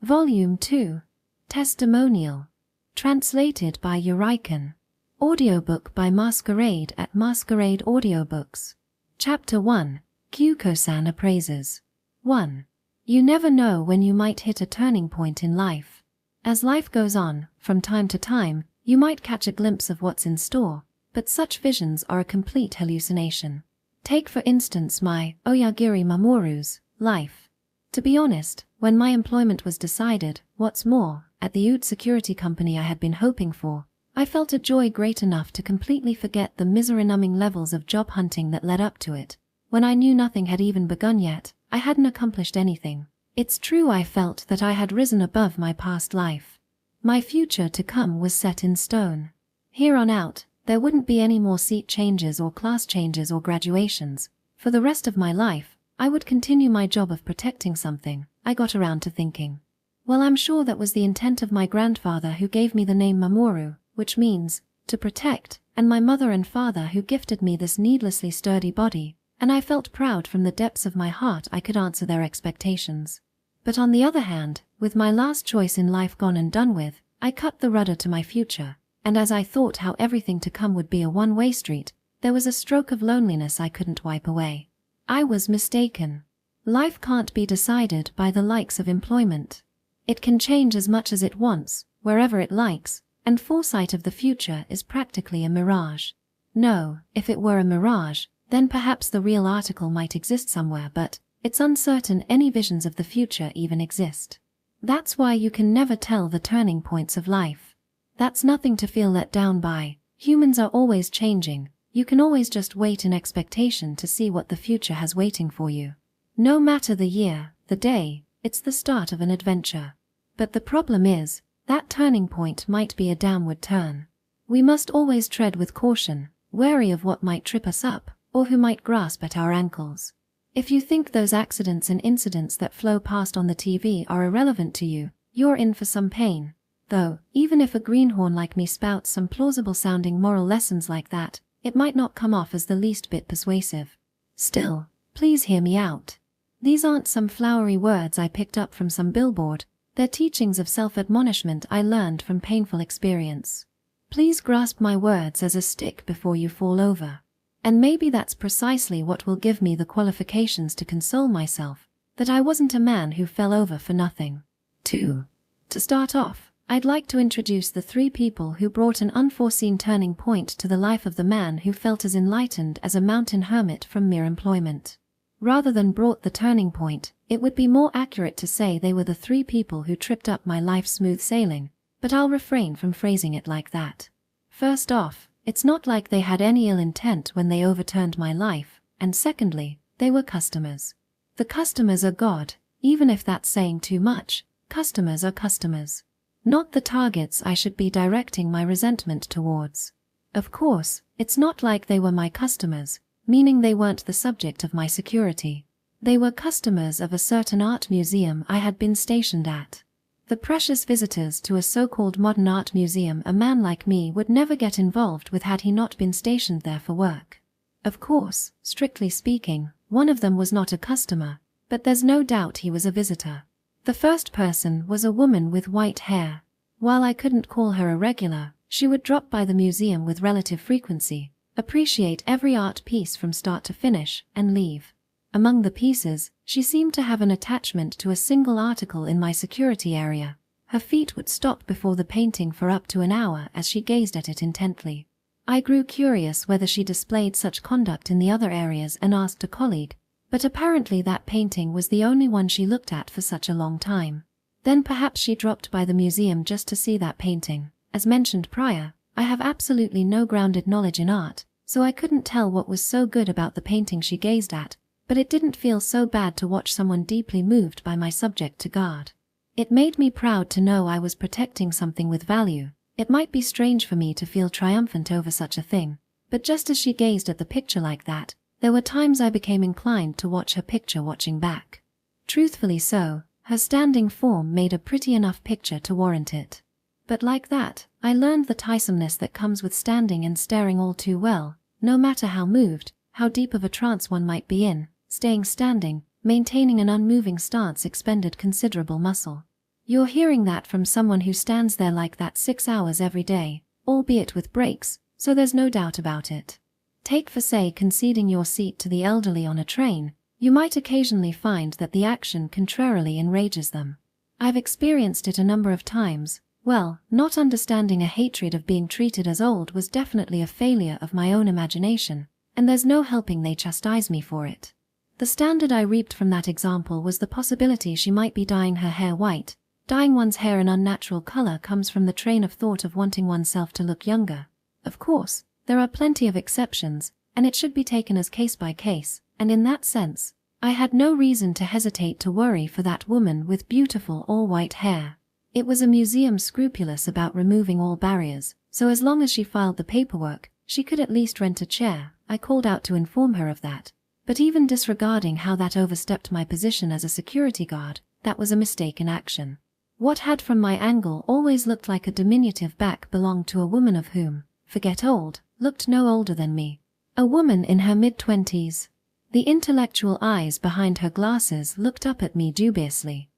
Volume 2. Testimonial. Translated by Eurykon. Audiobook by Masquerade at Masquerade Audiobooks. Chapter 1. Kyuko-san Appraises. 1. You never know when you might hit a turning point in life. As life goes on, from time to time, you might catch a glimpse of what's in store, but such visions are a complete hallucination. Take for instance my Oyagiri Mamoru's life. To be honest, when my employment was decided, what's more, at the oud security company I had been hoping for, I felt a joy great enough to completely forget the misery-numbing levels of job hunting that led up to it. When I knew nothing had even begun yet, I hadn't accomplished anything. It's true I felt that I had risen above my past life. My future to come was set in stone. Here on out, there wouldn't be any more seat changes or class changes or graduations. For the rest of my life, I would continue my job of protecting something, I got around to thinking. Well, I'm sure that was the intent of my grandfather who gave me the name Mamoru, which means, to protect, and my mother and father who gifted me this needlessly sturdy body, and I felt proud from the depths of my heart I could answer their expectations. But on the other hand, with my last choice in life gone and done with, I cut the rudder to my future, and as I thought how everything to come would be a one-way street, there was a stroke of loneliness I couldn't wipe away. I was mistaken. Life can't be decided by the likes of employment. It can change as much as it wants, wherever it likes, and foresight of the future is practically a mirage. No, if it were a mirage, then perhaps the real article might exist somewhere, but it's uncertain any visions of the future even exist. That's why you can never tell the turning points of life. That's nothing to feel let down by. Humans are always changing. You can always just wait in expectation to see what the future has waiting for you. No matter the year, the day, it's the start of an adventure. But the problem is, that turning point might be a downward turn. We must always tread with caution, wary of what might trip us up, or who might grasp at our ankles. If you think those accidents and incidents that flow past on the TV are irrelevant to you, you're in for some pain. Though, even if a greenhorn like me spouts some plausible-sounding moral lessons like that, it might not come off as the least bit persuasive. Still, please hear me out. These aren't some flowery words I picked up from some billboard. They're teachings of self-admonishment I learned from painful experience. Please grasp my words as a stick before you fall over. And maybe that's precisely what will give me the qualifications to console myself, that I wasn't a man who fell over for nothing. 2. To start off, I'd like to introduce the 3 people who brought an unforeseen turning point to the life of the man who felt as enlightened as a mountain hermit from mere employment. Rather than brought the turning point, it would be more accurate to say they were the 3 people who tripped up my life smooth sailing, but I'll refrain from phrasing it like that. First off, it's not like they had any ill intent when they overturned my life, and secondly, they were customers. The customers are God, even if that's saying too much. Customers are customers. Not the targets I should be directing my resentment towards. Of course, it's not like they were my customers, meaning they weren't the subject of my security. They were customers of a certain art museum I had been stationed at. The precious visitors to a so-called modern art museum a man like me would never get involved with had he not been stationed there for work. Of course, strictly speaking, one of them was not a customer, but there's no doubt he was a visitor. The first person was a woman with white hair. While I couldn't call her a regular, she would drop by the museum with relative frequency, appreciate every art piece from start to finish, and leave. Among the pieces, she seemed to have an attachment to a single article in my security area. Her feet would stop before the painting for up to an hour as she gazed at it intently. I grew curious whether she displayed such conduct in the other areas and asked a colleague, but apparently that painting was the only one she looked at for such a long time. Then perhaps she dropped by the museum just to see that painting. As mentioned prior, I have absolutely no grounded knowledge in art, so I couldn't tell what was so good about the painting she gazed at, but it didn't feel so bad to watch someone deeply moved by my subject to guard. It made me proud to know I was protecting something with value. It might be strange for me to feel triumphant over such a thing, but just as she gazed at the picture like that, there were times I became inclined to watch her picture watching back. Truthfully so, her standing form made a pretty enough picture to warrant it. But like that, I learned the tiresomeness that comes with standing and staring all too well, no matter how moved, how deep of a trance one might be in. Staying standing, maintaining an unmoving stance expended considerable muscle. You're hearing that from someone who stands there like that 6 hours every day, albeit with breaks, so there's no doubt about it. Take for say conceding your seat to the elderly on a train, you might occasionally find that the action contrarily enrages them. I've experienced it a number of times. Well, not understanding a hatred of being treated as old was definitely a failure of my own imagination, and there's no helping they chastise me for it. The standard I reaped from that example was the possibility she might be dyeing her hair white. Dyeing one's hair an unnatural color comes from the train of thought of wanting oneself to look younger. Of course, there are plenty of exceptions, and it should be taken as case by case, and in that sense, I had no reason to hesitate to worry for that woman with beautiful all-white hair. It was a museum scrupulous about removing all barriers, so as long as she filed the paperwork, she could at least rent a chair. I called out to inform her of that. But even disregarding how that overstepped my position as a security guard, that was a mistake in action. What had from my angle always looked like a diminutive back belonged to a woman of whom, forget old, looked no older than me. A woman in her mid-20s. The intellectual eyes behind her glasses looked up at me dubiously.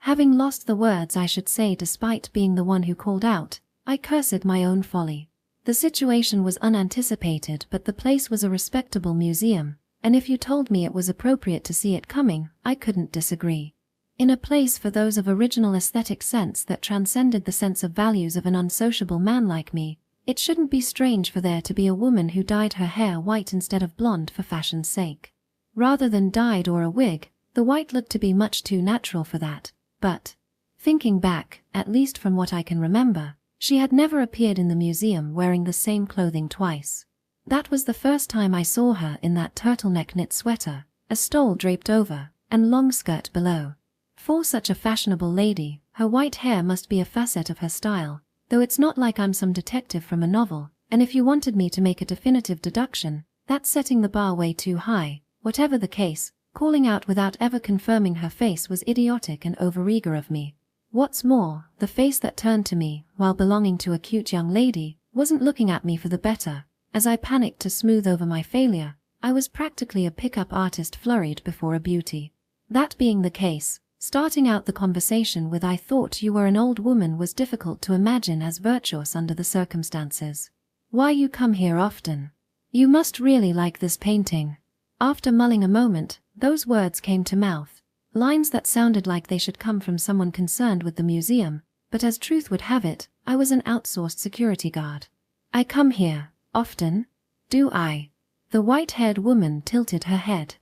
Having lost the words I should say despite being the one who called out, I cursed my own folly. The situation was unanticipated, but the place was a respectable museum, and if you told me it was appropriate to see it coming, I couldn't disagree. In a place for those of original aesthetic sense that transcended the sense of values of an unsociable man like me, it shouldn't be strange for there to be a woman who dyed her hair white instead of blonde for fashion's sake. Rather than dyed or a wig, the white looked to be much too natural for that, but, thinking back, at least from what I can remember, she had never appeared in the museum wearing the same clothing twice. That was the first time I saw her in that turtleneck knit sweater, a stole draped over, and long skirt below. For such a fashionable lady, her white hair must be a facet of her style, though it's not like I'm some detective from a novel, and if you wanted me to make a definitive deduction, that's setting the bar way too high. Whatever the case, calling out without ever confirming her face was idiotic and overeager of me. What's more, the face that turned to me, while belonging to a cute young lady, wasn't looking at me for the better. As I panicked to smooth over my failure, I was practically a pick-up artist flurried before a beauty. That being the case, starting out the conversation with "I thought you were an old woman" was difficult to imagine as virtuous under the circumstances. "Why you come here often? You must really like this painting." After mulling a moment, those words came to mouth. Lines that sounded like they should come from someone concerned with the museum, but as truth would have it, I was an outsourced security guard. "I come here often? Do I?" The white-haired woman tilted her head.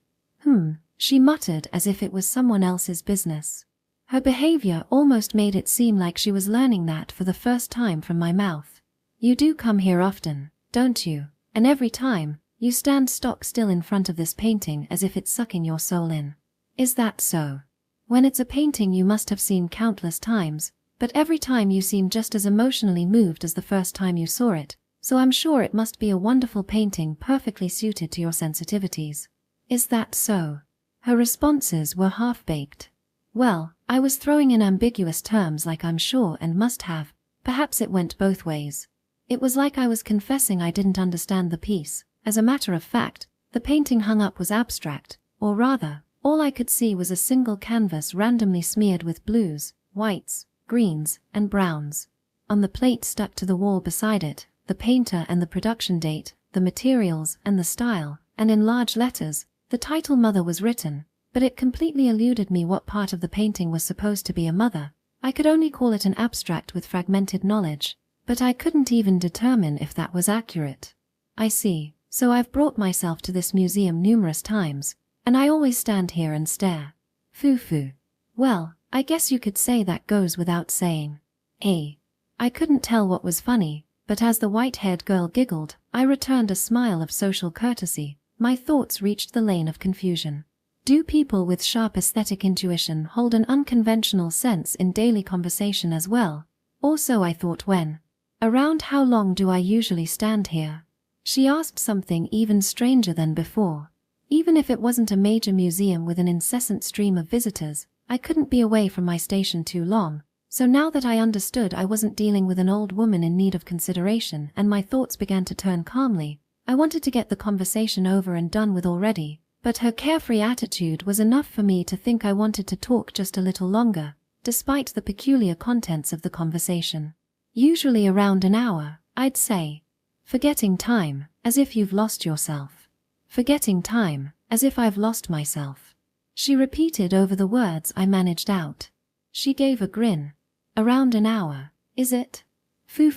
She muttered as if it was someone else's business. Her behavior almost made it seem like she was learning that for the first time from my mouth. "You do come here often, don't you? And every time, you stand stock still in front of this painting as if it's sucking your soul in. Is that so? When it's a painting you must have seen countless times, but every time you seem just as emotionally moved as the first time you saw it, so I'm sure it must be a wonderful painting perfectly suited to your sensitivities. Is that so?" Her responses were half-baked. Well, I was throwing in ambiguous terms like "I'm sure" and "must have." Perhaps it went both ways. It was like I was confessing I didn't understand the piece. As a matter of fact, the painting hung up was abstract, or rather, all I could see was a single canvas randomly smeared with blues, whites, greens, and browns. On the plate stuck to the wall beside it, the painter and the production date, the materials and the style, and in large letters, the title "Mother" was written, but it completely eluded me what part of the painting was supposed to be a mother. I could only call it an abstract with fragmented knowledge, but I couldn't even determine if that was accurate. "I see, so I've brought myself to this museum numerous times, and I always stand here and stare. Foo-foo. Well, I guess you could say that goes without saying." I couldn't tell what was funny, but as the white-haired girl giggled, I returned a smile of social courtesy. My thoughts reached the lane of confusion. Do people with sharp aesthetic intuition hold an unconventional sense in daily conversation as well? Also, I thought, when? Around how long do I usually stand here? She asked something even stranger than before. Even if it wasn't a major museum with an incessant stream of visitors, I couldn't be away from my station too long. So now that I understood I wasn't dealing with an old woman in need of consideration and my thoughts began to turn calmly, I wanted to get the conversation over and done with already, but her carefree attitude was enough for me to think I wanted to talk just a little longer. despite the peculiar contents of the conversation. Usually around an hour, I'd say. Forgetting time, as if you've lost yourself. Forgetting time, as if I've lost myself. She repeated over the words I managed out. She gave a grin. Around an hour, is it? Foo,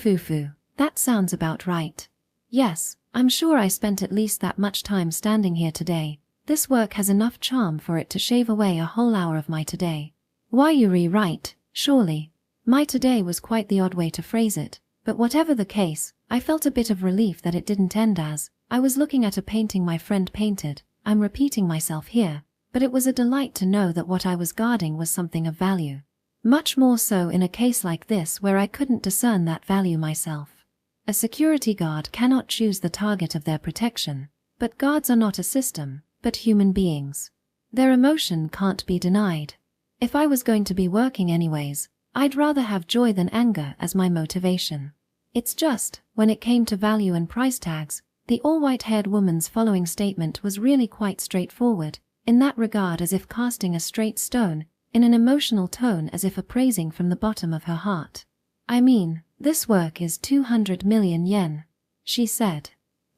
that sounds about right. Yes, I'm sure I spent at least that much time standing here today. This work has enough charm for it to shave away a whole hour of my today. Why you right, surely. My today was quite the odd way to phrase it, but whatever the case, I felt a bit of relief that it didn't end as, I was looking at a painting my friend painted. I'm repeating myself here, but it was a delight to know that what I was guarding was something of value. Much more so in a case like this where I couldn't discern that value myself. A security guard cannot choose the target of their protection, but guards are not a system, but human beings. Their emotion can't be denied. If I was going to be working anyways, I'd rather have joy than anger as my motivation. It's just, when it came to value and price tags, the all-white-haired woman's following statement was really quite straightforward, in that regard as if casting a straight stone, in an emotional tone as if appraising from the bottom of her heart. I mean, this work is 200 million yen, she said.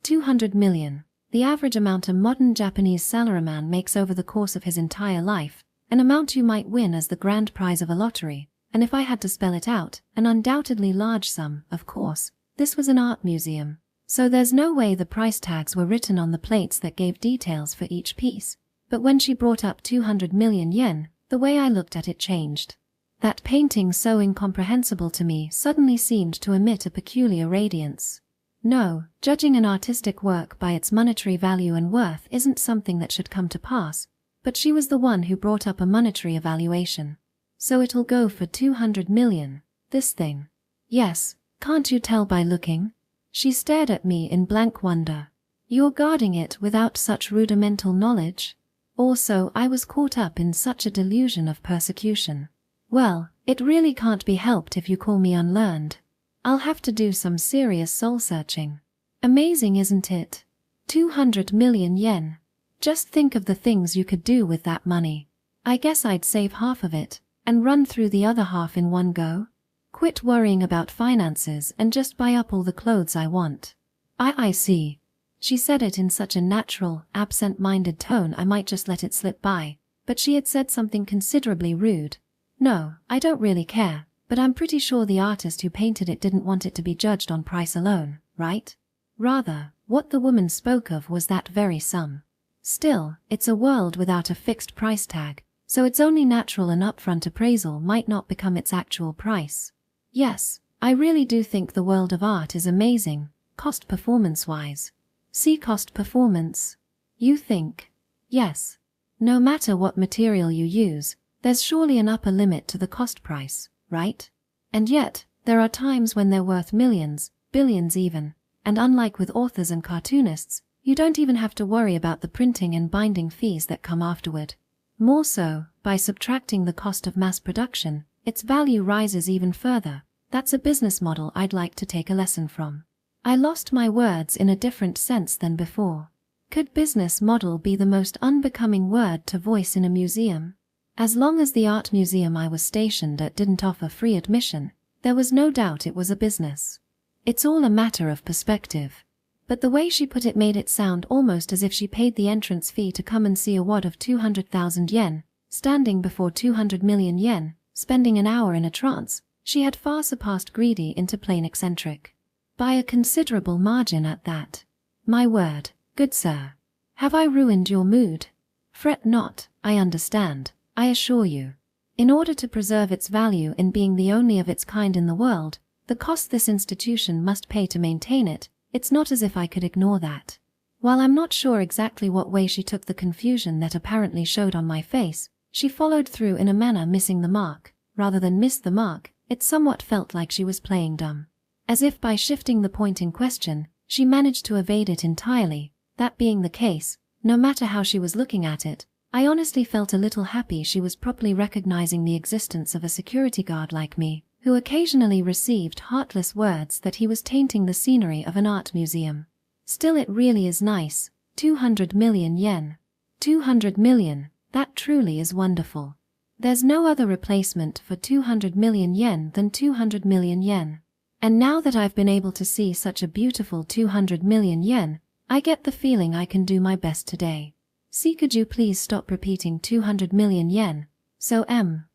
200 million, the average amount a modern Japanese salaryman makes over the course of his entire life, an amount you might win as the grand prize of a lottery, and if I had to spell it out, an undoubtedly large sum, of course. This was an art museum, so there's no way the price tags were written on the plates that gave details for each piece. But when she brought up 200 million yen, the way I looked at it changed. That painting so incomprehensible to me suddenly seemed to emit a peculiar radiance. No, judging an artistic work by its monetary value and worth isn't something that should come to pass, but she was the one who brought up a monetary evaluation. So it'll go for 200 million, this thing. Yes, can't you tell by looking? She stared at me in blank wonder. You're guarding it without such rudimental knowledge? Also, I was caught up in such a delusion of persecution. Well, it really can't be helped if you call me unlearned. I'll have to do some serious soul-searching. Amazing, isn't it? 200 million yen. Just think of the things you could do with that money. I guess I'd save half of it, and run through the other half in one go. Quit worrying about finances and just buy up all the clothes I want. I see. She said it in such a natural, absent-minded tone I might just let it slip by, but she had said something considerably rude. No, I don't really care, but I'm pretty sure the artist who painted it didn't want it to be judged on price alone, right? Rather, what the woman spoke of was that very sum. Still, it's a world without a fixed price tag, so it's only natural an upfront appraisal might not become its actual price. Yes, I really do think the world of art is amazing, cost performance-wise. See cost performance. You think? Yes. No matter what material you use, there's surely an upper limit to the cost price, right? And yet, there are times when they're worth millions, billions even, and unlike with authors and cartoonists, you don't even have to worry about the printing and binding fees that come afterward. More so, by subtracting the cost of mass production, its value rises even further. That's a business model I'd like to take a lesson from. I lost my words in a different sense than before. Could business model be the most unbecoming word to voice in a museum? As long as the art museum I was stationed at didn't offer free admission, there was no doubt it was a business. It's all a matter of perspective. But the way she put it made it sound almost as if she paid the entrance fee to come and see a wad of 200,000 yen, standing before 200 million yen, spending an hour in a trance. She had far surpassed greedy into plain eccentric. By a considerable margin at that. My word, good sir. Have I ruined your mood? Fret not, I understand, I assure you. In order to preserve its value in being the only of its kind in the world, the cost this institution must pay to maintain it, it's not as if I could ignore that. While I'm not sure exactly what way she took the confusion that apparently showed on my face, she followed through in a manner missing the mark. Rather than miss the mark, it somewhat felt like she was playing dumb. As if by shifting the point in question, she managed to evade it entirely. That being the case, no matter how she was looking at it, I honestly felt a little happy she was properly recognizing the existence of a security guard like me, who occasionally received heartless words that he was tainting the scenery of an art museum. Still, it really is nice. 200 million yen. 200 million, that truly is wonderful. There's no other replacement for 200 million yen than 200 million yen. And now that I've been able to see such a beautiful 200 million yen, I get the feeling I can do my best today. See, could you please stop repeating 200 million yen? So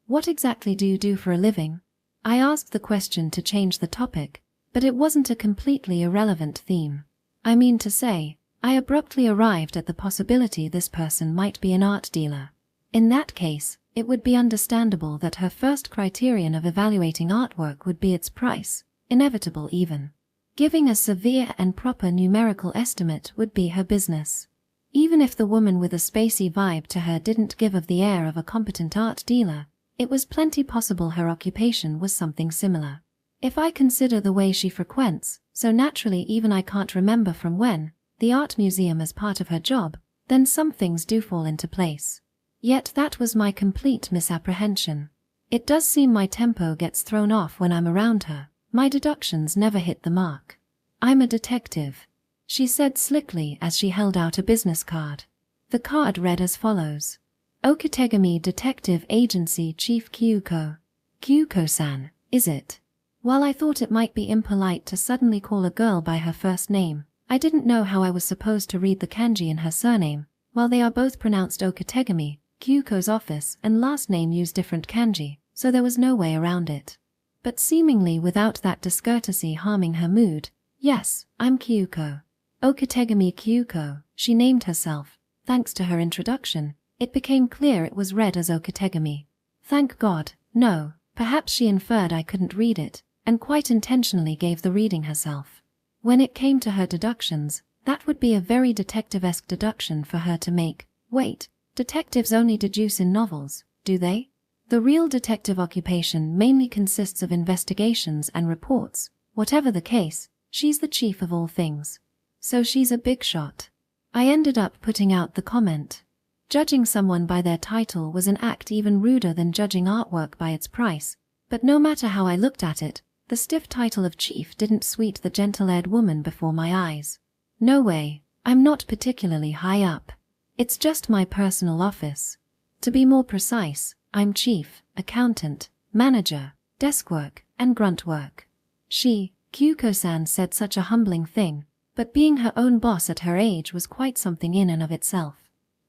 what exactly do you do for a living? I asked the question to change the topic, but it wasn't a completely irrelevant theme. I mean to say, I abruptly arrived at the possibility this person might be an art dealer. In that case, it would be understandable that her first criterion of evaluating artwork would be its price, inevitable even. Giving a severe and proper numerical estimate would be her business. Even if the woman with a spacey vibe to her didn't give of the air of a competent art dealer, it was plenty possible her occupation was something similar. If I consider the way she frequents, so naturally even I can't remember from when, the art museum as part of her job, then some things do fall into place. Yet that was my complete misapprehension. It does seem my tempo gets thrown off when I'm around her. My deductions never hit the mark. I'm a detective, she said slickly as she held out a business card. The card read as follows. Okategami Detective Agency Chief Kyuko. Kyuko-san, is it? While I thought it might be impolite to suddenly call a girl by her first name, I didn't know how I was supposed to read the kanji in her surname. While they are both pronounced Okategami, Kyuko's office and last name use different kanji, so there was no way around it. But seemingly without that discourtesy harming her mood, yes, I'm Kyuko. Okategami Kyuko, she named herself. Thanks to her introduction, it became clear it was read as Okategami. Thank God, no, perhaps she inferred I couldn't read it, and quite intentionally gave the reading herself. When it came to her deductions, that would be a very detective-esque deduction for her to make. Wait, detectives only deduce in novels, do they? The real detective occupation mainly consists of investigations and reports. Whatever the case, she's the chief of all things. So she's a big shot. I ended up putting out the comment. Judging someone by their title was an act even ruder than judging artwork by its price, but no matter how I looked at it, the stiff title of chief didn't sweet the gentle-aired woman before my eyes. No way, I'm not particularly high up. It's just my personal office. To be more precise, I'm chief, accountant, manager, desk work, and grunt work. She, Kyuko-san, said such a humbling thing, but being her own boss at her age was quite something in and of itself.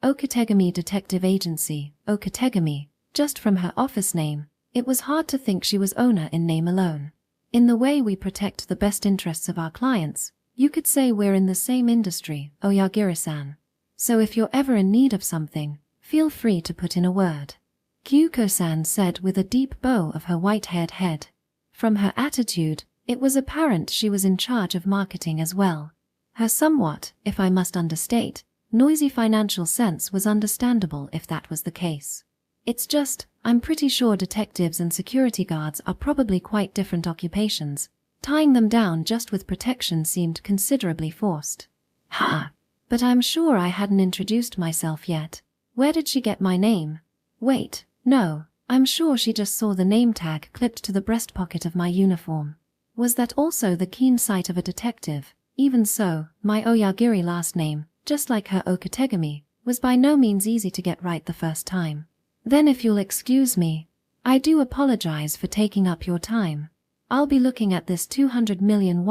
Okategami Detective Agency, Okategami, just from her office name, it was hard to think she was owner in name alone. In the way we protect the best interests of our clients, you could say we're in the same industry, Oyagiri-san. So if you're ever in need of something, feel free to put in a word. Kyuko-san said with a deep bow of her white-haired head. From her attitude, it was apparent she was in charge of marketing as well. Her somewhat, if I must understate, noisy financial sense was understandable if that was the case. It's just, I'm pretty sure detectives and security guards are probably quite different occupations. Tying them down just with protection seemed considerably forced. Ha! But I'm sure I hadn't introduced myself yet. Where did she get my name? Wait, no, I'm sure she just saw the name tag clipped to the breast pocket of my uniform. Was that also the keen sight of a detective? Even so, my Oyagiri last name, just like her Okategami, was by no means easy to get right the first time. Then if you'll excuse me, I do apologize for taking up your time. I'll be looking at this 200 million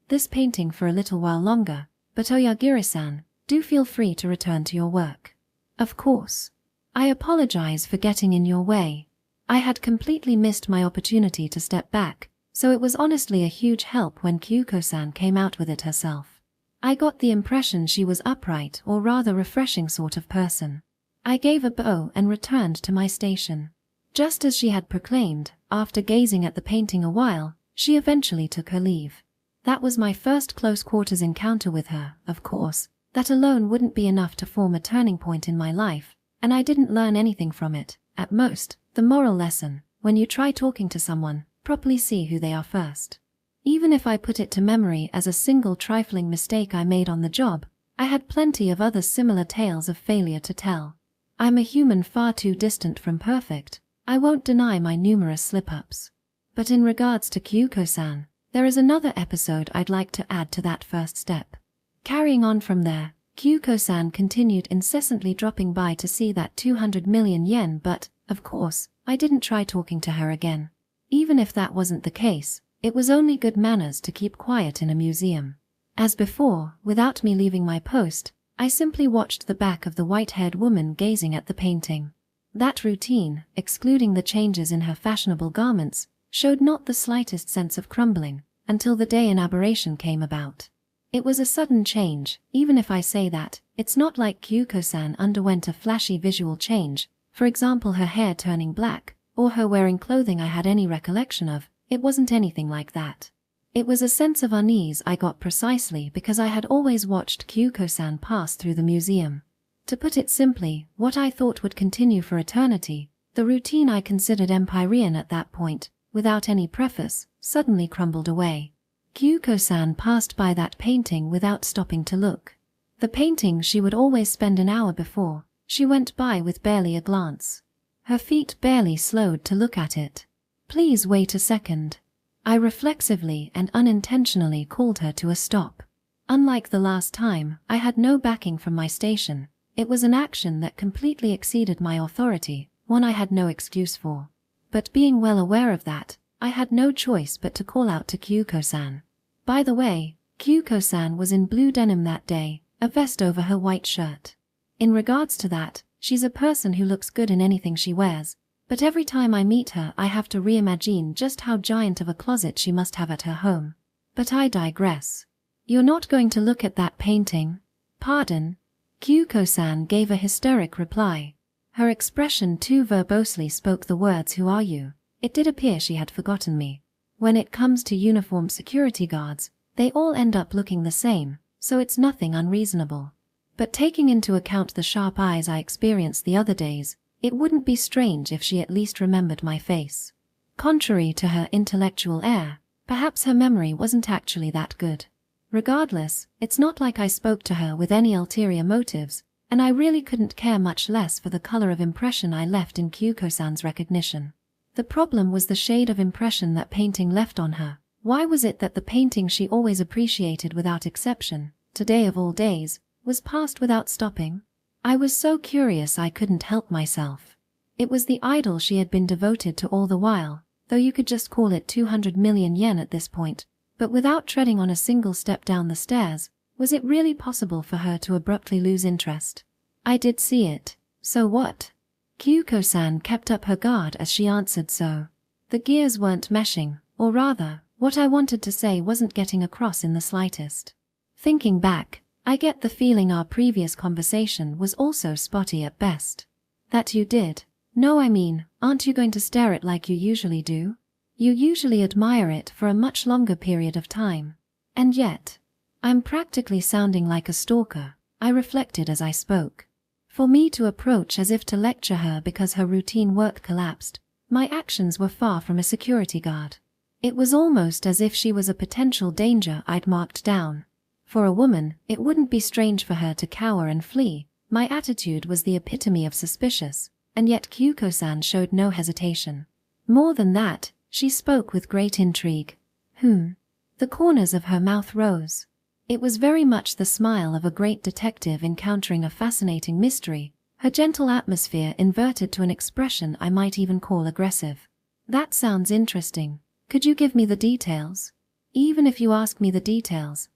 this painting for a little while longer, but Oyagiri-san, do feel free to return to your work. Of course. I apologize for getting in your way. I had completely missed my opportunity to step back, so it was honestly a huge help when Kyuko-san came out with it herself. I got the impression she was upright or rather refreshing sort of person. I gave a bow and returned to my station. Just as she had proclaimed, after gazing at the painting a while, she eventually took her leave. That was my first close-quarters encounter with her, of course. That alone wouldn't be enough to form a turning point in my life, and I didn't learn anything from it. At most, the moral lesson, when you try talking to someone, properly see who they are first. Even if I put it to memory as a single trifling mistake I made on the job, I had plenty of other similar tales of failure to tell. I'm a human far too distant from perfect. I won't deny my numerous slip-ups. But in regards to Kyuko-san, there is another episode I'd like to add to that first step. Carrying on from there, Kyuko-san continued incessantly dropping by to see that 200 million yen but, Of course, I didn't try talking to her again. Even if that wasn't the case, it was only good manners to keep quiet in a museum. As before, without me leaving my post, I simply watched the back of the white-haired woman gazing at the painting. That routine, excluding the changes in her fashionable garments, showed not the slightest sense of crumbling, until the day an aberration came about. It was a sudden change, even if I say that, it's not like Kyuko-san underwent a flashy visual change, for example her hair turning black, or her wearing clothing I had any recollection of. It wasn't anything like that. It was a sense of unease I got precisely because I had always watched Kyuko-san pass through the museum. To put it simply, what I thought would continue for eternity, the routine I considered empyrean at that point, without any preface, suddenly crumbled away. Kyuko-san passed by that painting without stopping to look. The painting she would always spend an hour before, she went by with barely a glance. Her feet barely slowed to look at it. "Please wait a second." I reflexively and unintentionally called her to a stop. Unlike the last time, I had no backing from my station. It was an action that completely exceeded my authority, one I had no excuse for. But being well aware of that, I had no choice but to call out to Kyuko-san. By the way, Kyuko-san was in blue denim that day, a vest over her white shirt. In regards to that, she's a person who looks good in anything she wears, but every time I meet her I have to reimagine just how giant of a closet she must have at her home. But I digress. "You're not going to look at that painting?" "Pardon?" Kyuko-san gave a hysteric reply. Her expression too verbosely spoke the words "Who are you?" It did appear she had forgotten me. When it comes to uniformed security guards, they all end up looking the same, so it's nothing unreasonable. But taking into account the sharp eyes I experienced the other days, it wouldn't be strange if she at least remembered my face. Contrary to her intellectual air, perhaps her memory wasn't actually that good. Regardless, it's not like I spoke to her with any ulterior motives, and I really couldn't care much less for the color of impression I left in Kyuko-san's recognition. The problem was the shade of impression that painting left on her. Why was it that the painting she always appreciated without exception, today of all days, was passed without stopping? I was so curious I couldn't help myself. It was the idol she had been devoted to all the while, though you could just call it 200 million yen at this point, but without treading on a single step down the stairs, was it really possible for her to abruptly lose interest? I did see it. So what? Kyuko-san kept up her guard as she answered so. The gears weren't meshing, or rather, what I wanted to say wasn't getting across in the slightest. Thinking back, I get the feeling our previous conversation was also spotty at best. That you did? No, I mean, aren't you going to stare at it like you usually do? You usually admire it for a much longer period of time. And yet, I'm practically sounding like a stalker, I reflected as I spoke. For me to approach as if to lecture her because her routine work collapsed, my actions were far from a security guard. It was almost as if she was a potential danger I'd marked down. For a woman, it wouldn't be strange for her to cower and flee. My attitude was the epitome of suspicious, and yet Kyuko-san showed no hesitation. More than that, she spoke with great intrigue. The corners of her mouth rose. It was very much the smile of a great detective encountering a fascinating mystery, her gentle atmosphere inverted to an expression I might even call aggressive. "That sounds interesting. Could you give me the details?" "Even if you ask me the details,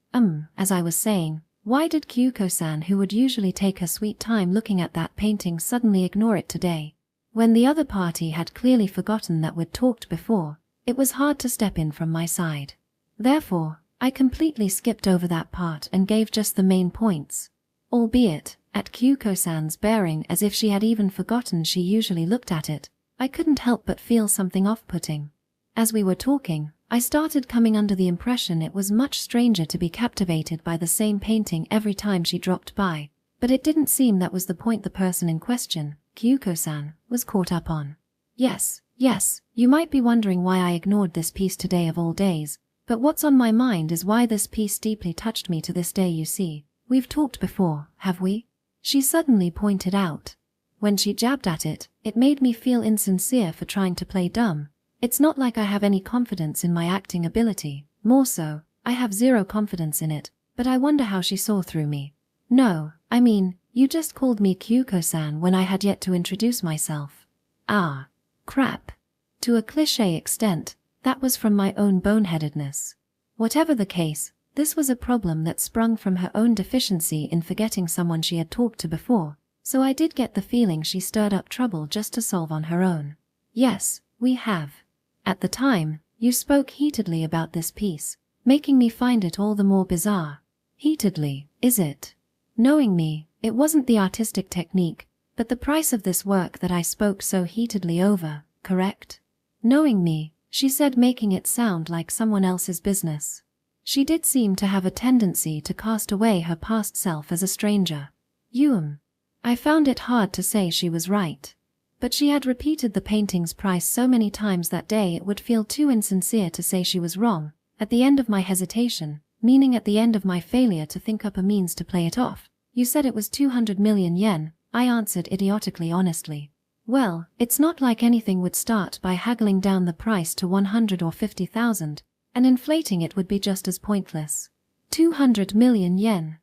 as I was saying, why did Kyuko-san, who would usually take her sweet time looking at that painting, suddenly ignore it today? When the other party had clearly forgotten that we'd talked before, it was hard to step in from my side. Therefore, I completely skipped over that part and gave just the main points. Albeit, at Kyuko-san's bearing as if she had even forgotten she usually looked at it, I couldn't help but feel something off-putting. As we were talking, I started coming under the impression it was much stranger to be captivated by the same painting every time she dropped by, but it didn't seem that was the point the person in question, Kyuko-san, was caught up on. Yes, you might be wondering why I ignored this piece today of all days, but what's on my mind is why this piece deeply touched me to this day. You see, we've talked before, have we?" She suddenly pointed out. When she jabbed at it, it made me feel insincere for trying to play dumb. It's not like I have any confidence in my acting ability, more so, I have zero confidence in it, but I wonder how she saw through me. "No, I mean, you just called me Kyuko-san when I had yet to introduce myself." Ah, crap. To a cliché extent, that was from my own boneheadedness. Whatever the case, this was a problem that sprung from her own deficiency in forgetting someone she had talked to before, so I did get the feeling she stirred up trouble just to solve on her own. Yes, we have. At the time, you spoke heatedly about this piece, making me find it all the more bizarre. Heatedly, is it? Knowing me, it wasn't the artistic technique, but the price of this work that I spoke so heatedly over, correct? Knowing me, she said, making it sound like someone else's business. She did seem to have a tendency to cast away her past self as a stranger. I found it hard to say she was right. But she had repeated the painting's price so many times that day it would feel too insincere to say she was wrong. At the end of my hesitation, meaning at the end of my failure to think up a means to play it off, you said it was 200 million yen, I answered idiotically honestly. Well, it's not like anything would start by haggling down the price to 100 or 50,000, and inflating it would be just as pointless. 200 million yen.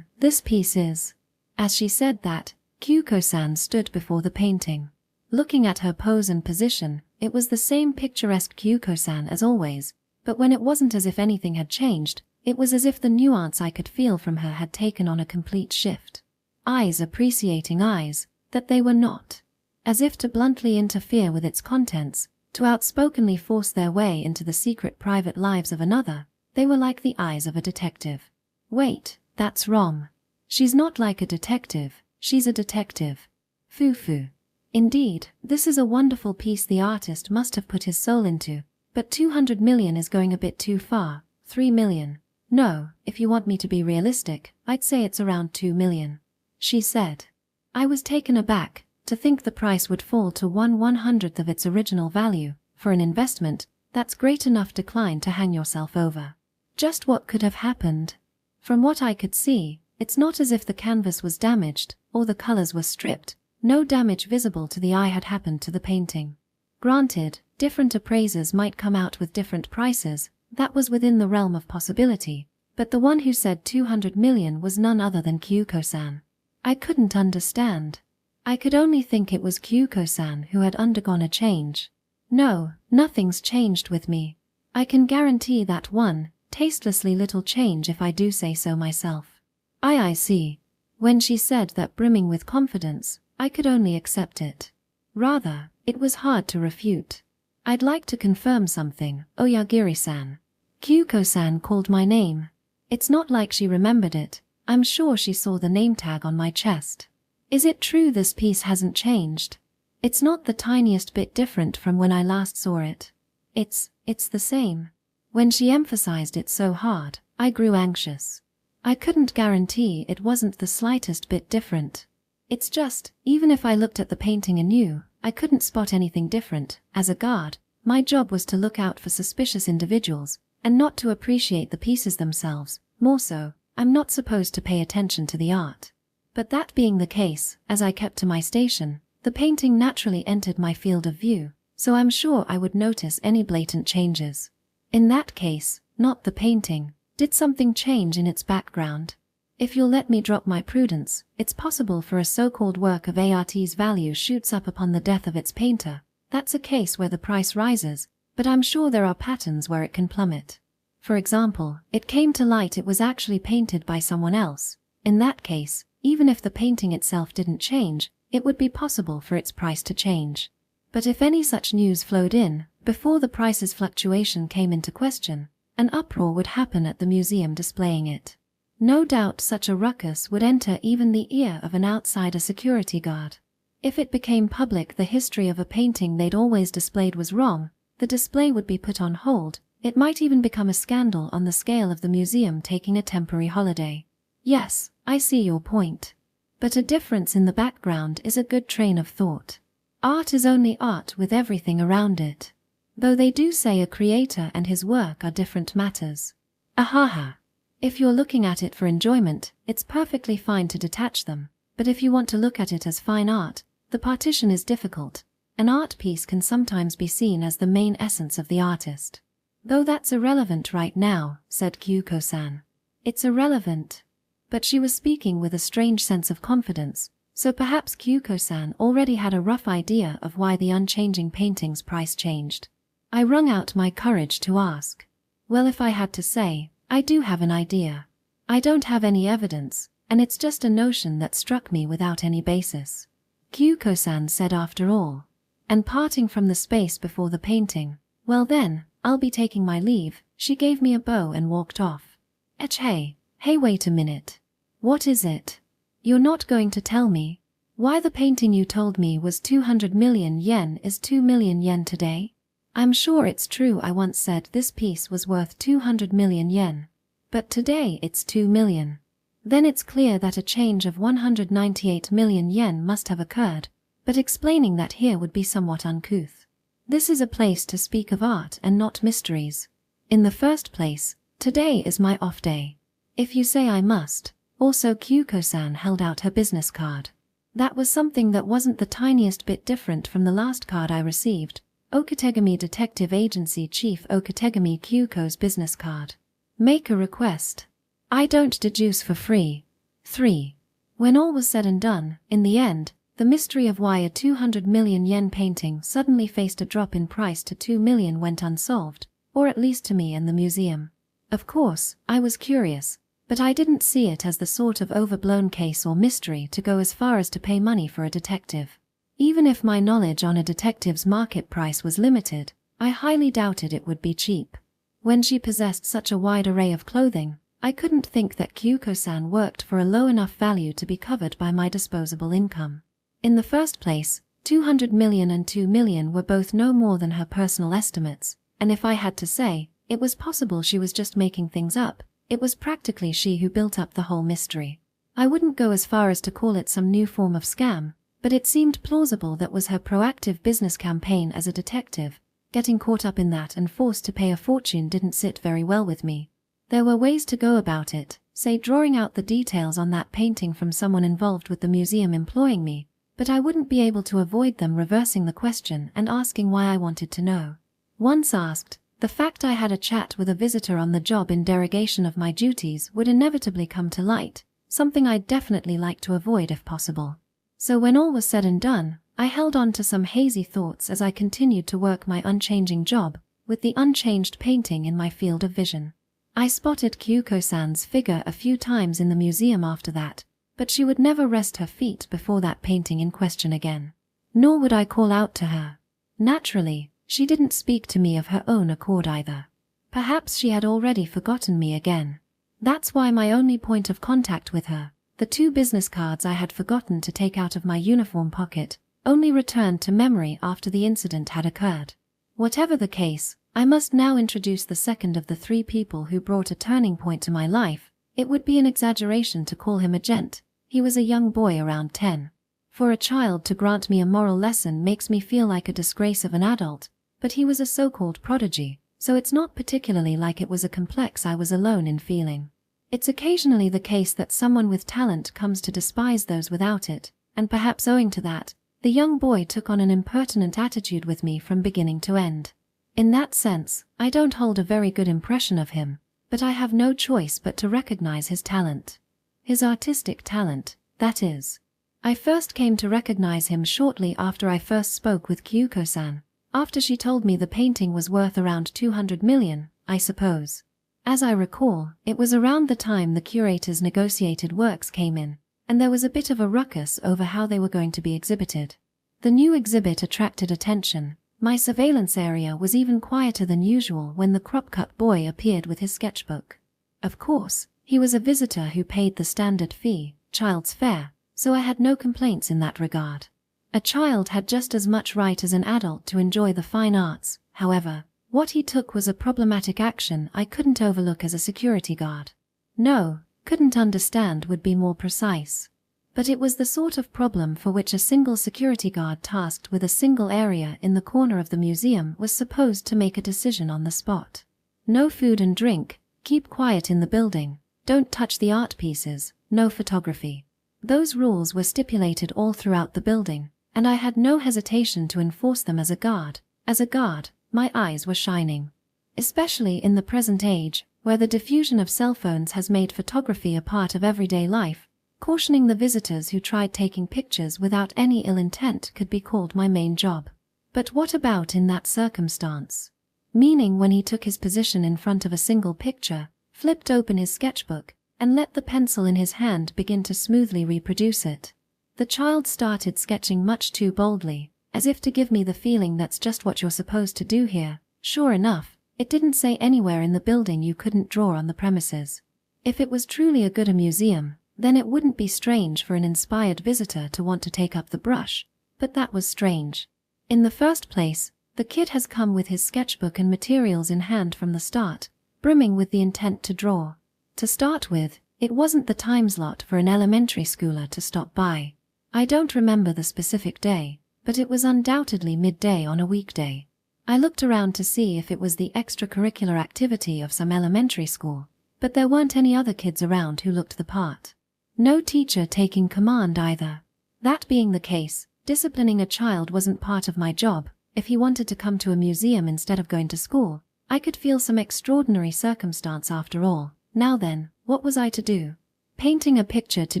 This piece is. As she said that, Kyuko-san stood before the painting. Looking at her pose and position, it was the same picturesque Kyuko-san as always, but when it wasn't as if anything had changed, it was as if the nuance I could feel from her had taken on a complete shift. Eyes appreciating eyes, that they were not. As if to bluntly interfere with its contents, to outspokenly force their way into the secret private lives of another, they were like the eyes of a detective. Wait, that's wrong. She's not like a detective, she's a detective. Foo-foo. Indeed, this is a wonderful piece the artist must have put his soul into, but 200 million is going a bit too far. 3 million. No, if you want me to be realistic, I'd say it's around 2 million. She said. I was taken aback to think the price would fall to 1/100th of its original value. For an investment, that's great enough decline to hang yourself over. Just what could have happened? From what I could see, it's not as if the canvas was damaged, or the colors were stripped. No damage visible to the eye had happened to the painting. Granted, different appraisers might come out with different prices, that was within the realm of possibility, but the one who said 200 million was none other than Kyuko-san. I couldn't understand. I could only think it was Kyuko-san who had undergone a change. No, nothing's changed with me. I can guarantee that one, tastelessly little change if I do say so myself. I see. When she said that brimming with confidence, I could only accept it. Rather, it was hard to refute. I'd like to confirm something, Oyagiri-san. Kyuko-san called my name. It's not like she remembered it. I'm sure she saw the name tag on my chest. Is it true this piece hasn't changed? It's not the tiniest bit different from when I last saw it. It's the same. When she emphasized it so hard, I grew anxious. I couldn't guarantee it wasn't the slightest bit different. It's just, even if I looked at the painting anew, I couldn't spot anything different. As a guard, my job was to look out for suspicious individuals, and not to appreciate the pieces themselves. More so, I'm not supposed to pay attention to the art. But that being the case, as I kept to my station, the painting naturally entered my field of view, so I'm sure I would notice any blatant changes. In that case, not the painting. Did something change in its background? If you'll let me drop my prudence, it's possible for a so-called work of art's value shoots up upon the death of its painter. That's a case where the price rises, but I'm sure there are patterns where it can plummet. For example, it came to light it was actually painted by someone else. In that case, even if the painting itself didn't change, it would be possible for its price to change. But if any such news flowed in, before the price's fluctuation came into question, an uproar would happen at the museum displaying it. No doubt such a ruckus would enter even the ear of an outsider security guard. If it became public the history of a painting they'd always displayed was wrong, the display would be put on hold. It might even become a scandal on the scale of the museum taking a temporary holiday. Yes, I see your point. But a difference in the background is a good train of thought. Art is only art with everything around it. Though they do say a creator and his work are different matters. Ahaha. If you're looking at it for enjoyment, it's perfectly fine to detach them, but if you want to look at it as fine art, the partition is difficult. An art piece can sometimes be seen as the main essence of the artist. Though that's irrelevant right now, said Kyuko-san. It's irrelevant. But she was speaking with a strange sense of confidence, So perhaps Kyuko-san already had a rough idea of why the unchanging painting's price changed. I wrung out my courage to ask. Well, if I had to say, I do have an idea. I don't have any evidence, and it's just a notion that struck me without any basis. Kyuko-san said after all. And parting from the space before the painting, well then, I'll be taking my leave. She gave me a bow and walked off. Hey, wait a minute. What is it? You're not going to tell me why the painting you told me was 200 million yen is 2 million yen today? I'm sure it's true I once said this piece was worth 200 million yen. But today it's 2 million. Then it's clear that a change of 198 million yen must have occurred, but explaining that here would be somewhat uncouth. This is a place to speak of art and not mysteries. In the first place, today is my off day. If you say I must. Also, Kyuko-san held out her business card. That was something that wasn't the tiniest bit different from the last card I received. Okategami Detective Agency Chief Okategami Kyuko's business card. Make a request. I don't deduce for free. 3. When all was said and done, in the end, the mystery of why a 200 million yen painting suddenly faced a drop in price to 2 million went unsolved, or at least to me and the museum. Of course, I was curious, but I didn't see it as the sort of overblown case or mystery to go as far as to pay money for a detective. Even if my knowledge on a detective's market price was limited, I highly doubted it would be cheap. When she possessed such a wide array of clothing, I couldn't think that Kyuko-san worked for a low enough value to be covered by my disposable income. In the first place, 200 million and 2 million were both no more than her personal estimates, and if I had to say, it was possible she was just making things up. It was practically she who built up the whole mystery. I wouldn't go as far as to call it some new form of scam, but it seemed plausible that was her proactive business campaign as a detective. Getting caught up in that and forced to pay a fortune didn't sit very well with me. There were ways to go about it, say drawing out the details on that painting from someone involved with the museum employing me, but I wouldn't be able to avoid them reversing the question and asking why I wanted to know. Once asked, the fact I had a chat with a visitor on the job in derogation of my duties would inevitably come to light, something I'd definitely like to avoid if possible. So when all was said and done, I held on to some hazy thoughts as I continued to work my unchanging job, with the unchanged painting in my field of vision. I spotted Kyuko-san's figure a few times in the museum after that, but she would never rest her feet before that painting in question again. Nor would I call out to her. Naturally, she didn't speak to me of her own accord either. Perhaps she had already forgotten me again. That's why my only point of contact with her, the 2 business cards I had forgotten to take out of my uniform pocket, only returned to memory after the incident had occurred. Whatever the case, I must now introduce the second of the 3 people who brought a turning point to my life. It would be an exaggeration to call him a gent. He was a young boy around 10. For a child to grant me a moral lesson makes me feel like a disgrace of an adult, but he was a so-called prodigy, so it's not particularly like it was a complex I was alone in feeling. It's occasionally the case that someone with talent comes to despise those without it, and perhaps owing to that, the young boy took on an impertinent attitude with me from beginning to end. In that sense, I don't hold a very good impression of him, but I have no choice but to recognize his talent. His artistic talent, that is. I first came to recognize him shortly after I first spoke with Kyuko-san, after she told me the painting was worth around 200 million, I suppose. As I recall, it was around the time the curator's negotiated works came in, and there was a bit of a ruckus over how they were going to be exhibited. The new exhibit attracted attention. My surveillance area was even quieter than usual when the crop-cut boy appeared with his sketchbook. Of course, he was a visitor who paid the standard fee, child's fare, so I had no complaints in that regard. A child had just as much right as an adult to enjoy the fine arts. However, what he took was a problematic action I couldn't overlook as a security guard. No, couldn't understand would be more precise. But it was the sort of problem for which a single security guard tasked with a single area in the corner of the museum was supposed to make a decision on the spot. No food and drink, keep quiet in the building, don't touch the art pieces, no photography. Those rules were stipulated all throughout the building, and I had no hesitation to enforce them as a guard. As a guard, my eyes were shining. Especially in the present age, where the diffusion of cell phones has made photography a part of everyday life, Cautioning the visitors who tried taking pictures without any ill intent could be called my main job. But what about in that circumstance? Meaning when he took his position in front of a single picture, flipped open his sketchbook, and let the pencil in his hand begin to smoothly reproduce it. The child started sketching much too boldly, as if to give me the feeling that's just what you're supposed to do here. Sure enough, it didn't say anywhere in the building you couldn't draw on the premises. If it was truly a museum, then it wouldn't be strange for an inspired visitor to want to take up the brush, but that was strange. In the first place, the kid has come with his sketchbook and materials in hand from the start, brimming with the intent to draw. To start with, it wasn't the time slot for an elementary schooler to stop by. I don't remember the specific day, but it was undoubtedly midday on a weekday. I looked around to see if it was the extracurricular activity of some elementary school, but there weren't any other kids around who looked the part. No teacher taking command either. That being the case, disciplining a child wasn't part of my job. If he wanted to come to a museum instead of going to school, I could feel some extraordinary circumstance after all. Now then, what was I to do? Painting a picture to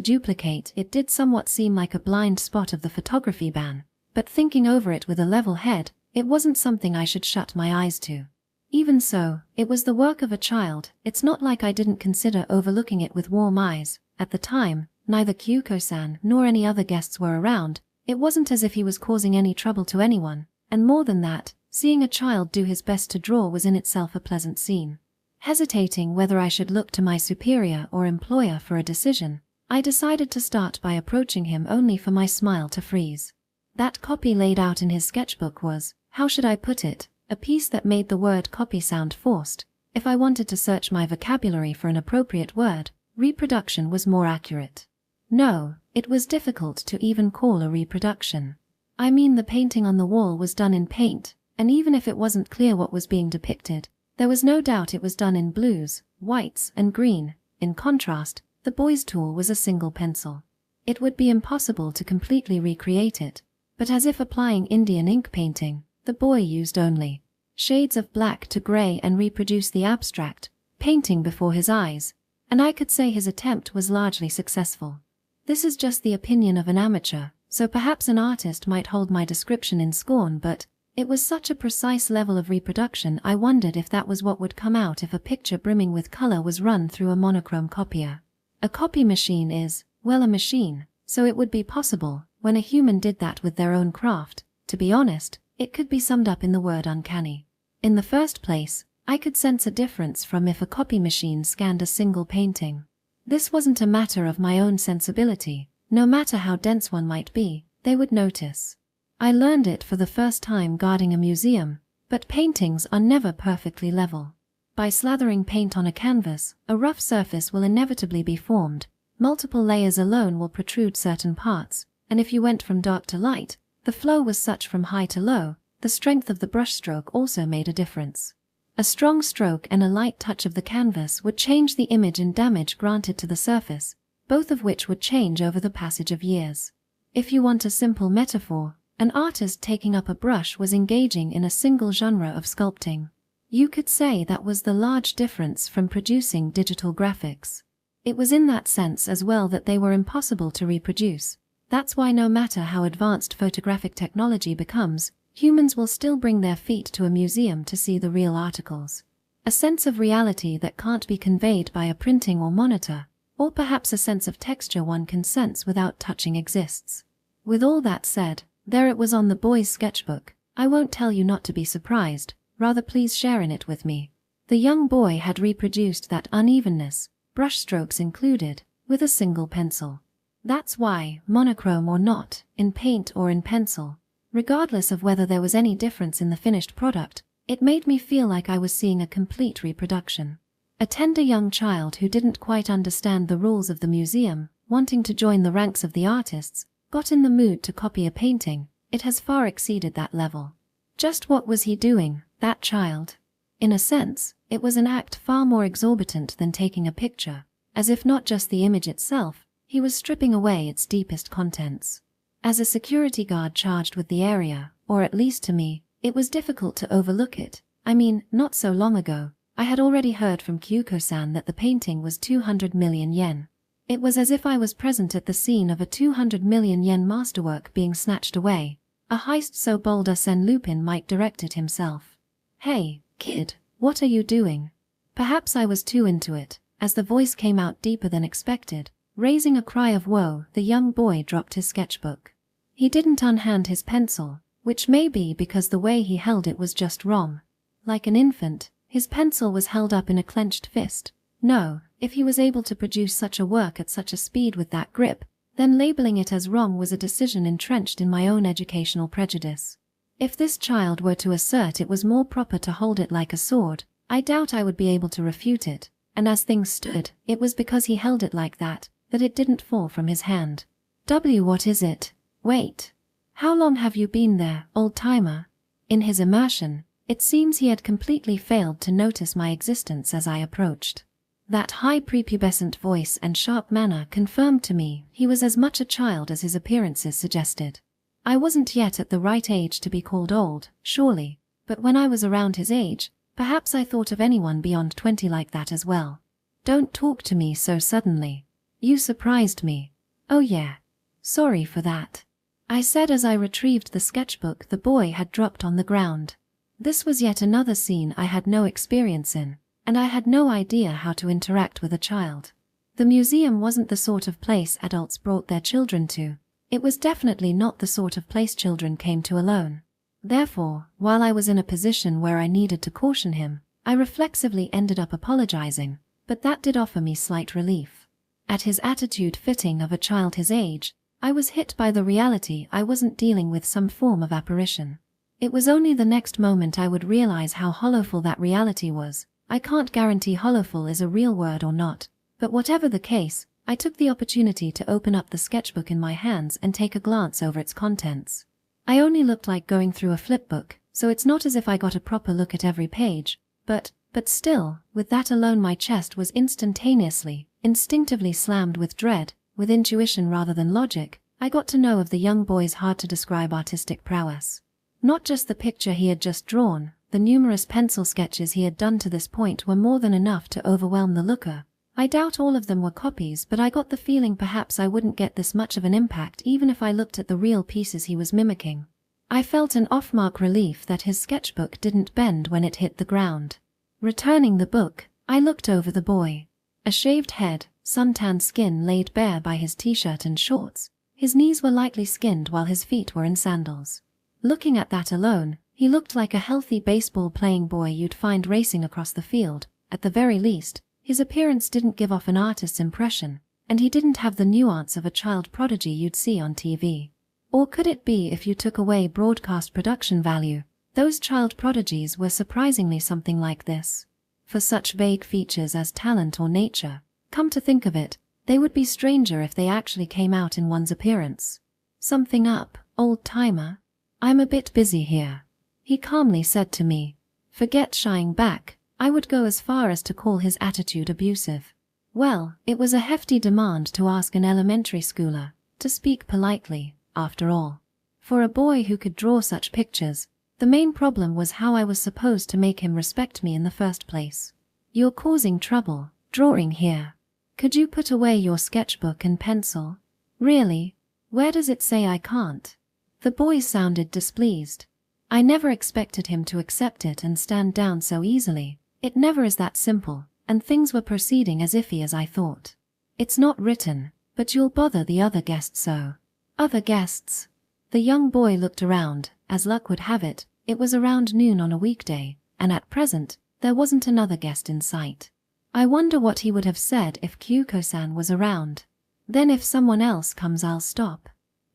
duplicate it did somewhat seem like a blind spot of the photography ban, but thinking over it with a level head, it wasn't something I should shut my eyes to. Even so, it was the work of a child. It's not like I didn't consider overlooking it with warm eyes. At the time, neither Kyuko-san nor any other guests were around. It wasn't as if he was causing any trouble to anyone, and more than that, seeing a child do his best to draw was in itself a pleasant scene. Hesitating whether I should look to my superior or employer for a decision, I decided to start by approaching him only for my smile to freeze. That copy laid out in his sketchbook was, how should I put it, a piece that made the word copy sound forced. If I wanted to search my vocabulary for an appropriate word, reproduction was more accurate. No, it was difficult to even call a reproduction. I mean, the painting on the wall was done in paint, and even if it wasn't clear what was being depicted, there was no doubt it was done in blues, whites, and green. In contrast, the boy's tool was a single pencil. It would be impossible to completely recreate it, but as if applying Indian ink painting, the boy used only shades of black to gray and reproduced the abstract painting before his eyes, and I could say his attempt was largely successful. This is just the opinion of an amateur, so perhaps an artist might hold my description in scorn, but it was such a precise level of reproduction I wondered if that was what would come out if a picture brimming with color was run through a monochrome copier. A copy machine is, well, a machine, so it would be possible, when a human did that with their own craft. To be honest, it could be summed up in the word uncanny. In the first place, I could sense a difference from if a copy machine scanned a single painting. This wasn't a matter of my own sensibility. No matter how dense one might be, they would notice. I learned it for the first time guarding a museum, but paintings are never perfectly level. By slathering paint on a canvas, a rough surface will inevitably be formed. Multiple layers alone will protrude certain parts, and if you went from dark to light, the flow was such from high to low. The strength of the brushstroke also made a difference. A strong stroke and a light touch of the canvas would change the image and damage granted to the surface, both of which would change over the passage of years. If you want a simple metaphor, an artist taking up a brush was engaging in a single genre of sculpting. You could say that was the large difference from producing digital graphics. It was in that sense as well that they were impossible to reproduce. That's why no matter how advanced photographic technology becomes, humans will still bring their feet to a museum to see the real articles. A sense of reality that can't be conveyed by a printing or monitor, or perhaps a sense of texture one can sense without touching exists. With all that said, there it was on the boy's sketchbook. I won't tell you not to be surprised, rather please share in it with me. The young boy had reproduced that unevenness, brushstrokes included, with a single pencil. That's why, monochrome or not, in paint or in pencil, regardless of whether there was any difference in the finished product, it made me feel like I was seeing a complete reproduction. A tender young child who didn't quite understand the rules of the museum, wanting to join the ranks of the artists, got in the mood to copy a painting. It has far exceeded that level. Just what was he doing, that child? In a sense, it was an act far more exorbitant than taking a picture, as if not just the image itself, he was stripping away its deepest contents. As a security guard charged with the area, or at least to me, it was difficult to overlook it. I mean, not so long ago, I had already heard from Kyuko-san that the painting was 200 million yen. It was as if I was present at the scene of a 200 million yen masterwork being snatched away, a heist so bold Arsène Lupin might direct it himself. "Hey, kid, what are you doing?" Perhaps I was too into it, as the voice came out deeper than expected. Raising a cry of woe, the young boy dropped his sketchbook. He didn't unhand his pencil, which may be because the way he held it was just wrong. Like an infant, his pencil was held up in a clenched fist. No, if he was able to produce such a work at such a speed with that grip, then labeling it as wrong was a decision entrenched in my own educational prejudice. If this child were to assert it was more proper to hold it like a sword, I doubt I would be able to refute it, and as things stood, it was because he held it like that it didn't fall from his hand. What is it? Wait. How long have you been there, old-timer? In his immersion, it seems he had completely failed to notice my existence as I approached. That high prepubescent voice and sharp manner confirmed to me he was as much a child as his appearances suggested. I wasn't yet at the right age to be called old, surely, but when I was around his age, perhaps I thought of anyone beyond 20 like that as well. Don't talk to me so suddenly. You surprised me. Oh yeah. Sorry for that, I said as I retrieved the sketchbook the boy had dropped on the ground. This was yet another scene I had no experience in, and I had no idea how to interact with a child. The museum wasn't the sort of place adults brought their children to. It was definitely not the sort of place children came to alone. Therefore, while I was in a position where I needed to caution him, I reflexively ended up apologizing, but that did offer me slight relief. At his attitude fitting of a child his age, I was hit by the reality I wasn't dealing with some form of apparition. It was only the next moment I would realize how hollowful that reality was. I can't guarantee hollowful is a real word or not, but whatever the case, I took the opportunity to open up the sketchbook in my hands and take a glance over its contents. I only looked like going through a flipbook, so it's not as if I got a proper look at every page, but still, with that alone my chest was instinctively slammed with dread. With intuition rather than logic, I got to know of the young boy's hard-to-describe artistic prowess. Not just the picture he had just drawn, the numerous pencil sketches he had done to this point were more than enough to overwhelm the looker. I doubt all of them were copies, but I got the feeling perhaps I wouldn't get this much of an impact even if I looked at the real pieces he was mimicking. I felt an off-mark relief that his sketchbook didn't bend when it hit the ground. Returning the book, I looked over the boy. A shaved head, suntanned skin laid bare by his t-shirt and shorts. His knees were lightly skinned while his feet were in sandals. Looking at that alone, he looked like a healthy baseball-playing boy you'd find racing across the field. At the very least, his appearance didn't give off an artist's impression, and he didn't have the nuance of a child prodigy you'd see on TV. Or could it be if you took away broadcast production value? Those child prodigies were surprisingly something like this. For such vague features as talent or nature, come to think of it, they would be stranger if they actually came out in one's appearance. Something up, old-timer? I'm a bit busy here, he calmly said to me. Forget shying back. I would go as far as to call his attitude abusive. Well, it was a hefty demand to ask an elementary schooler to speak politely, after all. For a boy who could draw such pictures, the main problem was how I was supposed to make him respect me in the first place. You're causing trouble, drawing here. Could you put away your sketchbook and pencil? Really? Where does it say I can't? The boy sounded displeased. I never expected him to accept it and stand down so easily. It never is that simple, and things were proceeding as iffy as I thought. It's not written, but you'll bother the other guests so. Other guests? The young boy looked around. As luck would have it, it was around noon on a weekday, and at present, there wasn't another guest in sight. I wonder what he would have said if Kyuko-san was around. Then if someone else comes I'll stop.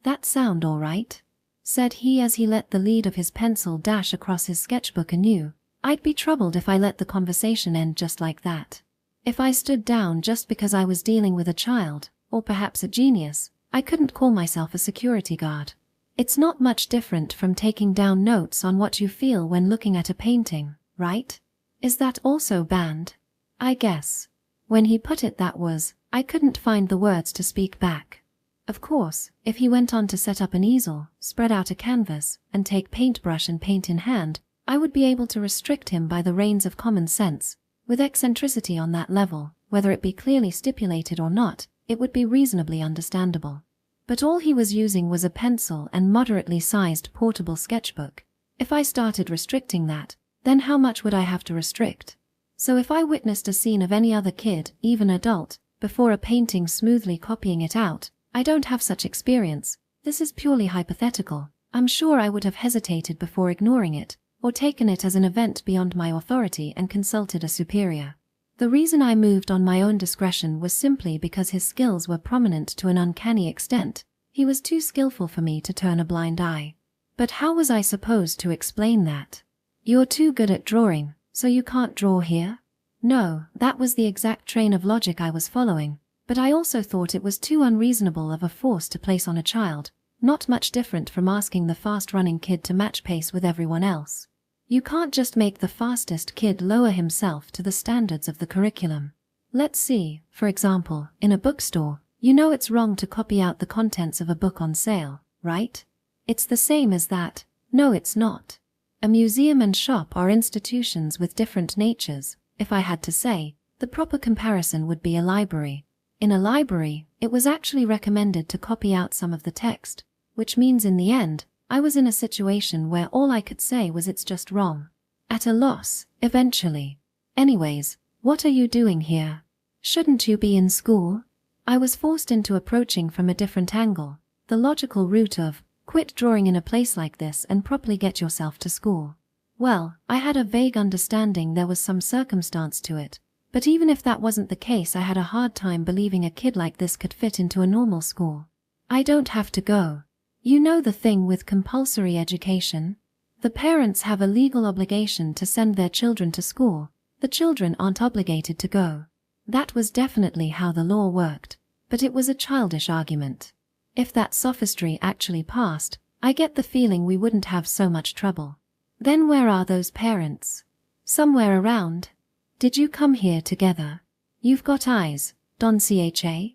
That sound all right? Said he as he let the lead of his pencil dash across his sketchbook anew. I'd be troubled if I let the conversation end just like that. If I stood down just because I was dealing with a child, or perhaps a genius, I couldn't call myself a security guard. It's not much different from taking down notes on what you feel when looking at a painting, right? Is that also banned? I guess. When he put it that was, I couldn't find the words to speak back. Of course, if he went on to set up an easel, spread out a canvas, and take paintbrush and paint in hand, I would be able to restrict him by the reins of common sense. With eccentricity on that level, whether it be clearly stipulated or not, it would be reasonably understandable. But all he was using was a pencil and moderately sized portable sketchbook. If I started restricting that, then how much would I have to restrict? So if I witnessed a scene of any other kid, even adult, before a painting smoothly copying it out, I don't have such experience. This is purely hypothetical. I'm sure I would have hesitated before ignoring it, or taken it as an event beyond my authority and consulted a superior. The reason I moved on my own discretion was simply because his skills were prominent to an uncanny extent. He was too skillful for me to turn a blind eye. But how was I supposed to explain that? You're too good at drawing, so you can't draw here? No, that was the exact train of logic I was following, but I also thought it was too unreasonable of a force to place on a child, not much different from asking the fast-running kid to match pace with everyone else. You can't just make the fastest kid lower himself to the standards of the curriculum. Let's see, for example, in a bookstore, you know it's wrong to copy out the contents of a book on sale, right? It's the same as that. No, it's not. A museum and shop are institutions with different natures. If I had to say, the proper comparison would be a library. In a library, it was actually recommended to copy out some of the text, which means in the end, I was in a situation where all I could say was it's just wrong. At a loss, eventually. Anyways, what are you doing here? Shouldn't you be in school? I was forced into approaching from a different angle, the logical route of, quit drawing in a place like this and properly get yourself to school. Well, I had a vague understanding there was some circumstance to it, but even if that wasn't the case, I had a hard time believing a kid like this could fit into a normal school. I don't have to go. You know the thing with compulsory education? The parents have a legal obligation to send their children to school. The children aren't obligated to go. That was definitely how the law worked, but it was a childish argument. If that sophistry actually passed, I get the feeling we wouldn't have so much trouble. Then where are those parents? Somewhere around. Did you come here together? You've got eyes, Don Cha.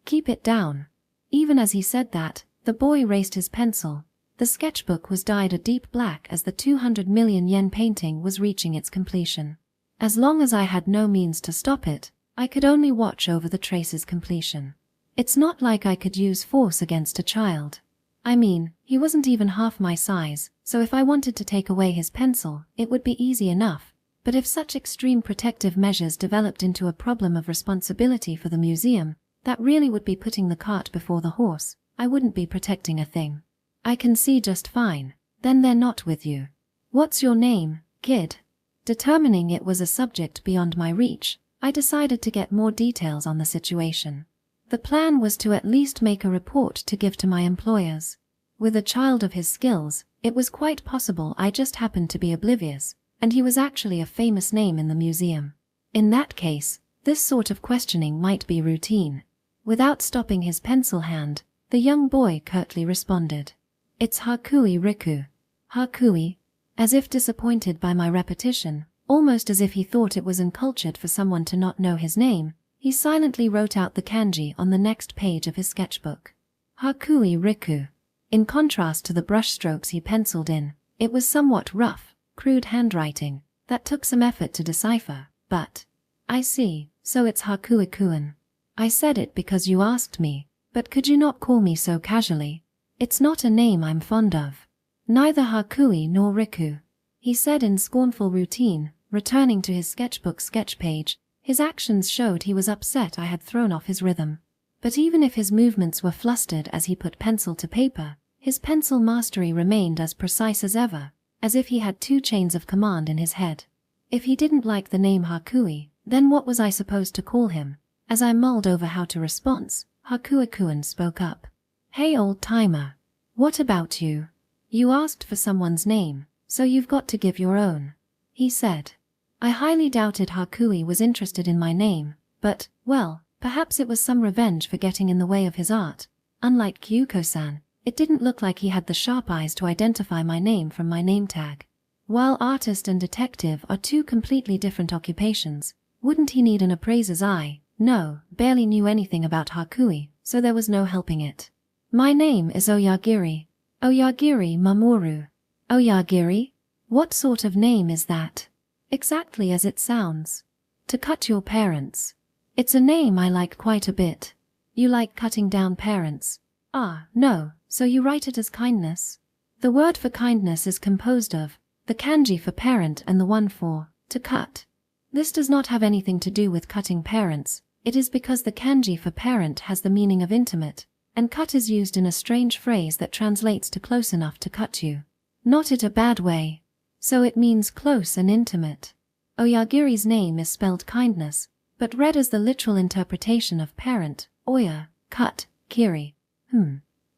Keep it down. Even as he said that, the boy raised his pencil. The sketchbook was dyed a deep black as the 200 million yen painting was reaching its completion. As long as I had no means to stop it, I could only watch over the trace's completion. It's not like I could use force against a child. I mean, he wasn't even half my size, so if I wanted to take away his pencil, it would be easy enough. But if such extreme protective measures developed into a problem of responsibility for the museum, that really would be putting the cart before the horse. I wouldn't be protecting a thing. I can see just fine. Then they're not with you. What's your name, kid? Determining it was a subject beyond my reach, I decided to get more details on the situation. The plan was to at least make a report to give to my employers. With a child of his skills, it was quite possible I just happened to be oblivious, and he was actually a famous name in the museum. In that case, this sort of questioning might be routine. Without stopping his pencil hand, the young boy curtly responded. It's Hakui Riku. Hakui? As if disappointed by my repetition, almost as if he thought it was uncultured for someone to not know his name, he silently wrote out the kanji on the next page of his sketchbook. Hakui Riku. In contrast to the brushstrokes he penciled in, it was somewhat rough, crude handwriting that took some effort to decipher, but... I see, so it's Hakui-kun. I said it because you asked me. But could you not call me so casually? It's not a name I'm fond of. Neither Hakui nor Riku. He said in scornful routine, returning to his sketchbook sketch page. His actions showed he was upset I had thrown off his rhythm. But even if his movements were flustered as he put pencil to paper, his pencil mastery remained as precise as ever, as if he had 2 chains of command in his head. If he didn't like the name Hakui, then what was I supposed to call him? As I mulled over how to respond, Hakui-kun spoke up. Hey old-timer. What about you? You asked for someone's name, so you've got to give your own. He said. I highly doubted Hakui was interested in my name, but, well, perhaps it was some revenge for getting in the way of his art. Unlike Kyuko-san, it didn't look like he had the sharp eyes to identify my name from my name tag. While artist and detective are 2 completely different occupations, wouldn't he need an appraiser's eye? No, barely knew anything about Hakui, so there was no helping it. My name is Oyagiri. Oyagiri Mamoru. Oyagiri? What sort of name is that? Exactly as it sounds. To cut your parents. It's a name I like quite a bit. You like cutting down parents? Ah, no, so you write it as kindness? The word for kindness is composed of the kanji for parent and the one for to cut. This does not have anything to do with cutting parents. It is because the kanji for parent has the meaning of intimate, and cut is used in a strange phrase that translates to close enough to cut you. Not in a bad way. So it means close and intimate. Oyagiri's name is spelled kindness, but read as the literal interpretation of parent, oya, cut, kiri.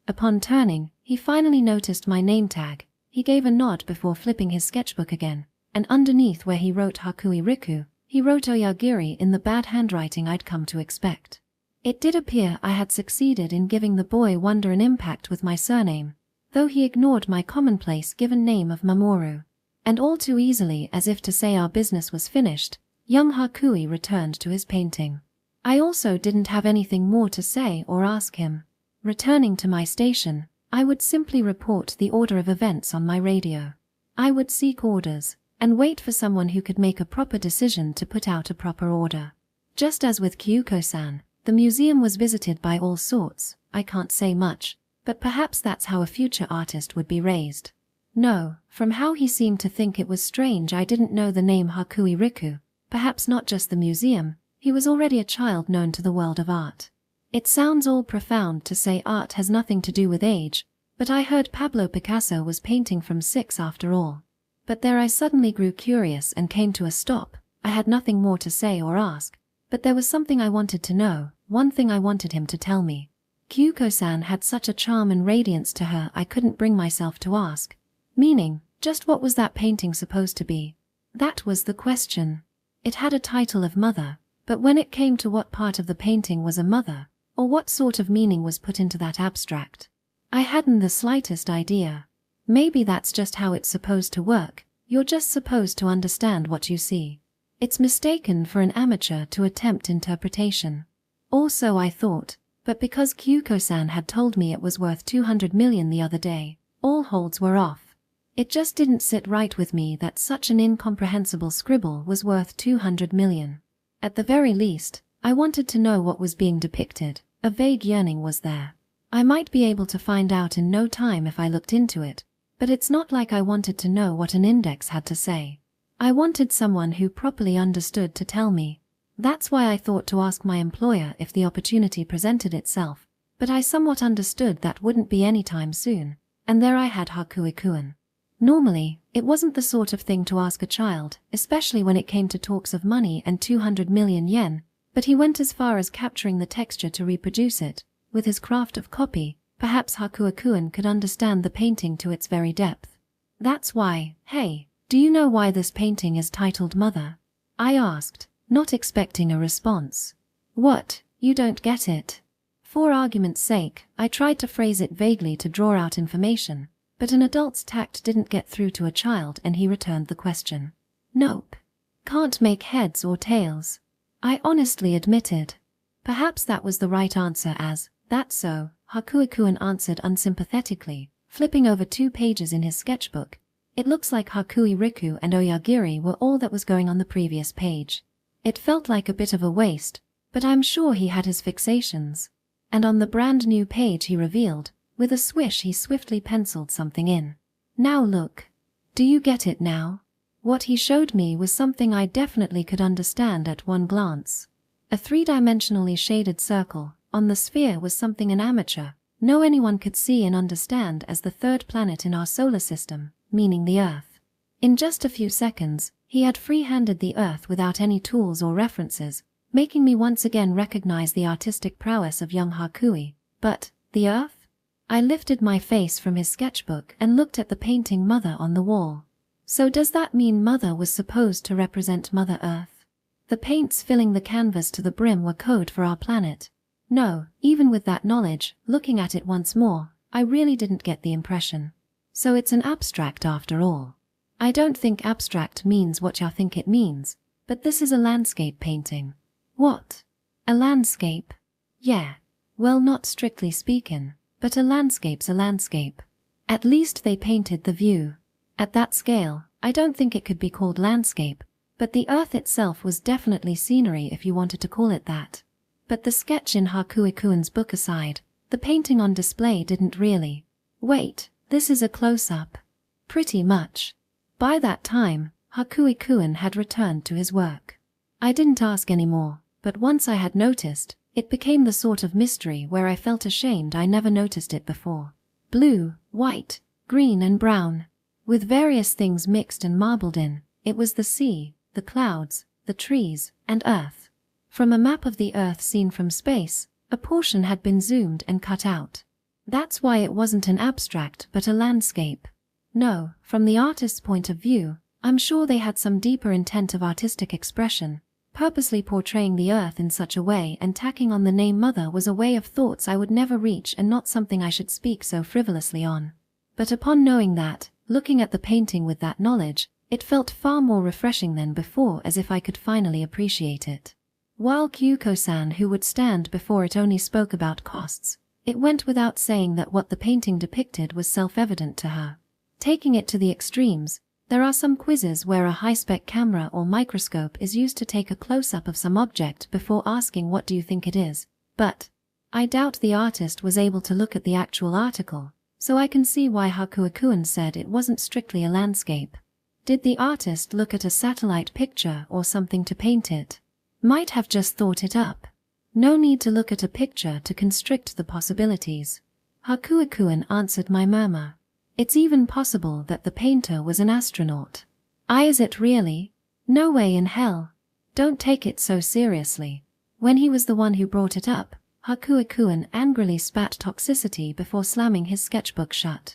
Upon turning, he finally noticed my name tag. He gave a nod before flipping his sketchbook again, and underneath where he wrote Hakui Riku, he wrote Oyagiri in the bad handwriting I'd come to expect. It did appear I had succeeded in giving the boy wonder and impact with my surname, though he ignored my commonplace given name of Mamoru. And all too easily, as if to say our business was finished, young Hakui returned to his painting. I also didn't have anything more to say or ask him. Returning to my station, I would simply report the order of events on my radio. I would seek orders, and wait for someone who could make a proper decision to put out a proper order. Just as with Kyuko-san, the museum was visited by all sorts. I can't say much, but perhaps that's how a future artist would be raised. No, from how he seemed to think it was strange I didn't know the name Hakui Riku, perhaps not just the museum, he was already a child known to the world of art. It sounds all profound to say art has nothing to do with age, but I heard Pablo Picasso was painting from 6 after all. But there I suddenly grew curious and came to a stop. I had nothing more to say or ask, but there was something I wanted to know, one thing I wanted him to tell me. Kyuko-san had such a charm and radiance to her I couldn't bring myself to ask. Meaning, just what was that painting supposed to be? That was the question. It had a title of mother, but when it came to what part of the painting was a mother, or what sort of meaning was put into that abstract, I hadn't the slightest idea. Maybe that's just how it's supposed to work. You're just supposed to understand what you see. It's mistaken for an amateur to attempt interpretation. Also I thought, but because Kyuko-san had told me it was worth 200 million the other day, all holds were off. It just didn't sit right with me that such an incomprehensible scribble was worth 200 million. At the very least, I wanted to know what was being depicted. A vague yearning was there. I might be able to find out in no time if I looked into it, but it's not like I wanted to know what an index had to say. I wanted someone who properly understood to tell me. That's why I thought to ask my employer if the opportunity presented itself, but I somewhat understood that wouldn't be anytime soon, and there I had Hakui-kun. Normally, it wasn't the sort of thing to ask a child, especially when it came to talks of money and 200 million yen, but he went as far as capturing the texture to reproduce it. With his craft of copy, perhaps Hakui-kun could understand the painting to its very depth. That's why, hey, do you know why this painting is titled Mother? I asked, not expecting a response. What, you don't get it? For argument's sake, I tried to phrase it vaguely to draw out information, but an adult's tact didn't get through to a child and he returned the question. Nope. Can't make heads or tails. I honestly admitted. Perhaps that was the right answer as, that's so, Hakui-kun answered unsympathetically, flipping over 2 pages in his sketchbook. It looks like Hakui Riku and Oyagiri were all that was going on the previous page. It felt like a bit of a waste, but I'm sure he had his fixations. And on the brand new page he revealed, with a swish he swiftly penciled something in. Now look. Do you get it now? What he showed me was something I definitely could understand at one glance. A 3-dimensionally shaded circle. On the sphere was something an amateur, no anyone could see and understand as the 3rd planet in our solar system, meaning the Earth. In just a few seconds, he had free-handed the Earth without any tools or references, making me once again recognize the artistic prowess of young Hakui. But, the Earth? I lifted my face from his sketchbook and looked at the painting Mother on the wall. So does that mean Mother was supposed to represent Mother Earth? The paints filling the canvas to the brim were code for our planet. No, even with that knowledge, looking at it once more, I really didn't get the impression. So it's an abstract after all. I don't think abstract means what you think it means, but this is a landscape painting. What? A landscape? Yeah. Well, not strictly speaking, but a landscape's a landscape. At least they painted the view. At that scale, I don't think it could be called landscape, but the Earth itself was definitely scenery if you wanted to call it that. But the sketch in Hakuikuen's book aside, the painting on display didn't really. Wait, this is a close-up. Pretty much. By that time, Hakuikuen had returned to his work. I didn't ask any more, but once I had noticed, it became the sort of mystery where I felt ashamed I never noticed it before. Blue, white, green and brown, with various things mixed and marbled in. It was the sea, the clouds, the trees, and earth. From a map of the earth seen from space, a portion had been zoomed and cut out. That's why it wasn't an abstract but a landscape. No, from the artist's point of view, I'm sure they had some deeper intent of artistic expression. Purposely portraying the earth in such a way and tacking on the name Mother was a way of thoughts I would never reach and not something I should speak so frivolously on. But upon knowing that, looking at the painting with that knowledge, it felt far more refreshing than before, as if I could finally appreciate it. While Kyuko-san, who would stand before it, only spoke about costs, it went without saying that what the painting depicted was self-evident to her. Taking it to the extremes, there are some quizzes where a high-spec camera or microscope is used to take a close-up of some object before asking what do you think it is, but I doubt the artist was able to look at the actual article, so I can see why Hakuikuen said it wasn't strictly a landscape. Did the artist look at a satellite picture or something to paint it? Might have just thought it up. No need to look at a picture to constrict the possibilities. Hakuikuen answered my murmur. It's even possible that the painter was an astronaut. Is it really? No way in hell. Don't take it so seriously. When he was the one who brought it up, Hakuikuen angrily spat toxicity before slamming his sketchbook shut.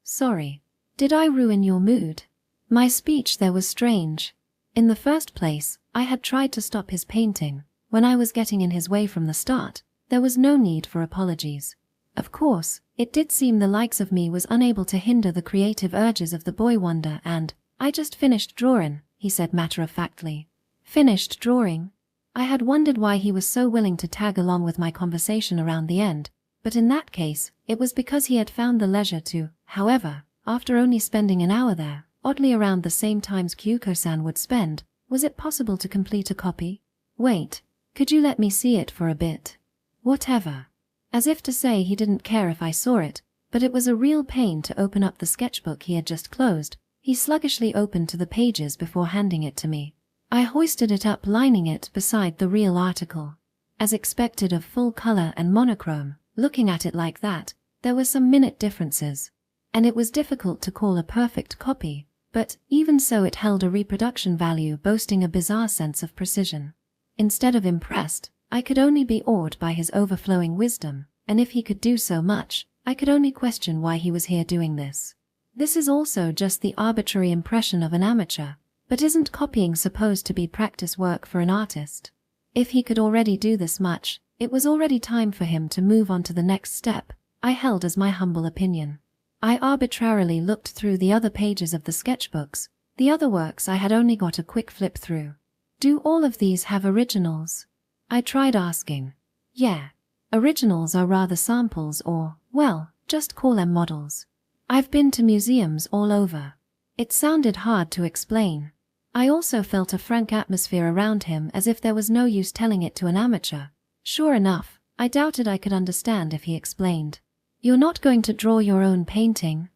Sorry. Did I ruin your mood? My speech there was strange. In the first place, I had tried to stop his painting. When I was getting in his way from the start, there was no need for apologies. Of course, it did seem the likes of me was unable to hinder the creative urges of the boy wonder, and I just finished drawing, he said matter-of-factly. Finished drawing? I had wondered why he was so willing to tag along with my conversation around the end, but in that case, it was because he had found the leisure to. However, after only spending an hour there, oddly around the same times Kyuko-san would spend, was it possible to complete a copy? Wait, could you let me see it for a bit? Whatever. As if to say he didn't care if I saw it, but it was a real pain to open up the sketchbook he had just closed. He sluggishly opened to the pages before handing it to me. I hoisted it up, lining it beside the real article. As expected of full color and monochrome, looking at it like that, there were some minute differences. And it was difficult to call a perfect copy, but even so it held a reproduction value boasting a bizarre sense of precision. Instead of impressed, I could only be awed by his overflowing wisdom, and if he could do so much, I could only question why he was here doing this. This is also just the arbitrary impression of an amateur, but isn't copying supposed to be practice work for an artist? If he could already do this much, it was already time for him to move on to the next step, I held as my humble opinion. I arbitrarily looked through the other pages of the sketchbooks. The other works I had only got a quick flip through. Do all of these have originals? I tried asking. Yeah. Originals are rather samples or, well, just call them models. I've been to museums all over. It sounded hard to explain. I also felt a frank atmosphere around him, as if there was no use telling it to an amateur. Sure enough, I doubted I could understand if he explained. You're not going to draw your own painting?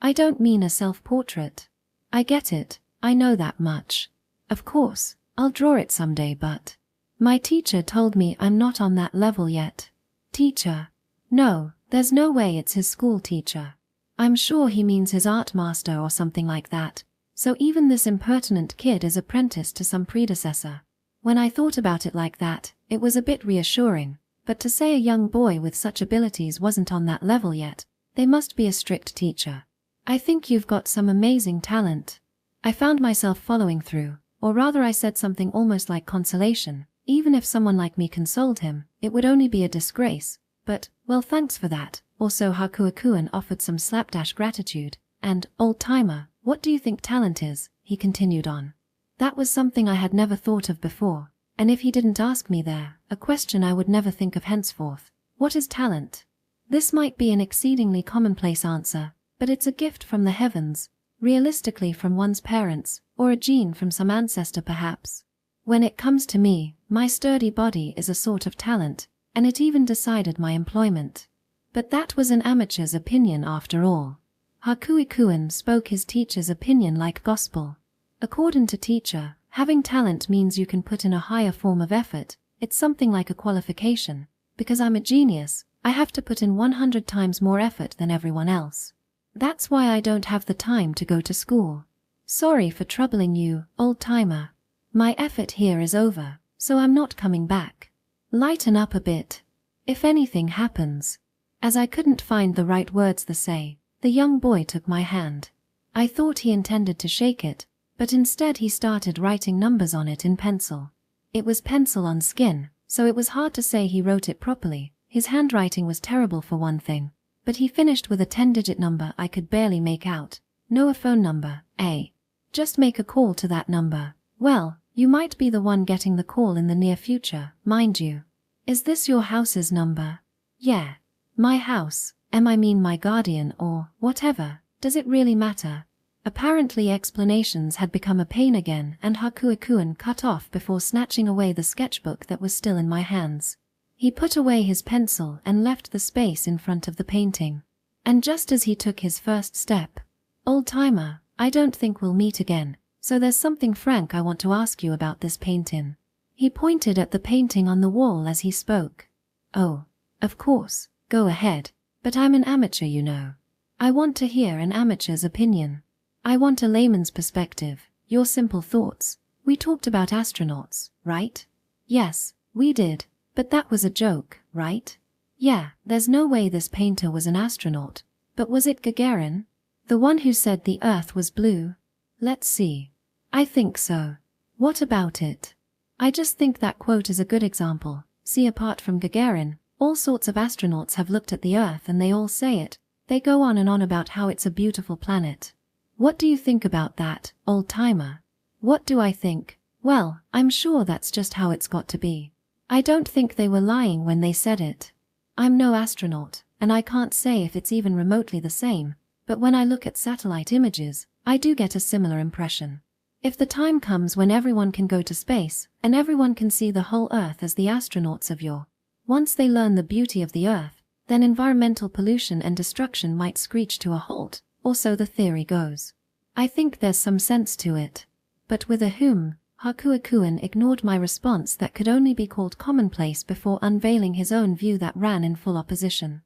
I don't mean a self-portrait. I get it, I know that much. Of course, I'll draw it someday, but my teacher told me I'm not on that level yet. Teacher? No, there's no way it's his school teacher. I'm sure he means his art master or something like that. So even this impertinent kid is apprenticed to some predecessor. When I thought about it like that, it was a bit reassuring. But to say a young boy with such abilities wasn't on that level yet, they must be a strict teacher. I think you've got some amazing talent. I found myself following through, or rather I said something almost like consolation. Even if someone like me consoled him, it would only be a disgrace. But, well, thanks for that. Also Hakuikuen offered some slapdash gratitude. And, old-timer, what do you think talent is? He continued on. That was something I had never thought of before. And if he didn't ask me there, a question I would never think of henceforth. What is talent? This might be an exceedingly commonplace answer, but it's a gift from the heavens, realistically from one's parents, or a gene from some ancestor perhaps. When it comes to me, my sturdy body is a sort of talent, and it even decided my employment. But that was an amateur's opinion after all. Hakuikuan spoke his teacher's opinion like gospel. According to teacher, having talent means you can put in a higher form of effort. It's something like a qualification. Because I'm a genius, I have to put in 100 times more effort than everyone else. That's why I don't have the time to go to school. Sorry for troubling you, old-timer. My effort here is over, so I'm not coming back. Lighten up a bit. If anything happens. As I couldn't find the right words to say, the young boy took my hand. I thought he intended to shake it, but instead he started writing numbers on it in pencil. It was pencil on skin, so it was hard to say he wrote it properly. His handwriting was terrible for one thing. But he finished with a 10-digit number I could barely make out. No, a phone number, eh? Just make a call to that number. Well, you might be the one getting the call in the near future, mind you. Is this your house's number? Yeah. My house, I mean my guardian or whatever, does it really matter? Apparently explanations had become a pain again and Hakuikuan cut off before snatching away the sketchbook that was still in my hands. He put away his pencil and left the space in front of the painting. And just as he took his first step, "Old-timer, I don't think we'll meet again, so there's something frank I want to ask you about this painting." He pointed at the painting on the wall as he spoke. "Oh, of course, go ahead, but I'm an amateur, you know. I want to hear an amateur's opinion. I want a layman's perspective, your simple thoughts. We talked about astronauts, right?" "Yes, we did. But that was a joke, right?" "Yeah, there's no way this painter was an astronaut. But was it Gagarin? The one who said the Earth was blue?" "Let's see. I think so. What about it?" "I just think that quote is a good example. See, apart from Gagarin, all sorts of astronauts have looked at the Earth and they all say it. They go on and on about how it's a beautiful planet. What do you think about that, old-timer?" "What do I think? Well, I'm sure that's just how it's got to be. I don't think they were lying when they said it. I'm no astronaut, and I can't say if it's even remotely the same, but when I look at satellite images, I do get a similar impression. If the time comes when everyone can go to space, and everyone can see the whole Earth as the astronauts of yore, once they learn the beauty of the Earth, then environmental pollution and destruction might screech to a halt, or so the theory goes. I think there's some sense to it." But with a whom, Hakuikuan ignored my response that could only be called commonplace before unveiling his own view that ran in full opposition.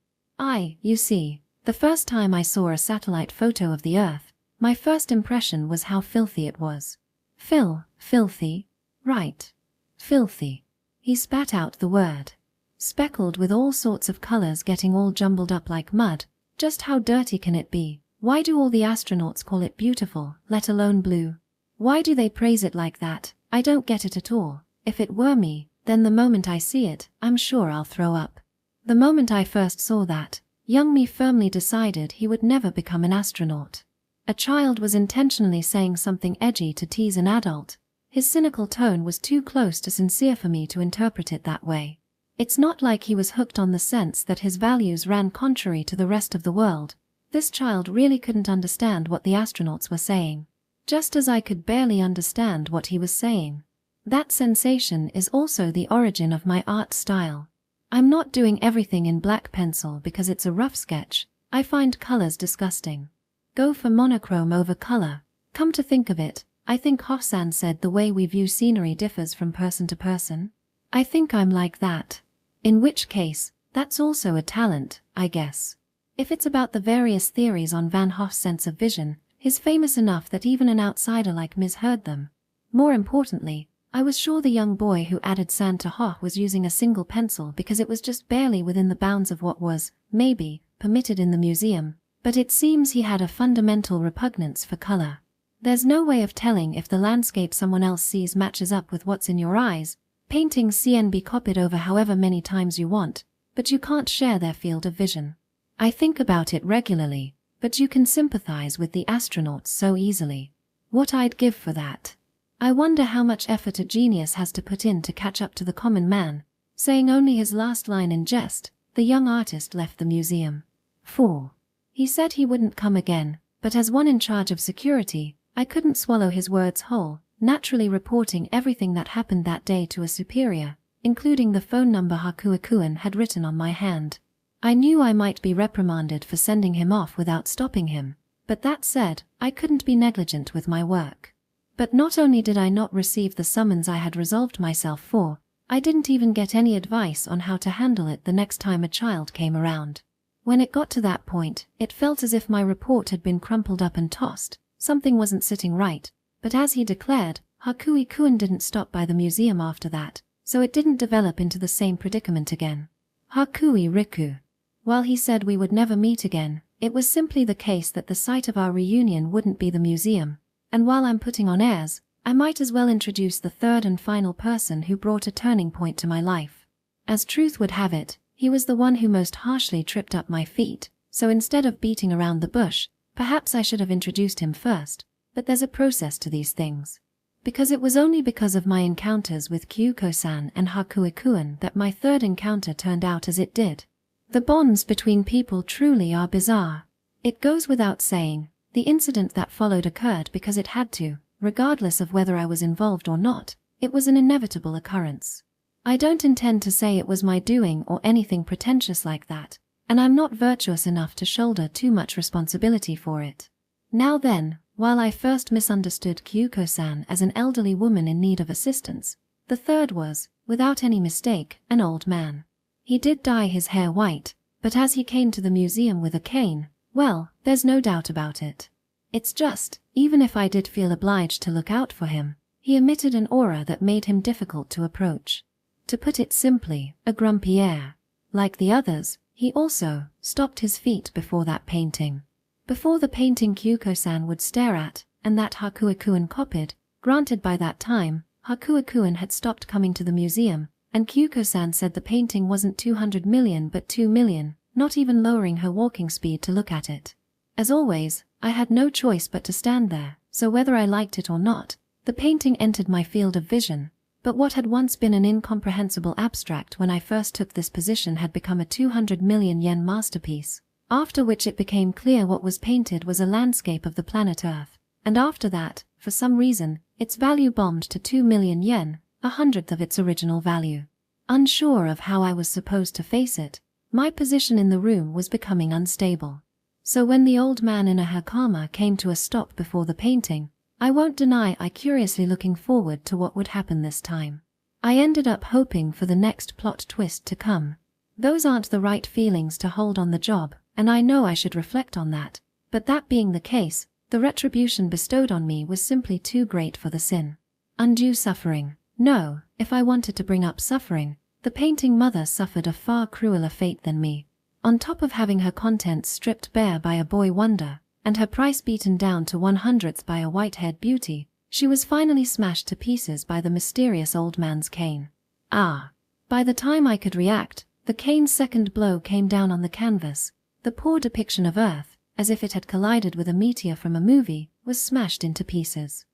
You see, the first time I saw a satellite photo of the Earth, my first impression was how filthy it was. Filthy? Right. Filthy. He spat out the word. Speckled with all sorts of colors getting all jumbled up like mud. Just how dirty can it be? Why do all the astronauts call it beautiful, let alone blue? Why do they praise it like that? I don't get it at all. If it were me, then the moment I see it, I'm sure I'll throw up. The moment I first saw that, young me firmly decided he would never become an astronaut. A child was intentionally saying something edgy to tease an adult. His cynical tone was too close to sincere for me to interpret it that way. It's not like he was hooked on the sense that his values ran contrary to the rest of the world. This child really couldn't understand what the astronauts were saying. Just as I could barely understand what he was saying. That sensation is also the origin of my art style. I'm not doing everything in black pencil because it's a rough sketch. I find colors disgusting. Go for monochrome over color. Come to think of it, I think Hoffsan said the way we view scenery differs from person to person. I think I'm like that. In which case, that's also a talent, I guess. If it's about the various theories on Van Hoff's sense of vision, he's famous enough that even an outsider like Ms. heard them. More importantly, I was sure the young boy who added sand to Hoff was using a single pencil because it was just barely within the bounds of what was, maybe, permitted in the museum, but it seems he had a fundamental repugnance for color. There's no way of telling if the landscape someone else sees matches up with what's in your eyes. Paintings can be copied over however many times you want, but you can't share their field of vision. I think about it regularly, but you can sympathize with the astronauts so easily. What I'd give for that. I wonder how much effort a genius has to put in to catch up to the common man. Saying only his last line in jest, the young artist left the museum. 4. He said he wouldn't come again, but as one in charge of security, I couldn't swallow his words whole. naturally reporting everything that happened that day to a superior, including the phone number Hakuo-kun had written on my hand. I knew I might be reprimanded for sending him off without stopping him, but that said, I couldn't be negligent with my work. But not only did I not receive the summons I had resolved myself for, I didn't even get any advice on how to handle it the next time a child came around. When it got to that point, it felt as if my report had been crumpled up and tossed. Something wasn't sitting right, but as he declared, Hakuo-kun didn't stop by the museum after that, so it didn't develop into the same predicament again. Hakuo-riku. While he said we would never meet again, it was simply the case that the site of our reunion wouldn't be the museum, and while I'm putting on airs, I might as well introduce the third and final person who brought a turning point to my life. As truth would have it, he was the one who most harshly tripped up my feet, so instead of beating around the bush, perhaps I should have introduced him first, but there's a process to these things. Because it was only because of my encounters with Kyuko-san and Hakuo-kun that my third encounter turned out as it did. The bonds between people truly are bizarre. It goes without saying, the incident that followed occurred because it had to, regardless of whether I was involved or not. It was an inevitable occurrence. I don't intend to say it was my doing or anything pretentious like that, and I'm not virtuous enough to shoulder too much responsibility for it. Now then, while I first misunderstood Kyuko-san as an elderly woman in need of assistance, the third was, without any mistake, an old man. He did dye his hair white, but as he came to the museum with a cane, well, there's no doubt about it. It's just, even if I did feel obliged to look out for him, he emitted an aura that made him difficult to approach. To put it simply, a grumpy air. Like the others, he also stopped his feet before that painting. Before the painting Kyuko-san would stare at, and that Hakuo-kun copied. Granted, by that time, Hakuo-kun had stopped coming to the museum, and Kyuko-san said the painting wasn't 200 million but 2 million, not even lowering her walking speed to look at it. As always, I had no choice but to stand there, so whether I liked it or not, the painting entered my field of vision. But what had once been an incomprehensible abstract when I first took this position had become a 200 million yen masterpiece, after which it became clear what was painted was a landscape of the planet Earth, and after that, for some reason, its value bombed to 2 million yen, 1/100th of its original value. Unsure of how I was supposed to face it, my position in the room was becoming unstable. So when the old man in a hakama came to a stop before the painting, I won't deny I curiously looking forward to what would happen this time. I ended up hoping for the next plot twist to come. Those aren't the right feelings to hold on the job, and I know I should reflect on that, but that being the case, the retribution bestowed on me was simply too great for the sin. Undue suffering. No, if I wanted to bring up suffering, the painting mother suffered a far crueler fate than me. On top of having her contents stripped bare by a boy wonder, and her price beaten down to 1/100th by a white-haired beauty, she was finally smashed to pieces by the mysterious old man's cane. Ah! By the time I could react, the cane's second blow came down on the canvas. The poor depiction of Earth, as if it had collided with a meteor from a movie, was smashed into pieces.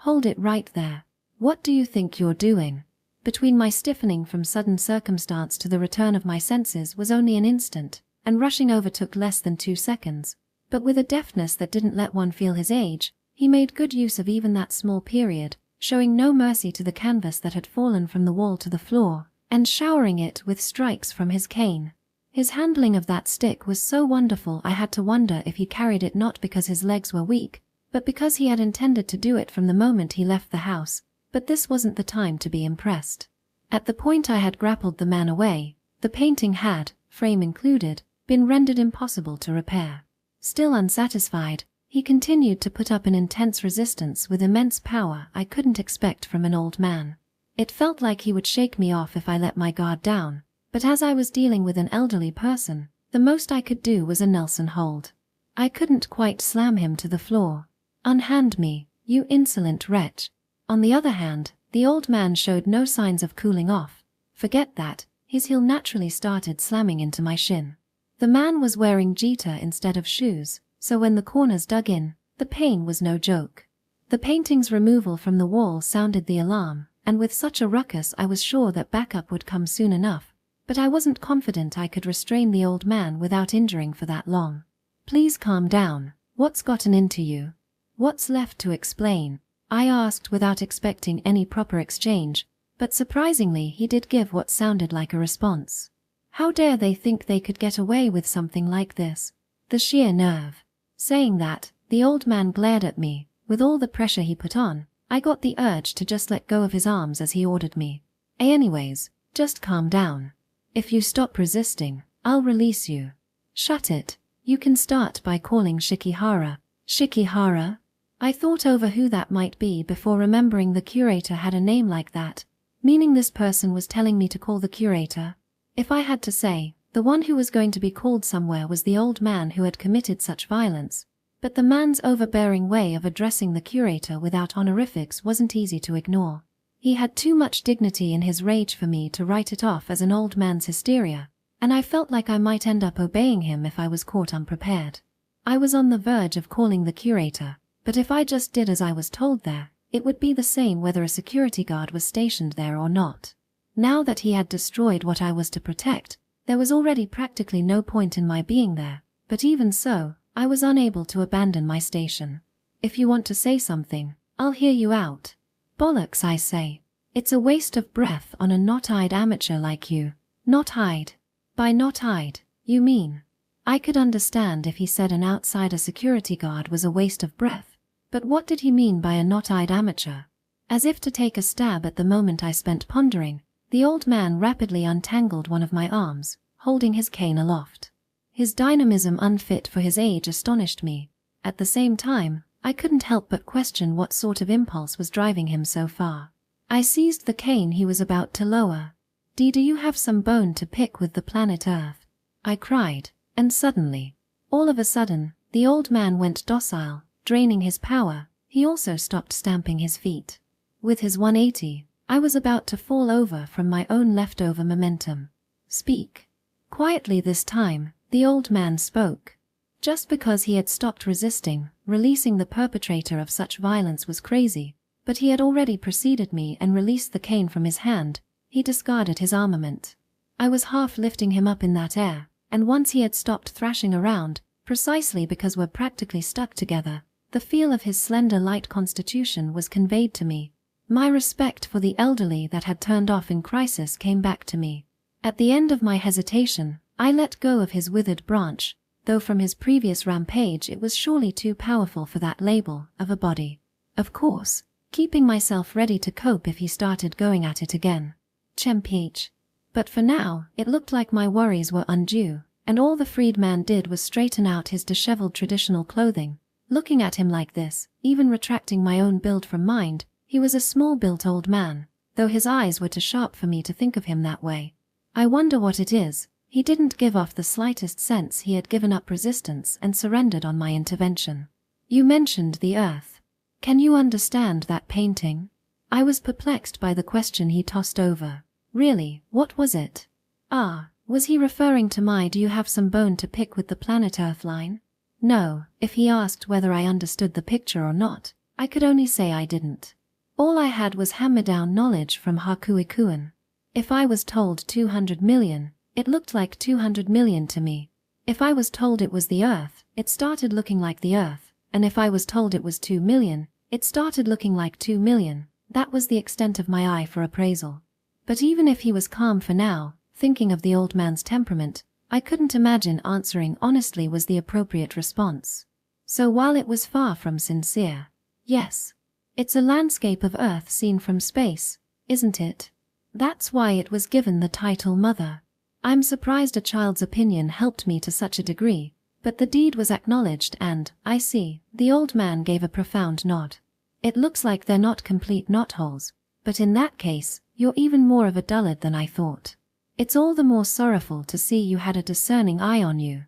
Hold it right there. What do you think you're doing? Between my stiffening from sudden circumstance to the return of my senses was only an instant, and rushing over took less than 2 seconds. But with a deftness that didn't let one feel his age, he made good use of even that small period, showing no mercy to the canvas that had fallen from the wall to the floor, and showering it with strikes from his cane. His handling of that stick was so wonderful I had to wonder if he carried it not because his legs were weak, but because he had intended to do it from the moment he left the house. But this wasn't the time to be impressed. At the point I had grappled the man away, the painting had, frame included, been rendered impossible to repair. Still unsatisfied, he continued to put up an intense resistance with immense power I couldn't expect from an old man. It felt like he would shake me off if I let my guard down, but as I was dealing with an elderly person, the most I could do was a Nelson hold. I couldn't quite slam him to the floor. Unhand me, you insolent wretch. On the other hand, the old man showed no signs of cooling off. Forget that, his heel naturally started slamming into my shin. The man was wearing Jita instead of shoes, so when the corners dug in, the pain was no joke. The painting's removal from the wall sounded the alarm, and with such a ruckus I was sure that backup would come soon enough, but I wasn't confident I could restrain the old man without injuring for that long. Please calm down. What's gotten into you? What's left to explain? I asked without expecting any proper exchange, but surprisingly he did give what sounded like a response. How dare they think they could get away with something like this? The sheer nerve. Saying that, the old man glared at me. With all the pressure he put on, I got the urge to just let go of his arms as he ordered me. Anyways, just calm down. If you stop resisting, I'll release you. Shut it. You can start by calling Shikihara. Shikihara? I thought over who that might be before remembering the curator had a name like that, meaning this person was telling me to call the curator. If I had to say, the one who was going to be called somewhere was the old man who had committed such violence, but the man's overbearing way of addressing the curator without honorifics wasn't easy to ignore. He had too much dignity in his rage for me to write it off as an old man's hysteria, and I felt like I might end up obeying him if I was caught unprepared. I was on the verge of calling the curator, but if I just did as I was told there, it would be the same whether a security guard was stationed there or not. Now that he had destroyed what I was to protect, there was already practically no point in my being there, but even so, I was unable to abandon my station. If you want to say something, I'll hear you out. Bollocks, I say. It's a waste of breath on a knot-eyed amateur like you. Knot-eyed. By knot-eyed, you mean? I could understand if he said an outsider security guard was a waste of breath, but what did he mean by a knot-eyed amateur? As if to take a stab at the moment I spent pondering, the old man rapidly untangled one of my arms, holding his cane aloft. His dynamism unfit for his age astonished me. At the same time, I couldn't help but question what sort of impulse was driving him so far. I seized the cane he was about to lower. Do you have some bone to pick with the planet Earth? I cried, and suddenly, all of a sudden, the old man went docile, draining his power. He also stopped stamping his feet. With his 180, I was about to fall over from my own leftover momentum. Speak. Quietly this time, the old man spoke. Just because he had stopped resisting, releasing the perpetrator of such violence was crazy, but he had already preceded me and released the cane from his hand. He discarded his armament. I was half lifting him up in that air, and once he had stopped thrashing around, precisely because we're practically stuck together, the feel of his slender light constitution was conveyed to me. My respect for the elderly that had turned off in crisis came back to me. At the end of my hesitation, I let go of his withered branch, though from his previous rampage it was surely too powerful for that label of a body. Of course, keeping myself ready to cope if he started going at it again. Chemph. But for now, it looked like my worries were undue, and all the freedman did was straighten out his disheveled traditional clothing. Looking at him like this, even retracting my own build from mind, he was a small-built old man, though his eyes were too sharp for me to think of him that way. I wonder what it is. He didn't give off the slightest sense he had given up resistance and surrendered on my intervention. You mentioned the Earth. Can you understand that painting? I was perplexed by the question he tossed over. Really, what was it? Was he referring to my "do you have some bone to pick with the planet Earth" line? No, if he asked whether I understood the picture or not, I could only say I didn't. All I had was hand-me-down knowledge from Hakuikuan. If I was told 200 million, it looked like 200 million to me. If I was told it was the Earth, it started looking like the Earth, and if I was told it was 2 million, it started looking like 2 million. That was the extent of my eye for appraisal. But even if he was calm for now, thinking of the old man's temperament, I couldn't imagine answering honestly was the appropriate response. So while it was far from sincere, yes, it's a landscape of Earth seen from space, isn't it? That's why it was given the title Mother. I'm surprised a child's opinion helped me to such a degree, but the deed was acknowledged and, I see, the old man gave a profound nod. It looks like they're not complete knotholes, but in that case, you're even more of a dullard than I thought. It's all the more sorrowful to see you had a discerning eye on you.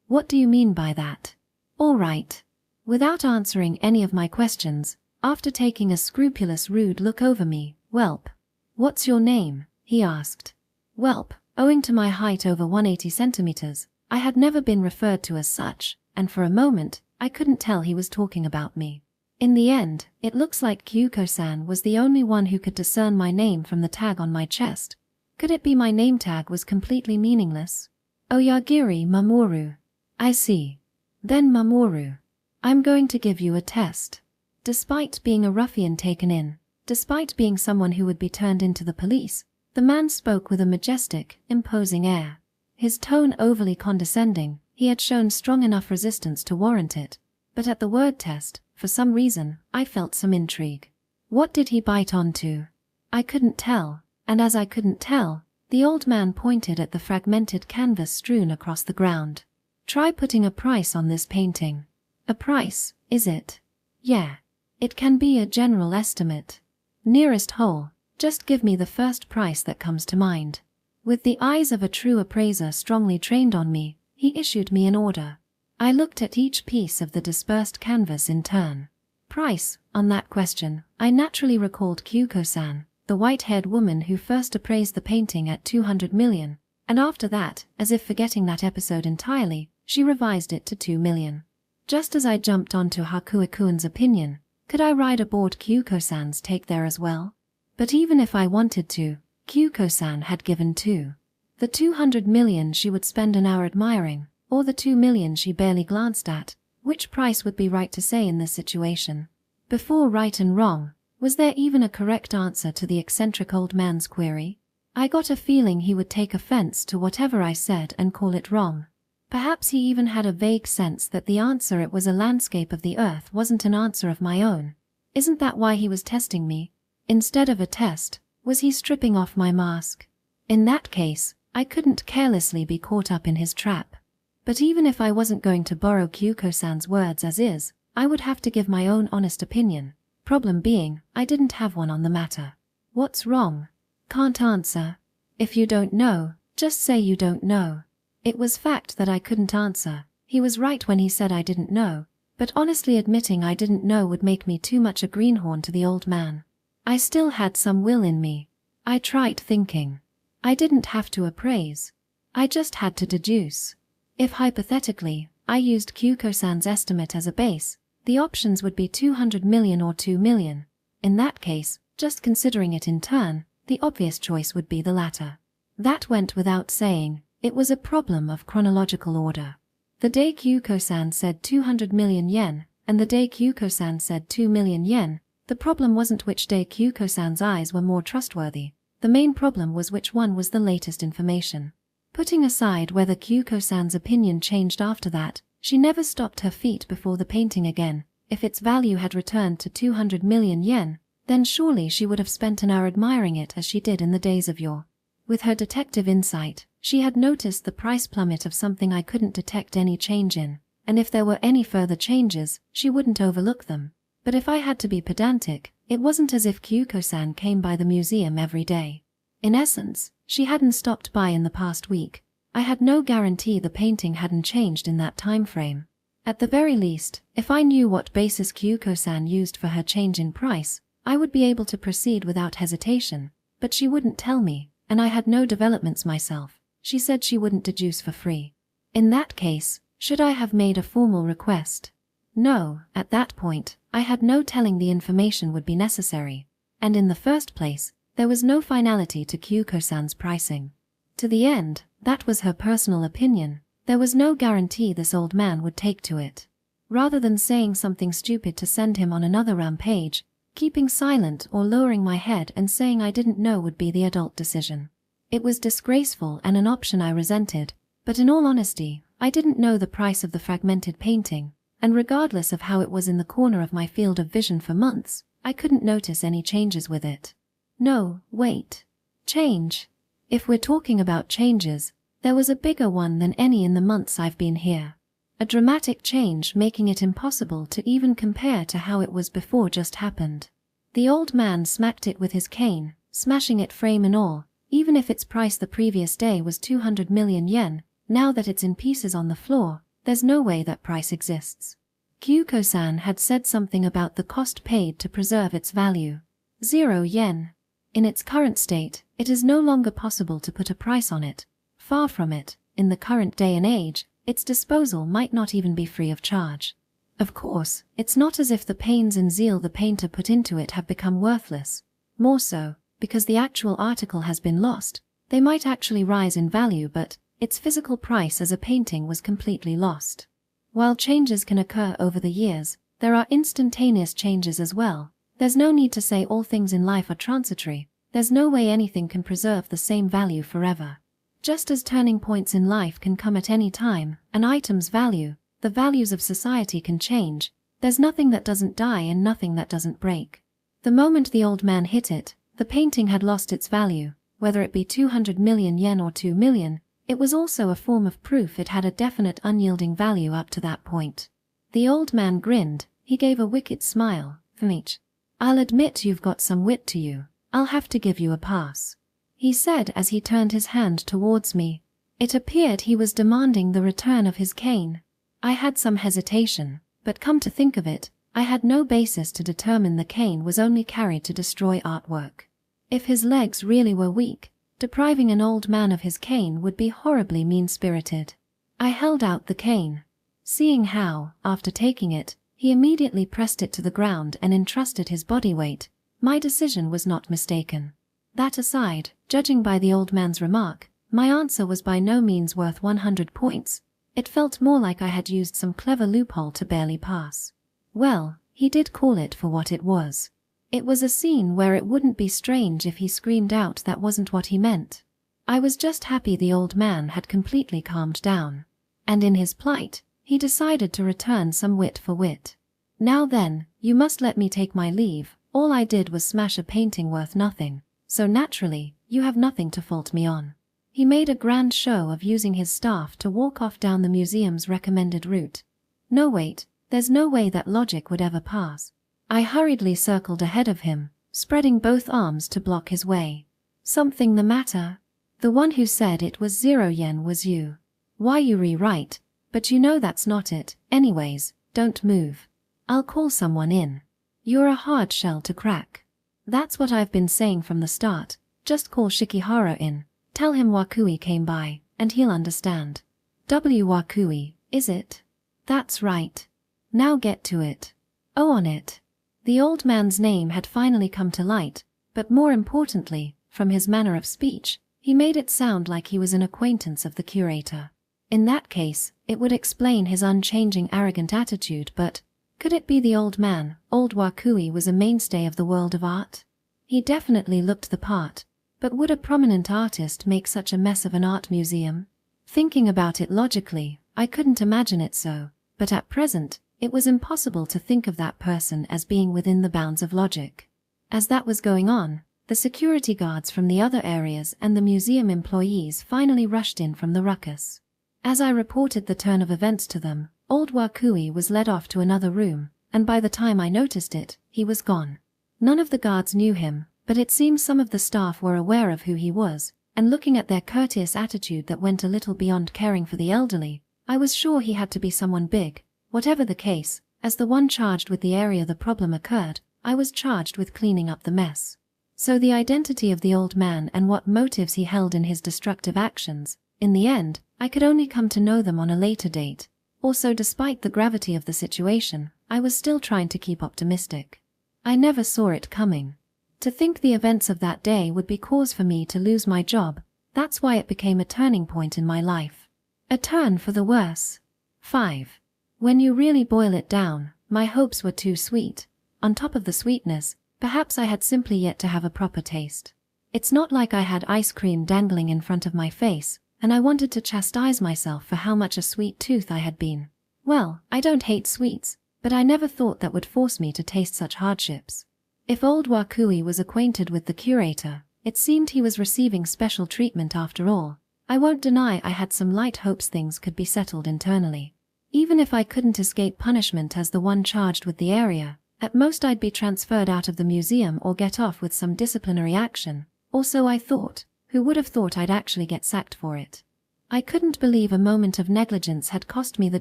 What do you mean by that? All right. Without answering any of my questions, after taking a scrupulous rude look over me, "Welp. What's your name?" he asked. Welp, owing to my height over 180 centimeters, I had never been referred to as such, and for a moment, I couldn't tell he was talking about me. In the end, it looks like Kyuko-san was the only one who could discern my name from the tag on my chest. Could it be my name tag was completely meaningless? Oyagiri Mamoru. I see. Then Mamoru, I'm going to give you a test. Despite being a ruffian taken in, despite being someone who would be turned into the police, the man spoke with a majestic, imposing air. His tone overly condescending, he had shown strong enough resistance to warrant it. But at the word test, for some reason, I felt some intrigue. What did he bite onto? I couldn't tell, and as I couldn't tell, the old man pointed at the fragmented canvas strewn across the ground. Try putting a price on this painting. A price, is it? Yeah. It can be a general estimate. Nearest whole, just give me the first price that comes to mind. With the eyes of a true appraiser strongly trained on me, he issued me an order. I looked at each piece of the dispersed canvas in turn. Price, on that question, I naturally recalled Kyuko-san, the white-haired woman who first appraised the painting at 200 million, and after that, as if forgetting that episode entirely, she revised it to 2 million. Just as I jumped onto Hakuikuan's opinion, could I ride aboard Kyuko-san's take there as well? But even if I wanted to, Kyuko-san had given two. The 200 million she would spend an hour admiring, or the 2 million she barely glanced at. Which price would be right to say in this situation? Before right and wrong, was there even a correct answer to the eccentric old man's query? I got a feeling he would take offense to whatever I said and call it wrong. Perhaps he even had a vague sense that the answer "it was a landscape of the earth" wasn't an answer of my own. Isn't that why he was testing me? Instead of a test, was he stripping off my mask? In that case, I couldn't carelessly be caught up in his trap. But even if I wasn't going to borrow Kyuko-san's words as is, I would have to give my own honest opinion. Problem being, I didn't have one on the matter. What's wrong? Can't answer. If you don't know, just say you don't know. It was fact that I couldn't answer. He was right when he said I didn't know, but honestly admitting I didn't know would make me too much a greenhorn to the old man. I still had some will in me. I tried thinking. I didn't have to appraise. I just had to deduce. If hypothetically, I used Kyuko-san's estimate as a base, the options would be 200 million or 2 million. In that case, just considering it in turn, the obvious choice would be the latter. That went without saying. It was a problem of chronological order. The day Kyuko-san said 200 million yen, and the day Kyuko-san said 2 million yen, the problem wasn't which day Kyuko-san's eyes were more trustworthy. The main problem was which one was the latest information. Putting aside whether Kyuko-san's opinion changed after that, she never stopped her feet before the painting again. If its value had returned to 200 million yen, then surely she would have spent an hour admiring it as she did in the days of yore. With her detective insight, she had noticed the price plummet of something I couldn't detect any change in, and if there were any further changes, she wouldn't overlook them. But if I had to be pedantic, it wasn't as if Kyuko-san came by the museum every day. In essence, she hadn't stopped by in the past week. I had no guarantee the painting hadn't changed in that time frame. At the very least, if I knew what basis Kyuko-san used for her change in price, I would be able to proceed without hesitation, but she wouldn't tell me, and I had no developments myself. She said she wouldn't deduce for free. In that case, should I have made a formal request? No, at that point, I had no telling the information would be necessary, and in the first place, there was no finality to Kyuko-san's pricing. To the end, that was her personal opinion, there was no guarantee this old man would take to it. Rather than saying something stupid to send him on another rampage, keeping silent or lowering my head and saying I didn't know would be the adult decision. It was disgraceful and an option I resented, but in all honesty, I didn't know the price of the fragmented painting, and regardless of how it was in the corner of my field of vision for months, I couldn't notice any changes with it. No, wait. Change? If we're talking about changes, there was a bigger one than any in the months I've been here. A dramatic change making it impossible to even compare to how it was before just happened. The old man smacked it with his cane, smashing it frame and all. Even if its price the previous day was 200 million yen, now that it's in pieces on the floor, there's no way that price exists. Kyuko-san had said something about the cost paid to preserve its value. 0 yen. In its current state, it is no longer possible to put a price on it. Far from it, in the current day and age, its disposal might not even be free of charge. Of course, it's not as if the pains and zeal the painter put into it have become worthless. More so, because the actual article has been lost, they might actually rise in value, but its physical price as a painting was completely lost. While changes can occur over the years, There are instantaneous changes as well. There's no need to say all things in life are transitory. There's no way anything can preserve the same value forever. Just as turning points in life can come at any time, an item's value, the values of society can change. There's nothing that doesn't die and nothing that doesn't break. The moment the old man hit it, the painting had lost its value, whether it be 200 million yen or 2 million. It was also a form of proof it had a definite unyielding value up to that point. The old man grinned. He gave a wicked smile. "Each. I'll admit you've got some wit to you. I'll have to give you a pass," he said as he turned his hand towards me. It appeared he was demanding the return of his cane. I had some hesitation, but come to think of it, I had no basis to determine the cane was only carried to destroy artwork. If his legs really were weak, depriving an old man of his cane would be horribly mean-spirited. I held out the cane. Seeing how, after taking it, he immediately pressed it to the ground and entrusted his body weight, my decision was not mistaken. That aside, judging by the old man's remark, my answer was by no means worth 100 points. It felt more like I had used some clever loophole to barely pass. Well, he did call it for what it was. It was a scene where it wouldn't be strange if he screamed out that wasn't what he meant. I was just happy the old man had completely calmed down. And in his plight, he decided to return some wit for wit. "Now then, you must let me take my leave. All I did was smash a painting worth nothing, so naturally, you have nothing to fault me on." He made a grand show of using his staff to walk off down the museum's recommended route. No wait, there's no way that logic would ever pass. I hurriedly circled ahead of him, spreading both arms to block his way. "Something the matter? The one who said it was 0 yen was you. Why you rewrite? But you know that's not it. Anyways, don't move. I'll call someone in. You're a hard shell to crack. That's what I've been saying from the start. Just call Shikihara in. Tell him Wakui came by, and he'll understand." "W. Wakui, is it?" "That's right. Now get to it." "Oh, on it." The old man's name had finally come to light, but more importantly, from his manner of speech, he made it sound like he was an acquaintance of the curator. In that case, it would explain his unchanging arrogant attitude, but could it be the old man? Old Wakui was a mainstay of the world of art. He definitely looked the part, but would a prominent artist make such a mess of an art museum? Thinking about it logically, I couldn't imagine it so, but at present, it was impossible to think of that person as being within the bounds of logic. As that was going on, the security guards from the other areas and the museum employees finally rushed in from the ruckus. As I reported the turn of events to them, old Wakui was led off to another room, and by the time I noticed it, he was gone. None of the guards knew him, but it seems some of the staff were aware of who he was, and looking at their courteous attitude that went a little beyond caring for the elderly, I was sure he had to be someone big. Whatever the case, as the one charged with the area the problem occurred, I was charged with cleaning up the mess. So the identity of the old man and what motives he held in his destructive actions, in the end, I could only come to know them on a later date. Also, despite the gravity of the situation, I was still trying to keep optimistic. I never saw it coming. To think the events of that day would be cause for me to lose my job, that's why it became a turning point in my life. A turn for the worse. 5. When you really boil it down, my hopes were too sweet. On top of the sweetness, perhaps I had simply yet to have a proper taste. It's not like I had ice cream dangling in front of my face, and I wanted to chastise myself for how much a sweet tooth I had been. Well, I don't hate sweets, but I never thought that would force me to taste such hardships. If old Wakui was acquainted with the curator, it seemed he was receiving special treatment after all. I won't deny I had some light hopes things could be settled internally. Even if I couldn't escape punishment as the one charged with the area, at most I'd be transferred out of the museum or get off with some disciplinary action, or so I thought. Who would have thought I'd actually get sacked for it? I couldn't believe a moment of negligence had cost me the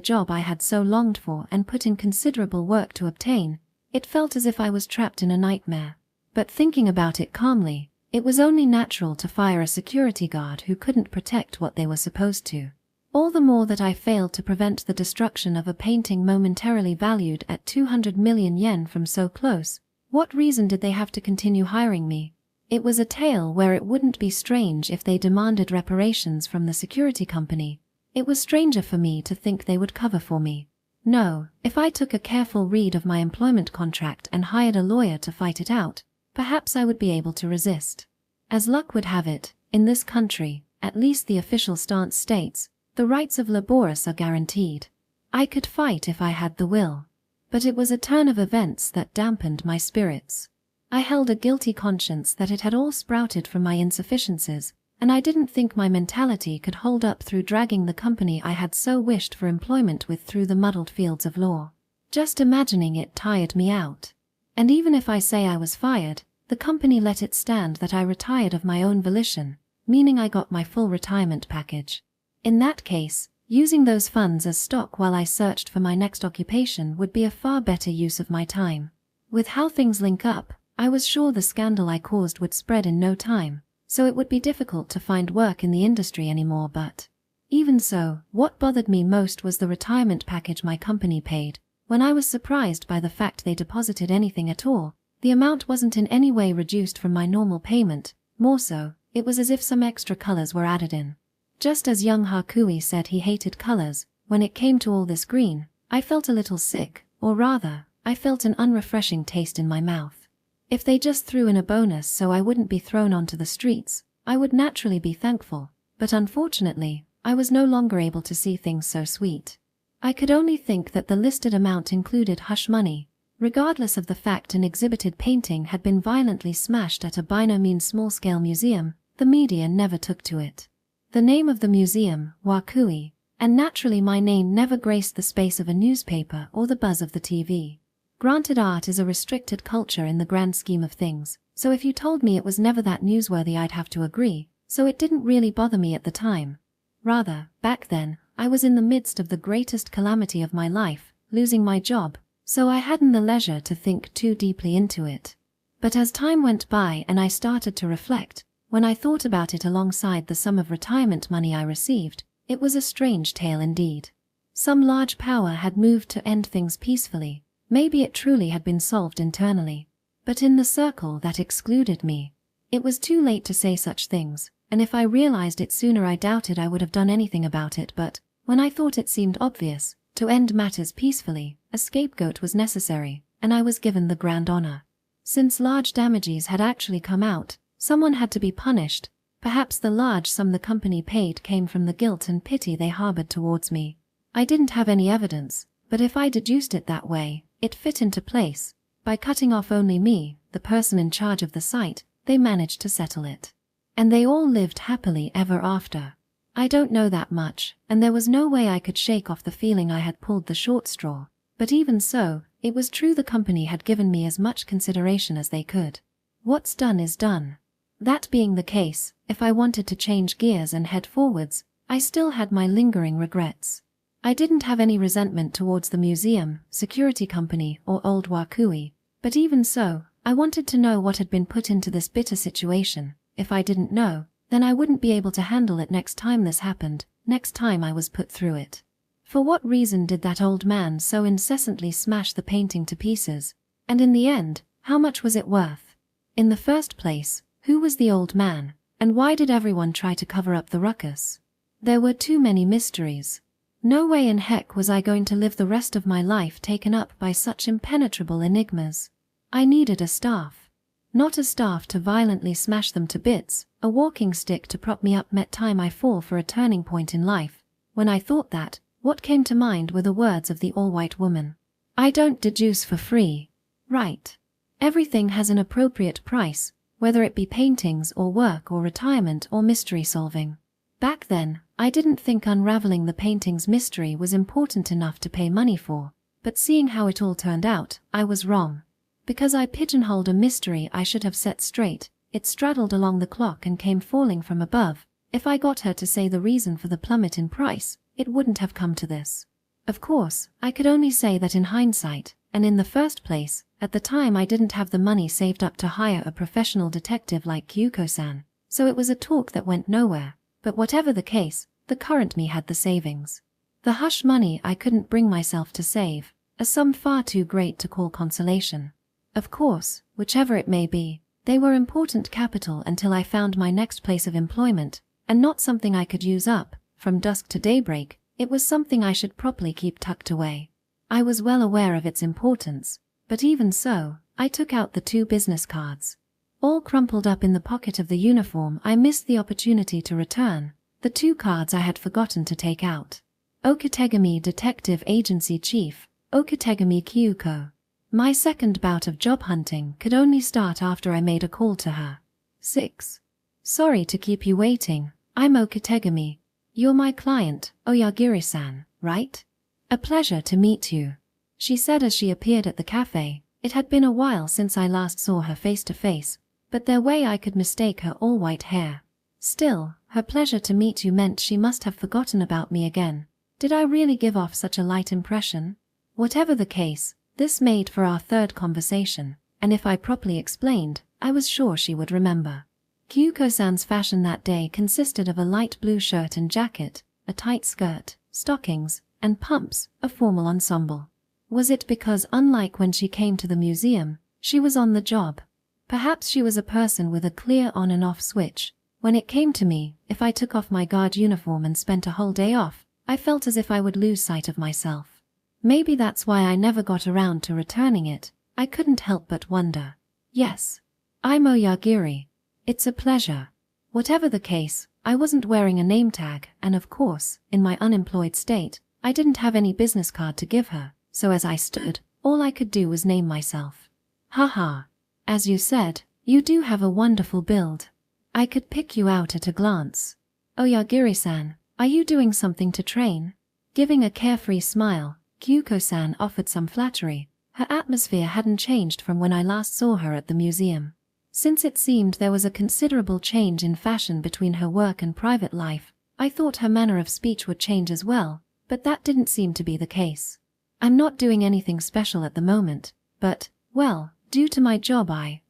job I had so longed for and put in considerable work to obtain. It felt as if I was trapped in a nightmare. But thinking about it calmly, it was only natural to fire a security guard who couldn't protect what they were supposed to. All the more that I failed to prevent the destruction of a painting momentarily valued at 200 million yen from so close. What reason did they have to continue hiring me? It was a tale where it wouldn't be strange if they demanded reparations from the security company. It was stranger for me to think they would cover for me. No, if I took a careful read of my employment contract and hired a lawyer to fight it out, perhaps I would be able to resist. As luck would have it, in this country, at least the official stance states, the rights of laborers are guaranteed. I could fight if I had the will. But it was a turn of events that dampened my spirits. I held a guilty conscience that it had all sprouted from my insufficiencies, and I didn't think my mentality could hold up through dragging the company I had so wished for employment with through the muddled fields of law. Just imagining it tired me out. And even if I say I was fired, the company let it stand that I retired of my own volition, meaning I got my full retirement package. In that case, using those funds as stock while I searched for my next occupation would be a far better use of my time. With how things link up, I was sure the scandal I caused would spread in no time, so it would be difficult to find work in the industry anymore. But even so, what bothered me most was the retirement package my company paid. When I was surprised by the fact they deposited anything at all, the amount wasn't in any way reduced from my normal payment. More so, it was as if some extra colors were added in. Just as young Hakui said he hated colors, when it came to all this green, I felt a little sick, or rather, I felt an unrefreshing taste in my mouth. If they just threw in a bonus so I wouldn't be thrown onto the streets, I would naturally be thankful, but unfortunately, I was no longer able to see things so sweet. I could only think that the listed amount included hush money, regardless of the fact an exhibited painting had been violently smashed at a by no means small-scale museum. The media never took to it. The name of the museum, Wakui, and naturally my name never graced the space of a newspaper or the buzz of the TV. Granted, art is a restricted culture in the grand scheme of things, so if you told me it was never that newsworthy I'd have to agree, so it didn't really bother me at the time. Rather, back then, I was in the midst of the greatest calamity of my life, losing my job, so I hadn't the leisure to think too deeply into it. But as time went by and I started to reflect, when I thought about it alongside the sum of retirement money I received, it was a strange tale indeed. Some large power had moved to end things peacefully. Maybe it truly had been solved internally. But in the circle that excluded me, it was too late to say such things, and if I realized it sooner I doubted I would have done anything about it. But when I thought it seemed obvious, to end matters peacefully, a scapegoat was necessary, and I was given the grand honor. Since large damages had actually come out, someone had to be punished. Perhaps the large sum the company paid came from the guilt and pity they harbored towards me. I didn't have any evidence, but if I deduced it that way, it fit into place. By cutting off only me, the person in charge of the site, they managed to settle it. And they all lived happily ever after. I don't know that much, and there was no way I could shake off the feeling I had pulled the short straw. But even so, it was true the company had given me as much consideration as they could. What's done is done. That being the case, if I wanted to change gears and head forwards, I still had my lingering regrets. I didn't have any resentment towards the museum, security company, or old Wakui, but even so, I wanted to know what had been put into this bitter situation. If I didn't know, then I wouldn't be able to handle it next time this happened, next time I was put through it. For what reason did that old man so incessantly smash the painting to pieces? And in the end, how much was it worth? In the first place, who was the old man, and why did everyone try to cover up the ruckus? There were too many mysteries. No way in heck was I going to live the rest of my life taken up by such impenetrable enigmas. I needed a staff. Not a staff to violently smash them to bits, a walking stick to prop me up met time I fall for a turning point in life. When I thought that, what came to mind were the words of the all-white woman. I don't deduce for free. Right. Everything has an appropriate price, whether it be paintings or work or retirement or mystery solving. Back then, I didn't think unraveling the painting's mystery was important enough to pay money for, but seeing how it all turned out, I was wrong. Because I pigeonholed a mystery I should have set straight, it straddled along the clock and came falling from above. If I got her to say the reason for the plummet in price, it wouldn't have come to this. Of course, I could only say that in hindsight, and in the first place, at the time I didn't have the money saved up to hire a professional detective like Kyuko-san, so it was a talk that went nowhere. But whatever the case, the current me had the savings. The hush money I couldn't bring myself to save, a sum far too great to call consolation. Of course, whichever it may be, they were important capital until I found my next place of employment, and not something I could use up, from dusk to daybreak. It was something I should properly keep tucked away. I was well aware of its importance, but even so, I took out the 2 business cards. All crumpled up in the pocket of the uniform, I missed the opportunity to return the 2 cards I had forgotten to take out. Okategami Detective Agency Chief, Okategami Kyuko. My second bout of job hunting could only start after I made a call to her. 6. Sorry to keep you waiting, I'm Okategami. You're my client, Oyagiri-san, right? A pleasure to meet you, she said as she appeared at the cafe. It had been a while since I last saw her face to face, but there way I could mistake her all-white hair. Still, her pleasure to meet you meant she must have forgotten about me again. Did I really give off such a light impression? Whatever the case, this made for our third conversation, and if I properly explained, I was sure she would remember. Kyuko-san's fashion that day consisted of a light blue shirt and jacket, a tight skirt, stockings, and pumps, a formal ensemble. Was it because, unlike when she came to the museum, she was on the job? Perhaps she was a person with a clear on and off switch. When it came to me, if I took off my guard uniform and spent a whole day off, I felt as if I would lose sight of myself. Maybe that's why I never got around to returning it. I couldn't help but wonder. Yes. I'm Oyagiri. It's a pleasure. Whatever the case, I wasn't wearing a name tag, and of course, in my unemployed state, I didn't have any business card to give her, so as I stood, all I could do was name myself. Haha. As you said, you do have a wonderful build. I could pick you out at a glance. Oyagiri-san, are you doing something to train? Giving a carefree smile, Kyuko-san offered some flattery. Her atmosphere hadn't changed from when I last saw her at the museum. Since it seemed there was a considerable change in fashion between her work and private life, I thought her manner of speech would change as well, but that didn't seem to be the case. I'm not doing anything special at the moment, but, well, due to my job I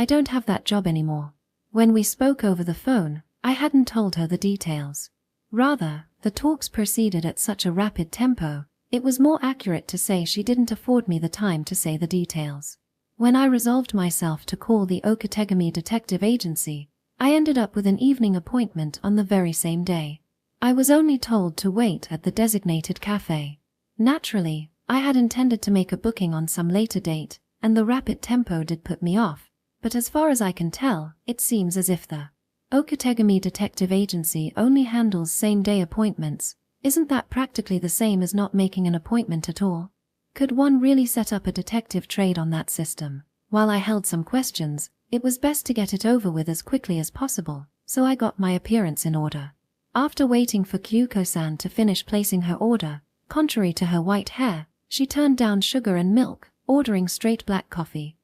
don't have that job anymore. When we spoke over the phone, I hadn't told her the details. Rather, the talks proceeded at such a rapid tempo, it was more accurate to say she didn't afford me the time to say the details. When I resolved myself to call the Okategami Detective Agency, I ended up with an evening appointment on the very same day. I was only told to wait at the designated cafe. Naturally, I had intended to make a booking on some later date, and the rapid tempo did put me off, but as far as I can tell, it seems as if the Okategami Detective Agency only handles same-day appointments. Isn't that practically the same as not making an appointment at all? Could one really set up a detective trade on that system? While I held some questions, it was best to get it over with as quickly as possible, so I got my appearance in order. After waiting for Kyuko-san to finish placing her order, contrary to her white hair, she turned down sugar and milk, ordering straight black coffee.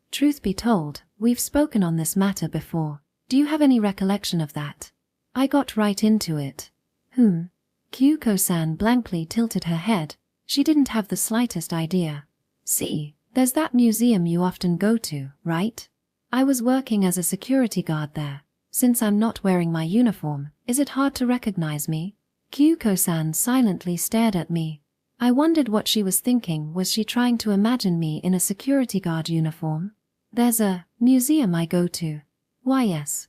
Truth be told, we've spoken on this matter before. Do you have any recollection of that? I got right into it. Kyuko-san blankly tilted her head. She didn't have the slightest idea. See, there's that museum you often go to, right? I was working as a security guard there. Since I'm not wearing my uniform, is it hard to recognize me? Kyuko-san silently stared at me. I wondered what she was thinking. Was she trying to imagine me in a security guard uniform? There's a museum I go to. Why yes.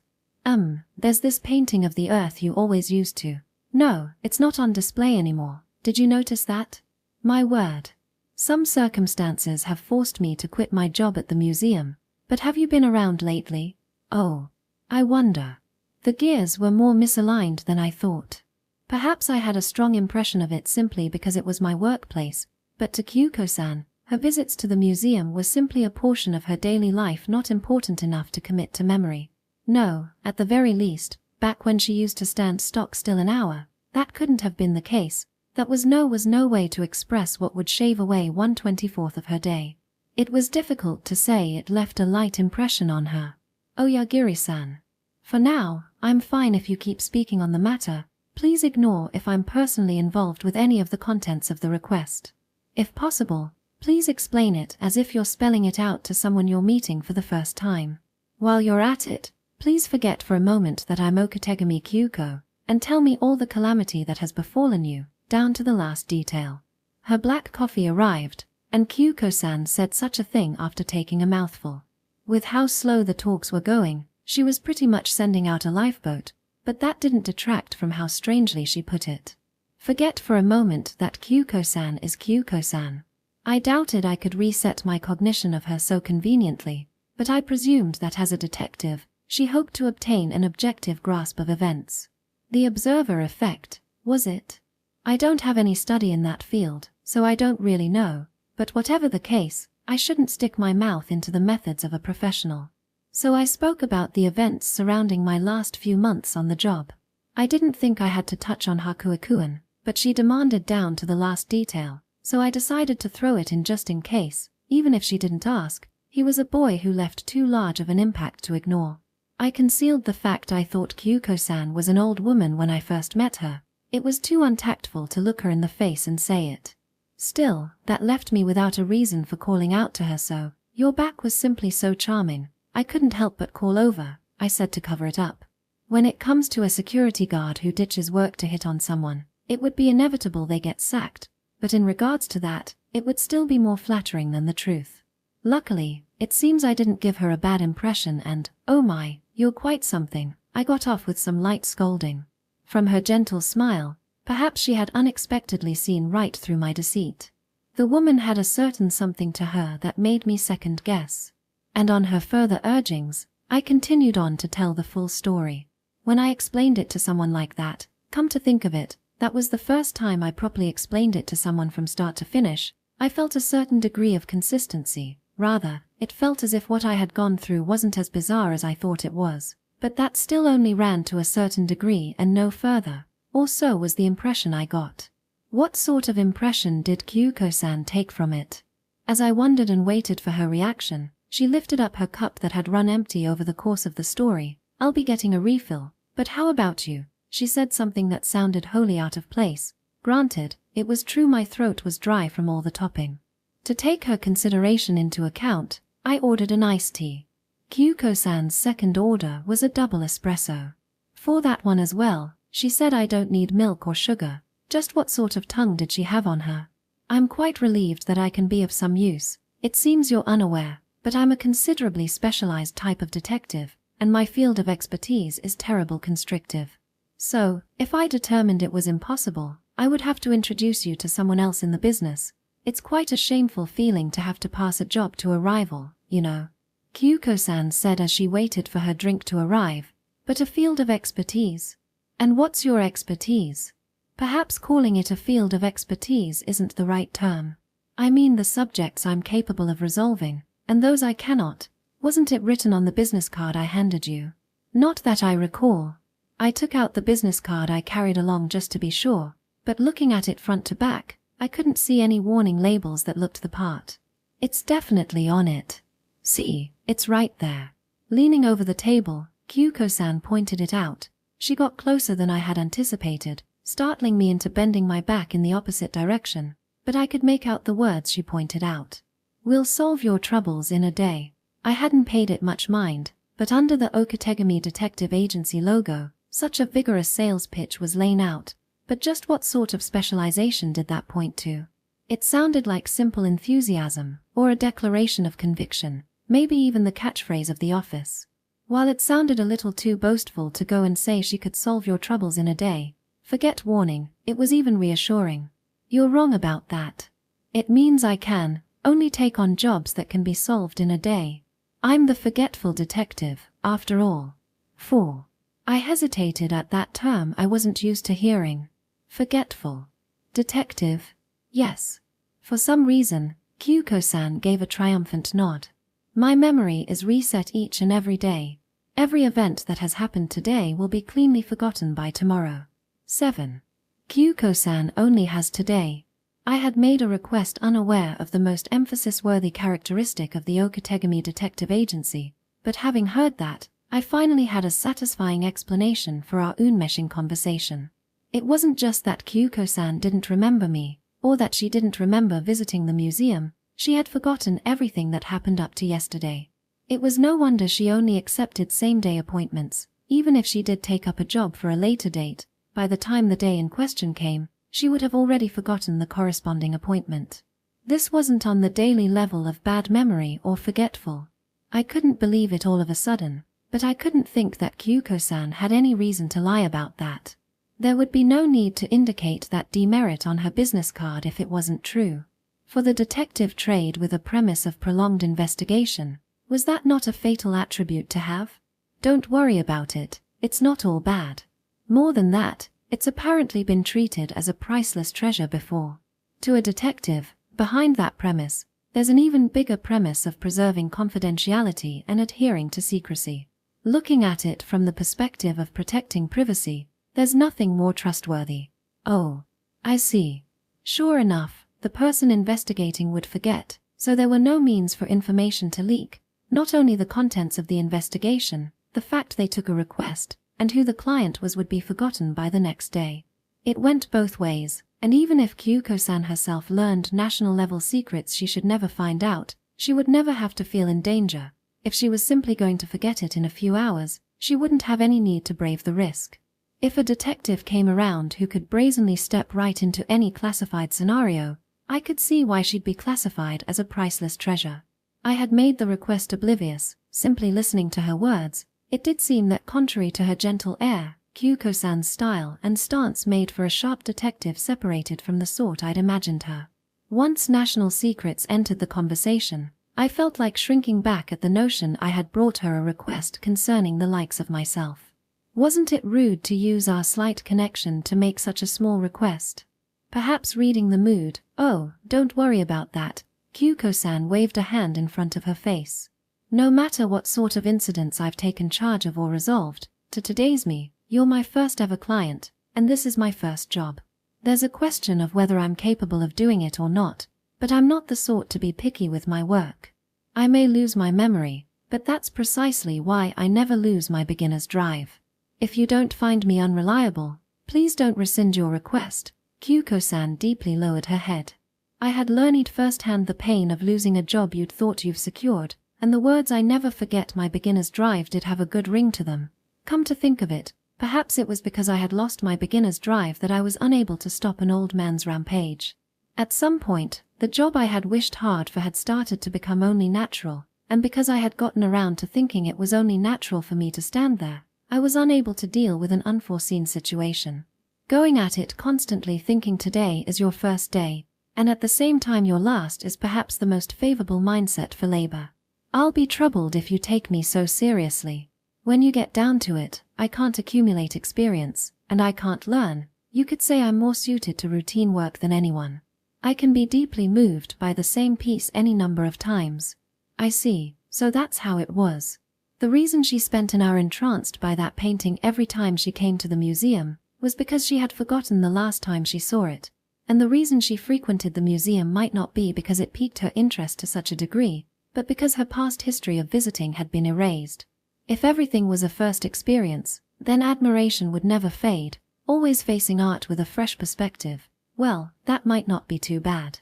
There's this painting of the Earth you always used to. No, it's not on display anymore. Did you notice that? My word. Some circumstances have forced me to quit my job at the museum. But have you been around lately? Oh, I wonder. The gears were more misaligned than I thought. Perhaps I had a strong impression of it simply because it was my workplace, but to Kyuko-san, her visits to the museum were simply a portion of her daily life not important enough to commit to memory. No, at the very least, back when she used to stand stock still an hour, that couldn't have been the case. That was no way to express what would shave away 1/24 of her day. It was difficult to say it left a light impression on her. Oyagiri-san. For now, I'm fine if you keep speaking on the matter. Please ignore if I'm personally involved with any of the contents of the request. If possible, please explain it as if you're spelling it out to someone you're meeting for the first time. While you're at it, please forget for a moment that I'm Okategami Kyuko, and tell me all the calamity that has befallen you, down to the last detail. Her black coffee arrived, and Kyuko-san said such a thing after taking a mouthful. With how slow the talks were going, she was pretty much sending out a lifeboat, but that didn't detract from how strangely she put it. Forget for a moment that Kyuko-san is Kyuko-san. I doubted I could reset my cognition of her so conveniently, but I presumed that as a detective, she hoped to obtain an objective grasp of events. The observer effect, was it? I don't have any study in that field, so I don't really know, but whatever the case, I shouldn't stick my mouth into the methods of a professional. So I spoke about the events surrounding my last few months on the job. I didn't think I had to touch on Hakuokuan, but she demanded down to the last detail, so I decided to throw it in just in case, even if she didn't ask. He was a boy who left too large of an impact to ignore. I concealed the fact I thought Kyuko-san was an old woman when I first met her. It was too untactful to look her in the face and say it. Still, that left me without a reason for calling out to her, so, "Your back was simply so charming, I couldn't help but call over," I said to cover it up. When it comes to a security guard who ditches work to hit on someone, it would be inevitable they get sacked, but in regards to that, it would still be more flattering than the truth. Luckily, it seems I didn't give her a bad impression and, "Oh my, you're quite something," I got off with some light scolding. From her gentle smile, perhaps she had unexpectedly seen right through my deceit. The woman had a certain something to her that made me second guess. And on her further urgings, I continued on to tell the full story. When I explained it to someone like that, come to think of it, that was the first time I properly explained it to someone from start to finish. I felt a certain degree of consistency. Rather, it felt as if what I had gone through wasn't as bizarre as I thought it was. But that still only ran to a certain degree and no further. Or so was the impression I got. What sort of impression did Kyuko-san take from it? As I wondered and waited for her reaction, she lifted up her cup that had run empty over the course of the story. "I'll be getting a refill, but how about you?" She said something that sounded wholly out of place. Granted, it was true my throat was dry from all the topping. To take her consideration into account, I ordered an iced tea. Kyuko-san's second order was a double espresso. For that one as well, she said I don't need milk or sugar. Just what sort of tongue did she have on her? I'm quite relieved that I can be of some use. It seems you're unaware, but I'm a considerably specialized type of detective, and my field of expertise is terrible constrictive. So, if I determined it was impossible, I would have to introduce you to someone else in the business. It's quite a shameful feeling to have to pass a job to a rival, you know. Kyuko-san said as she waited for her drink to arrive. But a field of expertise? And what's your expertise? Perhaps calling it a field of expertise isn't the right term. I mean the subjects I'm capable of resolving, and those I cannot. Wasn't it written on the business card I handed you? Not that I recall. I took out the business card I carried along just to be sure, but looking at it front to back, I couldn't see any warning labels that looked the part. It's definitely on it. See, it's right there. Leaning over the table, Kyuko-san pointed it out. She got closer than I had anticipated, startling me into bending my back in the opposite direction, but I could make out the words she pointed out. "We'll solve your troubles in a day." I hadn't paid it much mind, but under the Okategami Detective Agency logo, such a vigorous sales pitch was laid out. But just what sort of specialization did that point to? It sounded like simple enthusiasm, or a declaration of conviction, maybe even the catchphrase of the office. While it sounded a little too boastful to go and say she could solve your troubles in a day, forget warning, it was even reassuring. You're wrong about that. It means I can only take on jobs that can be solved in a day. I'm the forgetful detective, after all. 4. I hesitated at that term I wasn't used to hearing. Forgetful. Detective? Yes. For some reason, Kyuko-san gave a triumphant nod. My memory is reset each and every day. Every event that has happened today will be cleanly forgotten by tomorrow. 7. Kyuko-san only has today. I had made a request unaware of the most emphasis-worthy characteristic of the Okategami Detective Agency, but having heard that, I finally had a satisfying explanation for our unmeshing conversation. It wasn't just that Kyuko-san didn't remember me, or that she didn't remember visiting the museum. She had forgotten everything that happened up to yesterday. It was no wonder she only accepted same-day appointments. Even if she did take up a job for a later date, by the time the day in question came, she would have already forgotten the corresponding appointment. This wasn't on the daily level of bad memory or forgetful. I couldn't believe it all of a sudden, but I couldn't think that Kyuko-san had any reason to lie about that. There would be no need to indicate that demerit on her business card if it wasn't true. For the detective trade with a premise of prolonged investigation, was that not a fatal attribute to have? Don't worry about it, it's not all bad. More than that, it's apparently been treated as a priceless treasure before. To a detective, behind that premise, there's an even bigger premise of preserving confidentiality and adhering to secrecy. Looking at it from the perspective of protecting privacy, there's nothing more trustworthy. Oh, I see. Sure enough, the person investigating would forget, so there were no means for information to leak. Not only the contents of the investigation, the fact they took a request, and who the client was would be forgotten by the next day. It went both ways, and even if Kyuko-san herself learned national-level secrets she should never find out, she would never have to feel in danger. If she was simply going to forget it in a few hours, she wouldn't have any need to brave the risk. If a detective came around who could brazenly step right into any classified scenario, I could see why she'd be classified as a priceless treasure. I had made the request oblivious, simply listening to her words. It did seem that contrary to her gentle air, Kyuko-san's style and stance made for a sharp detective separated from the sort I'd imagined her. Once national secrets entered the conversation, I felt like shrinking back at the notion I had brought her a request concerning the likes of myself. Wasn't it rude to use our slight connection to make such a small request? Perhaps reading the mood. Oh, don't worry about that. Kyuko-san waved a hand in front of her face. No matter what sort of incidents I've taken charge of or resolved, to today's me, you're my first ever client, and this is my first job. There's a question of whether I'm capable of doing it or not, but I'm not the sort to be picky with my work. I may lose my memory, but that's precisely why I never lose my beginner's drive. If you don't find me unreliable, please don't rescind your request. Kyuko-san deeply lowered her head. I had learned firsthand the pain of losing a job you'd thought you've secured, and the words "I never forget my beginner's drive" did have a good ring to them. Come to think of it, perhaps it was because I had lost my beginner's drive that I was unable to stop an old man's rampage. At some point, the job I had wished hard for had started to become only natural, and because I had gotten around to thinking it was only natural for me to stand there, I was unable to deal with an unforeseen situation. Going at it constantly thinking today is your first day, and at the same time your last is perhaps the most favorable mindset for labor. I'll be troubled if you take me so seriously. When you get down to it, I can't accumulate experience, and I can't learn. You could say I'm more suited to routine work than anyone. I can be deeply moved by the same piece any number of times. I see, so that's how it was. The reason she spent an hour entranced by that painting every time she came to the museum was because she had forgotten the last time she saw it, and the reason she frequented the museum might not be because it piqued her interest to such a degree, but because her past history of visiting had been erased. If everything was a first experience, then admiration would never fade, always facing art with a fresh perspective. Well, that might not be too bad.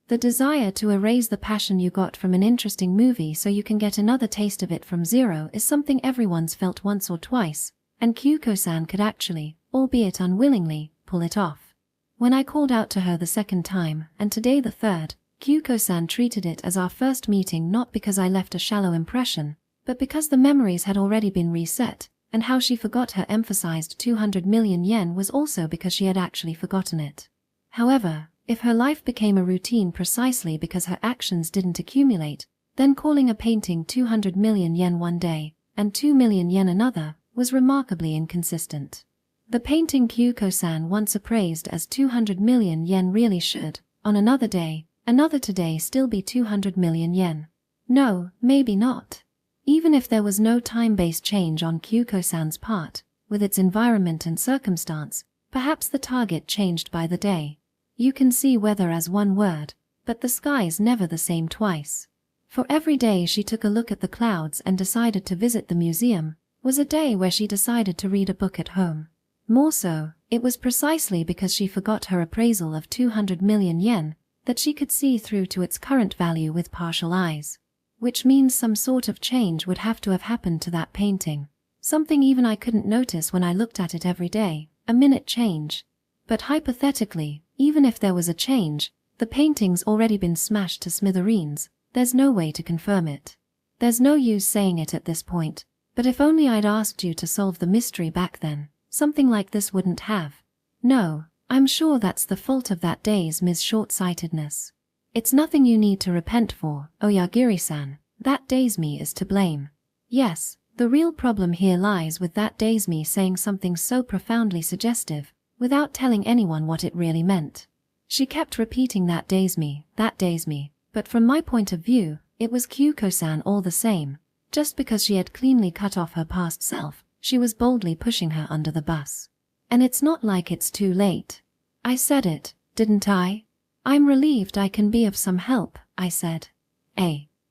The desire to erase the passion you got from an interesting movie so you can get another taste of it from zero is something everyone's felt once or twice, and Kyuko-san could actually, albeit unwillingly, pull it off. When I called out to her the second time, and today the third, Kyuko-san treated it as our first meeting not because I left a shallow impression, but because the memories had already been reset, and how she forgot her emphasized 200 million yen was also because she had actually forgotten it. However, if her life became a routine precisely because her actions didn't accumulate, then calling a painting 200 million yen one day, and 2 million yen another, was remarkably inconsistent. The painting Kyuko-san once appraised as 200 million yen really should, on another day, another today still be 200 million yen. No, maybe not. Even if there was no time-based change on Kyuko-san's part, with its environment and circumstance, perhaps the target changed by the day. You can see weather as one word, but the sky's never the same twice. For every day she took a look at the clouds and decided to visit the museum, was a day where she decided to read a book at home. More so, it was precisely because she forgot her appraisal of 200 million yen that she could see through to its current value with partial eyes. Which means some sort of change would have to have happened to that painting. Something even I couldn't notice when I looked at it every day, a minute change. But hypothetically, even if there was a change, the painting's already been smashed to smithereens. There's no way to confirm it. There's no use saying it at this point, but if only I'd asked you to solve the mystery back then, something like this wouldn't have No, I'm sure that's the fault of that day's Ms. Short-sightedness. It's nothing you need to repent for, Oyagiri-san. That day's me is to blame. Yes, the real problem here lies with that day's me saying something so profoundly suggestive, without telling anyone what it really meant. She kept repeating that day's me, but from my point of view, it was Kyuko-san all the same. Just because she had cleanly cut off her past self, she was boldly pushing her under the bus. And it's not like it's too late. I said it, didn't I? I'm relieved I can be of some help, I said.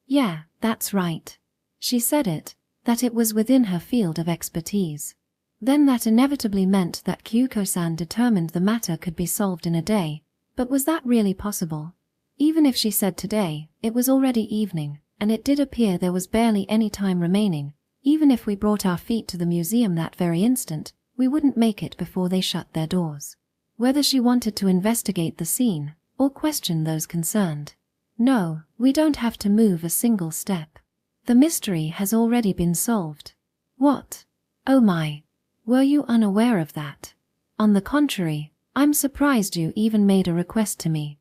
Yeah, that's right. She said it, that it was within her field of expertise. Then that inevitably meant that Kyuko-san determined the matter could be solved in a day. But was that really possible? Even if she said today, it was already evening, and it did appear there was barely any time remaining. Even if we brought our feet to the museum that very instant, we wouldn't make it before they shut their doors. Whether she wanted to investigate the scene, or question those concerned. No, we don't have to move a single step. The mystery has already been solved. What? Oh my. Were you unaware of that? On the contrary, I'm surprised you even made a request to me.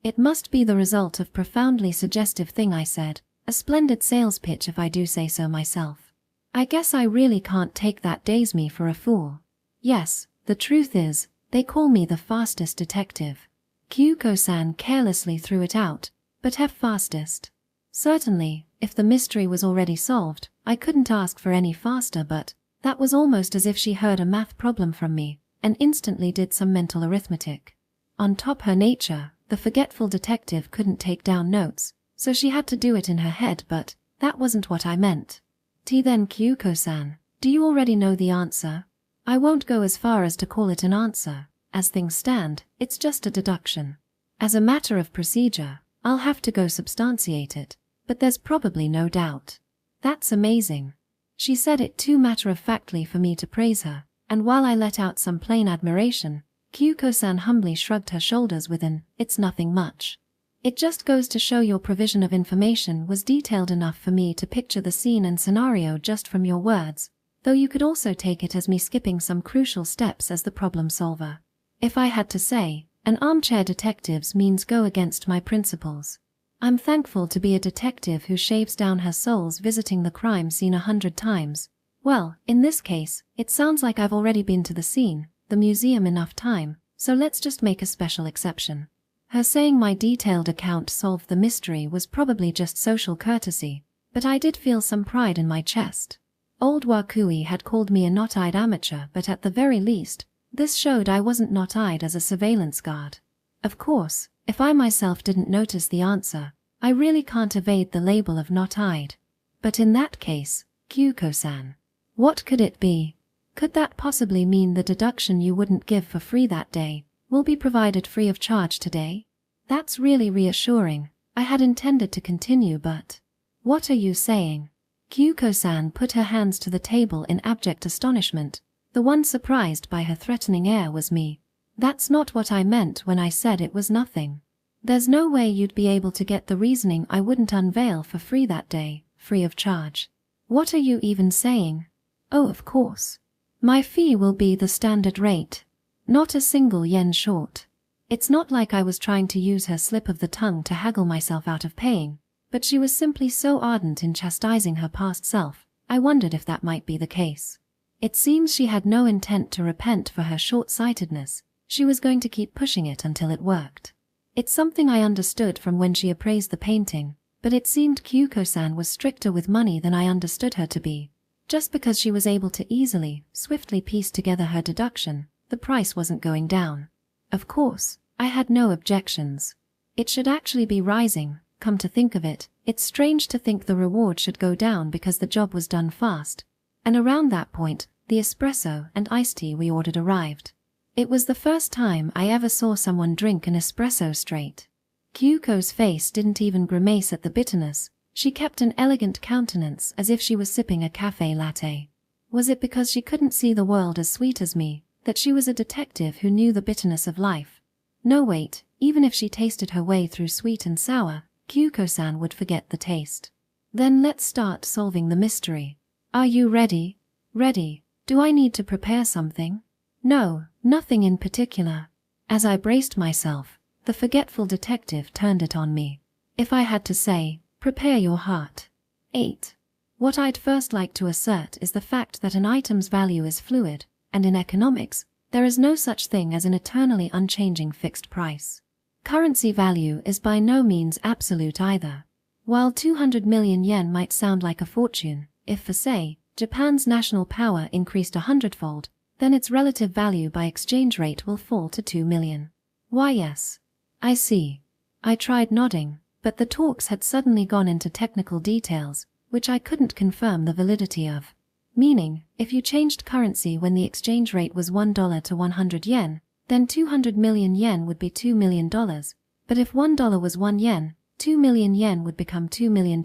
It must be the result of profoundly suggestive thing I said, a splendid sales pitch if I do say so myself. I guess I really can't take that days me for a fool. Yes, the truth is, they call me the fastest detective. Kyuko-san carelessly threw it out, but have fastest. Certainly, if the mystery was already solved, I couldn't ask for any faster, but that was almost as if she heard a math problem from me, and instantly did some mental arithmetic. On top her nature, the forgetful detective couldn't take down notes, so she had to do it in her head, but that wasn't what I meant. Then Kyuko-san, do you already know the answer? I won't go as far as to call it an answer. As things stand, it's just a deduction. As a matter of procedure, I'll have to go substantiate it, but there's probably no doubt. That's amazing. She said it too matter-of-factly for me to praise her, and while I let out some plain admiration, Kyuko-san humbly shrugged her shoulders with an, "It's nothing much." It just goes to show your provision of information was detailed enough for me to picture the scene and scenario just from your words, though you could also take it as me skipping some crucial steps as the problem solver. If I had to say, an armchair detectives means go against my principles. I'm thankful to be a detective who shaves down her soles visiting the crime scene 100 times. Well, in this case, it sounds like I've already been to the scene, the museum enough time, so let's just make a special exception. Her saying my detailed account solved the mystery was probably just social courtesy, but I did feel some pride in my chest. Old Wakui had called me a not-eyed amateur, but at the very least, this showed I wasn't not-eyed as a surveillance guard. Of course, if I myself didn't notice the answer, I really can't evade the label of not-eyed. But in that case, Kyuko-san, what could it be? Could that possibly mean the deduction you wouldn't give for free that day will be provided free of charge today? That's really reassuring. I had intended to continue, but... What are you saying? Kyuko-san put her hands to the table in abject astonishment. The one surprised by her threatening air was me. That's not what I meant when I said it was nothing. There's no way you'd be able to get the reasoning I wouldn't unveil for free that day, free of charge. What are you even saying? Oh, of course. My fee will be the standard rate. Not a single yen short. It's not like I was trying to use her slip of the tongue to haggle myself out of paying, but she was simply so ardent in chastising her past self, I wondered if that might be the case. It seems she had no intent to repent for her short-sightedness. She was going to keep pushing it until it worked. It's something I understood from when she appraised the painting, but it seemed Kyuko-san was stricter with money than I understood her to be. Just because she was able to easily, swiftly piece together her deduction, the price wasn't going down. Of course, I had no objections. It should actually be rising. Come to think of it, it's strange to think the reward should go down because the job was done fast. And around that point, the espresso and iced tea we ordered arrived. It was the first time I ever saw someone drink an espresso straight. Kyuko's face didn't even grimace at the bitterness. She kept an elegant countenance as if she was sipping a café latte. Was it because she couldn't see the world as sweet as me, that she was a detective who knew the bitterness of life? No, wait, even if she tasted her way through sweet and sour, Kyuko-san would forget the taste. Then let's start solving the mystery. Are you ready? Ready. Do I need to prepare something? No, Nothing in particular. As I braced myself, the forgetful detective turned it on me. If I had to say, prepare your heart. 8. What I'd first like to assert is the fact that an item's value is fluid, and in economics, there is no such thing as an eternally unchanging fixed price. Currency value is by no means absolute either. While 200 million yen might sound like a fortune, if for say, Japan's national power increased 100-fold, then its relative value by exchange rate will fall to 2 million. Why yes. I see. I tried nodding, but the talks had suddenly gone into technical details, which I couldn't confirm the validity of. Meaning, if you changed currency when the exchange rate was $1 to 100 yen, then 200 million yen would be $2 million, but if $1 was 1 yen, 2 million yen would become $2 million,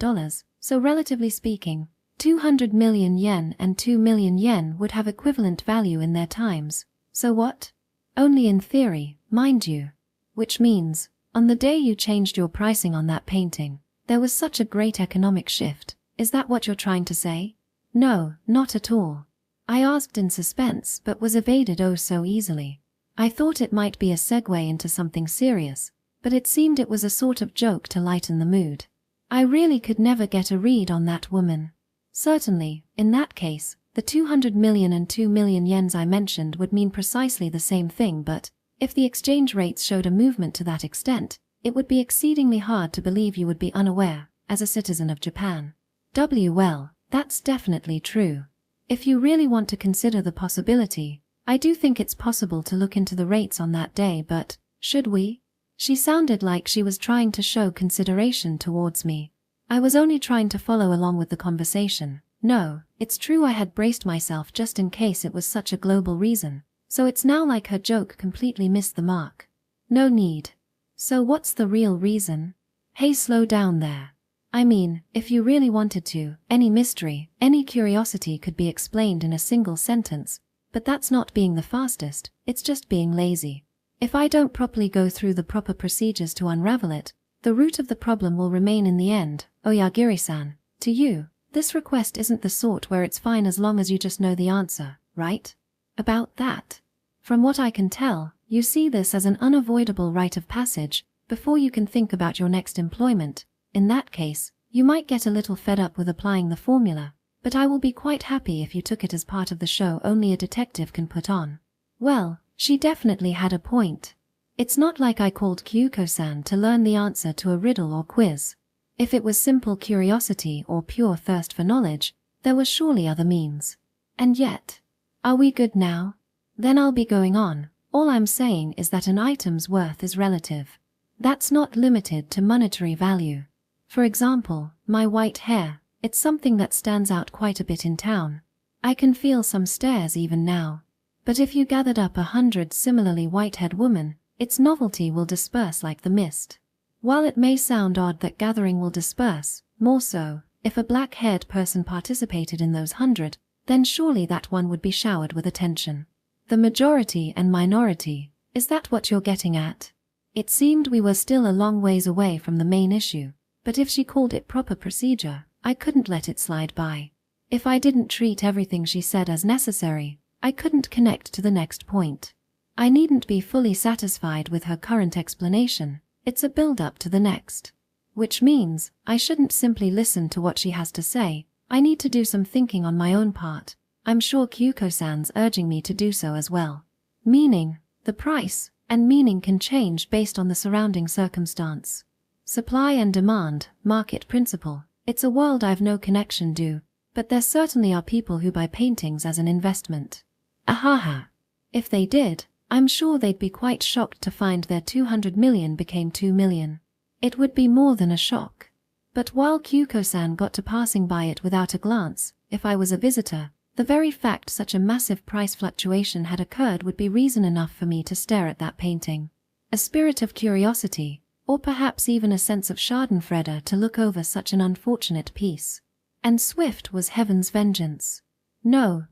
so relatively speaking, 200 million yen and 2 million yen would have equivalent value in their times. So what? Only in theory, mind you. Which means, on the day you changed your pricing on that painting, there was such a great economic shift. Is that what you're trying to say? No, not at all. I asked in suspense but was evaded oh so easily. I thought it might be a segue into something serious, but it seemed it was a sort of joke to lighten the mood. I really could never get a read on that woman. Certainly, in that case, the 200 million and 2 million yens I mentioned would mean precisely the same thing, but if the exchange rates showed a movement to that extent, it would be exceedingly hard to believe you would be unaware, as a citizen of Japan. Well, that's definitely true. If you really want to consider the possibility, I do think it's possible to look into the rates on that day, but should we? She sounded like she was trying to show consideration towards me. I was only trying to follow along with the conversation. No, it's true I had braced myself just in case it was such a global reason, so it's now like her joke completely missed the mark. No need. So what's the real reason? Hey, slow down there. I mean, if you really wanted to, any mystery, any curiosity could be explained in a single sentence, but that's not being the fastest, it's just being lazy. If I don't properly go through the proper procedures to unravel it, the root of the problem will remain in the end. Oyagiri-san, to you, this request isn't the sort where it's fine as long as you just know the answer, right? About that. From what I can tell, you see this as an unavoidable rite of passage, before you can think about your next employment. In that case, you might get a little fed up with applying the formula, but I will be quite happy if you took it as part of the show only a detective can put on. Well, she definitely had a point. It's not like I called Kyuko-san to learn the answer to a riddle or quiz. If it was simple curiosity or pure thirst for knowledge, there were surely other means. And yet, are we good now? Then I'll be going on. All I'm saying is that an item's worth is relative. That's not limited to monetary value. For example, my white hair, it's something that stands out quite a bit in town. I can feel some stares even now. But if you gathered up 100 similarly white-haired women, its novelty will disperse like the mist. While it may sound odd that gathering will disperse, more so, if a black-haired person participated in those 100, then surely that one would be showered with attention. The majority and minority, is that what you're getting at? It seemed we were still a long ways away from the main issue, but if she called it proper procedure, I couldn't let it slide by. If I didn't treat everything she said as necessary, I couldn't connect to the next point. I needn't be fully satisfied with her current explanation, it's a build-up to the next. Which means, I shouldn't simply listen to what she has to say, I need to do some thinking on my own part. I'm sure Kyuko-san's urging me to do so as well. Meaning, the price, and meaning can change based on the surrounding circumstance. Supply and demand, market principle, it's a world I've no connection to, but there certainly are people who buy paintings as an investment. Ahaha. If they did, I'm sure they'd be quite shocked to find their 200 million became 2 million. It would be more than a shock. But while Kyuko-san got to passing by it without a glance, if I was a visitor, the very fact such a massive price fluctuation had occurred would be reason enough for me to stare at that painting. A spirit of curiosity, or perhaps even a sense of schadenfreude to look over such an unfortunate piece. And swift was heaven's vengeance. No,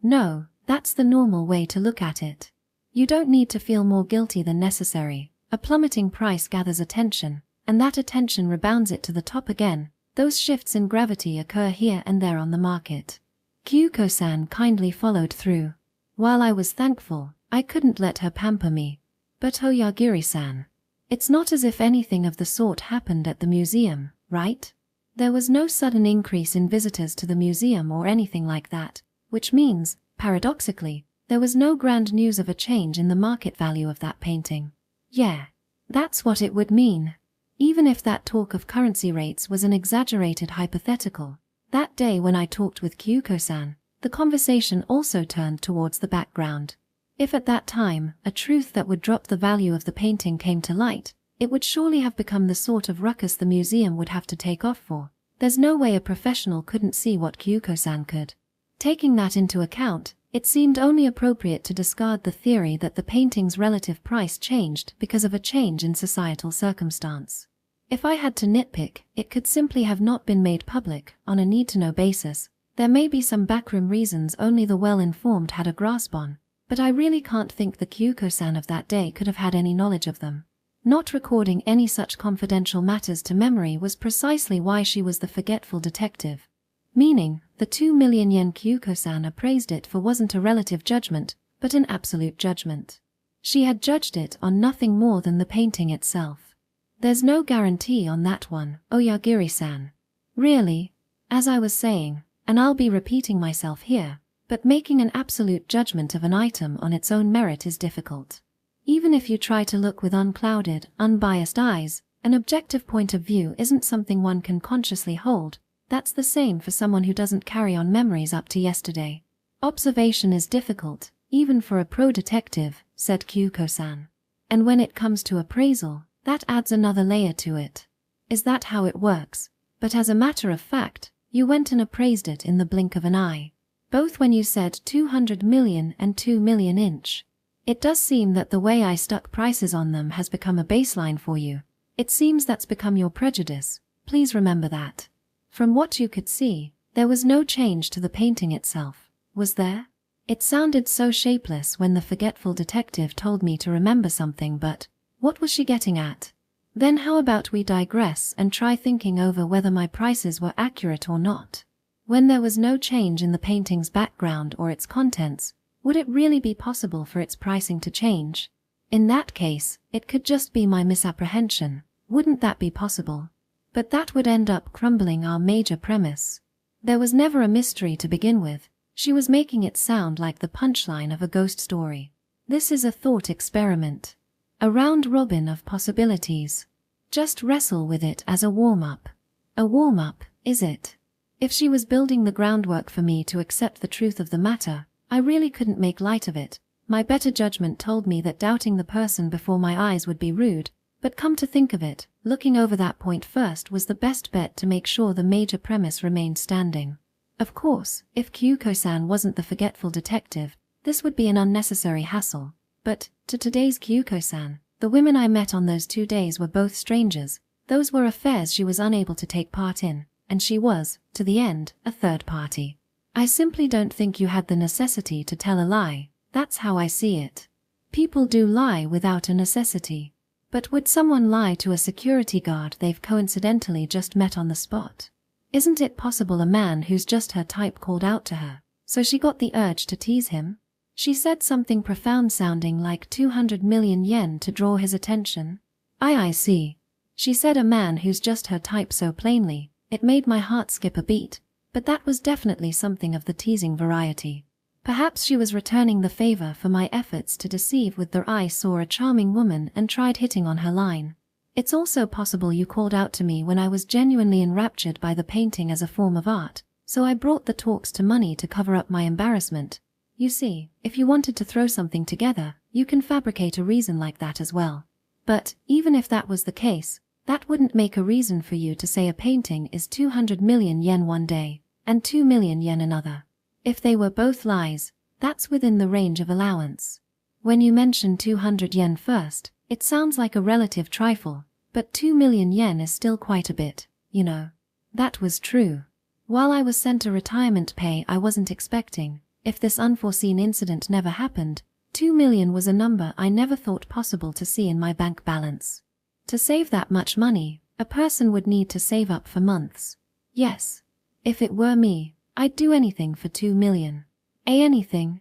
that's the normal way to look at it. You don't need to feel more guilty than necessary. A plummeting price gathers attention, and that attention rebounds it to the top again. Those shifts in gravity occur here and there on the market. Kyuko-san kindly followed through. While I was thankful, I couldn't let her pamper me. But Oyagiri-san, it's not as if anything of the sort happened at the museum, right? There was no sudden increase in visitors to the museum or anything like that, which means, paradoxically, there was no grand news of a change in the market value of that painting. Yeah, that's what it would mean. Even if that talk of currency rates was an exaggerated hypothetical, that day when I talked with Kyuko-san, the conversation also turned towards the background. If at that time, a truth that would drop the value of the painting came to light, it would surely have become the sort of ruckus the museum would have to take off for. There's no way a professional couldn't see what Kyuko-san could. Taking that into account, it seemed only appropriate to discard the theory that the painting's relative price changed because of a change in societal circumstance. If I had to nitpick, it could simply have not been made public on a need-to-know basis. There may be some backroom reasons only the well-informed had a grasp on, but I really can't think the Kyuko-san of that day could have had any knowledge of them. Not recording any such confidential matters to memory was precisely why she was the forgetful detective. Meaning, the 2 million yen Kyuko-san appraised it for wasn't a relative judgment, but an absolute judgment. She had judged it on nothing more than the painting itself. There's no guarantee on that one, Oyagiri-san. Really, as I was saying, and I'll be repeating myself here, but making an absolute judgment of an item on its own merit is difficult. Even if you try to look with unclouded, unbiased eyes, an objective point of view isn't something one can consciously hold. That's the same for someone who doesn't carry on memories up to yesterday. Observation is difficult, even for a pro detective, said Kyuko-san. And when it comes to appraisal, that adds another layer to it. Is that how it works? But as a matter of fact, you went and appraised it in the blink of an eye. Both when you said 200 million and 2 million inch. It does seem that the way I stuck prices on them has become a baseline for you. It seems that's become your prejudice. Please remember that. From what you could see, there was no change to the painting itself, was there? It sounded so shapeless when the forgetful detective told me to remember something, but what was she getting at? Then how about we digress and try thinking over whether my prices were accurate or not? When there was no change in the painting's background or its contents, would it really be possible for its pricing to change? In that case, it could just be my misapprehension. Wouldn't that be possible? But that would end up crumbling our major premise. There was never a mystery to begin with. She was making it sound like the punchline of a ghost story. This is a thought experiment. A round robin of possibilities. Just wrestle with it as a warm-up. A warm-up, is it? If she was building the groundwork for me to accept the truth of the matter, I really couldn't make light of it. My better judgment told me that doubting the person before my eyes would be rude, but come to think of it, looking over that point first was the best bet to make sure the major premise remained standing. Of course, if Kyuko-san wasn't the forgetful detective, this would be an unnecessary hassle. But, to today's Kyuko-san, the women I met on those 2 days were both strangers. Those were affairs she was unable to take part in, and she was, to the end, a third party. I simply don't think you had the necessity to tell a lie. That's how I see it. People do lie without a necessity. But would someone lie to a security guard they've coincidentally just met on the spot? Isn't it possible a man who's just her type called out to her, so she got the urge to tease him? She said something profound sounding like 200 million yen to draw his attention. I see. She said a man who's just her type so plainly, it made my heart skip a beat, but that was definitely something of the teasing variety. Perhaps she was returning the favor for my efforts to deceive with their eye saw a charming woman and tried hitting on her line. It's also possible you called out to me when I was genuinely enraptured by the painting as a form of art, so I brought the talks to money to cover up my embarrassment. You see, if you wanted to throw something together, you can fabricate a reason like that as well. But, even if that was the case, that wouldn't make a reason for you to say a painting is 200 million yen one day, and 2 million yen another. If they were both lies, that's within the range of allowance. When you mention 200 yen first, it sounds like a relative trifle, but 2 million yen is still quite a bit, you know. That was true. While I was sent a retirement pay I wasn't expecting, if this unforeseen incident never happened, 2 million was a number I never thought possible to see in my bank balance. To save that much money, a person would need to save up for months. Yes. If it were me, I'd do anything for 2 million. Anything?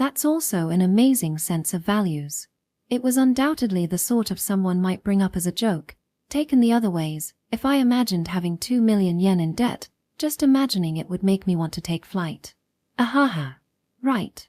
That's also an amazing sense of values. It was undoubtedly the sort of someone might bring up as a joke. Taken the other ways, if I imagined having 2 million yen in debt, just imagining it would make me want to take flight. Ahaha. Right.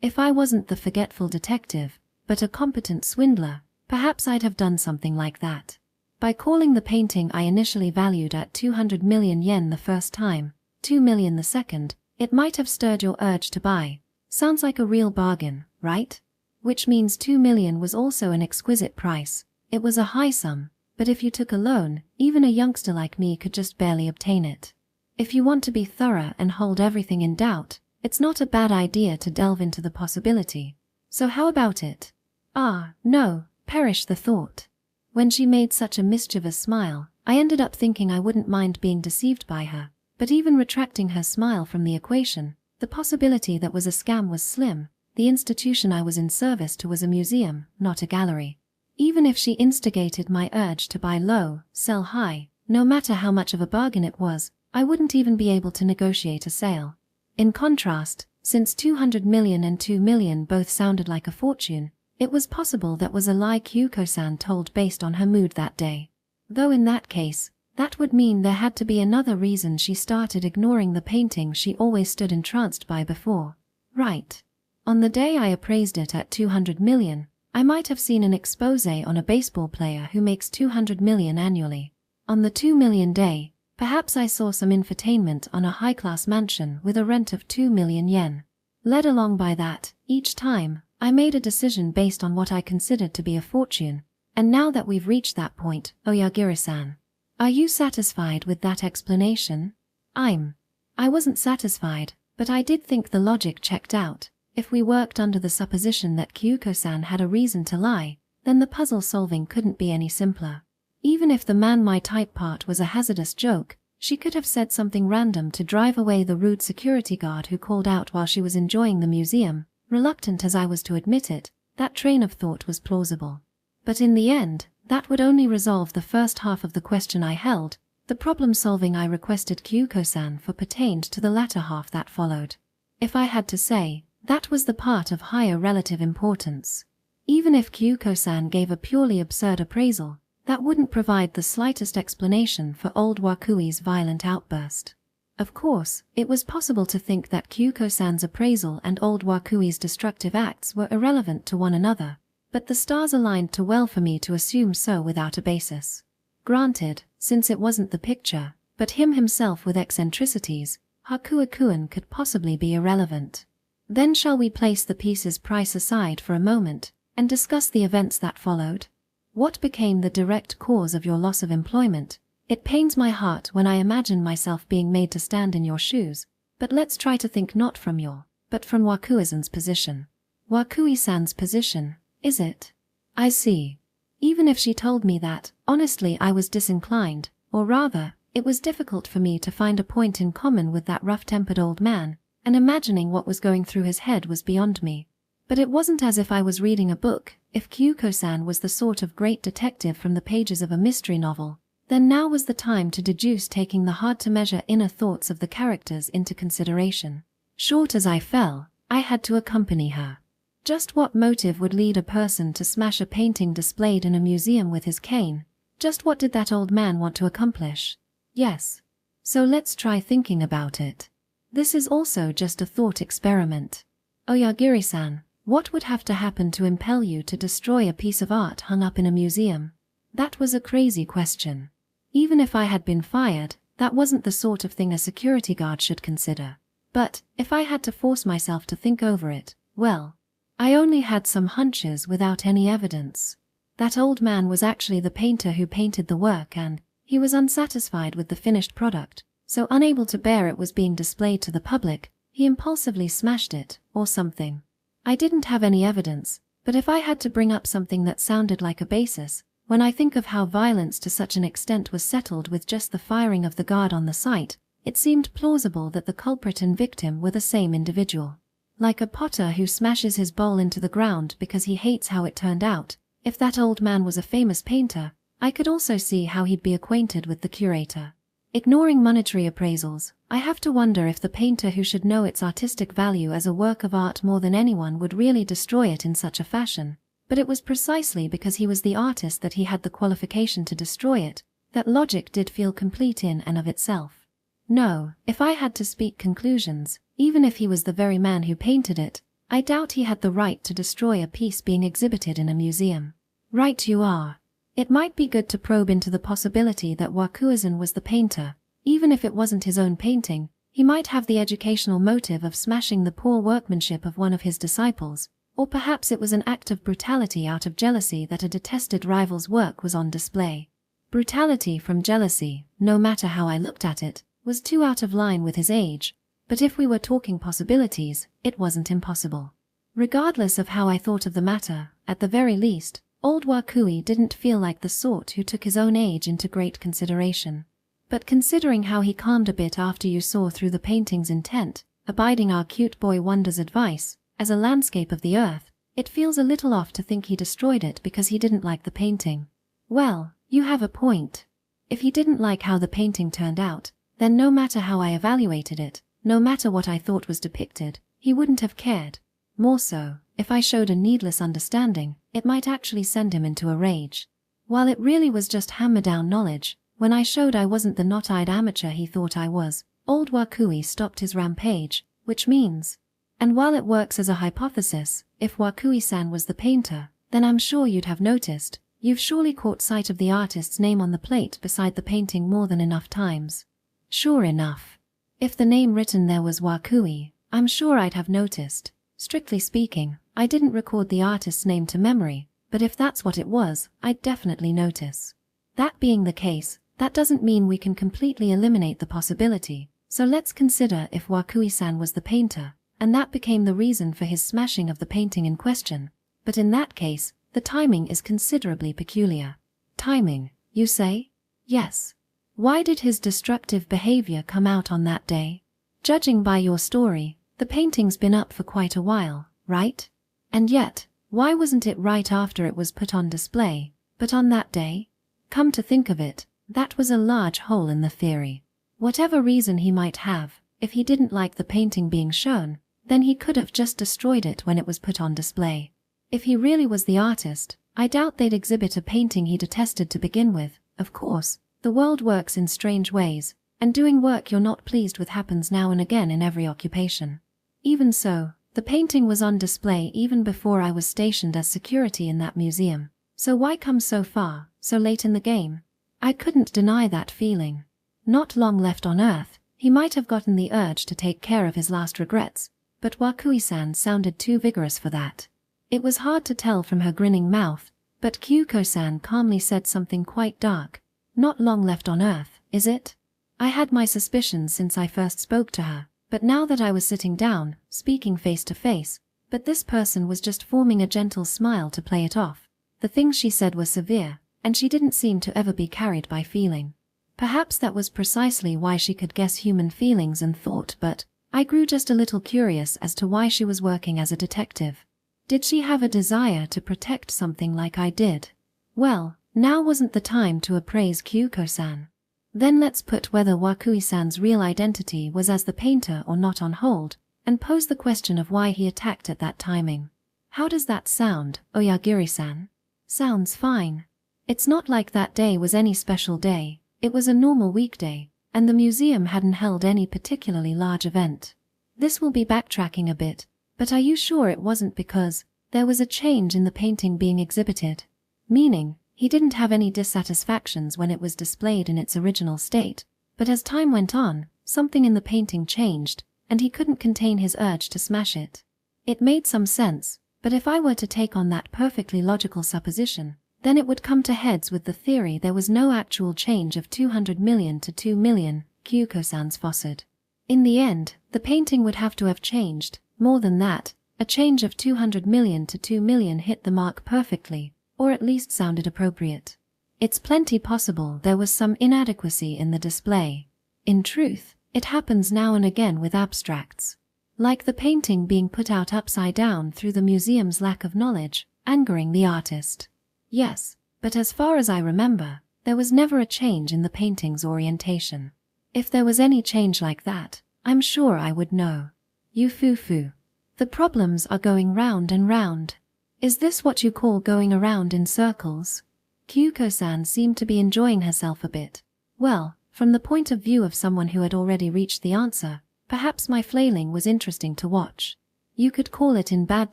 If I wasn't the forgetful detective, but a competent swindler, perhaps I'd have done something like that. By calling the painting I initially valued at 200 million yen the first time, 2 million the second, it might have stirred your urge to buy. Sounds like a real bargain, right? Which means 2 million was also an exquisite price. It was a high sum, but if you took a loan, even a youngster like me could just barely obtain it. If you want to be thorough and hold everything in doubt, it's not a bad idea to delve into the possibility. So how about it? Ah, no, perish the thought. When she made such a mischievous smile, I ended up thinking I wouldn't mind being deceived by her, but even retracting her smile from the equation, the possibility that was a scam was slim. The institution I was in service to was a museum, not a gallery. Even if she instigated my urge to buy low, sell high, no matter how much of a bargain it was, I wouldn't even be able to negotiate a sale. In contrast, since 200 million and 2 million both sounded like a fortune, it was possible that was a lie Kyuko-san told based on her mood that day. Though in that case, that would mean there had to be another reason she started ignoring the painting she always stood entranced by before. Right. On the day I appraised it at 200 million, I might have seen an expose on a baseball player who makes 200 million annually. On the 2 million day, perhaps I saw some infotainment on a high-class mansion with a rent of 2 million yen. Led along by that, each time, I made a decision based on what I considered to be a fortune, and now that we've reached that point, Oyagiri-san, are you satisfied with that explanation? I wasn't satisfied, but I did think the logic checked out. If we worked under the supposition that Kyuko-san had a reason to lie, then the puzzle solving couldn't be any simpler. Even if the man my type part was a hazardous joke, she could have said something random to drive away the rude security guard who called out while she was enjoying the museum. Reluctant as I was to admit it, that train of thought was plausible. But in the end, that would only resolve the first half of the question I held. The problem solving I requested Kyuko-san for pertained to the latter half that followed. If I had to say, that was the part of higher relative importance. Even if Kyuko-san gave a purely absurd appraisal, that wouldn't provide the slightest explanation for old Wakui's violent outburst. Of course, it was possible to think that Kyuko-san's appraisal and old Wakui's destructive acts were irrelevant to one another, but the stars aligned too well for me to assume so without a basis. Granted, since it wasn't the picture, but him himself with eccentricities, Hakuakuen could possibly be irrelevant. Then shall we place the piece's price aside for a moment, and discuss the events that followed? What became the direct cause of your loss of employment? It pains my heart when I imagine myself being made to stand in your shoes, but let's try to think not from your, but from Wakui-san's position. Wakui-san's position, is it? I see. Even if she told me that, honestly I was disinclined, or rather, it was difficult for me to find a point in common with that rough-tempered old man, and imagining what was going through his head was beyond me. But it wasn't as if I was reading a book. If Kyuko-san was the sort of great detective from the pages of a mystery novel, then now was the time to deduce, taking the hard-to-measure inner thoughts of the characters into consideration. Short as I fell, I had to accompany her. Just what motive would lead a person to smash a painting displayed in a museum with his cane? Just what did that old man want to accomplish? Yes. So let's try thinking about it. This is also just a thought experiment. Oyagiri-san, what would have to happen to impel you to destroy a piece of art hung up in a museum? That was a crazy question. Even if I had been fired, that wasn't the sort of thing a security guard should consider. But, if I had to force myself to think over it, well, I only had some hunches without any evidence. That old man was actually the painter who painted the work, and he was unsatisfied with the finished product, so unable to bear it was being displayed to the public, he impulsively smashed it, or something. I didn't have any evidence, but if I had to bring up something that sounded like a basis, when I think of how violence to such an extent was settled with just the firing of the guard on the site, it seemed plausible that the culprit and victim were the same individual. Like a potter who smashes his bowl into the ground because he hates how it turned out, if that old man was a famous painter, I could also see how he'd be acquainted with the curator. Ignoring monetary appraisals, I have to wonder if the painter who should know its artistic value as a work of art more than anyone would really destroy it in such a fashion. But it was precisely because he was the artist that he had the qualification to destroy it, that logic did feel complete in and of itself. No, if I had to speak conclusions, even if he was the very man who painted it, I doubt he had the right to destroy a piece being exhibited in a museum. Right you are. It might be good to probe into the possibility that Wakuizan was the painter. Even if it wasn't his own painting, he might have the educational motive of smashing the poor workmanship of one of his disciples, or perhaps it was an act of brutality out of jealousy that a detested rival's work was on display. Brutality from jealousy, no matter how I looked at it, was too out of line with his age, but if we were talking possibilities, it wasn't impossible. Regardless of how I thought of the matter, at the very least, old Wakui didn't feel like the sort who took his own age into great consideration. But considering how he calmed a bit after you saw through the painting's intent, abiding our cute boy Wonder's advice, as a landscape of the earth, it feels a little off to think he destroyed it because he didn't like the painting. Well, you have a point. If he didn't like how the painting turned out, then no matter how I evaluated it, no matter what I thought was depicted, he wouldn't have cared. More so, if I showed a needless understanding, it might actually send him into a rage. While it really was just hammer-down knowledge, when I showed I wasn't the knot-eyed amateur he thought I was, old Wakui stopped his rampage, which means... And while it works as a hypothesis, if Wakui-san was the painter, then I'm sure you'd have noticed, you've surely caught sight of the artist's name on the plate beside the painting more than enough times. Sure enough. If the name written there was Wakui, I'm sure I'd have noticed. Strictly speaking, I didn't record the artist's name to memory, but if that's what it was, I'd definitely notice. That being the case, that doesn't mean we can completely eliminate the possibility, so let's consider if Wakui-san was the painter, and that became the reason for his smashing of the painting in question. But in that case, the timing is considerably peculiar. Timing, you say? Yes. Why did his destructive behavior come out on that day? Judging by your story, the painting's been up for quite a while, right? And yet, why wasn't it right after it was put on display, but on that day? Come to think of it, that was a large hole in the theory. Whatever reason he might have, if he didn't like the painting being shown, then he could have just destroyed it when it was put on display. If he really was the artist, I doubt they'd exhibit a painting he detested to begin with. Of course, the world works in strange ways, and doing work you're not pleased with happens now and again in every occupation. Even so, the painting was on display even before I was stationed as security in that museum. So why come so far, so late in the game? I couldn't deny that feeling. Not long left on Earth, he might have gotten the urge to take care of his last regrets, but Wakui-san sounded too vigorous for that. It was hard to tell from her grinning mouth, but Kyuko-san calmly said something quite dark. Not long left on Earth, is it? I had my suspicions since I first spoke to her, but now that I was sitting down, speaking face to face, but this person was just forming a gentle smile to play it off. The things she said were severe, and she didn't seem to ever be carried by feeling. Perhaps that was precisely why she could guess human feelings and thought, but I grew just a little curious as to why she was working as a detective. Did she have a desire to protect something like I did? Well, now wasn't the time to appraise Kyuko-san. Then let's put whether Wakui-san's real identity was as the painter or not on hold, and pose the question of why he attacked at that timing. How does that sound, Oyagiri-san? Sounds fine. It's not like that day was any special day, it was a normal weekday, and the museum hadn't held any particularly large event. This will be backtracking a bit, but are you sure it wasn't because there was a change in the painting being exhibited? Meaning, he didn't have any dissatisfactions when it was displayed in its original state, but as time went on, something in the painting changed, and he couldn't contain his urge to smash it. It made some sense, but if I were to take on that perfectly logical supposition, then it would come to heads with the theory there was no actual change of 200 million to 2 million, Kyuko-san's faucet. In the end, the painting would have to have changed. More than that, a change of 200 million to 2 million hit the mark perfectly, or at least sounded appropriate. It's plenty possible there was some inadequacy in the display. In truth, it happens now and again with abstracts. Like the painting being put out upside down through the museum's lack of knowledge, angering the artist. Yes, but as far as I remember, there was never a change in the painting's orientation. If there was any change like that, I'm sure I would know. You foo-foo. The problems are going round and round. Is this what you call going around in circles? Kyuko-san seemed to be enjoying herself a bit. Well, from the point of view of someone who had already reached the answer, perhaps my flailing was interesting to watch. You could call it in bad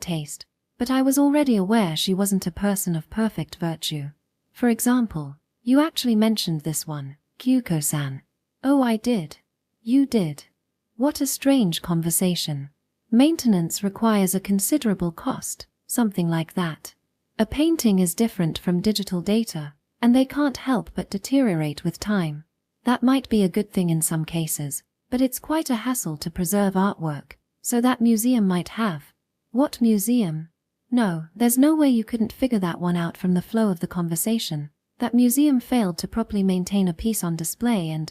taste, but I was already aware she wasn't a person of perfect virtue. For example, you actually mentioned this one, Kyuko-san. Oh, I did. You did. What a strange conversation. Maintenance requires a considerable cost, something like that. A painting is different from digital data, and they can't help but deteriorate with time. That might be a good thing in some cases, but it's quite a hassle to preserve artwork, so that museum might have. What museum? No, there's no way you couldn't figure that one out from the flow of the conversation. That museum failed to properly maintain a piece on display and,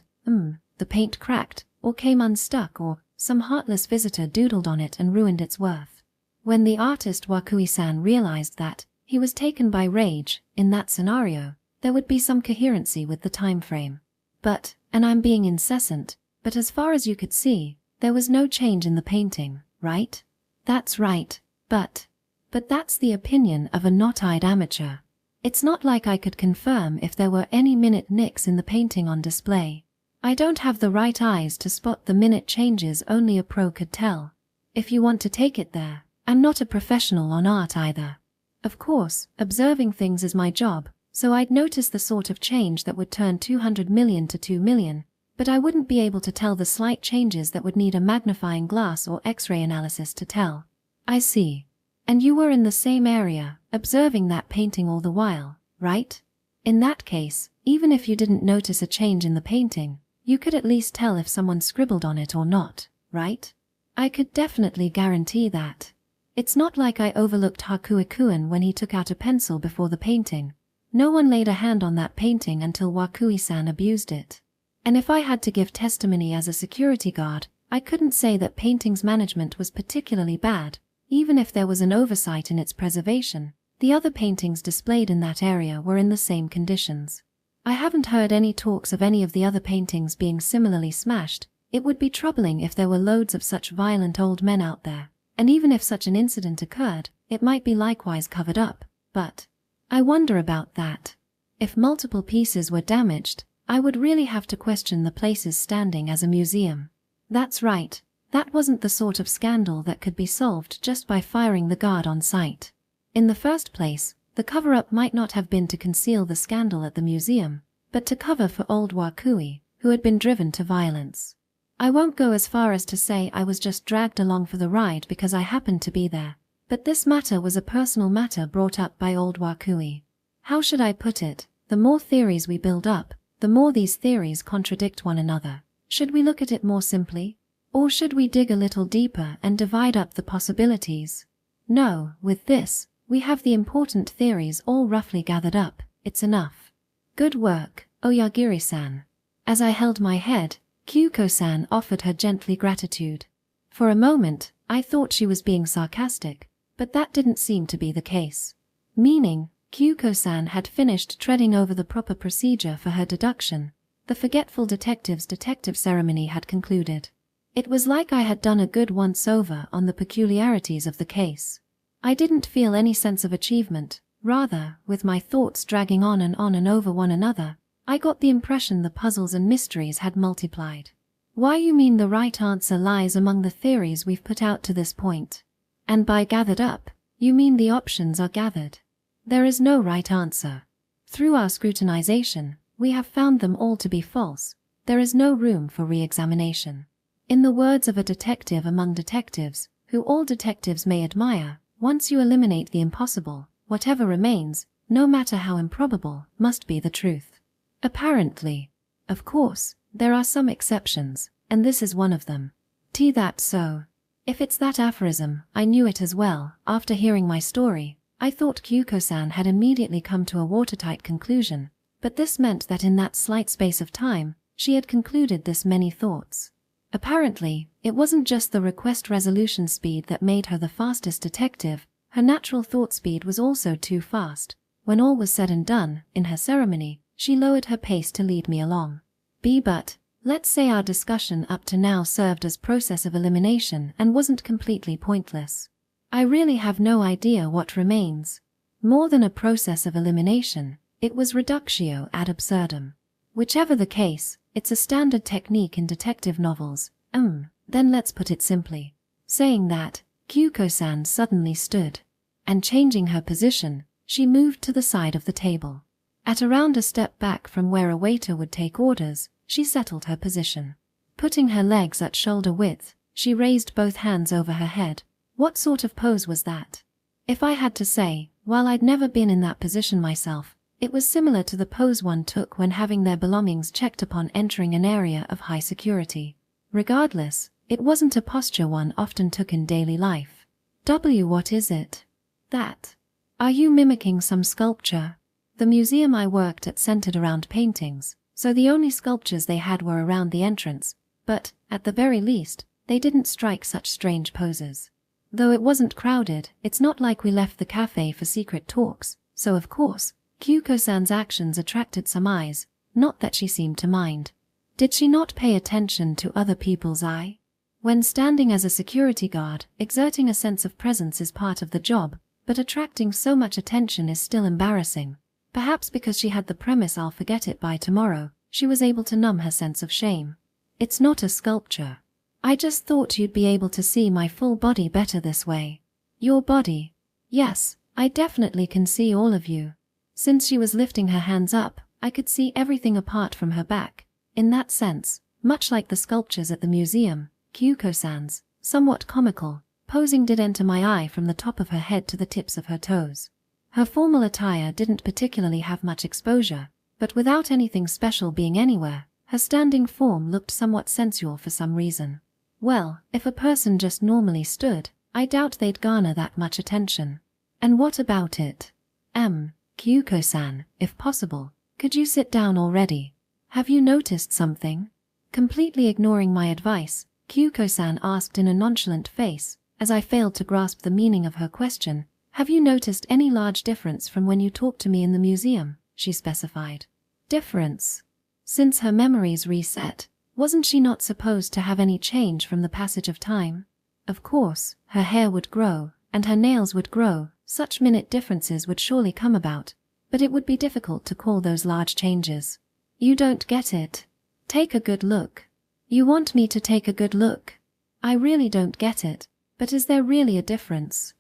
the paint cracked, or came unstuck, or some heartless visitor doodled on it and ruined its worth. When the artist Wakui-san realized that, he was taken by rage. In that scenario, there would be some coherency with the time frame. But, and I'm being incessant, but as far as you could see, there was no change in the painting, right? That's right, but that's the opinion of a knot-eyed amateur. It's not like I could confirm if there were any minute nicks in the painting on display. I don't have the right eyes to spot the minute changes only a pro could tell. If you want to take it there, I'm not a professional on art either. Of course, observing things is my job, so I'd notice the sort of change that would turn 200 million to 2 million, but I wouldn't be able to tell the slight changes that would need a magnifying glass or X-ray analysis to tell. I see. And you were in the same area, observing that painting all the while, right? In that case, even if you didn't notice a change in the painting, you could at least tell if someone scribbled on it or not, right? I could definitely guarantee that. It's not like I overlooked Hakuikuen when he took out a pencil before the painting. No one laid a hand on that painting until Wakui-san abused it. And if I had to give testimony as a security guard, I couldn't say that painting's management was particularly bad, even if there was an oversight in its preservation. The other paintings displayed in that area were in the same conditions. I haven't heard any talks of any of the other paintings being similarly smashed. It would be troubling if there were loads of such violent old men out there. And even if such an incident occurred, it might be likewise covered up. But I wonder about that. If multiple pieces were damaged, I would really have to question the place's standing as a museum. That's right. That wasn't the sort of scandal that could be solved just by firing the guard on site. In the first place, the cover-up might not have been to conceal the scandal at the museum, but to cover for old Wakui, who had been driven to violence. I won't go as far as to say I was just dragged along for the ride because I happened to be there, but this matter was a personal matter brought up by old Wakui. How should I put it? The more theories we build up, the more these theories contradict one another. Should we look at it more simply? Or should we dig a little deeper and divide up the possibilities? No, with this, we have the important theories all roughly gathered up. It's enough. Good work, Oyagiri-san. As I held my head, Kyuko-san offered her gently gratitude. For a moment, I thought she was being sarcastic, but that didn't seem to be the case. Meaning, Kyuko-san had finished treading over the proper procedure for her deduction. The forgetful detective's detective ceremony had concluded. It was like I had done a good once-over on the peculiarities of the case. I didn't feel any sense of achievement. Rather, with my thoughts dragging on and over one another, I got the impression the puzzles and mysteries had multiplied. Why, you mean the right answer lies among the theories we've put out to this point? And by gathered up, you mean the options are gathered. There is no right answer. Through our scrutinization, we have found them all to be false. There is no room for re-examination. In the words of a detective among detectives, who all detectives may admire, once you eliminate the impossible, whatever remains, no matter how improbable, must be the truth. Apparently. Of course, there are some exceptions, and this is one of them. That's so. If it's that aphorism, I knew it as well. After hearing my story, I thought Kyuko-san had immediately come to a watertight conclusion, but this meant that in that slight space of time, she had concluded this many thoughts. Apparently, it wasn't just the request resolution speed that made her the fastest detective. Her natural thought speed was also too fast. When all was said and done, in her ceremony, she lowered her pace to lead me along. But Let's say our discussion up to now served as process of elimination and wasn't completely pointless. I really have no idea what remains. More than a process of elimination, it was reductio ad absurdum. Whichever the case, it's a standard technique in detective novels. Then let's put it simply. Saying that, Kyuko-san suddenly stood. And changing her position, she moved to the side of the table. At around a step back from where a waiter would take orders, she settled her position. Putting her legs at shoulder width, she raised both hands over her head. What sort of pose was that? If I had to say, while I'd never been in that position myself, it was similar to the pose one took when having their belongings checked upon entering an area of high security. Regardless, it wasn't a posture one often took in daily life. What is it? That. Are you mimicking some sculpture? The museum I worked at centered around paintings, so the only sculptures they had were around the entrance, but, at the very least, they didn't strike such strange poses. Though it wasn't crowded, it's not like we left the cafe for secret talks, so of course, Kyuko-san's actions attracted some eyes, not that she seemed to mind. Did she not pay attention to other people's eye? When standing as a security guard, exerting a sense of presence is part of the job, but attracting so much attention is still embarrassing. Perhaps because she had the premise I'll forget it by tomorrow, she was able to numb her sense of shame. It's not a sculpture. I just thought you'd be able to see my full body better this way. Your body? Yes, I definitely can see all of you. Since she was lifting her hands up, I could see everything apart from her back. In that sense, much like the sculptures at the museum, Kyuko-san's, somewhat comical, posing did enter my eye from the top of her head to the tips of her toes. Her formal attire didn't particularly have much exposure, but without anything special being anywhere, her standing form looked somewhat sensual for some reason. Well, if a person just normally stood, I doubt they'd garner that much attention. And what about it? Kyuko-san, if possible, could you sit down already? Have you noticed something? Completely ignoring my advice, Kyuko-san asked in a nonchalant face, as I failed to grasp the meaning of her question. Have you noticed any large difference from when you talked to me in the museum? She specified. Difference? Since her memories reset, wasn't she not supposed to have any change from the passage of time? Of course, her hair would grow, and her nails would grow, such minute differences would surely come about, but it would be difficult to call those large changes. You don't get it. Take a good look. You want me to take a good look? I really don't get it, but is there really a difference?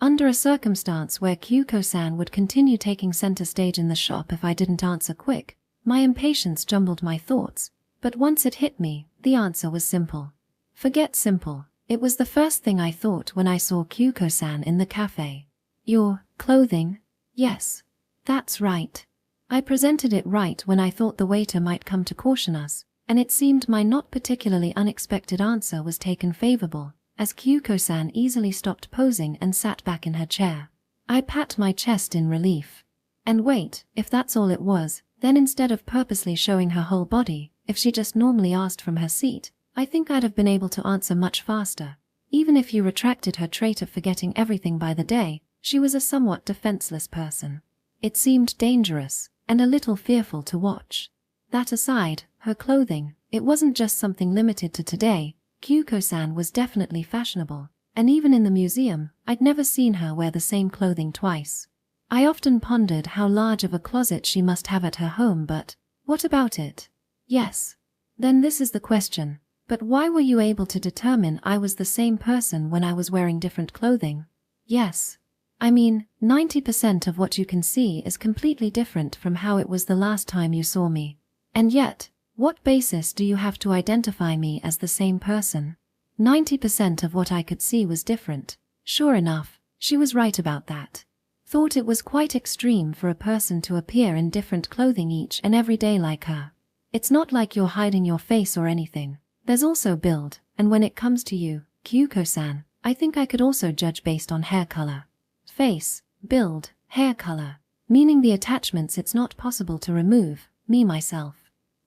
Under a circumstance where Kyuko-san would continue taking center stage in the shop if I didn't answer quick, my impatience jumbled my thoughts, but once it hit me, the answer was simple. Forget simple, it was the first thing I thought when I saw Kyuko-san in the cafe. Your clothing? Yes. That's right. I presented it right when I thought the waiter might come to caution us, and it seemed my not particularly unexpected answer was taken favorable, as Kyuko-san easily stopped posing and sat back in her chair. I pat my chest in relief. And wait, if that's all it was, then instead of purposely showing her whole body, if she just normally asked from her seat, I think I'd have been able to answer much faster. Even if you retracted her trait of forgetting everything by the day, she was a somewhat defenseless person. It seemed dangerous, and a little fearful to watch. That aside, her clothing, it wasn't just something limited to today. Kyuko-san was definitely fashionable, and even in the museum, I'd never seen her wear the same clothing twice. I often pondered how large of a closet she must have at her home, but what about it? Yes. Then this is the question, but why were you able to determine I was the same person when I was wearing different clothing? Yes. I mean, 90% of what you can see is completely different from how it was the last time you saw me. And yet, what basis do you have to identify me as the same person? 90% of what I could see was different. Sure enough, she was right about that. Thought it was quite extreme for a person to appear in different clothing each and every day like her. It's not like you're hiding your face or anything. There's also build, and when it comes to you, Kyuko-san, I think I could also judge based on hair color. Face, build, hair color, meaning the attachments it's not possible to remove, me myself.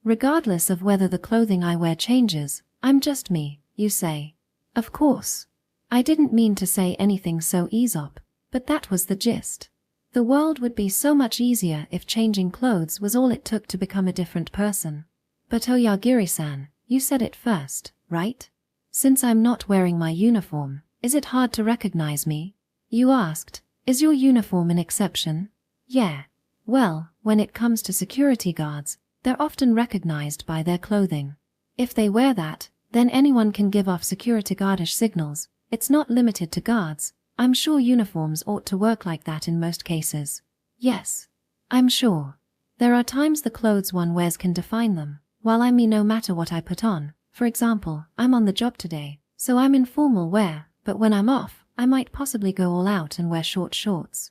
Regardless of whether the clothing I wear changes, I'm just me, you say. Of course. I didn't mean to say anything so Aesop, but that was the gist. The world would be so much easier if changing clothes was all it took to become a different person. But Oyagiri-san, you said it first, right? Since I'm not wearing my uniform, is it hard to recognize me? You asked, is your uniform an exception? Yeah. Well, when it comes to security guards, they're often recognized by their clothing. If they wear that, then anyone can give off security guardish signals. It's not limited to guards. I'm sure uniforms ought to work like that in most cases. Yes. I'm sure. There are times the clothes one wears can define them, while I'm me no matter what I put on. For example, I'm on the job today, so I'm in formal wear, but when I'm off, I might possibly go all out and wear short shorts.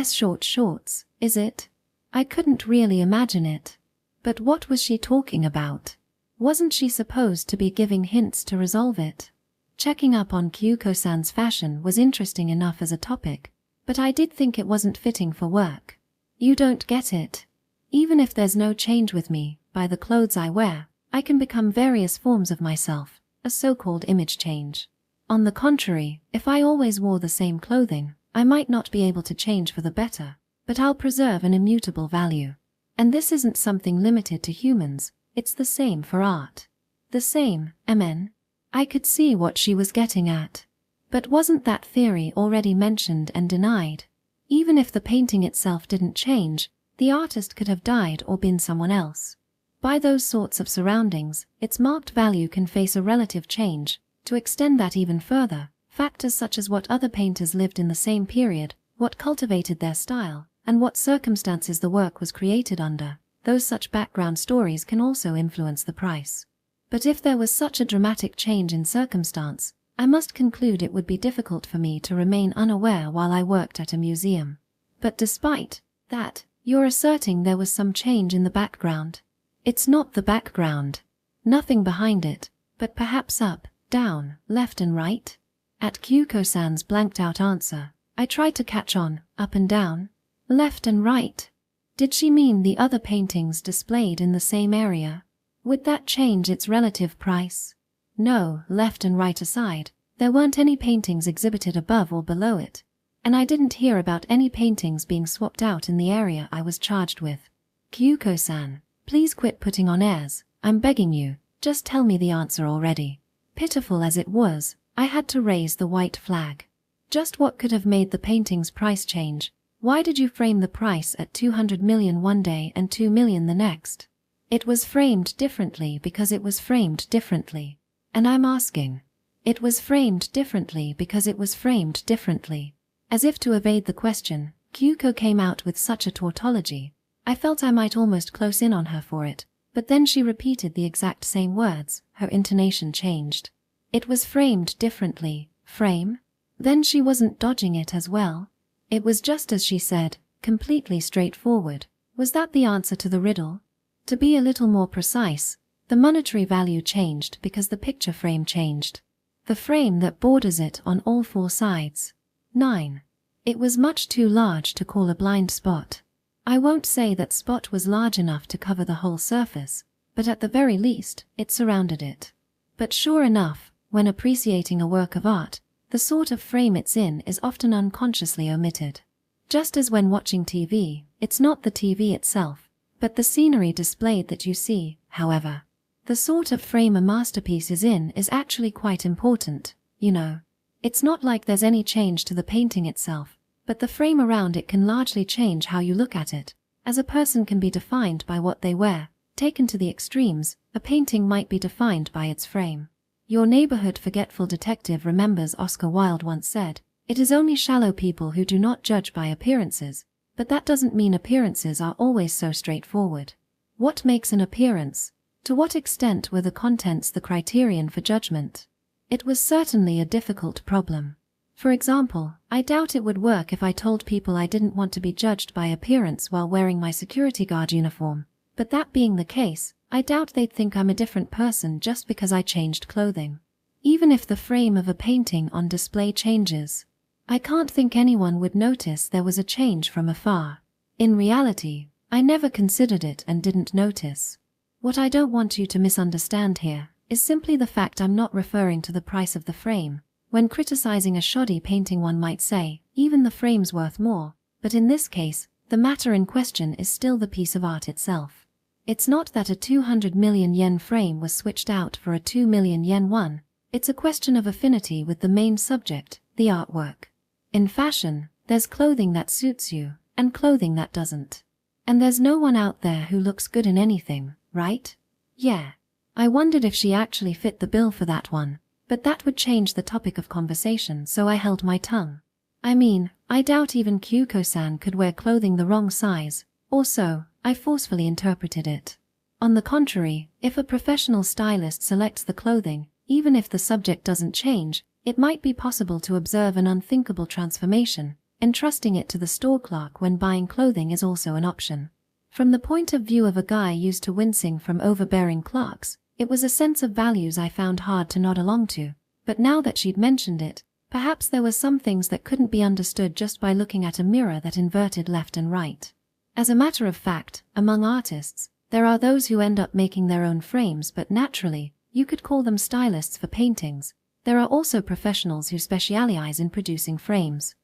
Short shorts, is it? I couldn't really imagine it. But what was she talking about? Wasn't she supposed to be giving hints to resolve it? Checking up on Kyuko-san's fashion was interesting enough as a topic, but I did think it wasn't fitting for work. You don't get it. Even if there's no change with me, by the clothes I wear, I can become various forms of myself, a so-called image change. On the contrary, if I always wore the same clothing, I might not be able to change for the better, but I'll preserve an immutable value. And this isn't something limited to humans, it's the same for art. The same, MN. I could see what she was getting at. But wasn't that theory already mentioned and denied? Even if the painting itself didn't change, the artist could have died or been someone else. By those sorts of surroundings, its marked value can face a relative change. To extend that even further, factors such as what other painters lived in the same period, what cultivated their style, and what circumstances the work was created under, those such background stories can also influence the price. But if there was such a dramatic change in circumstance, I must conclude it would be difficult for me to remain unaware while I worked at a museum. But despite that, you're asserting there was some change in the background. It's not the background. Nothing behind it, but perhaps up, down, left and right? At Kyuko-san's blanked-out answer, I tried to catch on, up and down, left and right. Did she mean the other paintings displayed in the same area? Would that change its relative price? No, left and right aside, there weren't any paintings exhibited above or below it, and I didn't hear about any paintings being swapped out in the area I was charged with. Kyuko-san, please quit putting on airs, I'm begging you, just tell me the answer already. Pitiful as it was, I had to raise the white flag. Just what could have made the painting's price change? Why did you frame the price at 200 million one day and 2 million the next? It was framed differently because it was framed differently. And I'm asking. It was framed differently because it was framed differently. As if to evade the question, Kyuko came out with such a tautology. I felt I might almost close in on her for it, but then she repeated the exact same words, her intonation changed. It was framed differently. Frame? Then she wasn't dodging it as well. It was just as she said, completely straightforward. Was that the answer to the riddle? To be a little more precise, the monetary value changed because the picture frame changed. The frame that borders it on all four sides. 9. It was much too large to call a blind spot. I won't say that spot was large enough to cover the whole surface, but at the very least, it surrounded it. But sure enough, when appreciating a work of art, the sort of frame it's in is often unconsciously omitted. Just as when watching TV, it's not the TV itself, but the scenery displayed that you see, however. The sort of frame a masterpiece is in is actually quite important, you know. It's not like there's any change to the painting itself, but the frame around it can largely change how you look at it, as a person can be defined by what they wear. Taken to the extremes, a painting might be defined by its frame. Your neighborhood forgetful detective remembers Oscar Wilde once said, "It is only shallow people who do not judge by appearances," but that doesn't mean appearances are always so straightforward. What makes an appearance? To what extent were the contents the criterion for judgment? It was certainly a difficult problem. For example, I doubt it would work if I told people I didn't want to be judged by appearance while wearing my security guard uniform, but that being the case, I doubt they'd think I'm a different person just because I changed clothing. Even if the frame of a painting on display changes, I can't think anyone would notice there was a change from afar. In reality, I never considered it and didn't notice. What I don't want you to misunderstand here is simply the fact I'm not referring to the price of the frame. When criticizing a shoddy painting one might say, even the frame's worth more, but in this case, the matter in question is still the piece of art itself. It's not that a 200 million yen frame was switched out for a 2 million yen one, it's a question of affinity with the main subject, the artwork. In fashion, there's clothing that suits you, and clothing that doesn't. And there's no one out there who looks good in anything, right? Yeah. I wondered if she actually fit the bill for that one, but that would change the topic of conversation, so I held my tongue. I mean, I doubt even Kyuko-san could wear clothing the wrong size, or so, I forcefully interpreted it. On the contrary, if a professional stylist selects the clothing, even if the subject doesn't change, it might be possible to observe an unthinkable transformation. Entrusting it to the store clerk when buying clothing is also an option. From the point of view of a guy used to wincing from overbearing clerks, it was a sense of values I found hard to nod along to, but now that she'd mentioned it, perhaps there were some things that couldn't be understood just by looking at a mirror that inverted left and right. As a matter of fact, among artists, there are those who end up making their own frames, but naturally, you could call them stylists for paintings. There are also professionals who specialize in producing frames.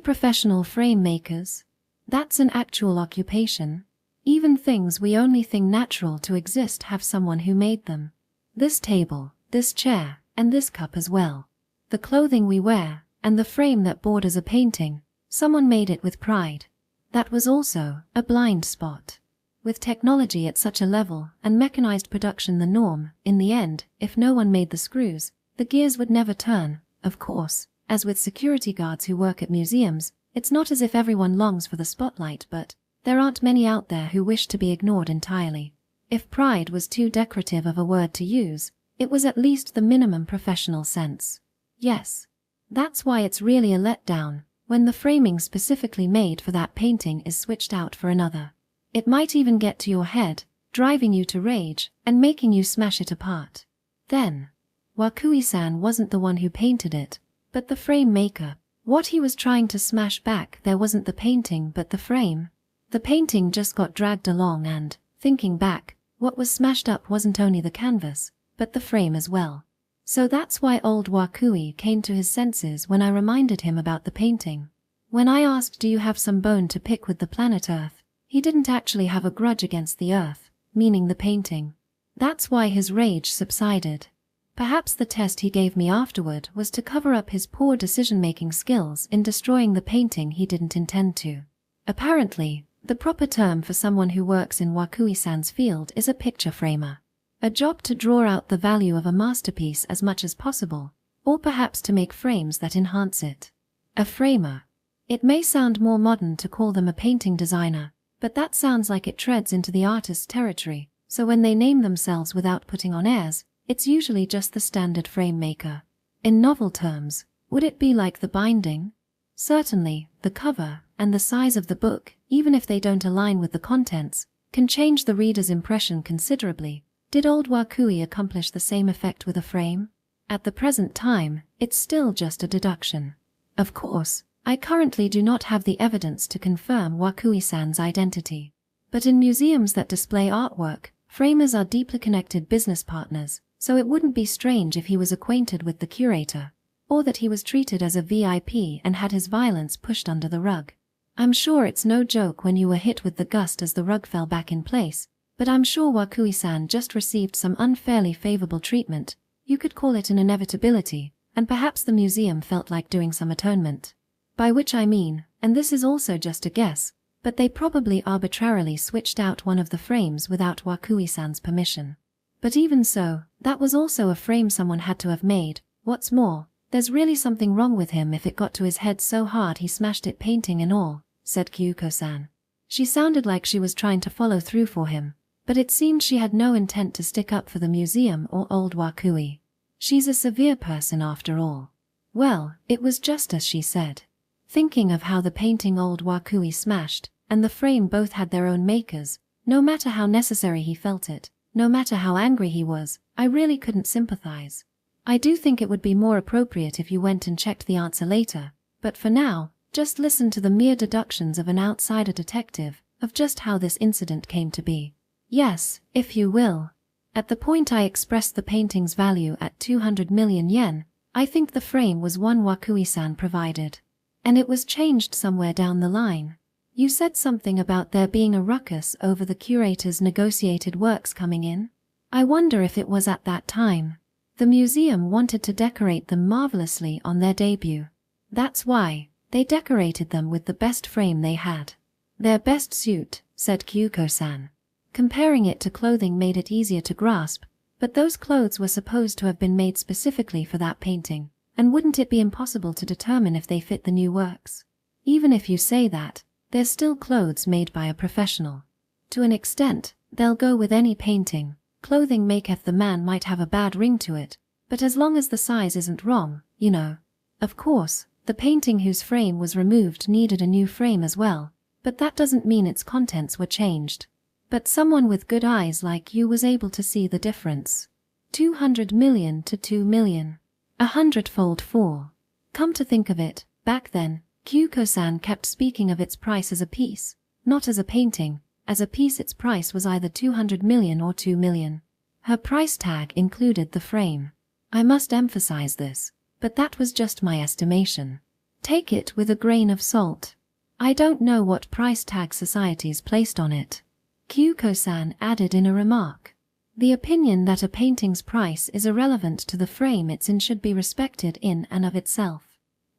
Professional frame makers. That's an actual occupation. Even things we only think natural to exist have someone who made them. This table, this chair, and this cup as well. The clothing we wear, and the frame that borders a painting, someone made it with pride. That was also a blind spot. With technology at such a level and mechanized production the norm, in the end, if no one made the screws, the gears would never turn, of course. As with security guards who work at museums, it's not as if everyone longs for the spotlight, but there aren't many out there who wish to be ignored entirely. If pride was too decorative of a word to use, it was at least the minimum professional sense. Yes. That's why it's really a letdown when the framing specifically made for that painting is switched out for another. It might even get to your head, driving you to rage and making you smash it apart. Then, Wakui-san wasn't the one who painted it, but the frame maker. What he was trying to smash back there wasn't the painting but the frame. The painting just got dragged along and, thinking back, what was smashed up wasn't only the canvas, but the frame as well. So that's why old Wakui came to his senses when I reminded him about the painting. When I asked, do you have some bone to pick with the planet Earth, he didn't actually have a grudge against the Earth, meaning the painting. That's why his rage subsided. Perhaps the test he gave me afterward was to cover up his poor decision-making skills in destroying the painting he didn't intend to. Apparently, the proper term for someone who works in Wakui-san's field is a picture framer. A job to draw out the value of a masterpiece as much as possible, or perhaps to make frames that enhance it. A framer. It may sound more modern to call them a painting designer, but that sounds like it treads into the artist's territory, so when they name themselves without putting on airs, it's usually just the standard frame maker. In novel terms, would it be like the binding? Certainly, the cover and the size of the book, even if they don't align with the contents, can change the reader's impression considerably. Did old Wakui accomplish the same effect with a frame? At the present time, it's still just a deduction. Of course, I currently do not have the evidence to confirm Wakui-san's identity. But in museums that display artwork, framers are deeply connected business partners, so it wouldn't be strange if he was acquainted with the curator, or that he was treated as a VIP and had his violence pushed under the rug. I'm sure it's no joke when you were hit with the gust as the rug fell back in place, but I'm sure Wakui-san just received some unfairly favorable treatment. You could call it an inevitability, and perhaps the museum felt like doing some atonement. By which I mean, and this is also just a guess, but they probably arbitrarily switched out one of the frames without Wakui-san's permission. But even so, that was also a frame someone had to have made. What's more, there's really something wrong with him if it got to his head so hard he smashed it, painting and all, said Kyuko-san. She sounded like she was trying to follow through for him, but it seemed she had no intent to stick up for the museum or old Wakui. She's a severe person after all. Well, it was just as she said. Thinking of how the painting old Wakui smashed and the frame both had their own makers, no matter how necessary he felt it, no matter how angry he was, I really couldn't sympathize. I do think it would be more appropriate if you went and checked the answer later, but for now, just listen to the mere deductions of an outsider detective of just how this incident came to be. Yes, if you will. At the point I expressed the painting's value at 200 million yen, I think the frame was one Wakui-san provided. And it was changed somewhere down the line. You said something about there being a ruckus over the curator's negotiated works coming in. I wonder if it was at that time. The museum wanted to decorate them marvelously on their debut. That's why they decorated them with the best frame they had. Their best suit, said Kyuko-san. Comparing it to clothing made it easier to grasp, but those clothes were supposed to have been made specifically for that painting, and wouldn't it be impossible to determine if they fit the new works? Even if you say that, they're still clothes made by a professional. To an extent, they'll go with any painting. Clothing maketh the man might have a bad ring to it, but as long as the size isn't wrong, you know. Of course, the painting whose frame was removed needed a new frame as well, but that doesn't mean its contents were changed. But someone with good eyes like you was able to see the difference. 200 million to 2 million. 100-fold fall. Come to think of it, back then, Kyuko-san kept speaking of its price as a piece, not as a painting. As a piece its price was either 200 million or 2 million. Her price tag included the frame. I must emphasize this, but that was just my estimation. Take it with a grain of salt. I don't know what price tag societies placed on it. Kyuko-san added in a remark. The opinion that a painting's price is irrelevant to the frame it's in should be respected in and of itself.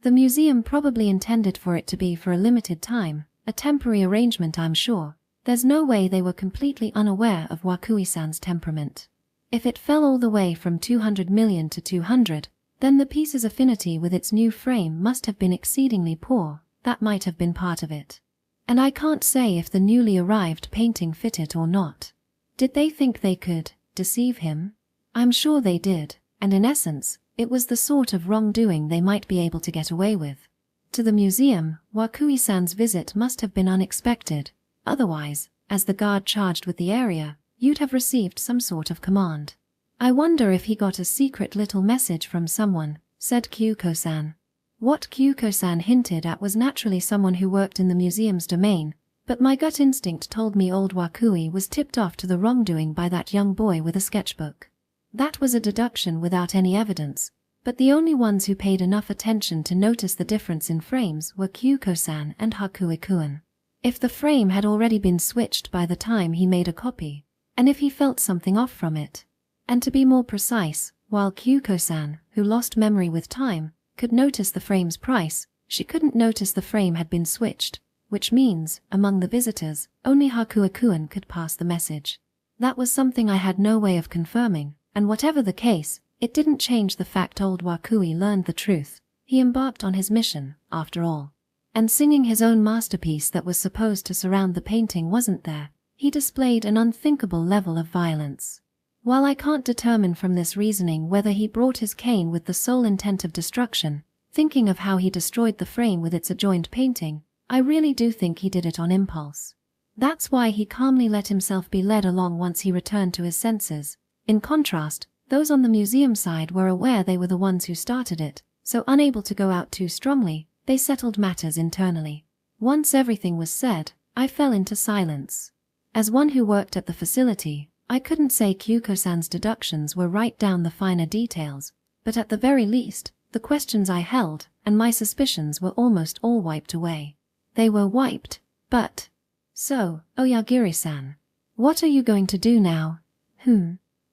The museum probably intended for it to be for a limited time, a temporary arrangement I'm sure. There's no way they were completely unaware of Wakui-san's temperament. If it fell all the way from 200 million to 200, then the piece's affinity with its new frame must have been exceedingly poor. That might have been part of it. And I can't say if the newly arrived painting fit it or not. Did they think they could deceive him? I'm sure they did, and in essence, it was the sort of wrongdoing they might be able to get away with. To the museum, Wakui-san's visit must have been unexpected. Otherwise, as the guard charged with the area, you'd have received some sort of command. I wonder if he got a secret little message from someone, said Kyuko-san. What Kyuko-san hinted at was naturally someone who worked in the museum's domain, but my gut instinct told me old Wakui was tipped off to the wrongdoing by that young boy with a sketchbook. That was a deduction without any evidence, but the only ones who paid enough attention to notice the difference in frames were Kyuko-san and Hakuei-kun. If the frame had already been switched by the time he made a copy, and if he felt something off from it. And to be more precise, while Kyuko-san, who lost memory with time, could notice the frame's price, she couldn't notice the frame had been switched, which means, among the visitors, only Hakuei-kun could pass the message. That was something I had no way of confirming, and whatever the case, it didn't change the fact old Wakui learned the truth. He embarked on his mission, after all. And singing his own masterpiece that was supposed to surround the painting wasn't there. He displayed an unthinkable level of violence. While I can't determine from this reasoning whether he brought his cane with the sole intent of destruction, thinking of how he destroyed the frame with its adjoined painting, I really do think he did it on impulse. That's why he calmly let himself be led along once he returned to his senses. In contrast, those on the museum side were aware they were the ones who started it, so unable to go out too strongly, they settled matters internally. Once everything was said, I fell into silence. As one who worked at the facility, I couldn't say Kyuko-san's deductions were right down the finer details, but at the very least, the questions I held and my suspicions were almost all wiped away. They were wiped, but... So, Oyagiri-san, what are you going to do now?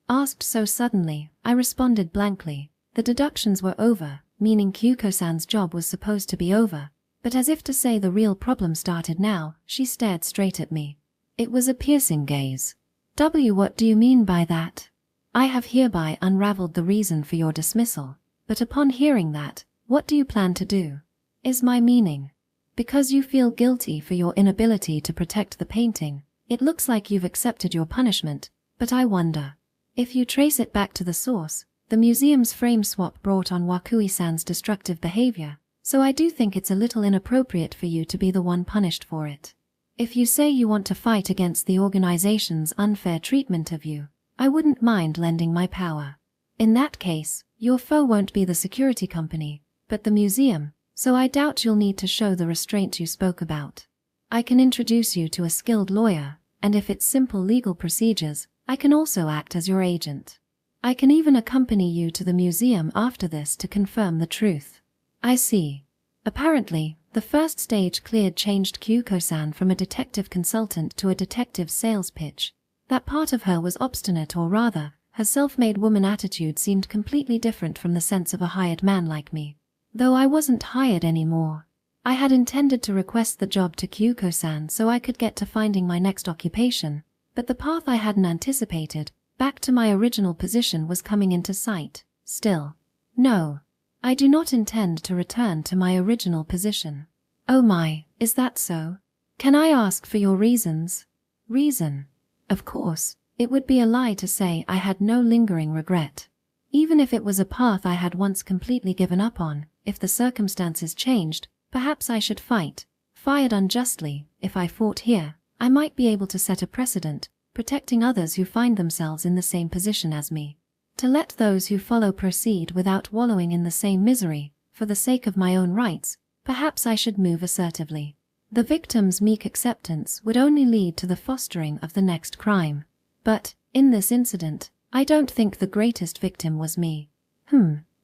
Asked so suddenly, I responded blankly. The deductions were over, meaning Kyuko-san's job was supposed to be over, but as if to say the real problem started now, she stared straight at me. It was a piercing gaze. What do you mean by that? I have hereby unraveled the reason for your dismissal, but upon hearing that, what do you plan to do? Is my meaning. Because you feel guilty for your inability to protect the painting, it looks like you've accepted your punishment, but I wonder. If you trace it back to the source, the museum's frame swap brought on Wakui-san's destructive behavior, so I do think it's a little inappropriate for you to be the one punished for it. If you say you want to fight against the organization's unfair treatment of you, I wouldn't mind lending my power. In that case, your foe won't be the security company, but the museum, so I doubt you'll need to show the restraint you spoke about. I can introduce you to a skilled lawyer, and if it's simple legal procedures, I can also act as your agent. I can even accompany you to the museum after this to confirm the truth. I see. Apparently, the first stage cleared changed Kyuko-san from a detective consultant to a detective sales pitch. That part of her was obstinate, or rather, her self-made woman attitude seemed completely different from the sense of a hired man like me. Though I wasn't hired anymore. I had intended to request the job to Kyuko-san so I could get to finding my next occupation, but the path I hadn't anticipated, back to my original position, was coming into sight. Still. No. I do not intend to return to my original position. Oh my, is that so? Can I ask for your reasons? Reason? Of course, it would be a lie to say I had no lingering regret. Even if it was a path I had once completely given up on, if the circumstances changed, perhaps I should fight. Fired unjustly, if I fought here, I might be able to set a precedent, protecting others who find themselves in the same position as me. To let those who follow proceed without wallowing in the same misery, for the sake of my own rights, perhaps I should move assertively. The victim's meek acceptance would only lead to the fostering of the next crime. But, in this incident, I don't think the greatest victim was me.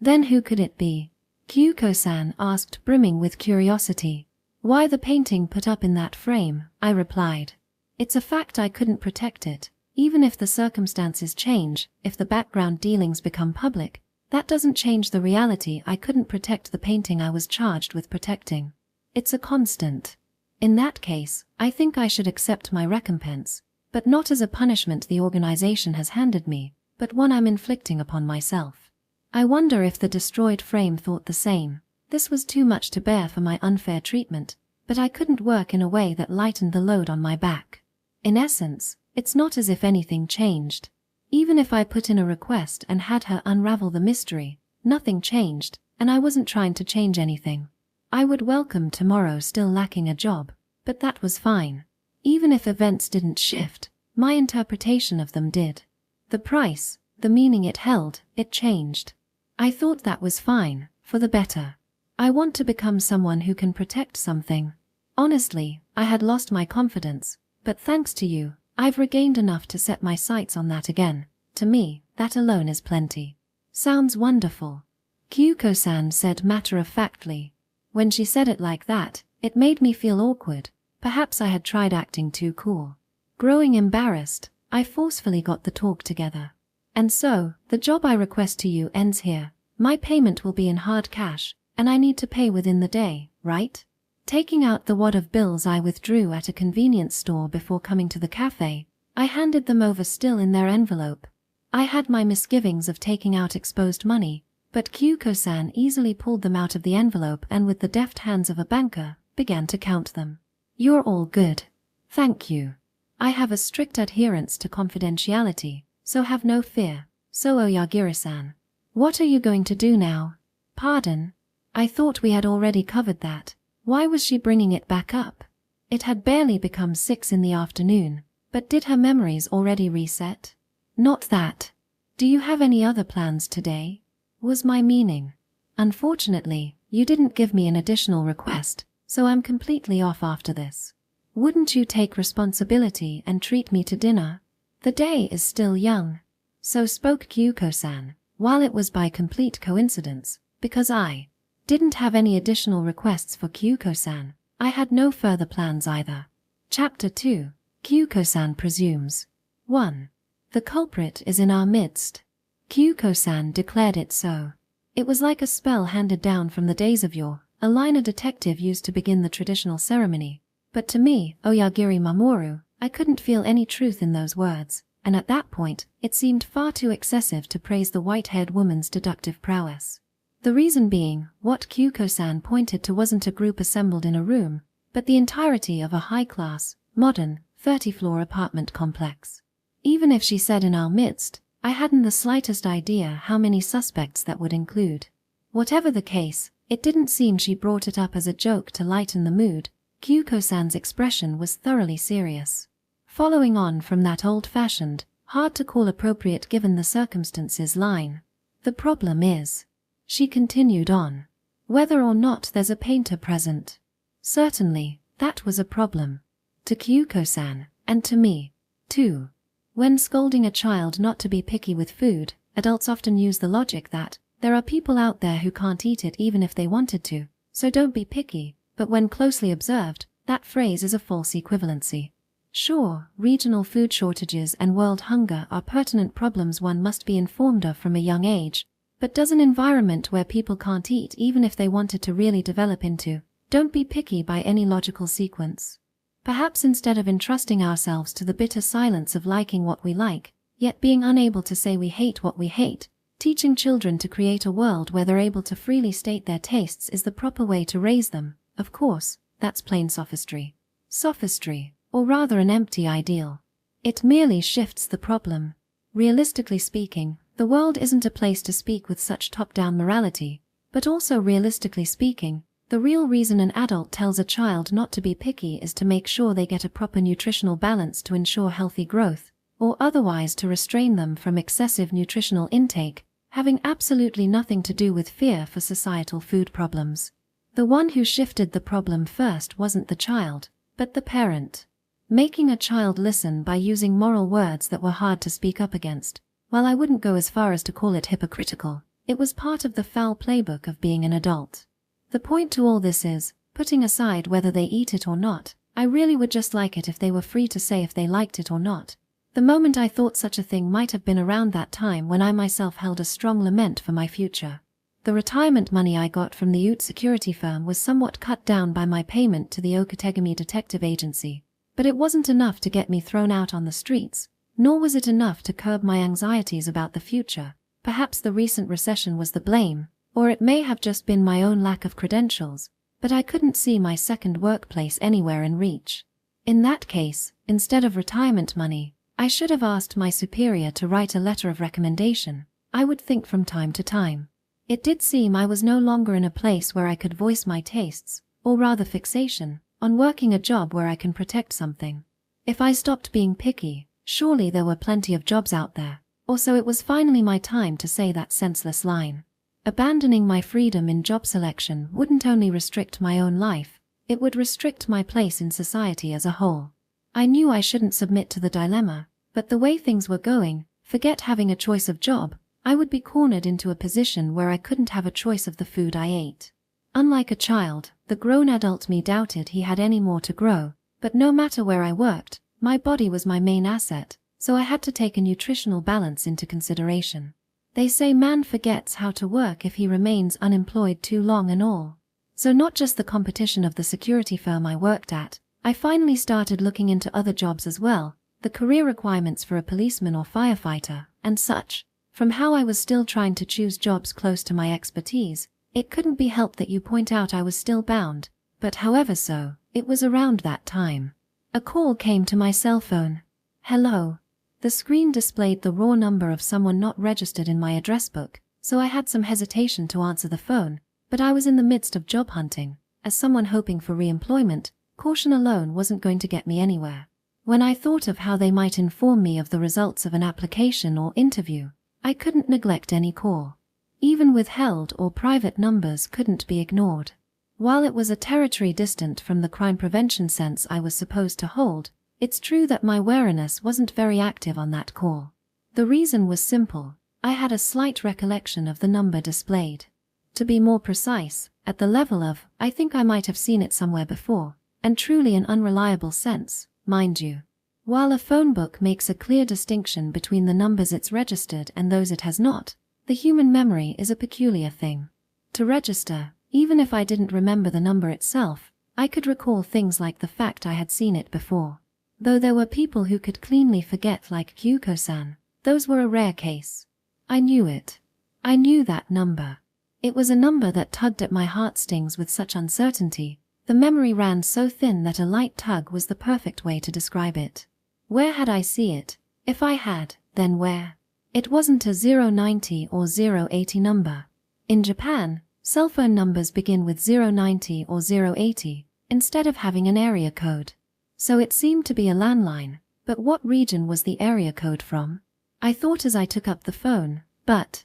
Then who could it be? Kyuko-san asked, brimming with curiosity. Why the painting put up in that frame, I replied. It's a fact I couldn't protect it. Even if the circumstances change, if the background dealings become public, that doesn't change the reality I couldn't protect the painting I was charged with protecting. It's a constant. In that case, I think I should accept my recompense, but not as a punishment the organization has handed me, but one I'm inflicting upon myself. I wonder if the destroyed frame thought the same. This was too much to bear for my unfair treatment, but I couldn't work in a way that lightened the load on my back. In essence, it's not as if anything changed. Even if I put in a request and had her unravel the mystery, nothing changed, and I wasn't trying to change anything. I would welcome tomorrow still lacking a job, but that was fine. Even if events didn't shift, my interpretation of them did. The price, the meaning it held, it changed. I thought that was fine, for the better. I want to become someone who can protect something. Honestly, I had lost my confidence, but thanks to you, I've regained enough to set my sights on that again. To me, that alone is plenty. Sounds wonderful. Kyuko-san said matter-of-factly. When she said it like that, it made me feel awkward. Perhaps I had tried acting too cool. Growing embarrassed, I forcefully got the talk together. And so, the job I request to you ends here. My payment will be in hard cash, and I need to pay within the day, right? Taking out the wad of bills I withdrew at a convenience store before coming to the cafe, I handed them over still in their envelope. I had my misgivings of taking out exposed money, but Kyuko-san easily pulled them out of the envelope and with the deft hands of a banker, began to count them. You're all good. Thank you. I have a strict adherence to confidentiality, so have no fear. So Oyagiri-san. What are you going to do now? Pardon? I thought we had already covered that. Why was she bringing it back up? It had barely become 6 in the afternoon, but did her memories already reset? Not that. Do you have any other plans today? Was my meaning. Unfortunately, you didn't give me an additional request, so I'm completely off after this. Wouldn't you take responsibility and treat me to dinner? The day is still young. So spoke Kyuko-san, while it was by complete coincidence, because I didn't have any additional requests for Kyuko-san. I had no further plans either. Chapter 2. Kyuko-san presumes. 1. The culprit is in our midst. Kyuko-san declared it so. It was like a spell handed down from the days of yore, a line a detective used to begin the traditional ceremony. But to me, Oyagiri Mamoru, I couldn't feel any truth in those words, and at that point, it seemed far too excessive to praise the white-haired woman's deductive prowess. The reason being, what Kyuko-san pointed to wasn't a group assembled in a room, but the entirety of a high-class, modern, 30-floor apartment complex. Even if she said in our midst, I hadn't the slightest idea how many suspects that would include. Whatever the case, it didn't seem she brought it up as a joke to lighten the mood. Kyuko-san's expression was thoroughly serious. Following on from that old-fashioned, hard-to-call appropriate given the circumstances line. The problem is, she continued on, whether or not there's a painter present. Certainly, that was a problem. To Kyuko-san, and to me, too. When scolding a child not to be picky with food, adults often use the logic that there are people out there who can't eat it even if they wanted to, So don't be picky, but when closely observed, that phrase is a false equivalency. Sure, regional food shortages and world hunger are pertinent problems one must be informed of from a young age, but does an environment where people can't eat even if they wanted to really develop into don't be picky by any logical sequence? Perhaps instead of entrusting ourselves to the bitter silence of liking what we like, yet being unable to say we hate what we hate, teaching children to create a world where they're able to freely state their tastes is the proper way to raise them. Of course, that's plain sophistry. Sophistry, or rather an empty ideal. It merely shifts the problem. Realistically speaking, the world isn't a place to speak with such top-down morality, but also realistically speaking, the real reason an adult tells a child not to be picky is to make sure they get a proper nutritional balance to ensure healthy growth, or otherwise to restrain them from excessive nutritional intake, having absolutely nothing to do with fear for societal food problems. The one who shifted the problem first wasn't the child, but the parent. Making a child listen by using moral words that were hard to speak up against, while I wouldn't go as far as to call it hypocritical, it was part of the foul playbook of being an adult. The point to all this is, putting aside whether they eat it or not, I really would just like it if they were free to say if they liked it or not. The moment I thought such a thing might have been around that time when I myself held a strong lament for my future. The retirement money I got from the Ute security firm was somewhat cut down by my payment to the Okotegami Detective Agency, but it wasn't enough to get me thrown out on the streets, nor was it enough to curb my anxieties about the future. Perhaps the recent recession was the blame, or it may have just been my own lack of credentials, but I couldn't see my second workplace anywhere in reach. In that case, instead of retirement money, I should have asked my superior to write a letter of recommendation, I would think from time to time. It did seem I was no longer in a place where I could voice my tastes, or rather fixation, on working a job where I can protect something. If I stopped being picky, surely there were plenty of jobs out there, or so it was finally my time to say that senseless line. Abandoning my freedom in job selection wouldn't only restrict my own life, it would restrict my place in society as a whole. I knew I shouldn't submit to the dilemma, but the way things were going, forget having a choice of job, I would be cornered into a position where I couldn't have a choice of the food I ate. Unlike a child, the grown adult me doubted he had any more to grow, but no matter where I worked, my body was my main asset, so I had to take a nutritional balance into consideration. They say man forgets how to work if he remains unemployed too long and all. So not just the competition of the security firm I worked at, I finally started looking into other jobs as well, the career requirements for a policeman or firefighter, and such. From how I was still trying to choose jobs close to my expertise, it couldn't be helped that you point out I was still bound, but however so, it was around that time. A call came to my cell phone. Hello. The screen displayed the raw number of someone not registered in my address book, so I had some hesitation to answer the phone, but I was in the midst of job hunting. As someone hoping for re-employment, caution alone wasn't going to get me anywhere. When I thought of how they might inform me of the results of an application or interview, I couldn't neglect any call. Even withheld or private numbers couldn't be ignored. While it was a territory distant from the crime prevention sense I was supposed to hold, it's true that my wariness wasn't very active on that call. The reason was simple. I had a slight recollection of the number displayed. To be more precise, at the level of, I think I might have seen it somewhere before, and truly an unreliable sense, mind you. While a phone book makes a clear distinction between the numbers it's registered and those it has not, the human memory is a peculiar thing. To register, even if I didn't remember the number itself, I could recall things like the fact I had seen it before. Though there were people who could cleanly forget like Kyuko-san, those were a rare case. I knew it. I knew that number. It was a number that tugged at my heartstrings with such uncertainty. The memory ran so thin that a light tug was the perfect way to describe it. Where had I seen it? If I had, then where? It wasn't a 090 or 080 number. In Japan, cell phone numbers begin with 090 or 080, instead of having an area code. So it seemed to be a landline, but what region was the area code from? I thought as I took up the phone, but,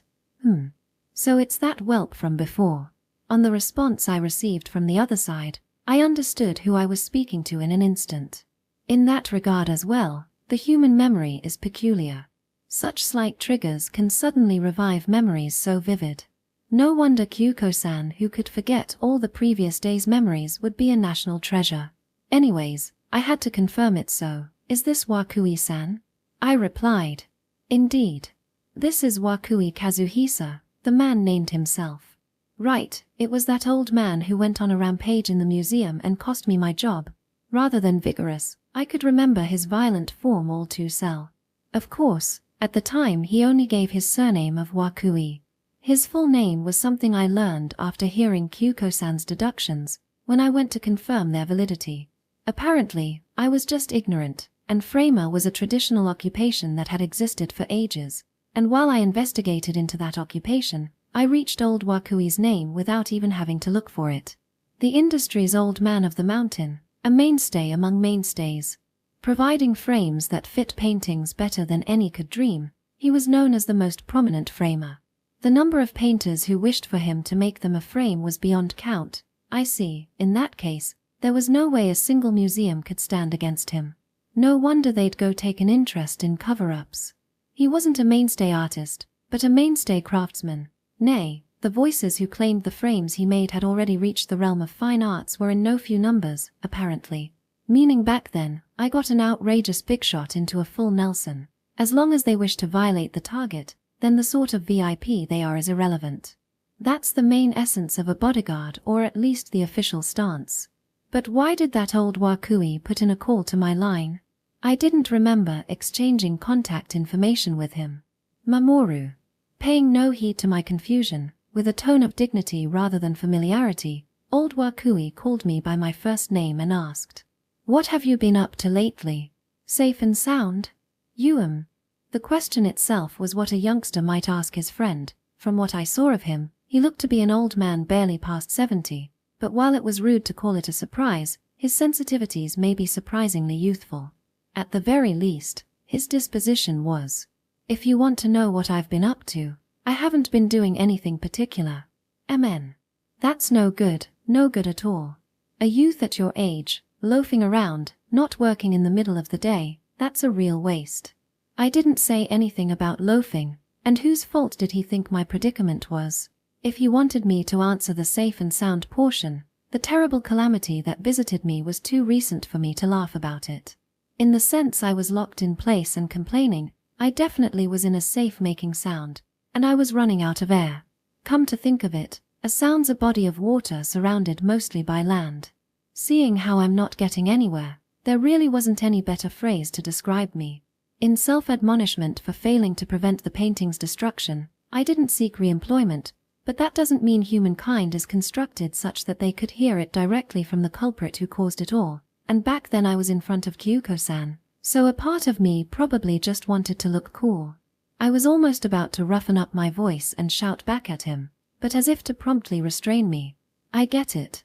so it's that whelp from before. On the response I received from the other side, I understood who I was speaking to in an instant. In that regard as well, the human memory is peculiar. Such slight triggers can suddenly revive memories so vivid. No wonder Kyuko-san, who could forget all the previous day's memories, would be a national treasure. Anyways, I had to confirm it. So, is this Wakui-san? I replied. Indeed. This is Wakui Kazuhisa, the man named himself. Right, it was that old man who went on a rampage in the museum and cost me my job. Rather than vigorous, I could remember his violent form all too well. Of course, at the time he only gave his surname of Wakui. His full name was something I learned after hearing Kyuko-san's deductions when I went to confirm their validity. Apparently, I was just ignorant, and framer was a traditional occupation that had existed for ages, and while I investigated into that occupation, I reached old Wakui's name without even having to look for it. The industry's old man of the mountain, a mainstay among mainstays. Providing frames that fit paintings better than any could dream, he was known as the most prominent framer. The number of painters who wished for him to make them a frame was beyond count. I see, in that case, there was no way a single museum could stand against him. No wonder they'd go take an interest in cover-ups. He wasn't a mainstay artist, but a mainstay craftsman. Nay, the voices who claimed the frames he made had already reached the realm of fine arts were in no few numbers, apparently. Meaning back then, I got an outrageous big shot into a full Nelson. As long as they wish to violate the target, then the sort of VIP they are is irrelevant. That's the main essence of a bodyguard, or at least the official stance. But why did that old Wakui put in a call to my line? I didn't remember exchanging contact information with him. Mamoru. Paying no heed to my confusion, with a tone of dignity rather than familiarity, old Wakui called me by my first name and asked, "What have you been up to lately? Safe and sound?" The question itself was what a youngster might ask his friend. From what I saw of him, he looked to be an old man barely past 70, but while it was rude to call it a surprise, his sensitivities may be surprisingly youthful. At the very least, his disposition was. If you want to know what I've been up to, I haven't been doing anything particular. MN. That's no good at all. A youth at your age, loafing around, not working in the middle of the day, that's a real waste. I didn't say anything about loafing, and whose fault did he think my predicament was? If he wanted me to answer the safe and sound portion, the terrible calamity that visited me was too recent for me to laugh about it. In the sense I was locked in place and complaining, I definitely was in a safe making sound, and I was running out of air. Come to think of it, a sound's a body of water surrounded mostly by land. Seeing how I'm not getting anywhere, there really wasn't any better phrase to describe me. In self-admonishment for failing to prevent the painting's destruction, I didn't seek re-employment, but that doesn't mean humankind is constructed such that they could hear it directly from the culprit who caused it all, and back then I was in front of Kyuko-san, so a part of me probably just wanted to look cool. I was almost about to roughen up my voice and shout back at him, but as if to promptly restrain me. I get it,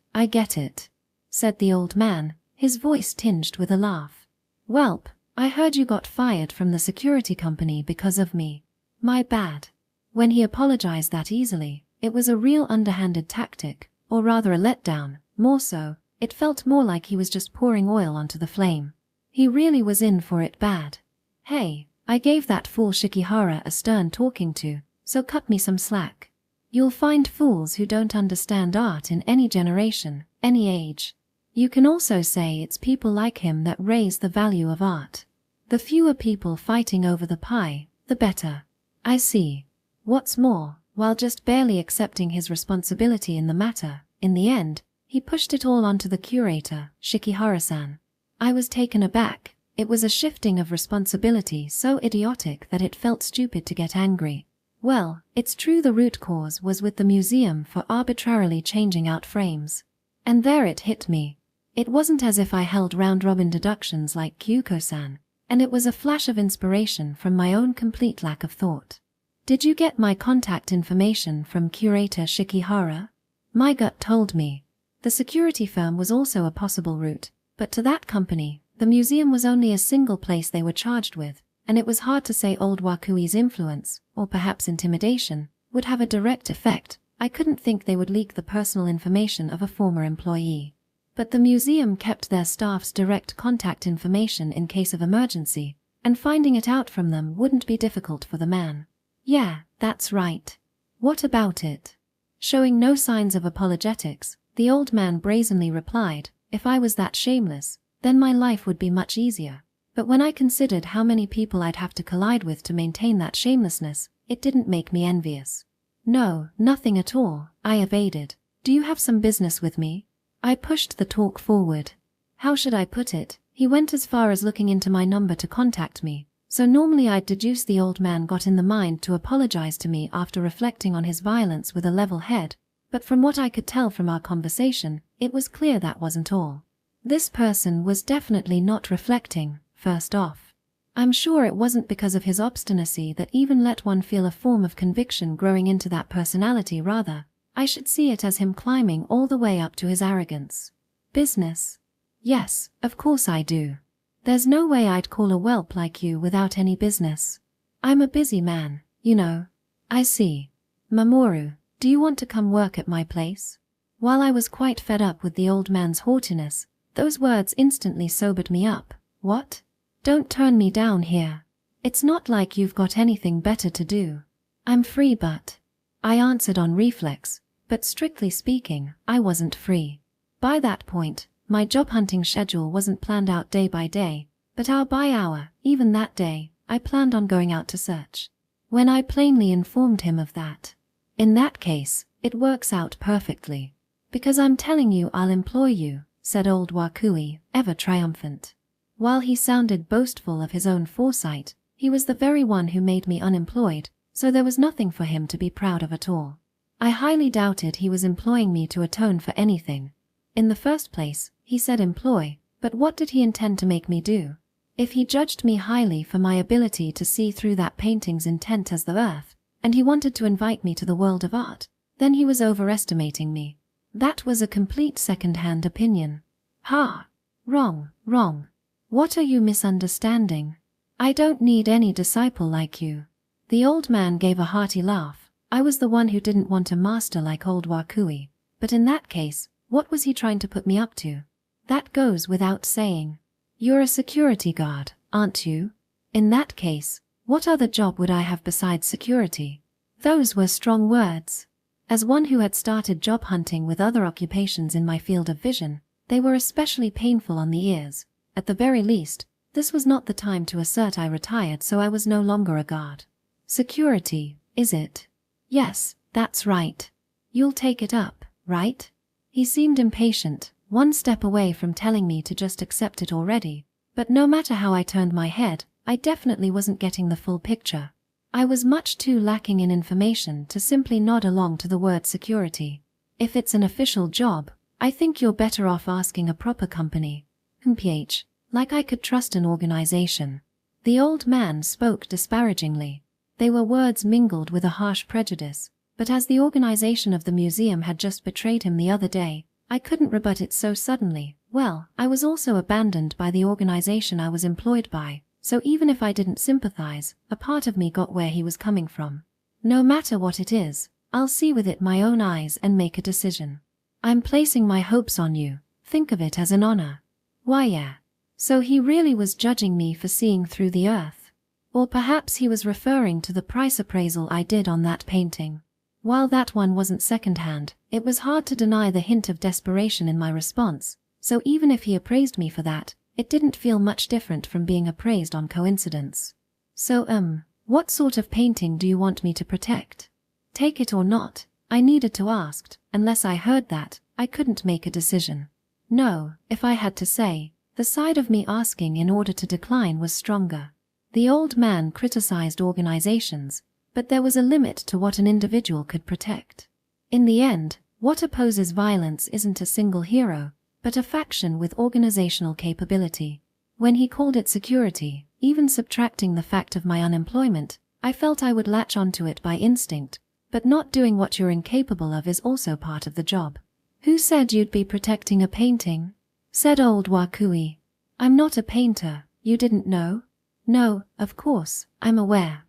said the old man, his voice tinged with a laugh. Welp, I heard you got fired from the security company because of me. My bad. When he apologized that easily, it was a real underhanded tactic, or rather a letdown. More so, it felt more like he was just pouring oil onto the flame. He really was in for it bad. Hey, I gave that fool Shikihara a stern talking to, so cut me some slack. You'll find fools who don't understand art in any generation, any age. You can also say it's people like him that raise the value of art. The fewer people fighting over the pie, the better. I see. What's more, while just barely accepting his responsibility in the matter, in the end, he pushed it all onto the curator, Shikihara-san. I was taken aback. It was a shifting of responsibility so idiotic that it felt stupid to get angry. Well, it's true the root cause was with the museum for arbitrarily changing out frames. And there it hit me. It wasn't as if I held round-robin deductions like Kyuko-san, and it was a flash of inspiration from my own complete lack of thought. Did you get my contact information from curator Shikihara? My gut told me. The security firm was also a possible route, but to that company, the museum was only a single place they were charged with, and it was hard to say old Wakui's influence, or perhaps intimidation, would have a direct effect. I couldn't think they would leak the personal information of a former employee. But the museum kept their staff's direct contact information in case of emergency, and finding it out from them wouldn't be difficult for the man. Yeah, that's right. What about it? Showing no signs of apologetics, the old man brazenly replied, "If I was that shameless, then my life would be much easier." But when I considered how many people I'd have to collide with to maintain that shamelessness, it didn't make me envious. "No, nothing at all," I evaded. "Do you have some business with me?" I pushed the talk forward. How should I put it? He went as far as looking into my number to contact me, so normally I'd deduce the old man got in the mind to apologize to me after reflecting on his violence with a level head, but from what I could tell from our conversation, it was clear that wasn't all. This person was definitely not reflecting, first off. I'm sure it wasn't because of his obstinacy that even let one feel a form of conviction growing into that personality. Rather, I should see it as him climbing all the way up to his arrogance. Business? Yes, of course I do. There's no way I'd call a whelp like you without any business. I'm a busy man, you know. I see. Mamoru, do you want to come work at my place? While I was quite fed up with the old man's haughtiness, those words instantly sobered me up. What? Don't turn me down here. It's not like you've got anything better to do. I'm free I answered on reflex, but strictly speaking, I wasn't free. By that point, my job hunting schedule wasn't planned out day by day, but hour by hour. Even that day, I planned on going out to search. When I plainly informed him of that. "In that case, it works out perfectly. Because I'm telling you I'll employ you," said old Wakui, ever triumphant. While he sounded boastful of his own foresight, he was the very one who made me unemployed, so there was nothing for him to be proud of at all. I highly doubted he was employing me to atone for anything. In the first place, he said employ, but what did he intend to make me do? If he judged me highly for my ability to see through that painting's intent as the earth, and he wanted to invite me to the world of art, then he was overestimating me. That was a complete second-hand opinion. Ha! Wrong. What are you misunderstanding? I don't need any disciple like you. The old man gave a hearty laugh. I was the one who didn't want a master like old Wakui, but in that case, what was he trying to put me up to? That goes without saying. You're a security guard, aren't you? In that case, what other job would I have besides security? Those were strong words. As one who had started job hunting with other occupations in my field of vision, they were especially painful on the ears. At the very least, this was not the time to assert I retired, so I was no longer a guard. Security, is it? Yes, that's right. You'll take it up, right? He seemed impatient, one step away from telling me to just accept it already, but no matter how I turned my head, I definitely wasn't getting the full picture. I was much too lacking in information to simply nod along to the word security. If it's an official job, I think you're better off asking a proper company. Like I could trust an organization. The old man spoke disparagingly. They were words mingled with a harsh prejudice. But as the organization of the museum had just betrayed him the other day, I couldn't rebut it so suddenly. Well, I was also abandoned by the organization I was employed by, so even if I didn't sympathize, a part of me got where he was coming from. No matter what it is, I'll see with it my own eyes and make a decision. I'm placing my hopes on you. Think of it as an honor. Why, yeah. So he really was judging me for seeing through the earth. Or perhaps he was referring to the price appraisal I did on that painting. While that one wasn't second-hand, it was hard to deny the hint of desperation in my response, so even if he appraised me for that, it didn't feel much different from being appraised on coincidence. So, what sort of painting do you want me to protect? Take it or not, I needed to ask. Unless I heard that, I couldn't make a decision. No, if I had to say, the side of me asking in order to decline was stronger. The old man criticized organizations, but there was a limit to what an individual could protect. In the end, what opposes violence isn't a single hero, but a faction with organizational capability. When he called it security, even subtracting the fact of my unemployment, I felt I would latch onto it by instinct, but not doing what you're incapable of is also part of the job. Who said you'd be protecting a painting? Said old Wakui. I'm not a painter, you didn't know? No, of course, I'm aware.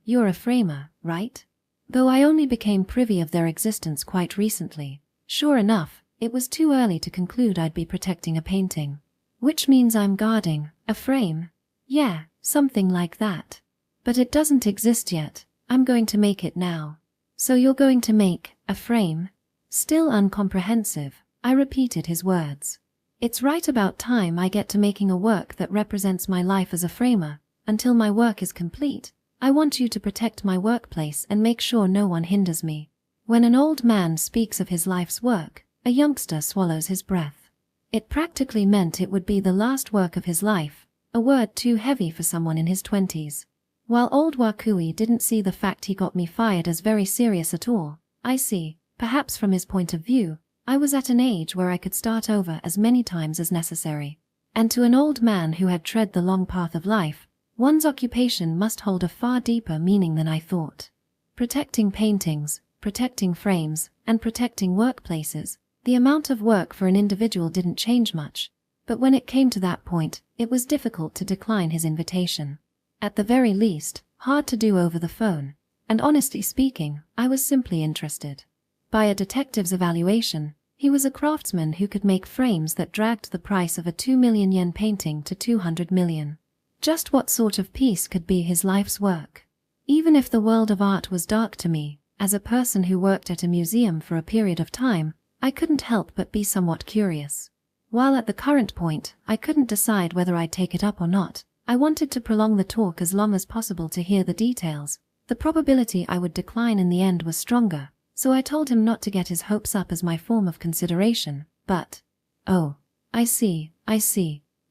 You're a framer, right? Though I only became privy of their existence quite recently. Sure enough, it was too early to conclude I'd be protecting a painting. Which means I'm guarding a frame. Yeah, something like that. But it doesn't exist yet. I'm going to make it now. So you're going to make a frame? Still uncomprehensive, I repeated his words. It's right about time I get to making a work that represents my life as a framer. Until my work is complete, I want you to protect my workplace and make sure no one hinders me. When an old man speaks of his life's work, a youngster swallows his breath. It practically meant it would be the last work of his life, a word too heavy for someone in his 20s. While old Wakui didn't see the fact he got me fired as very serious at all, I see, perhaps from his point of view, I was at an age where I could start over as many times as necessary. And to an old man who had tread the long path of life, one's occupation must hold a far deeper meaning than I thought. Protecting paintings, protecting frames, and protecting workplaces, the amount of work for an individual didn't change much, but when it came to that point, it was difficult to decline his invitation. At the very least, hard to do over the phone, and honestly speaking, I was simply interested. By a detective's evaluation, he was a craftsman who could make frames that dragged the price of a 2 million yen painting to 200 million. Just what sort of piece could be his life's work? Even if the world of art was dark to me, as a person who worked at a museum for a period of time, I couldn't help but be somewhat curious. While at the current point, I couldn't decide whether I'd take it up or not, I wanted to prolong the talk as long as possible to hear the details. The probability I would decline in the end was stronger, so I told him not to get his hopes up as my form of consideration, but, "Oh, I see.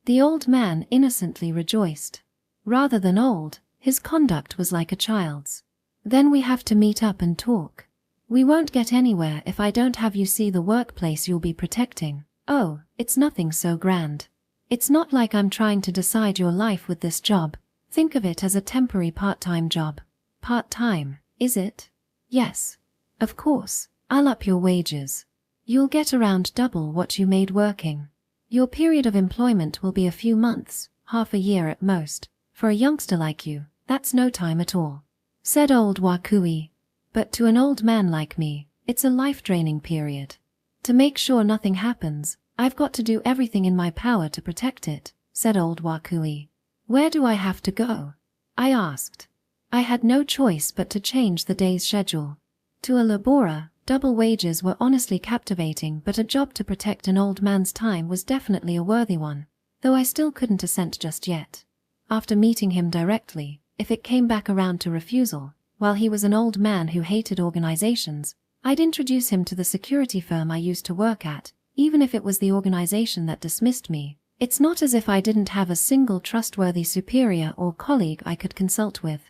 The old man innocently rejoiced. Rather than old, his conduct was like a child's. "Then we have to meet up and talk. We won't get anywhere if I don't have you see the workplace you'll be protecting. Oh, it's nothing so grand. It's not like I'm trying to decide your life with this job. Think of it as a temporary part-time job." "Part-time, is it?" "Yes. Of course, I'll up your wages. You'll get around double what you made working. Your period of employment will be a few months, half a year at most. For a youngster like you, that's no time at all," said old Wakui. "But to an old man like me, it's a life-draining period. To make sure nothing happens, I've got to do everything in my power to protect it," said old Wakui. "Where do I have to go?" I asked. I had no choice but to change the day's schedule. To a laborer, double wages were honestly captivating, but a job to protect an old man's time was definitely a worthy one, though I still couldn't assent just yet. After meeting him directly, if it came back around to refusal, while he was an old man who hated organizations, I'd introduce him to the security firm I used to work at, even if it was the organization that dismissed me. It's not as if I didn't have a single trustworthy superior or colleague I could consult with.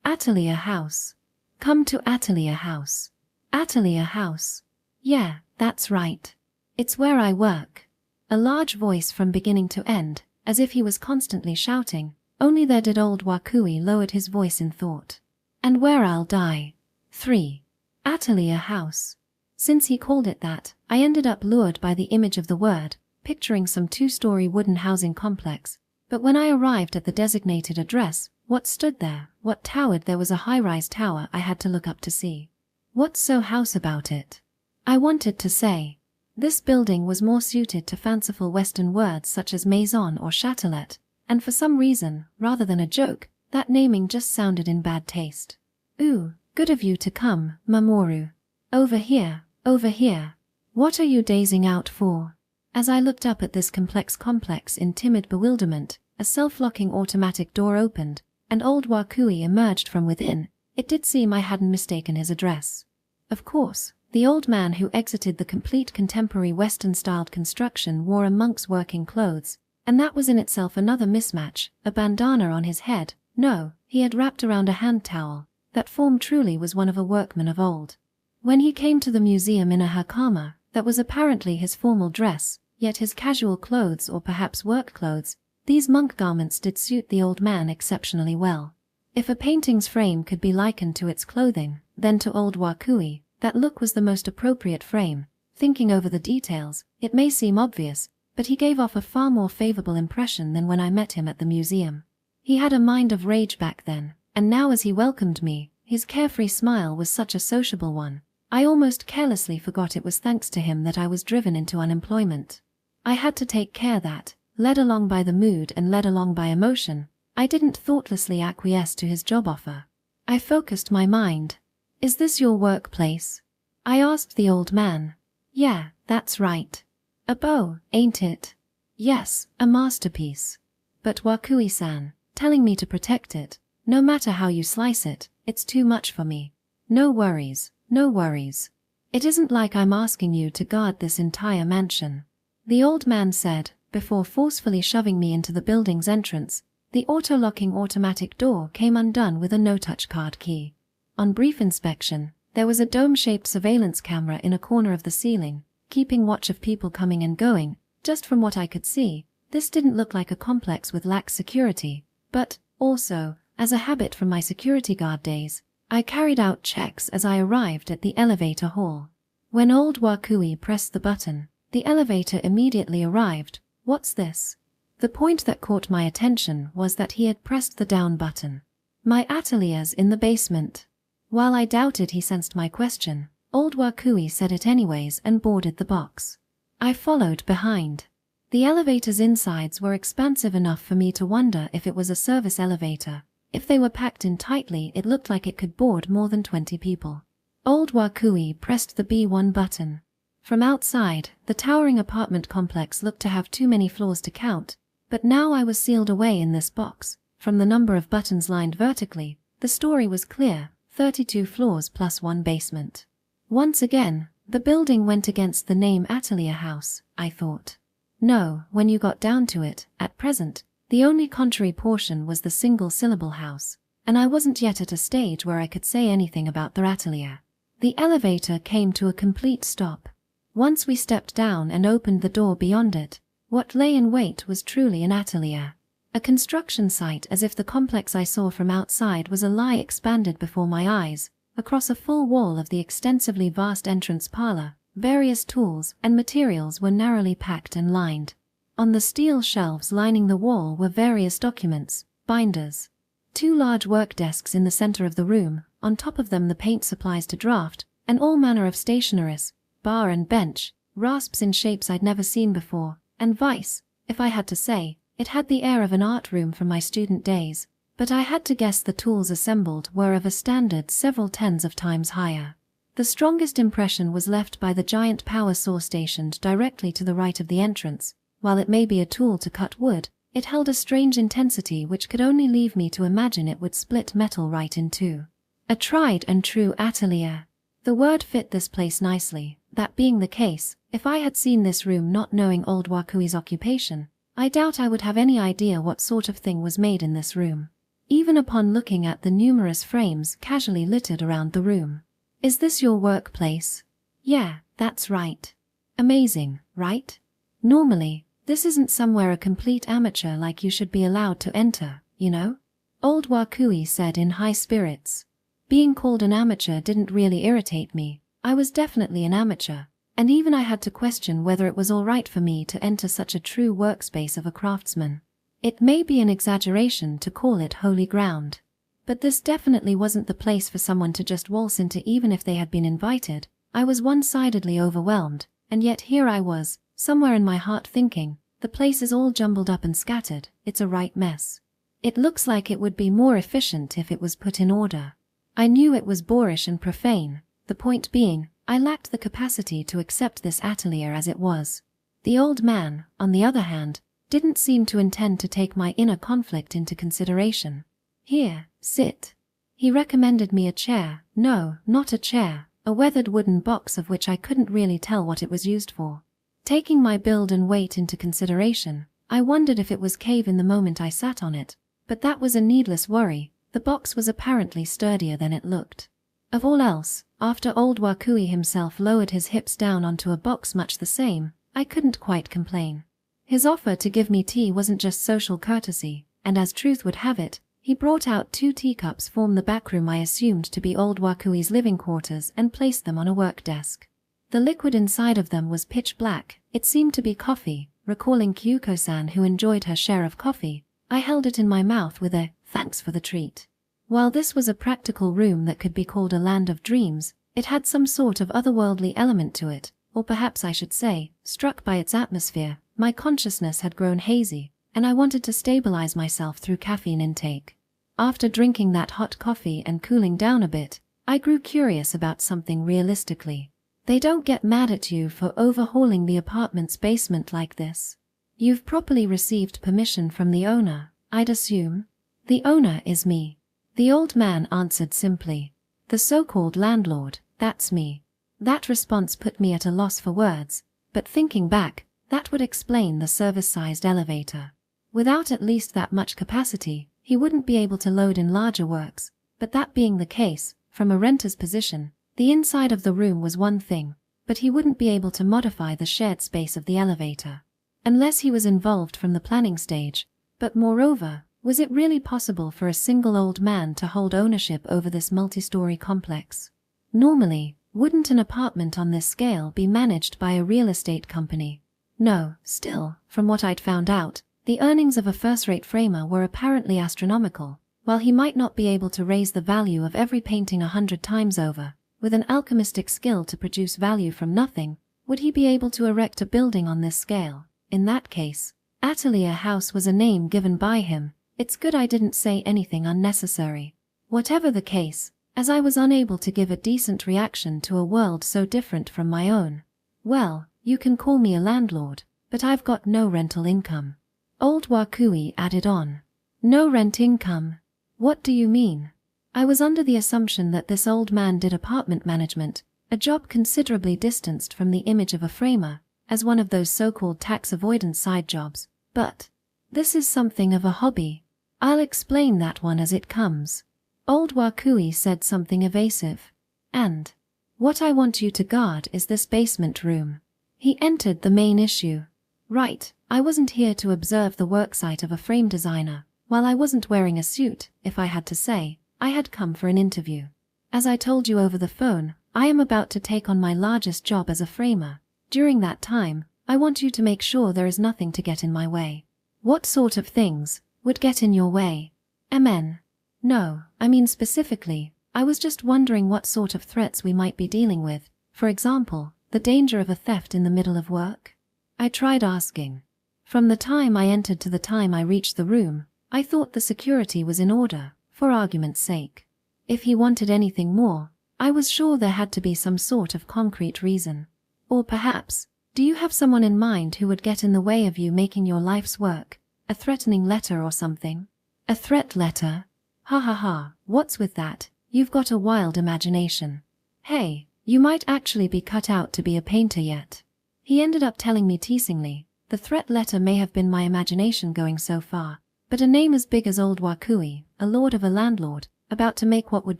Atelier House. Come to Atelier House. Atelier House. Yeah, that's right. It's where I work. A large voice from beginning to end, as if he was constantly shouting, only there did old Wakui lowered his voice in thought. And where I'll die. 3. Atelier House. Since he called it that, I ended up lured by the image of the word, picturing some 2-story wooden housing complex. But when I arrived at the designated address, what stood there, what towered there was a high-rise tower I had to look up to see. What's so house about it? I wanted to say. This building was more suited to fanciful Western words such as maison or châtelet, and for some reason, rather than a joke, that naming just sounded in bad taste. "Ooh, good of you to come, Mamoru. Over here, over here. What are you dazing out for?" As I looked up at this complex in timid bewilderment, a self-locking automatic door opened, and old Wakui emerged from within. It did seem I hadn't mistaken his address. Of course, the old man who exited the complete contemporary Western-styled construction wore a monk's working clothes, and that was in itself another mismatch, a bandana on his head. No, he had wrapped around a hand towel. That form truly was one of a workman of old. When he came to the museum in a hakama, that was apparently his formal dress, yet his casual clothes or perhaps work clothes, these monk garments did suit the old man exceptionally well. If a painting's frame could be likened to its clothing, then to old Wakui, that look was the most appropriate frame. Thinking over the details, it may seem obvious, but he gave off a far more favorable impression than when I met him at the museum. He had a mind of rage back then, and now as he welcomed me, his carefree smile was such a sociable one. I almost carelessly forgot it was thanks to him that I was driven into unemployment. I had to take care that, led along by the mood and led along by emotion, I didn't thoughtlessly acquiesce to his job offer. I focused my mind. Is this your workplace? I asked the old man. Yeah, that's right. A bow, ain't it? Yes, a masterpiece. But Wakui-san, telling me to protect it, no matter how you slice it, it's too much for me. No worries, no worries. It isn't like I'm asking you to guard this entire mansion. The old man said, before forcefully shoving me into the building's entrance. The auto-locking automatic door came undone with a no-touch card key. On brief inspection, there was a dome-shaped surveillance camera in a corner of the ceiling, keeping watch of people coming and going. Just from what I could see, this didn't look like a complex with lax security, but, also, as a habit from my security guard days, I carried out checks as I arrived at the elevator hall. When old Wakui pressed the button, the elevator immediately arrived. What's this? The point that caught my attention was that he had pressed the down button. My atelier's in the basement. While I doubted he sensed my question, old Wakui said it anyways and boarded the box. I followed behind. The elevator's insides were expansive enough for me to wonder if it was a service elevator. If they were packed in tightly, it looked like it could board more than 20 people. Old Wakui pressed the B1 button. From outside, the towering apartment complex looked to have too many floors to count, but now I was sealed away in this box. From the number of buttons lined vertically, the story was clear: 32 floors plus one basement. Once again, the building went against the name Atelier House, I thought. No, when you got down to it, at present, the only contrary portion was the single-syllable house, and I wasn't yet at a stage where I could say anything about their atelier. The elevator came to a complete stop. Once we stepped down and opened the door beyond it, what lay in wait was truly an atelier. A construction site, as if the complex I saw from outside was a lie expanded before my eyes. Across a full wall of the extensively vast entrance parlor, various tools and materials were narrowly packed and lined. On the steel shelves lining the wall were various documents, binders. 2 large work desks in the center of the room, on top of them the paint supplies to draft, and all manner of stationeries, bar and bench, rasps in shapes I'd never seen before, and vice. If I had to say, it had the air of an art room from my student days, but I had to guess the tools assembled were of a standard several tens of times higher. The strongest impression was left by the giant power saw stationed directly to the right of the entrance. While it may be a tool to cut wood, it held a strange intensity which could only leave me to imagine it would split metal right in two. A tried and true atelier. The word fit this place nicely. That being the case, if I had seen this room not knowing old Wakui's occupation, I doubt I would have any idea what sort of thing was made in this room, even upon looking at the numerous frames casually littered around the room. Is this your workplace? Yeah, that's right. Amazing, right? Normally, this isn't somewhere a complete amateur like you should be allowed to enter, you know? Old Wakui said in high spirits. Being called an amateur didn't really irritate me. I was definitely an amateur, and even I had to question whether it was all right for me to enter such a true workspace of a craftsman. It may be an exaggeration to call it holy ground, but this definitely wasn't the place for someone to just waltz into even if they had been invited. I was one-sidedly overwhelmed, and yet here I was, somewhere in my heart thinking, the place is all jumbled up and scattered, it's a right mess. It looks like it would be more efficient if it was put in order. I knew it was boorish and profane. The point being, I lacked the capacity to accept this atelier as it was. The old man, on the other hand, didn't seem to intend to take my inner conflict into consideration. Here, sit. He recommended me a chair. No, not a chair, a weathered wooden box of which I couldn't really tell what it was used for. Taking my build and weight into consideration, I wondered if it was cave in the moment I sat on it, but that was a needless worry. The box was apparently sturdier than it looked. Of all else, after old Wakui himself lowered his hips down onto a box much the same, I couldn't quite complain. His offer to give me tea wasn't just social courtesy, and as truth would have it, he brought out 2 teacups from the back room I assumed to be old Wakui's living quarters and placed them on a work desk. The liquid inside of them was pitch black. It seemed to be coffee. Recalling Kyuko-san who enjoyed her share of coffee, I held it in my mouth with a thanks for the treat. While this was a practical room that could be called a land of dreams, it had some sort of otherworldly element to it, or perhaps I should say, struck by its atmosphere, my consciousness had grown hazy, and I wanted to stabilize myself through caffeine intake. After drinking that hot coffee and cooling down a bit, I grew curious about something realistically. They don't get mad at you for overhauling the apartment's basement like this. You've properly received permission from the owner, I'd assume? The owner is me. The old man answered simply. The so-called landlord, that's me. That response put me at a loss for words, but thinking back, that would explain the service-sized elevator. Without at least that much capacity, he wouldn't be able to load in larger works, but that being the case, from a renter's position, the inside of the room was one thing, but he wouldn't be able to modify the shared space of the elevator. Unless he was involved from the planning stage, but moreover, was it really possible for a single old man to hold ownership over this multi-story complex? Normally, wouldn't an apartment on this scale be managed by a real estate company? No, still, from what I'd found out, the earnings of a first-rate framer were apparently astronomical. While he might not be able to raise the value of every painting 100 times over, with an alchemistic skill to produce value from nothing, would he be able to erect a building on this scale? In that case, Atelier House was a name given by him. It's good I didn't say anything unnecessary. Whatever the case, as I was unable to give a decent reaction to a world so different from my own. Well, you can call me a landlord, but I've got no rental income. Old Wakui added on. No rent income? What do you mean? I was under the assumption that this old man did apartment management, a job considerably distanced from the image of a framer, as one of those so-called tax avoidance side jobs, but this is something of a hobby. I'll explain that one as it comes. Old Wakui said something evasive. And what I want you to guard is this basement room. He entered the main issue. Right, I wasn't here to observe the worksite of a frame designer. While I wasn't wearing a suit, if I had to say, I had come for an interview. As I told you over the phone, I am about to take on my largest job as a framer. During that time, I want you to make sure there is nothing to get in my way. What sort of things would get in your way? MN. No, I mean specifically, I was just wondering what sort of threats we might be dealing with. For example, the danger of a theft in the middle of work? I tried asking. From the time I entered to the time I reached the room, I thought the security was in order, for argument's sake. If he wanted anything more, I was sure there had to be some sort of concrete reason. Or perhaps, do you have someone in mind who would get in the way of you making your life's work? A threatening letter or something? A threat letter? Ha ha ha, what's with that? You've got a wild imagination. Hey, you might actually be cut out to be a painter yet. He ended up telling me teasingly, the threat letter may have been my imagination going so far, but a name as big as old Wakui, a lord of a landlord, about to make what would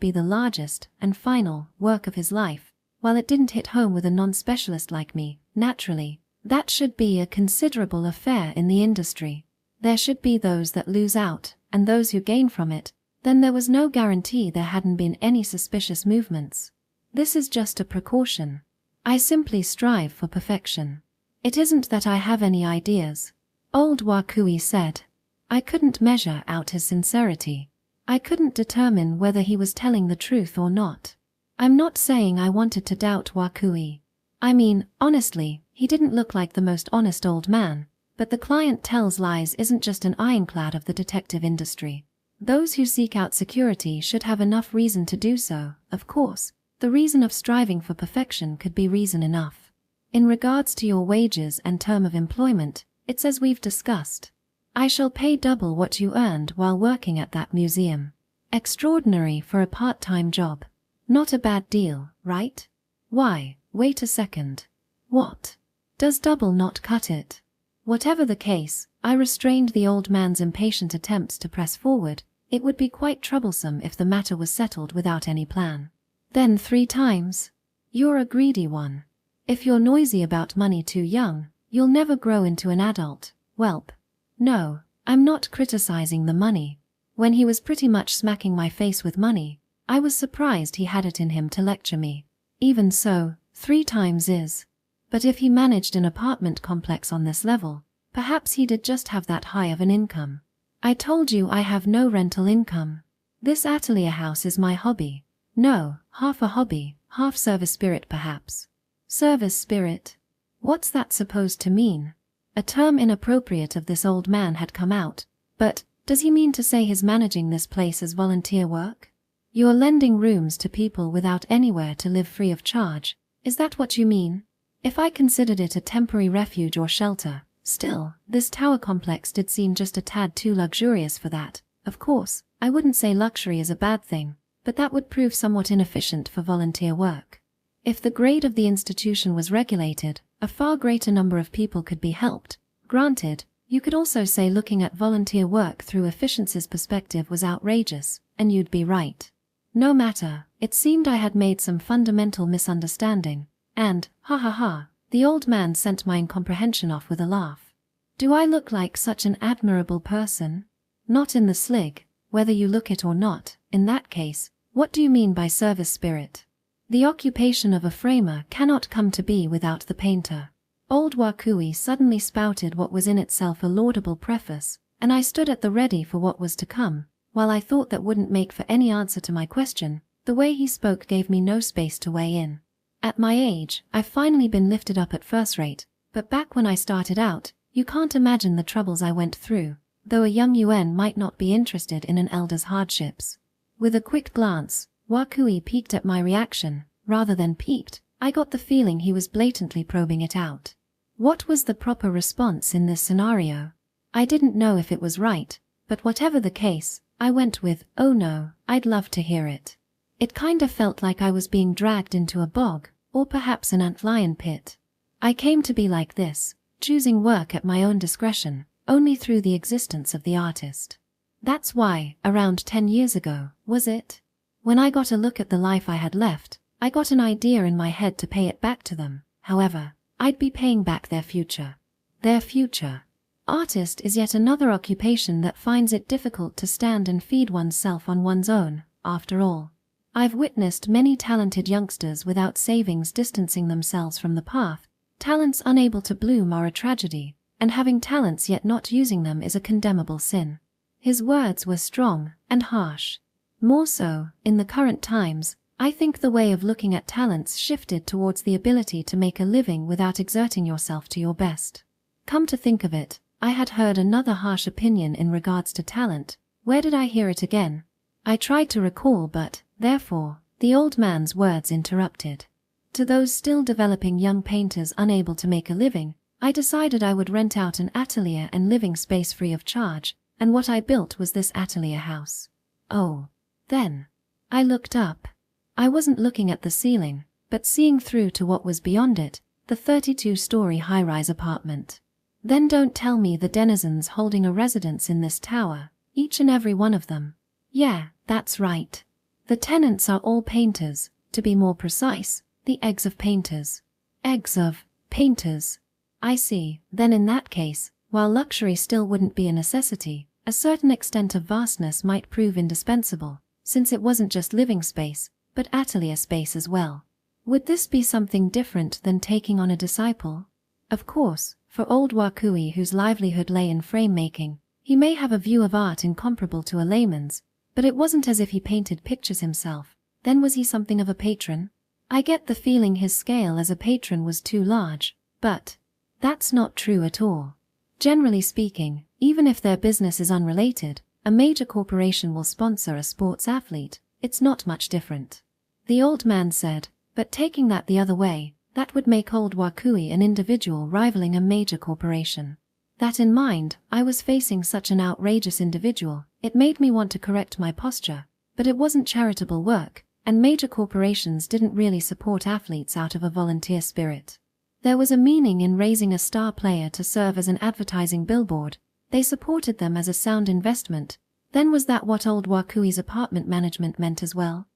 be the largest and final work of his life, while it didn't hit home with a non-specialist like me, naturally, that should be a considerable affair in the industry. There should be those that lose out, and those who gain from it. Then there was no guarantee there hadn't been any suspicious movements. This is just a precaution. I simply strive for perfection. It isn't that I have any ideas. Old Wakui said. I couldn't measure out his sincerity. I couldn't determine whether he was telling the truth or not. I'm not saying I wanted to doubt Wakui. I mean, honestly, he didn't look like the most honest old man, but the client tells lies isn't just an ironclad of the detective industry. Those who seek out security should have enough reason to do so, of course. The reason of striving for perfection could be reason enough. In regards to your wages and term of employment, it's as we've discussed. I shall pay double what you earned while working at that museum. Extraordinary for a part-time job. Not a bad deal, right? Why, wait a second. What? Does double not cut it? Whatever the case, I restrained the old man's impatient attempts to press forward. It would be quite troublesome if the matter was settled without any plan. Then 3 times? You're a greedy one. If you're noisy about money too young, you'll never grow into an adult, whelp. No, I'm not criticizing the money. When he was pretty much smacking my face with money, I was surprised he had it in him to lecture me. Even so, 3 times is. But if he managed an apartment complex on this level, perhaps he did just have that high of an income. I told you I have no rental income. This atelier house is my hobby. No, half a hobby, half service spirit perhaps. Service spirit? What's that supposed to mean? A term inappropriate of this old man had come out, but does he mean to say he's managing this place as volunteer work? You're lending rooms to people without anywhere to live free of charge. Is that what you mean? If I considered it a temporary refuge or shelter, still, this tower complex did seem just a tad too luxurious for that. Of course, I wouldn't say luxury is a bad thing, but that would prove somewhat inefficient for volunteer work. If the grade of the institution was regulated, a far greater number of people could be helped. Granted, you could also say looking at volunteer work through efficiency's perspective was outrageous, and you'd be right. No matter, it seemed I had made some fundamental misunderstanding, and, ha ha ha, the old man sent my incomprehension off with a laugh. Do I look like such an admirable person? Not in the slig, whether you look it or not. In that case, what do you mean by service spirit? The occupation of a framer cannot come to be without the painter. Old Wakui suddenly spouted what was in itself a laudable preface, and I stood at the ready for what was to come. While I thought that wouldn't make for any answer to my question, the way he spoke gave me no space to weigh in. At my age, I've finally been lifted up at first rate, but back when I started out, you can't imagine the troubles I went through, though a young UN might not be interested in an elder's hardships. With a quick glance, Wakui peeked at my reaction. Rather than peeked, I got the feeling he was blatantly probing it out. What was the proper response in this scenario? I didn't know if it was right, but whatever the case, I went with, "Oh no, I'd love to hear it." It kinda felt like I was being dragged into a bog, or perhaps an antlion pit. I came to be like this, choosing work at my own discretion, only through the existence of the artist. That's why, around 10 years ago, was it? When I got a look at the life I had left, I got an idea in my head to pay it back to them. However, I'd be paying back their future. Their future. Artist is yet another occupation that finds it difficult to stand and feed oneself on one's own, after all. I've witnessed many talented youngsters without savings distancing themselves from the path. Talents unable to bloom are a tragedy, and having talents yet not using them is a condemnable sin. His words were strong and harsh. More so, in the current times, I think the way of looking at talents shifted towards the ability to make a living without exerting yourself to your best. Come to think of it, I had heard another harsh opinion in regards to talent. Where did I hear it again? I tried to recall, but, therefore, the old man's words interrupted. To those still developing young painters unable to make a living, I decided I would rent out an atelier and living space free of charge, and what I built was this atelier house. Oh. Then. I looked up. I wasn't looking at the ceiling, but seeing through to what was beyond it, the 32-story high-rise apartment. Then don't tell me the denizens holding a residence in this tower, each and every one of them. Yeah, that's right. The tenants are all painters, to be more precise, the eggs of painters. Eggs of painters. I see. Then in that case, while luxury still wouldn't be a necessity, a certain extent of vastness might prove indispensable, since it wasn't just living space, but atelier space as well. Would this be something different than taking on a disciple? Of course, for old Wakui, whose livelihood lay in frame making, he may have a view of art incomparable to a layman's, but it wasn't as if he painted pictures himself. Then was he something of a patron? I get the feeling his scale as a patron was too large, but that's not true at all. Generally speaking, even if their business is unrelated, a major corporation will sponsor a sports athlete. It's not much different. The old man said, but taking that the other way, that would make old Wakui an individual rivaling a major corporation. That in mind, I was facing such an outrageous individual, it made me want to correct my posture, but it wasn't charitable work, and major corporations didn't really support athletes out of a volunteer spirit. There was a meaning in raising a star player to serve as an advertising billboard. They supported them as a sound investment. Then was that what old Wakui's apartment management meant as well?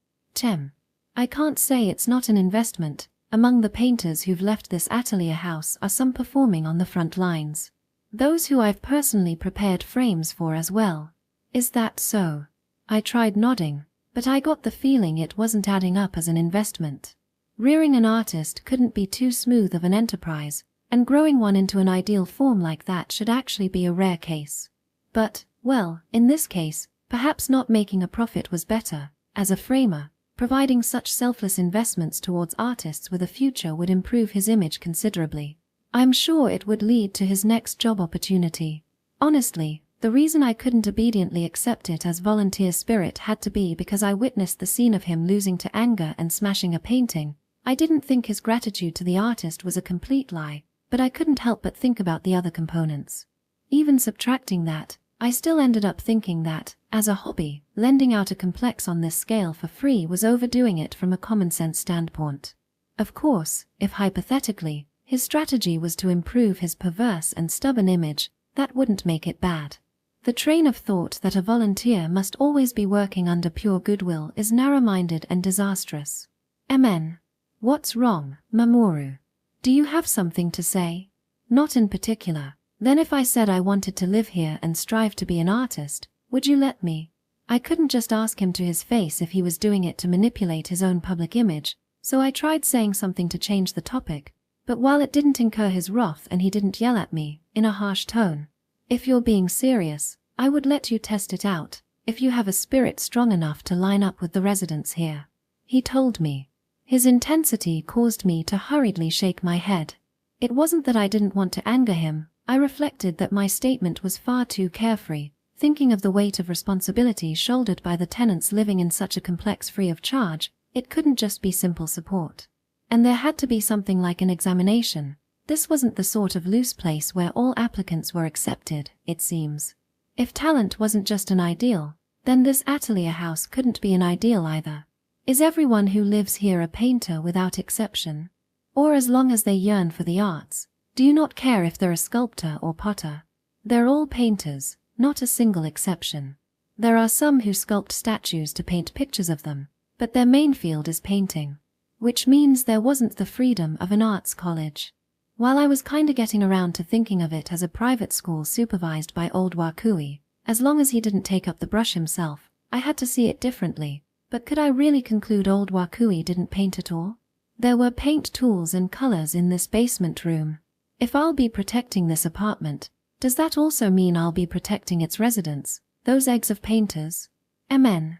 I can't say it's not an investment. Among the painters who've left this atelier house are some performing on the front lines. Those who I've personally prepared frames for as well. Is that so? I tried nodding, but I got the feeling it wasn't adding up as an investment. Rearing an artist couldn't be too smooth of an enterprise, and growing one into an ideal form like that should actually be a rare case. But, well, in this case, perhaps not making a profit was better. As a framer, providing such selfless investments towards artists with a future would improve his image considerably. I'm sure it would lead to his next job opportunity. Honestly, The reason I couldn't obediently accept it as volunteer spirit had to be because I witnessed the scene of him losing to anger and smashing a painting. I didn't think his gratitude to the artist was a complete lie, but I couldn't help but think about the other components. Even subtracting that, I still ended up thinking that, as a hobby, lending out a complex on this scale for free was overdoing it from a common-sense standpoint. Of course, if hypothetically, his strategy was to improve his perverse and stubborn image, that wouldn't make it bad. The train of thought that a volunteer must always be working under pure goodwill is narrow-minded and disastrous. Amen. What's wrong, Mamoru? Do you have something to say? Not in particular. Then if I said I wanted to live here and strive to be an artist, would you let me? I couldn't just ask him to his face if he was doing it to manipulate his own public image, so I tried saying something to change the topic, but while it didn't incur his wrath and he didn't yell at me, in a harsh tone, "If you're being serious, I would let you test it out, if you have a spirit strong enough to line up with the residents here," he told me. His intensity caused me to hurriedly shake my head. It wasn't that I didn't want to anger him. I reflected that my statement was far too carefree, thinking of the weight of responsibility shouldered by the tenants living in such a complex free of charge. It couldn't just be simple support. And there had to be something like an examination. This wasn't the sort of loose place where all applicants were accepted, it seems. If talent wasn't just an ideal, then this atelier house couldn't be an ideal either. Is everyone who lives here a painter without exception? Or as long as they yearn for the arts, do you not care if they're a sculptor or potter? They're all painters, not a single exception. There are some who sculpt statues to paint pictures of them, but their main field is painting. Which means there wasn't the freedom of an arts college. While I was kinda getting around to thinking of it as a private school supervised by old Wakui, as long as he didn't take up the brush himself, I had to see it differently. But could I really conclude old Wakui didn't paint at all? There were paint tools and colors in this basement room. If I'll be protecting this apartment, does that also mean I'll be protecting its residents, those eggs of painters? Amen.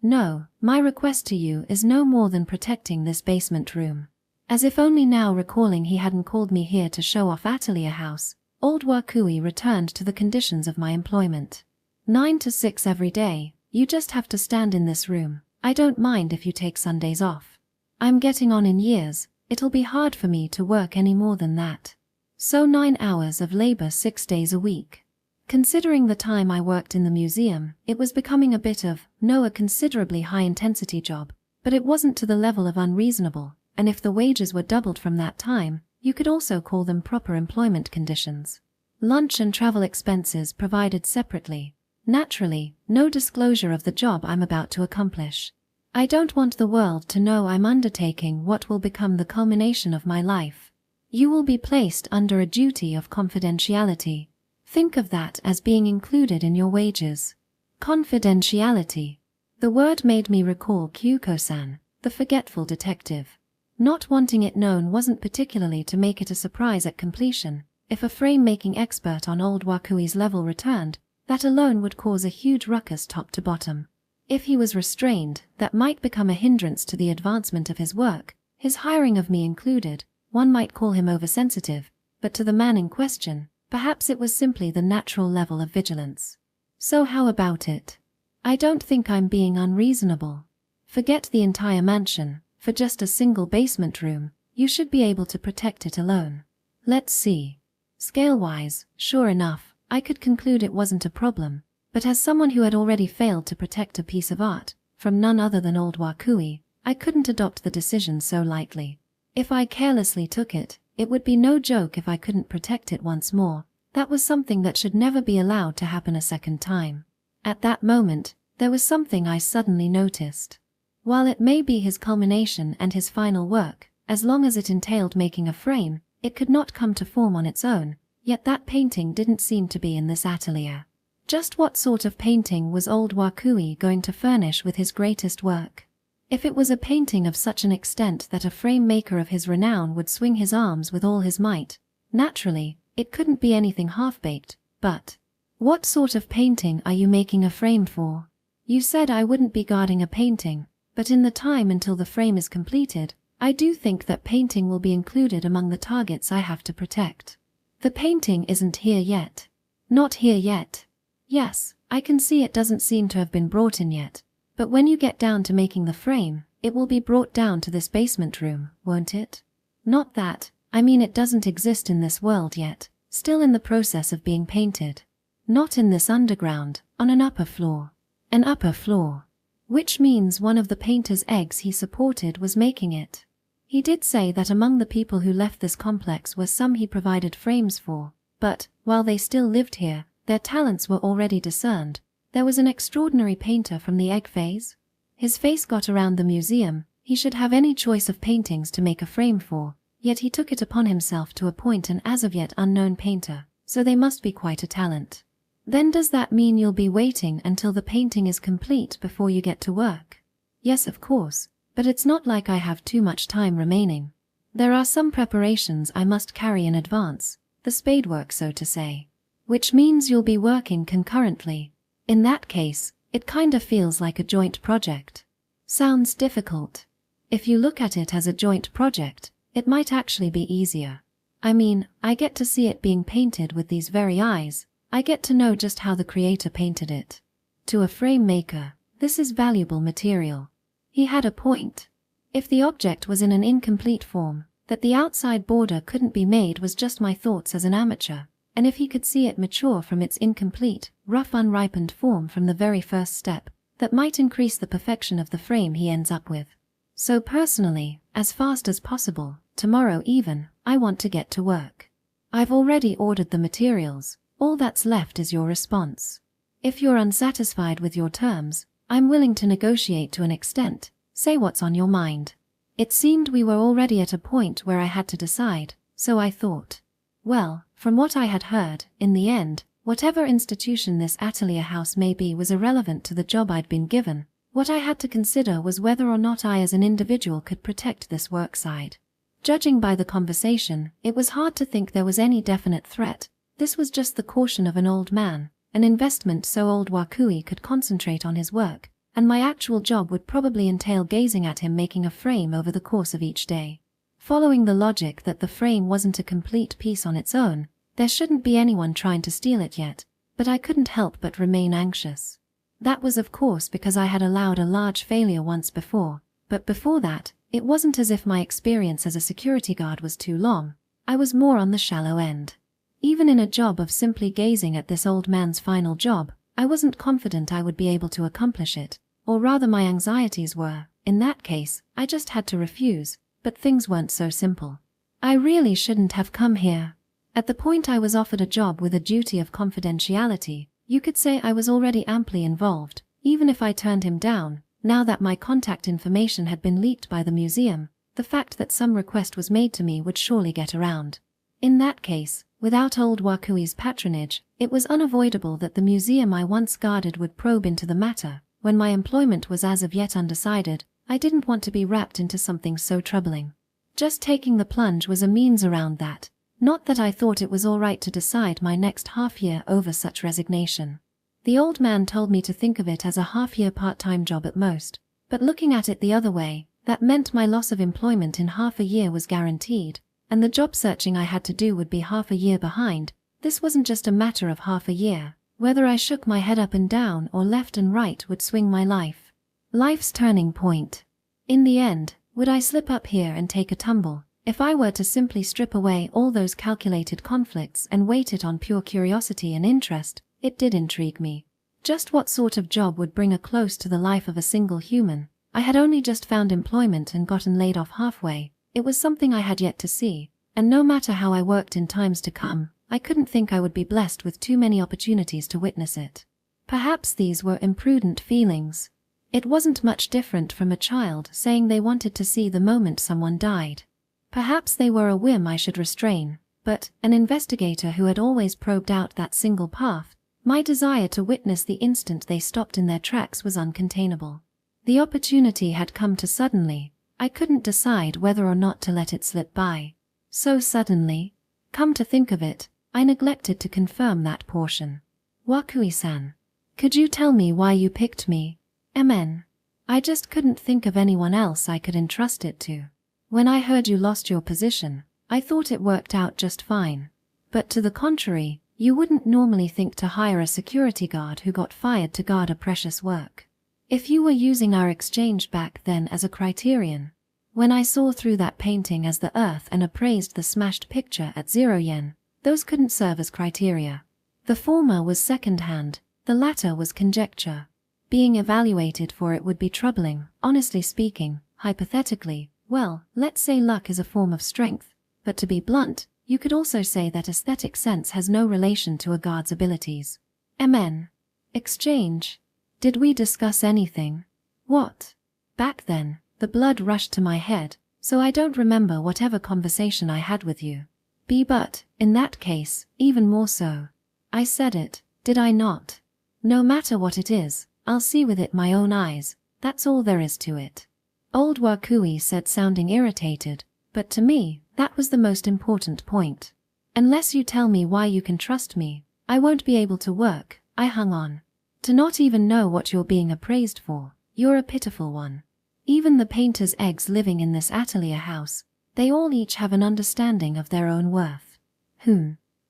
No, my request to you is no more than protecting this basement room. As if only now recalling he hadn't called me here to show off Atelier House, old Wakui returned to the conditions of my employment. 9 to 6 every day, you just have to stand in this room. I don't mind if you take Sundays off. I'm getting on in years, it'll be hard for me to work any more than that. So 9 hours of labor 6 days a week. Considering the time I worked in the museum, it was becoming a bit of, a considerably high-intensity job, but it wasn't to the level of unreasonable, and if the wages were doubled from that time, you could also call them proper employment conditions. Lunch and travel expenses provided separately. Naturally, no disclosure of the job I'm about to accomplish. I don't want the world to know I'm undertaking what will become the culmination of my life. You will be placed under a duty of confidentiality. Think of that as being included in your wages. Confidentiality. The word made me recall Kyuko-san, the forgetful detective. Not wanting it known wasn't particularly to make it a surprise at completion. If a frame-making expert on old Wakui's level returned, that alone would cause a huge ruckus top to bottom. If he was restrained, that might become a hindrance to the advancement of his work, his hiring of me included. One might call him oversensitive, but to the man in question, perhaps it was simply the natural level of vigilance. So how about it? I don't think I'm being unreasonable. Forget the entire mansion. For just a single basement room, you should be able to protect it alone. Let's see. Scale-wise, sure enough, I could conclude it wasn't a problem, but as someone who had already failed to protect a piece of art, from none other than old Wakui, I couldn't adopt the decision so lightly. If I carelessly took it, it would be no joke if I couldn't protect it once more. That was something that should never be allowed to happen a second time. At that moment, there was something I suddenly noticed. While it may be his culmination and his final work, as long as it entailed making a frame, it could not come to form on its own, yet that painting didn't seem to be in this atelier. Just what sort of painting was old Wakui going to furnish with his greatest work? If it was a painting of such an extent that a frame maker of his renown would swing his arms with all his might, naturally, it couldn't be anything half-baked, but what sort of painting are you making a frame for? You said I wouldn't be guarding a painting. But in the time until the frame is completed, I do think that painting will be included among the targets I have to protect. The painting isn't here yet. Not here yet. Yes, I can see it doesn't seem to have been brought in yet. But when you get down to making the frame, it will be brought down to this basement room, won't it? Not that, I mean it doesn't exist in this world yet, still in the process of being painted. Not in this underground, on an upper floor. An upper floor. Which means one of the painter's eggs he supported was making it. He did say that among the people who left this complex were some he provided frames for, but, while they still lived here, their talents were already discerned. There was an extraordinary painter from the egg phase. His face got around the museum, he should have any choice of paintings to make a frame for, yet he took it upon himself to appoint an as of yet unknown painter, so they must be quite a talent. Then does that mean you'll be waiting until the painting is complete before you get to work? Yes, of course, but it's not like I have too much time remaining. There are some preparations I must carry in advance, the spadework so to say. Which means you'll be working concurrently. In that case, it kinda feels like a joint project. Sounds difficult. If you look at it as a joint project, it might actually be easier. I mean, I get to see it being painted with these very eyes. I get to know just how the creator painted it. To a frame maker, this is valuable material. He had a point. If the object was in an incomplete form, that the outside border couldn't be made was just my thoughts as an amateur, and if he could see it mature from its incomplete, rough unripened form from the very first step, that might increase the perfection of the frame he ends up with. So personally, as fast as possible, tomorrow even, I want to get to work. I've already ordered the materials. All that's left is your response. If you're unsatisfied with your terms, I'm willing to negotiate to an extent. Say what's on your mind. It seemed we were already at a point where I had to decide, so I thought. Well, from what I had heard, in the end, whatever institution this atelier house may be was irrelevant to the job I'd been given. What I had to consider was whether or not I as an individual could protect this workside. Judging by the conversation, it was hard to think there was any definite threat. This was just the caution of an old man, an investment so old Wakui could concentrate on his work, and my actual job would probably entail gazing at him making a frame over the course of each day. Following the logic that the frame wasn't a complete piece on its own, there shouldn't be anyone trying to steal it yet, but I couldn't help but remain anxious. That was of course because I had allowed a large failure once before, but before that, it wasn't as if my experience as a security guard was too long. I was more on the shallow end. Even in a job of simply gazing at this old man's final job, I wasn't confident I would be able to accomplish it, or rather my anxieties were. In that case, I just had to refuse, but things weren't so simple. I really shouldn't have come here. At the point I was offered a job with a duty of confidentiality, you could say I was already amply involved, even if I turned him down. Now that my contact information had been leaked by the museum, the fact that some request was made to me would surely get around. In that case, without old Wakui's patronage, it was unavoidable that the museum I once guarded would probe into the matter. When my employment was as of yet undecided, I didn't want to be wrapped into something so troubling. Just taking the plunge was a means around that. Not that I thought it was all right to decide my next half-year over such resignation. The old man told me to think of it as a half-year part-time job at most, but looking at it the other way, that meant my loss of employment in half a year was guaranteed, and the job searching I had to do would be half a year behind. This wasn't just a matter of half a year. Whether I shook my head up and down or left and right would swing my life. Life's turning point. In the end, would I slip up here and take a tumble? If I were to simply strip away all those calculated conflicts and weight it on pure curiosity and interest, it did intrigue me. Just what sort of job would bring a close to the life of a single human? I had only just found employment and gotten laid off halfway. It was something I had yet to see, and no matter how I worked in times to come, I couldn't think I would be blessed with too many opportunities to witness it. Perhaps these were imprudent feelings. It wasn't much different from a child saying they wanted to see the moment someone died. Perhaps they were a whim I should restrain, but, an investigator who had always probed out that single path, my desire to witness the instant they stopped in their tracks was uncontainable. The opportunity had come too suddenly. I couldn't decide whether or not to let it slip by. So suddenly. Come to think of it, I neglected to confirm that portion. Wakui-san, could you tell me why you picked me? MN. I just couldn't think of anyone else I could entrust it to. When I heard you lost your position, I thought it worked out just fine. But to the contrary, You wouldn't normally think to hire a security guard who got fired to guard a precious work. If you were using our exchange back then as a criterion, when I saw through that painting as the earth and appraised the smashed picture at 0 yen, those couldn't serve as criteria. The former was second-hand, the latter was conjecture. Being evaluated for it would be troubling, honestly speaking. Hypothetically, well, let's say luck is a form of strength, but to be blunt, you could also say that aesthetic sense has no relation to a guard's abilities. MN. Exchange. Did we discuss anything? What? Back then, the blood rushed to my head, so I don't remember whatever conversation I had with you. But, in that case, even more so. I said it, did I not? No matter what it is, I'll see with it my own eyes, that's all there is to it. Old Wakui said, sounding irritated, but to me, that was the most important point. Unless you tell me why you can trust me, I won't be able to work. I hung on. To not even know what you're being appraised for, you're a pitiful one. Even the painter's eggs living in this atelier house, they all each have an understanding of their own worth.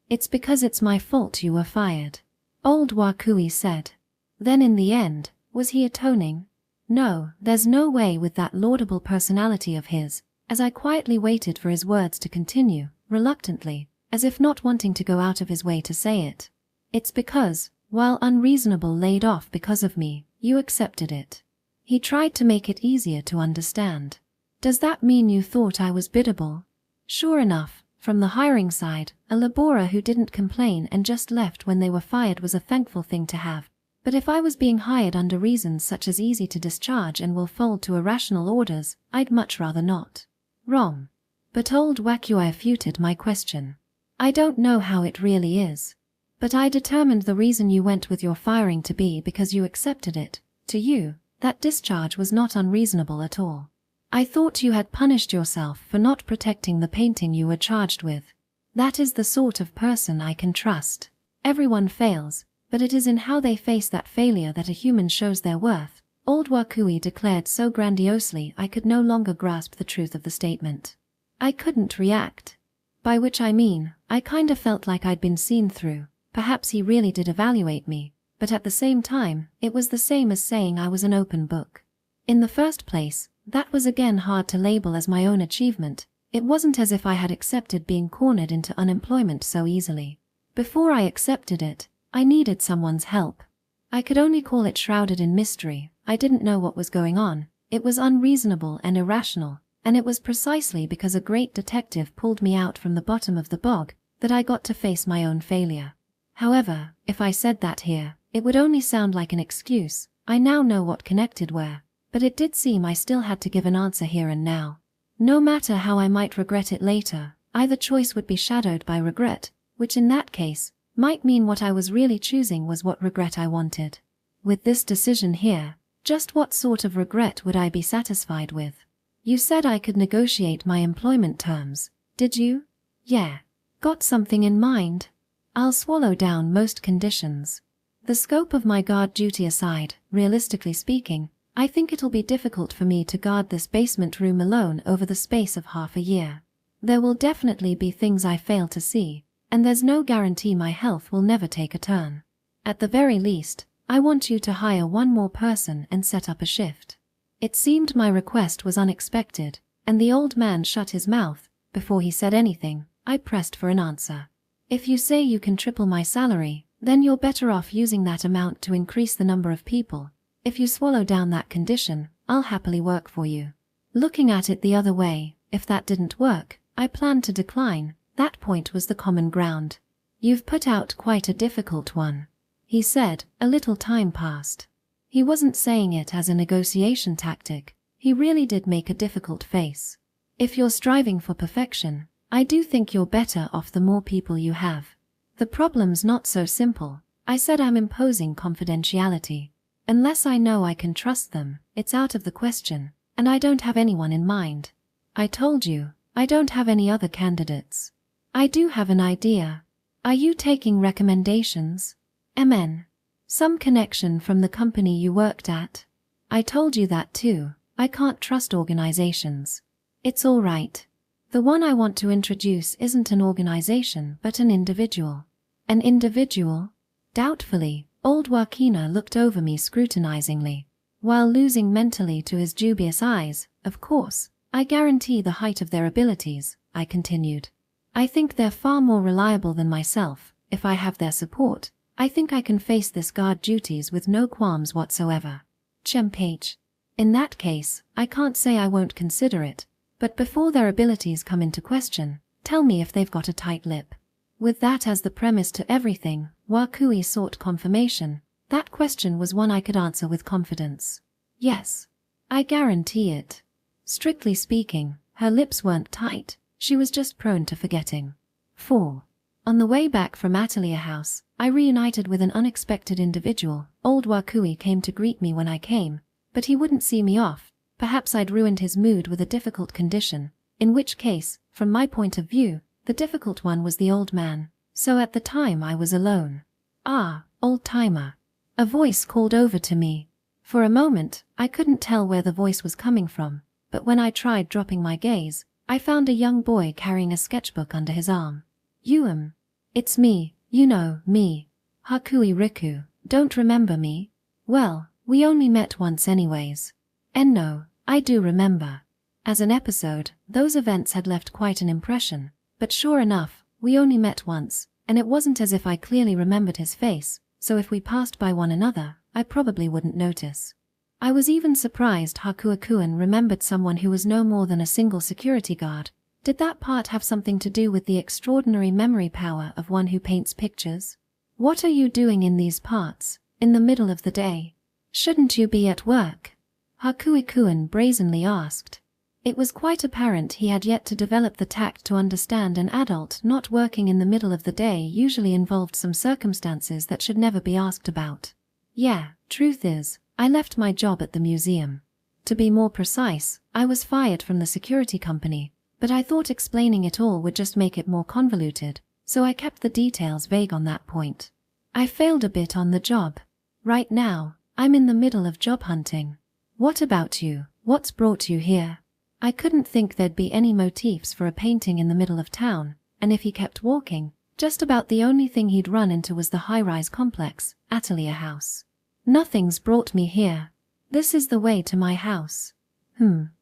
It's because it's my fault you were fired. Old Wakui said. Then in the end, was he atoning? No, there's no way with that laudable personality of his, as I quietly waited for his words to continue, reluctantly, as if not wanting to go out of his way to say it. It's because, while unreasonable laid off because of me, you accepted it. He tried to make it easier to understand. Does that mean you thought I was biddable? Sure enough, from the hiring side, a laborer who didn't complain and just left when they were fired was a thankful thing to have. But if I was being hired under reasons such as easy to discharge and will fold to irrational orders, I'd much rather not. Wrong. But old Wakui refuted my question. I don't know how it really is. But I determined the reason you went with your firing to be because you accepted it. To you, that discharge was not unreasonable at all. I thought you had punished yourself for not protecting the painting you were charged with. That is the sort of person I can trust. Everyone fails, but it is in how they face that failure that a human shows their worth, old Wakui declared so grandiosely I could no longer grasp the truth of the statement. I couldn't react. By which I mean, I kinda felt like I'd been seen through. Perhaps he really did evaluate me, but at the same time, it was the same as saying I was an open book. In the first place, that was again hard to label as my own achievement. It wasn't as if I had accepted being cornered into unemployment so easily. Before I accepted it, I needed someone's help. I could only call it shrouded in mystery. I didn't know what was going on. It was unreasonable and irrational, and it was precisely because a great detective pulled me out from the bottom of the bog that I got to face my own failure. However, if I said that here, it would only sound like an excuse. I now know what connected where, but it did seem I still had to give an answer here and now. No matter how I might regret it later, either choice would be shadowed by regret, which in that case might mean what I was really choosing was what regret I wanted. With this decision here, just what sort of regret would I be satisfied with? You said I could negotiate my employment terms, did you? Yeah. Got something in mind? I'll swallow down most conditions. The scope of my guard duty aside, realistically speaking, I think it'll be difficult for me to guard this basement room alone over the space of half a year. There will definitely be things I fail to see, and there's no guarantee my health will never take a turn. At the very least, I want you to hire one more person and set up a shift. It seemed my request was unexpected, and the old man shut his mouth. Before he said anything, I pressed for an answer. If you say you can triple my salary, then you're better off using that amount to increase the number of people. If you swallow down that condition, I'll happily work for you. Looking at it the other way, if that didn't work, I planned to decline. That point was the common ground. You've put out quite a difficult one, he said. A little time passed. He wasn't saying it as a negotiation tactic. He really did make a difficult face. If you're striving for perfection, I do think you're better off the more people you have. The problem's not so simple. I said I'm imposing confidentiality. Unless I know I can trust them, it's out of the question, and I don't have anyone in mind. I told you, I don't have any other candidates. I do have an idea. Are you taking recommendations? MN. Some connection from the company you worked at? I told you that too. I can't trust organizations. It's all right. The one I want to introduce isn't an organization but an individual. An individual? Doubtfully, old Wakina looked over me scrutinizingly, while losing mentally to his dubious eyes. Of course, I guarantee the height of their abilities, I continued. I think they're far more reliable than myself. If I have their support, I think I can face this guard duties with no qualms whatsoever. Chemph. In that case, I can't say I won't consider it, but before their abilities come into question, tell me if they've got a tight lip. With that as the premise to everything, Wakui sought confirmation. That question was one I could answer with confidence. Yes. I guarantee it. Strictly speaking, her lips weren't tight, she was just prone to forgetting. 4. On the way back from Atelier House, I reunited with an unexpected individual. Old Wakui came to greet me when I came, but he wouldn't see me off. Perhaps I'd ruined his mood with a difficult condition, in which case, from my point of view, the difficult one was the old man, so at the time I was alone. Ah, old-timer. A voice called over to me. For a moment, I couldn't tell where the voice was coming from, but when I tried dropping my gaze, I found a young boy carrying a sketchbook under his arm. It's me, you know, me. Hakui Riku, don't remember me? Well, we only met once anyways. No, I do remember. As an episode, those events had left quite an impression, but sure enough, we only met once, and it wasn't as if I clearly remembered his face, so if we passed by one another, I probably wouldn't notice. I was even surprised Hakuakuen remembered someone who was no more than a single security guard. Did that part have something to do with the extraordinary memory power of one who paints pictures? What are you doing in these parts, in the middle of the day? Shouldn't you be at work? Hakuakuen brazenly asked. It was quite apparent he had yet to develop the tact to understand an adult not working in the middle of the day usually involved some circumstances that should never be asked about. Yeah, truth is, I left my job at the museum. To be more precise, I was fired from the security company, but I thought explaining it all would just make it more convoluted, so I kept the details vague on that point. I failed a bit on the job. Right now, I'm in the middle of job hunting. What about you? What's brought you here? I couldn't think there'd be any motifs for a painting in the middle of town, and if he kept walking, just about the only thing he'd run into was the high-rise complex, Atelier House. Nothing's brought me here. This is the way to my house.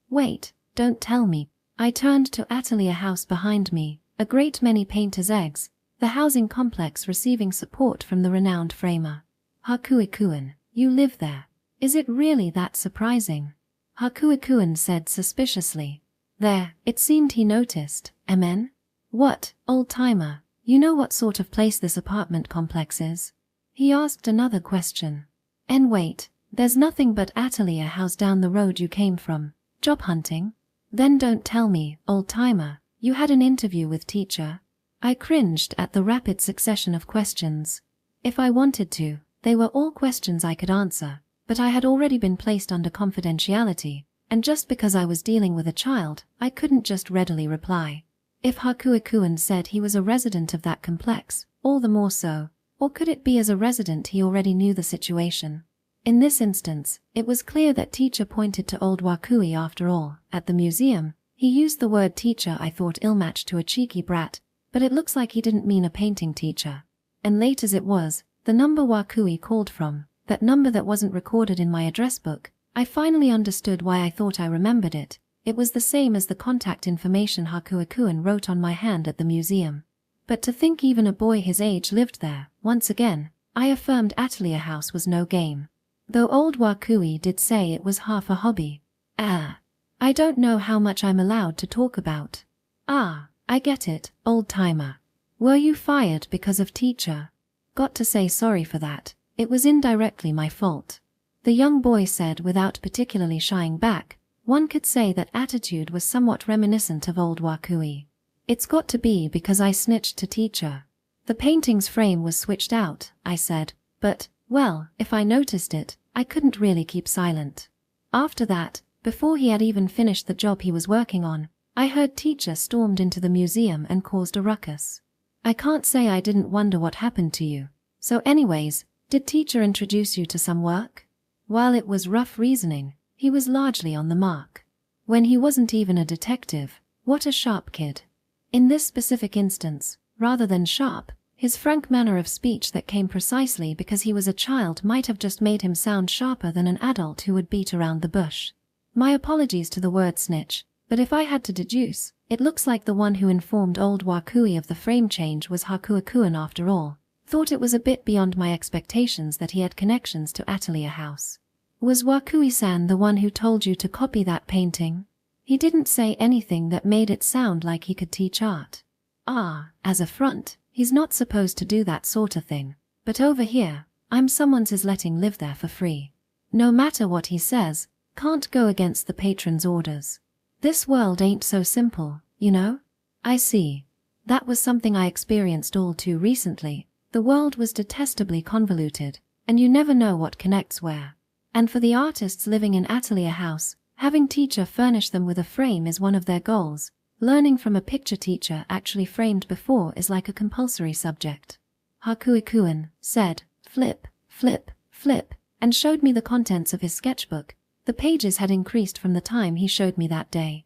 Wait, don't tell me. I turned to Atelier House behind me, a great many painters' eggs, the housing complex receiving support from the renowned framer. Hakuakuen, you live there. Is it really that surprising? Hakuakuen said suspiciously. There, it seemed he noticed. Amen? What, old-timer, you know what sort of place this apartment complex is? He asked another question. And wait, there's nothing but Atelier House down the road you came from. Job hunting? Then don't tell me, old-timer, you had an interview with teacher. I cringed at the rapid succession of questions. If I wanted to, they were all questions I could answer, but I had already been placed under confidentiality, and just because I was dealing with a child, I couldn't just readily reply. If Hakuakuen said he was a resident of that complex, all the more so, or could it be as a resident he already knew the situation? In this instance, it was clear that teacher pointed to old Wakui after all. At the museum, he used the word teacher I thought ill-matched to a cheeky brat, but it looks like he didn't mean a painting teacher. And late as it was, the number Wakui called from, that number that wasn't recorded in my address book, I finally understood why I thought I remembered it. It was the same as the contact information Hakuakuen wrote on my hand at the museum. But to think even a boy his age lived there, once again, I affirmed Atelier House was no game. Though old Wakui did say it was half a hobby. I don't know how much I'm allowed to talk about. I get it, old-timer. Were you fired because of teacher? Got to say sorry for that, it was indirectly my fault. The young boy said without particularly shying back. One could say that attitude was somewhat reminiscent of old Wakui. It's got to be because I snitched to teacher. The painting's frame was switched out, I said, but, well, if I noticed it, I couldn't really keep silent. After that, before he had even finished the job he was working on, I heard teacher stormed into the museum and caused a ruckus. I can't say I didn't wonder what happened to you. So anyways, did teacher introduce you to some work? While it was rough reasoning, he was largely on the mark. When he wasn't even a detective, what a sharp kid. In this specific instance, rather than sharp, His frank manner of speech that came precisely because he was a child might have just made him sound sharper than an adult who would beat around the bush. My apologies to the word snitch, but if I had to deduce, it looks like the one who informed old Wakui of the frame change was Hakuakuen after all. Thought it was a bit beyond my expectations that he had connections to Atelier House. Was Wakui-san the one who told you to copy that painting? He didn't say anything that made it sound like he could teach art. As a front, he's not supposed to do that sort of thing. But over here, I'm someone's is letting live there for free. No matter what he says, can't go against the patron's orders. This world ain't so simple, you know? I see. That was something I experienced all too recently. The world was detestably convoluted, and you never know what connects where. And for the artists living in Atelier House, having teacher furnish them with a frame is one of their goals. Learning from a picture teacher actually framed before is like a compulsory subject. Hakuakuen said, flip, flip, flip, and showed me the contents of his sketchbook. The pages had increased from the time he showed me that day.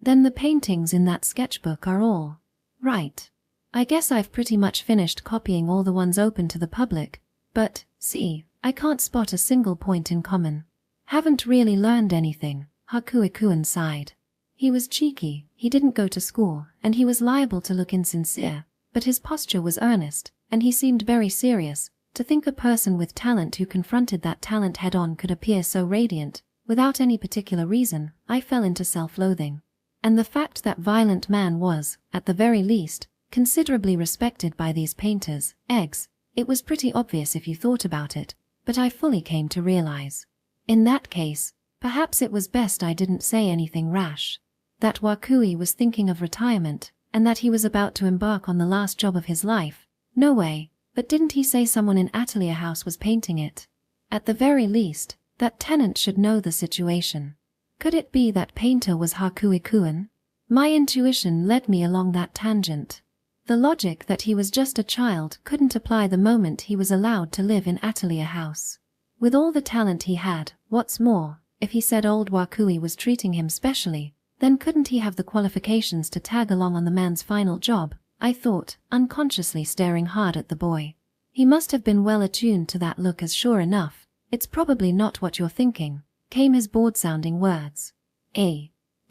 Then the paintings in that sketchbook are all right. I guess I've pretty much finished copying all the ones open to the public, but, see, I can't spot a single point in common. Haven't really learned anything, Hakuakuen sighed. He was cheeky, he didn't go to school, and he was liable to look insincere, but his posture was earnest, and he seemed very serious. To think a person with talent who confronted that talent head-on could appear so radiant, without any particular reason, I fell into self-loathing. And the fact that violent man was, at the very least, considerably respected by these painters, it was pretty obvious if you thought about it, but I fully came to realize. In that case, perhaps it was best I didn't say anything rash. That Wakui was thinking of retirement, and that he was about to embark on the last job of his life. No way, but didn't he say someone in Atelier House was painting it? At the very least, that tenant should know the situation. Could it be that painter was Hakuakuen? My intuition led me along that tangent. The logic that he was just a child couldn't apply the moment he was allowed to live in Atelier House. With all the talent he had, what's more, if he said old Wakui was treating him specially, then couldn't he have the qualifications to tag along on the man's final job? I thought, unconsciously staring hard at the boy. He must have been well attuned to that look, as sure enough, "It's probably not what you're thinking," came his bored-sounding words.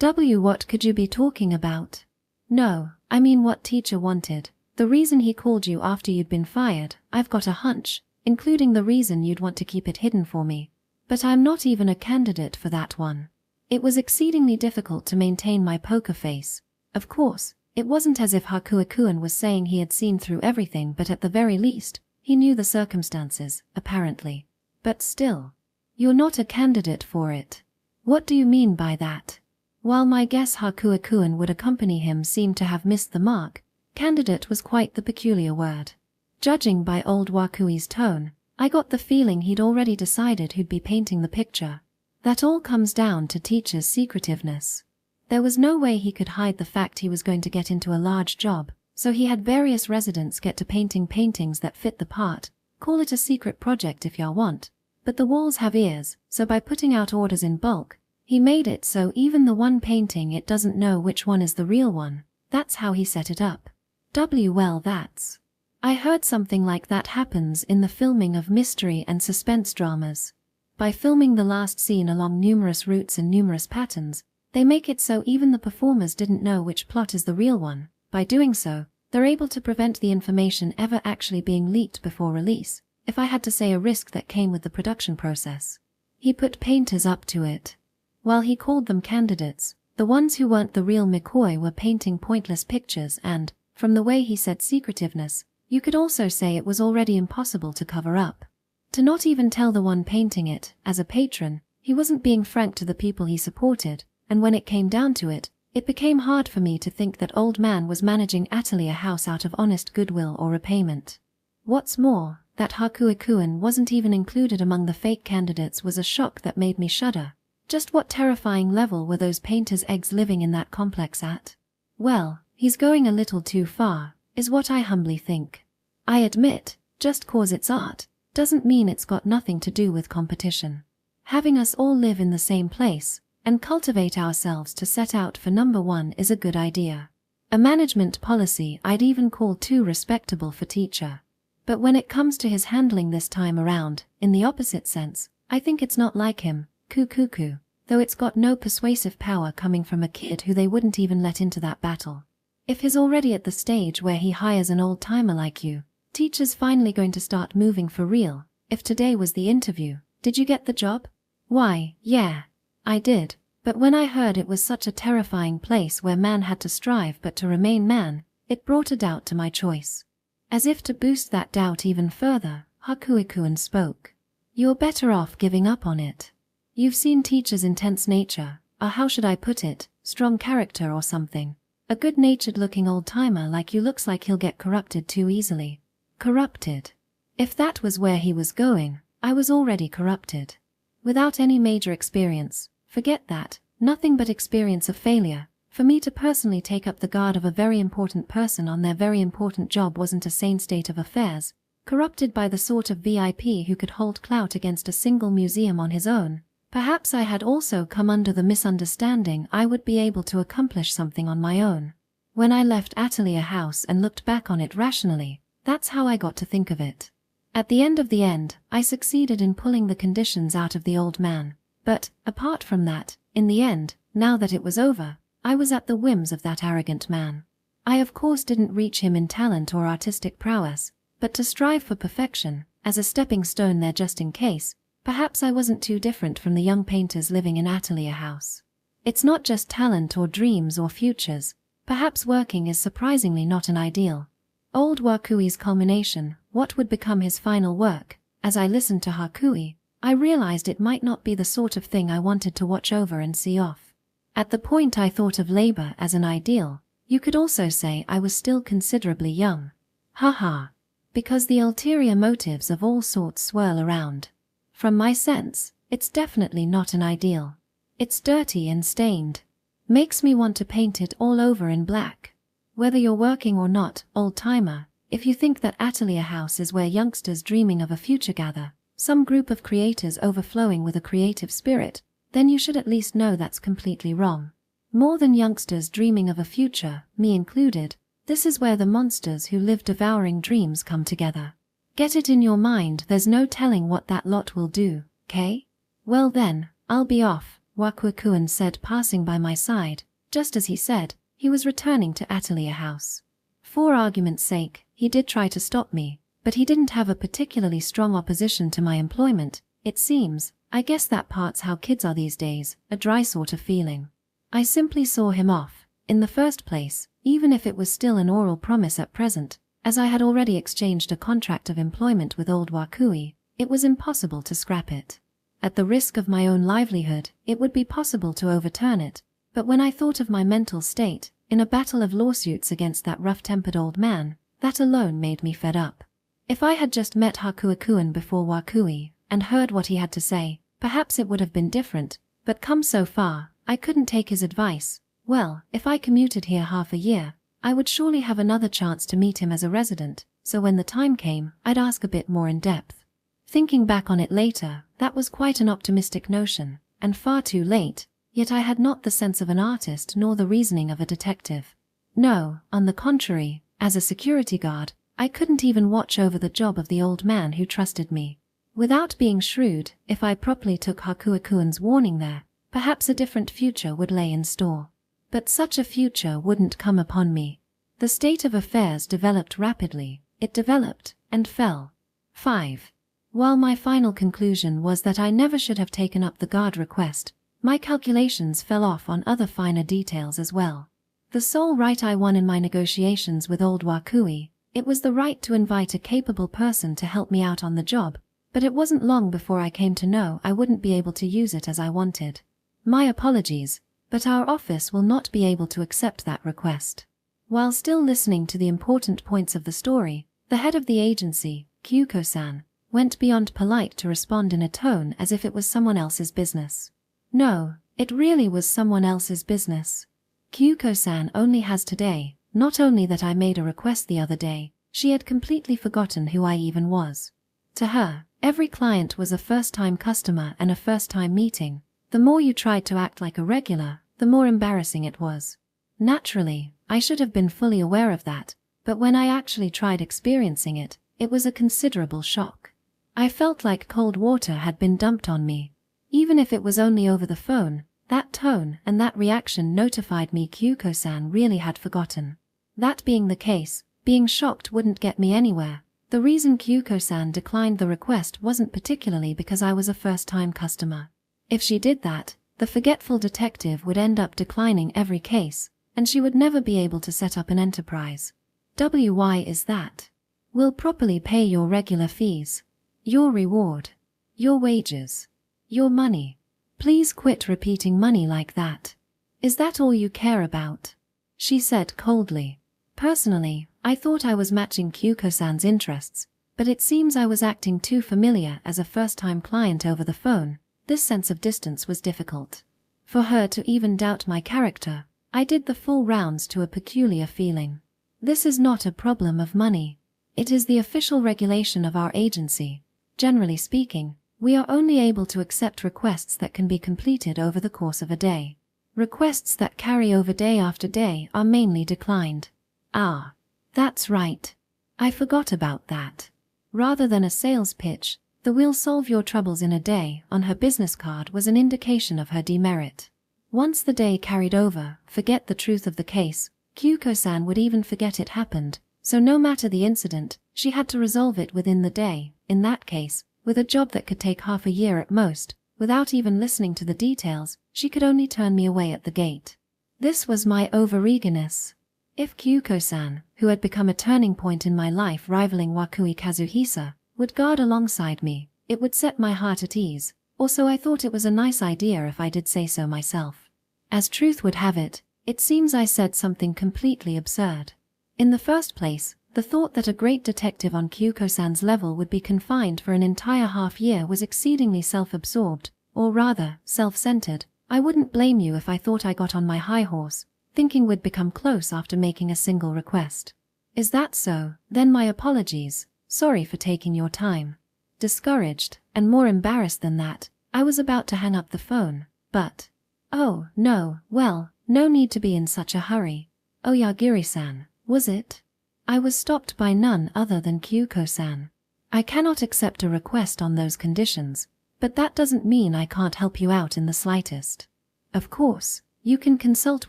What could you be talking about? No, I mean what teacher wanted. The reason he called you after you'd been fired, I've got a hunch, including the reason you'd want to keep it hidden for me. But I'm not even a candidate for that one. It was exceedingly difficult to maintain my poker face. Of course, it wasn't as if Hakuakuen was saying he had seen through everything, but at the very least, he knew the circumstances, apparently. But still, you're not a candidate for it. What do you mean by that? While my guess Hakuakuen would accompany him seemed to have missed the mark, candidate was quite the peculiar word. Judging by old Wakui's tone, I got the feeling he'd already decided who'd be painting the picture. That all comes down to teacher's secretiveness. There was no way he could hide the fact he was going to get into a large job, so he had various residents get to painting paintings that fit the part. Call it a secret project if y'all want. But the walls have ears, so by putting out orders in bulk, he made it so even the one painting it doesn't know which one is the real one. That's how he set it up. Well, that's. I heard something like that happens in the filming of mystery and suspense dramas. By filming the last scene along numerous routes and numerous patterns, they make it so even the performers didn't know which plot is the real one. By doing so, they're able to prevent the information ever actually being leaked before release, if I had to say a risk that came with the production process. He put painters up to it. While he called them candidates, the ones who weren't the real McCoy were painting pointless pictures and, from the way he said secretiveness, you could also say it was already impossible to cover up. To not even tell the one painting it, as a patron, he wasn't being frank to the people he supported, and when it came down to it, it became hard for me to think that old man was managing Atelier House out of honest goodwill or repayment. What's more, that Hakuakuen wasn't even included among the fake candidates was a shock that made me shudder. Just what terrifying level were those painters' eggs living in that complex at? Well, he's going a little too far, is what I humbly think. I admit, just cause it's art, doesn't mean it's got nothing to do with competition. Having us all live in the same place, and cultivate ourselves to set out for number one is a good idea. A management policy I'd even call too respectable for teacher. But when it comes to his handling this time around, in the opposite sense, I think it's not like him, cuckoo, though it's got no persuasive power coming from a kid who they wouldn't even let into that battle. If he's already at the stage where he hires an old-timer like you, teacher's finally going to start moving for real. If today was the interview, did you get the job? Why, yeah, I did, but when I heard it was such a terrifying place where man had to strive but to remain man, it brought a doubt to my choice. As if to boost that doubt even further, Hakuikun spoke. You're better off giving up on it. You've seen teacher's intense nature, or how should I put it, strong character or something. A good-natured looking old-timer like you looks like he'll get corrupted too easily. Corrupted? If that was where he was going, I was already corrupted. Without any major experience, forget that, nothing but experience of failure. For me to personally take up the guard of a very important person on their very important job wasn't a sane state of affairs, corrupted by the sort of VIP who could hold clout against a single museum on his own. Perhaps I had also come under the misunderstanding I would be able to accomplish something on my own. When I left Atelier House and looked back on it rationally, that's how I got to think of it. At the end, I succeeded in pulling the conditions out of the old man. But, apart from that, in the end, now that it was over, I was at the whims of that arrogant man. I of course didn't reach him in talent or artistic prowess, but to strive for perfection, as a stepping stone there just in case, perhaps I wasn't too different from the young painters living in Atelier House. It's not just talent or dreams or futures, perhaps working is surprisingly not an ideal. Old Wakui's culmination, what would become his final work, as I listened to Hakui, I realized it might not be the sort of thing I wanted to watch over and see off. At the point I thought of labor as an ideal, you could also say I was still considerably young. Haha. Because the ulterior motives of all sorts swirl around. From my sense, it's definitely not an ideal. It's dirty and stained. Makes me want to paint it all over in black. Whether you're working or not, old-timer, if you think that Atelier House is where youngsters dreaming of a future gather, some group of creators overflowing with a creative spirit, then you should at least know that's completely wrong. More than youngsters dreaming of a future, me included, this is where the monsters who live devouring dreams come together. Get it in your mind there's no telling what that lot will do, okay? Well then, I'll be off, Wakuikun said passing by my side. Just as he said, he was returning to Atelier House. For argument's sake, he did try to stop me, but he didn't have a particularly strong opposition to my employment, it seems. I guess that part's how kids are these days, a dry sort of feeling. I simply saw him off. In the first place, even if it was still an oral promise at present, as I had already exchanged a contract of employment with old Wakui, it was impossible to scrap it. At the risk of my own livelihood, it would be possible to overturn it, but when I thought of my mental state, in a battle of lawsuits against that rough-tempered old man, that alone made me fed up. If I had just met Hakuikun before Wakui, and heard what he had to say, perhaps it would have been different, but come so far, I couldn't take his advice. Well, if I commuted here half a year, I would surely have another chance to meet him as a resident, so when the time came, I'd ask a bit more in depth. Thinking back on it later, that was quite an optimistic notion, and far too late, yet I had not the sense of an artist nor the reasoning of a detective. No, on the contrary, as a security guard, I couldn't even watch over the job of the old man who trusted me. Without being shrewd, if I properly took Hakuikun's warning there, perhaps a different future would lay in store. But such a future wouldn't come upon me. The state of affairs developed rapidly, it developed, and fell. 5. While my final conclusion was that I never should have taken up the guard request, my calculations fell off on other finer details as well. The sole right I won in my negotiations with old Wakui, it was the right to invite a capable person to help me out on the job, but it wasn't long before I came to know I wouldn't be able to use it as I wanted. My apologies, but our office will not be able to accept that request. While still listening to the important points of the story, the head of the agency, Kyuko-san, went beyond polite to respond in a tone as if it was someone else's business. No, it really was someone else's business. Kyuko-san only has today, not only that I made a request the other day, she had completely forgotten who I even was. To her, every client was a first-time customer and a first-time meeting. The more you tried to act like a regular, the more embarrassing it was. Naturally, I should have been fully aware of that, but when I actually tried experiencing it, it was a considerable shock. I felt like cold water had been dumped on me. Even if it was only over the phone, that tone and that reaction notified me Kyuko-san really had forgotten. That being the case, being shocked wouldn't get me anywhere. The reason Kyuko-san declined the request wasn't particularly because I was a first-time customer. If she did that, the forgetful detective would end up declining every case, and she would never be able to set up an enterprise. Why is that? Will properly pay your regular fees, your reward, your wages, your money. Please quit repeating money like that. Is that all you care about? She said coldly. Personally, I thought I was matching Kyuko-san's interests, but it seems I was acting too familiar as a first-time client over the phone. This sense of distance was difficult. For her to even doubt my character, I did the full rounds to a peculiar feeling. This is not a problem of money. It is the official regulation of our agency. Generally speaking, we are only able to accept requests that can be completed over the course of a day. Requests that carry over day after day are mainly declined. Ah, that's right. I forgot about that. Rather than a sales pitch, the "we'll solve your troubles in a day" on her business card was an indication of her demerit. Once the day carried over, forget the truth of the case, Kyuko-san would even forget it happened, so no matter the incident, she had to resolve it within the day. In that case, with a job that could take half a year at most, without even listening to the details, she could only turn me away at the gate. This was my over-eagerness. If Kyuko-san, who had become a turning point in my life rivaling Wakui Kazuhisa, would guard alongside me, it would set my heart at ease. Also, I thought it was a nice idea if I did say so myself. As truth would have it, it seems I said something completely absurd. In the first place, the thought that a great detective on Kyuko-san's level would be confined for an entire half-year was exceedingly self-absorbed, or rather, self-centered. I wouldn't blame you if I thought I got on my high horse, thinking we'd become close after making a single request. Is that so? Then my apologies. Sorry for taking your time. Discouraged, and more embarrassed than that, I was about to hang up the phone, but... Oh, no, well, no need to be in such a hurry. Oyagiri-san, was it? I was stopped by none other than Kyuko-san. I cannot accept a request on those conditions, but that doesn't mean I can't help you out in the slightest. Of course, you can consult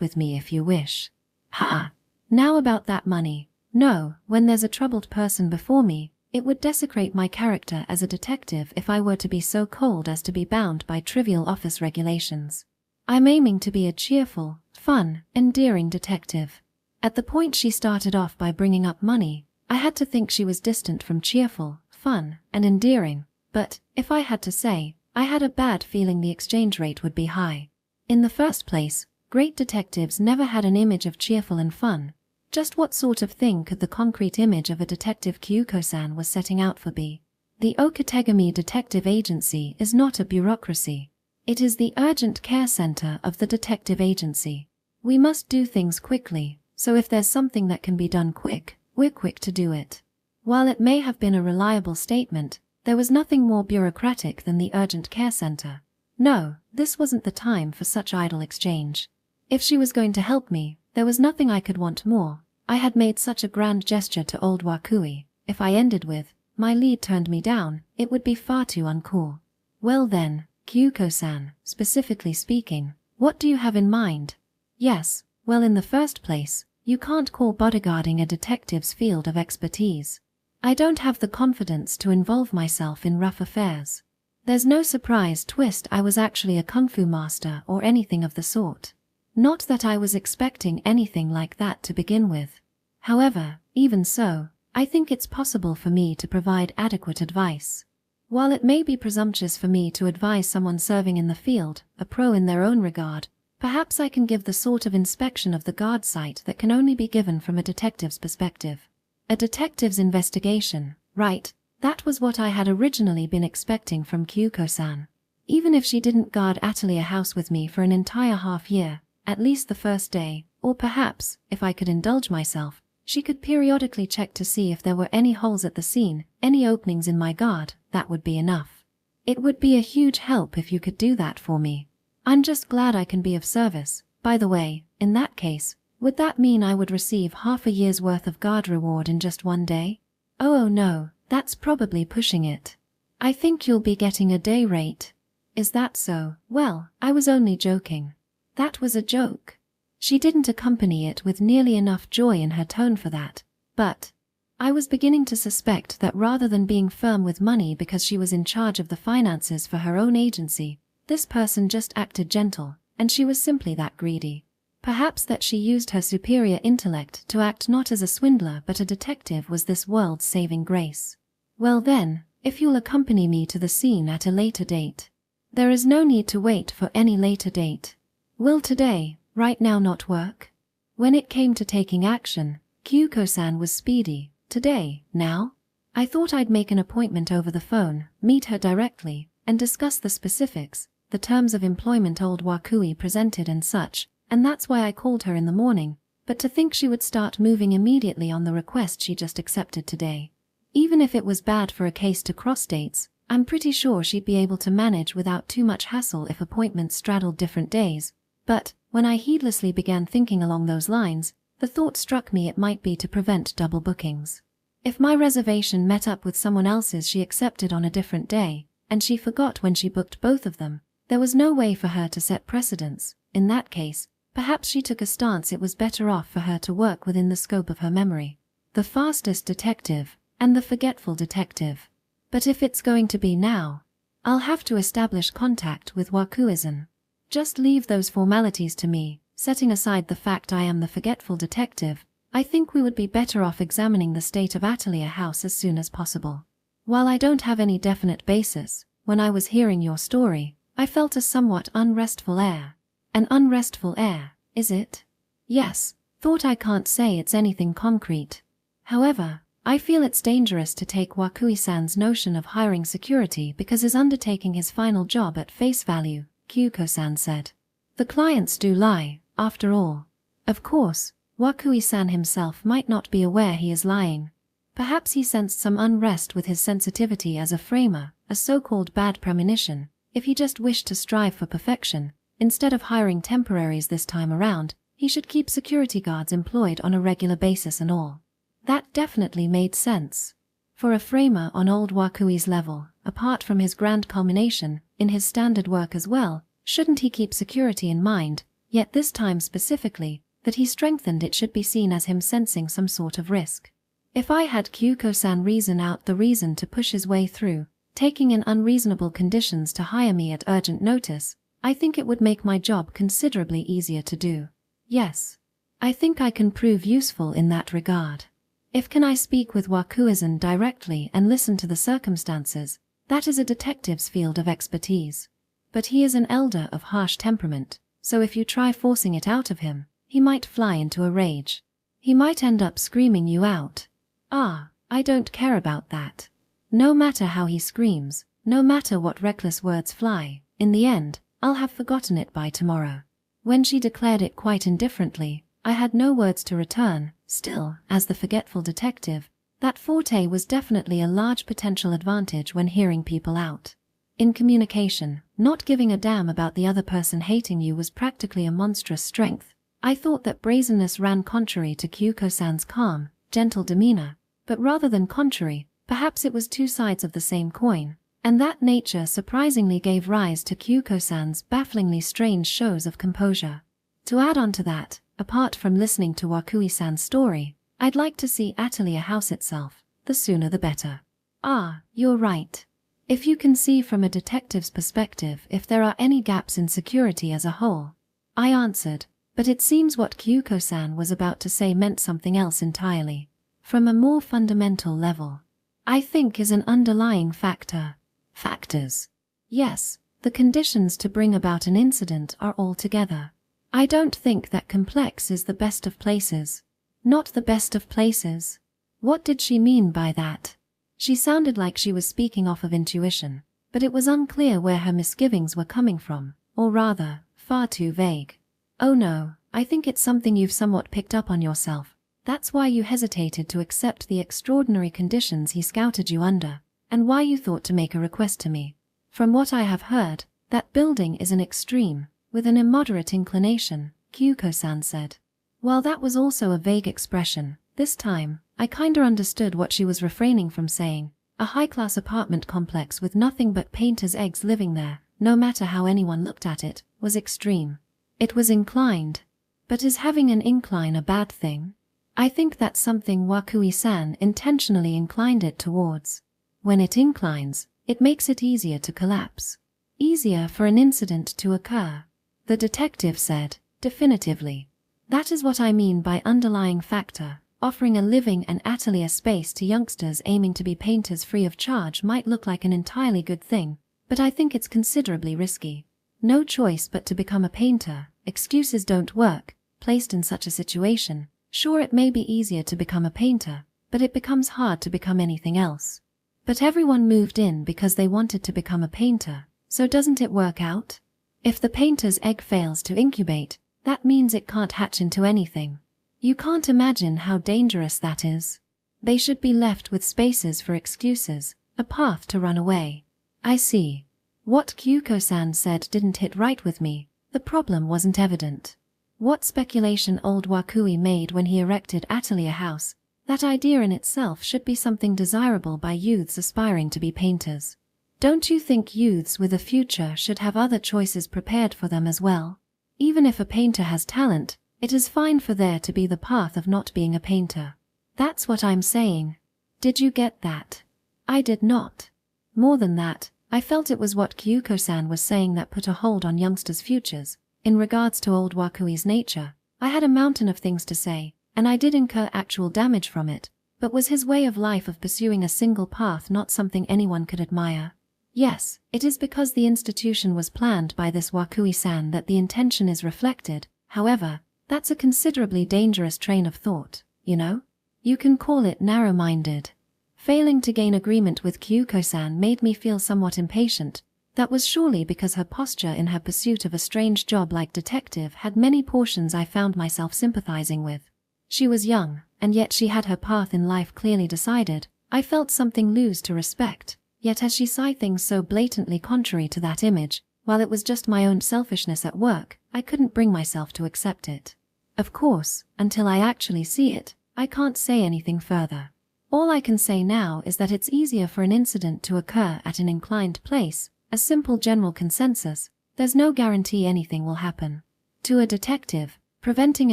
with me if you wish. Ha! Now about that money. No, when there's a troubled person before me, it would desecrate my character as a detective if I were to be so cold as to be bound by trivial office regulations. I'm aiming to be a cheerful, fun, endearing detective. At the point she started off by bringing up money, I had to think she was distant from cheerful, fun, and endearing, but, if I had to say, I had a bad feeling the exchange rate would be high. In the first place, great detectives never had an image of cheerful and fun. Just what sort of thing could the concrete image of a detective Kyuko-san was setting out for be? The Okategami Detective Agency is not a bureaucracy. It is the urgent care center of the detective agency. We must do things quickly, so if there's something that can be done quick, we're quick to do it. While it may have been a reliable statement, there was nothing more bureaucratic than the urgent care center. No, this wasn't the time for such idle exchange. If she was going to help me, there was nothing I could want more. I had made such a grand gesture to old Wakui. If I ended with, "My lead turned me down," it would be far too uncool. Well then, Kyuko-san, specifically speaking, what do you have in mind? Yes, well, in the first place, you can't call bodyguarding a detective's field of expertise. I don't have the confidence to involve myself in rough affairs. There's no surprise twist I was actually a kung fu master or anything of the sort. Not that I was expecting anything like that to begin with. However, even so, I think it's possible for me to provide adequate advice. While it may be presumptuous for me to advise someone serving in the field, a pro in their own regard, perhaps I can give the sort of inspection of the guard site that can only be given from a detective's perspective. A detective's investigation, right? That was what I had originally been expecting from Kyuko-san. Even if she didn't guard Atelier House with me for an entire half-year, at least the first day, or perhaps, if I could indulge myself, she could periodically check to see if there were any holes at the scene, any openings in my guard. That would be enough. It would be a huge help if you could do that for me. I'm just glad I can be of service. By the way, in that case, Would that mean I would receive half a year's worth of guard reward in just one day? Oh no, that's probably pushing it. I think you'll be getting a day rate. Is that so? Well, I was only joking. That was a joke. She didn't accompany it with nearly enough joy in her tone for that, but I was beginning to suspect that rather than being firm with money because she was in charge of the finances for her own agency, this person just acted gentle, and she was simply that greedy. Perhaps that she used her superior intellect to act not as a swindler but a detective was this world's saving grace. Well then, if you'll accompany me to the scene at a later date. There is no need to wait for any later date. Will today, right now, not work? When it came to taking action, Kyuko-san was speedy. Today, now? I thought I'd make an appointment over the phone, meet her directly, and discuss the specifics, the terms of employment old Wakui presented and such, and that's why I called her in the morning, but to think she would start moving immediately on the request she just accepted today. Even if it was bad for a case to cross dates, I'm pretty sure she'd be able to manage without too much hassle if appointments straddled different days, but when I heedlessly began thinking along those lines, the thought struck me it might be to prevent double bookings. If my reservation met up with someone else's she accepted on a different day, and she forgot when she booked both of them, there was no way for her to set precedents. In that case, perhaps she took a stance it was better off for her to work within the scope of her memory. The fastest detective, and the forgetful detective. But if it's going to be now, I'll have to establish contact with Wakuizan. Just leave those formalities to me. Setting aside the fact I am the forgetful detective, I think we would be better off examining the state of Atelier House as soon as possible. While I don't have any definite basis, when I was hearing your story, I felt a somewhat unrestful air. An unrestful air, is it? Yes, thought I can't say it's anything concrete. However, I feel it's dangerous to take Wakui-san's notion of hiring security because he's undertaking his final job at face value, Kyuko-san said. The clients do lie, after all. Of course, Wakui-san himself might not be aware he is lying. Perhaps he sensed some unrest with his sensitivity as a framer, a so-called bad premonition. If he just wished to strive for perfection, instead of hiring temporaries this time around, he should keep security guards employed on a regular basis and all. That definitely made sense. For a framer on old Wakui's level, apart from his grand culmination, in his standard work as well, shouldn't he keep security in mind, yet this time specifically, that he strengthened it should be seen as him sensing some sort of risk. If I had Kyuko-san reason out the reason to push his way through, taking in unreasonable conditions to hire me at urgent notice, I think it would make my job considerably easier to do. Yes. I think I can prove useful in that regard. If can I speak with Wakuizan directly and listen to the circumstances, that is a detective's field of expertise. But he is an elder of harsh temperament, so if you try forcing it out of him, he might fly into a rage. He might end up screaming you out. Ah, I don't care about that. No matter how he screams, no matter what reckless words fly, in the end, I'll have forgotten it by tomorrow. When she declared it quite indifferently, I had no words to return. Still, as the forgetful detective, that forte was definitely a large potential advantage when hearing people out. In communication, not giving a damn about the other person hating you was practically a monstrous strength. I thought that brazenness ran contrary to Kyuko-san's calm, gentle demeanor, but rather than contrary, perhaps it was two sides of the same coin, and that nature surprisingly gave rise to Kyuko-san's bafflingly strange shows of composure. To add on to that, apart from listening to Wakui-san's story, I'd like to see Atelier House itself, the sooner the better. Ah, you're right. If you can see from a detective's perspective if there are any gaps in security as a whole. I answered, but it seems what Kyuko-san was about to say meant something else entirely. From a more fundamental level. I think is an underlying factor. Factors. Yes, the conditions to bring about an incident are all together. I don't think that complex is the best of places. Not the best of places. What did she mean by that? She sounded like she was speaking off of intuition, but it was unclear where her misgivings were coming from, or rather, far too vague. Oh no, I think it's something you've somewhat picked up on yourself. That's why you hesitated to accept the extraordinary conditions he scouted you under, and why you thought to make a request to me. From what I have heard, that building is an extreme, with an immoderate inclination, Kyuko-san said. While that was also a vague expression, this time, I kinda understood what she was refraining from saying. A high-class apartment complex with nothing but painters' eggs living there, no matter how anyone looked at it, was extreme. It was inclined. But is having an incline a bad thing? I think that's something Wakui-san intentionally inclined it towards. When it inclines, it makes it easier to collapse. Easier for an incident to occur. The detective said, definitively. That is what I mean by underlying factor. Offering a living and atelier space to youngsters aiming to be painters free of charge might look like an entirely good thing, but I think it's considerably risky. No choice but to become a painter. Excuses don't work. Placed in such a situation, sure, it may be easier to become a painter, but it becomes hard to become anything else. But everyone moved in because they wanted to become a painter, so doesn't it work out? If the painter's egg fails to incubate, that means it can't hatch into anything. You can't imagine how dangerous that is. They should be left with spaces for excuses, a path to run away. I see. What Kyuko-san said didn't hit right with me. The problem wasn't evident. What speculation old Wakui made when he erected Atelier House, that idea in itself should be something desirable by youths aspiring to be painters. Don't you think youths with a future should have other choices prepared for them as well? Even if a painter has talent, it is fine for there to be the path of not being a painter. That's what I'm saying. Did you get that? I did not. More than that, I felt it was what Kyuko-san was saying that put a hold on youngsters' futures. In regards to old Wakui's nature, I had a mountain of things to say, and I did incur actual damage from it, but was his way of life of pursuing a single path not something anyone could admire? Yes, it is because the institution was planned by this Wakui-san that the intention is reflected. However, that's a considerably dangerous train of thought, you know? You can call it narrow-minded. Failing to gain agreement with Kyuko-san made me feel somewhat impatient. That was surely because her posture in her pursuit of a strange job like detective had many portions I found myself sympathizing with. She was young, and yet she had her path in life clearly decided. I felt something lose to respect, yet as she saw things so blatantly contrary to that image, while it was just my own selfishness at work, I couldn't bring myself to accept it. Of course, until I actually see it, I can't say anything further. All I can say now is that it's easier for an incident to occur at an inclined place, a simple general consensus. There's no guarantee anything will happen. To a detective, preventing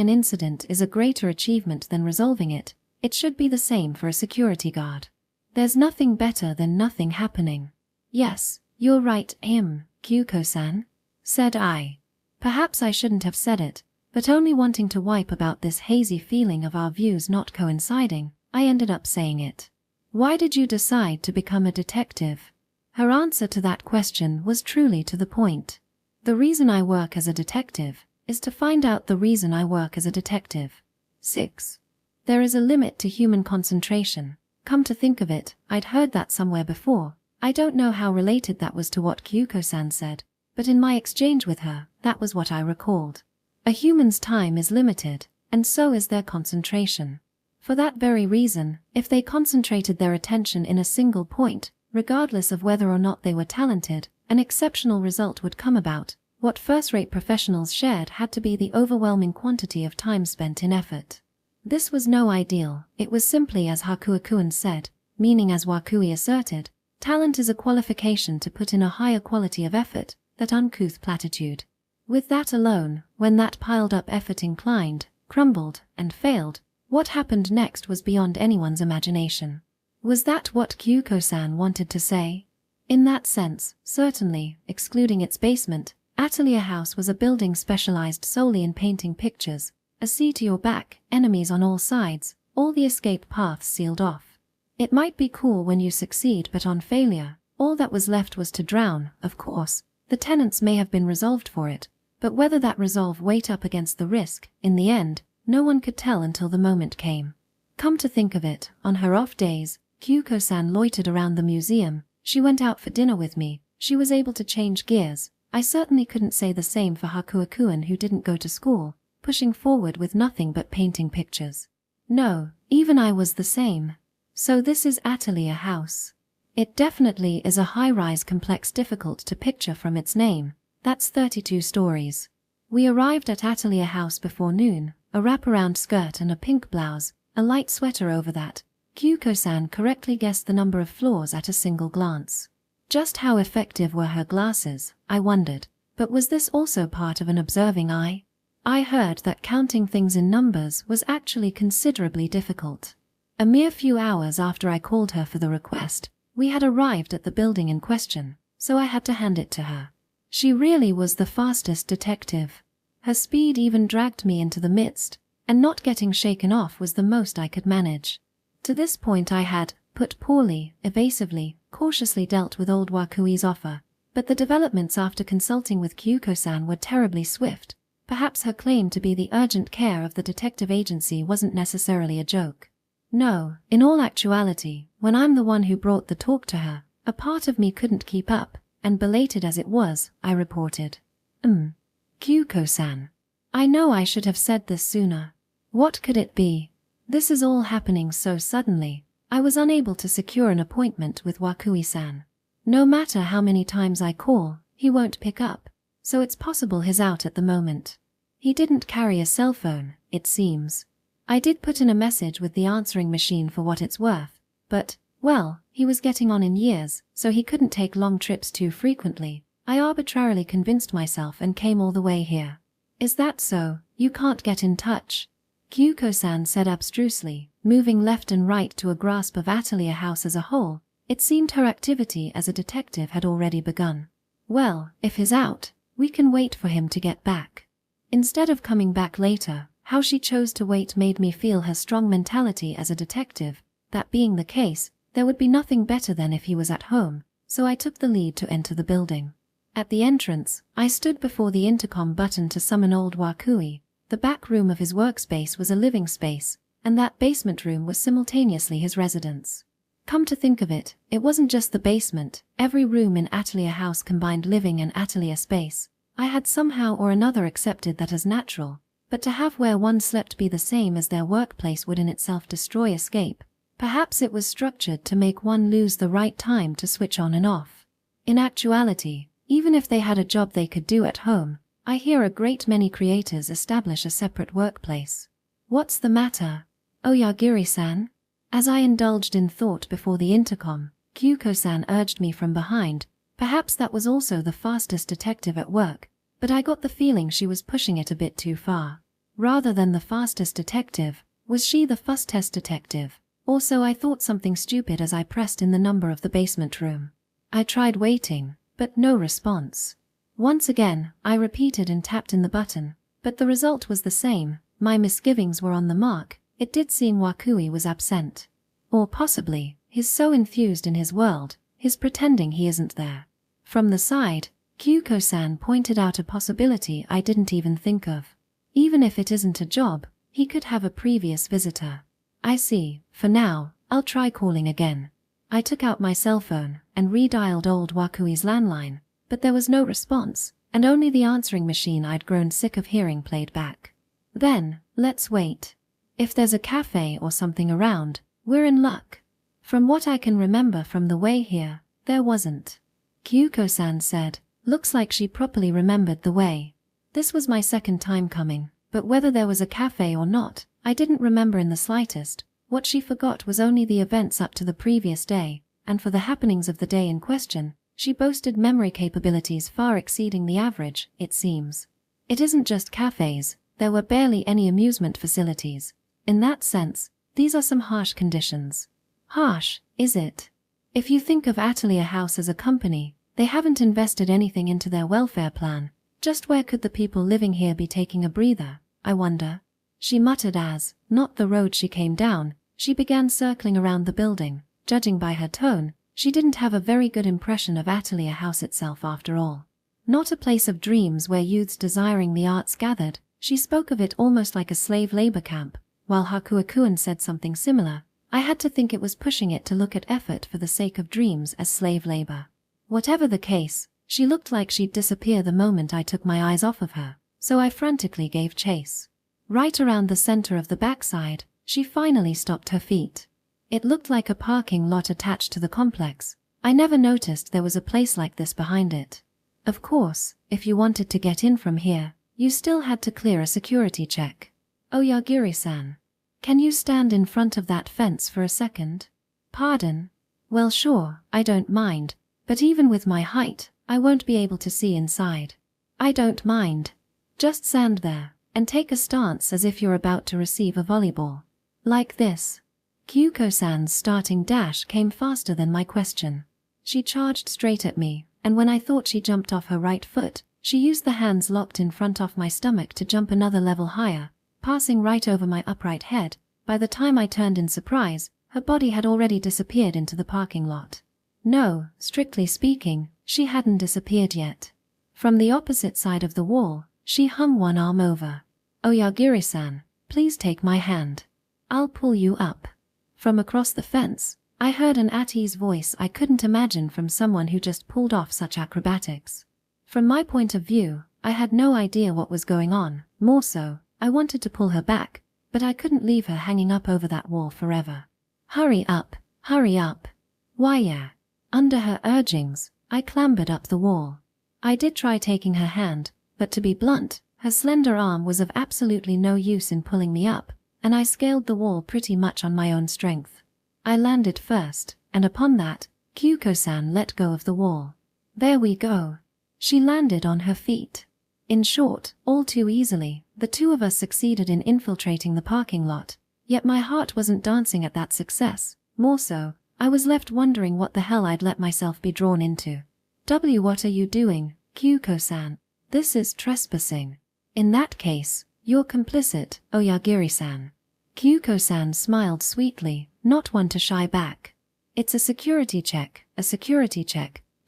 an incident is a greater achievement than resolving it. It should be the same for a security guard. There's nothing better than nothing happening. Yes, you're right, Kyuko-san, said I. Perhaps I shouldn't have said it, but only wanting to wipe about this hazy feeling of our views not coinciding, I ended up saying it. Why did you decide to become a detective? Her answer to that question was truly to the point. The reason I work as a detective is to find out the reason I work as a detective. 6. There is a limit to human concentration. Come to think of it, I'd heard that somewhere before. I don't know how related that was to what Kyuko-san said, but in my exchange with her, that was what I recalled. A human's time is limited, and so is their concentration. For that very reason, if they concentrated their attention in a single point, regardless of whether or not they were talented, an exceptional result would come about. What first-rate professionals shared had to be the overwhelming quantity of time spent in effort. This was no ideal, it was simply as Hakuakuen said, meaning as Wakui asserted, talent is a qualification to put in a higher quality of effort, that uncouth platitude. With that alone, when that piled-up effort inclined, crumbled, and failed, what happened next was beyond anyone's imagination. Was that what Kyuko-san wanted to say? In that sense, certainly, excluding its basement, Atelier House was a building specialized solely in painting pictures, a sea to your back, enemies on all sides, all the escape paths sealed off. It might be cool when you succeed, but on failure, all that was left was to drown. Of course, the tenants may have been resolved for it, but whether that resolve weighed up against the risk, in the end, no one could tell until the moment came. Come to think of it, on her off days, Kyuko-san loitered around the museum. She went out for dinner with me. She was able to change gears. I certainly couldn't say the same for Hakuakuen, who didn't go to school, pushing forward with nothing but painting pictures. No, even I was the same. So this is Atelier House. It definitely is a high-rise complex difficult to picture from its name. That's 32 stories. We arrived at Atelier House before noon, a wraparound skirt and a pink blouse, a light sweater over that. Kyuko-san correctly guessed the number of floors at a single glance. Just how effective were her glasses, I wondered, but was this also part of an observing eye? I heard that counting things in numbers was actually considerably difficult. A mere few hours after I called her for the request, we had arrived at the building in question, so I had to hand it to her. She really was the fastest detective. Her speed even dragged me into the midst, and not getting shaken off was the most I could manage. To this point I had, put poorly, evasively, cautiously dealt with old Wakui's offer, but the developments after consulting with Kyuko-san were terribly swift. Perhaps her claim to be the urgent care of the detective agency wasn't necessarily a joke. No, in all actuality, when I'm the one who brought the talk to her, a part of me couldn't keep up, and belated as it was, I reported. Kyuko-san. I know I should have said this sooner. What could it be? This is all happening so suddenly. I was unable to secure an appointment with Wakui-san. No matter how many times I call, he won't pick up, so it's possible he's out at the moment. He didn't carry a cell phone, it seems. I did put in a message with the answering machine for what it's worth, but, well, he was getting on in years, so he couldn't take long trips too frequently. I arbitrarily convinced myself and came all the way here. Is that so? You can't get in touch? Kyuko-san said abstrusely, moving left and right to a grasp of Atelier House as a whole. It seemed her activity as a detective had already begun. Well, if he's out, we can wait for him to get back. Instead of coming back later, how she chose to wait made me feel her strong mentality as a detective. That being the case, there would be nothing better than if he was at home, so I took the lead to enter the building. At the entrance, I stood before the intercom button to summon old Wakui. The back room of his workspace was a living space, and that basement room was simultaneously his residence. Come to think of it, it wasn't just the basement. Every room in Atelier House combined living and atelier space. I had somehow or another accepted that as natural, but to have where one slept be the same as their workplace would in itself destroy escape. Perhaps it was structured to make one lose the right time to switch on and off. In actuality, even if they had a job they could do at home, I hear a great many creators establish a separate workplace. What's the matter? Oyagiri-san? As I indulged in thought before the intercom, Kyuko-san urged me from behind. Perhaps that was also the fastest detective at work, but I got the feeling she was pushing it a bit too far. Rather than the fastest detective, was she the fastest detective? Also, I thought something stupid as I pressed in the number of the basement room. I tried waiting, but no response. Once again, I repeated and tapped in the button, but the result was the same. My misgivings were on the mark. It did seem Wakui was absent. Or possibly, he's so enthused in his world, he's pretending he isn't there. From the side, Kyuko-san pointed out a possibility I didn't even think of. Even if it isn't a job, he could have a previous visitor. I see. For now, I'll try calling again. I took out my cell phone and redialed old Wakui's landline, but there was no response, and only the answering machine I'd grown sick of hearing played back. Then, let's wait. If there's a cafe or something around, we're in luck. From what I can remember from the way here, there wasn't. Kyuko-san said, looks like she properly remembered the way. This was my second time coming, but whether there was a cafe or not, I didn't remember in the slightest. What she forgot was only the events up to the previous day, and for the happenings of the day in question, she boasted memory capabilities far exceeding the average, it seems. It isn't just cafes, there were barely any amusement facilities. In that sense, these are some harsh conditions. Harsh, is it? If you think of Atelier House as a company, they haven't invested anything into their welfare plan. Just where could the people living here be taking a breather, I wonder? She muttered as, not the road she came down, she began circling around the building. Judging by her tone, she didn't have a very good impression of Atelier House itself after all. Not a place of dreams where youths desiring the arts gathered. She spoke of it almost like a slave labor camp. While Hakuakuen said something similar, I had to think it was pushing it to look at effort for the sake of dreams as slave labor. Whatever the case, she looked like she'd disappear the moment I took my eyes off of her, so I frantically gave chase. Right around the center of the backside, she finally stopped her feet. It looked like a parking lot attached to the complex. I never noticed there was a place like this behind it. Of course, if you wanted to get in from here, you still had to clear a security check. Oyagiri-san. Can you stand in front of that fence for a second? Pardon? Well sure, I don't mind, but even with my height, I won't be able to see inside. I don't mind. Just stand there, and take a stance as if you're about to receive a volleyball. Like this. Kyuko-san's starting dash came faster than my question. She charged straight at me, and when I thought she jumped off her right foot, she used the hands locked in front of my stomach to jump another level higher, passing right over my upright head. By the time I turned in surprise, her body had already disappeared into the parking lot. No, strictly speaking, she hadn't disappeared yet. From the opposite side of the wall, she hung one arm over. Oyagiri-san, please take my hand. I'll pull you up. From across the fence, I heard an at-ease voice I couldn't imagine from someone who just pulled off such acrobatics. From my point of view, I had no idea what was going on. More so, I wanted to pull her back, but I couldn't leave her hanging up over that wall forever. Hurry up, hurry up. Why yeah. Under her urgings, I clambered up the wall. I did try taking her hand, but to be blunt, her slender arm was of absolutely no use in pulling me up, and I scaled the wall pretty much on my own strength. I landed first, and upon that, Kyuko-san let go of the wall. There we go. She landed on her feet. In short, all too easily, the two of us succeeded in infiltrating the parking lot, yet my heart wasn't dancing at that success. More so, I was left wondering what the hell I'd let myself be drawn into. What are you doing, Kyuko-san? This is trespassing. In that case, you're complicit, Oyagiri-san. Kyuko-san smiled sweetly, not one to shy back. It's a security check,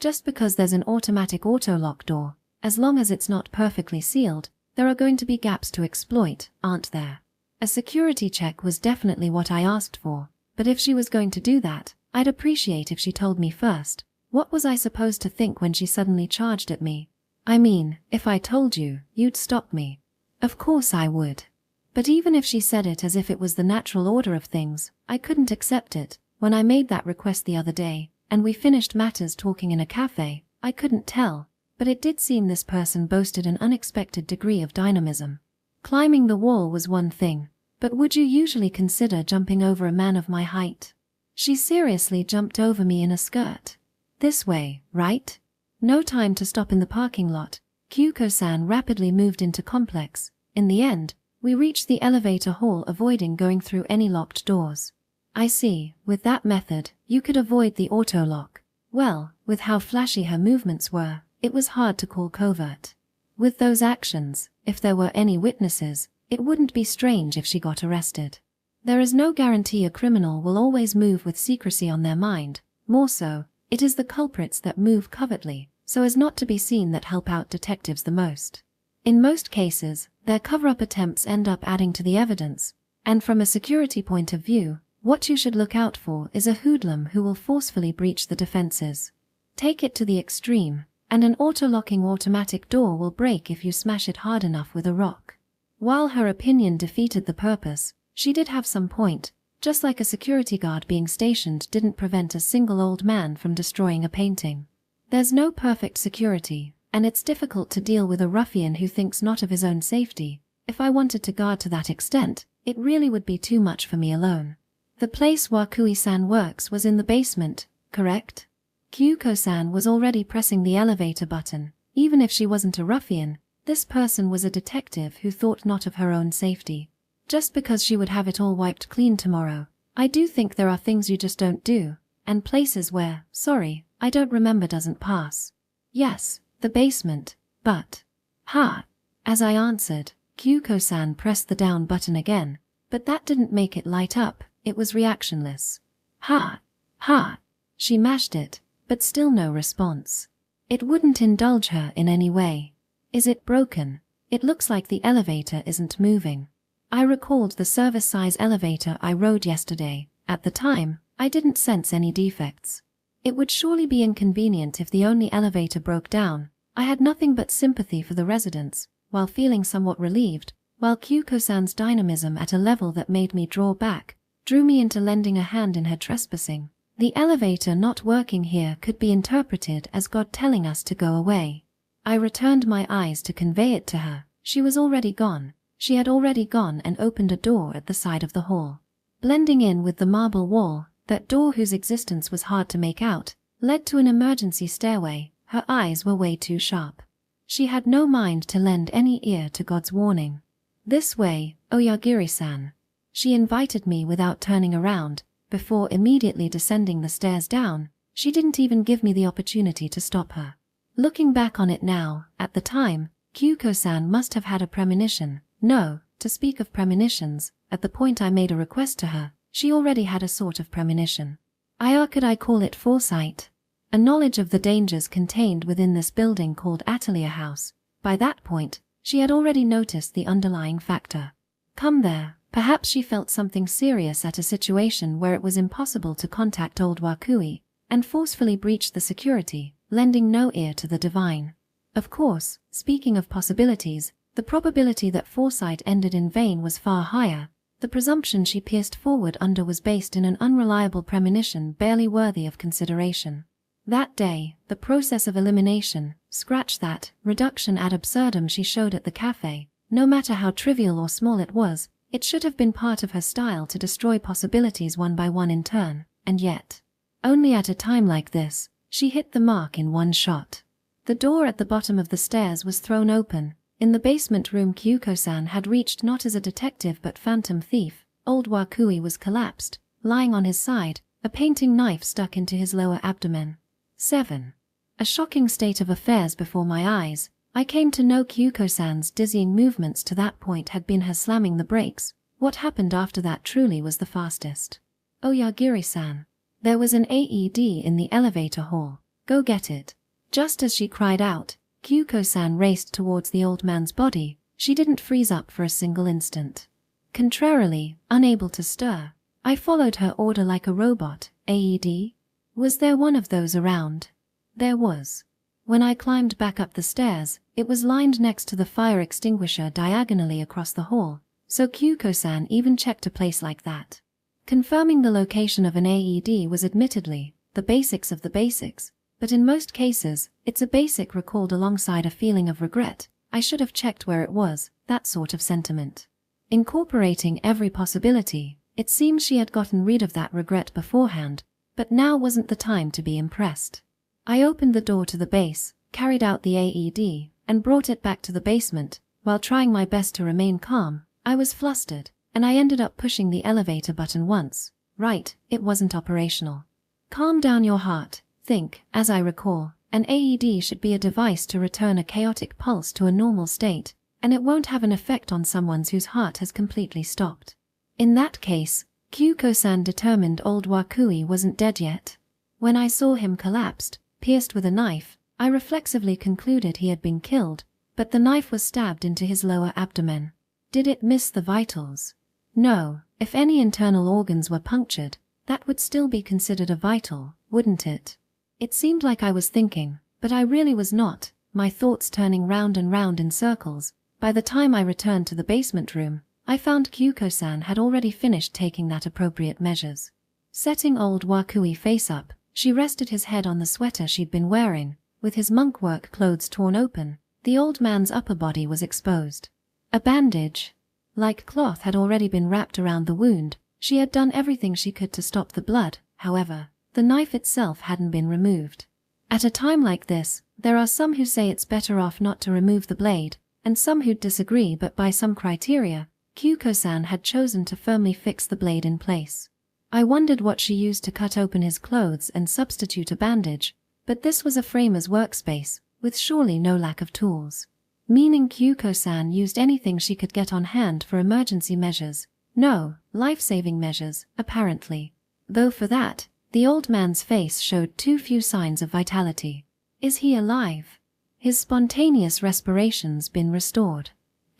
just because there's an automatic auto-lock door. As long as it's not perfectly sealed, there are going to be gaps to exploit, aren't there? A security check was definitely what I asked for, but if she was going to do that, I'd appreciate if she told me first. What was I supposed to think when she suddenly charged at me? I mean, if I told you, you'd stop me. Of course I would. But even if she said it as if it was the natural order of things, I couldn't accept it. When I made that request the other day, and we finished matters talking in a cafe, I couldn't tell. But it did seem this person boasted an unexpected degree of dynamism. Climbing the wall was one thing, but would you usually consider jumping over a man of my height? She seriously jumped over me in a skirt. This way, right? No time to stop in the parking lot. Kyuko-san rapidly moved into complex. In the end, we reached the elevator hall, avoiding going through any locked doors. I see, with that method, you could avoid the auto-lock. Well, with how flashy her movements were, it was hard to call covert. With those actions, if there were any witnesses, it wouldn't be strange if she got arrested. There is no guarantee a criminal will always move with secrecy on their mind. More so, it is the culprits that move covertly, so as not to be seen, that help out detectives the most. In most cases, their cover-up attempts end up adding to the evidence, and from a security point of view, what you should look out for is a hoodlum who will forcefully breach the defenses. Take it to the extreme, and an auto-locking automatic door will break if you smash it hard enough with a rock. While her opinion defeated the purpose, she did have some point. Just like a security guard being stationed didn't prevent a single old man from destroying a painting. There's no perfect security, and it's difficult to deal with a ruffian who thinks not of his own safety. If I wanted to guard to that extent, it really would be too much for me alone. The place Wakui-san works was in the basement, correct? Kyuko-san was already pressing the elevator button. Even if she wasn't a ruffian, this person was a detective who thought not of her own safety. Just because she would have it all wiped clean tomorrow. I do think there are things you just don't do, and places where, sorry, I don't remember doesn't pass. Yes, the basement, but... Ha! As I answered, Kyuko-san pressed the down button again, but that didn't make it light up, it was reactionless. Ha! Ha! She mashed it, but still no response. It wouldn't indulge her in any way. Is it broken? It looks like the elevator isn't moving. I recalled the service-size elevator I rode yesterday. At the time, I didn't sense any defects. It would surely be inconvenient if the only elevator broke down. I had nothing but sympathy for the residents, while feeling somewhat relieved, while Kyuko-san's dynamism at a level that made me draw back, drew me into lending a hand in her trespassing. The elevator not working here could be interpreted as God telling us to go away. I returned my eyes to convey it to her. She was already gone. She had already gone and opened a door at the side of the hall. Blending in with the marble wall, that door, whose existence was hard to make out, led to an emergency stairway. Her eyes were way too sharp. She had no mind to lend any ear to God's warning. "This way, Oyagiri-san." She invited me without turning around, before immediately descending the stairs down. She didn't even give me the opportunity to stop her. Looking back on it now, at the time, Kyuko-san must have had a premonition. No, to speak of premonitions, at the point I made a request to her, she already had a sort of premonition. Could I call it foresight? A knowledge of the dangers contained within this building called Atelier House. By that point, she had already noticed the underlying factor. Come there, perhaps she felt something serious at a situation where it was impossible to contact old Wakui, and forcefully breached the security, lending no ear to the divine. Of course, speaking of possibilities, the probability that foresight ended in vain was far higher. The presumption she pierced forward under was based in an unreliable premonition barely worthy of consideration. That day, the process of elimination, scratch that, reduction ad absurdum she showed at the cafe, no matter how trivial or small it was, it should have been part of her style to destroy possibilities one by one in turn, and yet, only at a time like this, she hit the mark in one shot. The door at the bottom of the stairs was thrown open. In the basement room Kyuko-san had reached not as a detective but phantom thief. Old Wakui was collapsed, lying on his side, a painting knife stuck into his lower abdomen. 7. A shocking state of affairs before my eyes. I came to know Kyuko-san's dizzying movements to that point had been her slamming the brakes. What happened after that truly was the fastest. Oyagiri-san. There was an AED in the elevator hall. Go get it. Just as she cried out, Kyuko-san raced towards the old man's body. She didn't freeze up for a single instant. Contrarily, unable to stir, I followed her order like a robot. AED? Was there one of those around? There was. When I climbed back up the stairs, it was lined next to the fire extinguisher diagonally across the hall, so Kyuko-san even checked a place like that. Confirming the location of an AED was admittedly the basics of the basics, but in most cases, it's a basic recalled alongside a feeling of regret. I should have checked where it was, that sort of sentiment. Incorporating every possibility, it seems she had gotten rid of that regret beforehand, but now wasn't the time to be impressed. I opened the door to the base, carried out the AED, and brought it back to the basement. While trying my best to remain calm, I was flustered, and I ended up pushing the elevator button once. Right, it wasn't operational. Calm down your heart. Think, as I recall, an AED should be a device to return a chaotic pulse to a normal state, and it won't have an effect on someone whose heart has completely stopped. In that case, Kyuko-san determined old Wakui wasn't dead yet. When I saw him collapsed, pierced with a knife, I reflexively concluded he had been killed, but the knife was stabbed into his lower abdomen. Did it miss the vitals? No, if any internal organs were punctured, that would still be considered a vital, wouldn't it? It seemed like I was thinking, but I really was not, my thoughts turning round and round in circles. By the time I returned to the basement room, I found Kyuko-san had already finished taking that appropriate measures. Setting old Wakui face up, she rested his head on the sweater she'd been wearing. With his monk work clothes torn open, the old man's upper body was exposed. A bandage, like cloth, had already been wrapped around the wound. She had done everything she could to stop the blood. However, the knife itself hadn't been removed. At a time like this, there are some who say it's better off not to remove the blade, and some who'd disagree, but by some criteria, Kyuko-san had chosen to firmly fix the blade in place. I wondered what she used to cut open his clothes and substitute a bandage, but this was a framer's workspace, with surely no lack of tools. Meaning Kyuko-san used anything she could get on hand for emergency measures. No, life-saving measures, apparently. Though for that, the old man's face showed too few signs of vitality. Is he alive? His spontaneous respirations been restored?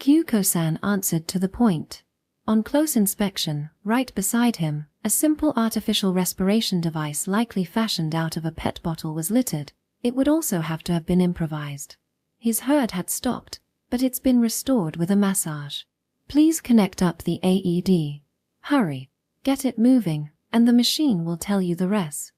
Kyuko-san answered to the point. On close inspection, right beside him, a simple artificial respiration device likely fashioned out of a PET bottle was littered. It would also have to have been improvised. His heart had stopped, but it's been restored with a massage. Please connect up the AED. Hurry. Get it moving, and the machine will tell you the rest.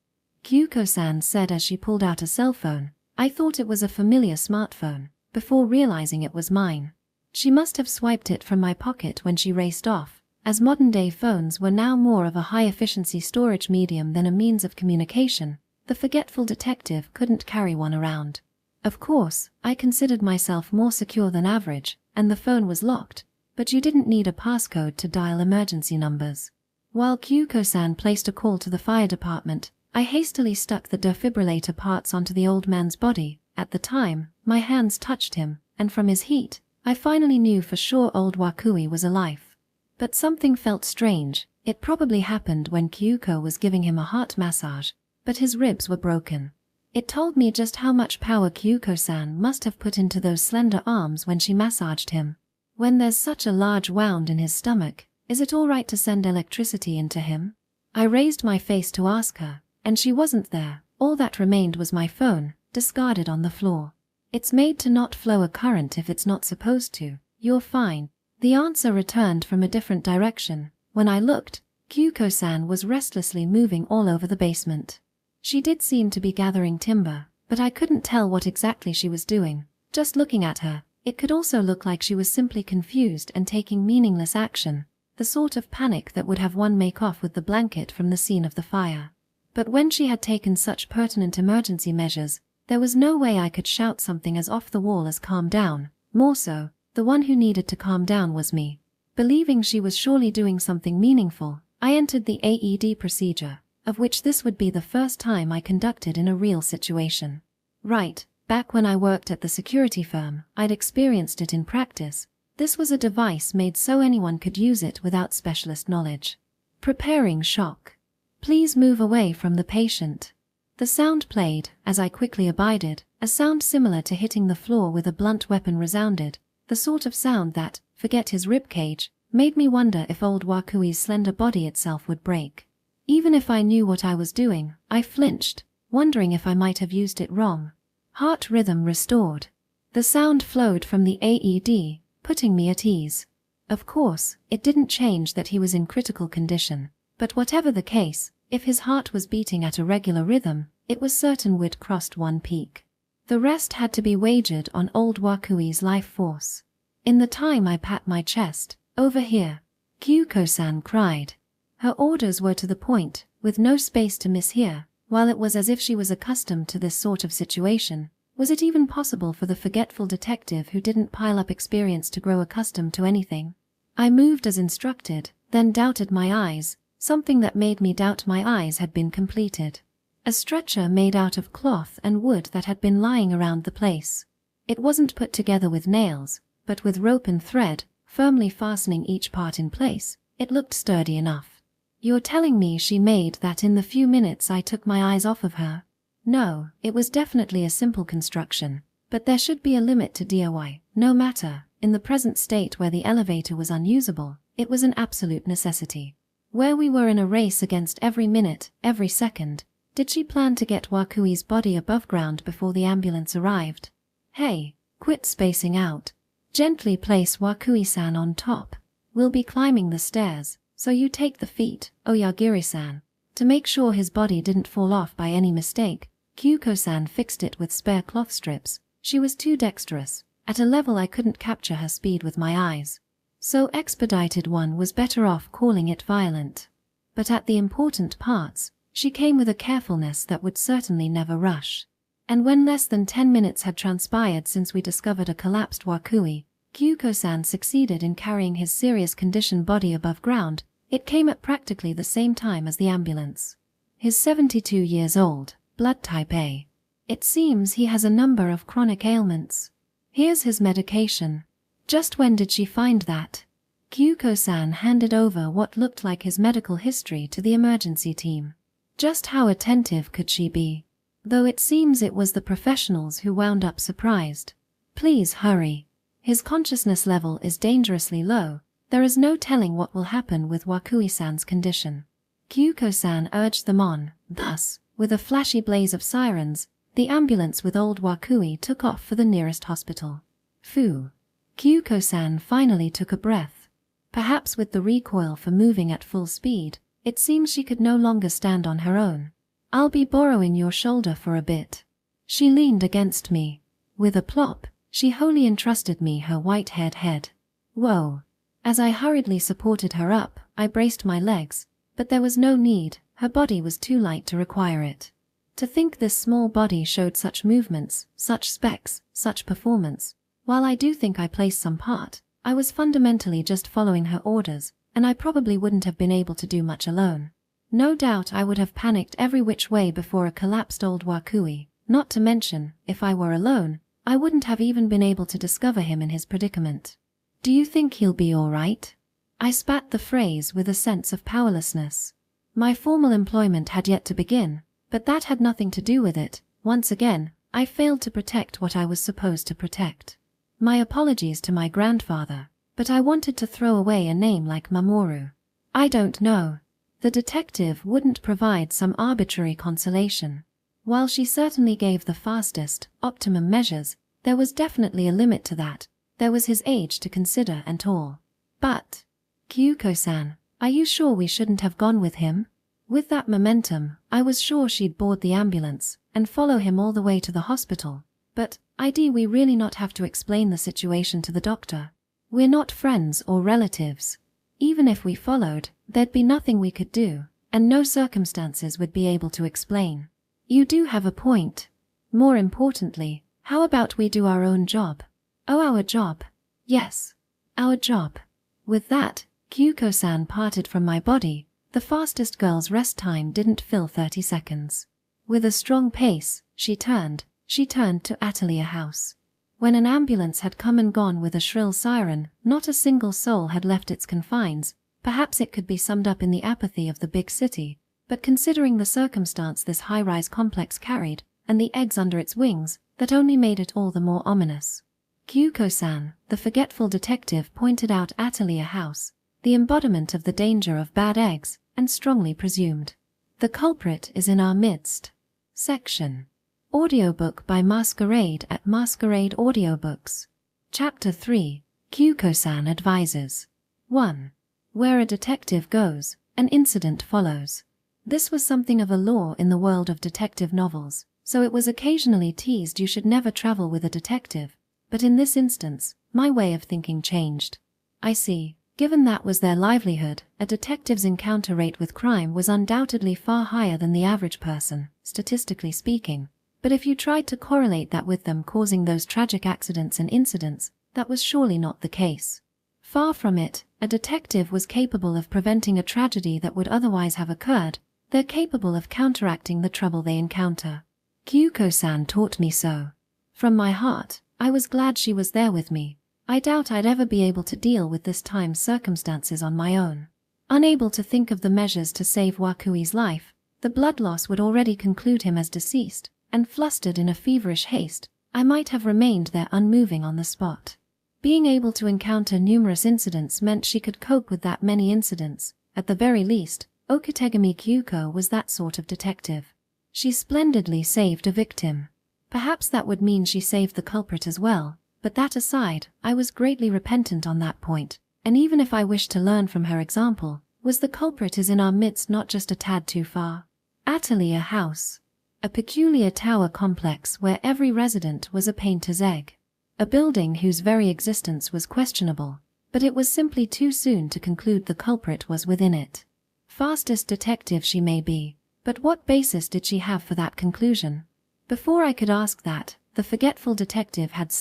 Kyuko-san said as she pulled out a cell phone. I thought it was a familiar smartphone, before realizing it was mine. She must have swiped it from my pocket when she raced off, as modern-day phones were now more of a high-efficiency storage medium than a means of communication. The forgetful detective couldn't carry one around. Of course, I considered myself more secure than average, and the phone was locked, but you didn't need a passcode to dial emergency numbers. While Kyuko-san placed a call to the fire department, I hastily stuck the defibrillator parts onto the old man's body. At the time, my hands touched him, and from his heat, I finally knew for sure old Wakui was alive. But something felt strange. It probably happened when Kyuko was giving him a heart massage, but his ribs were broken. It told me just how much power Kyuko-san must have put into those slender arms when she massaged him. When there's such a large wound in his stomach, is it all right to send electricity into him? I raised my face to ask her, and she wasn't there. All that remained was my phone, discarded on the floor. It's made to not flow a current if it's not supposed to. You're fine. The answer returned from a different direction. When I looked, Kyuko-san was restlessly moving all over the basement. She did seem to be gathering timber, but I couldn't tell what exactly she was doing. Just looking at her, it could also look like she was simply confused and taking meaningless action, the sort of panic that would have one make off with the blanket from the scene of the fire. But when she had taken such pertinent emergency measures, there was no way I could shout something as off the wall as calm down. More so, the one who needed to calm down was me. Believing she was surely doing something meaningful, I entered the AED procedure, of which this would be the first time I conducted in a real situation. Right, back when I worked at the security firm, I'd experienced it in practice. This was a device made so anyone could use it without specialist knowledge. Preparing shock. Please move away from the patient. The sound played, as I quickly abided. A sound similar to hitting the floor with a blunt weapon resounded, the sort of sound that, forget his ribcage, made me wonder if old Wakui's slender body itself would break. Even if I knew what I was doing, I flinched, wondering if I might have used it wrong. Heart rhythm restored. The sound flowed from the AED, putting me at ease. Of course, it didn't change that he was in critical condition, but whatever the case, if his heart was beating at a regular rhythm, it was certain we'd crossed one peak. The rest had to be wagered on old Wakui's life force. In the time I pat my chest, over here, Kyuko-san cried. Her orders were to the point, with no space to mishear. While it was as if she was accustomed to this sort of situation, was it even possible for the forgetful detective who didn't pile up experience to grow accustomed to anything? I moved as instructed, then doubted my eyes. Something that made me doubt my eyes had been completed. A stretcher made out of cloth and wood that had been lying around the place. It wasn't put together with nails, but with rope and thread, firmly fastening each part in place. It looked sturdy enough. You're telling me she made that in the few minutes I took my eyes off of her? No, it was definitely a simple construction, but there should be a limit to DIY. No matter, in the present state where the elevator was unusable, it was an absolute necessity. Where we were in a race against every minute, every second, did she plan to get Wakui's body above ground before the ambulance arrived? Hey, quit spacing out. Gently place Wakui-san on top. We'll be climbing the stairs, so you take the feet, Oyagiri-san. To make sure his body didn't fall off by any mistake, Kyuko-san fixed it with spare cloth strips. She was too dexterous. At a level I couldn't capture her speed with my eyes. So expedited one was better off calling it violent. But at the important parts, she came with a carefulness that would certainly never rush. And when less than 10 minutes had transpired since we discovered a collapsed Wakui, Kyuko-san succeeded in carrying his serious condition body above ground. It came at practically the same time as the ambulance. He's 72 years old, blood type A. It seems he has a number of chronic ailments. Here's his medication. Just when did she find that? Kyuko-san handed over what looked like his medical history to the emergency team. Just how attentive could she be? Though it seems it was the professionals who wound up surprised. Please hurry. His consciousness level is dangerously low. There is no telling what will happen with Wakui-san's condition. Kyuko-san urged them on. Thus, with a flashy blaze of sirens, the ambulance with old Wakui took off for the nearest hospital. Phew. Kyuko-san finally took a breath. Perhaps with the recoil for moving at full speed, it seems she could no longer stand on her own. I'll be borrowing your shoulder for a bit. She leaned against me. With a plop, She wholly entrusted me her white-haired head. Whoa. As I hurriedly supported her up, I braced my legs, but there was no need, her body was too light to require it. To think this small body showed such movements, such specs, such performance. While I do think I placed some part, I was fundamentally just following her orders, and I probably wouldn't have been able to do much alone. No doubt I would have panicked every which way before a collapsed old Wakui, not to mention, if I were alone, I wouldn't have even been able to discover him in his predicament. Do you think he'll be all right? I spat the phrase with a sense of powerlessness. My formal employment had yet to begin, but that had nothing to do with it. Once again, I failed to protect what I was supposed to protect. My apologies to my grandfather, but I wanted to throw away a name like Mamoru. I don't know. The detective wouldn't provide some arbitrary consolation. While she certainly gave the fastest, optimum measures, there was definitely a limit to that. There was his age to consider and all. But, Kyuko-san, are you sure we shouldn't have gone with him? With that momentum, I was sure she'd board the ambulance and follow him all the way to the hospital. But, we really not have to explain the situation to the doctor. We're not friends or relatives. Even if we followed, there'd be nothing we could do, and no circumstances would be able to explain. You do have a point. More importantly, how about we do our own job? Oh, our job. Yes. Our job. With that, Kyuko-san parted from my body. The fastest girl's rest time didn't fill 30 seconds. With a strong pace, she turned to Atelier House. When an ambulance had come and gone with a shrill siren, not a single soul had left its confines. Perhaps it could be summed up in the apathy of the big city, but considering the circumstance this high-rise complex carried, and the eggs under its wings, that only made it all the more ominous. Kyuko-san, the forgetful detective, pointed out Atelier House, the embodiment of the danger of bad eggs, and strongly presumed. The culprit is in our midst. Section. Audiobook by Masquerade at Masquerade Audiobooks. Chapter 3. Kyuko-san advises. 1. Where a detective goes, an incident follows. This was something of a law in the world of detective novels, so it was occasionally teased you should never travel with a detective, but in this instance, my way of thinking changed. I see. Given that was their livelihood, a detective's encounter rate with crime was undoubtedly far higher than the average person, statistically speaking. But if you tried to correlate that with them causing those tragic accidents and incidents, that was surely not the case. Far from it, a detective was capable of preventing a tragedy that would otherwise have occurred. They're capable of counteracting the trouble they encounter. Kyuko-san taught me so. From my heart, I was glad she was there with me. I doubt I'd ever be able to deal with this time's circumstances on my own. Unable to think of the measures to save Wakui's life, the blood loss would already conclude him as deceased, and flustered in a feverish haste, I might have remained there unmoving on the spot. Being able to encounter numerous incidents meant she could cope with that many incidents. At the very least, Okategami Kyuko was that sort of detective. She splendidly saved a victim. Perhaps that would mean she saved the culprit as well. But that aside, I was greatly repentant on that point, and even if I wished to learn from her example, was the culprit is in our midst not just a tad too far? Atelier House. A peculiar tower complex where every resident was a painter's egg. A building whose very existence was questionable, but it was simply too soon to conclude the culprit was within it. Fastest detective she may be, but what basis did she have for that conclusion? Before I could ask that, the forgetful detective had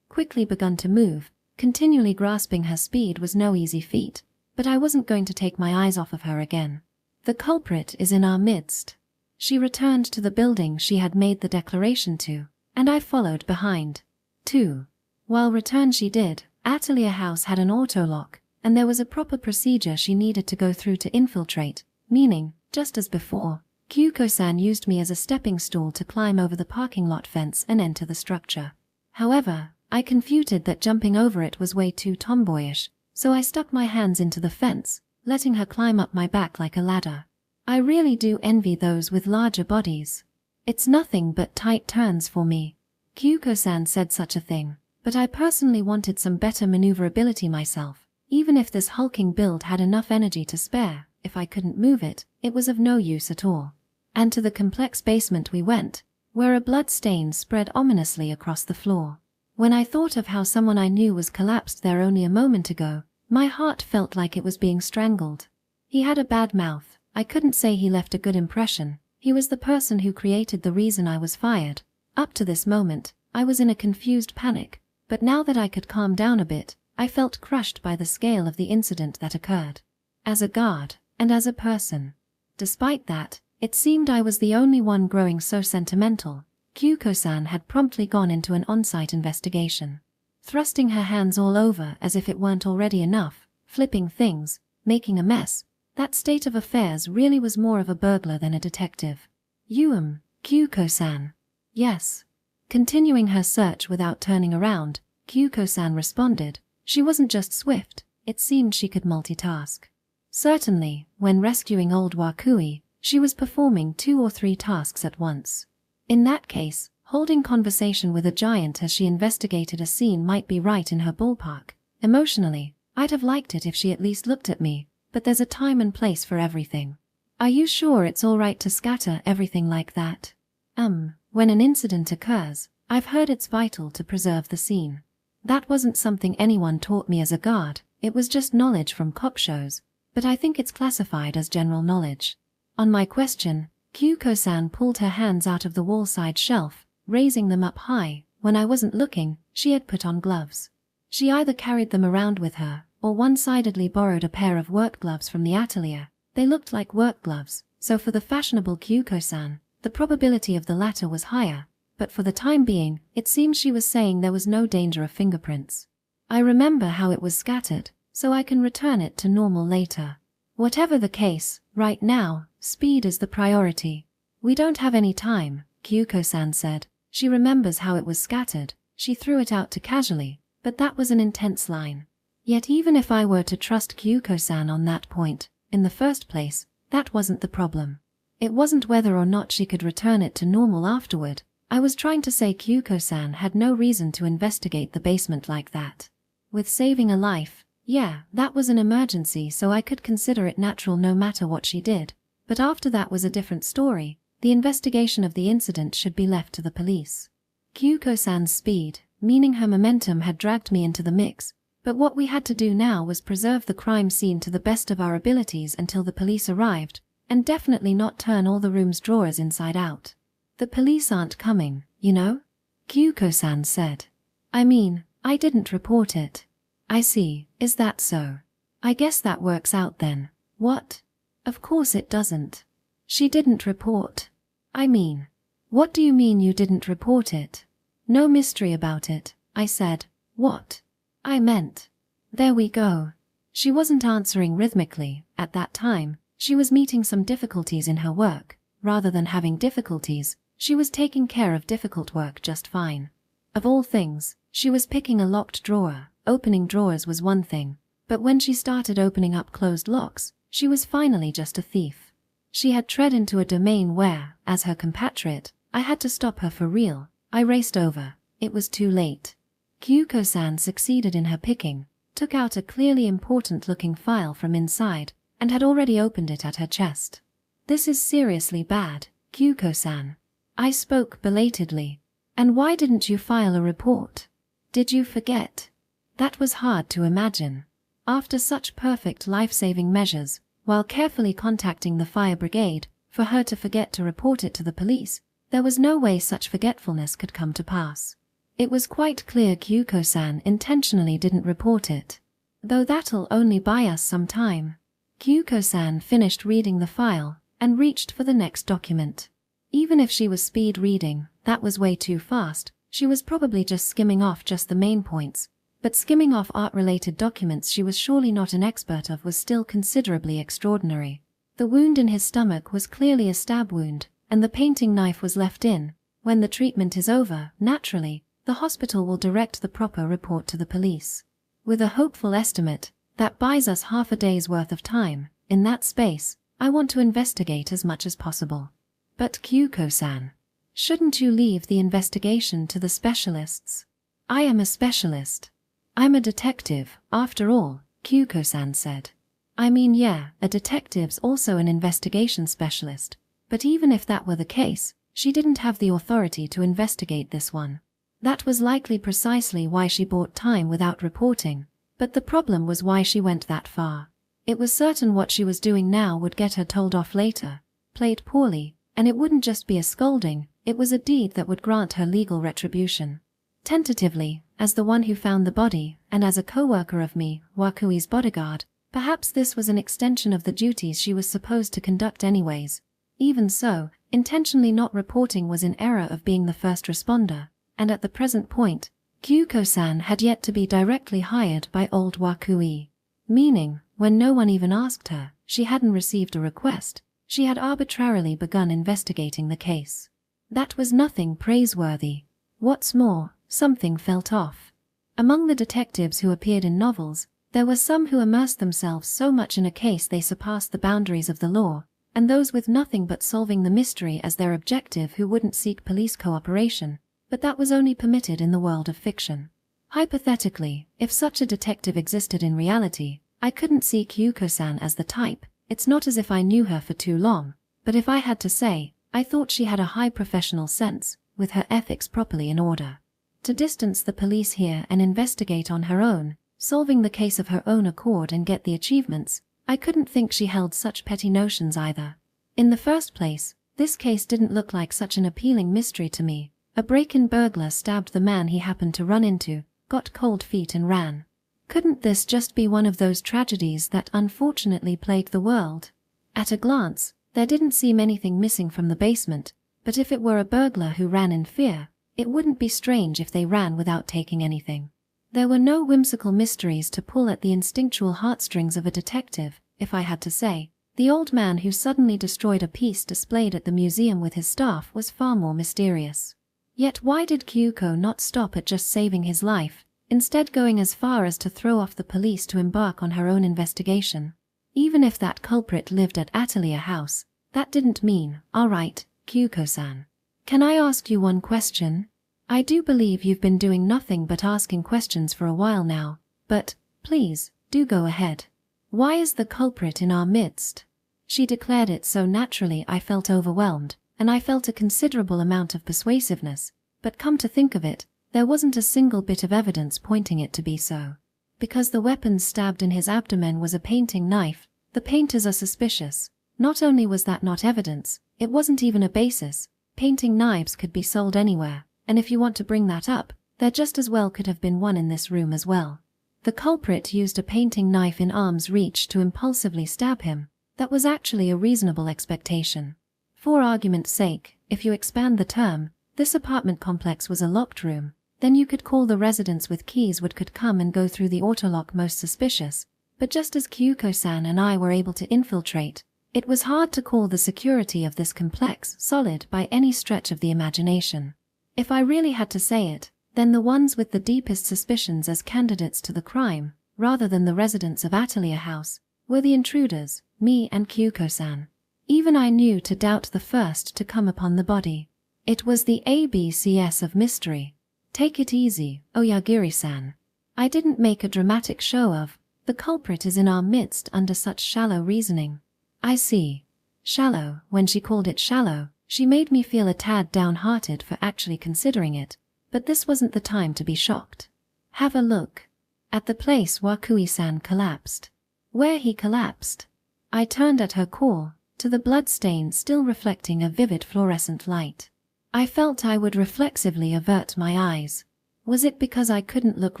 quickly begun to move. Continually grasping her speed was no easy feat, but I wasn't going to take my eyes off of her again. The culprit is in our midst. She returned to the building she had made the declaration to, and I followed behind. 2. While return she did, Atelier House had an auto-lock, and there was a proper procedure she needed to go through to infiltrate, meaning, just as before, Kyuko-san used me as a stepping stool to climb over the parking lot fence and enter the structure. However, I confuted that jumping over it was way too tomboyish, so I stuck my hands into the fence, letting her climb up my back like a ladder. I really do envy those with larger bodies. It's nothing but tight turns for me. Kyuko-san said such a thing, but I personally wanted some better maneuverability myself. Even if this hulking build had enough energy to spare, if I couldn't move it, it was of no use at all. And to the complex basement we went, where a blood stain spread ominously across the floor. When I thought of how someone I knew was collapsed there only a moment ago, my heart felt like it was being strangled. He had a bad mouth. I couldn't say he left a good impression. He was the person who created the reason I was fired. Up to this moment, I was in a confused panic, but now that I could calm down a bit, I felt crushed by the scale of the incident that occurred. As a guard, and as a person. Despite that, it seemed I was the only one growing so sentimental. Kyuko-san had promptly gone into an on-site investigation. Thrusting her hands all over as if it weren't already enough, flipping things, making a mess. That state of affairs really was more of a burglar than a detective. Kyuko-san. Yes. Continuing her search without turning around, Kyuko-san responded. She wasn't just swift, it seemed she could multitask. Certainly, when rescuing old Wakui, she was performing 2 or 3 tasks at once. In that case, holding conversation with a giant as she investigated a scene might be right in her ballpark. Emotionally, I'd have liked it if she at least looked at me, but there's a time and place for everything. Are you sure it's all right to scatter everything like that? When an incident occurs, I've heard it's vital to preserve the scene. That wasn't something anyone taught me as a guard, it was just knowledge from cop shows, but I think it's classified as general knowledge. On my question, Kyuko-san pulled her hands out of the wall-side shelf, raising them up high. When I wasn't looking, she had put on gloves. She either carried them around with her, or one-sidedly borrowed a pair of work gloves from the atelier. They looked like work gloves, so for the fashionable Kyuko-san, the probability of the latter was higher, but for the time being, it seemed she was saying there was no danger of fingerprints. I remember how it was scattered, so I can return it to normal later. Whatever the case, right now, speed is the priority. We don't have any time, Kyuko-san said. She remembers how it was scattered. She threw it out too casually, but that was an intense line. Yet even if I were to trust Kyuko-san on that point, in the first place, that wasn't the problem. It wasn't whether or not she could return it to normal afterward. I was trying to say Kyuko-san had no reason to investigate the basement like that. With saving a life, yeah, that was an emergency, so I could consider it natural no matter what she did. But after that was a different story. The investigation of the incident should be left to the police. Kyuko-san's speed, meaning her momentum, had dragged me into the mix, but what we had to do now was preserve the crime scene to the best of our abilities until the police arrived, and definitely not turn all the room's drawers inside out. The police aren't coming, you know? Kyuko-san said. I mean, I didn't report it. I see, is that so? I guess that works out then. What? Of course it doesn't. She didn't report. I mean, what do you mean you didn't report it? No mystery about it, I said. What? I meant. There we go. She wasn't answering rhythmically. At that time, she was meeting some difficulties in her work. Rather than having difficulties, she was taking care of difficult work just fine. Of all things, she was picking a locked drawer. Opening drawers was one thing, but when she started opening up closed locks, she was finally just a thief. She had tread into a domain where, as her compatriot, I had to stop her for real. I raced over. It was too late. Kyuko-san succeeded in her picking, took out a clearly important-looking file from inside, and had already opened it at her chest. This is seriously bad, Kyuko-san. I spoke belatedly. And why didn't you file a report? Did you forget? That was hard to imagine. After such perfect life-saving measures, while carefully contacting the fire brigade, for her to forget to report it to the police, there was no way such forgetfulness could come to pass. It was quite clear Kyuko-san intentionally didn't report it. Though that'll only buy us some time. Kyuko-san finished reading the file, and reached for the next document. Even if she was speed reading, that was way too fast. She was probably just skimming off just the main points. But skimming off art-related documents she was surely not an expert of was still considerably extraordinary. The wound in his stomach was clearly a stab wound, and the painting knife was left in. When the treatment is over, naturally, the hospital will direct the proper report to the police. With a hopeful estimate, that buys us half a day's worth of time. In that space, I want to investigate as much as possible. But Kyuko-san, shouldn't you leave the investigation to the specialists? I am a specialist. I'm a detective, after all, Kyuko-san said. I mean, yeah, a detective's also an investigation specialist, but even if that were the case, she didn't have the authority to investigate this one. That was likely precisely why she bought time without reporting, but the problem was why she went that far. It was certain what she was doing now would get her told off later, played poorly, and it wouldn't just be a scolding, it was a deed that would grant her legal retribution. Tentatively, as the one who found the body, and as a co-worker of me, Wakui's bodyguard, perhaps this was an extension of the duties she was supposed to conduct anyways. Even so, intentionally not reporting was in error of being the first responder, and at the present point, Kyuko-san had yet to be directly hired by old Wakui. Meaning, when no one even asked her, she hadn't received a request, she had arbitrarily begun investigating the case. That was nothing praiseworthy. What's more, something felt off. Among the detectives who appeared in novels, there were some who immersed themselves so much in a case they surpassed the boundaries of the law, and those with nothing but solving the mystery as their objective who wouldn't seek police cooperation, but that was only permitted in the world of fiction. Hypothetically, if such a detective existed in reality, I couldn't see Kyuko-san as the type. It's not as if I knew her for too long, but if I had to say, I thought she had a high professional sense, with her ethics properly in order. To distance the police here and investigate on her own, solving the case of her own accord and get the achievements, I couldn't think she held such petty notions either. In the first place, this case didn't look like such an appealing mystery to me. A break-in burglar stabbed the man he happened to run into, got cold feet and ran. Couldn't this just be one of those tragedies that unfortunately plague the world? At a glance, there didn't seem anything missing from the basement, but if it were a burglar who ran in fear, it wouldn't be strange if they ran without taking anything. There were no whimsical mysteries to pull at the instinctual heartstrings of a detective, if I had to say. The old man who suddenly destroyed a piece displayed at the museum with his staff was far more mysterious. Yet why did Kyuko not stop at just saving his life, instead going as far as to throw off the police to embark on her own investigation? Even if that culprit lived at Atelier House, that didn't mean, all right, Kyuko-san. Can I ask you one question? I do believe you've been doing nothing but asking questions for a while now, but, please, do go ahead. Why is the culprit in our midst? She declared it so naturally I felt overwhelmed, and I felt a considerable amount of persuasiveness, but come to think of it, there wasn't a single bit of evidence pointing it to be so. Because the weapon stabbed in his abdomen was a painting knife, the painters are suspicious. Not only was that not evidence, it wasn't even a basis. Painting knives could be sold anywhere, and if you want to bring that up, there just as well could have been one in this room as well. The culprit used a painting knife in arm's reach to impulsively stab him. That was actually a reasonable expectation. For argument's sake, if you expand the term, this apartment complex was a locked room, then you could call the residents with keys what could come and go through the autolock most suspicious. But just as Kyuko-san and I were able to infiltrate, it was hard to call the security of this complex solid by any stretch of the imagination. If I really had to say it, then the ones with the deepest suspicions as candidates to the crime, rather than the residents of Atelier House, were the intruders, me and Kyuko-san. Even I knew to doubt the first to come upon the body. It was the ABCS of mystery. Take it easy, Oyagiri-san. I didn't make a dramatic show of, the culprit is in our midst under such shallow reasoning. I see. Shallow. When she called it shallow, she made me feel a tad downhearted for actually considering it, but this wasn't the time to be shocked. Have a look. At the place Wakui-san collapsed. Where he collapsed. I turned at her call, to the bloodstain still reflecting a vivid fluorescent light. I felt I would reflexively avert my eyes. Was it because I couldn't look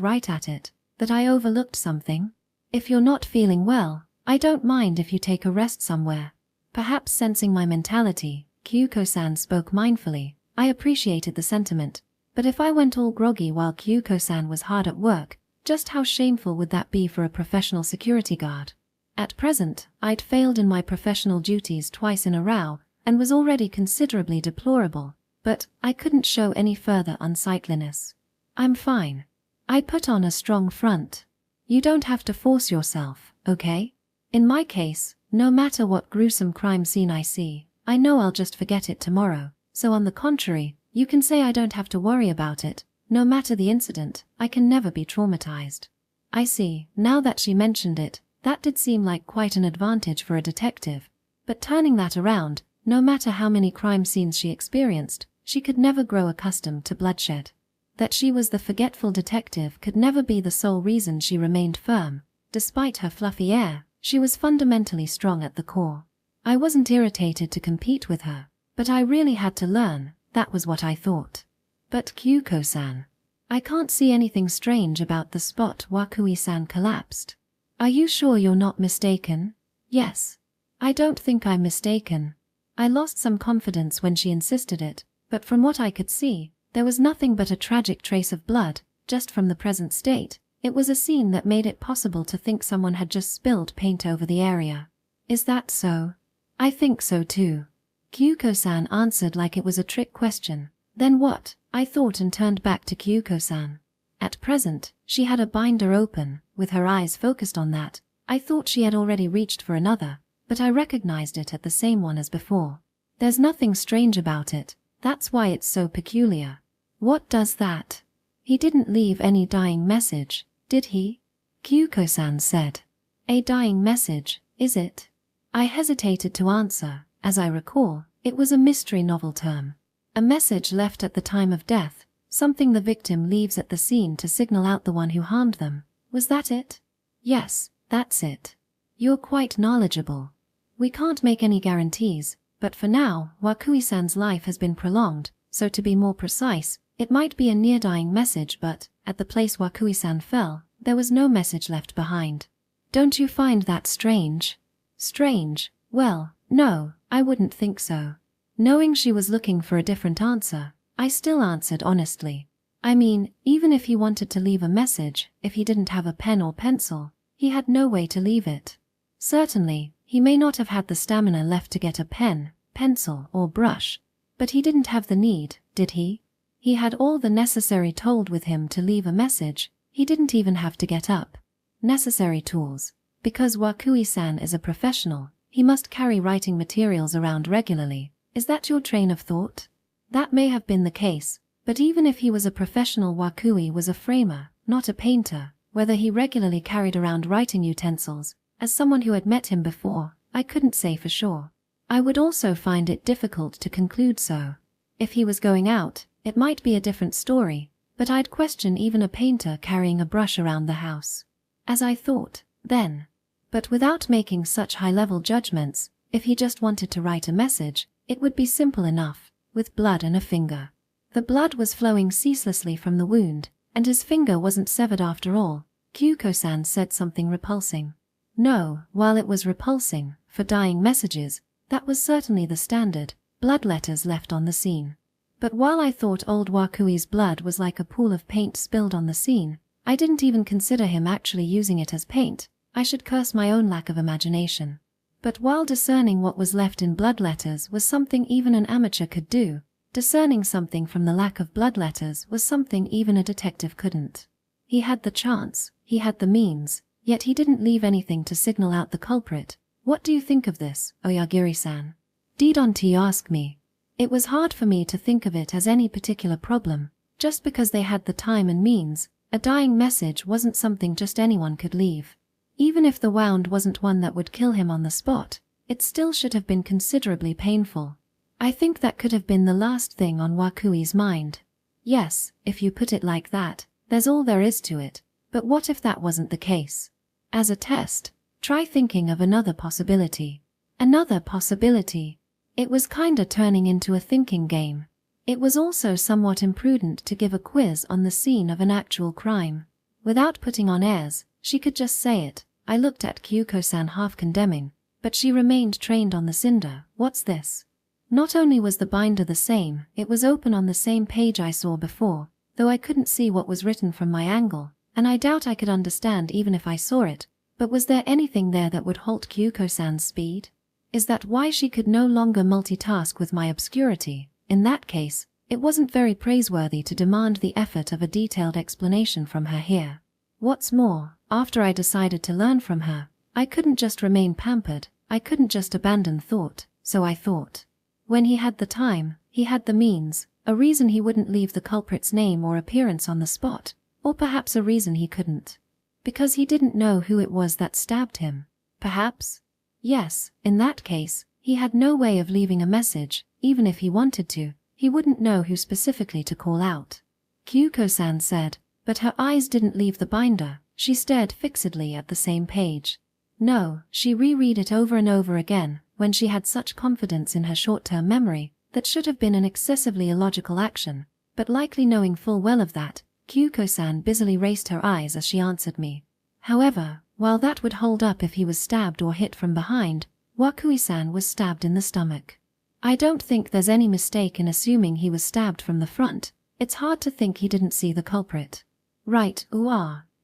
right at it, that I overlooked something? If you're not feeling well, I don't mind if you take a rest somewhere. Perhaps sensing my mentality, Kyuko-san spoke mindfully. I appreciated the sentiment, but if I went all groggy while Kyuko-san was hard at work, just how shameful would that be for a professional security guard? At present, I'd failed in my professional duties twice in a row, and was already considerably deplorable, but I couldn't show any further unsightliness. I'm fine. I put on a strong front. You don't have to force yourself, okay? In my case, no matter what gruesome crime scene I see, I know I'll just forget it tomorrow, so on the contrary, you can say I don't have to worry about it. No matter the incident, I can never be traumatized. I see, now that she mentioned it, that did seem like quite an advantage for a detective. But turning that around, no matter how many crime scenes she experienced, she could never grow accustomed to bloodshed. That she was the forgetful detective could never be the sole reason she remained firm. Despite her fluffy air, she was fundamentally strong at the core. I wasn't irritated to compete with her, but I really had to learn, that was what I thought. But Kyuko-san, I can't see anything strange about the spot Wakui-san collapsed. Are you sure you're not mistaken? Yes. I don't think I'm mistaken. I lost some confidence when she insisted it, but from what I could see, there was nothing but a tragic trace of blood, just from the present state. It was a scene that made it possible to think someone had just spilled paint over the area. Is that so? I think so too. Kyuko-san answered like it was a trick question. Then what? I thought and turned back to Kyuko-san. At present, she had a binder open, with her eyes focused on that. I thought she had already reached for another, but I recognized it at the same one as before. There's nothing strange about it, that's why it's so peculiar. What does that? He didn't leave any dying message, did he? Kyuko-san said. A dying message, is it? I hesitated to answer. As I recall, it was a mystery novel term. A message left at the time of death, something the victim leaves at the scene to signal out the one who harmed them. Was that it? Yes, that's it. You're quite knowledgeable. We can't make any guarantees, but for now, Wakui-san's life has been prolonged, so to be more precise, it might be a near-dying message, but at the place Wakui-san fell, there was no message left behind. Don't you find that strange? Strange? Well, no, I wouldn't think so. Knowing she was looking for a different answer, I still answered honestly. I mean, even if he wanted to leave a message, if he didn't have a pen or pencil, he had no way to leave it. Certainly, he may not have had the stamina left to get a pen, pencil, or brush, but he didn't have the need, did he? He had all the necessary tools with him to leave a message. He didn't even have to get up. Necessary tools. Because Wakui-san is a professional, he must carry writing materials around regularly. Is that your train of thought? That may have been the case, but even if he was a professional, Wakui was a framer, not a painter. Whether he regularly carried around writing utensils, as someone who had met him before, I couldn't say for sure. I would also find it difficult to conclude so. If he was going out, it might be a different story, but I'd question even a painter carrying a brush around the house. As I thought, then. But without making such high-level judgments, if he just wanted to write a message, it would be simple enough, with blood and a finger. The blood was flowing ceaselessly from the wound, and his finger wasn't severed after all. Kyuko-san said something repulsing. No, while it was repulsing, for dying messages, that was certainly the standard, blood letters left on the scene. But while I thought old Wakui's blood was like a pool of paint spilled on the scene, I didn't even consider him actually using it as paint. I should curse my own lack of imagination. But while discerning what was left in blood letters was something even an amateur could do, discerning something from the lack of blood letters was something even a detective couldn't. He had the chance, he had the means, yet he didn't leave anything to signal out the culprit. What do you think of this, Oyagiri-san? Didn't you ask me? It was hard for me to think of it as any particular problem. Just because they had the time and means, a dying message wasn't something just anyone could leave. Even if the wound wasn't one that would kill him on the spot, it still should have been considerably painful. I think that could have been the last thing on Wakui's mind. Yes, if you put it like that, there's all there is to it. But what if that wasn't the case? As a test, try thinking of another possibility. Another possibility. It was kinda turning into a thinking game. It was also somewhat imprudent to give a quiz on the scene of an actual crime. Without putting on airs, she could just say it. I looked at Kyuko-san half condemning, but she remained trained on the cinder. What's this? Not only was the binder the same, it was open on the same page I saw before, though I couldn't see what was written from my angle, and I doubt I could understand even if I saw it. But was there anything there that would halt Kyuko-san's speed? Is that why she could no longer multitask with my obscurity? In that case, it wasn't very praiseworthy to demand the effort of a detailed explanation from her here. What's more, after I decided to learn from her, I couldn't just remain pampered, I couldn't just abandon thought, so I thought. When he had the time, he had the means, a reason he wouldn't leave the culprit's name or appearance on the spot, or perhaps a reason he couldn't. Because he didn't know who it was that stabbed him. Perhaps? Yes, in that case, he had no way of leaving a message. Even if he wanted to, he wouldn't know who specifically to call out. Kyuko-san said, but her eyes didn't leave the binder. She stared fixedly at the same page. No, she reread it over and over again, when she had such confidence in her short-term memory. That should have been an excessively illogical action, but likely knowing full well of that, Kyuko-san busily raised her eyes as she answered me. However, while that would hold up if he was stabbed or hit from behind, Wakui-san was stabbed in the stomach. I don't think there's any mistake in assuming he was stabbed from the front. It's hard to think he didn't see the culprit. Right,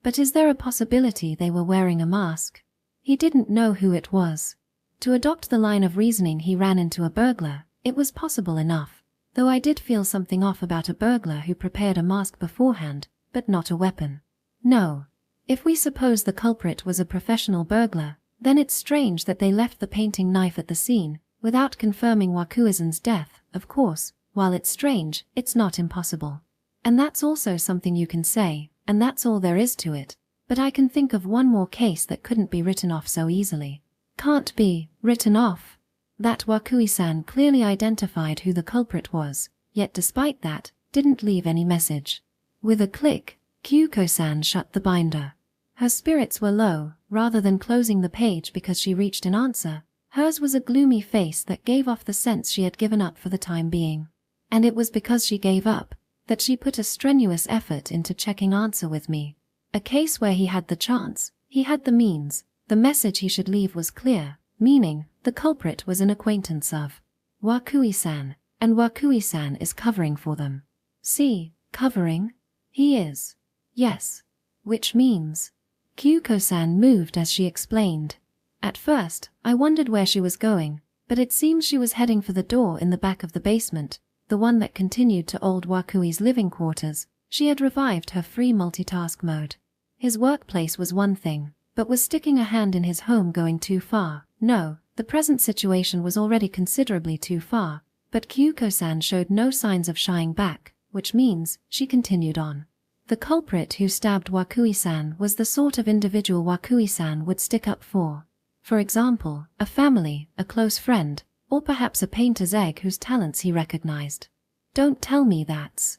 but is there a possibility they were wearing a mask? He didn't know who it was. To adopt the line of reasoning he ran into a burglar, it was possible enough, though I did feel something off about a burglar who prepared a mask beforehand, but not a weapon. No. If we suppose the culprit was a professional burglar, then it's strange that they left the painting knife at the scene, without confirming Wakuizan's death. Of course, while it's strange, it's not impossible. And that's also something you can say, and that's all there is to it. But I can think of one more case that couldn't be written off so easily. Can't be written off. That Wakui-san clearly identified who the culprit was, yet despite that, didn't leave any message. With a click, Kyuko-san shut the binder. Her spirits were low. Rather than closing the page because she reached an answer, hers was a gloomy face that gave off the sense she had given up for the time being. And it was because she gave up that she put a strenuous effort into checking answer with me. A case where he had the chance, he had the means, the message he should leave was clear, meaning the culprit was an acquaintance of Wakui-san, and Wakui-san is covering for them. See, covering? He is. Yes. Which means... Kyuko-san moved as she explained. At first, I wondered where she was going, but it seems she was heading for the door in the back of the basement, the one that continued to old Wakui's living quarters. She had revived her free multitask mode. His workplace was one thing, but was sticking a hand in his home going too far? No, the present situation was already considerably too far, but Kyuko-san showed no signs of shying back, which means she continued on. The culprit who stabbed Wakui-san was the sort of individual Wakui-san would stick up for. For example, a family, a close friend, or perhaps a painter's egg whose talents he recognized. Don't tell me that's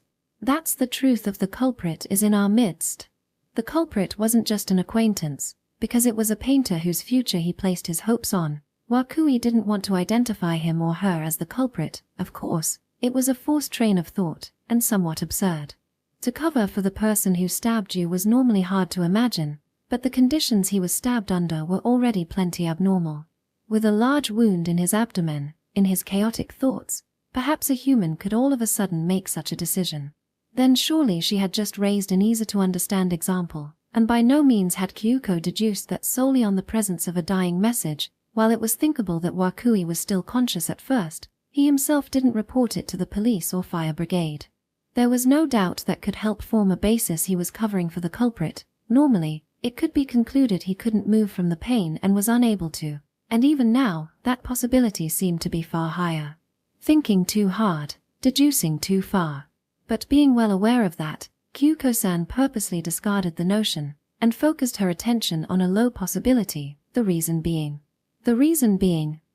the truth of the culprit is in our midst. The culprit wasn't just an acquaintance, because it was a painter whose future he placed his hopes on. Wakui didn't want to identify him or her as the culprit, of course. It was a forced train of thought, and somewhat absurd. To cover for the person who stabbed you was normally hard to imagine, but the conditions he was stabbed under were already plenty abnormal. With a large wound in his abdomen, in his chaotic thoughts, perhaps a human could all of a sudden make such a decision. Then surely she had just raised an easy-to-understand example, and by no means had Kyuko deduced that solely on the presence of a dying message. While it was thinkable that Wakui was still conscious at first, he himself didn't report it to the police or fire brigade. There was no doubt that could help form a basis he was covering for the culprit. Normally, it could be concluded he couldn't move from the pain and was unable to, and even now, that possibility seemed to be far higher. Thinking too hard, deducing too far. But being well aware of that, Kyuko-san purposely discarded the notion, and focused her attention on a low possibility, the reason being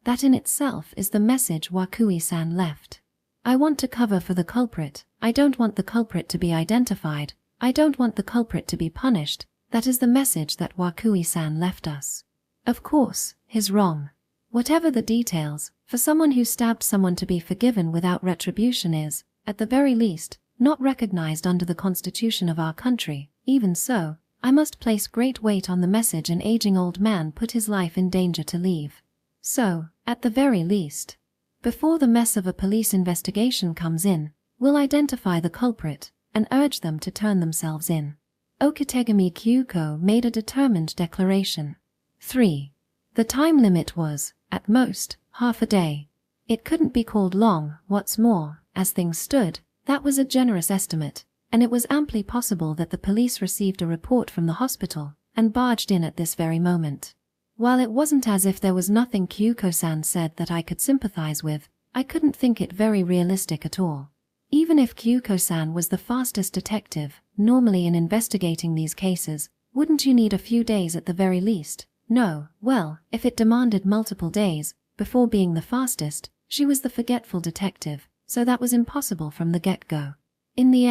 that in itself is the message Wakui-san left. I want to cover for the culprit. I don't want the culprit to be identified. I don't want the culprit to be punished. That is the message that Wakui-san left us. Of course, he's wrong. Whatever the details, for someone who stabbed someone to be forgiven without retribution is, at the very least, not recognized under the constitution of our country. Even so, I must place great weight on the message an aging old man put his life in danger to leave. So, at the very least, before the mess of a police investigation comes in, we'll identify the culprit and urge them to turn themselves in. Okitegami Kyuko made a determined declaration. 3. The time limit was, at most, half a day. It couldn't be called long. What's more, as things stood, that was a generous estimate, and it was amply possible that the police received a report from the hospital and barged in at this very moment. While it wasn't as if there was nothing Kyuko-san said that I could sympathize with, I couldn't think it very realistic at all. Even if Kyuko-san was the fastest detective, normally in investigating these cases, wouldn't you need a few days at the very least? No, well, if it demanded multiple days, before being the fastest, she was the forgetful detective, so that was impossible from the get-go. In the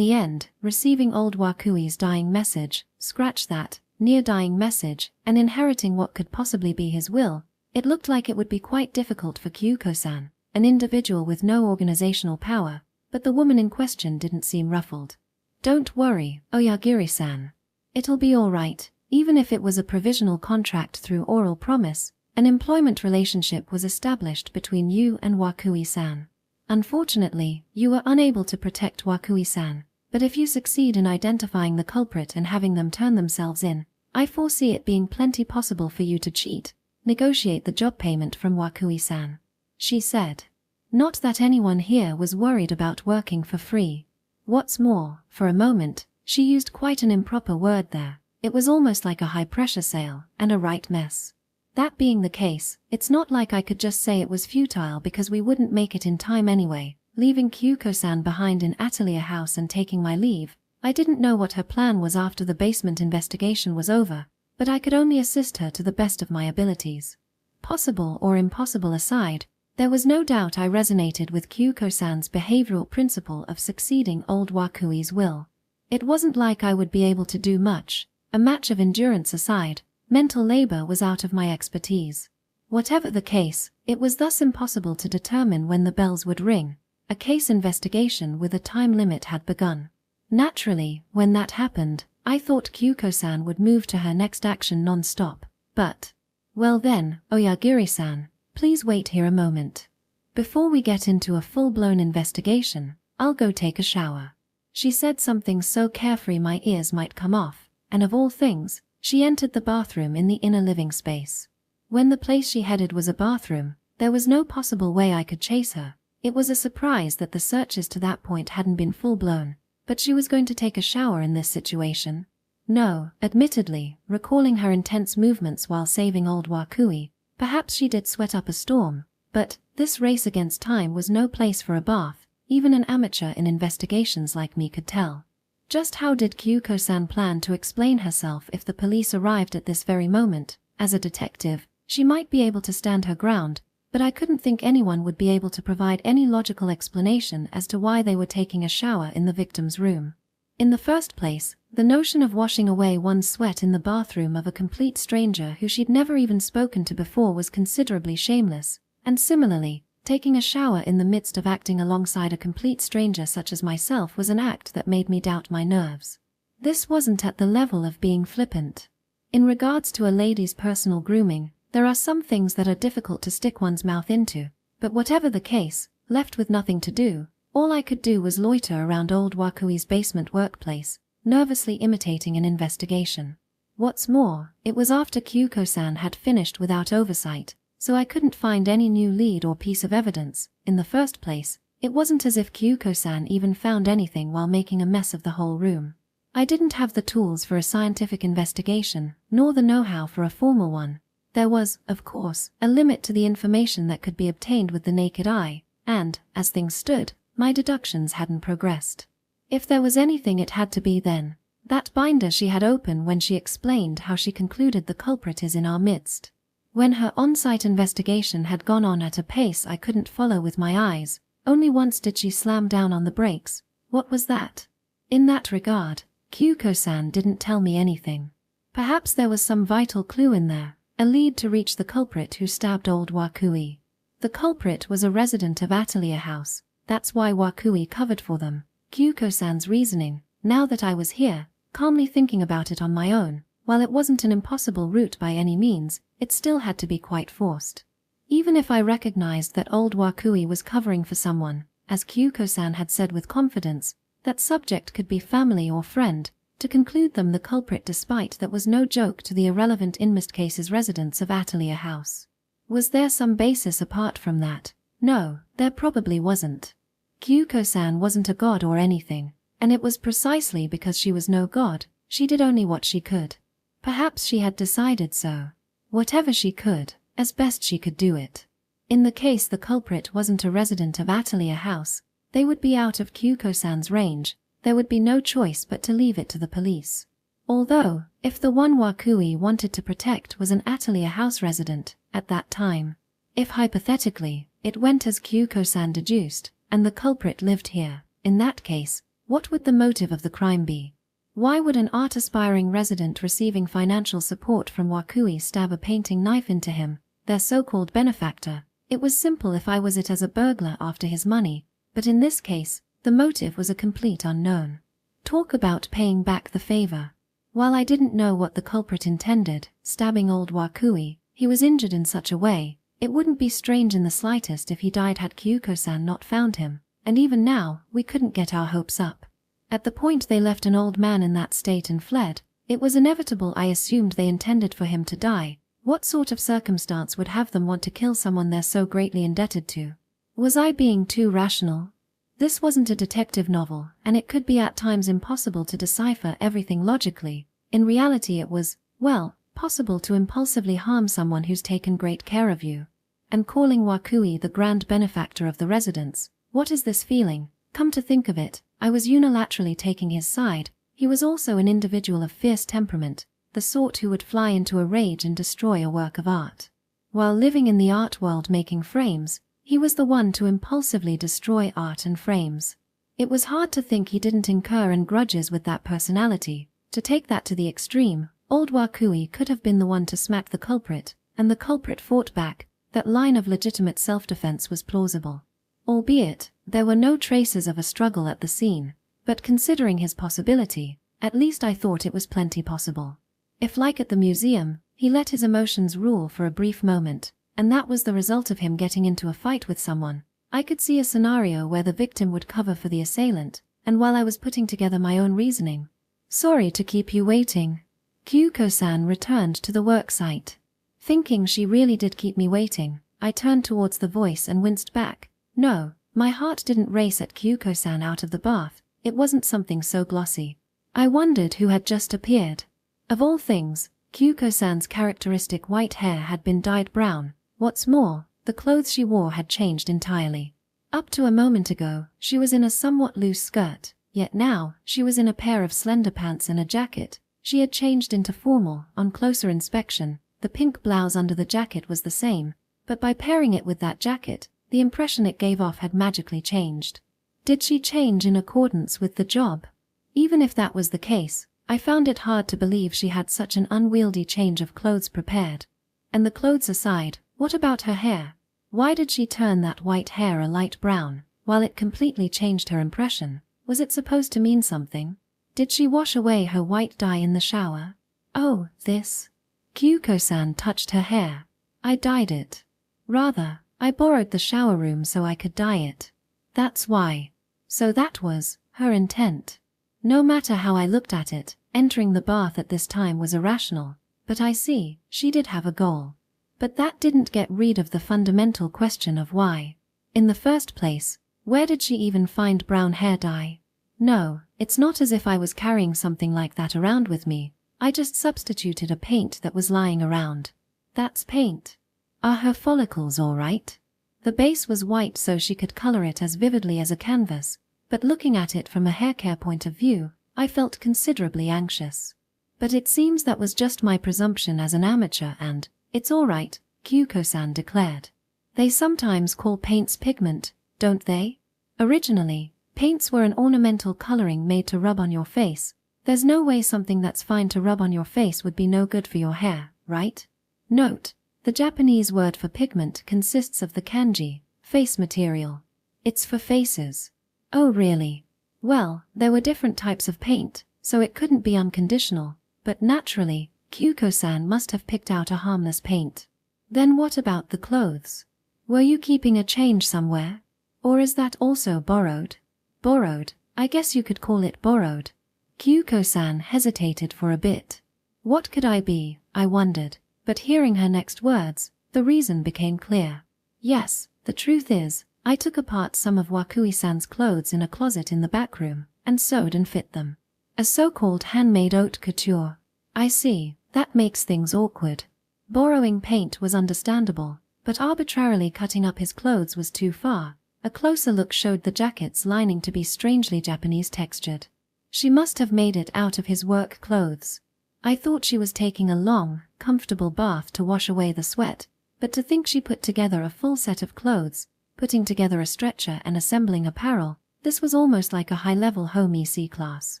end, receiving old Wakui's dying message, scratch that, near-dying message, and inheriting what could possibly be his will, it looked like it would be quite difficult for Kyuko-san, an individual with no organizational power, but the woman in question didn't seem ruffled. Don't worry, Oyagiri-san. It'll be all right. Even if it was a provisional contract through oral promise, an employment relationship was established between you and Wakui-san. Unfortunately, you were unable to protect Wakui-san, but if you succeed in identifying the culprit and having them turn themselves in, I foresee it being plenty possible for you to cheat, negotiate the job payment from Wakui-san. She said. Not that anyone here was worried about working for free. What's more, for a moment, she used quite an improper word there. It was almost like a high-pressure sale, and a right mess. That being the case, it's not like I could just say it was futile because we wouldn't make it in time anyway. Leaving Kyuko-san behind in Atelier House and taking my leave, I didn't know what her plan was after the basement investigation was over, but I could only assist her to the best of my abilities. Possible or impossible aside, there was no doubt I resonated with Kyuko-san's behavioral principle of succeeding old Wakui's will. It wasn't like I would be able to do much. A match of endurance aside, mental labor was out of my expertise. Whatever the case, it was thus impossible to determine when the bells would ring. A case investigation with a time limit had begun. Naturally, when that happened, I thought Kyuko-san would move to her next action non-stop. But, well then, Oyagiri-san, please wait here a moment. Before we get into a full-blown investigation, I'll go take a shower. She said something so carefree my ears might come off, and of all things, she entered the bathroom in the inner living space. When the place she headed was a bathroom, there was no possible way I could chase her. It was a surprise that the searches to that point hadn't been full-blown, but she was going to take a shower in this situation. No, admittedly, recalling her intense movements while saving old Wakui, perhaps she did sweat up a storm, but this race against time was no place for a bath. Even an amateur in investigations like me could tell. Just how did Kyuko-san plan to explain herself if the police arrived at this very moment? As a detective, she might be able to stand her ground, but I couldn't think anyone would be able to provide any logical explanation as to why they were taking a shower in the victim's room. In the first place, the notion of washing away one's sweat in the bathroom of a complete stranger who she'd never even spoken to before was considerably shameless, and similarly, taking a shower in the midst of acting alongside a complete stranger such as myself was an act that made me doubt my nerves. This wasn't at the level of being flippant. In regards to a lady's personal grooming, there are some things that are difficult to stick one's mouth into, but whatever the case, left with nothing to do, all I could do was loiter around old Wakui's basement workplace, nervously imitating an investigation. What's more, it was after Kyuko-san had finished without oversight, so I couldn't find any new lead or piece of evidence. In the first place, it wasn't as if Kyuko-san even found anything while making a mess of the whole room. I didn't have the tools for a scientific investigation, nor the know-how for a formal one. There was, of course, a limit to the information that could be obtained with the naked eye, and, as things stood, my deductions hadn't progressed. If there was anything it had to be then, that binder she had open when she explained how she concluded the culprit is in our midst. When her on-site investigation had gone on at a pace I couldn't follow with my eyes, only once did she slam down on the brakes. What was that? In that regard, Kyuko-san didn't tell me anything. Perhaps there was some vital clue in there, a lead to reach the culprit who stabbed old Wakui. The culprit was a resident of Atelier House, that's why Wakui covered for them. Kyuko-san's reasoning, now that I was here, calmly thinking about it on my own, while it wasn't an impossible route by any means, it still had to be quite forced. Even if I recognized that old Wakui was covering for someone, as Kyuko-san had said with confidence, that subject could be family or friend, to conclude them the culprit despite that was no joke to the irrelevant immerse cases residents of Atelier House. Was there some basis apart from that? No, there probably wasn't. Kyuko-san wasn't a god or anything, and it was precisely because she was no god, she did only what she could. Perhaps she had decided so. Whatever she could, as best she could do it. In the case the culprit wasn't a resident of Atelier House, they would be out of Kyuko-san's range, there would be no choice but to leave it to the police. Although, if the one Wakui wanted to protect was an Atelier House resident, at that time, if hypothetically, it went as Kyuko-san deduced, and the culprit lived here, In that case, what would the motive of the crime be? Why would an art-aspiring resident receiving financial support from Wakui stab a painting knife into him, their so-called benefactor? It was simple if I was it as a burglar after his money, but in this case, the motive was a complete unknown. Talk about paying back the favor. While I didn't know what the culprit intended, stabbing old Wakui, he was injured in such a way, it wouldn't be strange in the slightest if he died had Kyuko-san not found him, and even now, we couldn't get our hopes up. At the point they left an old man in that state and fled, it was inevitable I assumed they intended for him to die. What sort of circumstance would have them want to kill someone they're so greatly indebted to? Was I being too rational? This wasn't a detective novel, and it could be at times impossible to decipher everything logically. In reality it was, well, possible to impulsively harm someone who's taken great care of you. And calling Wakui the grand benefactor of the residents, what is this feeling? Come to think of it, I was unilaterally taking his side. He was also an individual of fierce temperament, the sort who would fly into a rage and destroy a work of art. While living in the art world making frames, he was the one to impulsively destroy art and frames. It was hard to think he didn't incur any grudges with that personality. To take that to the extreme, old Wakui could have been the one to smack the culprit, and the culprit fought back. That line of legitimate self-defense was plausible. Albeit, there were no traces of a struggle at the scene, but considering his possibility, at least I thought it was plenty possible. If, like at the museum, he let his emotions rule for a brief moment, and that was the result of him getting into a fight with someone, I could see a scenario where the victim would cover for the assailant, and while I was putting together my own reasoning. Sorry to keep you waiting. Kyuko-san returned to the worksite. Thinking she really did keep me waiting, I turned towards the voice and winced back. No, my heart didn't race at Kyuko-san out of the bath, it wasn't something so glossy. I wondered who had just appeared. Of all things, Kyuko-san's characteristic white hair had been dyed brown. What's more, the clothes she wore had changed entirely. Up to a moment ago, she was in a somewhat loose skirt, yet now, she was in a pair of slender pants and a jacket. She had changed into formal. On closer inspection, the pink blouse under the jacket was the same, but by pairing it with that jacket, the impression it gave off had magically changed. Did she change in accordance with the job? Even if that was the case, I found it hard to believe she had such an unwieldy change of clothes prepared. And the clothes aside, what about her hair? Why did she turn that white hair a light brown, while it completely changed her impression? Was it supposed to mean something? Did she wash away her white dye in the shower? Oh, this. Kyuko-san touched her hair. I dyed it. Rather, I borrowed the shower room so I could dye it. That's why. So that was her intent. No matter how I looked at it, entering the bath at this time was irrational. But I see, she did have a goal. But that didn't get rid of the fundamental question of why. In the first place, where did she even find brown hair dye? No, it's not as if I was carrying something like that around with me. I just substituted a paint that was lying around. That's paint. Are her follicles all right? The base was white so she could color it as vividly as a canvas, but looking at it from a haircare point of view, I felt considerably anxious. But it seems that was just my presumption as an amateur and, it's all right, Kyuko-san declared. They sometimes call paints pigment, don't they? Originally, paints were an ornamental coloring made to rub on your face. There's no way something that's fine to rub on your face would be no good for your hair, right? Note, the Japanese word for pigment consists of the kanji, face material. It's for faces. Oh really? Well, there were different types of paint, so it couldn't be unconditional, but naturally, Kyuko-san must have picked out a harmless paint. Then what about the clothes? Were you keeping a change somewhere? Or is that also borrowed? Borrowed, I guess you could call it borrowed. Kyuko-san hesitated for a bit. What could I be, I wondered, but hearing her next words, the reason became clear. Yes, the truth is, I took apart some of Wakui-san's clothes in a closet in the back room, and sewed and fit them. A so-called handmade haute couture. I see, that makes things awkward. Borrowing paint was understandable, but arbitrarily cutting up his clothes was too far. A closer look showed the jacket's lining to be strangely Japanese textured. She must have made it out of his work clothes. I thought she was taking a long, comfortable bath to wash away the sweat, but to think she put together a full set of clothes, putting together a stretcher and assembling apparel, This was almost like a high-level home EC class.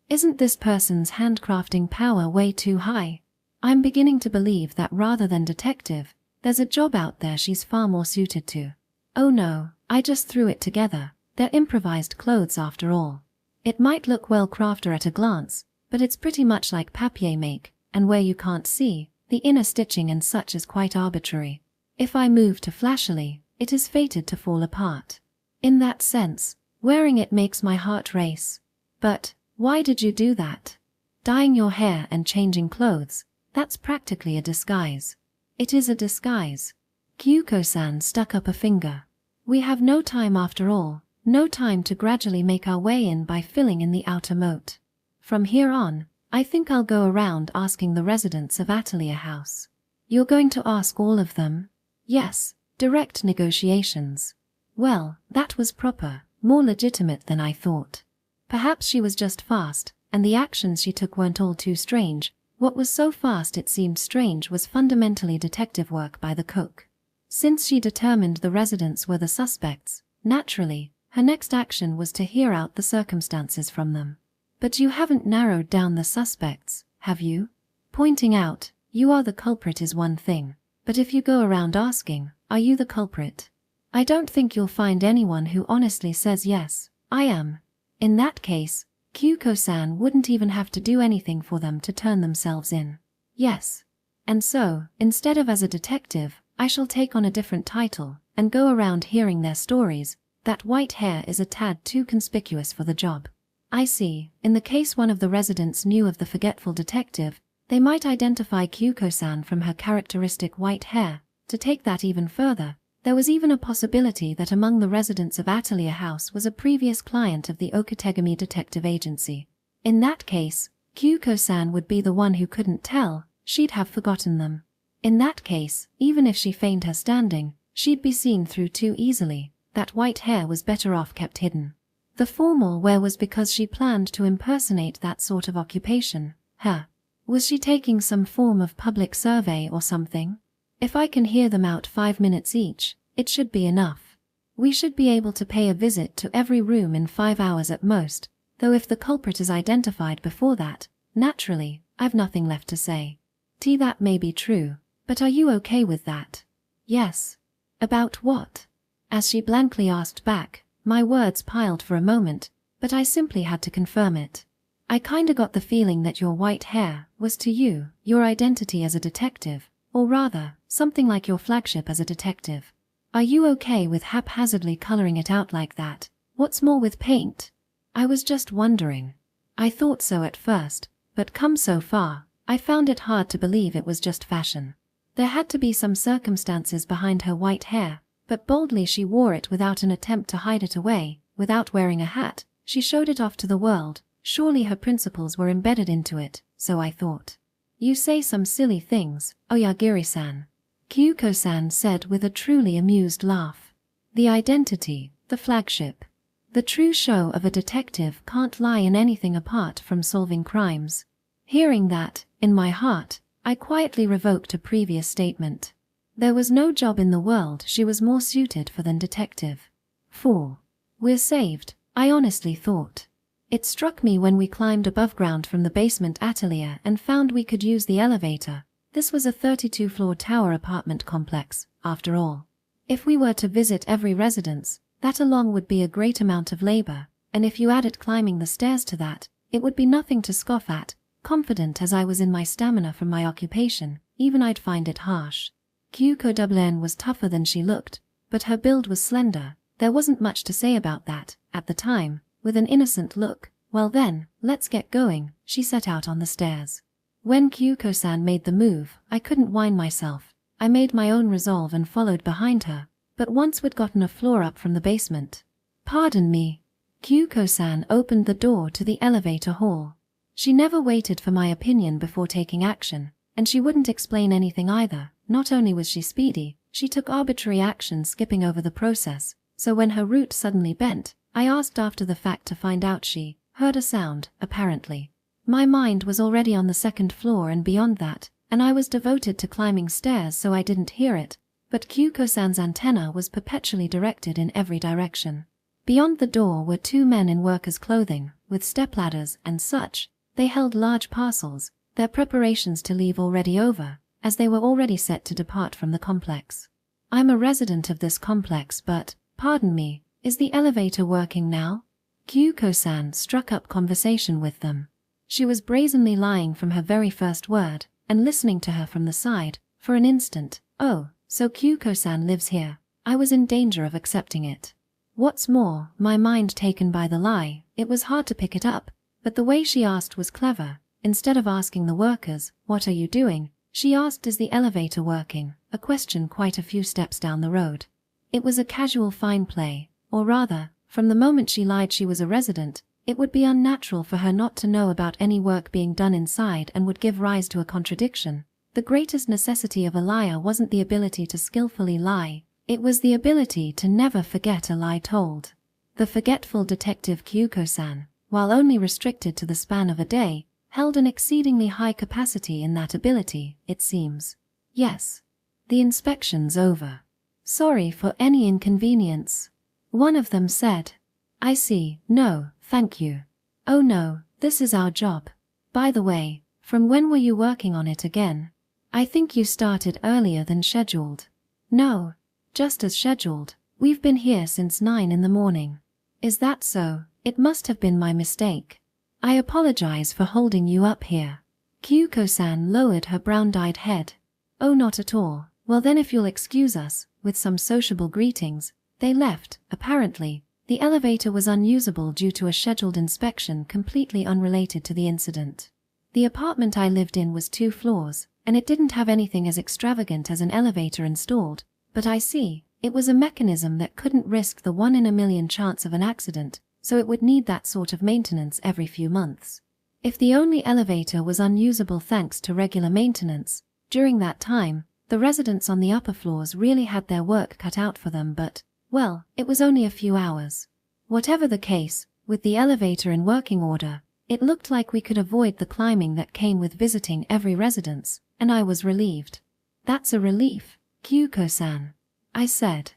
Isn't this person's handcrafting power way too high? I'm beginning to believe that rather than detective, there's a job out there she's far more suited to. Oh no, I just threw it together. They're improvised clothes after all. It might look well crafted at a glance, but it's pretty much like papier-mâché, and where you can't see, the inner stitching and such is quite arbitrary. If I move too flashily, it is fated to fall apart. In that sense, wearing it makes my heart race. But why did you do that? Dyeing your hair and changing clothes, that's practically a disguise. It is a disguise. Kyuko-san stuck up a finger. We have no time after all, no time to gradually make our way in by filling in the outer moat. From here on, I think I'll go around asking the residents of Atelier House. You're going to ask all of them? Yes, direct negotiations. Well, that was proper, more legitimate than I thought. Perhaps she was just fast, and the actions she took weren't all too strange. What was so fast it seemed strange was fundamentally detective work by the cook. Since she determined the residents were the suspects, naturally, her next action was to hear out the circumstances from them. But you haven't narrowed down the suspects, have you? Pointing out, you are the culprit is one thing, but if you go around asking, are you the culprit? I don't think you'll find anyone who honestly says yes, I am. In that case, Kyuko-san wouldn't even have to do anything for them to turn themselves in. Yes. And so, instead of as a detective, I shall take on a different title, and go around hearing their stories. That white hair is a tad too conspicuous for the job. I see, in the case one of the residents knew of the forgetful detective, they might identify Kyuko-san from her characteristic white hair. To take that even further, there was even a possibility that among the residents of Atelier House was a previous client of the Okategami Detective Agency. In that case, Kyuko-san would be the one who couldn't tell, she'd have forgotten them. In that case, even if she feigned her standing, she'd be seen through too easily. That white hair was better off kept hidden. The formal wear was because she planned to impersonate that sort of occupation. Was she taking some form of public survey or something? If I can hear them out 5 minutes each, it should be enough. We should be able to pay a visit to every room in 5 hours at most, though if the culprit is identified before that, naturally, I've nothing left to say. That may be true, but are you okay with that? Yes. About what? As she blankly asked back, my words piled for a moment, but I simply had to confirm it. I kinda got the feeling that your white hair was to you, your identity as a detective, or rather, something like your flagship as a detective. Are you okay with haphazardly coloring it out like that? What's more with paint? I was just wondering. I thought so at first, but come so far, I found it hard to believe it was just fashion. There had to be some circumstances behind her white hair, but boldly she wore it without an attempt to hide it away. Without wearing a hat, she showed it off to the world. Surely her principles were embedded into it, so I thought. You say some silly things, Oyagiri-san. Kyuko-san said with a truly amused laugh. The identity, the flagship. The true show of a detective can't lie in anything apart from solving crimes. Hearing that, in my heart, I quietly revoked a previous statement. There was no job in the world she was more suited for than detective. 4. We're saved, I honestly thought. It struck me when we climbed above ground from the basement atelier and found we could use the elevator. This was a 32-floor tower apartment complex, after all. If we were to visit every residence, that alone would be a great amount of labor, and if you added climbing the stairs to that, it would be nothing to scoff at. Confident as I was in my stamina from my occupation, even I'd find it harsh. Kyuko was tougher than she looked, but her build was slender. There wasn't much to say about that, at the time. With an innocent look, well then, let's get going, she set out on the stairs. When Kyuko-san made the move, I couldn't whine myself. I made my own resolve and followed behind her, but once we'd gotten a floor up from the basement. Pardon me. Kyuko-san opened the door to the elevator hall. She never waited for my opinion before taking action, and she wouldn't explain anything either. Not only was she speedy, she took arbitrary action skipping over the process, so when her route suddenly bent, I asked after the fact to find out she heard a sound, apparently. My mind was already on the 2nd floor and beyond that, and I was devoted to climbing stairs so I didn't hear it, but Kyuko-san's antenna was perpetually directed in every direction. Beyond the door were 2 men in workers' clothing, with stepladders and such. They held large parcels, their preparations to leave already over, as they were already set to depart from the complex. I'm a resident of this complex, but, pardon me, is the elevator working now? Kyuko-san struck up conversation with them. She was brazenly lying from her very first word, and listening to her from the side, for an instant. Oh, so Kyuko-san lives here. I was in danger of accepting it. What's more, my mind taken by the lie, it was hard to pick it up, but the way she asked was clever. Instead of asking the workers, "What are you doing?" she asked, "Is the elevator working?" a question quite a few steps down the road. It was a casual fine play, or rather, from the moment she lied she was a resident, it would be unnatural for her not to know about any work being done inside and would give rise to a contradiction. The greatest necessity of a liar wasn't the ability to skillfully lie, it was the ability to never forget a lie told. The forgetful detective Kyuko-san, while only restricted to the span of a day, held an exceedingly high capacity in that ability, it seems. Yes. The inspection's over. Sorry for any inconvenience. One of them said. I see, no, thank you. Oh no, this is our job. By the way, from when were you working on it again? I think you started earlier than scheduled. No, just as scheduled. We've been here since 9 in the morning. Is that so? It must have been my mistake. I apologize for holding you up here. Kyuko-san lowered her brown-dyed head. Oh, not at all. Well then, if you'll excuse us, with some sociable greetings, they left. Apparently, the elevator was unusable due to a scheduled inspection completely unrelated to the incident. The apartment I lived in was 2 floors, and it didn't have anything as extravagant as an elevator installed, but I see, it was a mechanism that couldn't risk the 1 in a million chance of an accident, so it would need that sort of maintenance every few months. If the only elevator was unusable thanks to regular maintenance, during that time, the residents on the upper floors really had their work cut out for them, but, well, it was only a few hours. Whatever the case, with the elevator in working order, it looked like we could avoid the climbing that came with visiting every residence, and I was relieved. That's a relief, Kyuko-san, I said.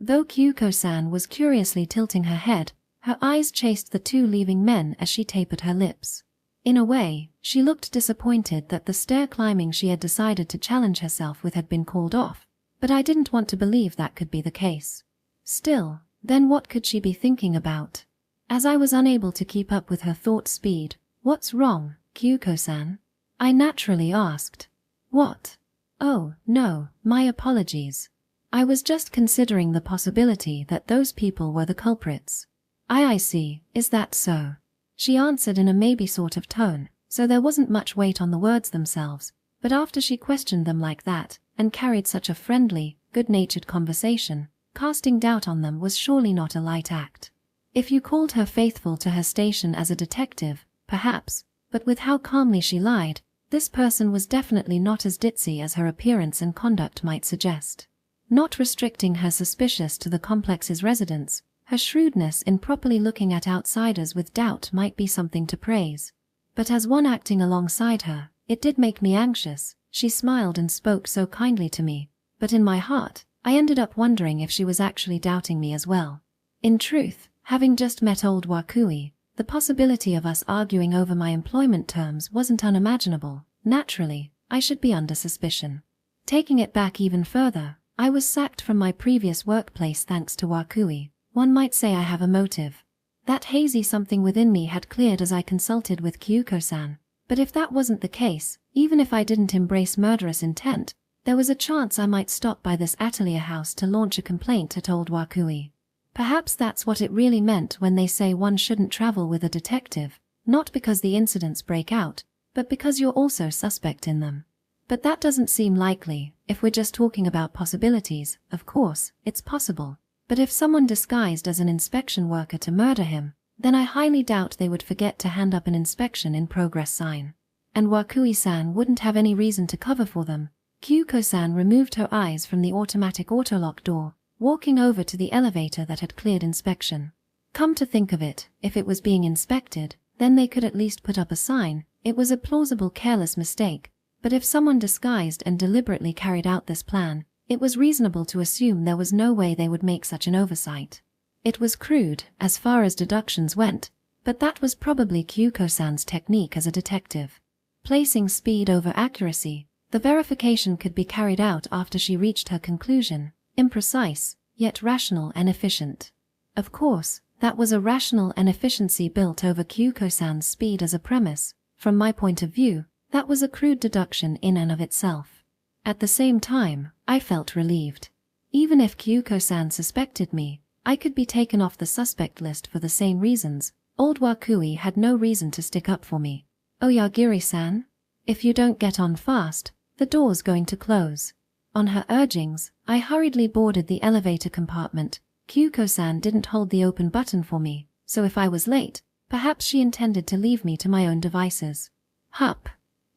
Though Kyuko-san was curiously tilting her head, her eyes chased the 2 leaving men as she tapered her lips. In a way, she looked disappointed that the stair climbing she had decided to challenge herself with had been called off, but I didn't want to believe that could be the case. Still, then what could she be thinking about? As I was unable to keep up with her thought speed, "What's wrong, Kyuko-san?" I naturally asked. What? Oh, no, my apologies. I was just considering the possibility that those people were the culprits. I see, is that so? She answered in a maybe sort of tone, so there wasn't much weight on the words themselves, but after she questioned them like that, and carried such a friendly, good-natured conversation, casting doubt on them was surely not a light act. If you called her faithful to her station as a detective, perhaps, but with how calmly she lied, this person was definitely not as ditzy as her appearance and conduct might suggest. Not restricting her suspicious to the complex's residents, her shrewdness in properly looking at outsiders with doubt might be something to praise. But as one acting alongside her, it did make me anxious. She smiled and spoke so kindly to me, but in my heart, I ended up wondering if she was actually doubting me as well. In truth, having just met old Wakui, the possibility of us arguing over my employment terms wasn't unimaginable. Naturally, I should be under suspicion. Taking it back even further, I was sacked from my previous workplace thanks to Wakui. One might say I have a motive. That hazy something within me had cleared as I consulted with Kyuko-san. But if that wasn't the case, even if I didn't embrace murderous intent, there was a chance I might stop by this atelier house to launch a complaint at old Wakui. Perhaps that's what it really meant when they say one shouldn't travel with a detective, not because the incidents break out, but because you're also suspect in them. But that doesn't seem likely. If we're just talking about possibilities, of course, it's possible. But if someone disguised as an inspection worker to murder him, then I highly doubt they would forget to hand up an inspection in progress sign. And Wakui-san wouldn't have any reason to cover for them. Kyuko-san removed her eyes from the automatic autolock door, walking over to the elevator that had cleared inspection. Come to think of it, if it was being inspected, then they could at least put up a sign. It was a plausible careless mistake. But if someone disguised and deliberately carried out this plan, it was reasonable to assume there was no way they would make such an oversight. It was crude, as far as deductions went, but that was probably Kyuko-san's technique as a detective. Placing speed over accuracy, the verification could be carried out after she reached her conclusion, imprecise, yet rational and efficient. Of course, that was a rational and efficiency built over Kyuko-san's speed as a premise. From my point of view, that was a crude deduction in and of itself. At the same time, I felt relieved. Even if Kyuko-san suspected me, I could be taken off the suspect list for the same reasons. Old Wakui had no reason to stick up for me. Oyagiri-san? If you don't get on fast, the door's going to close. On her urgings, I hurriedly boarded the elevator compartment. Kyuko-san didn't hold the open button for me, so if I was late, perhaps she intended to leave me to my own devices. Hup.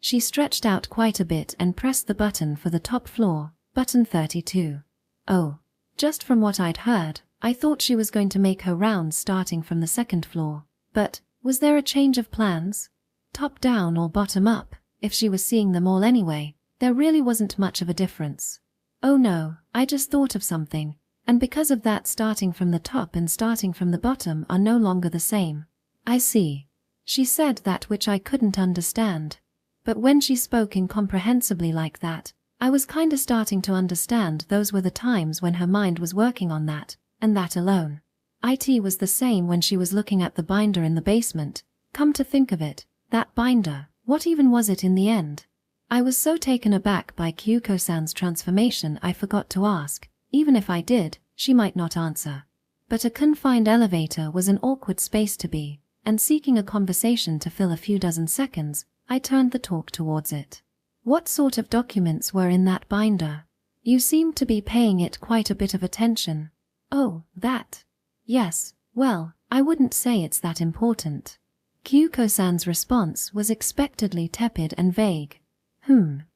She stretched out quite a bit and pressed the button for the top floor, button 32. Oh. Just from what I'd heard, I thought she was going to make her rounds starting from the second floor. But, was there a change of plans? Top down or bottom up? If she was seeing them all anyway, there really wasn't much of a difference. Oh no, I just thought of something. And because of that, starting from the top and starting from the bottom are no longer the same. I see. She said that which I couldn't understand. But when she spoke incomprehensibly like that, I was kinda starting to understand. Those were the times when her mind was working on that, and that alone. It was the same when she was looking at the binder in the basement. Come to think of it, that binder, what even was it in the end? I was so taken aback by Kyuko-san's transformation I forgot to ask. Even if I did, she might not answer. But a confined elevator was an awkward space to be, and seeking a conversation to fill a few dozen seconds, I turned the talk towards it. What sort of documents were in that binder? You seemed to be paying it quite a bit of attention. Oh, that. Yes, well, I wouldn't say it's that important. Kyuko-san's response was expectedly tepid and vague.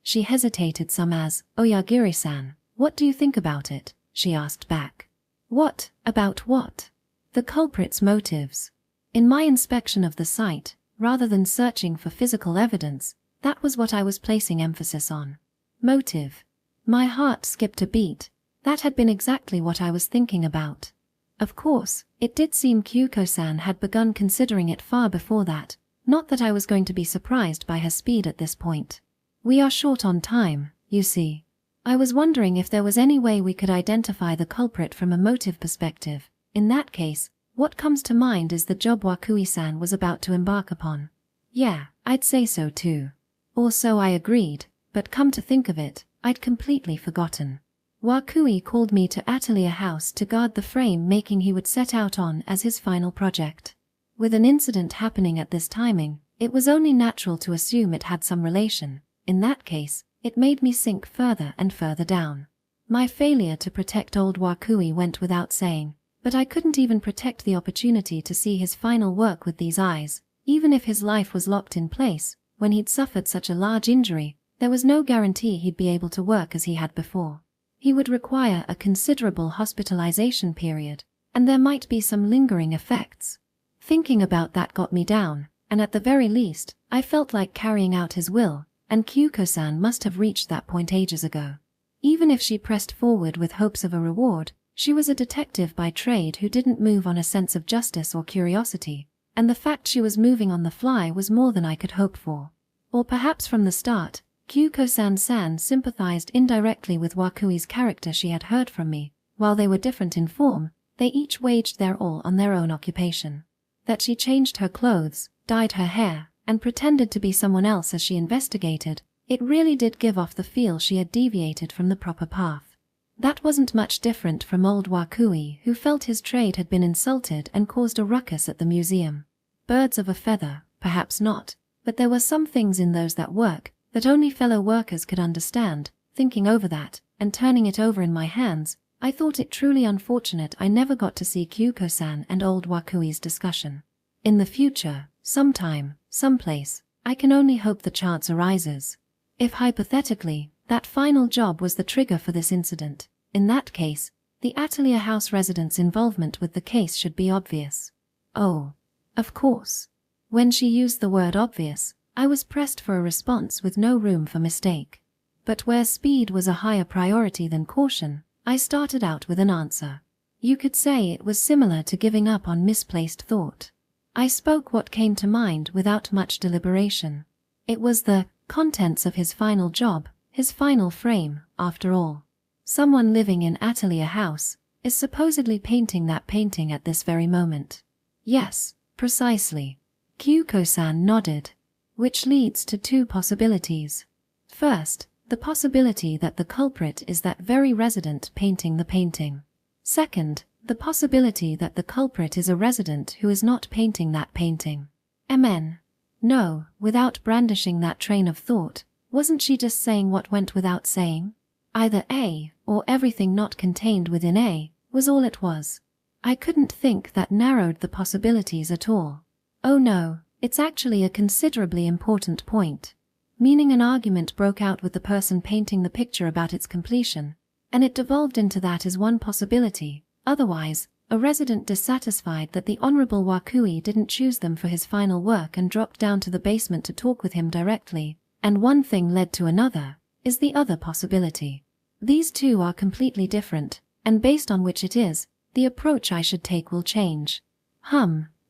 She hesitated some as, Oyagiri-san, what do you think about it? She asked back. What, about what? The culprit's motives. In my inspection of the site, rather than searching for physical evidence, that was what I was placing emphasis on. Motive. My heart skipped a beat. That had been exactly what I was thinking about. Of course, it did seem Kyuko-san had begun considering it far before that, not that I was going to be surprised by her speed at this point. We are short on time, you see. I was wondering if there was any way we could identify the culprit from a motive perspective. In that case, what comes to mind is the job Wakui-san was about to embark upon. Yeah, I'd say so too. Or so I agreed, but come to think of it, I'd completely forgotten. Wakui called me to Atelier House to guard the frame making he would set out on as his final project. With an incident happening at this timing, it was only natural to assume it had some relation. In that case, it made me sink further and further down. My failure to protect old Wakui went without saying, but I couldn't even protect the opportunity to see his final work with these eyes. Even if his life was locked in place, when he'd suffered such a large injury, there was no guarantee he'd be able to work as he had before. He would require a considerable hospitalization period, and there might be some lingering effects. Thinking about that got me down, and at the very least, I felt like carrying out his will, and Kyuko-san must have reached that point ages ago. Even if she pressed forward with hopes of a reward, she was a detective by trade who didn't move on a sense of justice or curiosity, and the fact she was moving on the fly was more than I could hope for. Or perhaps from the start, Kyuko-san sympathized indirectly with Wakui's character. She had heard from me. While they were different in form, they each waged their all on their own occupation. That she changed her clothes, dyed her hair, and pretended to be someone else as she investigated, it really did give off the feel she had deviated from the proper path. That wasn't much different from old Wakui, who felt his trade had been insulted and caused a ruckus at the museum. Birds of a feather, perhaps not, but there were some things in those that work that only fellow workers could understand. Thinking over that, and turning it over in my hands, I thought it truly unfortunate I never got to see Kyuko-san and old Wakui's discussion. In the future, sometime, someplace, I can only hope the chance arises. If hypothetically, that final job was the trigger for this incident, in that case, the Atelier House residents' involvement with the case should be obvious. Oh, of course. When she used the word obvious, I was pressed for a response with no room for mistake. But where speed was a higher priority than caution, I started out with an answer. You could say it was similar to giving up on misplaced thought. I spoke what came to mind without much deliberation. It was the contents of his final job, his final frame, after all. Someone living in Atelier House is supposedly painting that painting at this very moment. Yes, precisely. Kyuko-san nodded. Which leads to two possibilities. First, the possibility that the culprit is that very resident painting the painting. Second, the possibility that the culprit is a resident who is not painting that painting. MN. No, without brandishing that train of thought, wasn't she just saying what went without saying? Either A, or everything not contained within A, was all it was. I couldn't think that narrowed the possibilities at all. Oh no, it's actually a considerably important point. Meaning an argument broke out with the person painting the picture about its completion, and it devolved into that as one possibility. Otherwise, a resident dissatisfied that the Honorable Wakui didn't choose them for his final work and dropped down to the basement to talk with him directly, and one thing led to another, is the other possibility. These two are completely different, and based on which it is, the approach I should take will change.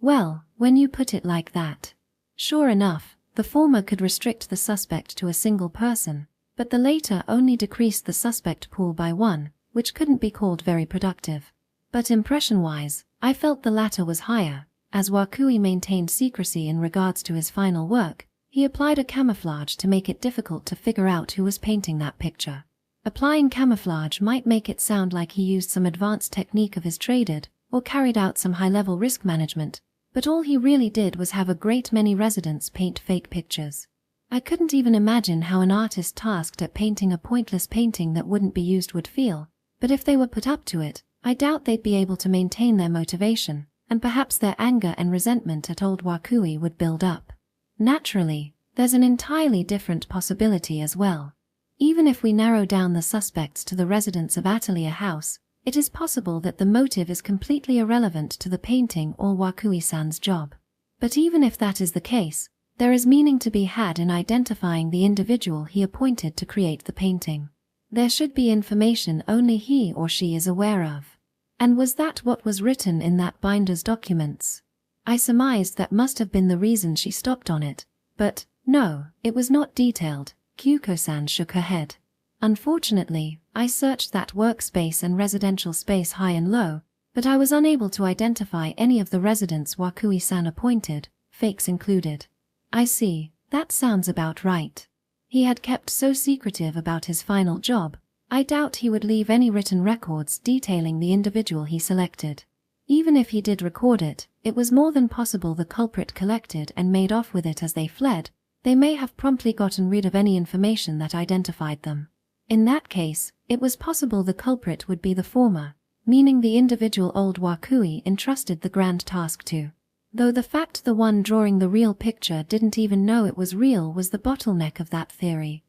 Well, when you put it like that. Sure enough, the former could restrict the suspect to a single person, but the later only decreased the suspect pool by one, which couldn't be called very productive. But impression-wise, I felt the latter was higher. As Wakui maintained secrecy in regards to his final work, he applied a camouflage to make it difficult to figure out who was painting that picture. Applying camouflage might make it sound like he used some advanced technique of his traded, or carried out some high-level risk management, but all he really did was have a great many residents paint fake pictures. I couldn't even imagine how an artist tasked at painting a pointless painting that wouldn't be used would feel, but if they were put up to it, I doubt they'd be able to maintain their motivation, and perhaps their anger and resentment at old Wakui would build up. Naturally, there's an entirely different possibility as well. Even if we narrow down the suspects to the residents of Atelier House, it is possible that the motive is completely irrelevant to the painting or Wakui-san's job. But even if that is the case, there is meaning to be had in identifying the individual he appointed to create the painting. There should be information only he or she is aware of. And was that what was written in that binder's documents? I surmised that must have been the reason she stopped on it, but no, it was not detailed. Kyuko-san shook her head. Unfortunately, I searched that workspace and residential space high and low, but I was unable to identify any of the residents Wakui-san appointed, fakes included. I see, that sounds about right. He had kept so secretive about his final job, I doubt he would leave any written records detailing the individual he selected. Even if he did record it, it was more than possible the culprit collected and made off with it as they fled. They may have promptly gotten rid of any information that identified them. In that case, it was possible the culprit would be the former, meaning the individual old Wakui entrusted the grand task to. Though the fact the one drawing the real picture didn't even know it was real was the bottleneck of that theory.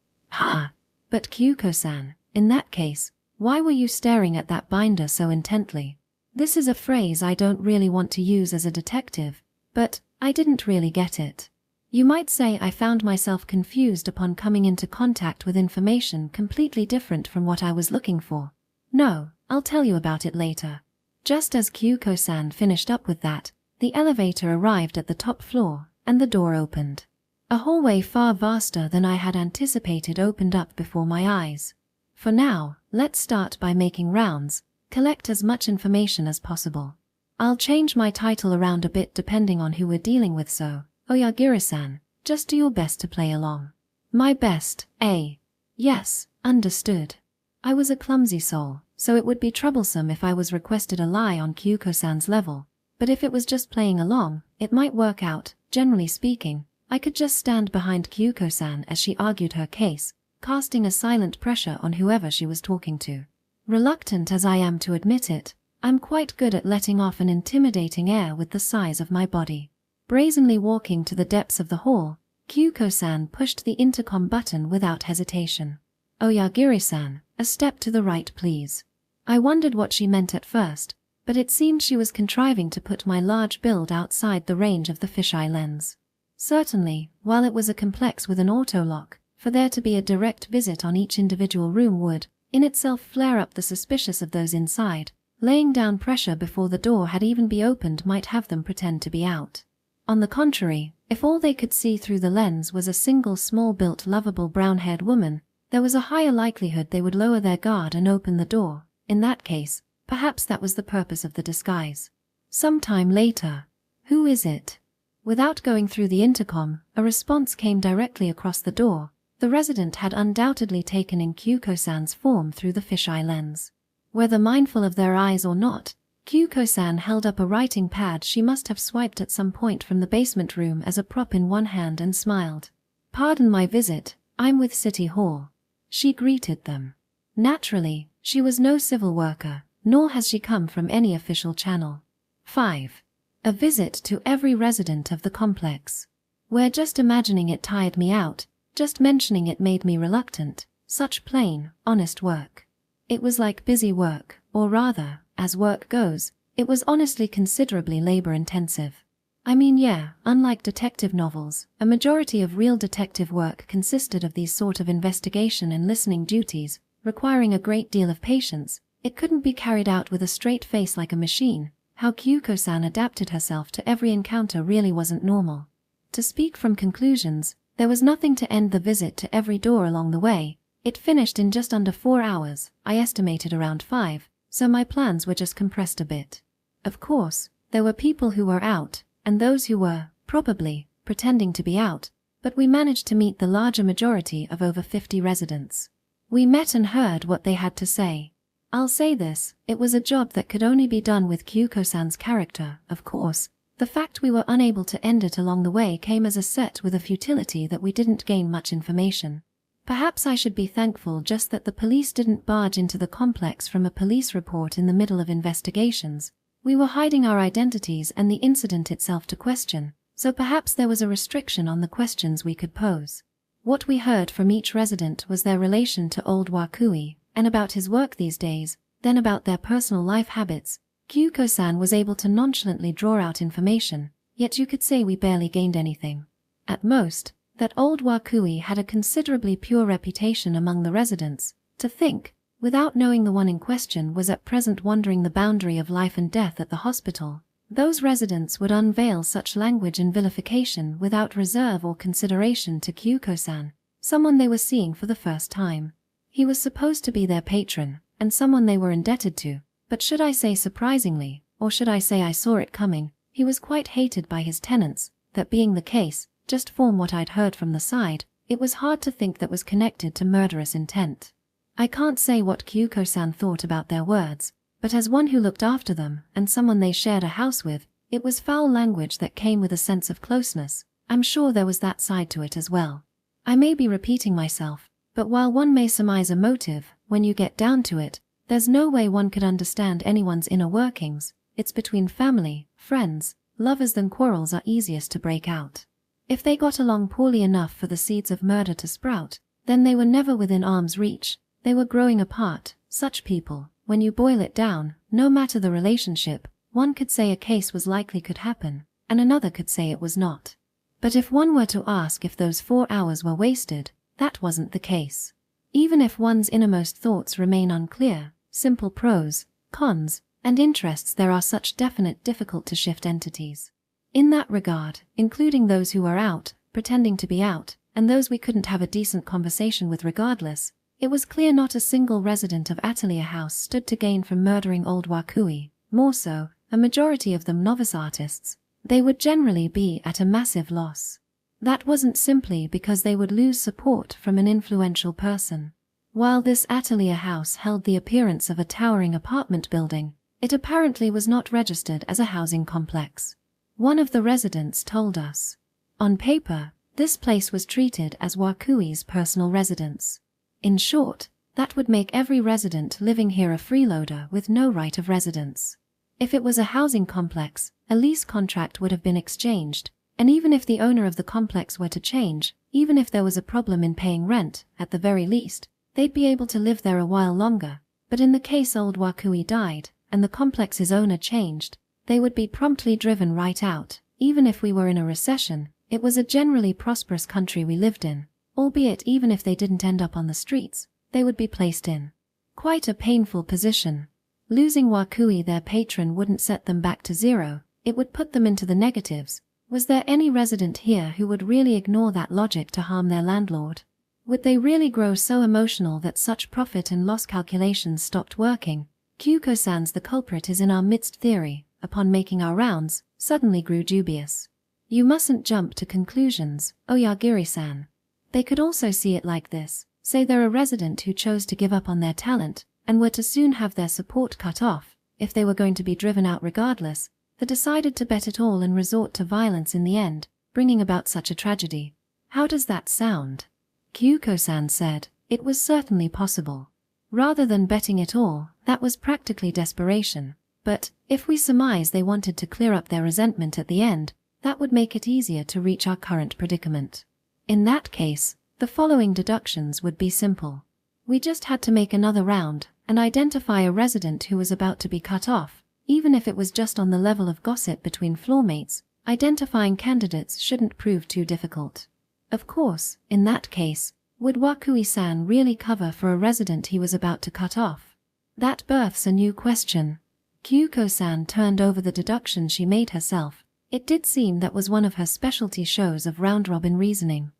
But Kyuko-san, in that case, why were you staring at that binder so intently? This is a phrase I don't really want to use as a detective, but I didn't really get it. You might say I found myself confused upon coming into contact with information completely different from what I was looking for. No, I'll tell you about it later. Just as Kyuko-san finished up with that, the elevator arrived at the top floor, and the door opened. A hallway far vaster than I had anticipated opened up before my eyes. For now, let's start by making rounds, collect as much information as possible. I'll change my title around a bit depending on who we're dealing with, so Oyagiri-san, just do your best to play along. My best, eh? Yes, understood. I was a clumsy soul, so it would be troublesome if I was requested a lie on Kyuko-san's level, but if it was just playing along, it might work out. Generally speaking, I could just stand behind Kyuko-san as she argued her case, casting a silent pressure on whoever she was talking to. Reluctant as I am to admit it, I'm quite good at letting off an intimidating air with the size of my body. Brazenly walking to the depths of the hall, Kyuko-san pushed the intercom button without hesitation. Oyagiri-san, a step to the right please. I wondered what she meant at first, but it seemed she was contriving to put my large build outside the range of the fisheye lens. Certainly, while it was a complex with an auto-lock, for there to be a direct visit on each individual room would, in itself, flare up the suspicious of those inside, Laying down pressure before the door had even been opened might have them pretend to be out. On the contrary, if all they could see through the lens was a single small-built lovable brown-haired woman, there was a higher likelihood they would lower their guard and open the door. In that case, perhaps that was the purpose of the disguise. Sometime later. Who is it? Without going through the intercom, a response came directly across the door. The resident had undoubtedly taken in Kyuko-san's form through the fisheye lens. Whether mindful of their eyes or not, Kyuko-san held up a writing pad she must have swiped at some point from the basement room as a prop in one hand and smiled. "Pardon my visit, I'm with City Hall." She greeted them. Naturally, she was no civil worker, nor has she come from any official channel. 5. A visit to every resident of the complex. Where just imagining it tired me out, just mentioning it made me reluctant. Such plain, honest work. It was like busy work, or rather, as work goes, it was honestly considerably labor-intensive. I mean, yeah, unlike detective novels, a majority of real detective work consisted of these sort of investigation and listening duties, requiring a great deal of patience. It couldn't be carried out with a straight face like a machine. How Kyuko-san adapted herself to every encounter really wasn't normal. To speak from conclusions, there was nothing to end the visit to every door along the way. It finished in just under 4 hours, I estimated around 5, so my plans were just compressed a bit. Of course, there were people who were out, and those who were, probably, pretending to be out, but we managed to meet the larger majority of over 50 residents. We met and heard what they had to say. I'll say this, it was a job that could only be done with Kyuko-san's character, of course. The fact we were unable to end it along the way came as a set with a futility that we didn't gain much information. Perhaps I should be thankful just that the police didn't barge into the complex from a police report in the middle of investigations. We were hiding our identities and the incident itself to question, so perhaps there was a restriction on the questions we could pose. What we heard from each resident was their relation to old Wakui, and about his work these days, then about their personal life habits. Kyuko-san was able to nonchalantly draw out information, yet you could say we barely gained anything. At most, that old Wakui had a considerably pure reputation among the residents. To think, without knowing the one in question was at present wandering the boundary of life and death at the hospital, those residents would unveil such language and vilification without reserve or consideration to Kyuko-san, someone they were seeing for the first time. He was supposed to be their patron, and someone they were indebted to, but should I say surprisingly, or should I say I saw it coming, he was quite hated by his tenants. That being the case, just from what I'd heard from the side, it was hard to think that was connected to murderous intent. I can't say what Kyuko-san thought about their words, but as one who looked after them, and someone they shared a house with, it was foul language that came with a sense of closeness. I'm sure there was that side to it as well. I may be repeating myself, but while one may surmise a motive, when you get down to it, there's no way one could understand anyone's inner workings. It's between family, friends, lovers then quarrels are easiest to break out. If they got along poorly enough for the seeds of murder to sprout, then they were never within arm's reach. They were growing apart. Such people, when you boil it down, no matter the relationship, one could say a case was likely could happen, and another could say it was not. But if one were to ask if those 4 hours were wasted, that wasn't the case. Even if one's innermost thoughts remain unclear, simple pros, cons, and interests there are such definite difficult-to-shift entities. In that regard, including those who are out, pretending to be out, and those we couldn't have a decent conversation with regardless, it was clear not a single resident of Atelier House stood to gain from murdering old Wakui. More so, a majority of them novice artists. They would generally be at a massive loss. That wasn't simply because they would lose support from an influential person. While this Atelier House held the appearance of a towering apartment building, it apparently was not registered as a housing complex. One of the residents told us. On paper, this place was treated as Wakui's personal residence. In short, that would make every resident living here a freeloader with no right of residence. If it was a housing complex, a lease contract would have been exchanged, and even if the owner of the complex were to change, even if there was a problem in paying rent, at the very least, they'd be able to live there a while longer. But in the case old Wakui died, and the complex's owner changed, they would be promptly driven right out. Even if we were in a recession, it was a generally prosperous country we lived in, albeit even if they didn't end up on the streets, they would be placed in quite a painful position. Losing Wakui, their patron, wouldn't set them back to zero, it would put them into the negatives. Was there any resident here who would really ignore that logic to harm their landlord? Would they really grow so emotional that such profit and loss calculations stopped working? Kyuko-san's "the culprit is in our midst" theory, upon making our rounds, suddenly grew dubious. You mustn't jump to conclusions, Oyagiri-san. They could also see it like this. Say they're a resident who chose to give up on their talent, and were to soon have their support cut off. If they were going to be driven out regardless, they decided to bet it all and resort to violence in the end, bringing about such a tragedy. How does that sound? Kyuko-san said, it was certainly possible. Rather than betting it all, that was practically desperation. But, if we surmise they wanted to clear up their resentment at the end, that would make it easier to reach our current predicament. In that case, the following deductions would be simple. We just had to make another round, and identify a resident who was about to be cut off, even if it was just on the level of gossip between floormates. Identifying candidates shouldn't prove too difficult. Of course, in that case, would Wakui-san really cover for a resident he was about to cut off? That births a new question. Kyuko-san turned over the deduction she made herself. It did seem that was one of her specialty shows of round-robin reasoning.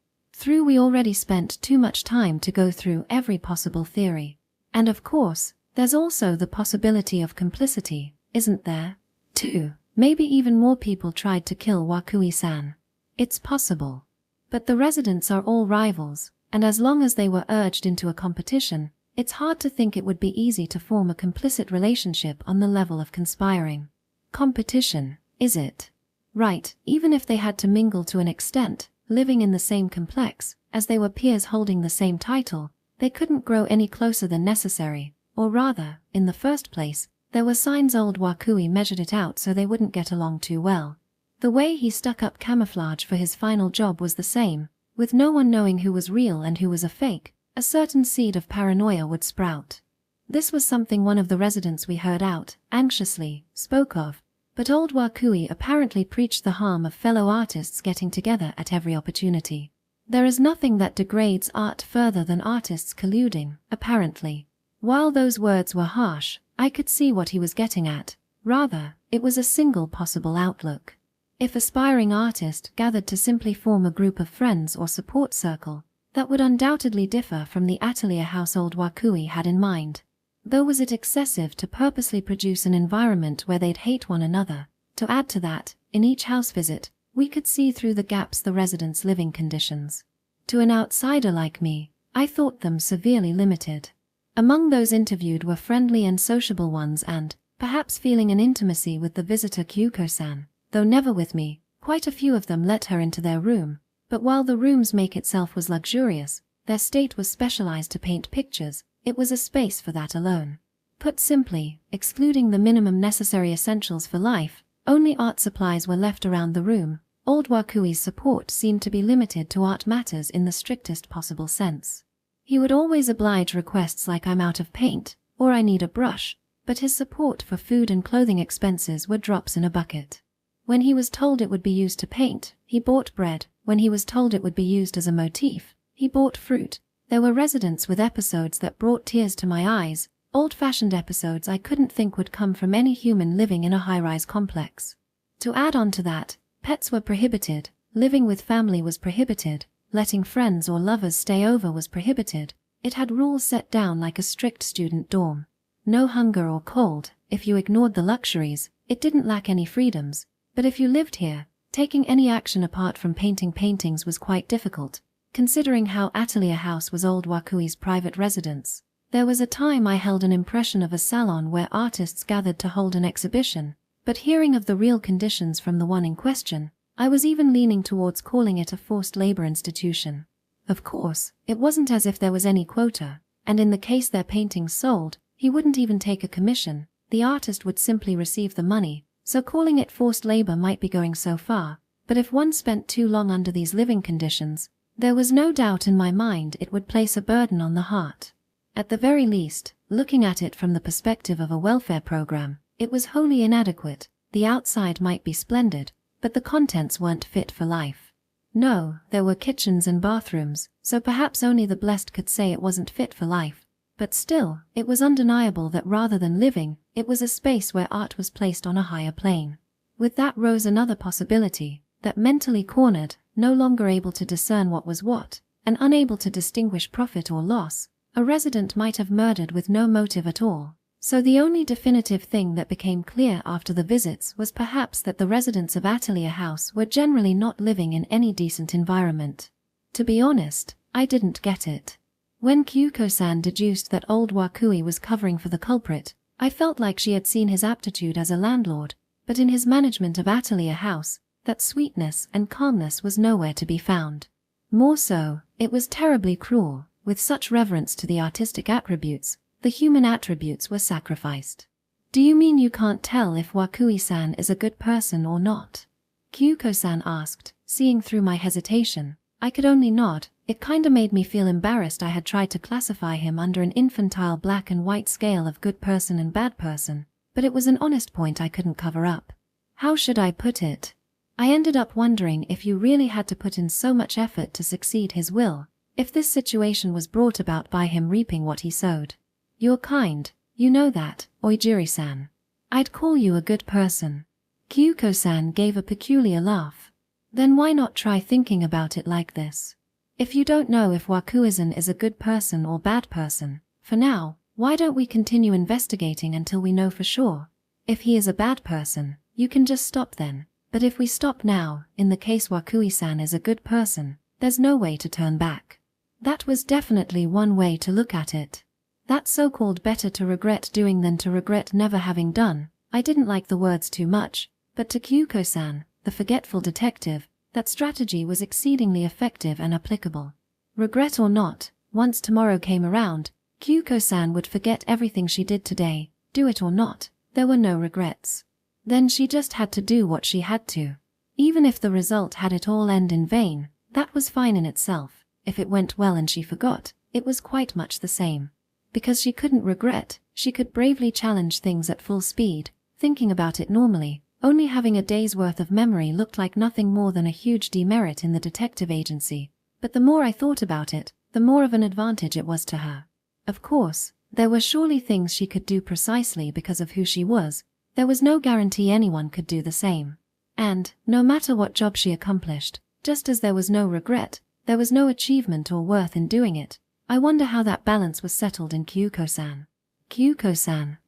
We already spent too much time to go through every possible theory. And of course, there's also the possibility of complicity, isn't there? 2. Maybe even more people tried to kill Wakui-san. It's possible. But the residents are all rivals, and as long as they were urged into a competition, it's hard to think it would be easy to form a complicit relationship on the level of conspiring. Competition, is it? Right, even if they had to mingle to an extent, living in the same complex, as they were peers holding the same title, they couldn't grow any closer than necessary, or rather, in the first place, there were signs old Wakui measured it out so they wouldn't get along too well. The way he stuck up camouflage for his final job was the same, with no one knowing who was real and who was a fake. A certain seed of paranoia would sprout. This was something one of the residents we heard out, anxiously, spoke of, but old Wakui apparently preached the harm of fellow artists getting together at every opportunity. There is nothing that degrades art further than artists colluding, apparently. While those words were harsh, I could see what he was getting at. Rather, it was a single possible outlook. If aspiring artists gathered to simply form a group of friends or support circle, that would undoubtedly differ from the atelier house old Wakui had in mind. Though was it excessive to purposely produce an environment where they'd hate one another? To add to that, in each house visit, we could see through the gaps the residents' living conditions. To an outsider like me, I thought them severely limited. Among those interviewed were friendly and sociable ones and, perhaps feeling an intimacy with the visitor Kyuko-san, though never with me. Quite a few of them let her into their room. But while the room's make itself was luxurious, their state was specialized to paint pictures. It was a space for that alone. Put simply, excluding the minimum necessary essentials for life, only art supplies were left around the room. Old Wakui's support seemed to be limited to art matters in the strictest possible sense. He would always oblige requests like "I'm out of paint," or "I need a brush," but his support for food and clothing expenses were drops in a bucket. When he was told it would be used to paint, he bought bread. When he was told it would be used as a motif, he bought fruit. There were residents with episodes that brought tears to my eyes, old-fashioned episodes I couldn't think would come from any human living in a high-rise complex. To add on to that, pets were prohibited, living with family was prohibited, letting friends or lovers stay over was prohibited. It had rules set down like a strict student dorm. No hunger or cold. If you ignored the luxuries, it didn't lack any freedoms. But if you lived here, taking any action apart from painting paintings was quite difficult, considering how Atelier House was old Wakui's private residence. There was a time I held an impression of a salon where artists gathered to hold an exhibition, but hearing of the real conditions from the one in question, I was even leaning towards calling it a forced labor institution. Of course, it wasn't as if there was any quota, and in the case their paintings sold, he wouldn't even take a commission, the artist would simply receive the money. So calling it forced labor might be going so far, but if one spent too long under these living conditions, there was no doubt in my mind it would place a burden on the heart. At the very least, looking at it from the perspective of a welfare program, it was wholly inadequate. The outside might be splendid, but the contents weren't fit for life. No, there were kitchens and bathrooms, so perhaps only the blessed could say it wasn't fit for life. But still, it was undeniable that rather than living, it was a space where art was placed on a higher plane. With that rose another possibility, that mentally cornered, no longer able to discern what was what, and unable to distinguish profit or loss, a resident might have murdered with no motive at all. So the only definitive thing that became clear after the visits was perhaps that the residents of Atelier House were generally not living in any decent environment. To be honest, I didn't get it. When Kyuko-san deduced that old Wakui was covering for the culprit, I felt like she had seen his aptitude as a landlord, but in his management of Atelier House, that sweetness and calmness was nowhere to be found. More so, it was terribly cruel. With such reverence to the artistic attributes, the human attributes were sacrificed. Do you mean you can't tell if Wakui-san is a good person or not? Kyuko-san asked, seeing through my hesitation. I could only nod. It kinda made me feel embarrassed I had tried to classify him under an infantile black and white scale of good person and bad person, but it was an honest point I couldn't cover up. How should I put it? I ended up wondering if you really had to put in so much effort to succeed his will, if this situation was brought about by him reaping what he sowed. You're kind, you know that, Oijiri-san. I'd call you a good person. Kyuko-san gave a peculiar laugh. Then why not try thinking about it like this? If you don't know if Wakui-san is a good person or bad person, for now, why don't we continue investigating until we know for sure? If he is a bad person, you can just stop then. But if we stop now, in the case Wakui-san is a good person, there's no way to turn back. That was definitely one way to look at it. That so-called better to regret doing than to regret never having done, I didn't like the words too much, but to Kyuko-san, the forgetful detective, that strategy was exceedingly effective and applicable. Regret or not, once tomorrow came around, Kyuko-san would forget everything she did today, do it or not, there were no regrets. Then she just had to do what she had to. Even if the result had it all end in vain, that was fine in itself. If it went well and she forgot, it was quite much the same. Because she couldn't regret, she could bravely challenge things at full speed, thinking about it normally. Only having a day's worth of memory looked like nothing more than a huge demerit in the detective agency. But the more I thought about it, the more of an advantage it was to her. Of course, there were surely things she could do precisely because of who she was. There was no guarantee anyone could do the same. And, no matter what job she accomplished, just as there was no regret, there was no achievement or worth in doing it. I wonder how that balance was settled in Kyuko-san. Kyuko-san,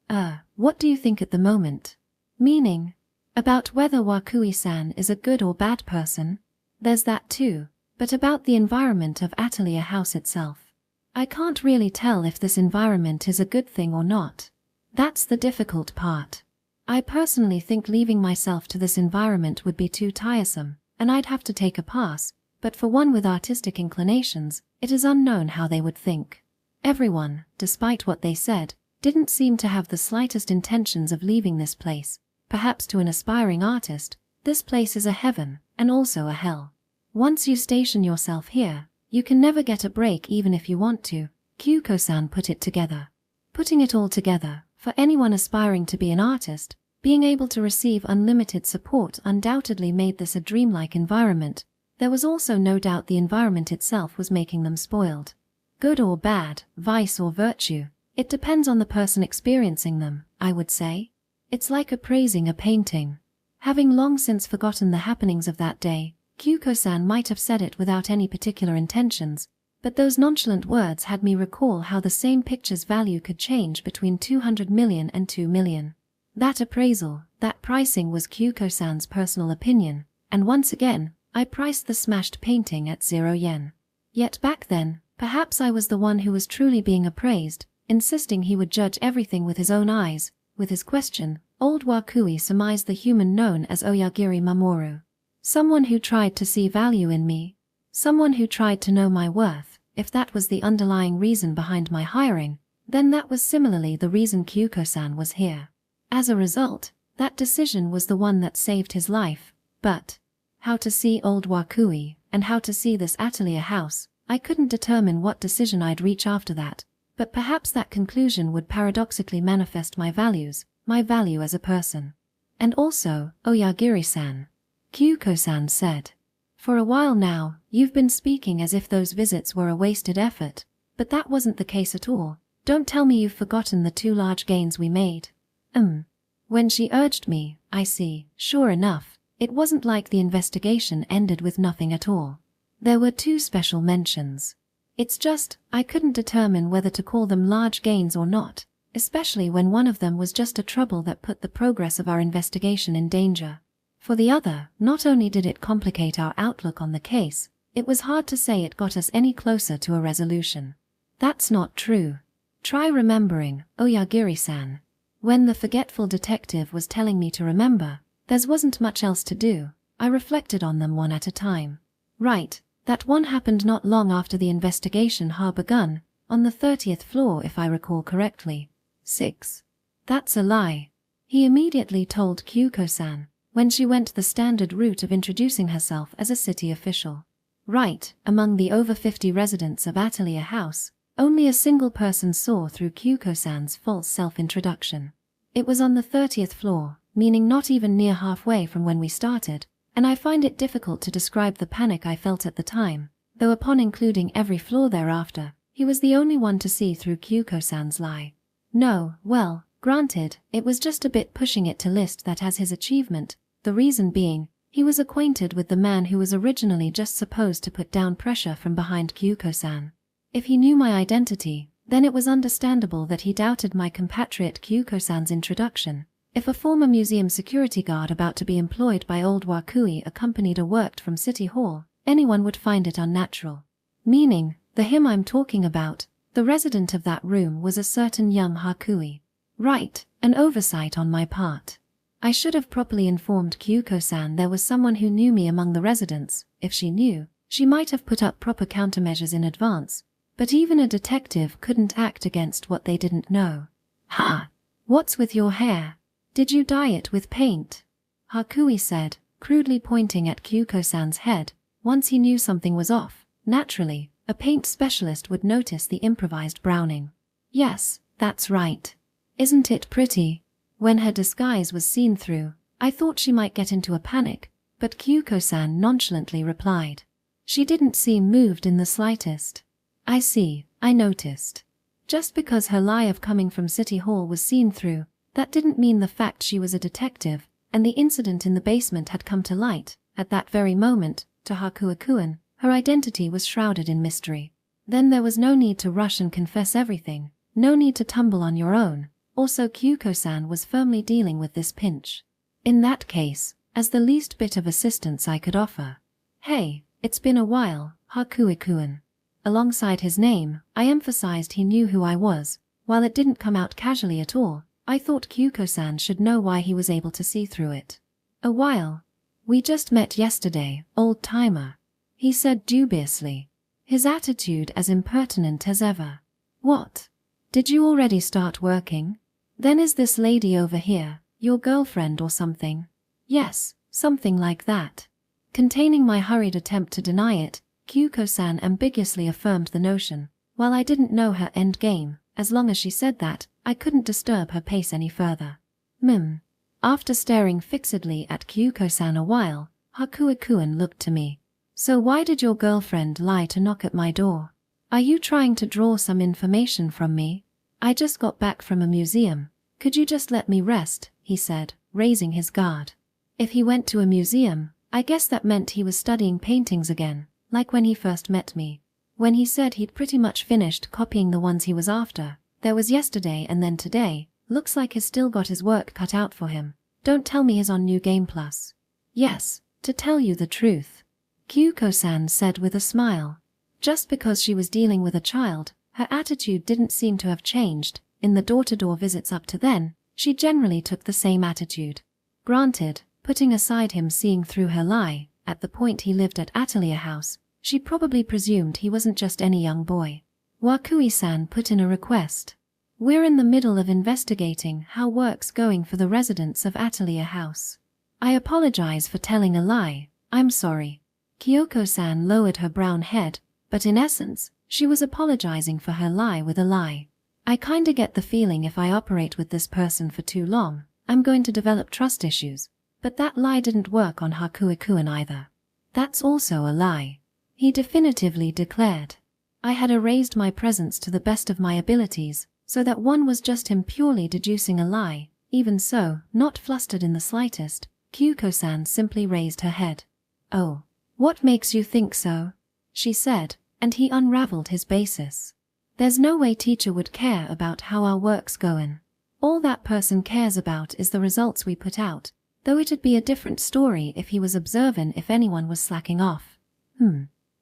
what do you think at the moment? Meaning? About whether Wakui-san is a good or bad person? There's that too, but about the environment of Atelier House itself. I can't really tell if this environment is a good thing or not. That's the difficult part. I personally think leaving myself to this environment would be too tiresome, and I'd have to take a pass. But for one with artistic inclinations, it is unknown how they would think. Everyone, despite what they said, didn't seem to have the slightest intentions of leaving this place. Perhaps to an aspiring artist, this place is a heaven, and also a hell. Once you station yourself here, you can never get a break even if you want to. Kyuko-san put it together. Putting it all together, for anyone aspiring to be an artist, being able to receive unlimited support undoubtedly made this a dreamlike environment. There was also no doubt the environment itself was making them spoiled. Good or bad, vice or virtue, it depends on the person experiencing them, I would say. It's like appraising a painting. Having long since forgotten the happenings of that day, Kyuko-san might have said it without any particular intentions, but those nonchalant words had me recall how the same picture's value could change between 200 million and 2 million. That appraisal, that pricing was Kyuko-san's personal opinion, and once again, I priced the smashed painting at 0 yen. Yet back then, perhaps I was the one who was truly being appraised, insisting he would judge everything with his own eyes. With his question, old Wakui surmised the human known as Oyagiri Mamoru. Someone who tried to see value in me. Someone who tried to know my worth. If that was the underlying reason behind my hiring, then that was similarly the reason Kyuko-san was here. As a result, that decision was the one that saved his life. But how to see old Wakui, and how to see this Atelier House, I couldn't determine what decision I'd reach after that, but perhaps that conclusion would paradoxically manifest my values, my value as a person. And also, Oyagiri-san. Kyuko-san said. For a while now, you've been speaking as if those visits were a wasted effort, but that wasn't the case at all. Don't tell me you've forgotten the 2 large gains we made. When she urged me, I see, sure enough, it wasn't like the investigation ended with nothing at all. There were 2 special mentions. It's just, I couldn't determine whether to call them large gains or not, especially when one of them was just a trouble that put the progress of our investigation in danger. For the other, not only did it complicate our outlook on the case, it was hard to say it got us any closer to a resolution. That's not true. Try remembering, Oyagiri-san. When the forgetful detective was telling me to remember, there wasn't much else to do. I reflected on them one at a time. Right, that one happened not long after the investigation had begun, on the 30th floor if I recall correctly. 6. That's a lie. He immediately told Kyuko-san, when she went the standard route of introducing herself as a city official. Right, among the over 50 residents of Atelier House, only a single person saw through Kyuko-san's false self-introduction. It was on the 30th floor, meaning not even near halfway from when we started, and I find it difficult to describe the panic I felt at the time, though upon including every floor thereafter, he was the only one to see through Kyuko-san's lie. No, well, granted, it was just a bit pushing it to list that as his achievement, the reason being, he was acquainted with the man who was originally just supposed to put down pressure from behind Kyuko-san. If he knew my identity, then it was understandable that he doubted my compatriot Kyuko-san's introduction. If a former museum security guard about to be employed by old Wakui accompanied or worked from City Hall, anyone would find it unnatural. Meaning, the him I'm talking about, the resident of that room, was a certain young Hakui. Right, an oversight on my part. I should have properly informed Kyuko-san there was someone who knew me among the residents. If she knew, she might have put up proper countermeasures in advance. But even a detective couldn't act against what they didn't know. Ha! What's with your hair? Did you dye it with paint? Hakui said, crudely pointing at Kyuko-san's head. Once he knew something was off, naturally, a paint specialist would notice the improvised browning. Yes, that's right. Isn't it pretty? When her disguise was seen through, I thought she might get into a panic, but Kyuko-san nonchalantly replied. She didn't seem moved in the slightest. I see, I noticed. Just because her lie of coming from City Hall was seen through, that didn't mean the fact she was a detective, and the incident in the basement had come to light. At that very moment, to Hakuakuen, her identity was shrouded in mystery. Then there was no need to rush and confess everything, no need to tumble on your own. Also Kyuko-san was firmly dealing with this pinch. In that case, as the least bit of assistance I could offer. Hey, it's been a while, Hakuakuen. Alongside his name, I emphasized he knew who I was. While it didn't come out casually at all, I thought Kyuko-san should know why he was able to see through it. A while. We just met yesterday, old-timer. He said dubiously. His attitude as impertinent as ever. What? Did you already start working? Then is this lady over here, your girlfriend or something? Yes, something like that. Containing my hurried attempt to deny it, Kyuko-san ambiguously affirmed the notion. While I didn't know her end game, as long as she said that, I couldn't disturb her pace any further. After staring fixedly at Kyuko-san a while, Hakuakuen looked to me. So why did your girlfriend lie to knock at my door? Are you trying to draw some information from me? I just got back from a museum. Could you just let me rest? He said, raising his guard. If he went to a museum, I guess that meant he was studying paintings again. Like when he first met me. When he said he'd pretty much finished copying the ones he was after. There was yesterday and then today. Looks like he's still got his work cut out for him. Don't tell me he's on New Game Plus. Yes, to tell you the truth. Kyuko-san said with a smile. Just because she was dealing with a child, her attitude didn't seem to have changed. In the door-to-door visits up to then, she generally took the same attitude. Granted, putting aside him seeing through her lie, at the point he lived at Atelier House, she probably presumed he wasn't just any young boy. Wakui-san put in a request. We're in the middle of investigating how work's going for the residents of Atelier House. I apologize for telling a lie. I'm sorry. Kyoko-san lowered her brown head, but in essence, she was apologizing for her lie with a lie. I kinda get the feeling if I operate with this person for too long, I'm going to develop trust issues. But that lie didn't work on Hakuakuen either. That's also a lie. He definitively declared. I had erased my presence to the best of my abilities, So that one was just him purely deducing a lie. Even so, not flustered in the slightest, Kyuko-san simply raised her head. "Oh. What makes you think so?" she said, and he unraveled his basis. "There's no way teacher would care about how our work's goin'. All that person cares about is the results we put out, though it'd be a different story if he was observin' if anyone was slacking off."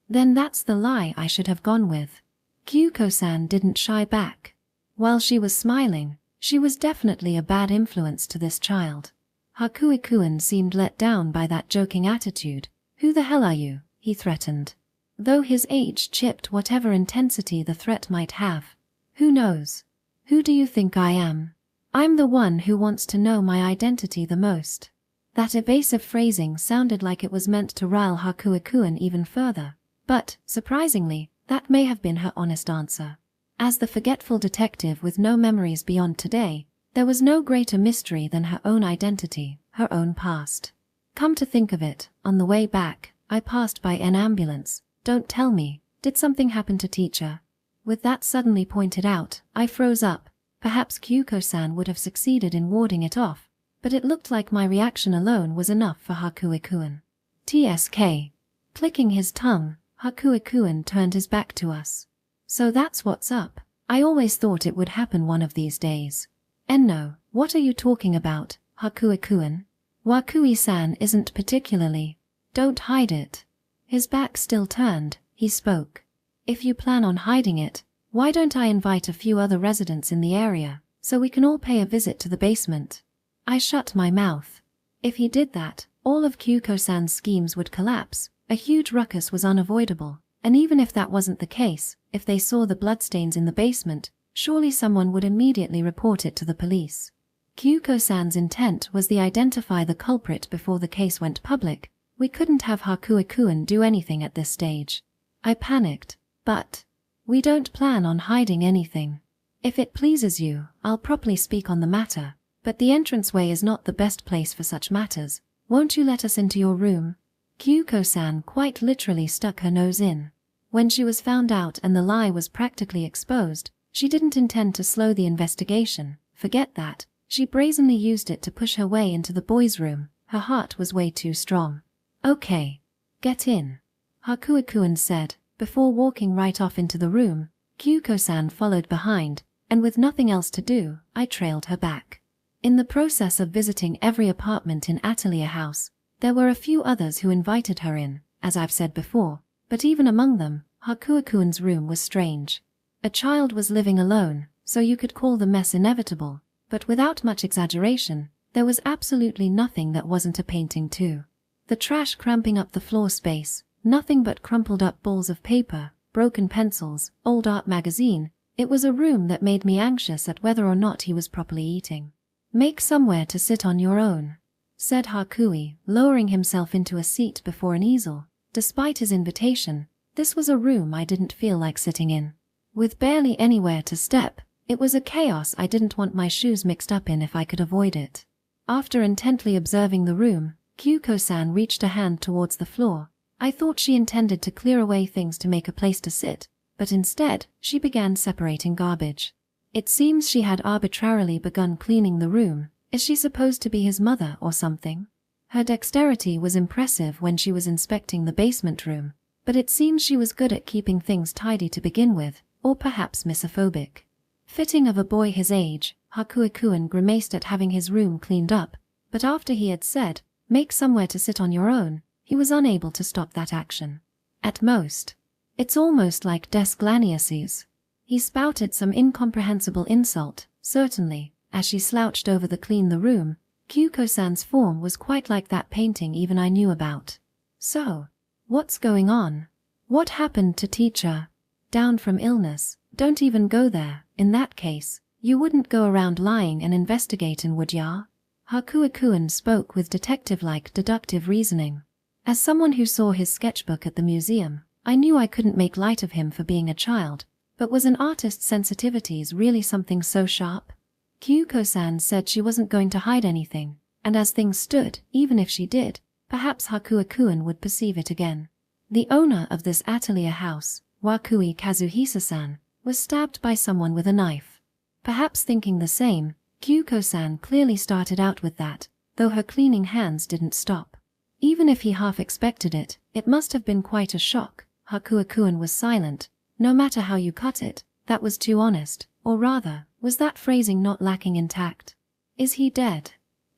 Then that's the lie I should have gone with." Kyuko-san didn't shy back. While she was smiling, she was definitely a bad influence to this child. Hakuei-kun seemed let down by that joking attitude. "Who the hell are you?" he threatened. Though his age chipped whatever intensity the threat might have. "Who knows? Who do you think I am? I'm the one who wants to know my identity the most." That evasive phrasing sounded like it was meant to rile Hakuei-kun even further. But, surprisingly, that may have been her honest answer. As the forgetful detective with no memories beyond today, there was no greater mystery than her own identity, her own past. Come to think of it, on the way back, I passed by an ambulance. Don't tell me, did something happen to teacher? With that suddenly pointed out, I froze up. Perhaps Kyuko-san would have succeeded in warding it off, but it looked like my reaction alone was enough for Hakuei-kun. TSK. Clicking his tongue, Hakuei-kun turned his back to us. "So that's what's up. I always thought it would happen one of these days." "No, what are you talking about, Hakuei-kun? Wakui-san isn't particularly." "Don't hide it." His back still turned, he spoke. "If you plan on hiding it, why don't I invite a few other residents in the area, so we can all pay a visit to the basement?" I shut my mouth. If he did that, all of Kyuko-san's schemes would collapse. A huge ruckus was unavoidable, and even if that wasn't the case, if they saw the bloodstains in the basement, surely someone would immediately report it to the police. Kyuko-san's intent was to identify the culprit before the case went public. We couldn't have Hakuei-kun do anything at this stage. I panicked. "But we don't plan on hiding anything. If it pleases you, I'll properly speak on the matter, but the entranceway is not the best place for such matters. Won't you let us into your room?" Kyuko-san quite literally stuck her nose in. When she was found out and the lie was practically exposed, she didn't intend to slow the investigation. Forget that. She brazenly used it to push her way into the boys' room. Her heart was way too strong. "Okay. Get in," Hakuei-kun said, before walking right off into the room. Kyuko-san followed behind, and with nothing else to do, I trailed her back. In the process of visiting every apartment in Atelier House, there were a few others who invited her in, as I've said before, but even among them, Hakuei-kun's room was strange. A child was living alone, so you could call the mess inevitable, but without much exaggeration, there was absolutely nothing that wasn't a painting too. The trash cramping up the floor space, nothing but crumpled up balls of paper, broken pencils, old art magazine. It was a room that made me anxious at whether or not he was properly eating. "Make somewhere to sit on your own," said Hakuei, lowering himself into a seat before an easel. Despite his invitation, this was a room I didn't feel like sitting in. With barely anywhere to step, it was a chaos I didn't want my shoes mixed up in if I could avoid it. After intently observing the room, Kyuko-san reached a hand towards the floor. I thought she intended to clear away things to make a place to sit, but instead, she began separating garbage. It seems she had arbitrarily begun cleaning the room. Is she supposed to be his mother or something? Her dexterity was impressive when she was inspecting the basement room, but it seems she was good at keeping things tidy to begin with, or perhaps misophobic. Fitting of a boy his age, Hakuei-kun grimaced at having his room cleaned up, but after he had said, "Make somewhere to sit on your own," he was unable to stop that action. At most. "It's almost like desk laniaces." He spouted some incomprehensible insult. Certainly, as she slouched over to clean the room, Kyuko-san's form was quite like that painting even I knew about. "So, what's going on? What happened to teacher? Down from illness? Don't even go there. In that case, you wouldn't go around lying and investigating, would ya?" Hakuei-kun spoke with detective-like deductive reasoning. As someone who saw his sketchbook at the museum, I knew I couldn't make light of him for being a child, but was an artist's sensitivities really something so sharp? Kyuko-san said she wasn't going to hide anything, and as things stood, even if she did, perhaps Hakuei-kun would perceive it again. The owner of this atelier house, Wakui Kazuhisa-san, was stabbed by someone with a knife. Perhaps thinking the same, Kyuko-san clearly started out with that, though her cleaning hands didn't stop. Even if he half expected it, it must have been quite a shock. Hakuo-kun was silent. No matter how you cut it, that was too honest, or rather, was that phrasing not lacking in tact? Is he dead?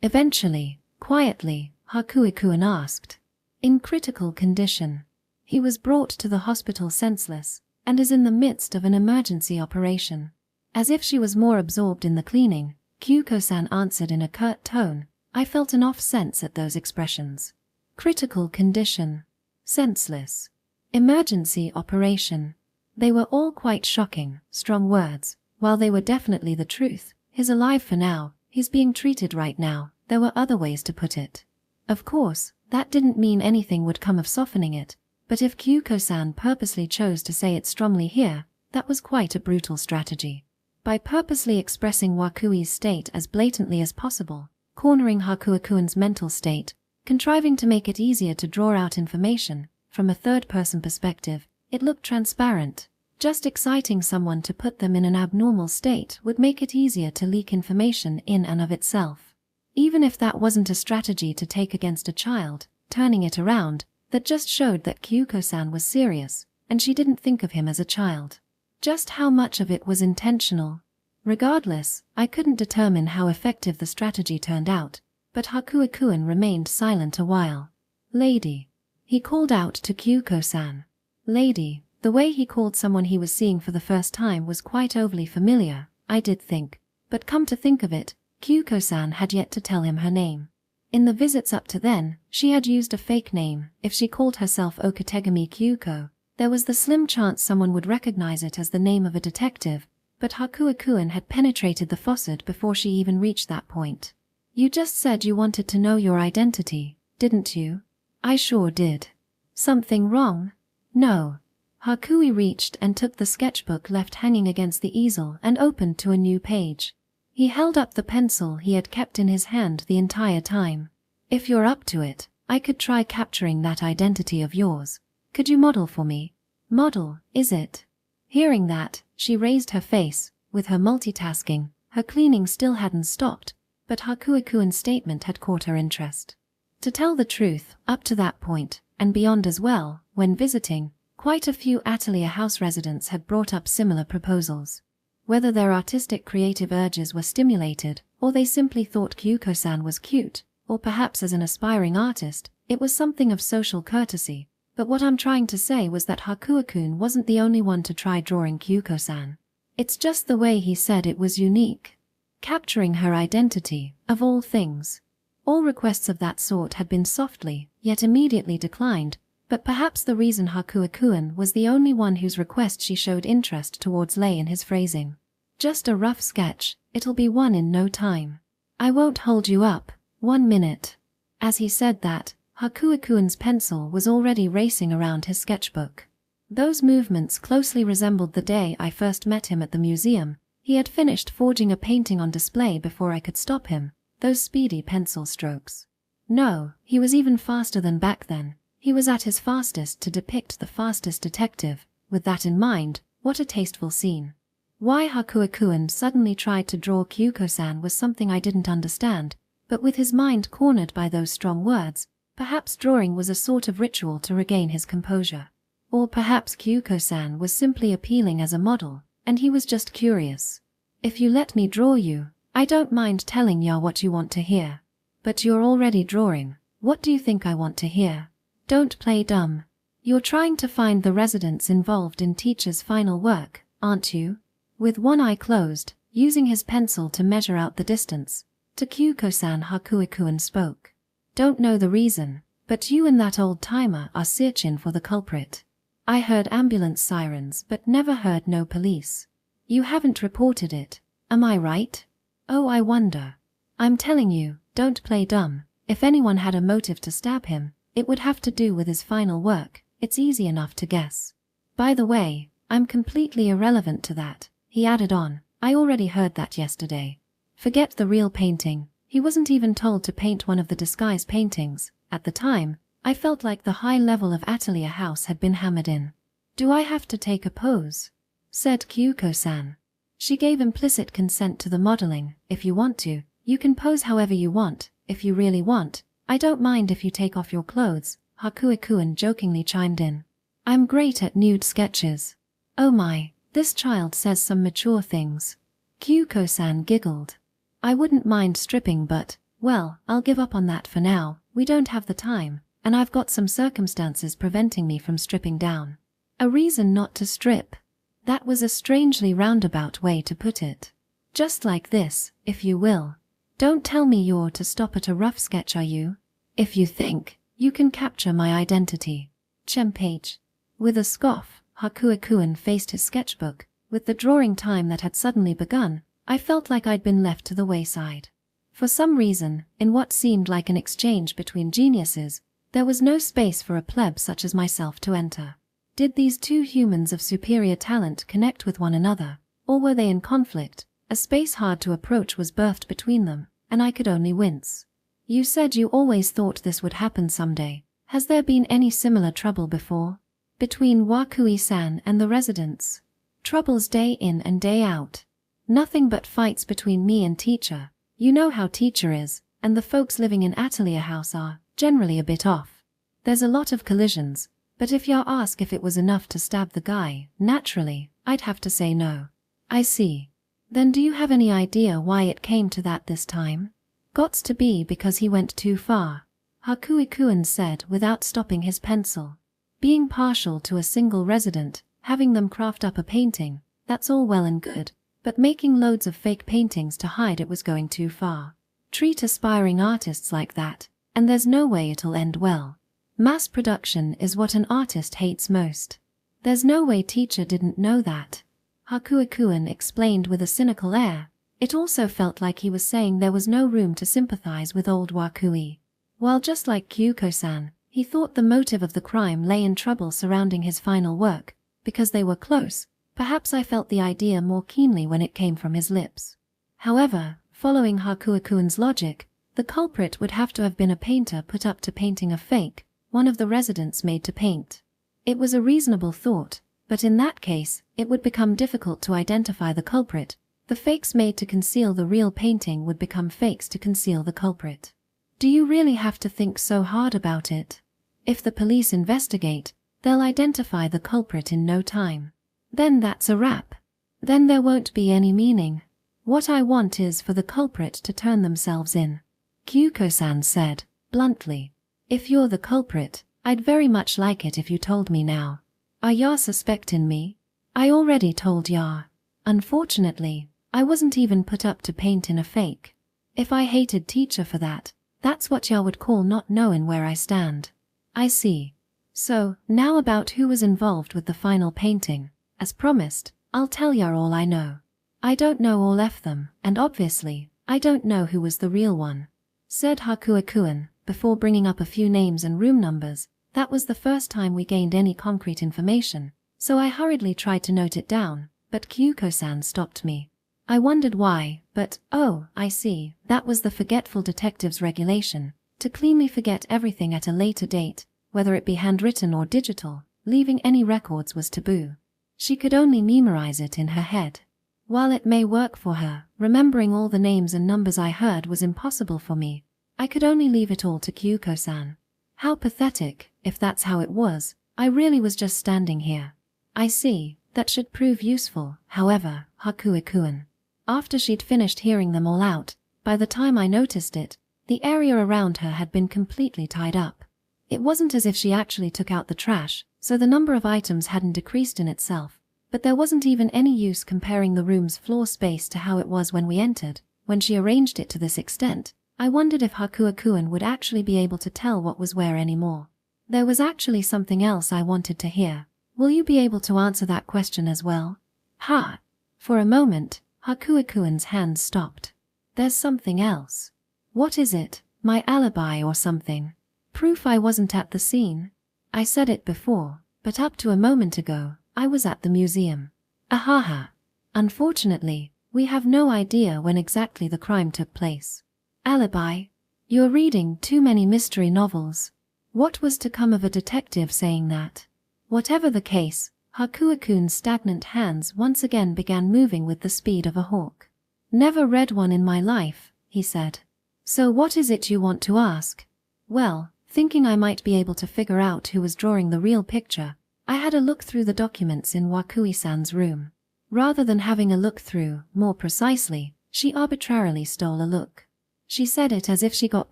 Eventually, quietly, Hakuo-kun asked. In critical condition. He was brought to the hospital senseless, and is in the midst of an emergency operation. As if she was more absorbed in the cleaning, Kyuko-san answered in a curt tone. I felt an off sense at those expressions. Critical condition. Senseless. Emergency operation. They were all quite shocking, strong words. While they were definitely the truth, he's alive for now, he's being treated right now, there were other ways to put it. Of course, that didn't mean anything would come of softening it, but if Kyuko-san purposely chose to say it strongly here, that was quite a brutal strategy. By purposely expressing Wakui's state as blatantly as possible, cornering Hakuo-kun's mental state, contriving to make it easier to draw out information, from a third-person perspective, it looked transparent. Just exciting someone to put them in an abnormal state would make it easier to leak information in and of itself. Even if that wasn't a strategy to take against a child, turning it around, that just showed that Kyuko-san was serious, and she didn't think of him as a child. Just how much of it was intentional? Regardless, I couldn't determine how effective the strategy turned out, but Hakuo-kun remained silent a while. Lady. He called out to Kyuko-san. Lady. The way he called someone he was seeing for the first time was quite overly familiar, I did think. But come to think of it, Kyuko-san had yet to tell him her name. In the visits up to then, she had used a fake name. If she called herself Okategami Kyuko, there was the slim chance someone would recognize it as the name of a detective, but Hakuo-kun had penetrated the facade before she even reached that point. You just said you wanted to know your identity, didn't you? I sure did. Something wrong? No. Hakui reached and took the sketchbook left hanging against the easel and opened to a new page. He held up the pencil he had kept in his hand the entire time. If you're up to it, I could try capturing that identity of yours. Could you model for me? Model, is it? Hearing that, she raised her face. With her multitasking, her cleaning still hadn't stopped, but Hakuo-kun's statement had caught her interest. To tell the truth, up to that point, and beyond as well, when visiting, quite a few Atelier house residents had brought up similar proposals. Whether their artistic creative urges were stimulated, or they simply thought Kyuko-san was cute, or perhaps as an aspiring artist, it was something of social courtesy. But what I'm trying to say was that Hakuo-kun wasn't the only one to try drawing Kyuko-san. It's just the way he said it was unique. Capturing her identity, of all things. All requests of that sort had been softly, yet immediately declined, but perhaps the reason Hakuo-kun was the only one whose request she showed interest towards lay in his phrasing. Just a rough sketch, it'll be one in no time. I won't hold you up, 1 minute. As he said that, Hakuo-kun's pencil was already racing around his sketchbook. Those movements closely resembled the day I first met him at the museum. He had finished forging a painting on display before I could stop him, those speedy pencil strokes. No, he was even faster than back then. He was at his fastest to depict the fastest detective. With that in mind, what a tasteful scene. Why Hakuo-kun suddenly tried to draw Kyuko-san was something I didn't understand, but with his mind cornered by those strong words, perhaps drawing was a sort of ritual to regain his composure. Or perhaps Kyuko-san was simply appealing as a model, and he was just curious. If you let me draw you, I don't mind telling ya what you want to hear. But you're already drawing. What do you think I want to hear? Don't play dumb. You're trying to find the residents involved in teacher's final work, aren't you? With one eye closed, using his pencil to measure out the distance, to Kyuko-san Hakuo-kun spoke. Don't know the reason, but you and that old-timer are searching for the culprit. I heard ambulance sirens but never heard no police. You haven't reported it, am I right? Oh, I wonder. I'm telling you, don't play dumb. If anyone had a motive to stab him, it would have to do with his final work. It's easy enough to guess. By the way, I'm completely irrelevant to that, he added on. I already heard that yesterday. Forget the real painting. He wasn't even told to paint one of the disguise paintings. At the time, I felt like the high level of Atelier house had been hammered in. Do I have to take a pose? Said Kyuko-san. She gave implicit consent to the modeling. If you want to, you can pose however you want. If you really want, I don't mind if you take off your clothes, Hakuo-kun jokingly chimed in. I'm great at nude sketches. Oh my, this child says some mature things. Kyuko-san giggled. I wouldn't mind stripping but, well, I'll give up on that for now. We don't have the time, and I've got some circumstances preventing me from stripping down. A reason not to strip? That was a strangely roundabout way to put it. Just like this, if you will. Don't tell me you're to stop at a rough sketch, are you? If you think you can capture my identity. Chempage. With a scoff, Hakuo-kun faced his sketchbook. With the drawing time that had suddenly begun, I felt like I'd been left to the wayside. For some reason, in what seemed like an exchange between geniuses, there was no space for a pleb such as myself to enter. Did these two humans of superior talent connect with one another, or were they in conflict? A space hard to approach was birthed between them, and I could only wince. You said you always thought this would happen someday. Has there been any similar trouble before? Between Wakui-san and the residents? Troubles day in and day out. Nothing but fights between me and teacher. You know how teacher is, and the folks living in Atelier House are generally a bit off. There's a lot of collisions. But if you ask if it was enough to stab the guy, naturally, I'd have to say no. I see. Then do you have any idea why it came to that this time? Gots to be because he went too far, Hakuo-kun said without stopping his pencil. Being partial to a single resident, having them craft up a painting, that's all well and good, but making loads of fake paintings to hide it was going too far. Treat aspiring artists like that, and there's no way it'll end well. Mass production is what an artist hates most. There's no way teacher didn't know that. Hakuo-kun explained with a cynical air. It also felt like he was saying there was no room to sympathize with old Wakui. While just like Kyuko-san, he thought the motive of the crime lay in trouble surrounding his final work. Because they were close, perhaps I felt the idea more keenly when it came from his lips. However, following Hakuo-kun's logic, the culprit would have to have been a painter put up to painting a fake, one of the residents made to paint. It was a reasonable thought, but in that case, it would become difficult to identify the culprit. The fakes made to conceal the real painting would become fakes to conceal the culprit. Do you really have to think so hard about it? If the police investigate, they'll identify the culprit in no time. Then that's a wrap. Then there won't be any meaning. What I want is for the culprit to turn themselves in. Kyuko-san said, bluntly. If you're the culprit, I'd very much like it if you told me now. Are ya suspecting me? I already told ya. Unfortunately, I wasn't even put up to paint in a fake. If I hated teacher for that, that's what ya would call not knowing where I stand. I see. So, now about who was involved with the final painting. As promised, I'll tell ya all I know. I don't know all of them, and obviously, I don't know who was the real one. Said Hakuo-kun. Before bringing up a few names and room numbers. That was the first time we gained any concrete information, so I hurriedly tried to note it down, but Kyuko-san stopped me. I wondered why, but, oh, I see, that was the forgetful detective's regulation, to cleanly forget everything at a later date, whether it be handwritten or digital, leaving any records was taboo. She could only memorize it in her head. While it may work for her, remembering all the names and numbers I heard was impossible for me. I could only leave it all to Kyuko-san. How pathetic, if that's how it was. I really was just standing here. I see, that should prove useful, however, Hakuo-kun. After she'd finished hearing them all out, by the time I noticed it, the area around her had been completely tied up. It wasn't as if she actually took out the trash, so the number of items hadn't decreased in itself, but there wasn't even any use comparing the room's floor space to how it was when we entered. When she arranged it to this extent, I wondered if Hakuo-kun would actually be able to tell what was where anymore. There was actually something else I wanted to hear. Will you be able to answer that question as well? Ha! For a moment, Hakuo-kun's hands stopped. There's something else. What is it? My alibi or something? Proof I wasn't at the scene? I said it before, but up to a moment ago, I was at the museum. Ahaha. Unfortunately, we have no idea when exactly the crime took place. Alibi? You're reading too many mystery novels. What was to come of a detective saying that? Whatever the case, Hakuakun's stagnant hands once again began moving with the speed of a hawk. "Never read one in my life," he said. "So what is it you want to ask?" "Well, thinking I might be able to figure out who was drawing the real picture, I had a look through the documents in Wakui-san's room. Rather than having a look through, more precisely, she arbitrarily stole a look." She said it as if she got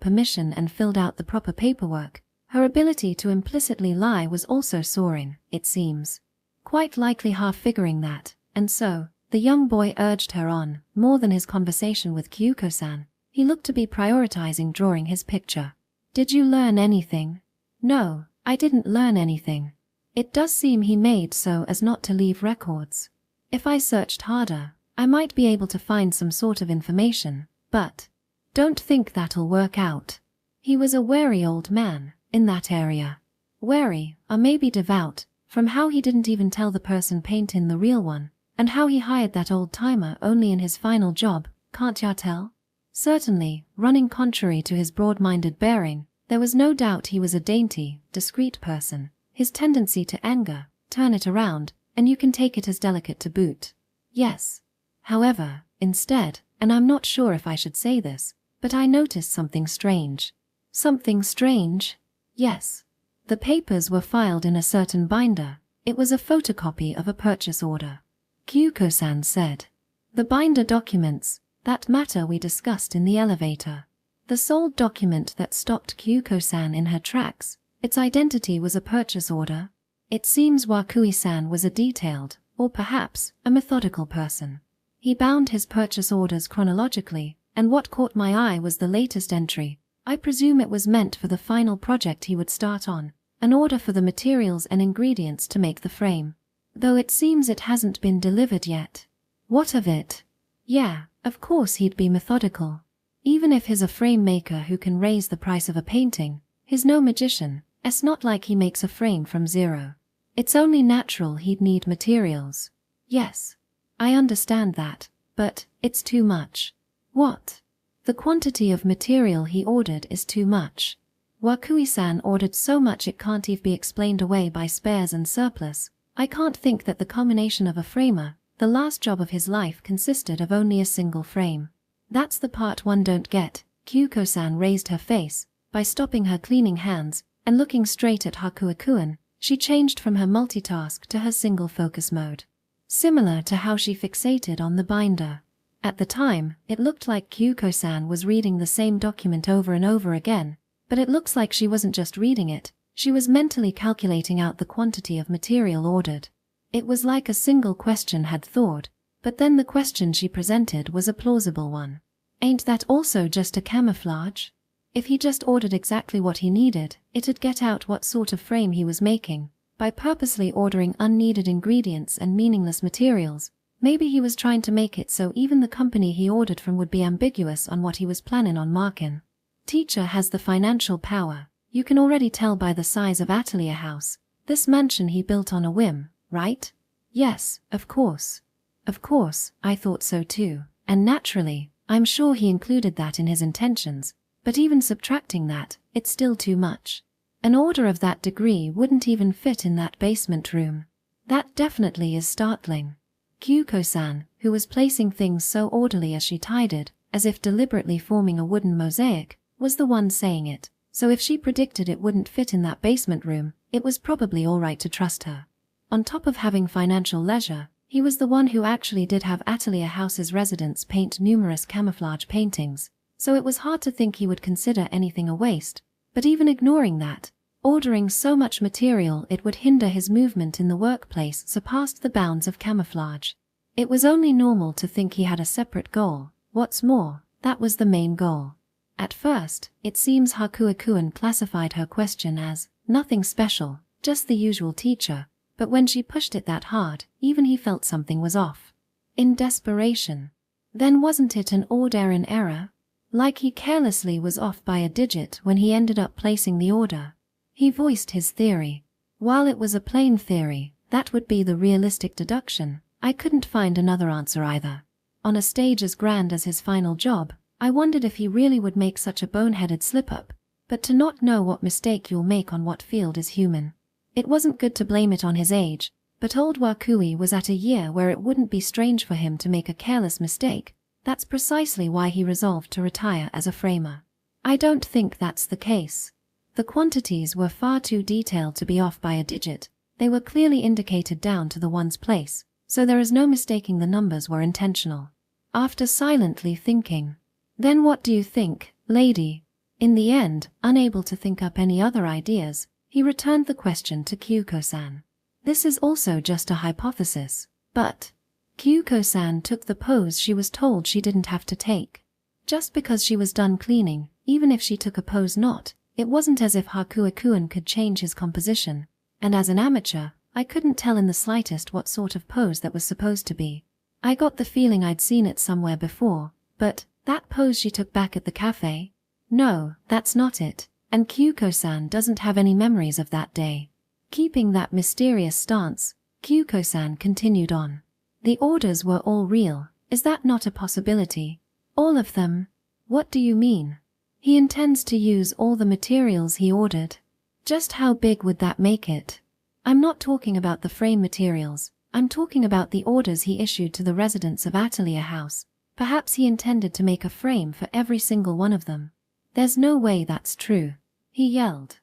permission and filled out the proper paperwork. Her ability to implicitly lie was also soaring, it seems. Quite likely half figuring that, and so, the young boy urged her on, more than his conversation with Kyuko-san. He looked to be prioritizing drawing his picture. "Did you learn anything?" "No, I didn't learn anything. It does seem he made so as not to leave records. If I searched harder, I might be able to find some sort of information, but don't think that'll work out." He was a wary old man, in that area. Wary, or maybe devout, from how he didn't even tell the person painting the real one, and how he hired that old-timer only in his final job, can't ya tell? Certainly, running contrary to his broad-minded bearing, there was no doubt he was a dainty, discreet person. His tendency to anger, turn it around, and you can take it as delicate to boot. Yes. However, instead, and I'm not sure if I should say this, but I noticed something strange. Something strange? Yes. The papers were filed in a certain binder. It was a photocopy of a purchase order. Kyuko-san said. "The binder documents, that matter we discussed in the elevator. The sole document that stopped Kyuko-san in her tracks, its identity was a purchase order." It seems Wakui-san was a detailed, or perhaps, a methodical person. He bound his purchase orders chronologically, and what caught my eye was the latest entry. I presume it was meant for the final project he would start on, an order for the materials and ingredients to make the frame. Though it seems it hasn't been delivered yet. What of it? Yeah, of course he'd be methodical. Even if he's a frame maker who can raise the price of a painting, he's no magician. It's not like he makes a frame from zero. It's only natural he'd need materials. Yes, I understand that, but it's too much. What? The quantity of material he ordered is too much. Wakui-san ordered so much it can't even be explained away by spares and surplus. I can't think that the culmination of a framer, the last job of his life, consisted of only a single frame. That's the part one don't get. Kyuko-san raised her face, by stopping her cleaning hands, and looking straight at Hakuakun, she changed from her multitask to her single focus mode. Similar to how she fixated on the binder. At the time, it looked like Kyuko-san was reading the same document over and over again, but it looks like she wasn't just reading it, she was mentally calculating out the quantity of material ordered. It was like a single question had thawed, but then the question she presented was a plausible one. Ain't that also just a camouflage? If he just ordered exactly what he needed, it'd get out what sort of frame he was making. By purposely ordering unneeded ingredients and meaningless materials, maybe he was trying to make it so even the company he ordered from would be ambiguous on what he was planning on marking. Teacher has the financial power. You can already tell by the size of Atelier House. This mansion he built on a whim, right? Yes, of course. Of course, I thought so too. And naturally, I'm sure he included that in his intentions. But even subtracting that, it's still too much. An order of that degree wouldn't even fit in that basement room. That definitely is startling. Kyuko-san, who was placing things so orderly as she tidied, as if deliberately forming a wooden mosaic, was the one saying it. So if she predicted it wouldn't fit in that basement room, it was probably all right to trust her. On top of having financial leisure, he was the one who actually did have Atelier House's residents paint numerous camouflage paintings, so it was hard to think he would consider anything a waste. But even ignoring that, ordering so much material it would hinder his movement in the workplace surpassed the bounds of camouflage. It was only normal to think he had a separate goal. What's more, that was the main goal. At first, it seems Hakuakun classified her question as nothing special, just the usual teacher, but when she pushed it that hard, even he felt something was off. In desperation. Then wasn't it an order in error? Like he carelessly was off by a digit when he ended up placing the order. He voiced his theory. While it was a plain theory, that would be the realistic deduction. I couldn't find another answer either. On a stage as grand as his final job, I wondered if he really would make such a boneheaded slip-up. But to not know what mistake you'll make on what field is human. It wasn't good to blame it on his age, But old Wakui was at a year where it wouldn't be strange for him to make a careless mistake. That's precisely why he resolved to retire as a framer. I don't think that's the case. The quantities were far too detailed to be off by a digit. They were clearly indicated down to the ones place, so there is no mistaking the numbers were intentional. After silently thinking, "Then what do you think, lady?" In the end, unable to think up any other ideas, he returned the question to Kyuko-san. "This is also just a hypothesis, but..." Kyuko-san took the pose she was told she didn't have to take. Just because she was done cleaning, even if she took a pose not, it wasn't as if Hakuo-kun could change his composition, and as an amateur, I couldn't tell in the slightest what sort of pose that was supposed to be. I got the feeling I'd seen it somewhere before, but that pose she took back at the cafe? No, that's not it, and Kyuko-san doesn't have any memories of that day. Keeping that mysterious stance, Kyuko-san continued on. "The orders were all real, is that not a possibility?" "All of them? What do you mean?" "He intends to use all the materials he ordered." "Just how big would that make it?" "I'm not talking about the frame materials, I'm talking about the orders he issued to the residents of Atelier House. Perhaps he intended to make a frame for every single one of them." "There's no way that's true," he yelled.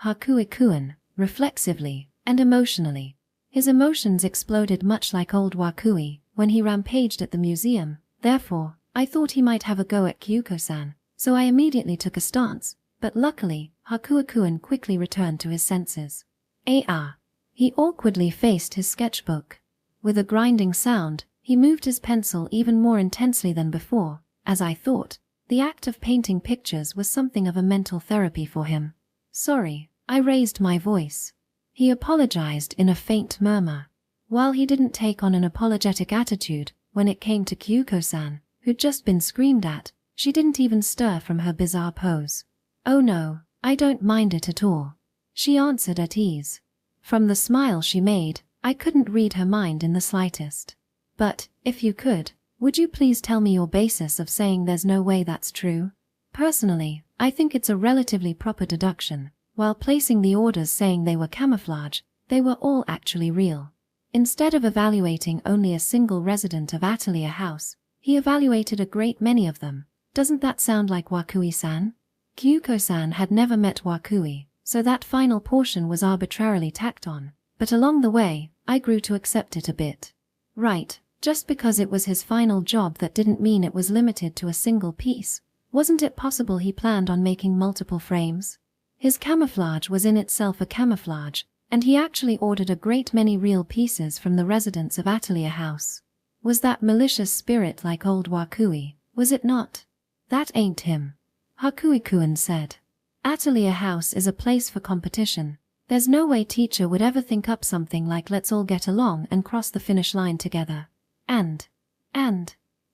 Hakuo-kun, reflexively and emotionally. His emotions exploded much like old Wakui when he rampaged at the museum. Therefore, I thought he might have a go at Kyuko-san, so I immediately took a stance, but luckily, Hakuo-kun quickly returned to his senses. He awkwardly faced his sketchbook. With a grinding sound, he moved his pencil even more intensely than before. As I thought, the act of painting pictures was something of a mental therapy for him. "Sorry," I raised my voice. He apologized in a faint murmur. While he didn't take on an apologetic attitude, when it came to Kyuko-san, who'd just been screamed at, she didn't even stir from her bizarre pose. "Oh no, I don't mind it at all," she answered at ease. From the smile she made, I couldn't read her mind in the slightest. "But, if you could, would you please tell me your basis of saying there's no way that's true?" "Personally, I think it's a relatively proper deduction. While placing the orders saying they were camouflage, they were all actually real. Instead of evaluating only a single resident of Atelier House, he evaluated a great many of them. Doesn't that sound like Wakui-san?" Kyuko-san had never met Wakui, so that final portion was arbitrarily tacked on, but along the way, I grew to accept it a bit. Right, just because it was his final job that didn't mean it was limited to a single piece. Wasn't it possible he planned on making multiple frames? His camouflage was in itself a camouflage, and he actually ordered a great many real pieces from the residents of Atelier House. Was that malicious spirit like old Wakui, was it not? "That ain't him," Hakuo-kun said. "Atelier House is a place for competition. There's no way teacher would ever think up something like let's all get along and cross the finish line together. And,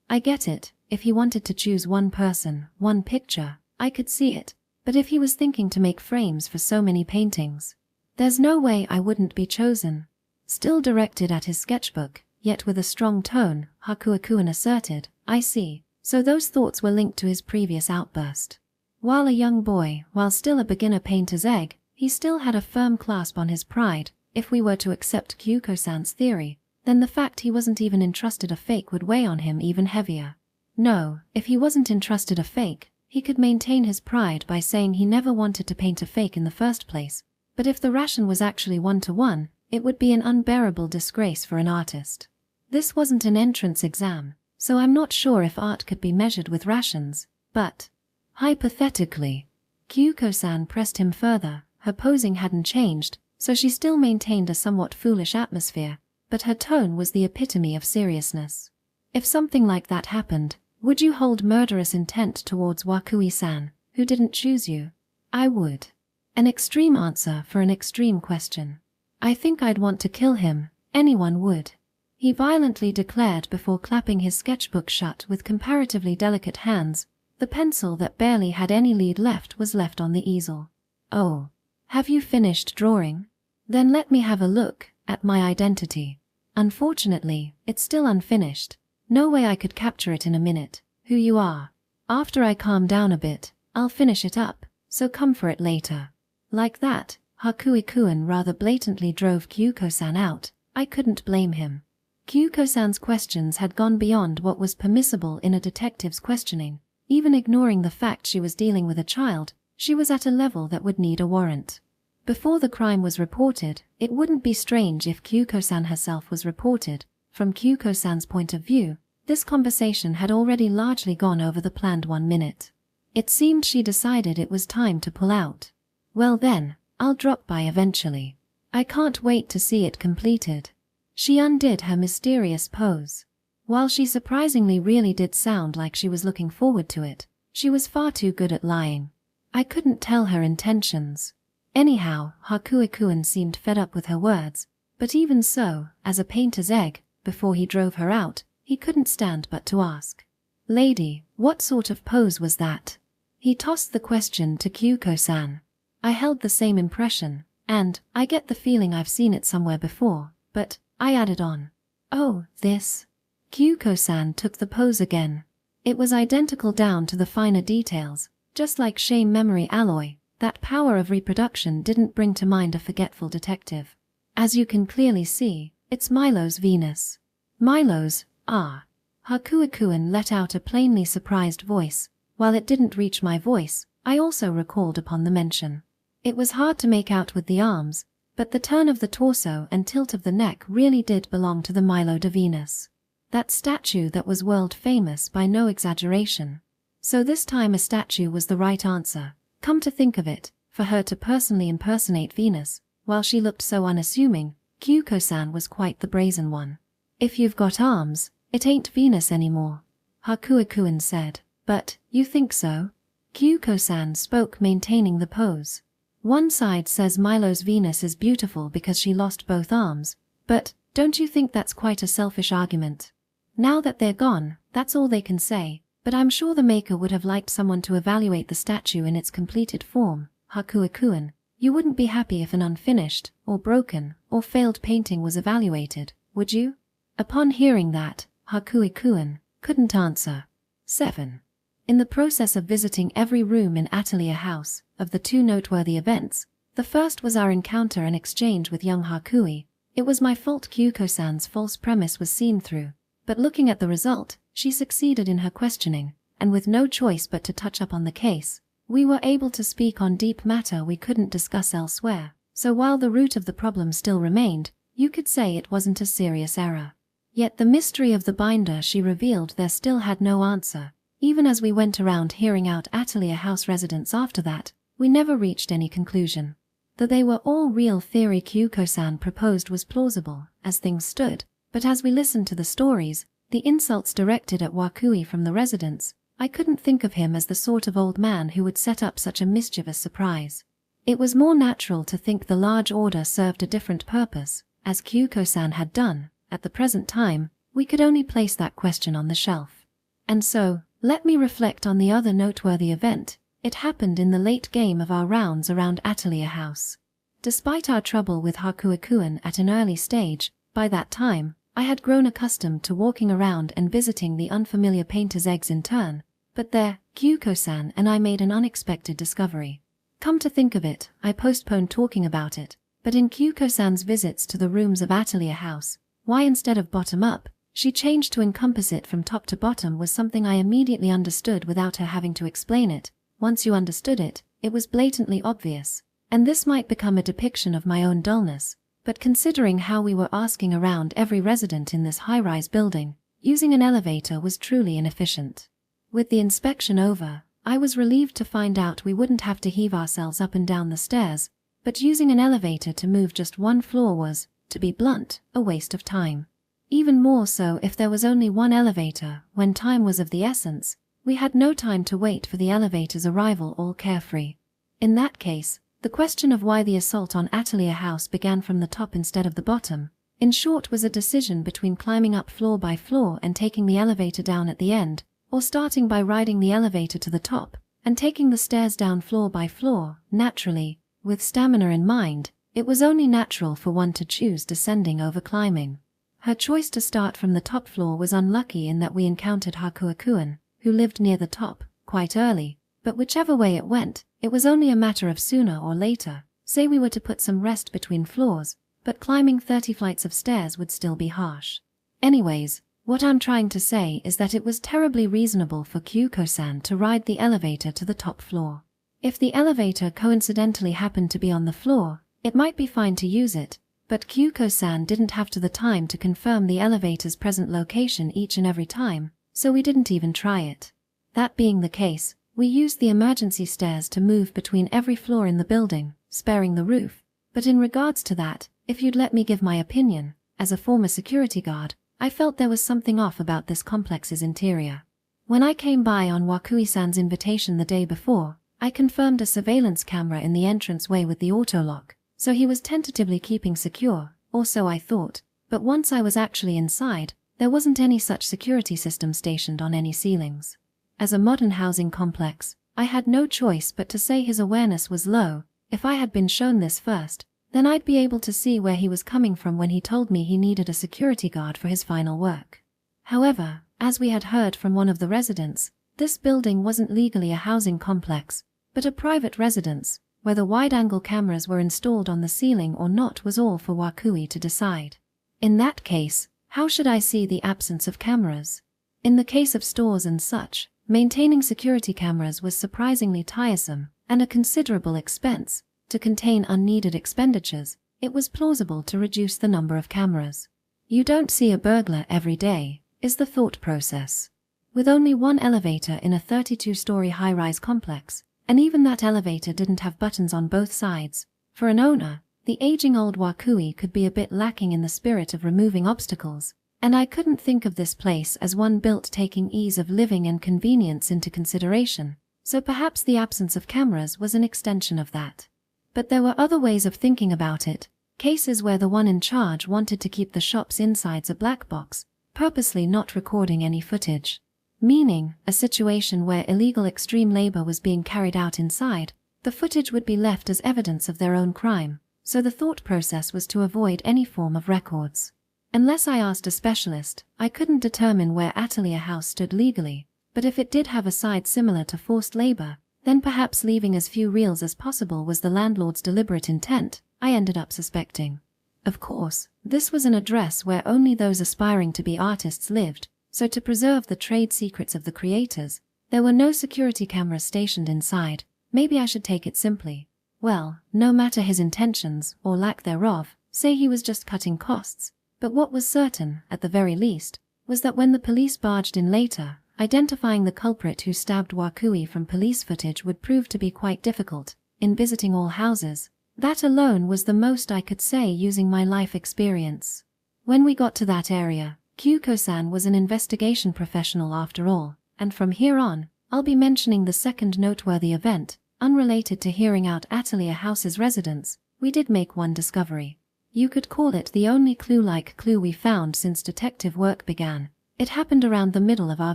I get it, if he wanted to choose one person, one picture, I could see it. But if he was thinking to make frames for so many paintings, there's no way I wouldn't be chosen." Still directed at his sketchbook, yet with a strong tone, Hakuo-kun asserted, "I see, so those thoughts were linked to his previous outburst." While a young boy, while still a beginner painter's egg, he still had a firm clasp on his pride. If we were to accept Kyuko-san's theory, then the fact he wasn't even entrusted a fake would weigh on him even heavier. No, if he wasn't entrusted a fake, he could maintain his pride by saying he never wanted to paint a fake in the first place. But if the ration was actually 1-to-1, it would be an unbearable disgrace for an artist. This wasn't an entrance exam, so I'm not sure if art could be measured with rations, but hypothetically, Kyuko-san pressed him further. Her posing hadn't changed, so she still maintained a somewhat foolish atmosphere, but her tone was the epitome of seriousness. "If something like that happened, would you hold murderous intent towards Wakui-san, who didn't choose you?" "I would." An extreme answer for an extreme question. "I think I'd want to kill him, anyone would," he violently declared before clapping his sketchbook shut with comparatively delicate hands. The pencil that barely had any lead left was left on the easel. "Oh, have you finished drawing? Then let me have a look at my identity. Unfortunately, it's still unfinished. No way I could capture it in a minute. Who you are. After I calm down a bit, I'll finish it up, so come for it later." Like that, Hakuo-kun rather blatantly drove Kyuko-san out. I couldn't blame him. Kyuko-san's questions had gone beyond what was permissible in a detective's questioning. Even ignoring the fact she was dealing with a child, she was at a level that would need a warrant. Before the crime was reported, it wouldn't be strange if Kyuko-san herself was reported. From Kyuko-san's point of view, this conversation had already largely gone over the planned 1 minute. It seemed she decided it was time to pull out. Well then, I'll drop by eventually. I can't wait to see it completed. She undid her mysterious pose. While she surprisingly really did sound like she was looking forward to it, she was far too good at lying. I couldn't tell her intentions. Anyhow, Hakuo-kun seemed fed up with her words, but even so, as a painter's egg, before he drove her out, he couldn't stand but to ask, "Lady, what sort of pose was that?" He tossed the question to Kyuko-san. I held the same impression, and I get the feeling I've seen it somewhere before, but I added on, "Oh, this?" Kyuko-san took the pose again. It was identical down to the finer details, just like shame memory alloy. That power of reproduction didn't bring to mind a forgetful detective. As you can clearly see, it's Milo's Venus. Milo's, ah. Hakuo-kun let out a plainly surprised voice. While it didn't reach my voice, I also recalled upon the mention. It was hard to make out with the arms, but the turn of the torso and tilt of the neck really did belong to the Milo de Venus. That statue that was world famous by no exaggeration. So this time a statue was the right answer. Come to think of it, for her to personally impersonate Venus, while she looked so unassuming, Kyuko-san was quite the brazen one. "If you've got arms, it ain't Venus anymore," Hakuo-kun said. "But, you think so?" Kyuko-san spoke, maintaining the pose. "One side says Milo's Venus is beautiful because she lost both arms, but don't you think that's quite a selfish argument? Now that they're gone, that's all they can say, but I'm sure the maker would have liked someone to evaluate the statue in its completed form. Hakuo-kun, you wouldn't be happy if an unfinished, or broken, or failed painting was evaluated, would you?" Upon hearing that, Hakuo-kun couldn't answer. 7. In the process of visiting every room in Atelier House, of the 2 noteworthy events, the first was our encounter and exchange with young Hakui. It was my fault Kyuko-san's false premise was seen through, but looking at the result, she succeeded in her questioning, and with no choice but to touch up on the case, we were able to speak on deep matter we couldn't discuss elsewhere. So while the root of the problem still remained, you could say it wasn't a serious error. Yet the mystery of the binder she revealed there still had no answer. Even as we went around hearing out Atelier House residents after that, we never reached any conclusion. That they were all real theory Kyuko-san proposed was plausible, as things stood, but as we listened to the stories, the insults directed at Wakui from the residents, I couldn't think of him as the sort of old man who would set up such a mischievous surprise. It was more natural to think the large order served a different purpose, as Kyuko-san had done. At the present time, we could only place that question on the shelf. And so, let me reflect on the other noteworthy event. It happened in the late game of our rounds around Atelier House. Despite our trouble with Hakuo-kun at an early stage, by that time, I had grown accustomed to walking around and visiting the unfamiliar painter's eggs in turn, but there, Kyuko-san and I made an unexpected discovery. Come to think of it, I postponed talking about it, but in Kyuko-san's visits to the rooms of Atelier House, why instead of bottom up, she changed to encompass it from top to bottom was something I immediately understood without her having to explain it. Once you understood it, it was blatantly obvious, and this might become a depiction of my own dullness. But considering how we were asking around every resident in this high-rise building, using an elevator was truly inefficient. With the inspection over, I was relieved to find out we wouldn't have to heave ourselves up and down the stairs, but using an elevator to move just 1 floor was, to be blunt, a waste of time. Even more so if there was only 1 elevator. When time was of the essence, we had no time to wait for the elevator's arrival all carefree. In that case, the question of why the assault on Atelier House began from the top instead of the bottom, in short, was a decision between climbing up floor by floor and taking the elevator down at the end, or starting by riding the elevator to the top and taking the stairs down floor by floor. Naturally, with stamina in mind, it was only natural for one to choose descending over climbing. Her choice to start from the top floor was unlucky in that we encountered Hakuo-kun, who lived near the top, quite early, but whichever way it went, it was only a matter of sooner or later. Say we were to put some rest between floors, but climbing 30 flights of stairs would still be harsh. Anyways, what I'm trying to say is that it was terribly reasonable for Kyuko-san to ride the elevator to the top floor. If the elevator coincidentally happened to be on the floor, it might be fine to use it, but Kyuko-san didn't have the time to confirm the elevator's present location each and every time, so we didn't even try it. That being the case, we used the emergency stairs to move between every floor in the building, sparing the roof. But in regards to that, if you'd let me give my opinion, as a former security guard, I felt there was something off about this complex's interior. When I came by on Wakui-san's invitation the day before, I confirmed a surveillance camera in the entranceway with the auto-lock, so he was tentatively keeping secure, or so I thought, but once I was actually inside, there wasn't any such security system stationed on any ceilings. As a modern housing complex, I had no choice but to say his awareness was low. If I had been shown this first, then I'd be able to see where he was coming from when he told me he needed a security guard for his final work. However, as we had heard from one of the residents, this building wasn't legally a housing complex, but a private residence. Whether wide-angle cameras were installed on the ceiling or not was all for Wakui to decide. In that case, how should I see the absence of cameras? In the case of stores and such, maintaining security cameras was surprisingly tiresome and a considerable expense. To contain unneeded expenditures, it was plausible to reduce the number of cameras. You don't see a burglar every day, is the thought process. With only one elevator in a 32-story high-rise complex, and even that elevator didn't have buttons on both sides, for an owner, the aging old Wakui could be a bit lacking in the spirit of removing obstacles, and I couldn't think of this place as one built taking ease of living and convenience into consideration, so perhaps the absence of cameras was an extension of that. But there were other ways of thinking about it, cases where the one in charge wanted to keep the shop's insides a black box, purposely not recording any footage. Meaning, a situation where illegal extreme labor was being carried out inside, the footage would be left as evidence of their own crime, so the thought process was to avoid any form of records. Unless I asked a specialist, I couldn't determine where Atelier House stood legally, but if it did have a side similar to forced labor, then perhaps leaving as few reels as possible was the landlord's deliberate intent, I ended up suspecting. Of course, this was an address where only those aspiring to be artists lived, so to preserve the trade secrets of the creators, there were no security cameras stationed inside. Maybe I should take it simply. Well, no matter his intentions, or lack thereof, say he was just cutting costs. But what was certain, at the very least, was that when the police barged in later, identifying the culprit who stabbed Wakui from police footage would prove to be quite difficult. In visiting all houses, that alone was the most I could say using my life experience. When we got to that area, Kyuko-san was an investigation professional after all, and from here on, I'll be mentioning the second noteworthy event, unrelated to hearing out Atelier House's residents. We did make one discovery. You could call it the only clue-like clue we found since detective work began. It happened around the middle of our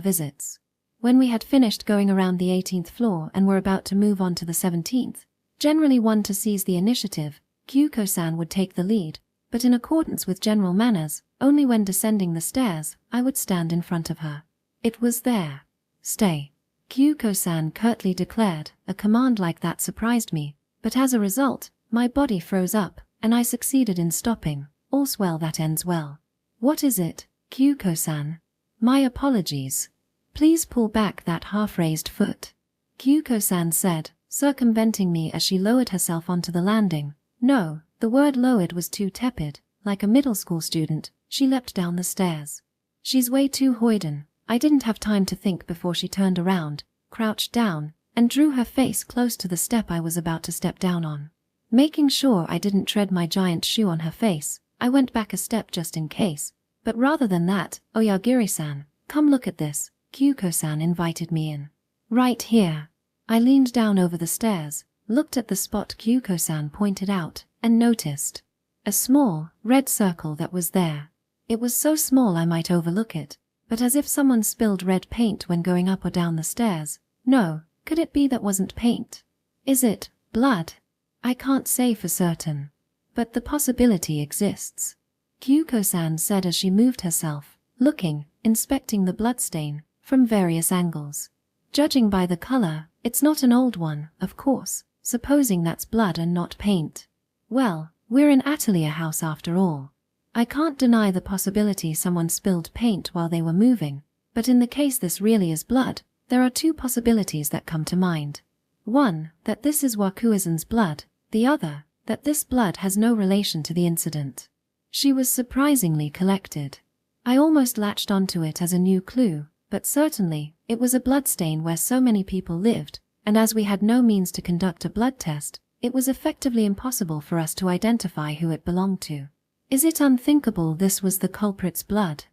visits. When we had finished going around the 18th floor and were about to move on to the 17th, generally one to seize the initiative, Kyuko-san would take the lead, but in accordance with general manners, only when descending the stairs, I would stand in front of her. It was there. Stay. Kyuko-san curtly declared. A command like that surprised me, but as a result, my body froze up, and I succeeded in stopping. All's well that ends well. What is it, Kyuko-san? My apologies. Please pull back that half-raised foot. Kyuko-san said, circumventing me as she lowered herself onto the landing. No, the word lowered was too tepid. Like a middle school student, she leapt down the stairs. She's way too hoyden. I didn't have time to think before she turned around, crouched down, and drew her face close to the step I was about to step down on. Making sure I didn't tread my giant shoe on her face, I went back a step just in case. But rather than that, Oyagiri-san, come look at this. Kyuko-san invited me in. Right here. I leaned down over the stairs, looked at the spot Kyuko-san pointed out, and noticed a small, red circle that was there. It was so small I might overlook it, but as if someone spilled red paint when going up or down the stairs. No, could it be that wasn't paint? Is it blood? I can't say for certain, but the possibility exists. Kyuko-san said as she moved herself, looking, inspecting the bloodstain, from various angles. Judging by the color, it's not an old one, of course, supposing that's blood and not paint. Well, We're in Atelier House after all. I can't deny the possibility someone spilled paint while they were moving, but in the case this really is blood, there are two possibilities that come to mind. One, that this is Wakui-san's blood, the other, that this blood has no relation to the incident. She was surprisingly collected. I almost latched onto it as a new clue, but certainly, it was a bloodstain where so many people lived, and as we had no means to conduct a blood test, it was effectively impossible for us to identify who it belonged to. Is it unthinkable this was the culprit's blood?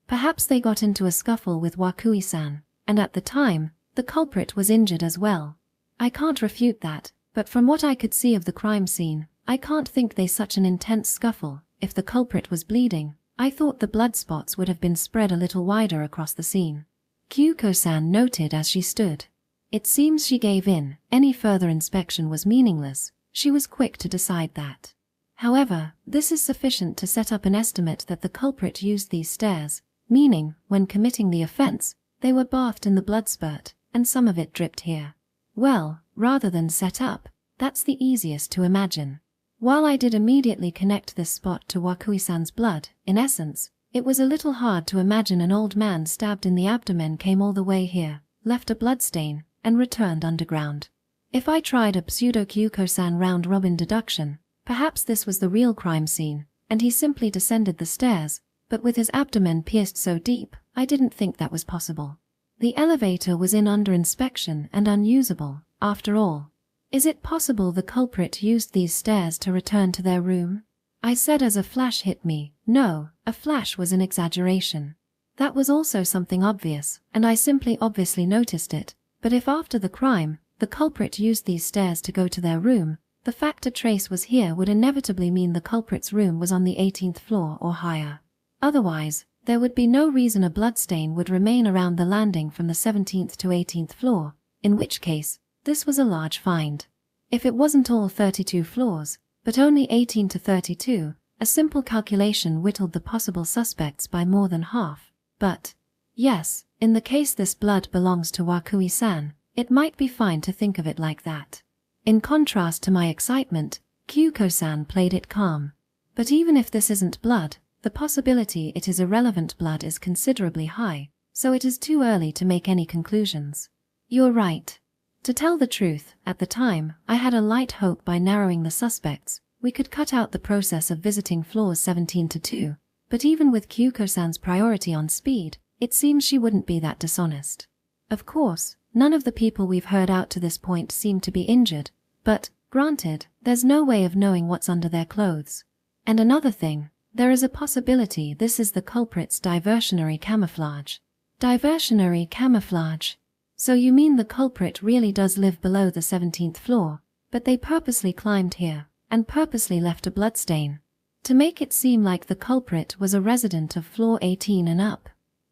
Perhaps they got into a scuffle with Wakui-san, and at the time, the culprit was injured as well. I can't refute that, but from what I could see of the crime scene, I can't think they such an intense scuffle. If the culprit was bleeding, I thought the blood spots would have been spread a little wider across the scene. Kyuko-san noted as she stood. It seems she gave in. Any further inspection was meaningless. She was quick to decide that. However, this is sufficient to set up an estimate that the culprit used these stairs, meaning, when committing the offense, they were bathed in the blood spurt, and some of it dripped here. Well, rather than set up, that's the easiest to imagine. While I did immediately connect this spot to Wakui-san's blood, in essence, it was a little hard to imagine an old man stabbed in the abdomen came all the way here, left a bloodstain, and returned underground. If I tried a pseudo-Kyuko-san round-robin deduction, perhaps this was the real crime scene, and he simply descended the stairs, but with his abdomen pierced so deep, I didn't think that was possible. The elevator was in under inspection and unusable, after all. Is it possible the culprit used these stairs to return to their room? I said as a flash hit me. No, a flash was an exaggeration. That was also something obvious, and I simply obviously noticed it, but if after the crime, the culprit used these stairs to go to their room, the fact a trace was here would inevitably mean the culprit's room was on the 18th floor or higher. Otherwise, there would be no reason a bloodstain would remain around the landing from the 17th to 18th floor, in which case, this was a large find. If it wasn't all 32 floors, but only 18 to 32, a simple calculation whittled the possible suspects by more than half. But, yes, in the case this blood belongs to Wakui-san, it might be fine to think of it like that. In contrast to my excitement, Kyuko-san played it calm. But even if this isn't blood, the possibility it is irrelevant blood is considerably high, so it is too early to make any conclusions. You're right. To tell the truth, at the time, I had a light hope by narrowing the suspects, we could cut out the process of visiting floors 17 to 2, but even with Kyuko-san's priority on speed, it seems she wouldn't be that dishonest. Of course, none of the people we've heard out to this point seem to be injured, but, granted, there's no way of knowing what's under their clothes. And another thing, there is a possibility this is the culprit's diversionary camouflage. Diversionary camouflage. So you mean the culprit really does live below the 17th floor, but they purposely climbed here, and purposely left a bloodstain, to make it seem like the culprit was a resident of floor 18 and up.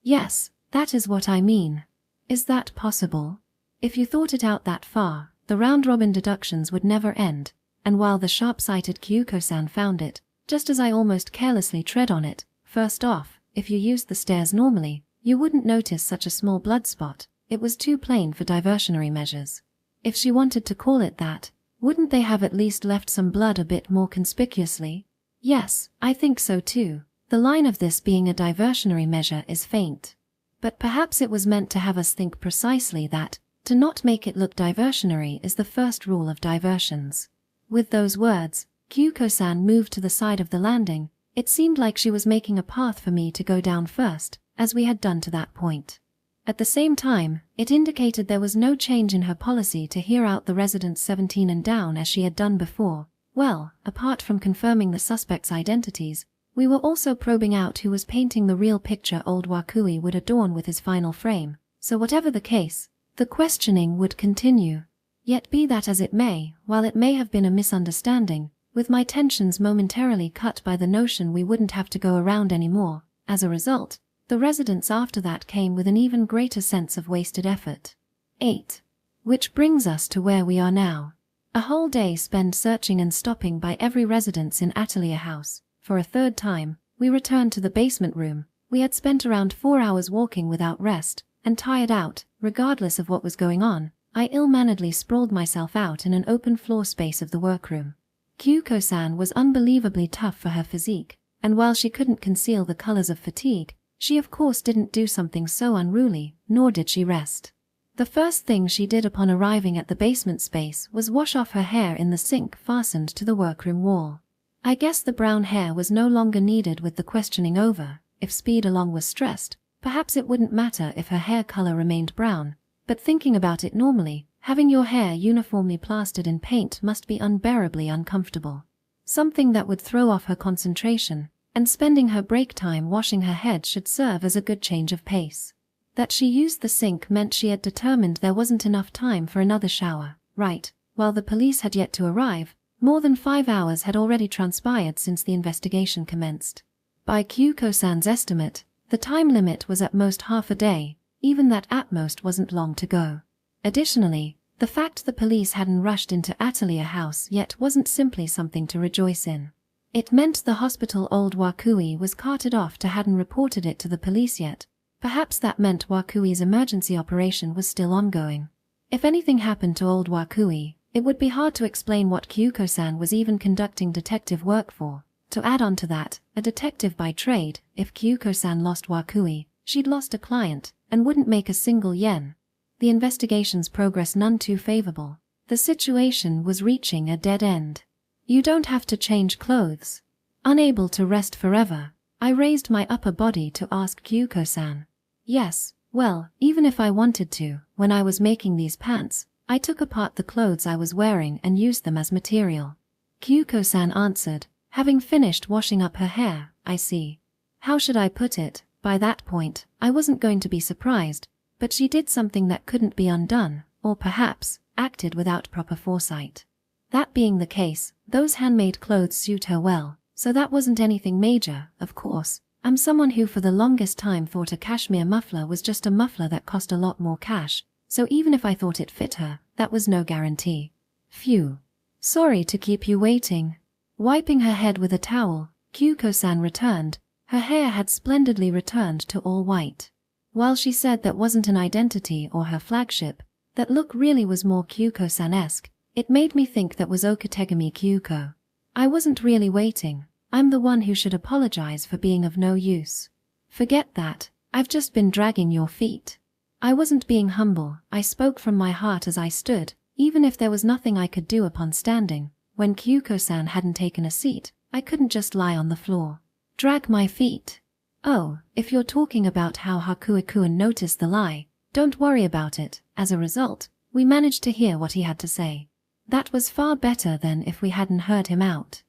Yes, that is what I mean. Is that possible? If you thought it out that far, the round-robin deductions would never end, and while the sharp-sighted Kyuko-san found it, just as I almost carelessly tread on it, first off, if you used the stairs normally, you wouldn't notice such a small blood spot. It was too plain for diversionary measures. If she wanted to call it that, wouldn't they have at least left some blood a bit more conspicuously? Yes, I think so too. The line of this being a diversionary measure is faint. But perhaps it was meant to have us think precisely that, to not make it look diversionary is the first rule of diversions. With those words, Kyuko-san moved to the side of the landing. It seemed like she was making a path for me to go down first, as we had done to that point. At the same time, it indicated there was no change in her policy to hear out the residents 17 and down as she had done before. Well, apart from confirming the suspects' identities, we were also probing out who was painting the real picture old Wakui would adorn with his final frame, so whatever the case, the questioning would continue. Yet be that as it may, while it may have been a misunderstanding, with my tensions momentarily cut by the notion we wouldn't have to go around anymore, as a result, the residents after that came with an even greater sense of wasted effort. 8. Which brings us to where we are now. A whole day spent searching and stopping by every residence in Atelier House. For a third time, we returned to the basement room. We had spent around 4 hours walking without rest, and tired out, regardless of what was going on, I ill-manneredly sprawled myself out in an open floor space of the workroom. Kyuko-san was unbelievably tough for her physique, and while she couldn't conceal the colors of fatigue, she of course didn't do something so unruly, nor did she rest. The first thing she did upon arriving at the basement space was wash off her hair in the sink fastened to the workroom wall. I guess the brown hair was no longer needed with the questioning over. If Speed Along was stressed, perhaps it wouldn't matter if her hair color remained brown, but thinking about it normally, having your hair uniformly plastered in paint must be unbearably uncomfortable. Something that would throw off her concentration, and spending her break time washing her head should serve as a good change of pace. That she used the sink meant she had determined there wasn't enough time for another shower, right? While the police had yet to arrive, more than 5 hours had already transpired since the investigation commenced. By Kyuko-san's estimate, the time limit was at most half a day, even that at most wasn't long to go. Additionally, the fact the police hadn't rushed into Atelier House yet wasn't simply something to rejoice in. It meant the hospital Old Wakui was carted off to hadn't reported it to the police yet. Perhaps that meant Wakui's emergency operation was still ongoing. If anything happened to Old Wakui, it would be hard to explain what Kyuko-san was even conducting detective work for. To add on to that, a detective by trade, if Kyuko-san lost Wakui, she'd lost a client, and wouldn't make a single yen. The investigation's progress none too favorable. The situation was reaching a dead end. You don't have to change clothes. Unable to rest forever, I raised my upper body to ask Kyuko-san. Yes, well, even if I wanted to, when I was making these pants, I took apart the clothes I was wearing and used them as material. Kyuko-san answered, having finished washing up her hair. I see. How should I put it? By that point, I wasn't going to be surprised, but she did something that couldn't be undone, or perhaps, acted without proper foresight. That being the case, those handmade clothes suit her well, so that wasn't anything major, of course. I'm someone who for the longest time thought a cashmere muffler was just a muffler that cost a lot more cash, so even if I thought it fit her, that was no guarantee. Phew. Sorry to keep you waiting. Wiping her head with a towel, Kyuko-san returned. Her hair had splendidly returned to all white. While she said that wasn't an identity or her flagship, that look really was more Kyuko-san-esque, it made me think that was Okategami Kyuko. I wasn't really waiting. I'm the one who should apologize for being of no use. Forget that. I've just been dragging your feet. I wasn't being humble. I spoke from my heart as I stood, even if there was nothing I could do upon standing. When Kyuko-san hadn't taken a seat, I couldn't just lie on the floor. Drag my feet. Oh, if you're talking about how Hakuo-kun noticed the lie, don't worry about it. As a result, we managed to hear what he had to say. That was far better than if we hadn't heard him out.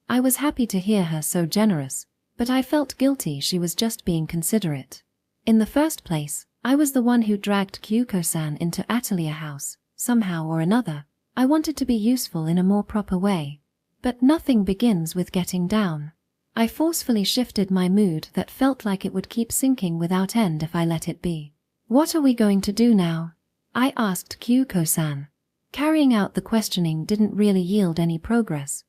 I was happy to hear her so generous, but I felt guilty she was just being considerate. In the first place, I was the one who dragged Kyuko-san into Atelier House. Somehow or another, I wanted to be useful in a more proper way. But nothing begins with getting down. I forcefully shifted my mood that felt like it would keep sinking without end if I let it be. What are we going to do now? I asked Kyuko-san. Carrying out the questioning didn't really yield any progress,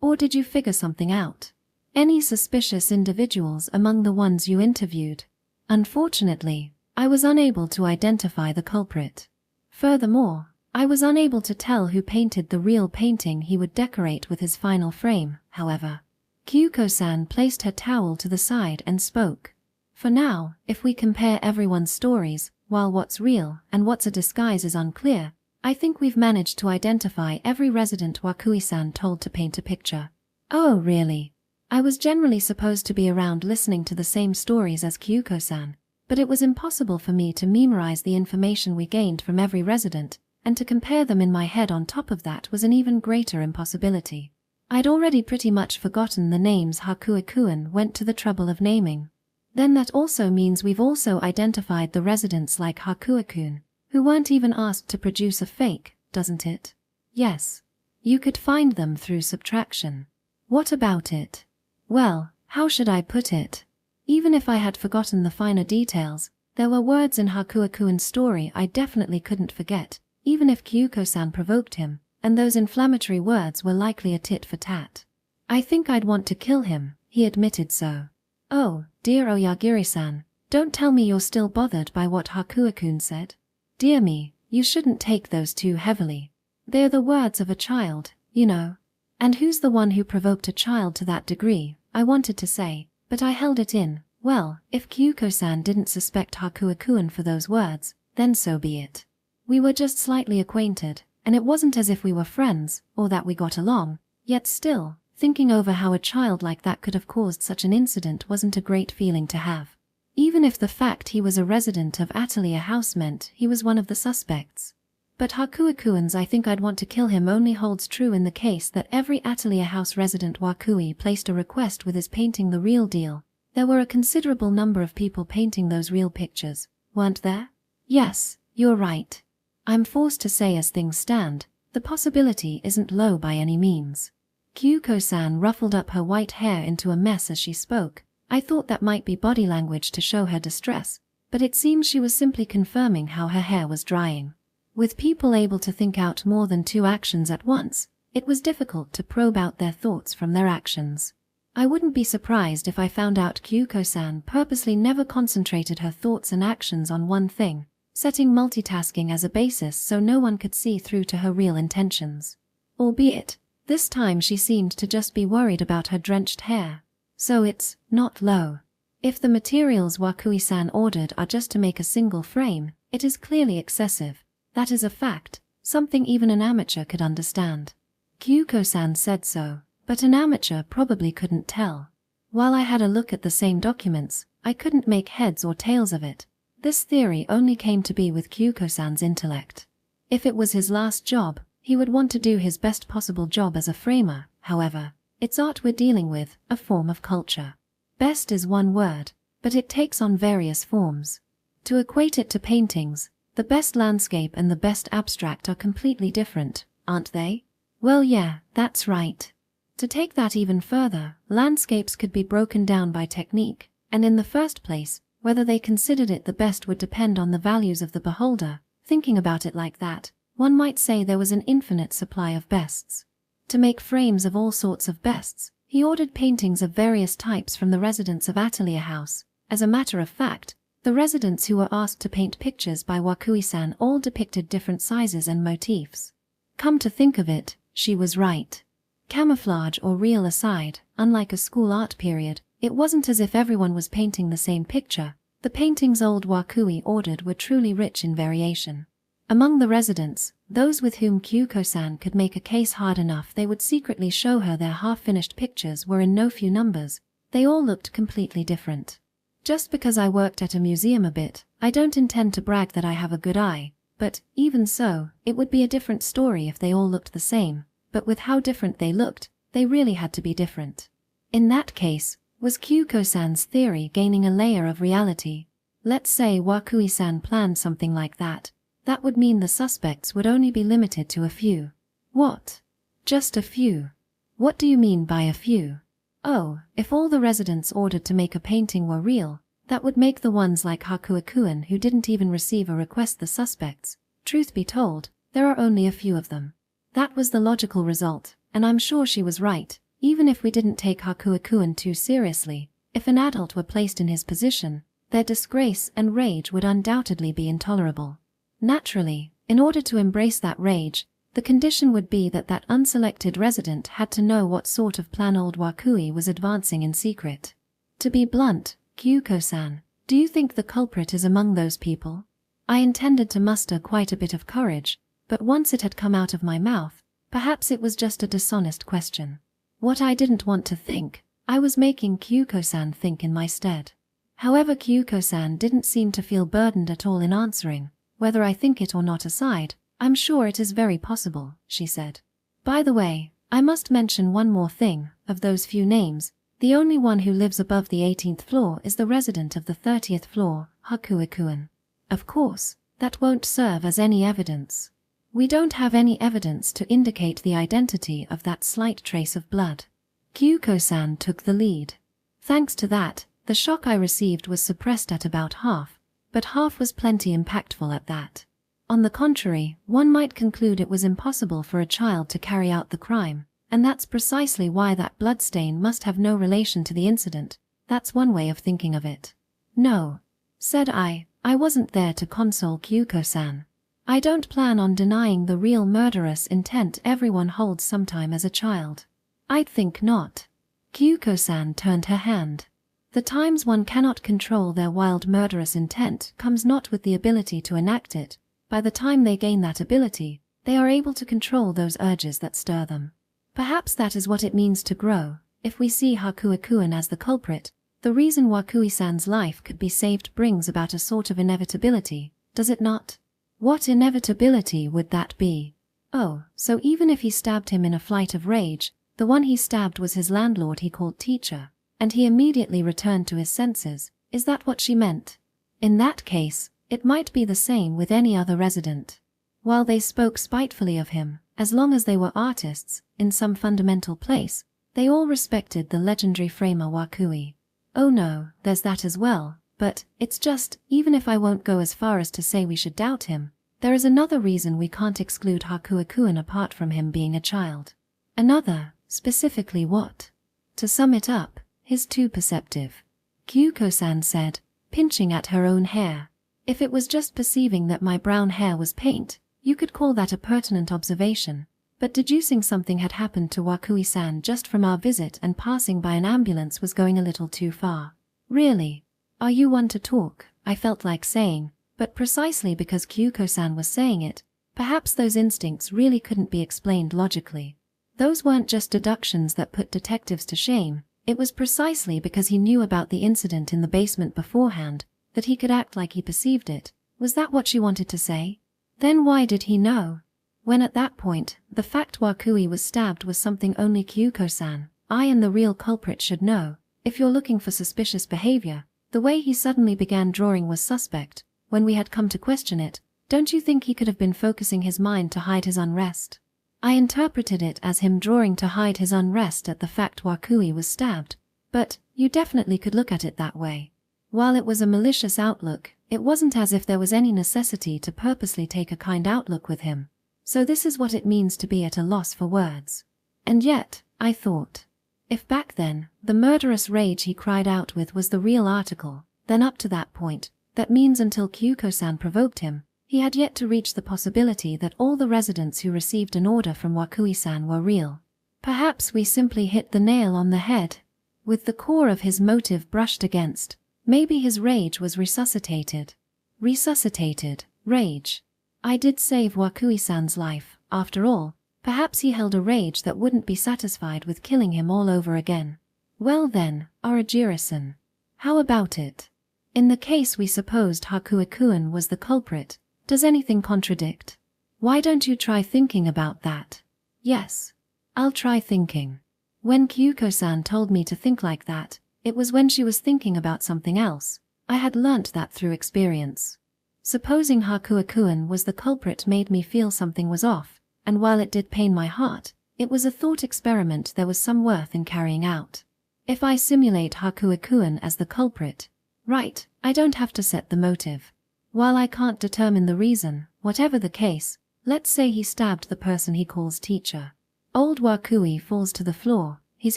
or did you figure something out? Any suspicious individuals among the ones you interviewed? Unfortunately, I was unable to identify the culprit. Furthermore, I was unable to tell who painted the real painting he would decorate with his final frame. However, Kyuko-san placed her towel to the side and spoke. For now, if we compare everyone's stories, while what's real and what's a disguise is unclear, I think we've managed to identify every resident Wakui-san told to paint a picture. Oh really? I was generally supposed to be around listening to the same stories as Kyuko-san, but it was impossible for me to memorize the information we gained from every resident, and to compare them in my head on top of that was an even greater impossibility. I'd already pretty much forgotten the names Hakuo-kun went to the trouble of naming. Then that also means we've also identified the residents like Hakuo-kun, who weren't even asked to produce a fake, doesn't it? Yes. You could find them through subtraction. What about it? Well, how should I put it? Even if I had forgotten the finer details, there were words in Hakuo-kun's story I definitely couldn't forget, even if Kyuko-san provoked him, and those inflammatory words were likely a tit for tat. I think I'd want to kill him, he admitted so. Oh, dear Oyagiri-san, don't tell me you're still bothered by what Hakuo-kun said. Dear me, you shouldn't take those too heavily. They're the words of a child, you know. And who's the one who provoked a child to that degree, I wanted to say, but I held it in. Well, if Kyuko-san didn't suspect Hakuo-kun for those words, then so be it. We were just slightly acquainted, and it wasn't as if we were friends, or that we got along, yet still, thinking over how a child like that could have caused such an incident wasn't a great feeling to have. Even if the fact he was a resident of Atelier House meant he was one of the suspects. But Hakuo-kun's "I think I'd want to kill him" only holds true in the case that every Atelier House resident Wakui placed a request with his painting the real deal. There were a considerable number of people painting those real pictures, weren't there? Yes, you're right. I'm forced to say, as things stand, the possibility isn't low by any means. Kyuko-san ruffled up her white hair into a mess as she spoke. I thought that might be body language to show her distress, but it seems she was simply confirming how her hair was drying. With people able to think out more than two actions at once, it was difficult to probe out their thoughts from their actions. I wouldn't be surprised if I found out Kyuko-san purposely never concentrated her thoughts and actions on one thing, setting multitasking as a basis so no one could see through to her real intentions. Albeit, this time she seemed to just be worried about her drenched hair. So it's not low. If the materials Wakui-san ordered are just to make a single frame, it is clearly excessive. That is a fact, something even an amateur could understand. Kyuko-san said so, but an amateur probably couldn't tell. While I had a look at the same documents, I couldn't make heads or tails of it. This theory only came to be with Kyuko-san's intellect. If it was his last job, he would want to do his best possible job as a framer. However, it's art we're dealing with, a form of culture. Best is one word, but it takes on various forms. To equate it to paintings, the best landscape and the best abstract are completely different, aren't they? Well, yeah, that's right. To take that even further, landscapes could be broken down by technique, and in the first place, whether they considered it the best would depend on the values of the beholder. Thinking about it like that, one might say there was an infinite supply of bests. To make frames of all sorts of bests, he ordered paintings of various types from the residents of Atelier House. As a matter of fact, the residents who were asked to paint pictures by Wakui-san all depicted different sizes and motifs. Come to think of it, she was right. Camouflage or real aside, unlike a school art period, it wasn't as if everyone was painting the same picture. The paintings old Wakui ordered were truly rich in variation. Among the residents, those with whom Kyuko-san could make a case hard enough they would secretly show her their half-finished pictures were in no few numbers. They all looked completely different. Just because I worked at a museum a bit, I don't intend to brag that I have a good eye, but, even so, it would be a different story if they all looked the same. But with how different they looked, they really had to be different. In that case, was Kyuko-san's theory gaining a layer of reality? Let's say Wakui-san planned something like that. That would mean the suspects would only be limited to a few. What? Just a few? What do you mean by a few? Oh, if all the residents ordered to make a painting were real, that would make the ones like Hakuo-kun who didn't even receive a request the suspects. Truth be told, there are only a few of them. That was the logical result, and I'm sure she was right. Even if we didn't take Hakuo-kun too seriously, if an adult were placed in his position, their disgrace and rage would undoubtedly be intolerable. Naturally, in order to embrace that rage, the condition would be that that unselected resident had to know what sort of plan old Wakui was advancing in secret. To be blunt, Kyuko-san, do you think the culprit is among those people? I intended to muster quite a bit of courage, but once it had come out of my mouth, perhaps it was just a dishonest question. What I didn't want to think, I was making Kyuko-san think in my stead. However, Kyuko-san didn't seem to feel burdened at all in answering. Whether I think it or not aside, I'm sure it is very possible, she said. By the way, I must mention one more thing. Of those few names, the only one who lives above the 18th floor is the resident of the 30th floor, Hakuo-kun. Of course, that won't serve as any evidence. We don't have any evidence to indicate the identity of that slight trace of blood. Kyuko-san took the lead. Thanks to that, the shock I received was suppressed at about half, but half was plenty impactful at that. On the contrary, one might conclude it was impossible for a child to carry out the crime, and that's precisely why that bloodstain must have no relation to the incident. That's one way of thinking of it. No, said I wasn't there to console Kyuko-san. I don't plan on denying the real murderous intent everyone holds sometime as a child. I'd think not. Kyuko-san turned her hand. The times one cannot control their wild murderous intent comes not with the ability to enact it. By the time they gain that ability, they are able to control those urges that stir them. Perhaps that is what it means to grow. If we see Hakuo-kun as the culprit, the reason Wakui-san's life could be saved brings about a sort of inevitability, does it not? What inevitability would that be? Oh, so even if he stabbed him in a flight of rage, the one he stabbed was his landlord he called teacher, and he immediately returned to his senses. Is that what she meant? In that case, it might be the same with any other resident. While they spoke spitefully of him, as long as they were artists, in some fundamental place, they all respected the legendary framer Wakui. Oh no, there's that as well, but it's just, even if I won't go as far as to say we should doubt him, there is another reason we can't exclude Hakuo-kun apart from him being a child. Another, specifically what? To sum it up, he's too perceptive. Kyuko-san said, pinching at her own hair. If it was just perceiving that my brown hair was paint, you could call that a pertinent observation, but deducing something had happened to Wakui-san just from our visit and passing by an ambulance was going a little too far. Really? Are you one to talk? I felt like saying, but precisely because Kyuko-san was saying it, perhaps those instincts really couldn't be explained logically. Those weren't just deductions that put detectives to shame, it was precisely because he knew about the incident in the basement beforehand that he could act like he perceived it. Was that what she wanted to say? Then why did he know? When at that point, the fact Wakui was stabbed was something only Kyuko-san, I and the real culprit should know. If you're looking for suspicious behavior, the way he suddenly began drawing was suspect. When we had come to question it, don't you think he could have been focusing his mind to hide his unrest? I interpreted it as him drawing to hide his unrest at the fact Wakui was stabbed, but you definitely could look at it that way. While it was a malicious outlook, it wasn't as if there was any necessity to purposely take a kind outlook with him. So this is what it means to be at a loss for words. And yet, I thought, if back then, the murderous rage he cried out with was the real article, then up to that point, that means until Kyuko-san provoked him, he had yet to reach the possibility that all the residents who received an order from Wakui-san were real. Perhaps we simply hit the nail on the head. With the core of his motive brushed against, maybe his rage was resuscitated. Resuscitated, rage. I did save Wakui-san's life, after all. Perhaps he held a rage that wouldn't be satisfied with killing him all over again. Well then, Arajiro-san. How about it? In the case we supposed Hakuo-kun was the culprit, does anything contradict? Why don't you try thinking about that? Yes. I'll try thinking. When Kyuko-san told me to think like that, it was when she was thinking about something else. I had learnt that through experience. Supposing Hakuo-kun was the culprit made me feel something was off, and while it did pain my heart, it was a thought experiment there was some worth in carrying out. If I simulate Hakuo-kun as the culprit, right, I don't have to set the motive. While I can't determine the reason, whatever the case, let's say he stabbed the person he calls teacher. Old Wakui falls to the floor, his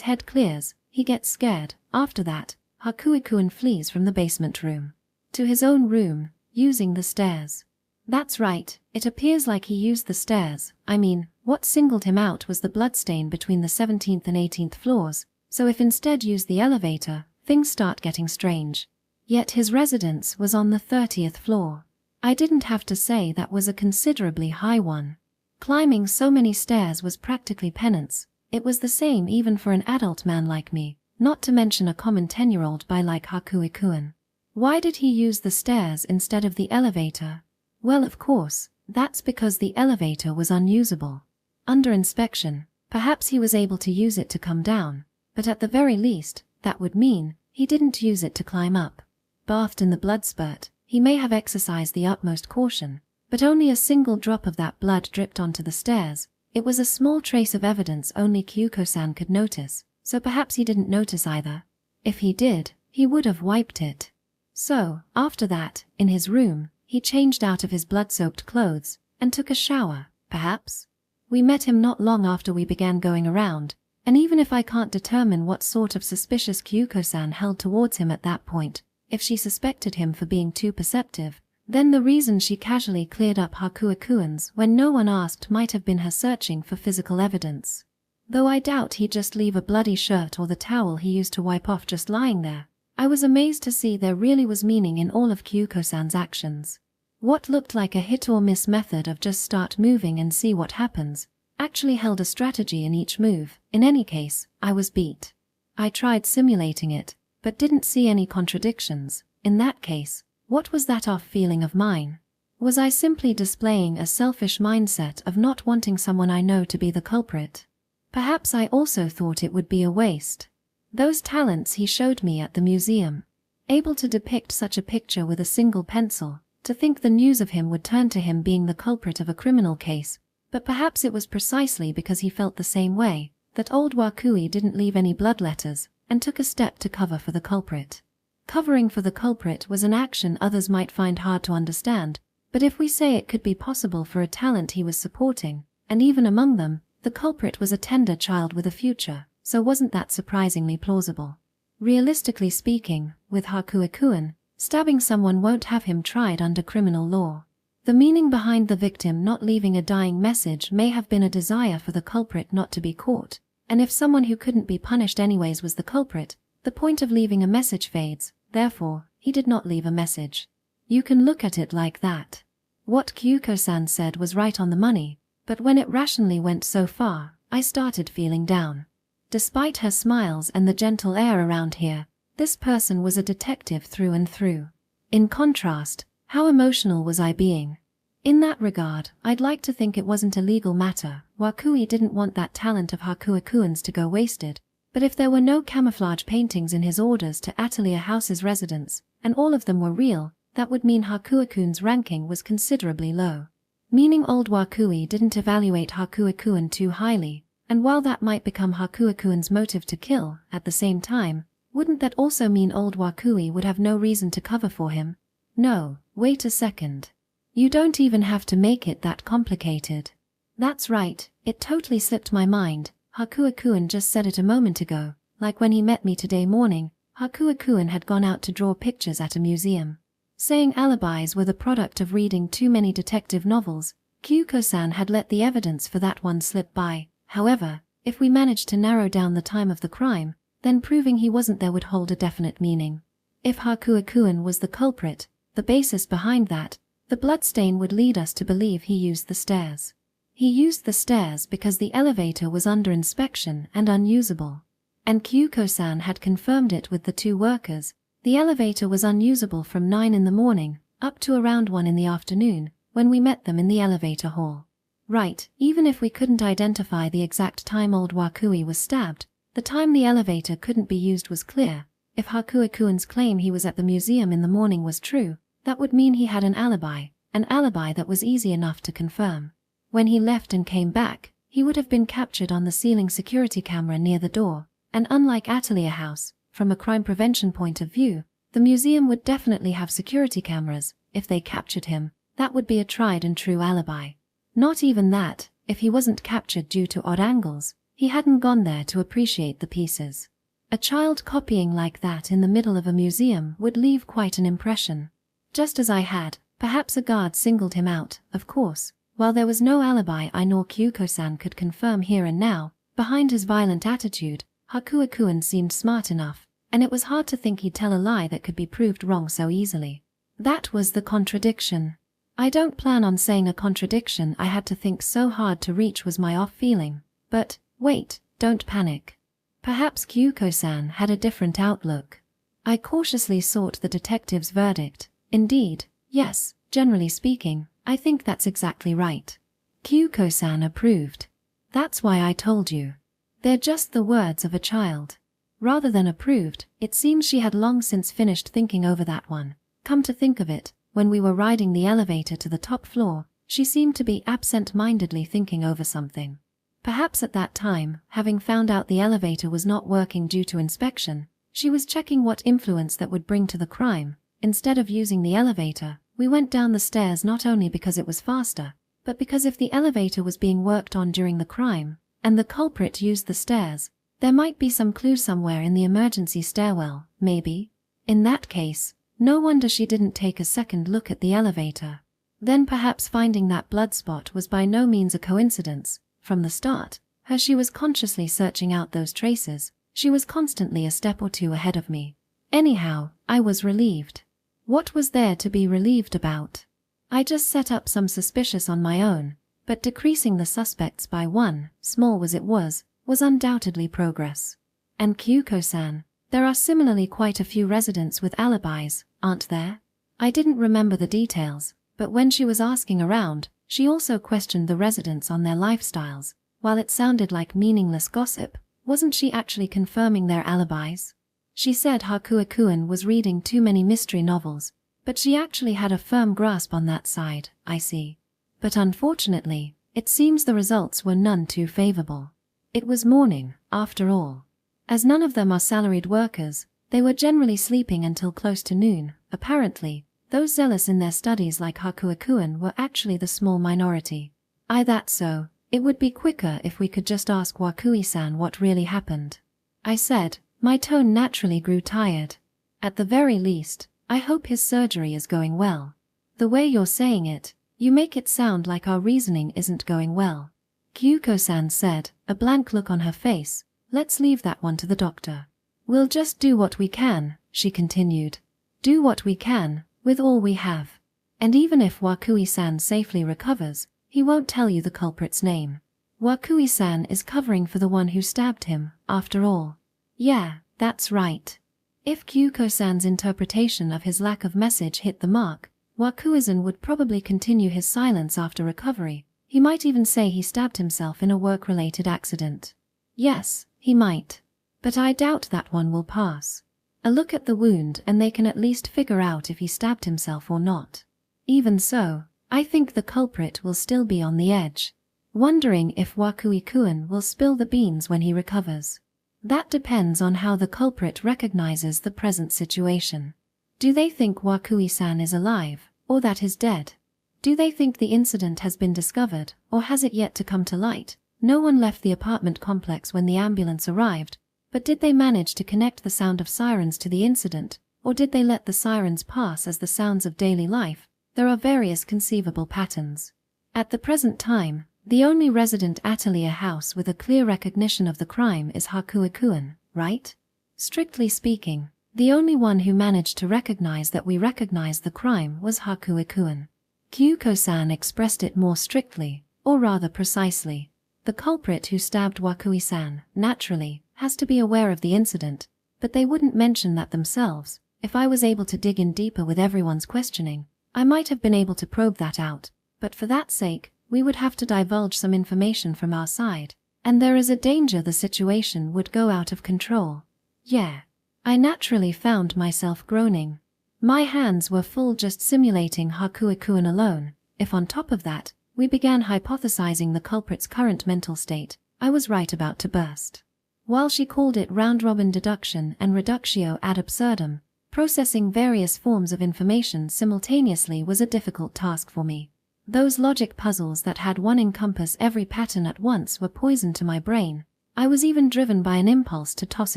head clears, he gets scared. After that, Hakuo-kun flees from the basement room to his own room, using the stairs. That's right, it appears like he used the stairs. I mean, what singled him out was the bloodstain between the 17th and 18th floors, so if instead used the elevator, things start getting strange. Yet his residence was on the 30th floor. I didn't have to say that was a considerably high one. Climbing so many stairs was practically penance. It was the same even for an adult man like me, not to mention a common 10-year-old boy like Hakuo-kun. Why did he use the stairs instead of the elevator? Well, of course, that's because the elevator was unusable. Under inspection, perhaps he was able to use it to come down, but at the very least, that would mean he didn't use it to climb up. Bathed in the blood spurt, he may have exercised the utmost caution, but only a single drop of that blood dripped onto the stairs. It was a small trace of evidence only Kyuko-san could notice, so perhaps he didn't notice either. If he did, he would have wiped it. So, after that, in his room, he changed out of his blood-soaked clothes and took a shower, perhaps. We met him not long after we began going around, and even if I can't determine what sort of suspicious Kyuko-san held towards him at that point, if she suspected him for being too perceptive, Then the reason she casually cleared up Hakuakuan's when no one asked might have been her searching for physical evidence. Though I doubt he'd just leave a bloody shirt or the towel he used to wipe off just lying there. I was amazed to see there really was meaning in all of Kyuko-san's actions. What looked like a hit-or-miss method of just start moving and see what happens, actually held a strategy in each move. In any case, I was beat. I tried simulating it, but didn't see any contradictions. In that case, what was that off feeling of mine? Was I simply displaying a selfish mindset of not wanting someone I know to be the culprit? Perhaps I also thought it would be a waste. Those talents he showed me at the museum, able to depict such a picture with a single pencil, to think the news of him would turn to him being the culprit of a criminal case, but perhaps it was precisely because he felt the same way, that old Wakui didn't leave any bloodletters, and took a step to cover for the culprit. Covering for the culprit was an action others might find hard to understand, but if we say it could be possible for a talent he was supporting, and even among them, the culprit was a tender child with a future, so wasn't that surprisingly plausible? Realistically speaking, with Hakuakuan, stabbing someone won't have him tried under criminal law. The meaning behind the victim not leaving a dying message may have been a desire for the culprit not to be caught, and if someone who couldn't be punished anyways was the culprit, the point of leaving a message fades. Therefore, he did not leave a message. You can look at it like that. What Kyuko-san said was right on the money, but when it rationally went so far, I started feeling down. Despite her smiles and the gentle air around here, this person was a detective through and through. In contrast, how emotional was I being? In that regard, I'd like to think it wasn't a legal matter. Wakui didn't want that talent of Hakuakuan's to go wasted, but if there were no camouflage paintings in his orders to Atelier House's residents, and all of them were real, that would mean Hakuakuan's ranking was considerably low. Meaning old Wakui didn't evaluate Hakuakuan too highly, and while that might become Hakuakuan's motive to kill, at the same time, wouldn't that also mean old Wakui would have no reason to cover for him? No, wait a second. You don't even have to make it that complicated. That's right, it totally slipped my mind. Hakuakuan just said it a moment ago, like when he met me today morning, Hakuakuan had gone out to draw pictures at a museum. Saying alibis were the product of reading too many detective novels, Kyuko-san had let the evidence for that one slip by. However, if we managed to narrow down the time of the crime, then proving he wasn't there would hold a definite meaning. If Hakuakuan was the culprit, the basis behind that, the bloodstain would lead us to believe he used the stairs. He used the stairs because the elevator was under inspection and unusable. And Kyuko-san had confirmed it with the two workers. The elevator was unusable from 9 in the morning, up to around 1 in the afternoon, when we met them in the elevator hall. Right, even if we couldn't identify the exact time old Wakui was stabbed, the time the elevator couldn't be used was clear. If Hakuakuan's claim he was at the museum in the morning was true, that would mean he had an alibi that was easy enough to confirm. When he left and came back, he would have been captured on the ceiling security camera near the door, and unlike Atelier House, from a crime prevention point of view, the museum would definitely have security cameras. If they captured him, that would be a tried and true alibi. Not even that, if he wasn't captured due to odd angles, he hadn't gone there to appreciate the pieces. A child copying like that in the middle of a museum would leave quite an impression. Just as I had, perhaps a guard singled him out, of course. While there was no alibi I nor Kyuko-san could confirm here and now, behind his violent attitude, Hakuakuan seemed smart enough, and it was hard to think he'd tell a lie that could be proved wrong so easily. That was the contradiction. I don't plan on saying a contradiction I had to think so hard to reach was my off feeling, but, wait, don't panic. Perhaps Kyuko-san had a different outlook. I cautiously sought the detective's verdict. Indeed, yes, generally speaking, I think that's exactly right. Kyuko-san approved. That's why I told you. They're just the words of a child. Rather than approved, it seems she had long since finished thinking over that one. Come to think of it, when we were riding the elevator to the top floor, she seemed to be absent-mindedly thinking over something. Perhaps at that time, having found out the elevator was not working due to inspection, she was checking what influence that would bring to the crime. Instead of using the elevator, we went down the stairs not only because it was faster, but because if the elevator was being worked on during the crime, and the culprit used the stairs, there might be some clue somewhere in the emergency stairwell, maybe. In that case, No wonder she didn't take a second look at the elevator. Then perhaps finding that blood spot was by no means a coincidence. From the start, she was consciously searching out those traces. She was constantly a step or two ahead of me. Anyhow, I was relieved. What was there to be relieved about? I just set up some suspicious on my own, but decreasing the suspects by one, small as it was undoubtedly progress. And Kyuko-san, there are similarly quite a few residents with alibis, aren't there? I didn't remember the details, but when she was asking around, she also questioned the residents on their lifestyles. While it sounded like meaningless gossip, wasn't she actually confirming their alibis? She said Hakuo-kun was reading too many mystery novels, but she actually had a firm grasp on that side, I see. But unfortunately, it seems the results were none too favorable. It was morning, after all. As none of them are salaried workers, they were generally sleeping until close to noon. Apparently, those zealous in their studies like Hakuo-kun were actually the small minority. That's so. It would be quicker if we could just ask Wakui-san what really happened. I said, my tone naturally grew tired. At the very least, I hope his surgery is going well. The way you're saying it, you make it sound like our reasoning isn't going well. Kyuko-san said, a blank look on her face. Let's leave that one to the doctor. We'll just do what we can, she continued. Do what we can, with all we have. And even if Wakui-san safely recovers, he won't tell you the culprit's name. Wakui-san is covering for the one who stabbed him, after all. Yeah, that's right. If Kyuko-san's interpretation of his lack of message hit the mark, Wakui-san would probably continue his silence after recovery. He might even say he stabbed himself in a work-related accident. Yes, he might. But I doubt that one will pass. A look at the wound and they can at least figure out if he stabbed himself or not. Even so, I think the culprit will still be on the edge, wondering if Wakui-kun will spill the beans when he recovers. That depends on how the culprit recognizes the present situation. Do they think Wakui-san is alive, or that he's dead? Do they think the incident has been discovered, or has it yet to come to light? No one left the apartment complex when the ambulance arrived, but did they manage to connect the sound of sirens to the incident, or did they let the sirens pass as the sounds of daily life? There are various conceivable patterns. At the present time, the only resident Atelier house with a clear recognition of the crime is Hakuo-kun, right? Strictly speaking, the only one who managed to recognize that we recognized the crime was Hakuo-kun. Kyuko-san expressed it more strictly, or rather precisely. The culprit who stabbed Wakui-san, naturally, has to be aware of the incident, but they wouldn't mention that themselves. If I was able to dig in deeper with everyone's questioning, I might have been able to probe that out, but for that sake, we would have to divulge some information from our side, and there is a danger the situation would go out of control. Yeah. I naturally found myself groaning. My hands were full just simulating Hakuo-kun alone. If on top of that, we began hypothesizing the culprit's current mental state, I was right about to burst. While she called it round-robin deduction and reductio ad absurdum, processing various forms of information simultaneously was a difficult task for me. Those logic puzzles that had one encompass every pattern at once were poison to my brain. I was even driven by an impulse to toss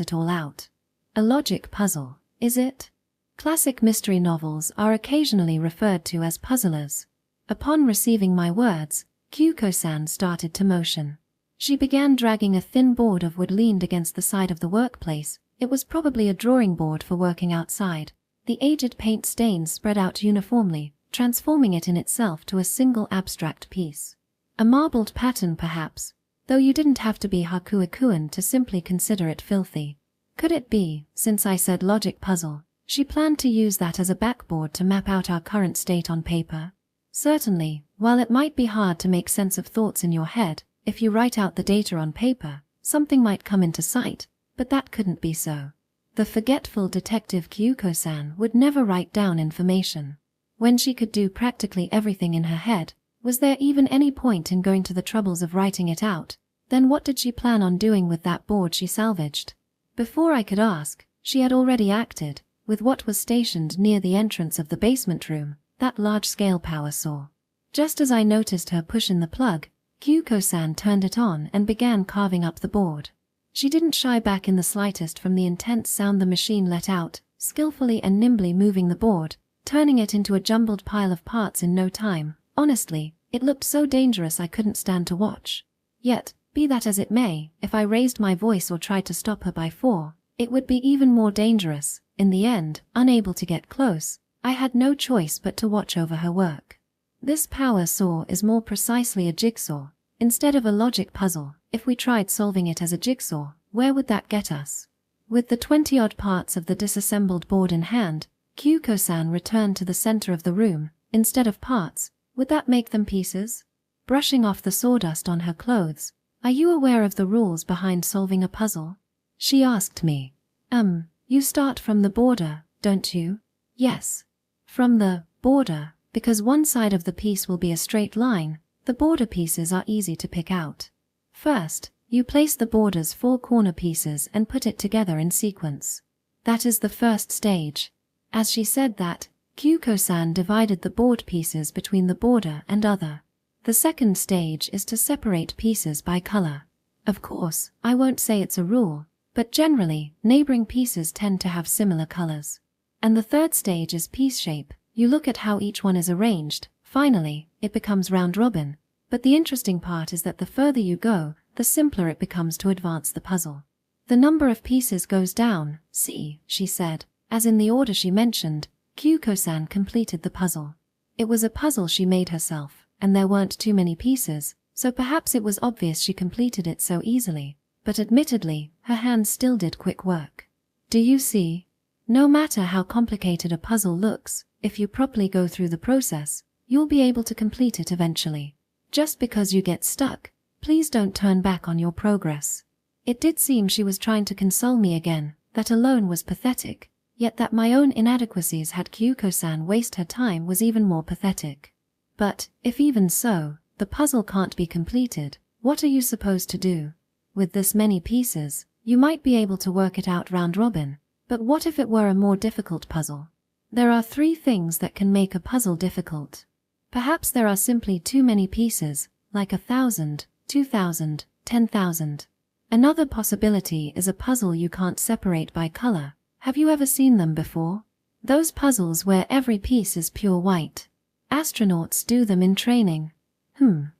it all out. A logic puzzle, is it? Classic mystery novels are occasionally referred to as puzzlers. Upon receiving my words, Kyuko-san started to motion. She began dragging a thin board of wood leaned against the side of the workplace. It was probably a drawing board for working outside. The aged paint stains spread out uniformly, transforming it in itself to a single abstract piece. A marbled pattern perhaps, though you didn't have to be Hakuo-kun to simply consider it filthy. Could it be, since I said logic puzzle, she planned to use that as a backboard to map out our current state on paper? Certainly, while it might be hard to make sense of thoughts in your head, if you write out the data on paper, something might come into sight, but that couldn't be so. The forgetful detective Kyuko-san would never write down information. When she could do practically everything in her head, was there even any point in going to the troubles of writing it out? Then what did she plan on doing with that board she salvaged? Before I could ask, she had already acted, with what was stationed near the entrance of the basement room, that large-scale power saw. Just as I noticed her push in the plug, Kyuko-san turned it on and began carving up the board. She didn't shy back in the slightest from the intense sound the machine let out, skillfully and nimbly moving the board, turning it into a jumbled pile of parts in no time. Honestly, it looked so dangerous I couldn't stand to watch. Yet, be that as it may, if I raised my voice or tried to stop her by force, it would be even more dangerous. In the end, unable to get close, I had no choice but to watch over her work. This power saw is more precisely a jigsaw, instead of a logic puzzle. If we tried solving it as a jigsaw, where would that get us? With the 20-odd parts of the disassembled board in hand, Kyuko-san returned to the center of the room. Instead of parts, would that make them pieces? Brushing off the sawdust on her clothes, "Are you aware of the rules behind solving a puzzle?" she asked me. You start from the border, don't you?" "Yes. From the border, because one side of the piece will be a straight line. The border pieces are easy to pick out. First, you place the border's 4 corner pieces and put it together in sequence. That is the first stage." As she said that, Kyuko-san divided the board pieces between the border and other. The second stage is to separate pieces by color. Of course, I won't say it's a rule, but generally, neighboring pieces tend to have similar colors. And the third stage is piece shape. You look at how each one is arranged. Finally, it becomes round robin. But the interesting part is that the further you go, the simpler it becomes to advance the puzzle. The number of pieces goes down. "See," she said, as in the order she mentioned, Kyuko-san completed the puzzle. It was a puzzle she made herself, and there weren't too many pieces, so perhaps it was obvious she completed it so easily. But admittedly, her hands still did quick work. Do you see? No matter how complicated a puzzle looks, if you properly go through the process, you'll be able to complete it eventually. Just because you get stuck, please don't turn back on your progress. It did seem she was trying to console me again, that alone was pathetic, yet that my own inadequacies had Kyuko-san waste her time was even more pathetic. But, if even so, the puzzle can't be completed, what are you supposed to do? With this many pieces, you might be able to work it out round robin, but what if it were a more difficult puzzle? There are 3 things that can make a puzzle difficult. Perhaps there are simply too many pieces, like 1,000, 2,000, 10,000. Another possibility is a puzzle you can't separate by color. Have you ever seen them before? Those puzzles where every piece is pure white. Astronauts do them in training.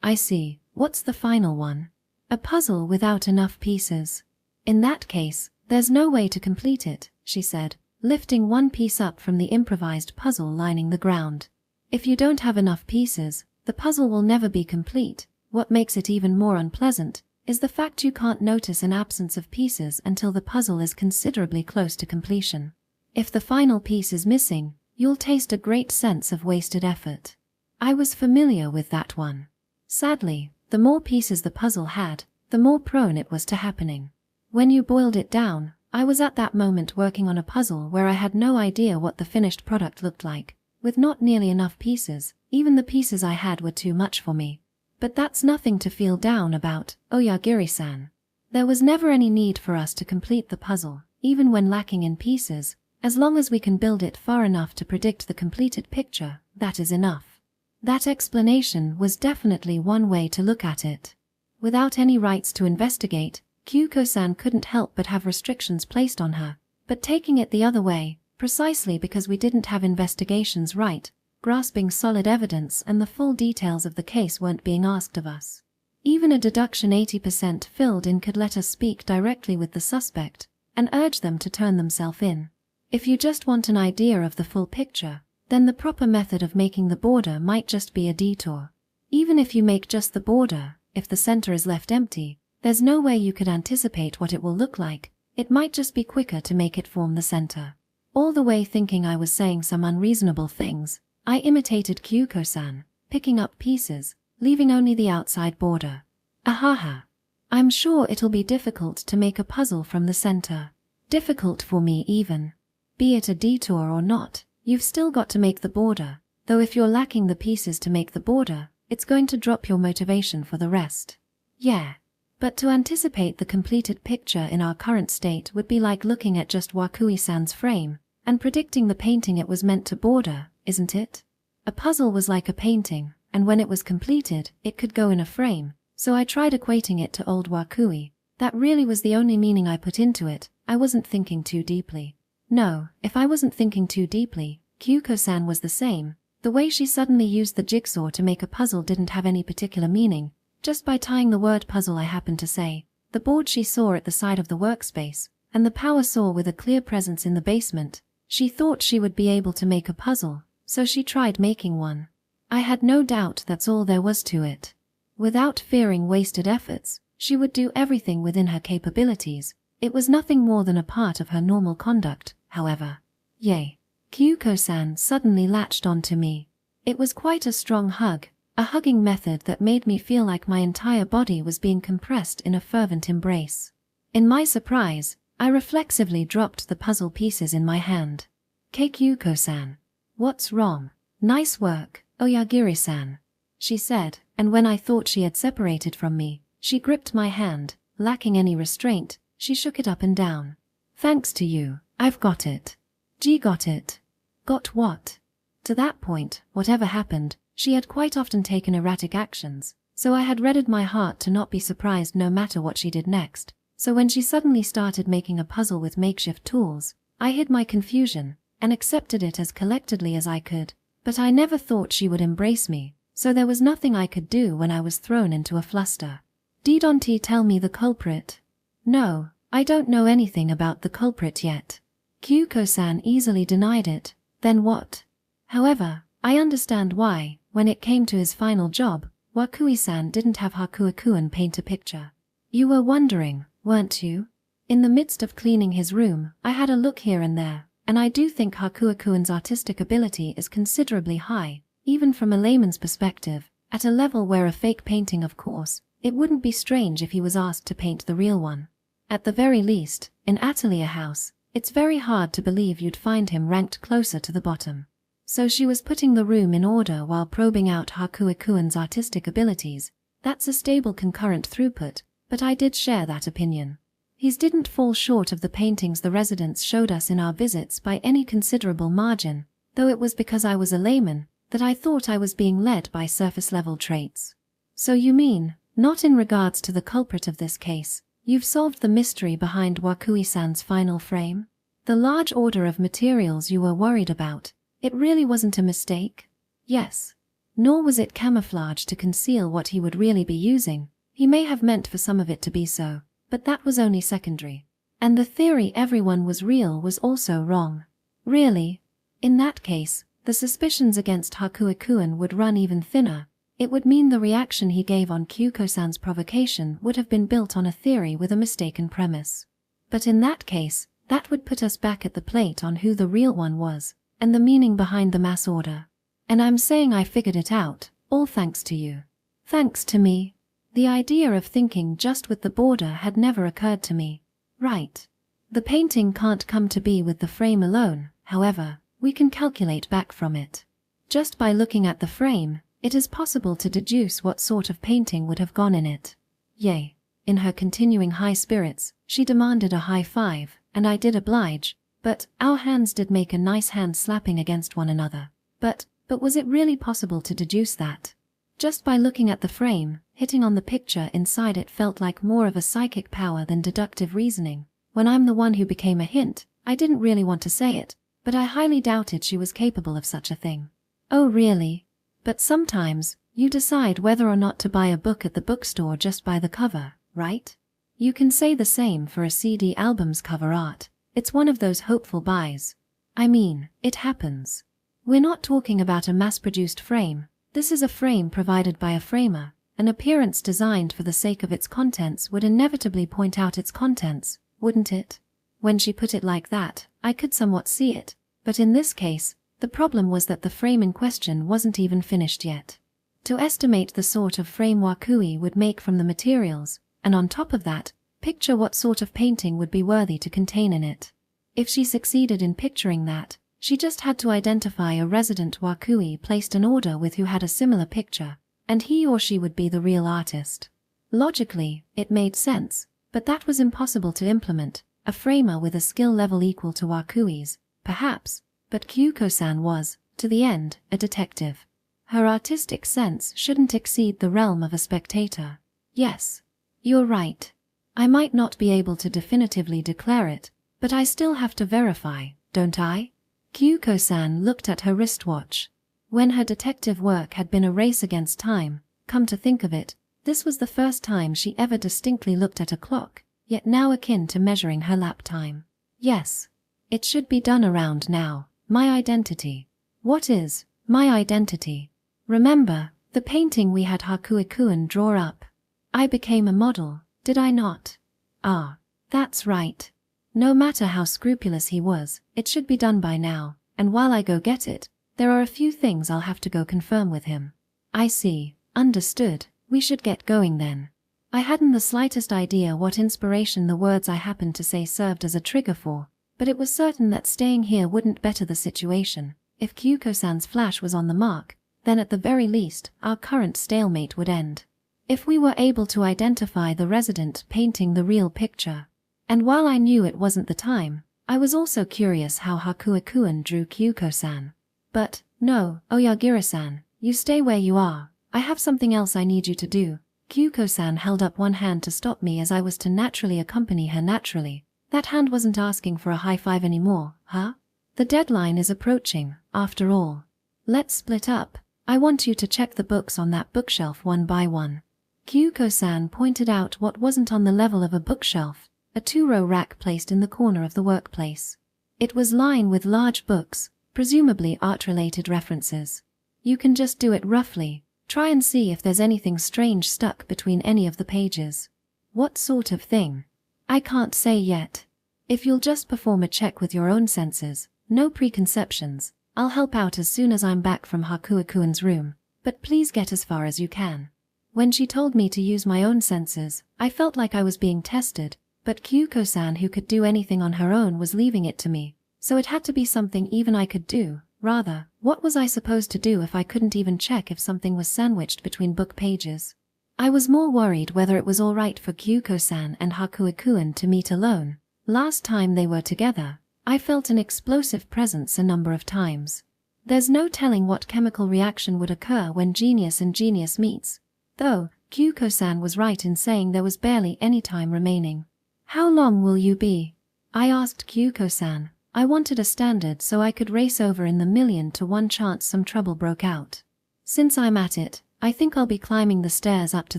I see. What's the final one? A puzzle without enough pieces. In that case, there's no way to complete it, she said, lifting one piece up from the improvised puzzle lining the ground. If you don't have enough pieces, the puzzle will never be complete. What makes it even more unpleasant is the fact you can't notice an absence of pieces until the puzzle is considerably close to completion. If the final piece is missing, you'll taste a great sense of wasted effort. I was familiar with that one. Sadly, the more pieces the puzzle had, the more prone it was to happening. When you boiled it down, I was at that moment working on a puzzle where I had no idea what the finished product looked like. With not nearly enough pieces, even the pieces I had were too much for me. But that's nothing to feel down about, Oyagiri-san. There was never any need for us to complete the puzzle, even when lacking in pieces. As long as we can build it far enough to predict the completed picture, that is enough. That explanation was definitely one way to look at it. Without any rights to investigate, Kyuko-san couldn't help but have restrictions placed on her. But taking it the other way, precisely because we didn't have investigations right, grasping solid evidence and the full details of the case weren't being asked of us. Even a deduction 80% filled in could let us speak directly with the suspect and urge them to turn themselves in. If you just want an idea of the full picture, then the proper method of making the border might just be a detour. Even if you make just the border, if the center is left empty, there's no way you could anticipate what it will look like. It might just be quicker to make it form the center. All the way thinking I was saying some unreasonable things, I imitated Kyuko-san, picking up pieces, leaving only the outside border. Ahaha. I'm sure it'll be difficult to make a puzzle from the center. Difficult for me even. Be it a detour or not, you've still got to make the border, though if you're lacking the pieces to make the border, it's going to drop your motivation for the rest. Yeah. But to anticipate the completed picture in our current state would be like looking at just Wakui-san's frame and predicting the painting it was meant to border, isn't it? A puzzle was like a painting, and when it was completed, it could go in a frame, so I tried equating it to old Wakui. That really was the only meaning I put into it. I wasn't thinking too deeply. No, if I wasn't thinking too deeply, Kyuko-san was the same. The way she suddenly used the jigsaw to make a puzzle didn't have any particular meaning. Just by tying the word puzzle, I happened to say, the board she saw at the side of the workspace, and the power saw with a clear presence in the basement, she thought she would be able to make a puzzle, so she tried making one. I had no doubt that's all there was to it. Without fearing wasted efforts, she would do everything within her capabilities. It was nothing more than a part of her normal conduct, however. Yay. Kyuko-san suddenly latched onto me. It was quite a strong hug, a hugging method that made me feel like my entire body was being compressed in a fervent embrace. In my surprise, I reflexively dropped the puzzle pieces in my hand. Kyuko-san. What's wrong? Nice work, Oyagiri-san, she said, and when I thought she had separated from me, she gripped my hand, lacking any restraint. She shook it up and down. Thanks to you, I've got it. G got it. Got what? To that point, whatever happened, she had quite often taken erratic actions, so I had readied my heart to not be surprised no matter what she did next. So when she suddenly started making a puzzle with makeshift tools, I hid my confusion and accepted it as collectedly as I could. But I never thought she would embrace me, so there was nothing I could do when I was thrown into a fluster. Didn't tell me the culprit? No, I don't know anything about the culprit yet. Kyuko-san easily denied it. Then what? However, I understand why, when it came to his final job, Wakui-san didn't have Hakuo-kun paint a picture. You were wondering, weren't you? In the midst of cleaning his room, I had a look here and there, and I do think Hakuo-kun's artistic ability is considerably high, even from a layman's perspective, at a level where a fake painting, of course, it wouldn't be strange if he was asked to paint the real one. At the very least, in Atelier House, it's very hard to believe you'd find him ranked closer to the bottom. So she was putting the room in order while probing out Hakuo-kun's artistic abilities. That's a stable concurrent throughput, but I did share that opinion. His didn't fall short of the paintings the residents showed us in our visits by any considerable margin, though it was because I was a layman that I thought I was being led by surface-level traits. So you mean, not in regards to the culprit of this case, you've solved the mystery behind Wakui-san's final frame? The large order of materials you were worried about, it really wasn't a mistake? Yes. Nor was it camouflage to conceal what he would really be using. He may have meant for some of it to be so, but that was only secondary. And the theory everyone was real was also wrong. Really? In that case, the suspicions against Hakuo-kun would run even thinner. It would mean the reaction he gave on Kyuko-san's provocation would have been built on a theory with a mistaken premise. But in that case, that would put us back at the plate on who the real one was, and the meaning behind the mass order. And I'm saying I figured it out, all thanks to you. Thanks to me? The idea of thinking just with the border had never occurred to me. Right. The painting can't come to be with the frame alone, however, we can calculate back from it. Just by looking at the frame, it is possible to deduce what sort of painting would have gone in it. Yay. In her continuing high spirits, she demanded a high five, and I did oblige, but our hands did make a nice hand slapping against one another. But was it really possible to deduce that? Just by looking at the frame, hitting on the picture inside it felt like more of a psychic power than deductive reasoning. When I'm the one who became a hint, I didn't really want to say it, but I highly doubted she was capable of such a thing. Oh really? But sometimes, you decide whether or not to buy a book at the bookstore just by the cover, right? You can say the same for a CD album's cover art. It's one of those hopeful buys. I mean, it happens. We're not talking about a mass-produced frame. This is a frame provided by a framer. An appearance designed for the sake of its contents would inevitably point out its contents, wouldn't it? When she put it like that, I could somewhat see it. But in this case, the problem was that the frame in question wasn't even finished yet. To estimate the sort of frame Wakui would make from the materials, and on top of that, picture what sort of painting would be worthy to contain in it. If she succeeded in picturing that, she just had to identify a resident Wakui placed an order with who had a similar picture, and he or she would be the real artist. Logically, it made sense, but that was impossible to implement. A framer with a skill level equal to Wakui's, perhaps, but Kyuko-san was, to the end, a detective. Her artistic sense shouldn't exceed the realm of a spectator. Yes, you're right. I might not be able to definitively declare it, but I still have to verify, don't I? Kyuko-san looked at her wristwatch. When her detective work had been a race against time, come to think of it, this was the first time she ever distinctly looked at a clock, yet now akin to measuring her lap time. Yes. It should be done around now. My identity. What is my identity? Remember, the painting we had Hakuikuen draw up. I became a model, did I not? Ah, that's right. No matter how scrupulous he was, it should be done by now, and while I go get it, there are a few things I'll have to go confirm with him. I see, understood, we should get going then. I hadn't the slightest idea what inspiration the words I happened to say served as a trigger for, but it was certain that staying here wouldn't better the situation. If Kyuko-san's flash was on the mark, then at the very least, our current stalemate would end. If we were able to identify the resident painting the real picture. And while I knew it wasn't the time, I was also curious how Hakuikuen drew Kyuko-san. But, no, Oyagura-san, you stay where you are. I have something else I need you to do. Kyuko-san held up one hand to stop me as I was to naturally accompany her naturally. That hand wasn't asking for a high five anymore, huh? The deadline is approaching, after all. Let's split up. I want you to check the books on that bookshelf one by one. Kyuko-san pointed out what wasn't on the level of a bookshelf, a 2-row rack placed in the corner of the workplace. It was lined with large books, presumably art-related references. You can just do it roughly. Try and see if there's anything strange stuck between any of the pages. What sort of thing? I can't say yet. If you'll just perform a check with your own senses, no preconceptions, I'll help out as soon as I'm back from Hakuikuen's room, but please get as far as you can. When she told me to use my own senses, I felt like I was being tested, but Kyuko-san, who could do anything on her own, was leaving it to me, so it had to be something even I could do. Rather, what was I supposed to do if I couldn't even check if something was sandwiched between book pages? I was more worried whether it was all right for Kyuko-san and Hakuikuen to meet alone. Last time they were together, I felt an explosive presence a number of times. There's no telling what chemical reaction would occur when genius and genius meets. Though, Kyuko-san was right in saying there was barely any time remaining. How long will you be? I asked Kyuko-san. I wanted a standard so I could race over in the 1,000,000 to 1 chance some trouble broke out. Since I'm at it, I think I'll be climbing the stairs up to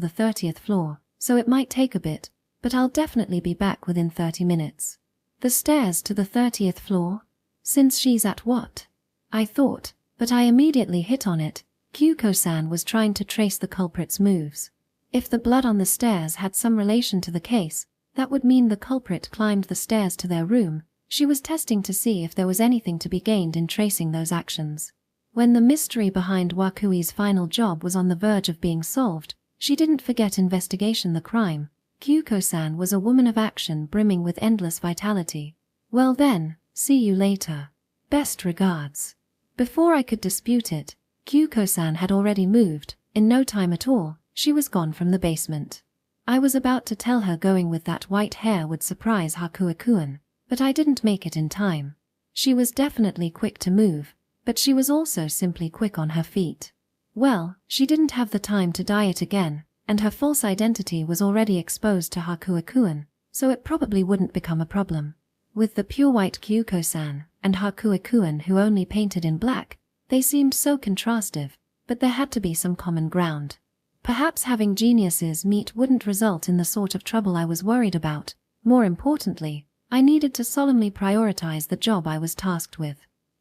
the 30th floor, so it might take a bit, but I'll definitely be back within 30 minutes. The stairs to the 30th floor? Since she's at what? I thought, but I immediately hit on it. Kyuko-san was trying to trace the culprit's moves. If the blood on the stairs had some relation to the case, that would mean the culprit climbed the stairs to their room. She was testing to see if there was anything to be gained in tracing those actions. When the mystery behind Wakui's final job was on the verge of being solved, she didn't forget investigation the crime. Kyuko-san was a woman of action brimming with endless vitality. Well then, see you later. Best regards. Before I could dispute it, Kyuko-san had already moved. In no time at all, she was gone from the basement. I was about to tell her going with that white hair would surprise Hakuikuen, but I didn't make it in time. She was definitely quick to move, but she was also simply quick on her feet. Well, she didn't have the time to dye it again, and her false identity was already exposed to Hakuikuen, so it probably wouldn't become a problem. With the pure white Kyuko-san and Hakuikuen who only painted in black, they seemed so contrastive, but there had to be some common ground. Perhaps having geniuses meet wouldn't result in the sort of trouble I was worried about. More importantly, I needed to solemnly prioritize the job I was tasked with.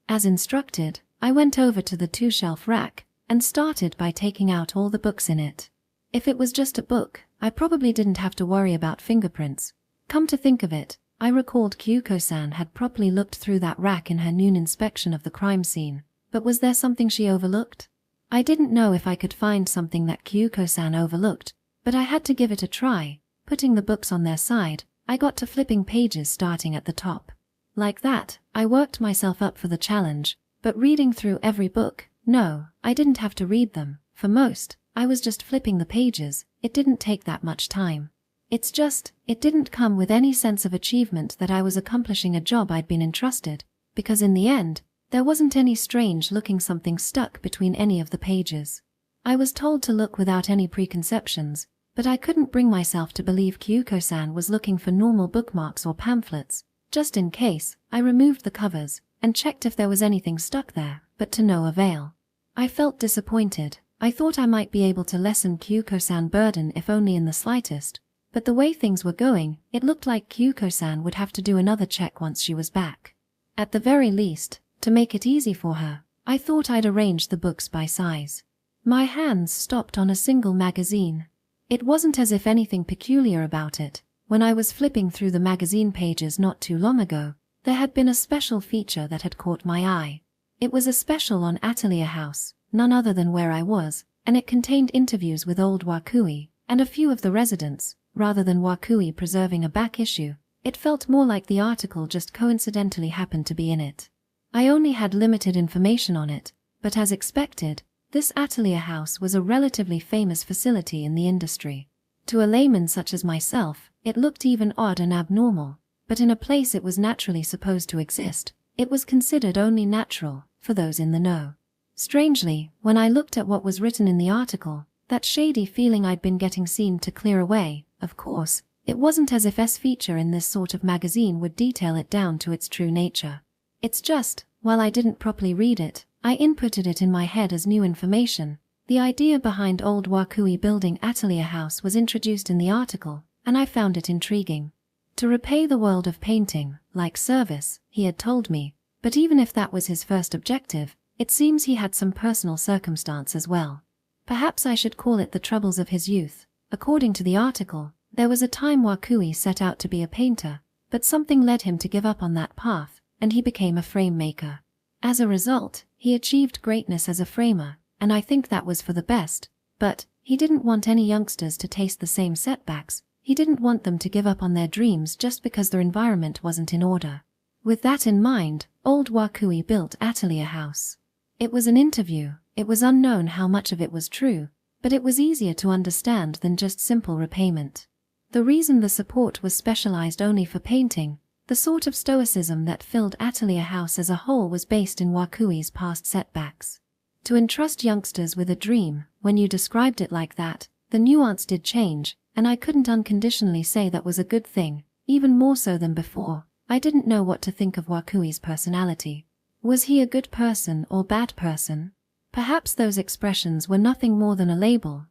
As instructed, I went over to the 2-shelf rack and started by taking out all the books in it. If it was just a book, I probably didn't have to worry about fingerprints. Come to think of it, I recalled Kyuko-san had properly looked through that rack in her noon inspection of the crime scene, but was there something she overlooked? I didn't know if I could find something that Kyuko-san overlooked, but I had to give it a try. Putting the books on their side, I got to flipping pages starting at the top. Like that, I worked myself up for the challenge, but reading through every book, no, I didn't have to read them. For most, I was just flipping the pages. It didn't take that much time. It's just, it didn't come with any sense of achievement that I was accomplishing a job I'd been entrusted, because in the end, there wasn't any strange-looking something stuck between any of the pages. I was told to look without any preconceptions, but I couldn't bring myself to believe Kyuko-san was looking for normal bookmarks or pamphlets. Just in case, I removed the covers and checked if there was anything stuck there, but to no avail. I felt disappointed. I thought I might be able to lessen Kyuko-san burden if only in the slightest, but the way things were going, it looked like Kyuko-san would have to do another check once she was back. At the very least, to make it easy for her, I thought I'd arrange the books by size. My hands stopped on a single magazine. It wasn't as if anything peculiar about it. When I was flipping through the magazine pages not too long ago, there had been a special feature that had caught my eye. It was a special on Atelier House, none other than where I was, and it contained interviews with old Wakui and a few of the residents. Rather than Wakui preserving a back issue, it felt more like the article just coincidentally happened to be in it. I only had limited information on it, but as expected, this Atelier House was a relatively famous facility in the industry. To a layman such as myself, it looked even odd and abnormal, but in a place it was naturally supposed to exist, it was considered only natural for those in the know. Strangely, when I looked at what was written in the article, that shady feeling I'd been getting seemed to clear away. Of course, it wasn't as if S feature in this sort of magazine would detail it down to its true nature. It's just, while I didn't properly read it, I inputted it in my head as new information. The idea behind old Wakui building Atelier House was introduced in the article, and I found it intriguing. To repay the world of painting, like service, he had told me, but even if that was his first objective, it seems he had some personal circumstance as well. Perhaps I should call it the troubles of his youth. According to the article, there was a time Wakui set out to be a painter, but something led him to give up on that path, and he became a frame maker. As a result, he achieved greatness as a framer, and I think that was for the best, but he didn't want any youngsters to taste the same setbacks. He didn't want them to give up on their dreams just because their environment wasn't in order. With that in mind, old Wakui built Atelier House. It was an interview. It was unknown how much of it was true, but it was easier to understand than just simple repayment. The reason the support was specialized only for painting, the sort of stoicism that filled Atelier House as a whole, was based in Wakui's past setbacks. To entrust youngsters with a dream, when you described it like that, the nuance did change, and I couldn't unconditionally say that was a good thing, even more so than before. I didn't know what to think of Wakui's personality. Was he a good person or bad person? Perhaps those expressions were nothing more than a label,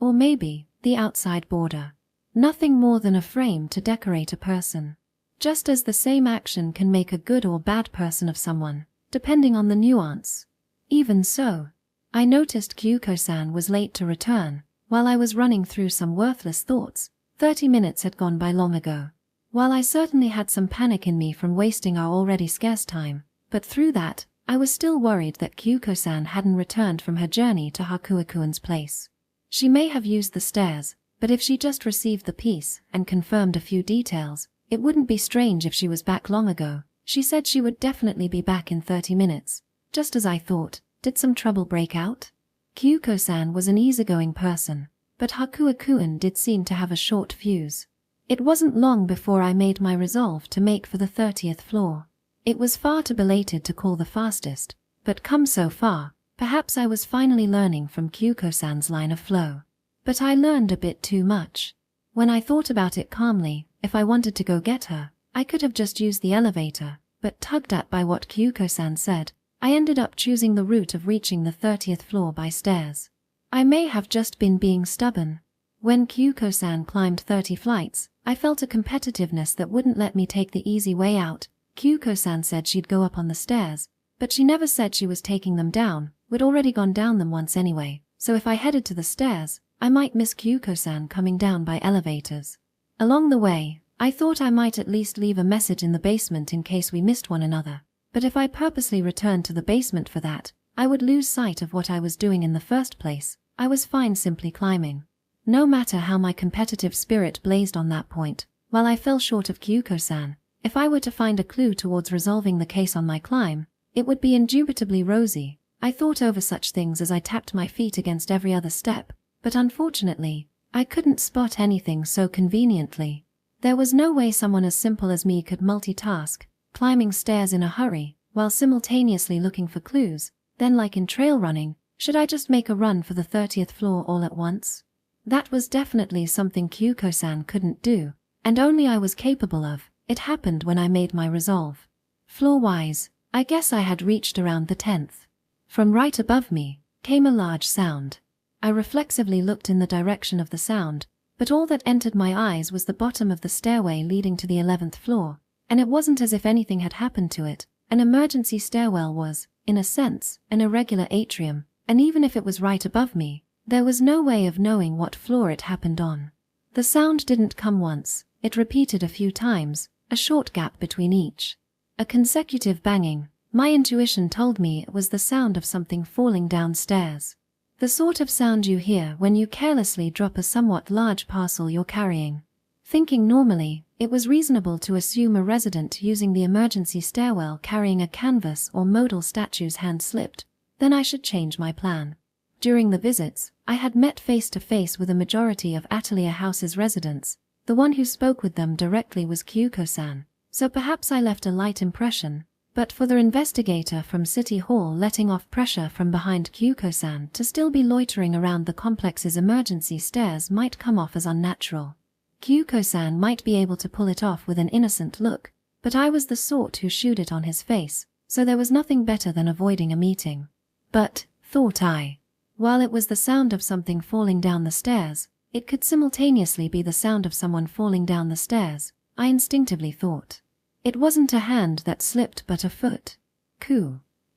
or maybe the outside border. Nothing more than a frame to decorate a person. Just as the same action can make a good or bad person of someone, depending on the nuance. Even so, I noticed Kyuko-san was late to return. While I was running through some worthless thoughts, 30 minutes had gone by long ago. While I certainly had some panic in me from wasting our already scarce time, but through that, I was still worried that Kyuko-san hadn't returned from her journey to Hakuokuan's place. She may have used the stairs, but if she just received the piece and confirmed a few details, it wouldn't be strange if she was back long ago. She said she would definitely be back in 30 minutes. Just as I thought. Did some trouble break out? Kyuko-san was an easygoing person, but Hakuokuan did seem to have a short fuse. It wasn't long before I made my resolve to make for the 30th floor. It was far too belated to call the fastest, but come so far, perhaps I was finally learning from Kyuko-san's line of flow. But I learned a bit too much. When I thought about it calmly, if I wanted to go get her, I could have just used the elevator, but tugged at by what Kyuko-san said, I ended up choosing the route of reaching the 30th floor by stairs. I may have just been being stubborn. When Kyuko-san climbed 30 flights, I felt a competitiveness that wouldn't let me take the easy way out. Kyuko-san said she'd go up on the stairs, but she never said she was taking them down. We'd already gone down them once anyway, so if I headed to the stairs, I might miss Kyuko-san coming down by elevators. Along the way, I thought I might at least leave a message in the basement in case we missed one another. But if I purposely returned to the basement for that, I would lose sight of what I was doing in the first place. I was fine simply climbing. No matter how my competitive spirit blazed on that point, while I fell short of Kyuko-san, if I were to find a clue towards resolving the case on my climb, it would be indubitably rosy. I thought over such things as I tapped my feet against every other step, but unfortunately, I couldn't spot anything so conveniently. There was no way someone as simple as me could multitask, climbing stairs in a hurry, while simultaneously looking for clues. Then, like in trail running, should I just make a run for the 30th floor all at once? That was definitely something Kyuko-san couldn't do, and only I was capable of. It happened when I made my resolve. Floor-wise, I guess I had reached around the 10th. From right above me came a large sound. I reflexively looked in the direction of the sound, but all that entered my eyes was the bottom of the stairway leading to the 11th floor, and it wasn't as if anything had happened to it. An emergency stairwell was, in a sense, an irregular atrium, and even if it was right above me, there was no way of knowing what floor it happened on. The sound didn't come once, it repeated a few times, a short gap between each. A consecutive banging. My intuition told me it was the sound of something falling downstairs. The sort of sound you hear when you carelessly drop a somewhat large parcel you're carrying. Thinking normally, it was reasonable to assume a resident using the emergency stairwell carrying a canvas or modal statue's hand slipped. Then I should change my plan. During the visits, I had met face-to-face with a majority of Atelier House's residents. The one who spoke with them directly was Kyuko-san, so perhaps I left a light impression. But for the investigator from City Hall letting off pressure from behind Kyuko-san to still be loitering around the complex's emergency stairs might come off as unnatural. Kyuko-san might be able to pull it off with an innocent look, but I was the sort who shooed it on his face, so there was nothing better than avoiding a meeting. But, thought I, while it was the sound of something falling down the stairs, it could simultaneously be the sound of someone falling down the stairs, I instinctively thought. It wasn't a hand that slipped but a foot.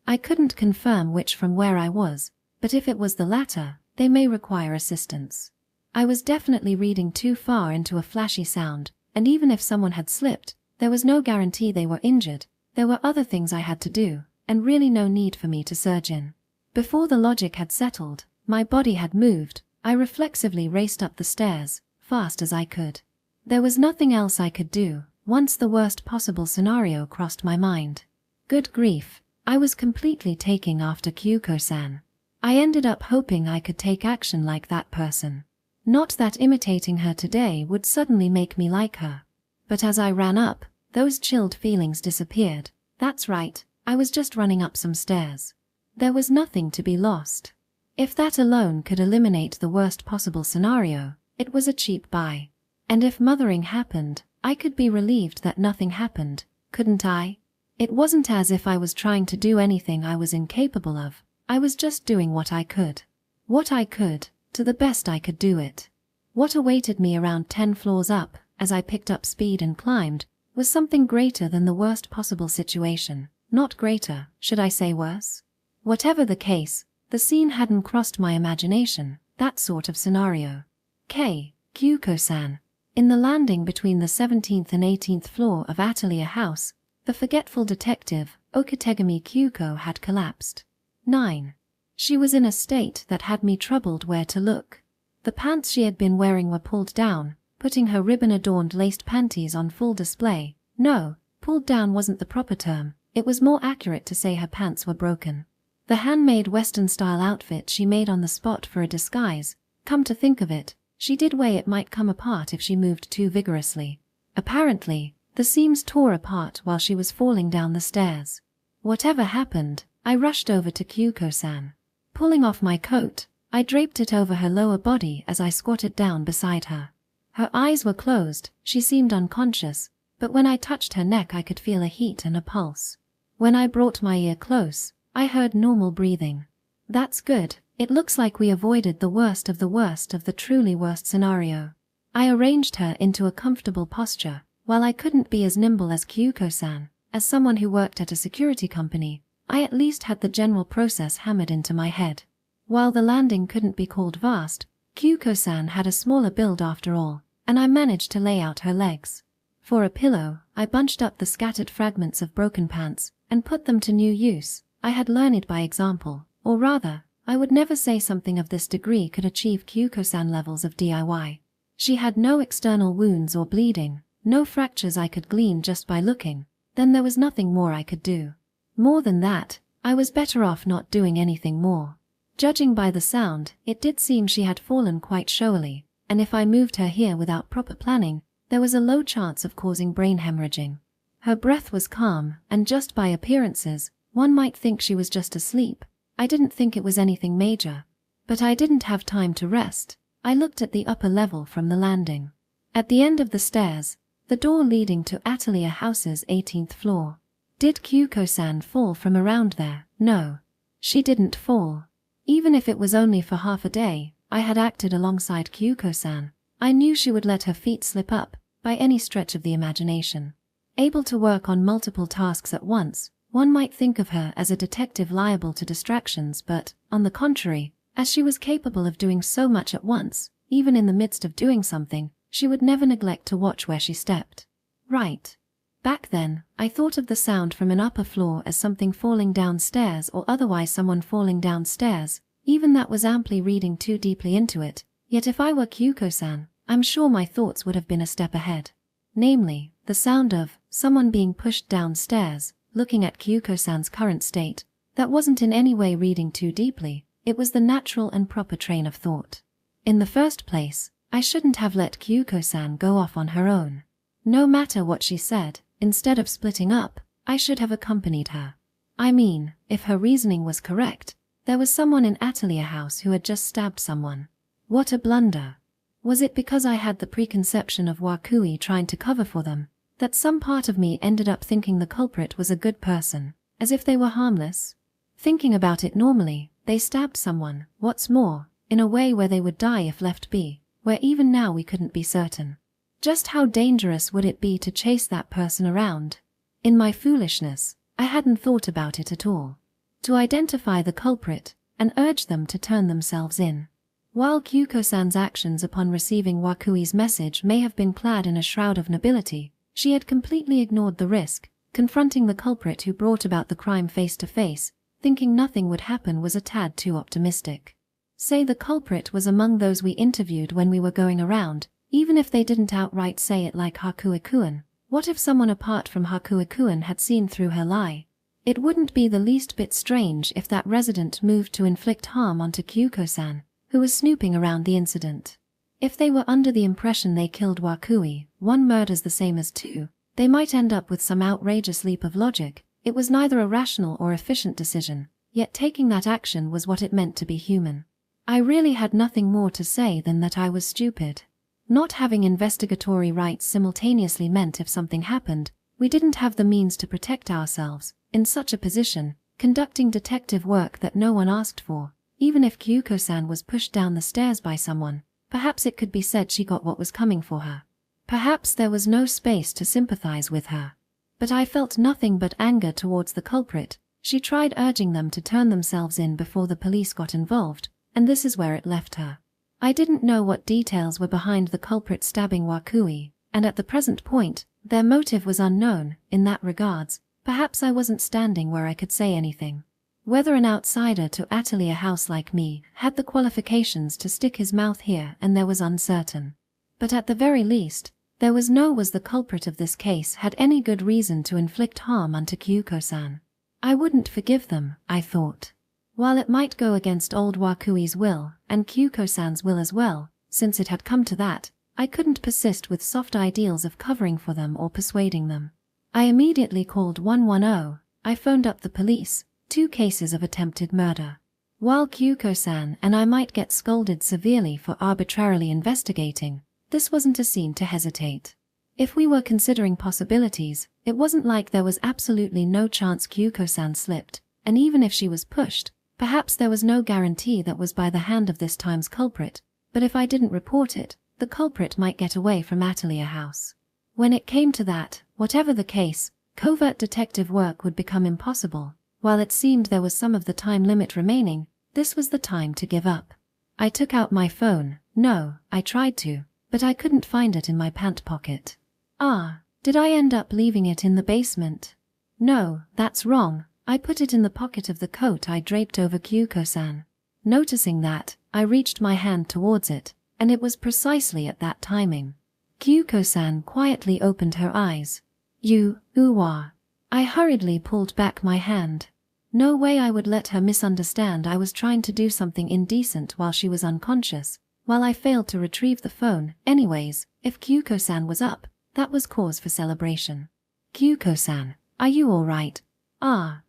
I couldn't confirm which from where I was, but if it was the latter, they may require assistance. I was definitely reading too far into a flashy sound, and even if someone had slipped, there was no guarantee they were injured. There were other things I had to do, and really no need for me to surge in. Before the logic had settled, my body had moved. I reflexively raced up the stairs, fast as I could. There was nothing else I could do. Once the worst possible scenario crossed my mind. Good grief, I was completely taking after Kyuko-san. I ended up hoping I could take action like that person. Not that imitating her today would suddenly make me like her. But as I ran up, those chilled feelings disappeared. That's right, I was just running up some stairs. There was nothing to be lost. If that alone could eliminate the worst possible scenario, it was a cheap buy. And if mothering happened, I could be relieved that nothing happened, couldn't I? It wasn't as if I was trying to do anything I was incapable of. I was just doing what I could. What I could, to the best I could do it. What awaited me around 10 floors up, as I picked up speed and climbed, was something greater than the worst possible situation. Not greater, should I say worse? Whatever the case, the scene hadn't crossed my imagination, that sort of scenario. Kyuko-san. In the landing between the 17th and 18th floor of Atelier House, the forgetful detective, Okategami Kyuko, had collapsed. 9. She was in a state that had me troubled where to look. The pants she had been wearing were pulled down, putting her ribbon-adorned laced panties on full display. No, pulled down wasn't the proper term. It was more accurate to say her pants were broken. The handmade Western-style outfit she made on the spot for a disguise, come to think of it, she did weigh it might come apart if she moved too vigorously. Apparently, the seams tore apart while she was falling down the stairs. Whatever happened, I rushed over to Kyuko-san. Pulling off my coat, I draped it over her lower body as I squatted down beside her. Her eyes were closed, she seemed unconscious, but when I touched her neck I could feel a heat and a pulse. When I brought my ear close, I heard normal breathing. That's good. It looks like we avoided the worst of the truly worst scenario. I arranged her into a comfortable posture. While I couldn't be as nimble as Kyuko-san, as someone who worked at a security company, I at least had the general process hammered into my head. While the landing couldn't be called vast, Kyuko-san had a smaller build after all, and I managed to lay out her legs. For a pillow, I bunched up the scattered fragments of broken pants and put them to new use. I had learned by example, or rather, I would never say something of this degree could achieve Kyuko-san levels of DIY. She had no external wounds or bleeding, no fractures I could glean just by looking. Then there was nothing more I could do. More than that, I was better off not doing anything more. Judging by the sound, it did seem she had fallen quite showily, and if I moved her here without proper planning, there was a low chance of causing brain hemorrhaging. Her breath was calm, and just by appearances, one might think she was just asleep. I didn't think it was anything major. But I didn't have time to rest. I looked at the upper level from the landing. At the end of the stairs, The door leading to Atelier House's 18th floor. Did Kyuko-san fall from around there? No. She didn't fall. Even if it was only for half a day, I had acted alongside Kyuko-san. I knew she would let her feet slip up, by any stretch of the imagination. Able to work on multiple tasks at once, one might think of her as a detective liable to distractions, but, on the contrary, as she was capable of doing so much at once, even in the midst of doing something, she would never neglect to watch where she stepped. Right. Back then, I thought of the sound from an upper floor as something falling downstairs or otherwise someone falling downstairs. Even that was amply reading too deeply into it, yet if I were Kyuko-san, I'm sure my thoughts would have been a step ahead. Namely, the sound of someone being pushed downstairs. Looking at Kyuko-san's current state, that wasn't in any way reading too deeply, it was the natural and proper train of thought. In the first place, I shouldn't have let Kyuko-san go off on her own. No matter what she said, instead of splitting up, I should have accompanied her. I mean, if her reasoning was correct, there was someone in Atelier House who had just stabbed someone. What a blunder. Was it because I had the preconception of Wakui trying to cover for them, that some part of me ended up thinking the culprit was a good person, as if they were harmless? Thinking about it normally, they stabbed someone, what's more, in a way where they would die if left be, where even now we couldn't be certain. Just how dangerous would it be to chase that person around? In my foolishness, I hadn't thought about it at all. To identify the culprit, and urge them to turn themselves in. While Kyuko-san's actions upon receiving Wakui's message may have been clad in a shroud of nobility, she had completely ignored the risk. Confronting the culprit who brought about the crime face to face, thinking nothing would happen was a tad too optimistic. Say the culprit was among those we interviewed when we were going around, even if they didn't outright say it like Hakuikuan. What if someone apart from Hakuikuan had seen through her lie? It wouldn't be the least bit strange if that resident moved to inflict harm onto Kyuko-san, who was snooping around the incident. If they were under the impression they killed Wakui, one murder's the same as two, they might end up with some outrageous leap of logic. It was neither a rational or efficient decision, yet taking that action was what it meant to be human. I really had nothing more to say than that I was stupid. Not having investigatory rights simultaneously meant if something happened, we didn't have the means to protect ourselves. In such a position, conducting detective work that no one asked for, even if Kyuko-san was pushed down the stairs by someone, perhaps it could be said she got what was coming for her. Perhaps there was no space to sympathize with her. But I felt nothing but anger towards the culprit. She tried urging them to turn themselves in before the police got involved, and this is where it left her. I didn't know what details were behind the culprit stabbing Wakui, and at the present point, their motive was unknown. In that regards, perhaps I wasn't standing where I could say anything. Whether an outsider to Atelier House like me had the qualifications to stick his mouth here and there was uncertain. But at the very least, there was the culprit of this case had any good reason to inflict harm unto Kyuko-san. I wouldn't forgive them, I thought. While it might go against old Wakui's will, and Kyuko-san's will as well, since it had come to that, I couldn't persist with soft ideals of covering for them or persuading them. I immediately called 110. I phoned up the police. 2 cases of attempted murder. While Kyuko-san and I might get scolded severely for arbitrarily investigating, this wasn't a scene to hesitate. If we were considering possibilities, it wasn't like there was absolutely no chance Kyuko-san slipped, and even if she was pushed, perhaps there was no guarantee that was by the hand of this time's culprit, but if I didn't report it, the culprit might get away from Atelier House. When it came to that, whatever the case, covert detective work would become impossible. While it seemed there was some of the time limit remaining, this was the time to give up. I took out my phone. No, I tried to, but I couldn't find it in my pant pocket. Did I end up leaving it in the basement? No, that's wrong. I put it in the pocket of the coat I draped over Kyuko-san. Noticing that, I reached my hand towards it, and it was precisely at that timing. Kyuko-san quietly opened her eyes. You are. I hurriedly pulled back my hand. No way I would let her misunderstand I was trying to do something indecent while she was unconscious, while I failed to retrieve the phone. Anyways, if Kyuko-san was up, that was cause for celebration. Kyuko-san, are you all right?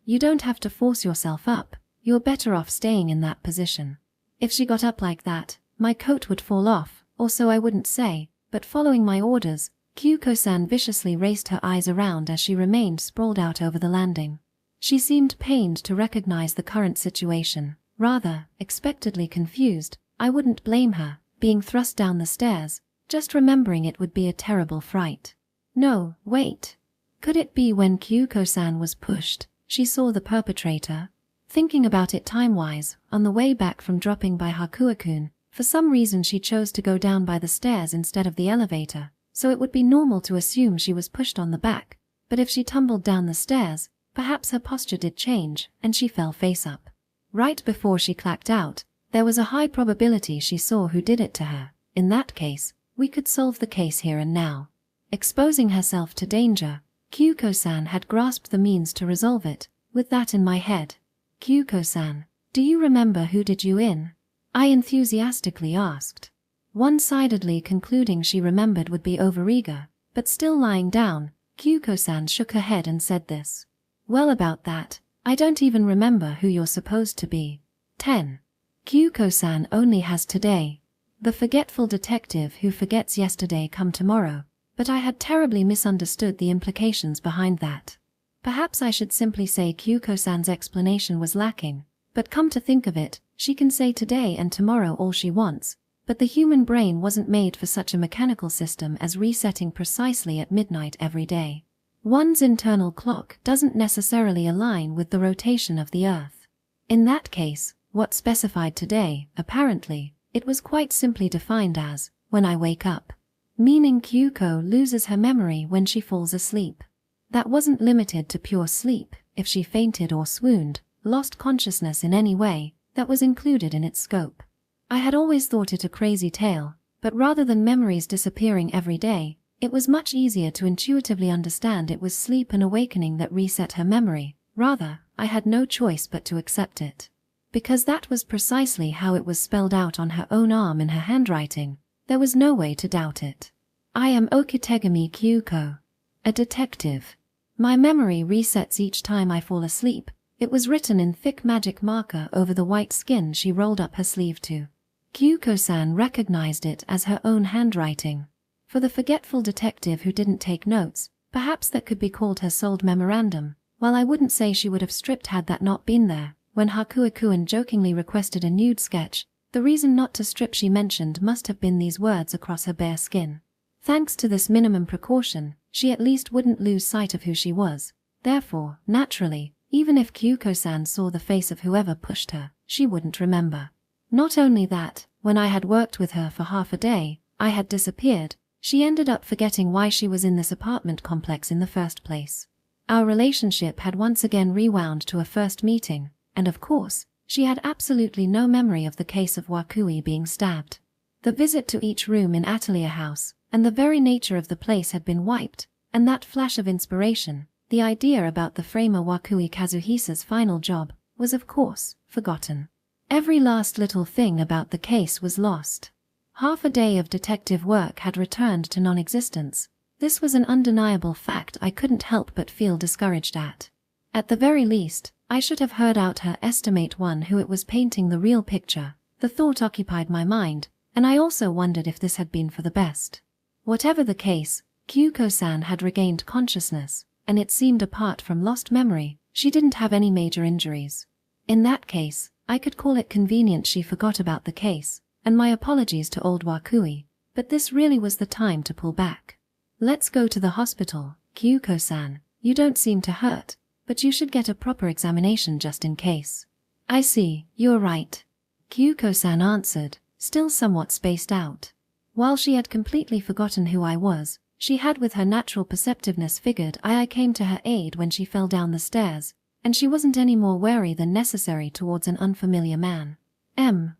You don't have to force yourself up. You're better off staying in that position. If she got up like that, my coat would fall off, or so I wouldn't say, but following my orders, Kyuko-san viciously raised her eyes around as she remained sprawled out over the landing. She seemed pained to recognize the current situation, rather, expectedly confused. I wouldn't blame her, being thrust down the stairs, just remembering it would be a terrible fright. No, wait. Could it be when Kyuko-san was pushed, she saw the perpetrator? Thinking about it time-wise, on the way back from dropping by Hakuo-kun, for some reason she chose to go down by the stairs instead of the elevator, so it would be normal to assume she was pushed on the back, but if she tumbled down the stairs, perhaps her posture did change, and she fell face up. Right before she clacked out, there was a high probability she saw who did it to her. In that case, we could solve the case here and now. Exposing herself to danger, Kyuko-san had grasped the means to resolve it. With that in my head, Kyuko-san, do you remember who did you in? I enthusiastically asked. One-sidedly concluding she remembered would be overeager, but still lying down, Kyuko-san shook her head and said this. Well, about that, I don't even remember who you're supposed to be. 10. Kyuko-san only has today. The forgetful detective who forgets yesterday come tomorrow, but I had terribly misunderstood the implications behind that. Perhaps I should simply say Kyuko-san's explanation was lacking, but come to think of it, she can say today and tomorrow all she wants, but the human brain wasn't made for such a mechanical system as resetting precisely at midnight every day. One's internal clock doesn't necessarily align with the rotation of the Earth. In that case, what specified today, apparently, it was quite simply defined as, when I wake up. Meaning Kyuko loses her memory when she falls asleep. That wasn't limited to pure sleep. If she fainted or swooned, lost consciousness in any way, that was included in its scope. I had always thought it a crazy tale, but rather than memories disappearing every day, it was much easier to intuitively understand it was sleep and awakening that reset her memory. Rather, I had no choice but to accept it. Because that was precisely how it was spelled out on her own arm in her handwriting, there was no way to doubt it. I am Okitegami Kyuko, a detective. My memory resets each time I fall asleep. It was written in thick magic marker over the white skin she rolled up her sleeve to. Kyuko-san recognized it as her own handwriting. For the forgetful detective who didn't take notes, perhaps that could be called her souled memorandum, while I wouldn't say she would have stripped had that not been there. When Hakuo-kun jokingly requested a nude sketch, the reason not to strip she mentioned must have been these words across her bare skin. Thanks to this minimum precaution, she at least wouldn't lose sight of who she was. Therefore, naturally, even if Kyuko-san saw the face of whoever pushed her, she wouldn't remember. Not only that, when I had worked with her for half a day, I had disappeared. She ended up forgetting why she was in this apartment complex in the first place. Our relationship had once again rewound to a first meeting, and of course, she had absolutely no memory of the case of Wakui being stabbed. The visit to each room in Atelier House, and the very nature of the place had been wiped, and that flash of inspiration, the idea about the framer Wakui Kazuhisa's final job, was of course forgotten. Every last little thing about the case was lost. Half a day of detective work had returned to non-existence. This was an undeniable fact I couldn't help but feel discouraged at. At the very least, I should have heard out her estimate one who it was painting the real picture. The thought occupied my mind, and I also wondered if this had been for the best. Whatever the case, Kyuko-san had regained consciousness, and it seemed apart from lost memory, she didn't have any major injuries. In that case, I could call it convenient she forgot about the case, and my apologies to old Wakui, but this really was the time to pull back. Let's go to the hospital, Kyuko-san. You don't seem to hurt, but you should get a proper examination just in case. I see, you're right. Kyuko-san answered, still somewhat spaced out. While she had completely forgotten who I was, she had with her natural perceptiveness figured I came to her aid when she fell down the stairs, and she wasn't any more wary than necessary towards an unfamiliar man.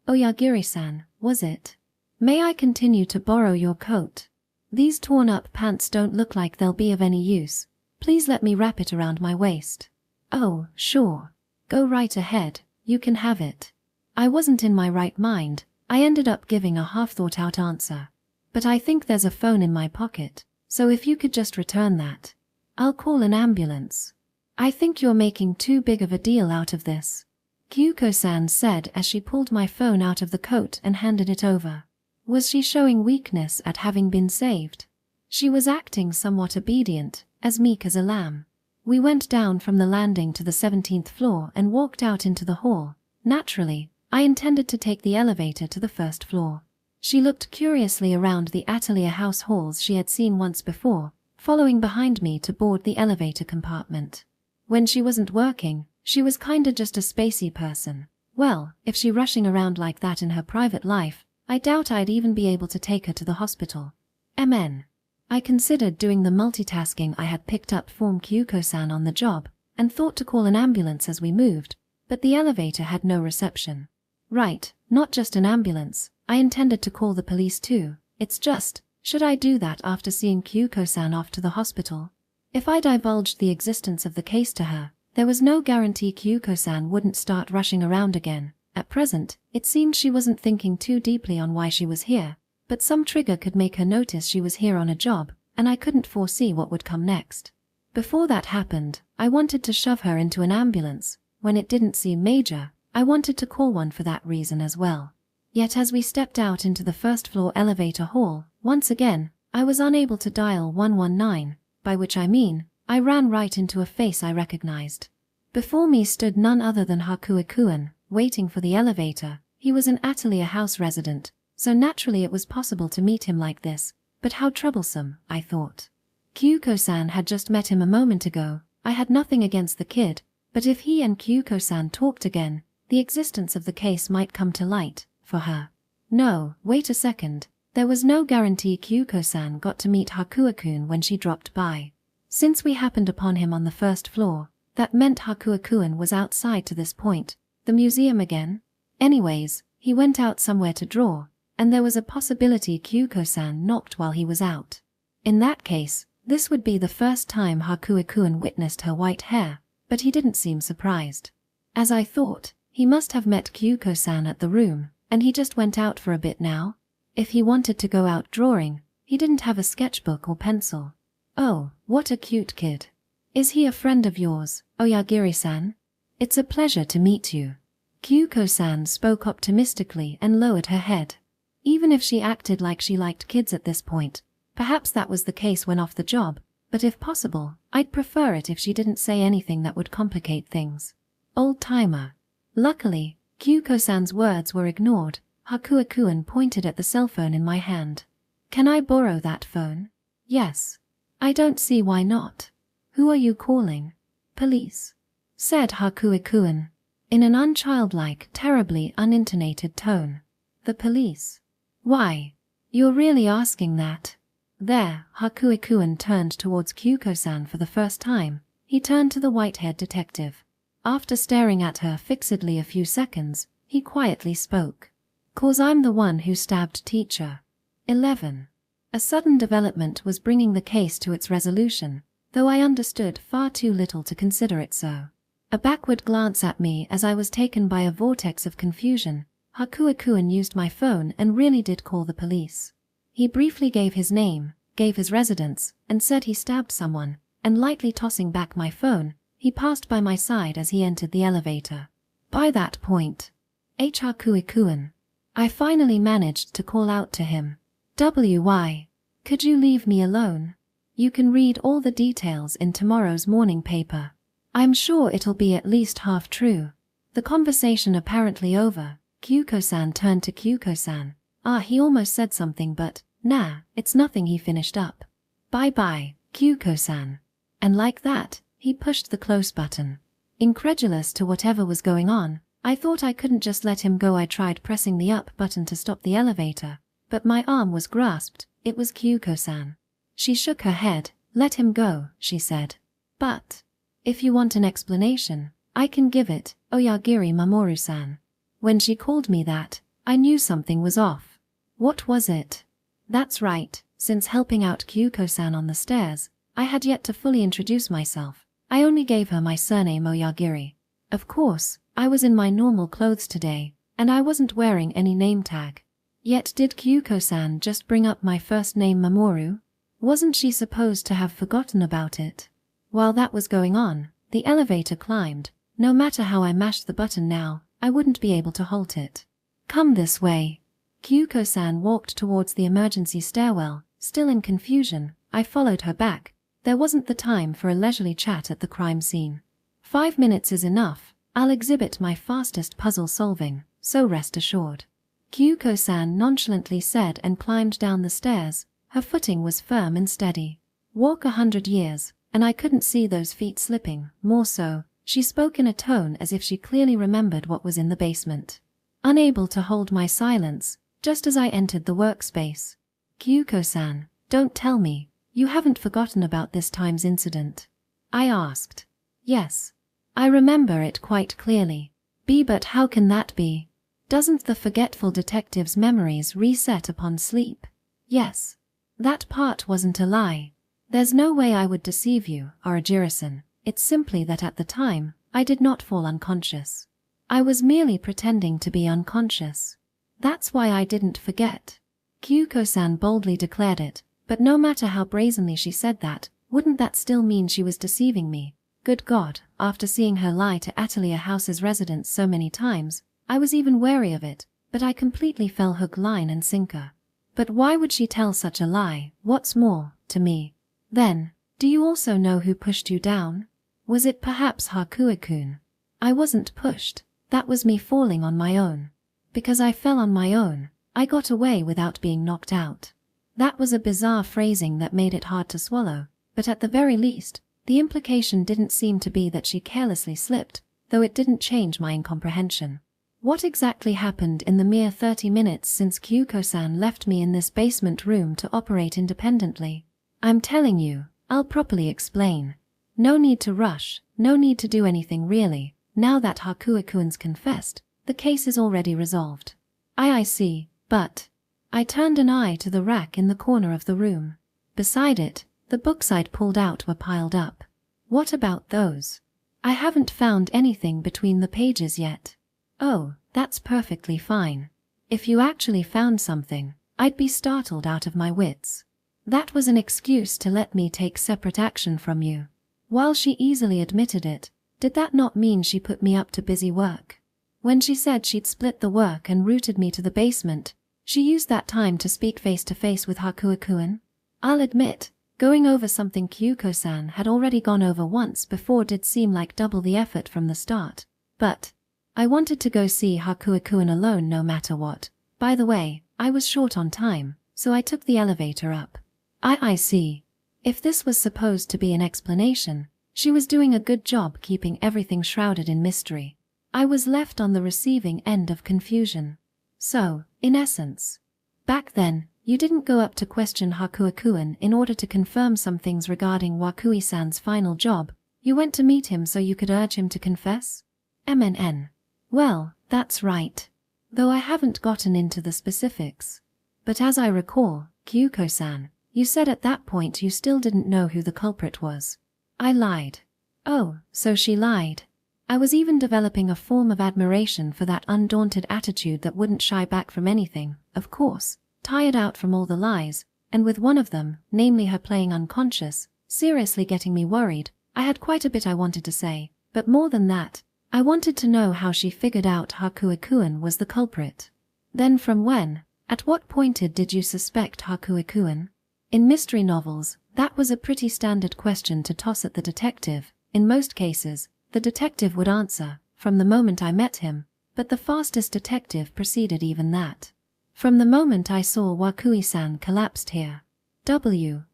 Oyagiri-san, was it? May I continue to borrow your coat? These torn-up pants don't look like they'll be of any use. Please let me wrap it around my waist. Oh, sure. Go right ahead, you can have it. I wasn't in my right mind. I ended up giving a half-thought-out answer. But I think there's a phone in my pocket, so if you could just return that. I'll call an ambulance. I think you're making too big of a deal out of this, Kyuko-san said as she pulled my phone out of the coat and handed it over. Was she showing weakness at having been saved? She was acting somewhat obedient, as meek as a lamb. We went down from the landing to the 17th floor and walked out into the hall. Naturally, I intended to take the elevator to the first floor. She looked curiously around the Atelier house halls she had seen once before, following behind me to board the elevator compartment. When she wasn't working, she was kinda just a spacey person. Well, if she rushing around like that in her private life, I doubt I'd even be able to take her to the hospital. MN. I considered doing the multitasking I had picked up from Kyuko-san on the job, and thought to call an ambulance as we moved, but the elevator had no reception. Right, not just an ambulance, I intended to call the police too. It's just, should I do that after seeing Kyuko-san off to the hospital? If I divulged the existence of the case to her, there was no guarantee Kyuko-san wouldn't start rushing around again. At present, it seemed she wasn't thinking too deeply on why she was here, but some trigger could make her notice she was here on a job, and I couldn't foresee what would come next. Before that happened, I wanted to shove her into an ambulance. When it didn't seem major, I wanted to call one for that reason as well. Yet as we stepped out into the first floor elevator hall, once again, I was unable to dial 119, by which I mean, I ran right into a face I recognized. Before me stood none other than Hakuo-kun, waiting for the elevator. He was an Atelier house resident, so naturally it was possible to meet him like this, but how troublesome, I thought. Kyuko-san had just met him a moment ago. I had nothing against the kid, but if he and Kyuko-san talked again, the existence of the case might come to light, for her. No, wait a second, there was no guarantee Kyuko-san got to meet Hakuo-kun when she dropped by. Since we happened upon him on the first floor, that meant Hakuo-kun was outside to this point. The museum again? Anyways, he went out somewhere to draw, and there was a possibility Kyuko-san knocked while he was out. In that case, this would be the first time Hakuo-kun witnessed her white hair, but he didn't seem surprised. As I thought, he must have met Kyuko-san at the room, and he just went out for a bit now. If he wanted to go out drawing, he didn't have a sketchbook or pencil. Oh, what a cute kid. Is he a friend of yours, Oyagiri-san? It's a pleasure to meet you. Kyuko-san spoke optimistically and lowered her head. Even if she acted like she liked kids at this point, perhaps that was the case when off the job, but if possible, I'd prefer it if she didn't say anything that would complicate things. Old-timer. Luckily, Kyuko-san's words were ignored. Hakuo-kun pointed at the cell phone in my hand. Can I borrow that phone? Yes. I don't see why not. Who are you calling? Police, said Hakuo-kun, in an unchildlike, terribly unintonated tone. The police? Why? You're really asking that? There, Hakuo-kun turned towards Kyuko-san for the first time. He turned to the white-haired detective. After staring at her fixedly a few seconds, he quietly spoke. 'Cause I'm the one who stabbed teacher. 11. A sudden development was bringing the case to its resolution, though I understood far too little to consider it so. A backward glance at me as I was taken by a vortex of confusion. Hakuo-kun used my phone and really did call the police. He briefly gave his name, gave his residence, and said he stabbed someone, and lightly tossing back my phone, he passed by my side as he entered the elevator. By that point, Hakuo-kun, I finally managed to call out to him. "WY, could you leave me alone? You can read all the details in tomorrow's morning paper. I'm sure it'll be at least half true." The conversation apparently over, Kyuko-san turned to Kyuko-san. He almost said something but, nah, it's nothing, he finished up. "Bye-bye, Kyuko-san." And like that, he pushed the close button. Incredulous to whatever was going on, I thought I couldn't just let him go. I tried pressing the up button to stop the elevator, but my arm was grasped. It was Kyuko-san. She shook her head. "Let him go," she said. "But if you want an explanation, I can give it, Oyagiri Mamoru-san." When she called me that, I knew something was off. What was it? That's right, since helping out Kyuko-san on the stairs, I had yet to fully introduce myself. I only gave her my surname Oyagiri. Of course, I was in my normal clothes today, and I wasn't wearing any name tag. Yet did Kyuko-san just bring up my first name Mamoru? Wasn't she supposed to have forgotten about it? While that was going on, the elevator climbed. No matter how I mashed the button now, I wouldn't be able to halt it. "Come this way." Kyuko-san walked towards the emergency stairwell, still in confusion. I followed her back. There wasn't the time for a leisurely chat at the crime scene. 5 minutes is enough. I'll exhibit my fastest puzzle solving, so rest assured. Kyuko-san nonchalantly said and climbed down the stairs. Her footing was firm and steady. Walk 100 years, and I couldn't see those feet slipping. More so, she spoke in a tone as if she clearly remembered what was in the basement. Unable to hold my silence, just as I entered the workspace. Kyuko-san, don't tell me, you haven't forgotten about this time's incident? I asked. Yes. I remember it quite clearly. But how can that be? Doesn't the forgetful detective's memories reset upon sleep? Yes. That part wasn't a lie. There's no way I would deceive you, Arajiro-san. It's simply that at the time, I did not fall unconscious. I was merely pretending to be unconscious. That's why I didn't forget. Kyuko-san boldly declared it, but no matter how brazenly she said that, wouldn't that still mean she was deceiving me? Good God, after seeing her lie to Atelier House's residents so many times, I was even wary of it, but I completely fell hook, line and sinker. But why would she tell such a lie? What's more, to me? Then, do you also know who pushed you down? Was it perhaps Hakuo-kun? I wasn't pushed. That was me falling on my own. Because I fell on my own, I got away without being knocked out. That was a bizarre phrasing that made it hard to swallow, but at the very least, the implication didn't seem to be that she carelessly slipped, though it didn't change my incomprehension. What exactly happened in the mere 30 minutes since Kyuko-san left me in this basement room to operate independently? I'm telling you, I'll properly explain. No need to rush, no need to do anything really. Now that Hakuo-kun's confessed, the case is already resolved. I see, but... I turned an eye to the rack in the corner of the room. Beside it, the books I'd pulled out were piled up. What about those? I haven't found anything between the pages yet. Oh, that's perfectly fine. If you actually found something, I'd be startled out of my wits. That was an excuse to let me take separate action from you. While she easily admitted it, did that not mean she put me up to busy work? When she said she'd split the work and routed me to the basement, she used that time to speak face to face with Hakuo-kun? I'll admit, going over something Kyuko-san had already gone over once before did seem like double the effort from the start. But I wanted to go see Hakuo-kun alone no matter what. By the way, I was short on time, so I took the elevator up. I see. If this was supposed to be an explanation, she was doing a good job keeping everything shrouded in mystery. I was left on the receiving end of confusion. So, in essence, back then, you didn't go up to question Hakuo-kun in order to confirm some things regarding Wakui-san's final job. You went to meet him so you could urge him to confess? MNN. Well, that's right. Though I haven't gotten into the specifics. But as I recall, Kyuko-san, you said at that point you still didn't know who the culprit was. I lied. Oh, so she lied. I was even developing a form of admiration for that undaunted attitude that wouldn't shy back from anything, of course, tired out from all the lies, and with one of them, namely her playing unconscious, seriously getting me worried. I had quite a bit I wanted to say, but more than that, I wanted to know how she figured out Hakuo-kun was the culprit. Then from when, at what point did you suspect Hakuo-kun? In mystery novels, that was a pretty standard question to toss at the detective. In most cases, the detective would answer, from the moment I met him, but the fastest detective preceded even that. From the moment I saw Wakui-san collapsed here.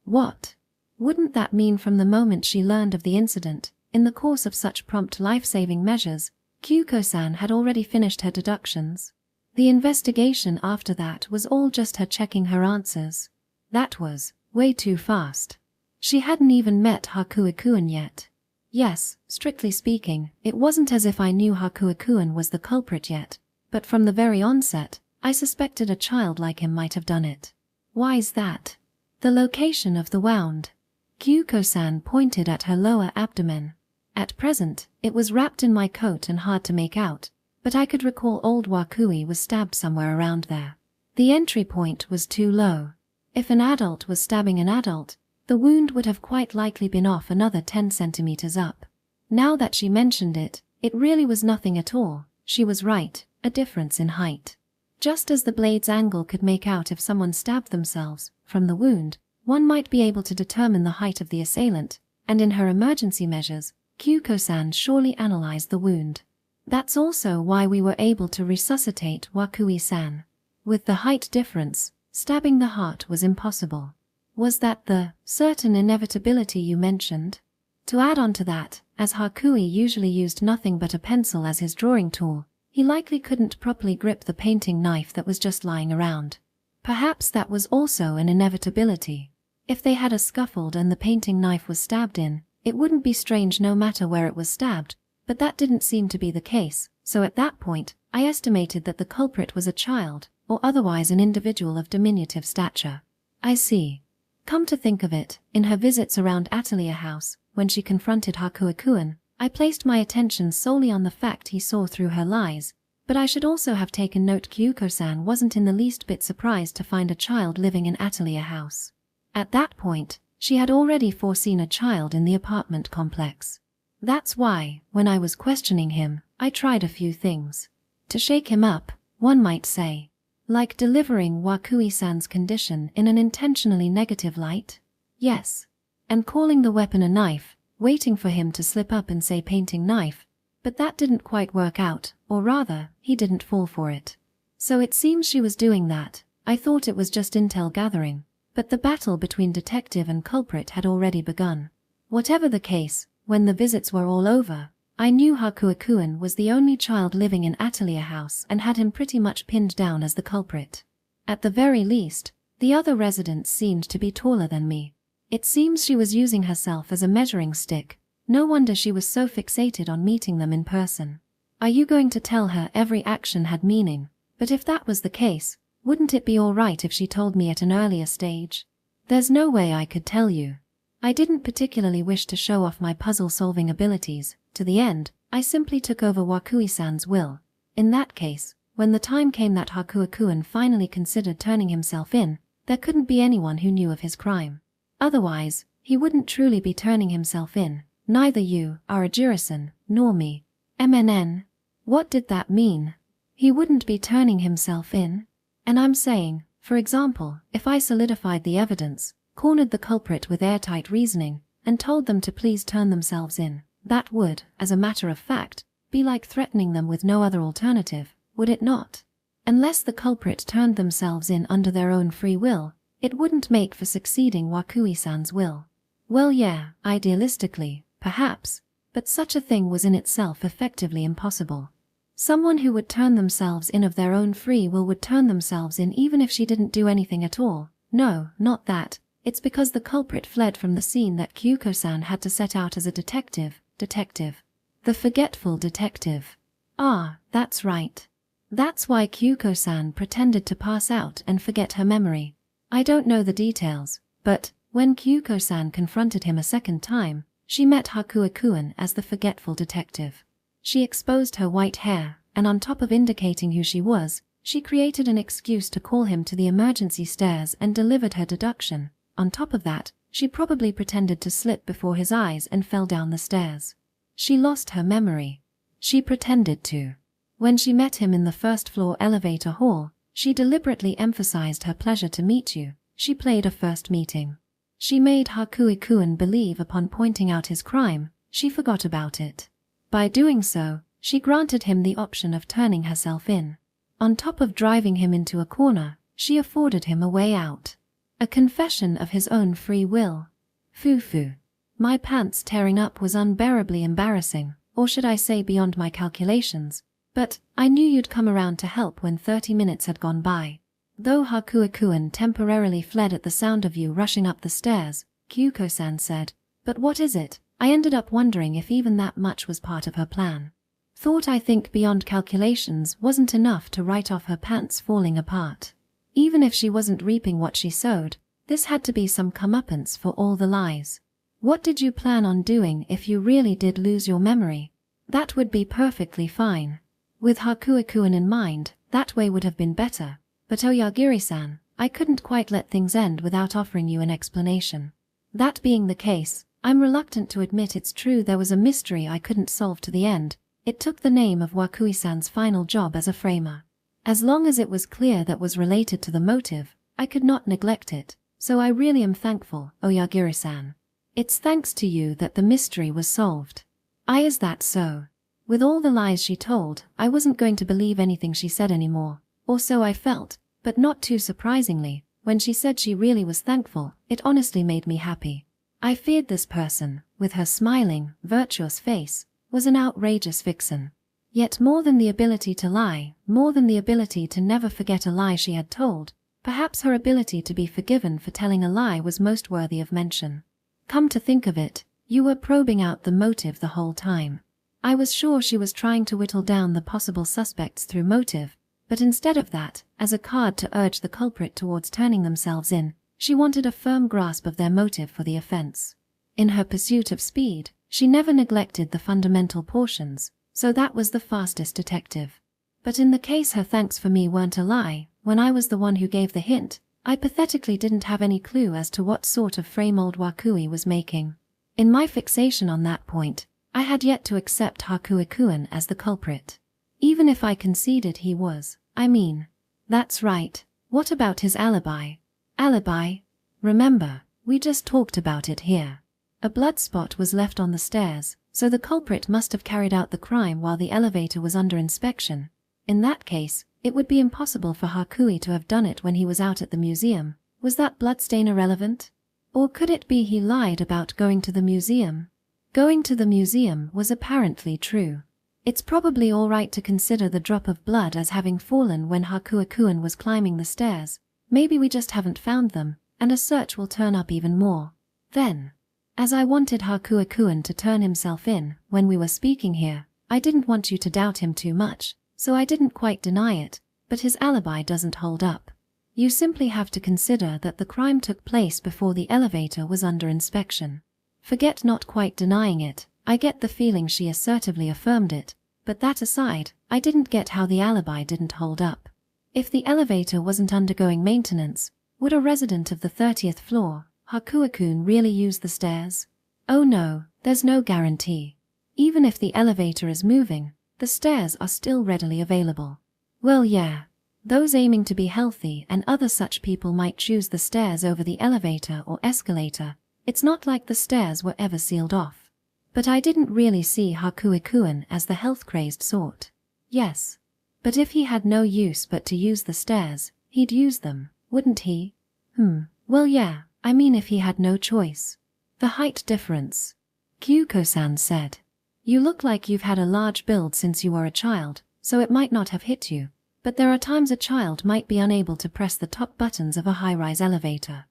What? Wouldn't that mean from the moment she learned of the incident, in the course of such prompt life-saving measures, Kyuko-san had already finished her deductions? The investigation after that was all just her checking her answers. That was way too fast. She hadn't even met Hakuo-kun yet. Yes, strictly speaking, it wasn't as if I knew Hakuo-kun was the culprit yet, but from the very onset, I suspected a child like him might have done it. Why's that? The location of the wound. Kyuko-san pointed at her lower abdomen. At present, it was wrapped in my coat and hard to make out, but I could recall old Wakui was stabbed somewhere around there. The entry point was too low. If an adult was stabbing an adult, the wound would have quite likely been off another 10 centimeters up. Now that she mentioned it, it really was nothing at all. She was right, a difference in height. Just as the blade's angle could make out if someone stabbed themselves, from the wound, one might be able to determine the height of the assailant, and in her emergency measures, Kyuko-san surely analyzed the wound. That's also why we were able to resuscitate Wakui-san. With the height difference, stabbing the heart was impossible. Was that the certain inevitability you mentioned? To add on to that, as Hakui usually used nothing but a pencil as his drawing tool, he likely couldn't properly grip the painting knife that was just lying around. Perhaps that was also an inevitability. If they had a scuffled and the painting knife was stabbed in, it wouldn't be strange no matter where it was stabbed, but that didn't seem to be the case, so at that point, I estimated that the culprit was a child, or otherwise an individual of diminutive stature. I see. Come to think of it, in her visits around Atelier House, when she confronted Hakuo-kun, I placed my attention solely on the fact he saw through her lies, but I should also have taken note Kyuko-san wasn't in the least bit surprised to find a child living in Atelier House. At that point, she had already foreseen a child in the apartment complex. That's why, when I was questioning him, I tried a few things. To shake him up, one might say. Like delivering Wakui-san's condition in an intentionally negative light? Yes. And calling the weapon a knife, waiting for him to slip up and say painting knife, but that didn't quite work out, or rather, he didn't fall for it. So it seems she was doing that. I thought it was just intel gathering, but the battle between detective and culprit had already begun. Whatever the case, when the visits were all over, I knew Hakuo-kun was the only child living in Atelier House and had him pretty much pinned down as the culprit. At the very least, the other residents seemed to be taller than me. It seems she was using herself as a measuring stick. No wonder she was so fixated on meeting them in person. Are you going to tell her every action had meaning? But if that was the case, wouldn't it be all right if she told me at an earlier stage? There's no way I could tell you. I didn't particularly wish to show off my puzzle-solving abilities. To the end, I simply took over Wakui-san's will. In that case, when the time came that Hakuo-kun finally considered turning himself in, there couldn't be anyone who knew of his crime. Otherwise, he wouldn't truly be turning himself in. Neither you, Arajiro-san, nor me. MNN. What did that mean? He wouldn't be turning himself in? And I'm saying, for example, if I solidified the evidence, cornered the culprit with airtight reasoning, and told them to please turn themselves in, that would, as a matter of fact, be like threatening them with no other alternative, would it not? Unless the culprit turned themselves in under their own free will, it wouldn't make for succeeding Wakui-san's will. Well, yeah, idealistically, perhaps, but such a thing was in itself effectively impossible. Someone who would turn themselves in of their own free will would turn themselves in even if she didn't do anything at all. No, not that. It's because the culprit fled from the scene that Kyuko-san had to set out as a detective. The forgetful detective. Ah, that's right. That's why Kyuko-san pretended to pass out and forget her memory. I don't know the details, but when Kyuko-san confronted him a second time, she met Hakuo-kun as the forgetful detective. She exposed her white hair, and on top of indicating who she was, she created an excuse to call him to the emergency stairs and delivered her deduction. On top of that, she probably pretended to slip before his eyes and fell down the stairs. She lost her memory. She pretended to. When she met him in the first-floor elevator hall, she deliberately emphasized her pleasure to meet you. She played a first meeting. She made Hakuo-kun believe upon pointing out his crime, she forgot about it. By doing so, she granted him the option of turning herself in. On top of driving him into a corner, she afforded him a way out. A confession of his own free will. Foo-foo. My pants tearing up was unbearably embarrassing, or should I say beyond my calculations, but I knew you'd come around to help when 30 minutes had gone by. Though Hakuo-kun temporarily fled at the sound of you rushing up the stairs, Kyuko-san said, "But what is it?" I ended up wondering if even that much was part of her plan. Thought I think beyond calculations wasn't enough to write off her pants falling apart. Even if she wasn't reaping what she sowed, this had to be some comeuppance for all the lies. What did you plan on doing if you really did lose your memory? That would be perfectly fine. With Hakuo-kun in mind, that way would have been better. But Oyagiri-san, I couldn't quite let things end without offering you an explanation. That being the case, I'm reluctant to admit it's true there was a mystery I couldn't solve to the end. It took the name of Wakui-san's final job as a framer. As long as it was clear that was related to the motive, I could not neglect it, so I really am thankful, Oyagiri-san. It's thanks to you that the mystery was solved. Is that so? With all the lies she told, I wasn't going to believe anything she said anymore, or so I felt, but not too surprisingly, when she said she really was thankful, it honestly made me happy. I feared this person, with her smiling, virtuous face, was an outrageous vixen. Yet more than the ability to lie, more than the ability to never forget a lie she had told, perhaps her ability to be forgiven for telling a lie was most worthy of mention. Come to think of it, you were probing out the motive the whole time. I was sure she was trying to whittle down the possible suspects through motive, but instead of that, as a card to urge the culprit towards turning themselves in, she wanted a firm grasp of their motive for the offense. In her pursuit of speed, she never neglected the fundamental portions, so that was the fastest detective. But in the case her thanks for me weren't a lie, when I was the one who gave the hint, I pathetically didn't have any clue as to what sort of frame old Wakui was making. In my fixation on that point, I had yet to accept Hakuikuen as the culprit. Even if I conceded he was, that's right. What about his alibi? Alibi? Remember, we just talked about it here. A blood spot was left on the stairs, so the culprit must have carried out the crime while the elevator was under inspection. In that case, it would be impossible for Hakui to have done it when he was out at the museum. Was that bloodstain irrelevant? Or could it be he lied about going to the museum? Going to the museum was apparently true. It's probably all right to consider the drop of blood as having fallen when Hakuikuen was climbing the stairs. Maybe we just haven't found them, and a search will turn up even more. Then, as I wanted Hakuikuen to turn himself in when we were speaking here, I didn't want you to doubt him too much, so I didn't quite deny it, but his alibi doesn't hold up. You simply have to consider that the crime took place before the elevator was under inspection. Forget not quite denying it, I get the feeling she assertively affirmed it, but that aside, I didn't get how the alibi didn't hold up. If the elevator wasn't undergoing maintenance, would a resident of the 30th floor, Hakuikuen, really use the stairs? Oh no, there's no guarantee. Even if the elevator is moving, the stairs are still readily available. Well yeah, those aiming to be healthy and other such people might choose the stairs over the elevator or escalator. It's not like the stairs were ever sealed off. But I didn't really see Hakuikuen as the health-crazed sort. Yes. But if he had no use but to use the stairs, he'd use them, wouldn't he? Well yeah, if he had no choice. The height difference. Kyuko-san said. You look like you've had a large build since you were a child, so it might not have hit you. But there are times a child might be unable to press the top buttons of a high-rise elevator.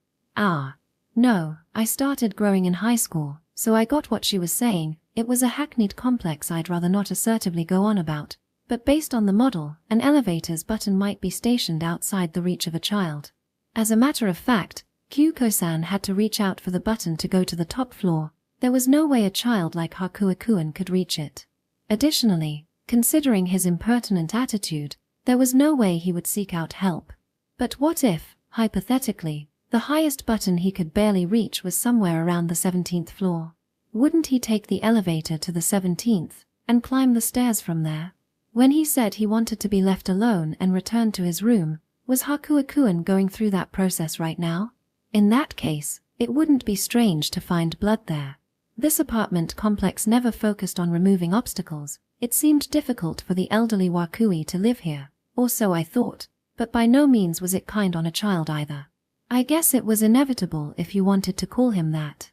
No, I started growing in high school, so I got what she was saying. It was a hackneyed complex I'd rather not assertively go on about, but based on the model, an elevator's button might be stationed outside the reach of a child. As a matter of fact, Kyuko-san had to reach out for the button to go to the top floor. There was no way a child like Hakuikuen could reach it. Additionally, considering his impertinent attitude, there was no way he would seek out help. But what if, hypothetically, the highest button he could barely reach was somewhere around the 17th floor? Wouldn't he take the elevator to the 17th and climb the stairs from there? When he said he wanted to be left alone and return to his room, was Hakuikuen going through that process right now? In that case, it wouldn't be strange to find blood there. This apartment complex never focused on removing obstacles. It seemed difficult for the elderly Wakui to live here, or so I thought, but by no means was it kind on a child either. I guess it was inevitable if you wanted to call him that.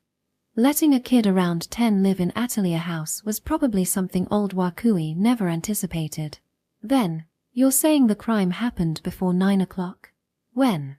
Letting a kid around 10 live in Atelier House was probably something old Wakui never anticipated. Then, you're saying the crime happened before 9 o'clock? When?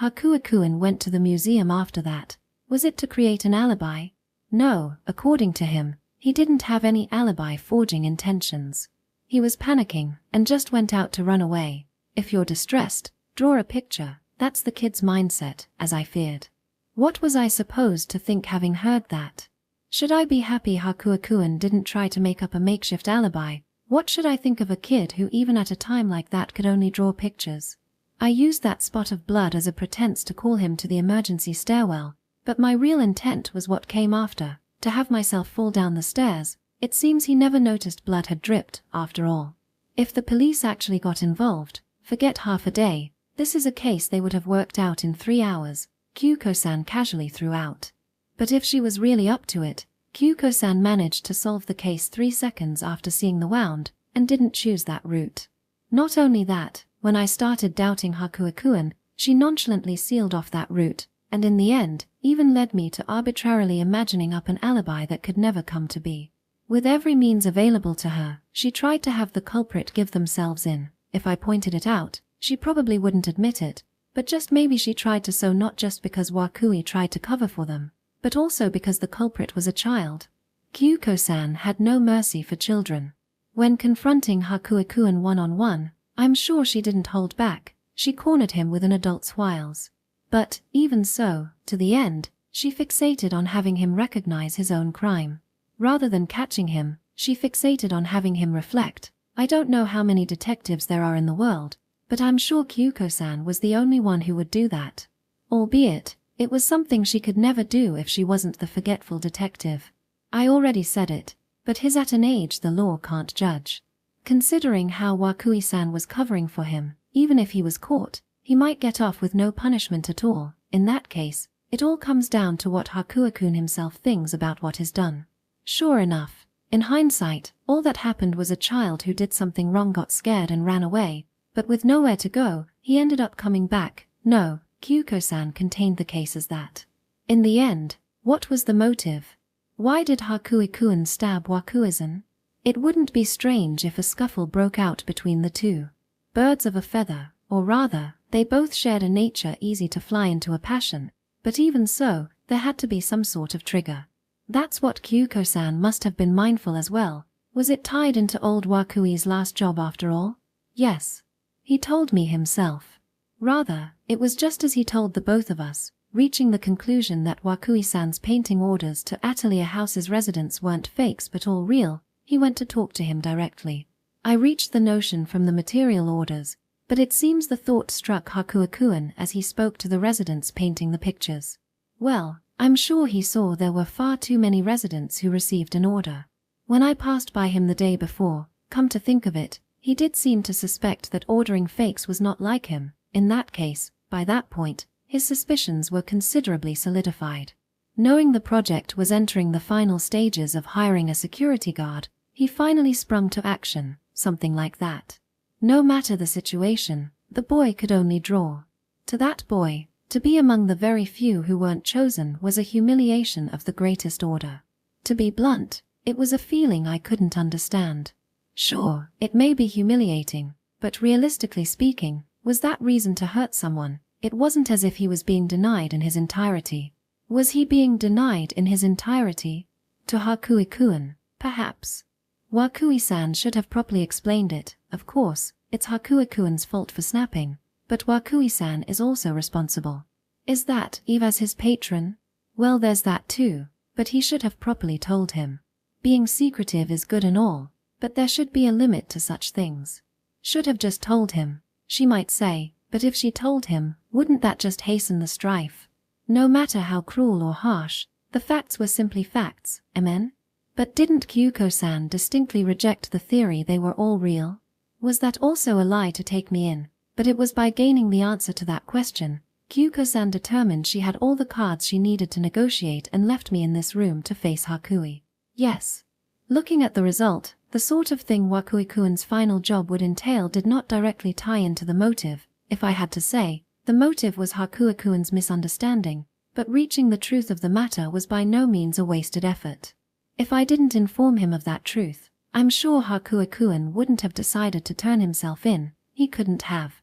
Hakuikuen went to the museum after that. Was it to create an alibi? No, according to him, he didn't have any alibi forging intentions. He was panicking and just went out to run away. If you're distressed, draw a picture. That's the kid's mindset, as I feared. What was I supposed to think having heard that? Should I be happy Hakuikuen didn't try to make up a makeshift alibi? What should I think of a kid who even at a time like that could only draw pictures? I used that spot of blood as a pretense to call him to the emergency stairwell, but my real intent was what came after, to have myself fall down the stairs. It seems he never noticed blood had dripped, after all. If the police actually got involved, forget half a day. This is a case they would have worked out in 3 hours. Kyuko-san casually threw out. But if she was really up to it, Kyuko-san managed to solve the case 3 seconds after seeing the wound, and didn't choose that route. Not only that, when I started doubting Hakuo-kun, she nonchalantly sealed off that route, and in the end, even led me to arbitrarily imagining up an alibi that could never come to be. With every means available to her, she tried to have the culprit give themselves in. If I pointed it out, she probably wouldn't admit it, but just maybe she tried to, so not just because Wakui tried to cover for them, but also because the culprit was a child. Kyuko-san had no mercy for children. When confronting Hakuo-kun one-on-one, I'm sure she didn't hold back. She cornered him with an adult's wiles. But, even so, to the end, she fixated on having him recognize his own crime. Rather than catching him, she fixated on having him reflect. I don't know how many detectives there are in the world, but I'm sure Kyuko-san was the only one who would do that. Albeit, it was something she could never do if she wasn't the forgetful detective. I already said it, but he's at an age the law can't judge. Considering how Wakui-san was covering for him, even if he was caught, he might get off with no punishment at all. In that case, it all comes down to what Hakuo-kun himself thinks about what is done. Sure enough, in hindsight, all that happened was a child who did something wrong got scared and ran away, but with nowhere to go, he ended up coming back. No, Kyuko-san contained the case as that. In the end, what was the motive? Why did Hakuo-kun stab Wakui-san? It wouldn't be strange if a scuffle broke out between the two. Birds of a feather, or rather, they both shared a nature easy to fly into a passion, but even so, there had to be some sort of trigger. That's what Kyuko-san must have been mindful as well. Was it tied into old Wakui's last job after all? Yes. He told me himself. Rather, it was just as he told the both of us, reaching the conclusion that Wakui-san's painting orders to Atelier House's residents weren't fakes but all real. He went to talk to him directly. I reached the notion from the material orders, but it seems the thought struck Hakuo-kun as he spoke to the residents painting the pictures. Well, I'm sure he saw there were far too many residents who received an order. When I passed by him the day before, come to think of it, he did seem to suspect that ordering fakes was not like him. In that case, by that point, his suspicions were considerably solidified. Knowing the project was entering the final stages of hiring a security guard, he finally sprung to action, something like that. No matter the situation, the boy could only draw. To that boy, to be among the very few who weren't chosen was a humiliation of the greatest order. To be blunt, it was a feeling I couldn't understand. Sure, it may be humiliating, but realistically speaking, was that reason to hurt someone? It wasn't as if he was being denied in his entirety. Was he being denied in his entirety? To Hakuo-kun, perhaps. Wakui-san should have properly explained it. Of course, it's Hakuo-kun's fault for snapping, but Wakui-san is also responsible. Is that Eve as his patron? Well, there's that too, but he should have properly told him. Being secretive is good and all, but there should be a limit to such things. Should have just told him, she might say, but if she told him, wouldn't that just hasten the strife? No matter how cruel or harsh, the facts were simply facts, amen? But didn't Kyuko-san distinctly reject the theory they were all real? Was that also a lie to take me in? But it was by gaining the answer to that question, Kyuko-san determined she had all the cards she needed to negotiate and left me in this room to face Hakui. Yes. Looking at the result, the sort of thing Wakui-kun's final job would entail did not directly tie into the motive. If I had to say, the motive was Hakuo-kun's misunderstanding, but reaching the truth of the matter was by no means a wasted effort. If I didn't inform him of that truth, I'm sure Hakuo-kun wouldn't have decided to turn himself in. He couldn't have.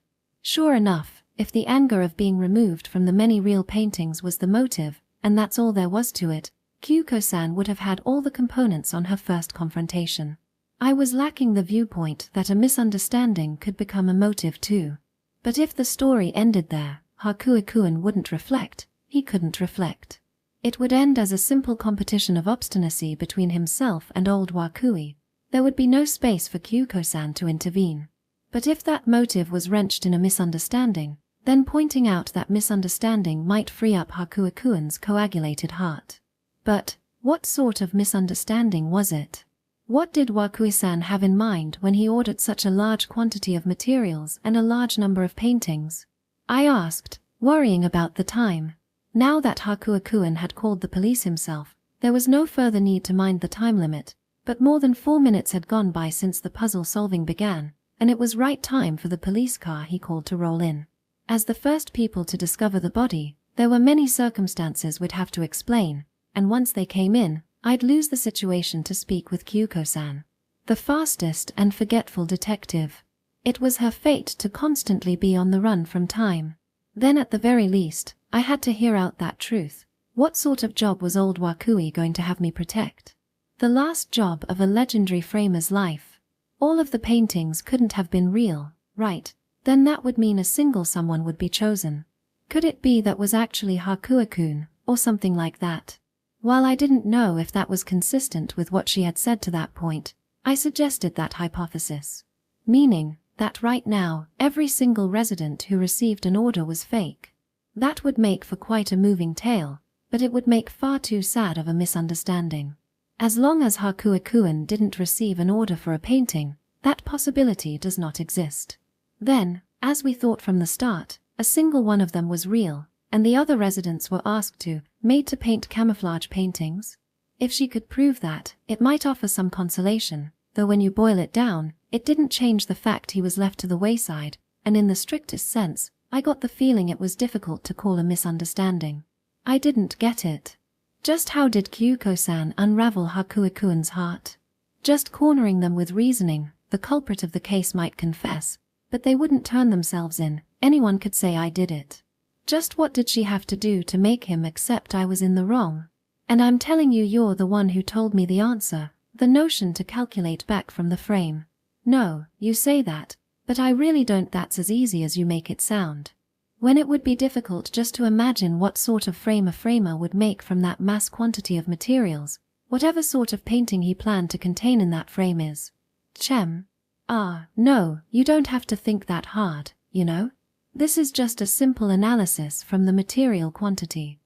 Sure enough, if the anger of being removed from the many real paintings was the motive, and that's all there was to it, Kyuko-san would have had all the components on her first confrontation. I was lacking the viewpoint that a misunderstanding could become a motive too. But if the story ended there, Hakuo-kun wouldn't reflect. He couldn't reflect. It would end as a simple competition of obstinacy between himself and old Wakui. There would be no space for Kyuko-san to intervene. But if that motive was wrenched in a misunderstanding, then pointing out that misunderstanding might free up Hakuo-kun's coagulated heart. But what sort of misunderstanding was it? What did Wakui-san have in mind when he ordered such a large quantity of materials and a large number of paintings? I asked, worrying about the time. Now that Hakuakuen had called the police himself, there was no further need to mind the time limit, but more than 4 minutes had gone by since the puzzle solving began, and it was right time for the police car he called to roll in. As the first people to discover the body, there were many circumstances we'd have to explain, and once they came in, I'd lose the situation to speak with Kyuko-san. The fastest and forgetful detective. It was her fate to constantly be on the run from time. Then at the very least, I had to hear out that truth. What sort of job was old Wakui going to have me protect? The last job of a legendary framer's life. All of the paintings couldn't have been real, right? Then that would mean a single someone would be chosen. Could it be that was actually Hakuakun, or something like that? While I didn't know if that was consistent with what she had said to that point, I suggested that hypothesis. Meaning that right now, every single resident who received an order was fake. That would make for quite a moving tale, but it would make far too sad of a misunderstanding. As long as Hakuakuen didn't receive an order for a painting, that possibility does not exist. Then, as we thought from the start, a single one of them was real, and the other residents were made to paint camouflage paintings. If she could prove that, it might offer some consolation, though when you boil it down, it didn't change the fact he was left to the wayside, and in the strictest sense, I got the feeling it was difficult to call a misunderstanding. I didn't get it. Just how did Kyuko-san unravel Hakuakuen's heart? Just cornering them with reasoning, the culprit of the case might confess, but they wouldn't turn themselves in. Anyone could say I did it. Just what did she have to do to make him accept I was in the wrong? And I'm telling you, you're the one who told me the answer, the notion to calculate back from the frame. No, you say that, but I really don't. That's as easy as you make it sound. When it would be difficult just to imagine what sort of frame a framer would make from that mass quantity of materials, whatever sort of painting he planned to contain in that frame is. No, you don't have to think that hard, you know? This is just a simple analysis from the material quantity.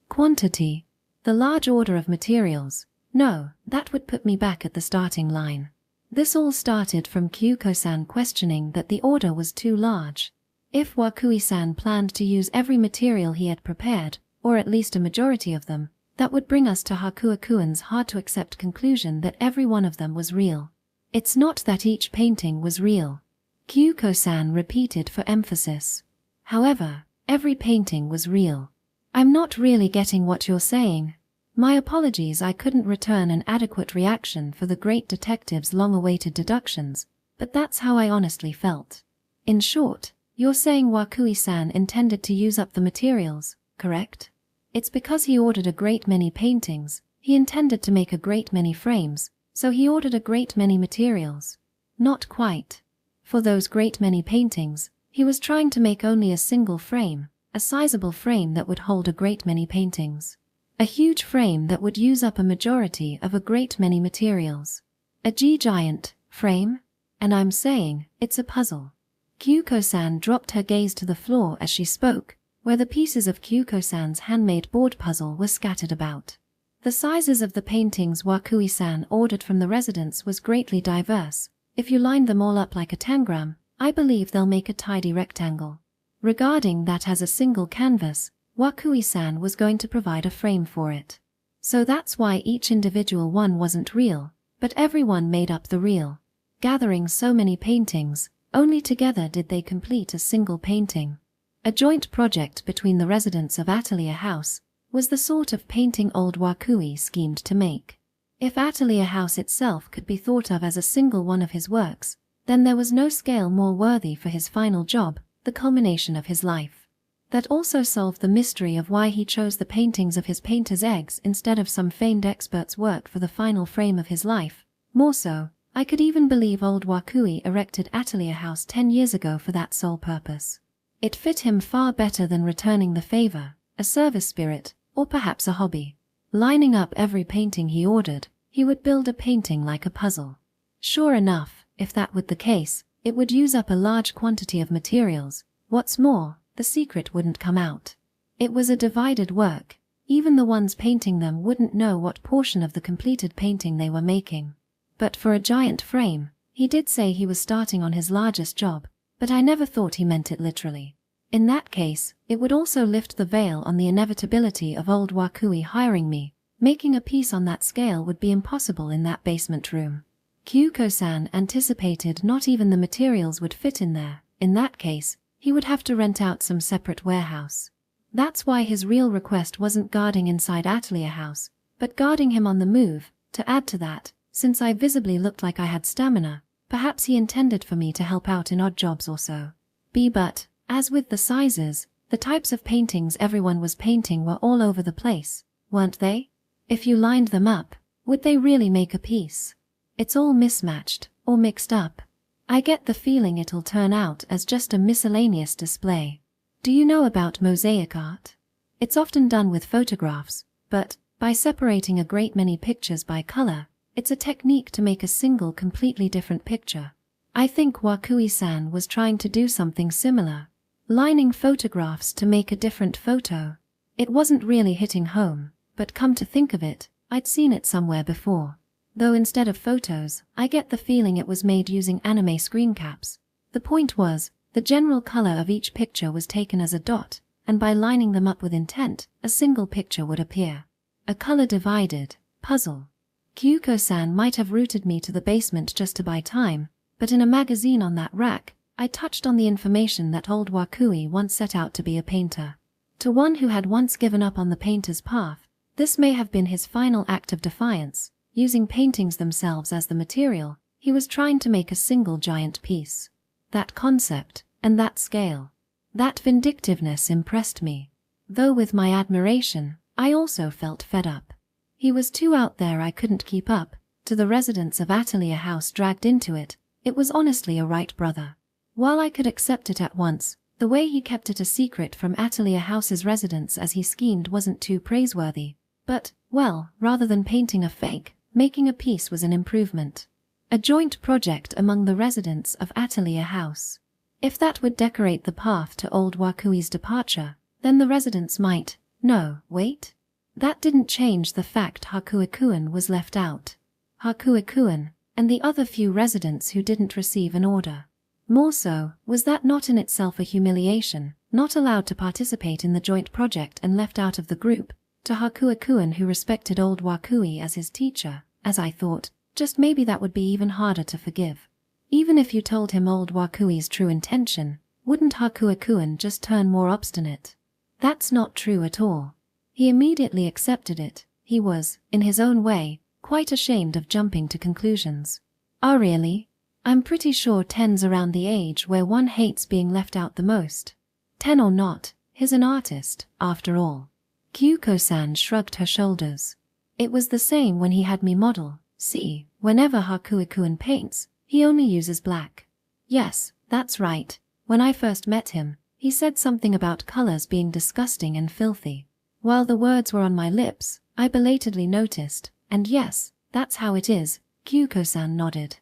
Quantity. The large order of materials. No, that would put me back at the starting line. This all started from Kyuko-san questioning that the order was too large. If Wakui-san planned to use every material he had prepared, or at least a majority of them, that would bring us to Hakuakuen's hard-to-accept conclusion that every one of them was real. It's not that each painting was real. Kyuko-san repeated for emphasis. However, every painting was real. I'm not really getting what you're saying. My apologies, I couldn't return an adequate reaction for the great detective's long-awaited deductions, but that's how I honestly felt. In short, you're saying Wakui-san intended to use up the materials, correct? It's because he ordered a great many paintings, he intended to make a great many frames, so he ordered a great many materials. Not quite. For those great many paintings, he was trying to make only a single frame, a sizable frame that would hold a great many paintings. A huge frame that would use up a majority of a great many materials. A giant frame? And I'm saying, it's a puzzle. Kyuko-san dropped her gaze to the floor as she spoke, where the pieces of Kyuko-san's handmade board puzzle were scattered about. The sizes of the paintings Wakui-san ordered from the residents was greatly diverse. If you line them all up like a tangram, I believe they'll make a tidy rectangle. Regarding that as a single canvas, Wakui-san was going to provide a frame for it. So that's why each individual one wasn't real, but everyone made up the real. Gathering so many paintings, only together did they complete a single painting. A joint project between the residents of Atelier House was the sort of painting old Wakui schemed to make. If Atelier House itself could be thought of as a single one of his works, then there was no scale more worthy for his final job, the culmination of his life. That also solved the mystery of why he chose the paintings of his painter's eggs instead of some famed expert's work for the final frame of his life. More so, I could even believe old Wakui erected Atelier House 10 years ago for that sole purpose. It fit him far better than returning the favor, a service spirit, or perhaps a hobby. Lining up every painting he ordered, he would build a painting like a puzzle. Sure enough, if that were the case, it would use up a large quantity of materials. What's more, the secret wouldn't come out. It was a divided work. Even the ones painting them wouldn't know what portion of the completed painting they were making. But for a giant frame, he did say he was starting on his largest job, but I never thought he meant it literally. In that case, it would also lift the veil on the inevitability of old Wakui hiring me. Making a piece on that scale would be impossible in that basement room. Kyuko-san anticipated not even the materials would fit in there. In that case, he would have to rent out some separate warehouse. That's why his real request wasn't guarding inside Atelier House, but guarding him on the move. To add to that, since I visibly looked like I had stamina, perhaps he intended for me to help out in odd jobs or so. But, as with the sizes, the types of paintings everyone was painting were all over the place, weren't they? If you lined them up, would they really make a piece? It's all mismatched, or mixed up. I get the feeling it'll turn out as just a miscellaneous display. Do you know about mosaic art? It's often done with photographs, but, by separating a great many pictures by color, it's a technique to make a single completely different picture. I think Wakui-san was trying to do something similar, lining photographs to make a different photo. It wasn't really hitting home, but come to think of it, I'd seen it somewhere before. Though instead of photos, I get the feeling it was made using anime screen caps. The point was, the general color of each picture was taken as a dot, and by lining them up with intent, a single picture would appear. A color-divided puzzle. Kyuko-san might have routed me to the basement just to buy time, but in a magazine on that rack, I touched on the information that old Wakui once set out to be a painter. To one who had once given up on the painter's path, this may have been his final act of defiance. Using paintings themselves as the material, he was trying to make a single giant piece. That concept, and that scale, that vindictiveness impressed me. Though with my admiration, I also felt fed up. He was too out there, I couldn't keep up. To the residents of Atelier House dragged into it, it was honestly a right brother. While I could accept it at once, the way he kept it a secret from Atelier House's residents as he schemed wasn't too praiseworthy. But, well, rather than painting a fake, making a piece was an improvement. A joint project among the residents of Atelier House. If that would decorate the path to old Wakui's departure, then the residents might. No, wait. That didn't change the fact Hakuikuan was left out. Hakuikuan, and the other few residents who didn't receive an order. More so, was that not in itself a humiliation, not allowed to participate in the joint project and left out of the group? To Hakuikuan, who respected old Wakui as his teacher, as I thought, just maybe that would be even harder to forgive. Even if you told him old Wakui's true intention, wouldn't Hakuikuan just turn more obstinate? That's not true at all. He immediately accepted it. He was, in his own way, quite ashamed of jumping to conclusions. Oh really? I'm pretty sure 10's around the age where one hates being left out the most. 10 or not, he's an artist, after all. Kyuko-san shrugged her shoulders. It was the same when he had me model. See, whenever Hakuikuan paints, he only uses black. Yes, that's right. When I first met him, he said something about colors being disgusting and filthy. While the words were on my lips, I belatedly noticed, and yes, that's how it is, Kyuko-san nodded.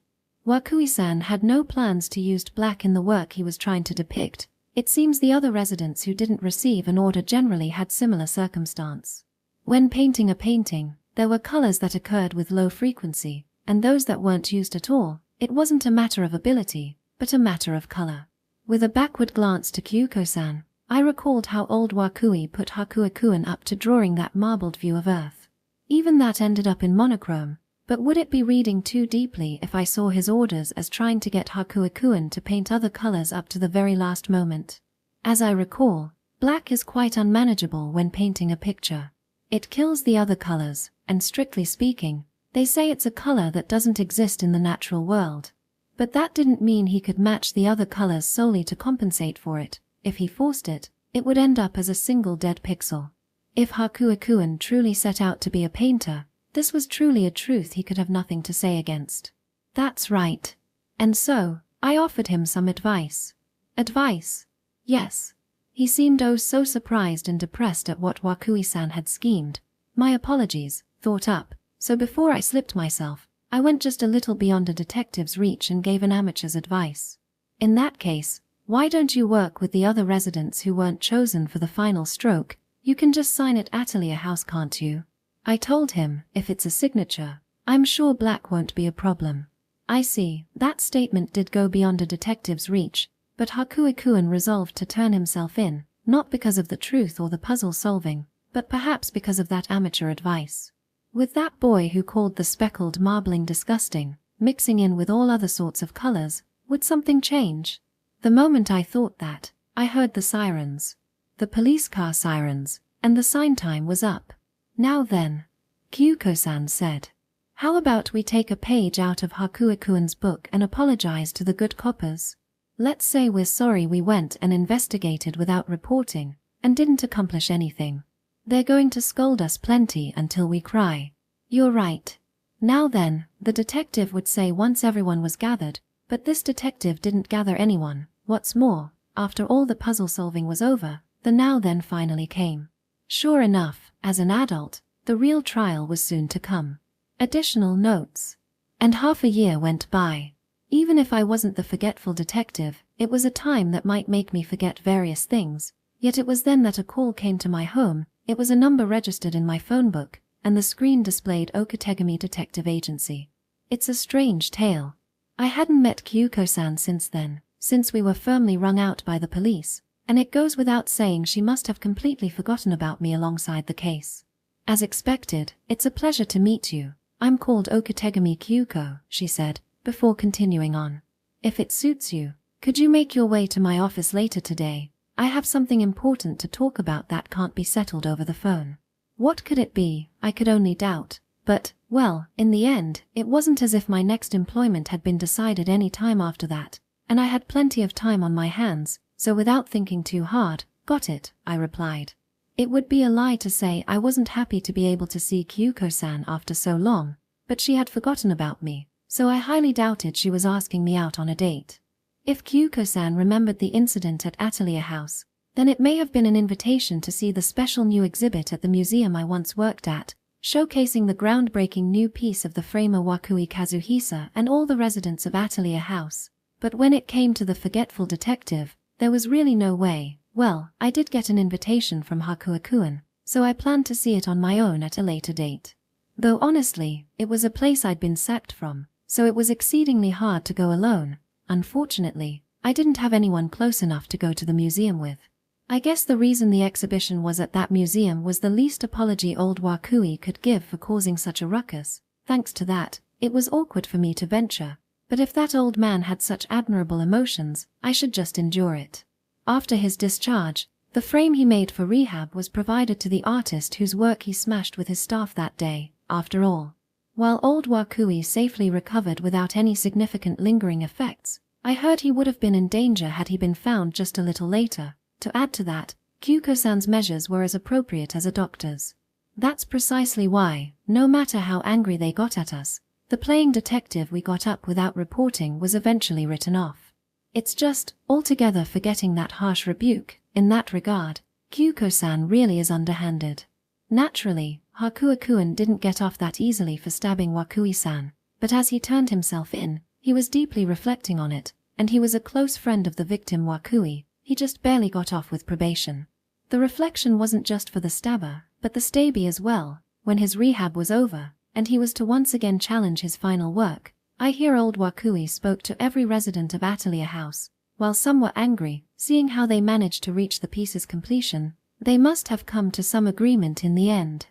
Wakui-san had no plans to use black in the work he was trying to depict. It seems the other residents who didn't receive an order generally had similar circumstance. When painting a painting, there were colors that occurred with low frequency, and those that weren't used at all. It wasn't a matter of ability, but a matter of color. With a backward glance to Kyuko-san, I recalled how old Wakui put Hakuikuan up to drawing that marbled view of Earth. Even that ended up in monochrome, but would it be reading too deeply if I saw his orders as trying to get Hakuikuan to paint other colors up to the very last moment? As I recall, black is quite unmanageable when painting a picture. It kills the other colors, and strictly speaking, they say it's a color that doesn't exist in the natural world. But that didn't mean he could match the other colors solely to compensate for it. If he forced it, it would end up as a single dead pixel. If Hakuikuan truly set out to be a painter, this was truly a truth he could have nothing to say against. That's right. And so, I offered him some advice. Advice? Yes. He seemed oh so surprised and depressed at what Wakui-san had schemed. My apologies, thought up, so before I slipped myself, I went just a little beyond a detective's reach and gave an amateur's advice. In that case, why don't you work with the other residents who weren't chosen for the final stroke? You can just sign at Atelier House, can't you? I told him, if it's a signature, I'm sure black won't be a problem. I see, that statement did go beyond a detective's reach, But Hakuikuen resolved to turn himself in, not because of the truth or the puzzle solving, but perhaps because of that amateur advice. With that boy who called the speckled marbling disgusting, mixing in with all other sorts of colors, would something change? The moment I thought that, I heard the sirens. The police car sirens, and the sign time was up. Now then, Kyuko-san said. How about we take a page out of Hakuikuen's book and apologize to the good coppers? Let's say we're sorry we went and investigated without reporting, and didn't accomplish anything. They're going to scold us plenty until we cry. You're right. Now then, the detective would say once everyone was gathered, but this detective didn't gather anyone. What's more, after all the puzzle solving was over, the now then finally came. Sure enough, as an adult, the real trial was soon to come. Additional notes. And half a year went by. Even if I wasn't the forgetful detective, it was a time that might make me forget various things. Yet it was then that a call came to my home. It was a number registered in my phone book, and the screen displayed Okategami Detective Agency. It's a strange tale. I hadn't met Kyuko-san since then, since we were firmly wrung out by the police, and it goes without saying she must have completely forgotten about me alongside the case. As expected, it's a pleasure to meet you. I'm called Okategami Kyuko, she said, before continuing on. If it suits you, could you make your way to my office later today? I have something important to talk about that can't be settled over the phone. What could it be? I could only doubt. But, well, in the end, it wasn't as if my next employment had been decided any time after that, and I had plenty of time on my hands, so without thinking too hard, got it, I replied. It would be a lie to say I wasn't happy to be able to see Kyuko-san after so long, but she had forgotten about me, so I highly doubted she was asking me out on a date. If Kyuko-san remembered the incident at Atelier House, then it may have been an invitation to see the special new exhibit at the museum I once worked at, showcasing the groundbreaking new piece of the framer Wakui Kazuhisa and all the residents of Atelier House. But when it came to the forgetful detective, there was really no way. Well, I did get an invitation from Hakuikuen, so I planned to see it on my own at a later date. Though honestly, it was a place I'd been sacked from, so it was exceedingly hard to go alone. Unfortunately, I didn't have anyone close enough to go to the museum with. I guess the reason the exhibition was at that museum was the least apology old Wakui could give for causing such a ruckus. Thanks to that, it was awkward for me to venture. But if that old man had such admirable emotions, I should just endure it. After his discharge, the frame he made for rehab was provided to the artist whose work he smashed with his staff that day. After all, while old Wakui safely recovered without any significant lingering effects, I heard he would have been in danger had he been found just a little later. To add to that, Kyuko-san's measures were as appropriate as a doctor's. That's precisely why, no matter how angry they got at us, the playing detective we got up without reporting was eventually written off. It's just, altogether forgetting that harsh rebuke, in that regard, Kyuko-san really is underhanded. Naturally, Hakuikuen didn't get off that easily for stabbing Wakui-san, but as he turned himself in, he was deeply reflecting on it, and he was a close friend of the victim Wakui. He just barely got off with probation. The reflection wasn't just for the stabber, but the stabby as well. When his rehab was over, and he was to once again challenge his final work, I hear old Wakui spoke to every resident of Atelier House. While some were angry, seeing how they managed to reach the piece's completion, they must have come to some agreement in the end.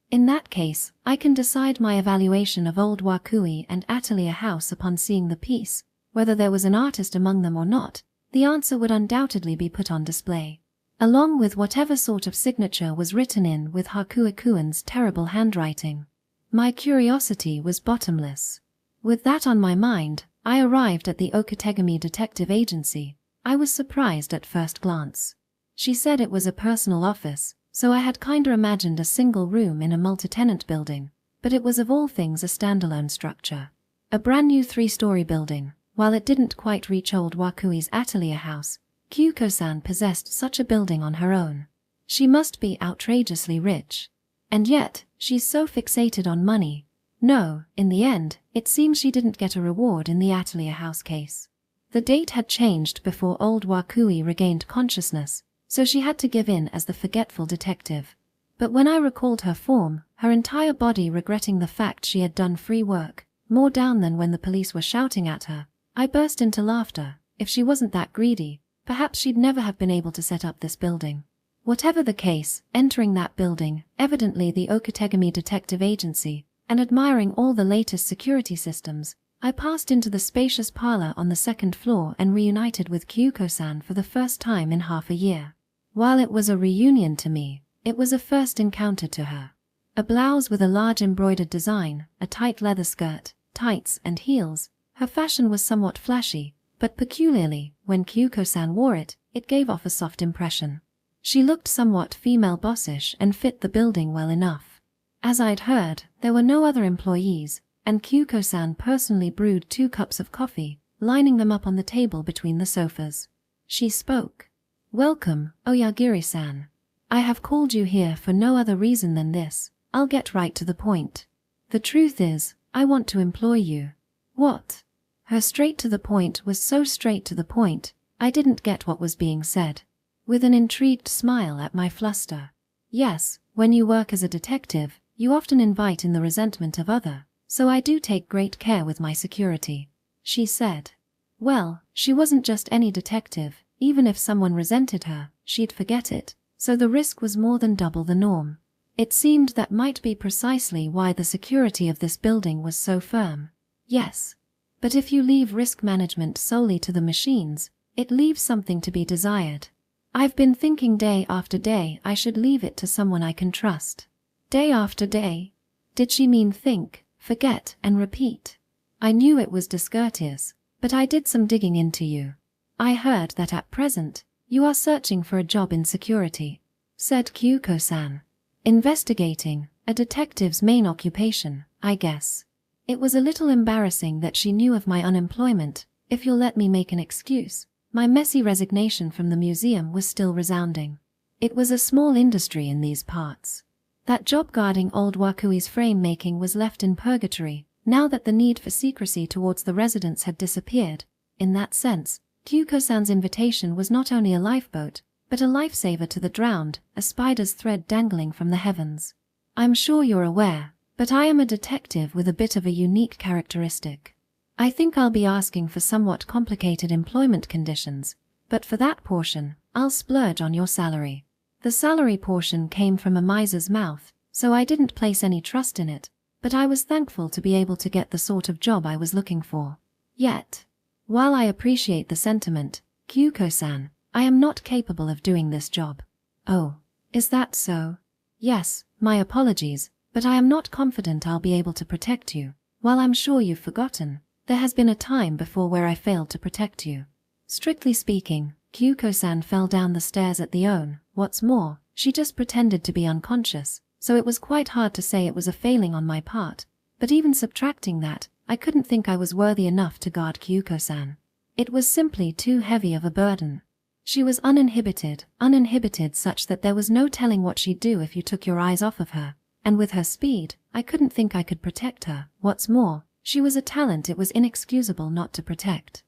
In that case, I can decide my evaluation of old Wakui and Atelier House upon seeing the piece. Whether there was an artist among them or not, the answer would undoubtedly be put on display, along with whatever sort of signature was written in with Hakuikuen's terrible handwriting. My curiosity was bottomless. With that on my mind, I arrived at the Okategami Detective Agency. I was surprised at first glance. She said it was a personal office, so I had kinda imagined a single room in a multi-tenant building, but it was of all things a standalone structure. A brand new 3-story building. While it didn't quite reach old Wakui's Atelier House, Kyuko-san possessed such a building on her own. She must be outrageously rich. And yet, she's so fixated on money. No, in the end, it seems she didn't get a reward in the Atelier House case. The date had changed before old Wakui regained consciousness, so she had to give in as the forgetful detective. But when I recalled her form, her entire body regretting the fact she had done free work, more down than when the police were shouting at her, I burst into laughter. If she wasn't that greedy, perhaps she'd never have been able to set up this building. Whatever the case, entering that building, evidently the Okotegami Detective Agency, and admiring all the latest security systems, I passed into the spacious parlor on the second floor and reunited with Kyuko-san for the first time in half a year. While it was a reunion to me, it was a first encounter to her. A blouse with a large embroidered design, a tight leather skirt, tights and heels. Her fashion was somewhat flashy, but peculiarly, when Kyuko-san wore it, it gave off a soft impression. She looked somewhat female bossish and fit the building well enough. As I'd heard, there were no other employees, and Kyuko-san personally brewed 2 cups of coffee, lining them up on the table between the sofas. She spoke. "Welcome, Oyagiri-san. I have called you here for no other reason than this. I'll get right to the point. The truth is, I want to employ you." "What?" Her straight to the point was so straight to the point, I didn't get what was being said. With an intrigued smile at my fluster. "Yes, when you work as a detective, you often invite in the resentment of other, so I do take great care with my security," she said. Well, she wasn't just any detective. Even if someone resented her, she'd forget it, so the risk was more than double the norm. It seemed that might be precisely why the security of this building was so firm. Yes. But if you leave risk management solely to the machines, it leaves something to be desired. I've been thinking day after day I should leave it to someone I can trust. Day after day? Did she mean think, forget, and repeat? I knew it was discourteous, but I did some digging into you. I heard that at present, you are searching for a job in security, said Kyuko-san. Investigating, a detective's main occupation, I guess. It was a little embarrassing that she knew of my unemployment. If you'll let me make an excuse, my messy resignation from the museum was still resounding. It was a small industry in these parts. That job guarding old Wakui's frame making was left in purgatory, now that the need for secrecy towards the residents had disappeared. In that sense, Kyuko-san's invitation was not only a lifeboat, but a lifesaver to the drowned, a spider's thread dangling from the heavens. I'm sure you're aware, but I am a detective with a bit of a unique characteristic. I think I'll be asking for somewhat complicated employment conditions, but for that portion, I'll splurge on your salary. The salary portion came from a miser's mouth, so I didn't place any trust in it, but I was thankful to be able to get the sort of job I was looking for. Yet, while I appreciate the sentiment, Kyuko-san, I am not capable of doing this job. Oh, is that so? Yes, my apologies, but I am not confident I'll be able to protect you. While I'm sure you've forgotten, there has been a time before where I failed to protect you. Strictly speaking, Kyuko-san fell down the stairs at the own. What's more, she just pretended to be unconscious, so it was quite hard to say it was a failing on my part. But even subtracting that, I couldn't think I was worthy enough to guard Kyuko-san. It was simply too heavy of a burden. She was uninhibited such that there was no telling what she'd do if you took your eyes off of her. And with her speed, I couldn't think I could protect her. What's more, she was a talent it was inexcusable not to protect.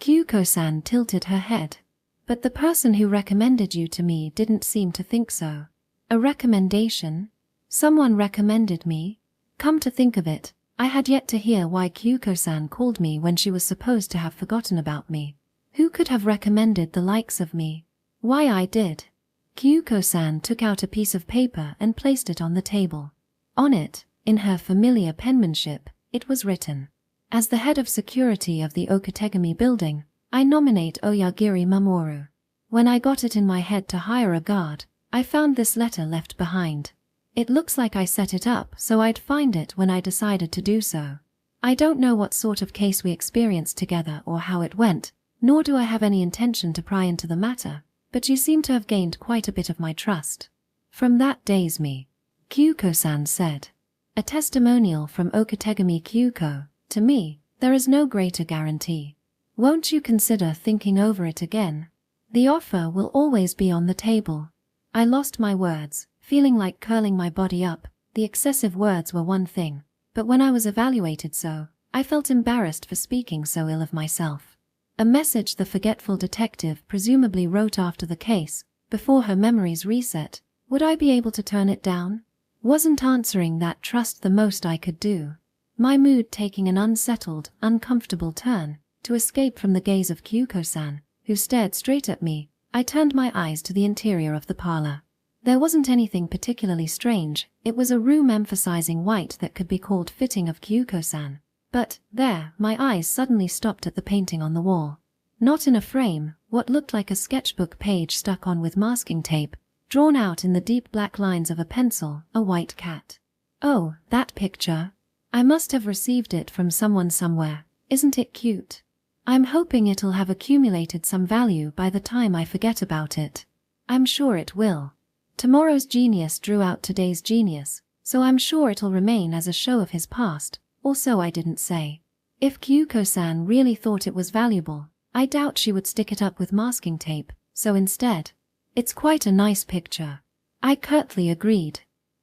Kyuko-san tilted her head. But the person who recommended you to me didn't seem to think so. A recommendation? Someone recommended me? Come to think of it, I had yet to hear why Kyuko-san called me when she was supposed to have forgotten about me. Who could have recommended the likes of me? Why I did. Kyuko-san took out a piece of paper and placed it on the table. On it, in her familiar penmanship, it was written, "As the head of security of the Okotegami building, I nominate Oyagiri Mamoru. When I got it in my head to hire a guard, I found this letter left behind. It looks like I set it up so I'd find it when I decided to do so. I don't know what sort of case we experienced together or how it went, nor do I have any intention to pry into the matter, but you seem to have gained quite a bit of my trust." "From that day's me," Kyuko-san said. "A testimonial from Okotegami Kyuko. To me, there is no greater guarantee. Won't you consider thinking over it again? The offer will always be on the table." I lost my words, feeling like curling my body up. The excessive words were one thing, but when I was evaluated so, I felt embarrassed for speaking so ill of myself. A message the forgetful detective presumably wrote after the case, before her memories reset. Would I be able to turn it down? Wasn't answering that trust the most I could do? My mood taking an unsettled, uncomfortable turn, To escape from the gaze of Kyuko-san, who stared straight at me, I turned my eyes to the interior of the parlor. There wasn't anything particularly strange. It was a room emphasizing white that could be called fitting of Kyuko-san. But, there, my eyes suddenly stopped at the painting on the wall. Not in a frame, what looked like a sketchbook page stuck on with masking tape, drawn out in the deep black lines of a pencil, a white cat. Oh, that picture. I must have received it from someone somewhere. Isn't it cute? I'm hoping it'll have accumulated some value by the time I forget about it. I'm sure it will. Tomorrow's genius drew out today's genius, so I'm sure it'll remain as a show of his past, or so I didn't say. If Kyuko-san really thought it was valuable, I doubt she would stick it up with masking tape, so instead, it's quite a nice picture. I curtly agreed.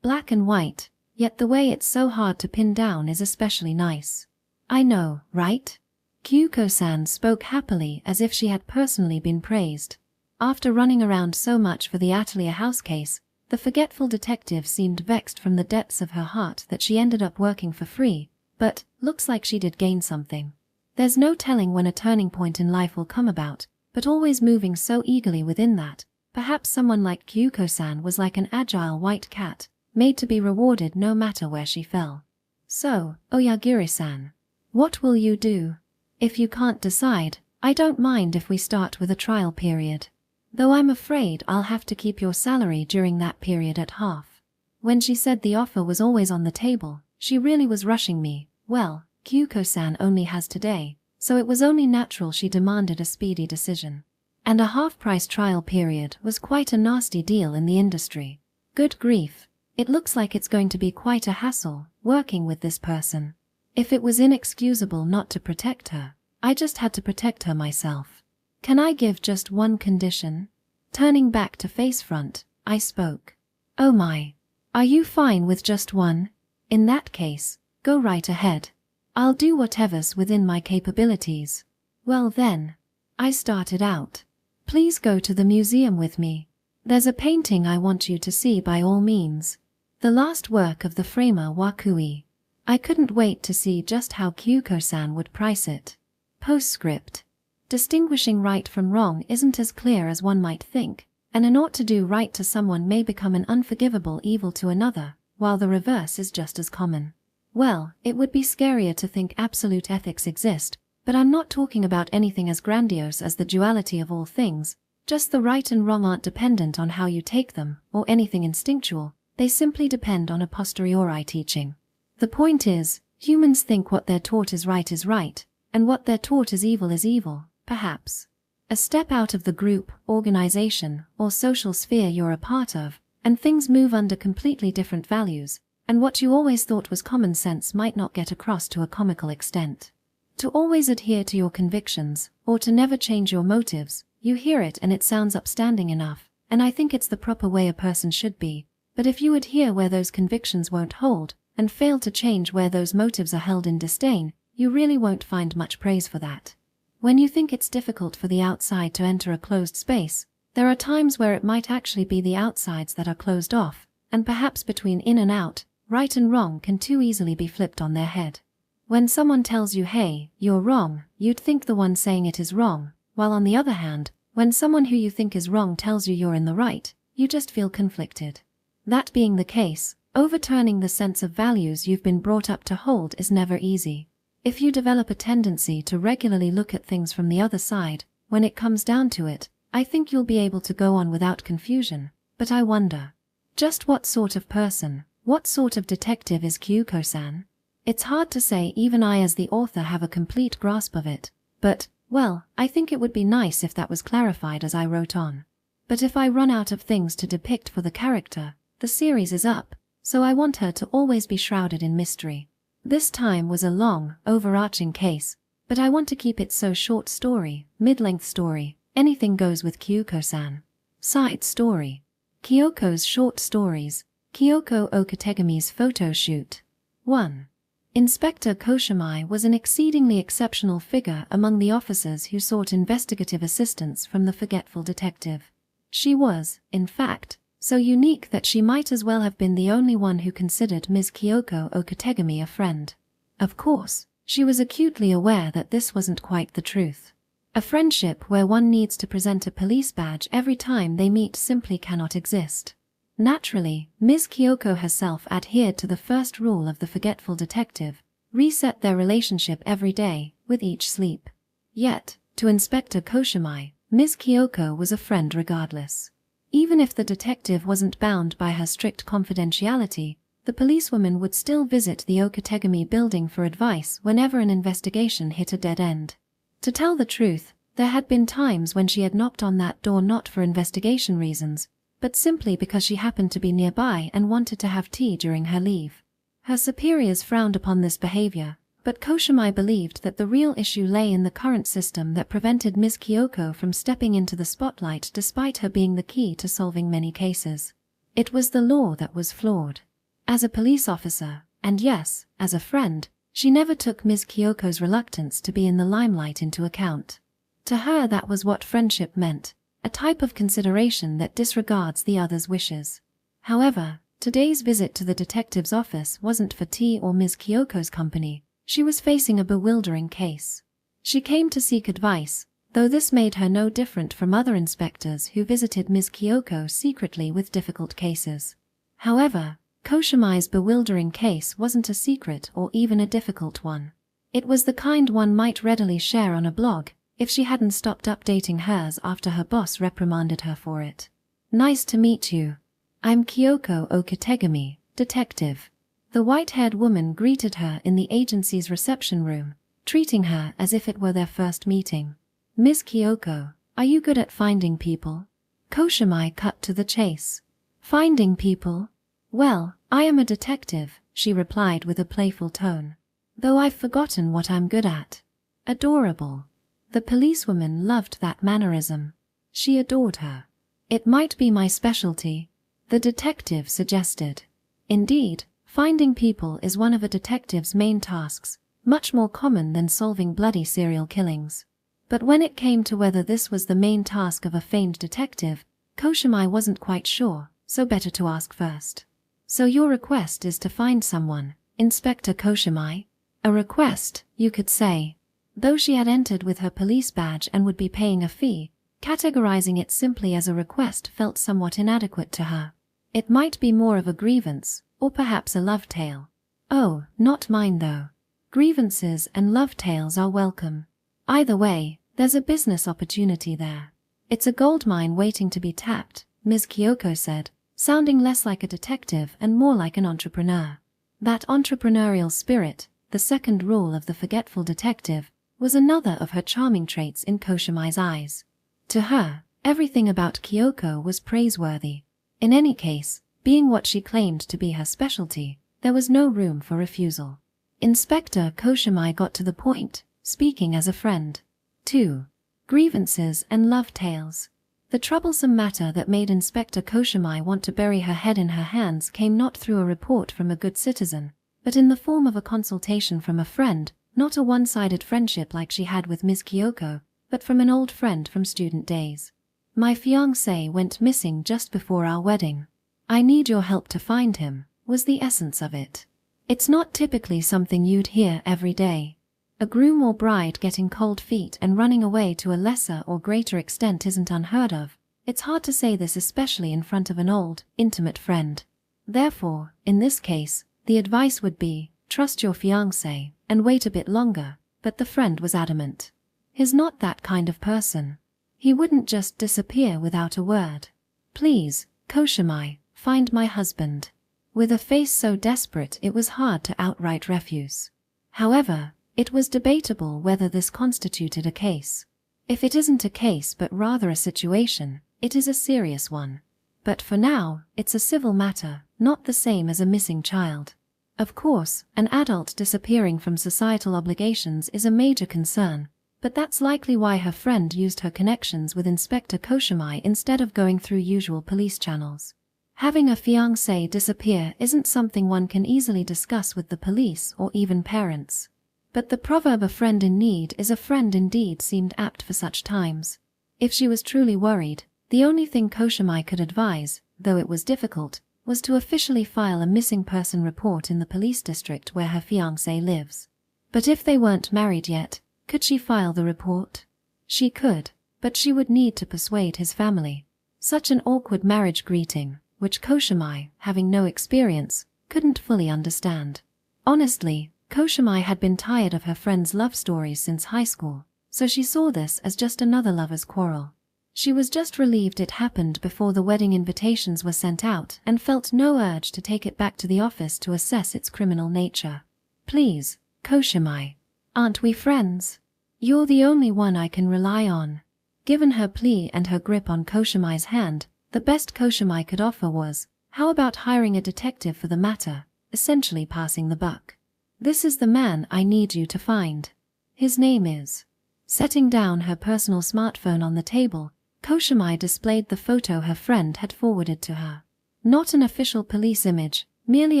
Black and white, yet the way it's so hard to pin down is especially nice. I know, right? Kyuko-san spoke happily as if she had personally been praised. After running around so much for the Atelier house case, the forgetful detective seemed vexed from the depths of her heart that she ended up working for free, but looks like she did gain something. There's no telling when a turning point in life will come about, but always moving so eagerly within that, perhaps someone like Kyuko-san was like an agile white cat, made to be rewarded no matter where she fell. So, Oyagiri-san, what will you do? If you can't decide, I don't mind if we start with a trial period. Though I'm afraid I'll have to keep your salary during that period at half. When she said the offer was always on the table, she really was rushing me. Well, Kyuko-san only has today, so it was only natural she demanded a speedy decision. And a half-price trial period was quite a nasty deal in the industry. Good grief, it looks like it's going to be quite a hassle, working with this person. If it was inexcusable not to protect her, I just had to protect her myself. Can I give just one condition? Turning back to face front, I spoke. Oh my. Are you fine with just one? In that case, go right ahead. I'll do whatever's within my capabilities. Well then. I started out. Please go to the museum with me. There's a painting I want you to see by all means. The last work of the framer Wakui. I couldn't wait to see just how Kyuko-san would price it. Postscript. Distinguishing right from wrong isn't as clear as one might think, and an ought to do right to someone may become an unforgivable evil to another, while the reverse is just as common. Well, it would be scarier to think absolute ethics exist, but I'm not talking about anything as grandiose as the duality of all things. Just the right and wrong aren't dependent on how you take them, or anything instinctual, they simply depend on a posteriori teaching. The point is, humans think what they're taught is right, and what they're taught is evil, perhaps. A step out of the group, organization, or social sphere you're a part of, and things move under completely different values, and what you always thought was common sense might not get across to a comical extent. To always adhere to your convictions, or to never change your motives, you hear it and it sounds upstanding enough, and I think it's the proper way a person should be, but if you adhere where those convictions won't hold, and fail to change where those motives are held in disdain, you really won't find much praise for that. When you think it's difficult for the outside to enter a closed space, there are times where it might actually be the outsides that are closed off, and perhaps between in and out, right and wrong can too easily be flipped on their head. When someone tells you, hey, you're wrong, you'd think the one saying it is wrong, while on the other hand, when someone who you think is wrong tells you you're in the right, you just feel conflicted. That being the case, overturning the sense of values you've been brought up to hold is never easy. If you develop a tendency to regularly look at things from the other side, when it comes down to it, I think you'll be able to go on without confusion, but I wonder. Just what sort of person, what sort of detective is Kyuko-san? It's hard to say, even I as the author have a complete grasp of it, but, well, I think it would be nice if that was clarified as I wrote on. But if I run out of things to depict for the character, the series is up, so I want her to always be shrouded in mystery. This time was a long, overarching case, but I want to keep it so short story, mid-length story, anything goes with Kyuko-san. Side story. Kyoko's short stories. Kyoko Okategami's photo shoot. 1. Inspector Koshimai was an exceedingly exceptional figure among the officers who sought investigative assistance from the forgetful detective. She was, in fact, so unique that she might as well have been the only one who considered Ms. Kyoko Okategami a friend. Of course, She was acutely aware that this wasn't quite the truth. A friendship where one needs to present a police badge every time they meet simply cannot exist. Naturally, Ms. Kyoko herself adhered to the first rule of the forgetful detective: reset their relationship every day, with each sleep. Yet, to Inspector Koshimai, Ms. Kyoko was a friend regardless. Even if the detective wasn't bound by her strict confidentiality, the policewoman would still visit the Okategami building for advice whenever an investigation hit a dead end. To tell the truth, there had been times when she had knocked on that door not for investigation reasons, but simply because she happened to be nearby and wanted to have tea during her leave. Her superiors frowned upon this behavior, but Koshimai believed that the real issue lay in the current system that prevented Ms. Kyoko from stepping into the spotlight despite her being the key to solving many cases. It was the law that was flawed. As a police officer, and yes, as a friend, she never took Ms. Kyoko's reluctance to be in the limelight into account. To her, that was what friendship meant, a type of consideration that disregards the other's wishes. However, today's visit to the detective's office wasn't for tea or Ms. Kyoko's company. She was facing a bewildering case. She came to seek advice, though this made her no different from other inspectors who visited Ms. Kyoko secretly with difficult cases. However, Koshimai's bewildering case wasn't a secret or even a difficult one. It was the kind one might readily share on a blog, if she hadn't stopped updating hers after her boss reprimanded her for it. Nice to meet you. I'm Kyoko Okategami, detective. The white-haired woman greeted her in the agency's reception room, treating her as if it were their first meeting. Ms. Kyoko, are you good at finding people? Koshimai cut to the chase. Finding people? Well, I am a detective, she replied with a playful tone. Though I've forgotten what I'm good at. Adorable. The policewoman loved that mannerism. She adored her. It might be my specialty, the detective suggested. Indeed, finding people is one of a detective's main tasks, much more common than solving bloody serial killings. But when it came to whether this was the main task of a famed detective, Koshimai wasn't quite sure, so better to ask first. So your request is to find someone, Inspector Koshimai? A request, you could say. Though she had entered with her police badge and would be paying a fee, categorizing it simply as a request felt somewhat inadequate to her. It might be more of a grievance, or perhaps a love tale. Oh, not mine though. Grievances and love tales are welcome. Either way, there's a business opportunity there. It's a goldmine waiting to be tapped, Ms. Kyoko said, sounding less like a detective and more like an entrepreneur. That entrepreneurial spirit, the second rule of the forgetful detective, was another of her charming traits in Koshimai's eyes. To her, everything about Kyoko was praiseworthy. In any case, being what she claimed to be her specialty, there was no room for refusal. Inspector Koshimai got to the point, speaking as a friend. 2. Grievances and love tales. The troublesome matter that made Inspector Koshimai want to bury her head in her hands came not through a report from a good citizen, but in the form of a consultation from a friend, not a one-sided friendship like she had with Ms. Kyoko, but from an old friend from student days. My fiancé went missing just before our wedding. I need your help to find him, was the essence of it. It's not typically something you'd hear every day. A groom or bride getting cold feet and running away to a lesser or greater extent isn't unheard of. It's hard to say this especially in front of an old, intimate friend. Therefore, in this case, the advice would be, trust your fiancé, and wait a bit longer, but the friend was adamant. He's not that kind of person. He wouldn't just disappear without a word. Please, Koshimai, find my husband. With a face so desperate it was hard to outright refuse. However, it was debatable whether this constituted a case. If it isn't a case but rather a situation, it is a serious one. But for now, it's a civil matter, not the same as a missing child. Of course, an adult disappearing from societal obligations is a major concern, but that's likely why her friend used her connections with Inspector Koshimai instead of going through usual police channels. Having a fiancé disappear isn't something one can easily discuss with the police or even parents. But the proverb "a friend in need is a friend indeed" seemed apt for such times. If she was truly worried, the only thing Koshimai could advise, though it was difficult, was to officially file a missing person report in the police district where her fiancé lives. But if they weren't married yet, could she file the report? She could, but she would need to persuade his family. Such an awkward marriage greeting, which Koshimai, having no experience, couldn't fully understand. Honestly, Koshimai had been tired of her friend's love stories since high school, so she saw this as just another lover's quarrel. She was just relieved it happened before the wedding invitations were sent out and felt no urge to take it back to the office to assess its criminal nature. Please, Koshimai, aren't we friends? You're the only one I can rely on. Given her plea and her grip on Koshimai's hand, the best Koshimai could offer was, how about hiring a detective for the matter, essentially passing the buck. This is the man I need you to find. His name is. Setting down her personal smartphone on the table, Koshimai displayed the photo her friend had forwarded to her. Not an official police image, merely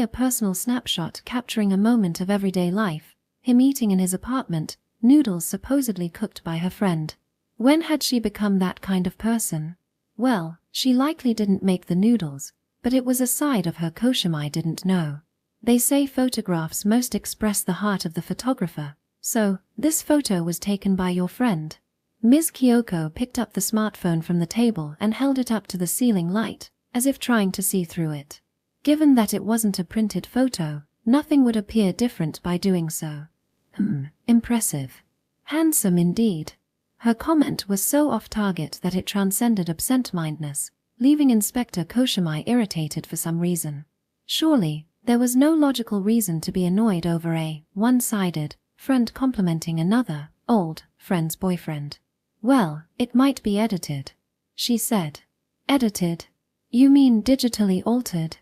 a personal snapshot capturing a moment of everyday life, him eating in his apartment, noodles supposedly cooked by her friend. When had she become that kind of person? Well, she likely didn't make the noodles, but it was a side of her Koshimai didn't know. They say photographs most express the heart of the photographer, so, this photo was taken by your friend. Ms. Kyoko picked up the smartphone from the table and held it up to the ceiling light, as if trying to see through it. Given that it wasn't a printed photo, nothing would appear different by doing so. Impressive. Handsome indeed. Her comment was so off-target that it transcended absent-mindedness, leaving Inspector Koshimai irritated for some reason. Surely, there was no logical reason to be annoyed over a one-sided friend complimenting another old friend's boyfriend. Well, it might be edited, she said. Edited? You mean digitally altered?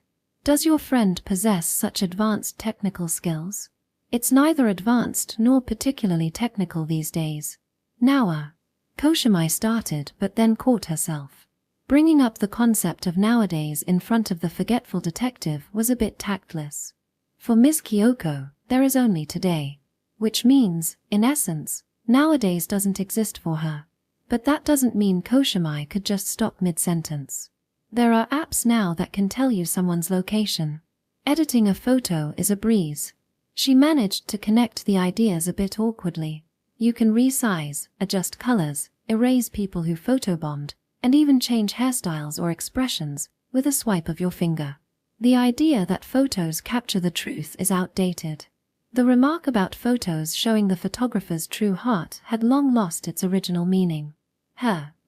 Does your friend possess such advanced technical skills? It's neither advanced nor particularly technical these days. Now, Koshimai started but then caught herself. Bringing up the concept of nowadays in front of the forgetful detective was a bit tactless. For Ms. Kyoko, there is only today. Which means, in essence, nowadays doesn't exist for her. But that doesn't mean Koshimai could just stop mid-sentence. There are apps now that can tell you someone's location. Editing a photo is a breeze. She managed to connect the ideas a bit awkwardly. You can resize, adjust colors, erase people who photobombed, and even change hairstyles or expressions with a swipe of your finger. The idea that photos capture the truth is outdated. The remark about photos showing the photographer's true heart had long lost its original meaning.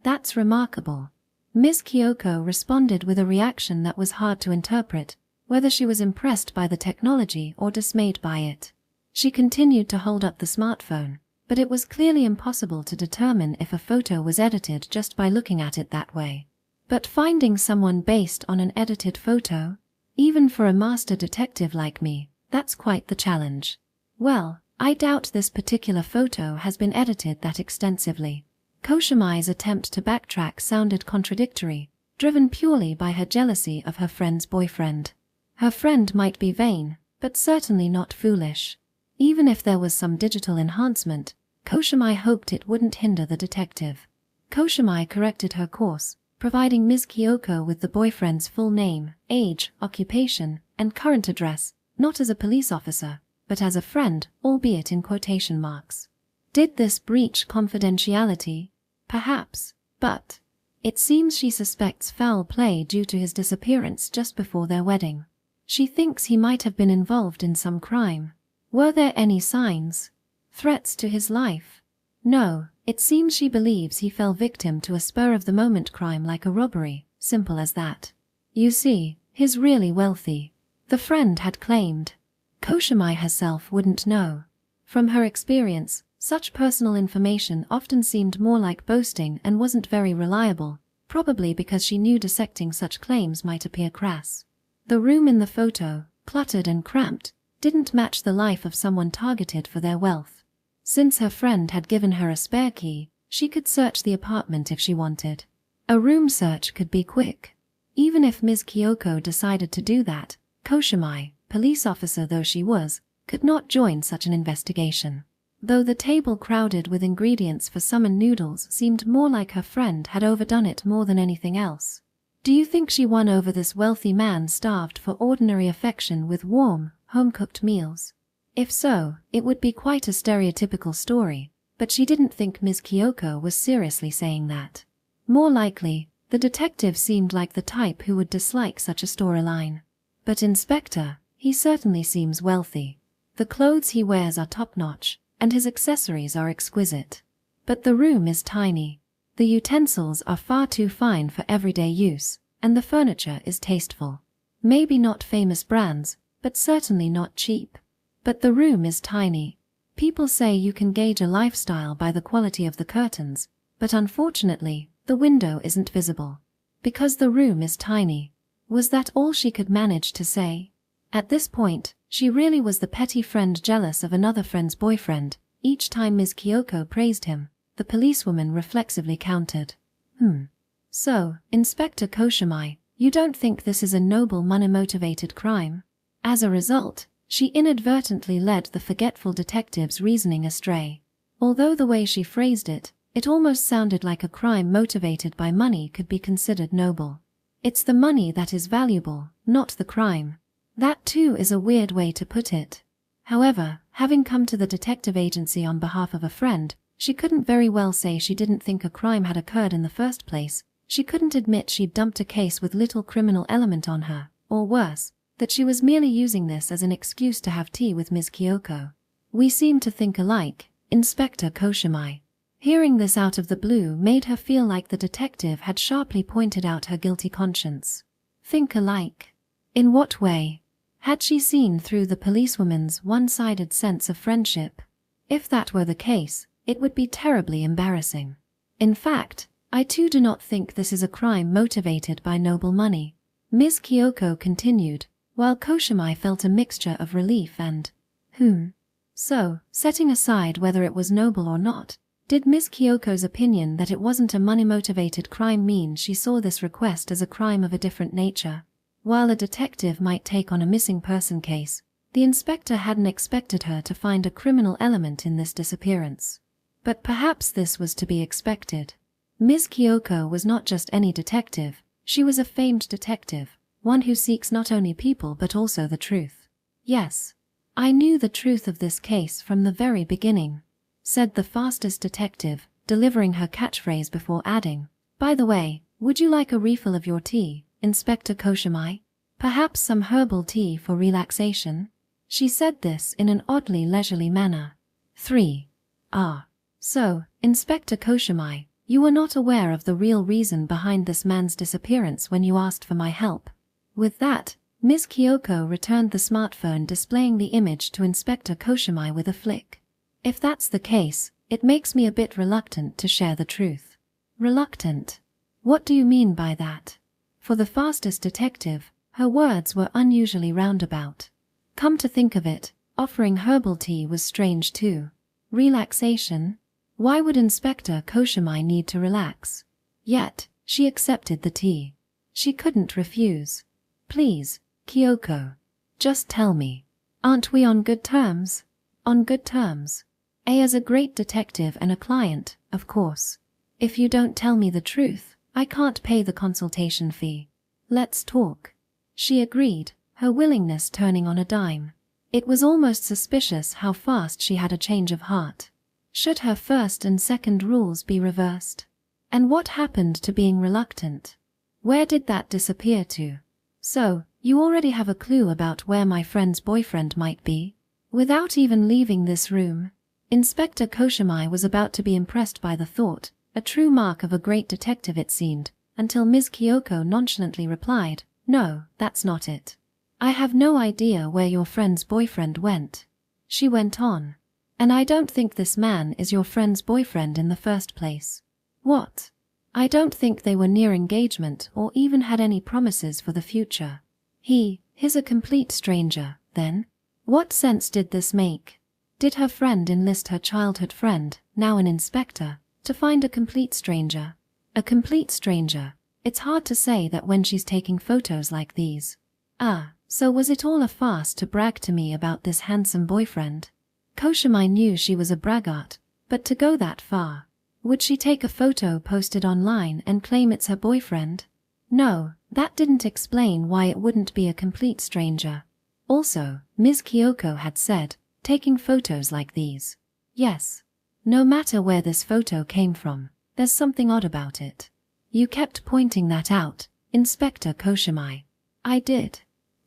That's remarkable. Ms. Kyoko responded with a reaction that was hard to interpret, whether she was impressed by the technology or dismayed by it. She continued to hold up the smartphone, but it was clearly impossible to determine if a photo was edited just by looking at it that way. But finding someone based on an edited photo, even for a master detective like me, that's quite the challenge. Well, I doubt this particular photo has been edited that extensively. Koshimai's attempt to backtrack sounded contradictory, driven purely by her jealousy of her friend's boyfriend. Her friend might be vain, but certainly not foolish. Even if there was some digital enhancement, Koshimai hoped it wouldn't hinder the detective. Koshimai corrected her course, providing Ms. Kyoko with the boyfriend's full name, age, occupation, and current address, not as a police officer, but as a friend, albeit in quotation marks. Did this breach confidentiality? Perhaps, but it seems she suspects foul play due to his disappearance just before their wedding. She thinks he might have been involved in some crime. Were there any signs? Threats to his life? No, it seems she believes he fell victim to a spur-of-the-moment crime like a robbery, simple as that. You see, he's really wealthy. The friend had claimed. Koshimai herself wouldn't know. From her experience, such personal information often seemed more like boasting and wasn't very reliable, probably because she knew dissecting such claims might appear crass. The room in the photo, cluttered and cramped, didn't match the life of someone targeted for their wealth. Since her friend had given her a spare key, she could search the apartment if she wanted. A room search could be quick. Even if Ms. Kyoko decided to do that, Koshimai, police officer though she was, could not join such an investigation. Though the table crowded with ingredients for summon noodles seemed more like her friend had overdone it more than anything else. Do you think she won over this wealthy man starved for ordinary affection with warm, home-cooked meals? If so, it would be quite a stereotypical story, but she didn't think Ms. Kyoko was seriously saying that. More likely, the detective seemed like the type who would dislike such a storyline. But Inspector, he certainly seems wealthy. The clothes he wears are top-notch, and his accessories are exquisite. But the room is tiny. The utensils are far too fine for everyday use, and the furniture is tasteful. Maybe not famous brands, but certainly not cheap. But the room is tiny. People say you can gauge a lifestyle by the quality of the curtains, but unfortunately, the window isn't visible. Because the room is tiny. Was that all she could manage to say? At this point, she really was the petty friend jealous of another friend's boyfriend. Each time Ms. Kyoko praised him, the policewoman reflexively countered. So, Inspector Koshimai, you don't think this is a noble money-motivated crime? As a result, she inadvertently led the forgetful detective's reasoning astray. Although the way she phrased it, it almost sounded like a crime motivated by money could be considered noble. It's the money that is valuable, not the crime. That too is a weird way to put it. However, having come to the detective agency on behalf of a friend, she couldn't very well say she didn't think a crime had occurred in the first place. She couldn't admit she'd dumped a case with little criminal element on her, or worse, that she was merely using this as an excuse to have tea with Ms. Kyoko. We seem to think alike, Inspector Koshimai. Hearing this out of the blue made her feel like the detective had sharply pointed out her guilty conscience. Think alike? In what way? Had she seen through the policewoman's one-sided sense of friendship? If that were the case, it would be terribly embarrassing. In fact, I too do not think this is a crime motivated by noble money. Ms. Kyoko continued, while Koshimai felt a mixture of relief and, So, setting aside whether it was noble or not, did Ms. Kyoko's opinion that it wasn't a money-motivated crime mean she saw this request as a crime of a different nature? While a detective might take on a missing person case, the inspector hadn't expected her to find a criminal element in this disappearance. But perhaps this was to be expected. Ms. Kyoko was not just any detective, she was a famed detective, one who seeks not only people but also the truth. Yes, I knew the truth of this case from the very beginning, said the fastest detective, delivering her catchphrase before adding, by the way, would you like a refill of your tea, Inspector Koshimai? Perhaps some herbal tea for relaxation? She said this in an oddly leisurely manner. 3. So, Inspector Koshimai, you were not aware of the real reason behind this man's disappearance when you asked for my help. With that, Ms. Kyoko returned the smartphone, displaying the image to Inspector Koshimai with a flick. If that's the case, it makes me a bit reluctant to share the truth. Reluctant? What do you mean by that? For the fastest detective, her words were unusually roundabout. Come to think of it, offering herbal tea was strange too. Relaxation? Why would Inspector Koshimai need to relax? Yet, she accepted the tea. She couldn't refuse. Please, Kyoko. Just tell me. Aren't we on good terms? On good terms. As a great detective and a client, of course. If you don't tell me the truth, I can't pay the consultation fee. Let's talk. She agreed, her willingness turning on a dime. It was almost suspicious how fast she had a change of heart. Should her first and second rules be reversed? And what happened to being reluctant? Where did that disappear to? So, you already have a clue about where my friend's boyfriend might be? Without even leaving this room, Inspector Koshimai was about to be impressed by the thought, a true mark of a great detective it seemed, until Ms. Kyoko nonchalantly replied, no, that's not it. I have no idea where your friend's boyfriend went. She went on. And I don't think this man is your friend's boyfriend in the first place. What? I don't think they were near engagement or even had any promises for the future. He's a complete stranger, then? What sense did this make? Did her friend enlist her childhood friend, now an inspector, to find a complete stranger? A complete stranger. It's hard to say that when she's taking photos like these. So was it all a farce to brag to me about this handsome boyfriend? Koshimai knew she was a braggart, but to go that far, would she take a photo posted online and claim it's her boyfriend? No, that didn't explain why it wouldn't be a complete stranger. Also, Ms. Kyoko had said, taking photos like these. Yes. No matter where this photo came from, there's something odd about it. You kept pointing that out, Inspector Koshimai. I did.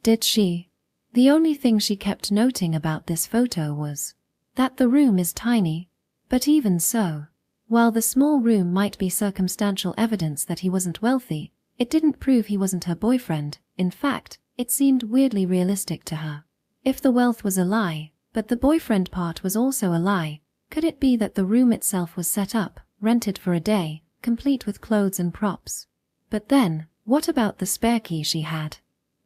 Did she? The only thing she kept noting about this photo was that the room is tiny. But even so, while the small room might be circumstantial evidence that he wasn't wealthy, it didn't prove he wasn't her boyfriend. In fact, it seemed weirdly realistic to her. If the wealth was a lie, but the boyfriend part was also a lie, could it be that the room itself was set up, rented for a day, complete with clothes and props? But then, what about the spare key she had?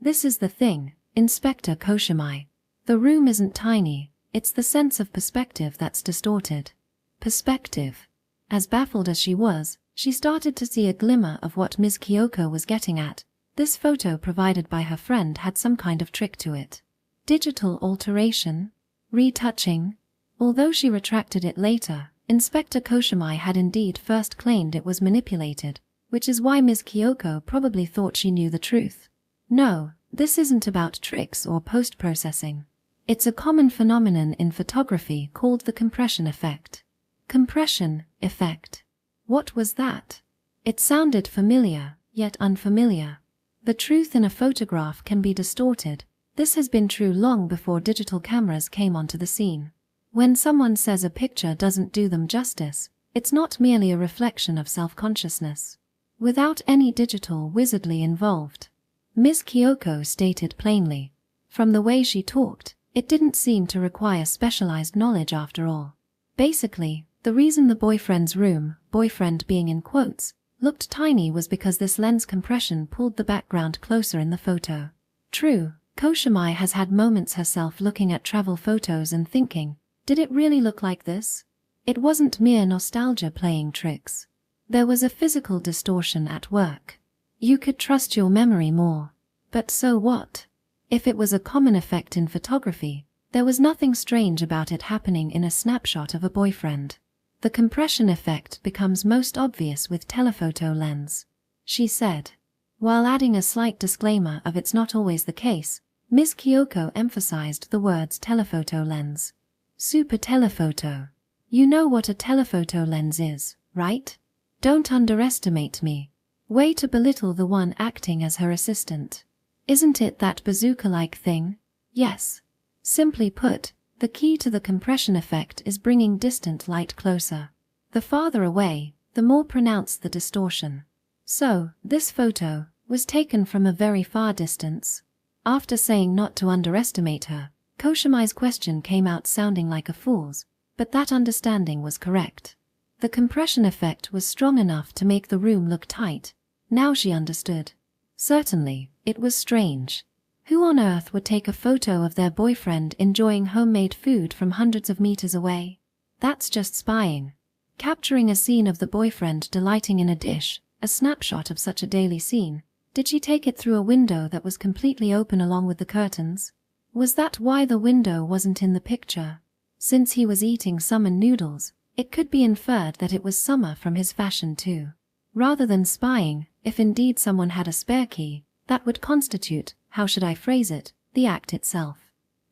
This is the thing, Inspector Koshimai. The room isn't tiny, it's the sense of perspective that's distorted. Perspective. As baffled as she was, she started to see a glimmer of what Ms. Kyoko was getting at. This photo provided by her friend had some kind of trick to it. Digital alteration? Retouching? Although she retracted it later, Inspector Koshimai had indeed first claimed it was manipulated, which is why Ms. Kyoko probably thought she knew the truth. No, this isn't about tricks or post-processing. It's a common phenomenon in photography called the compression effect. Compression effect. What was that? It sounded familiar, yet unfamiliar. The truth in a photograph can be distorted. This has been true long before digital cameras came onto the scene. When someone says a picture doesn't do them justice, it's not merely a reflection of self-consciousness. Without any digital wizardry involved. Ms. Kyoko stated plainly. From the way she talked, it didn't seem to require specialized knowledge after all. Basically, the reason the boyfriend's room, boyfriend being in quotes, looked tiny was because this lens compression pulled the background closer in the photo. True, Koshimai has had moments herself looking at travel photos and thinking, did it really look like this? It wasn't mere nostalgia playing tricks. There was a physical distortion at work. You could trust your memory more. But so what? If it was a common effect in photography, there was nothing strange about it happening in a snapshot of a boyfriend. The compression effect becomes most obvious with telephoto lens, she said. While adding a slight disclaimer of it's not always the case, Ms. Kyoko emphasized the words telephoto lens. Super telephoto. You know what a telephoto lens is, right? Don't underestimate me. Way to belittle the one acting as her assistant. Isn't it that bazooka-like thing? Yes. Simply put, the key to the compression effect is bringing distant light closer. The farther away, the more pronounced the distortion. So, this photo was taken from a very far distance. After saying not to underestimate her, Koshimai's question came out sounding like a fool's, but that understanding was correct. The compression effect was strong enough to make the room look tight. Now she understood. Certainly, it was strange. Who on earth would take a photo of their boyfriend enjoying homemade food from hundreds of meters away? That's just spying. Capturing a scene of the boyfriend delighting in a dish, a snapshot of such a daily scene. Did she take it through a window that was completely open along with the curtains? Was that why the window wasn't in the picture? Since he was eating salmon noodles, it could be inferred that it was summer from his fashion too. Rather than spying, if indeed someone had a spare key, that would constitute, how should I phrase it, the act itself.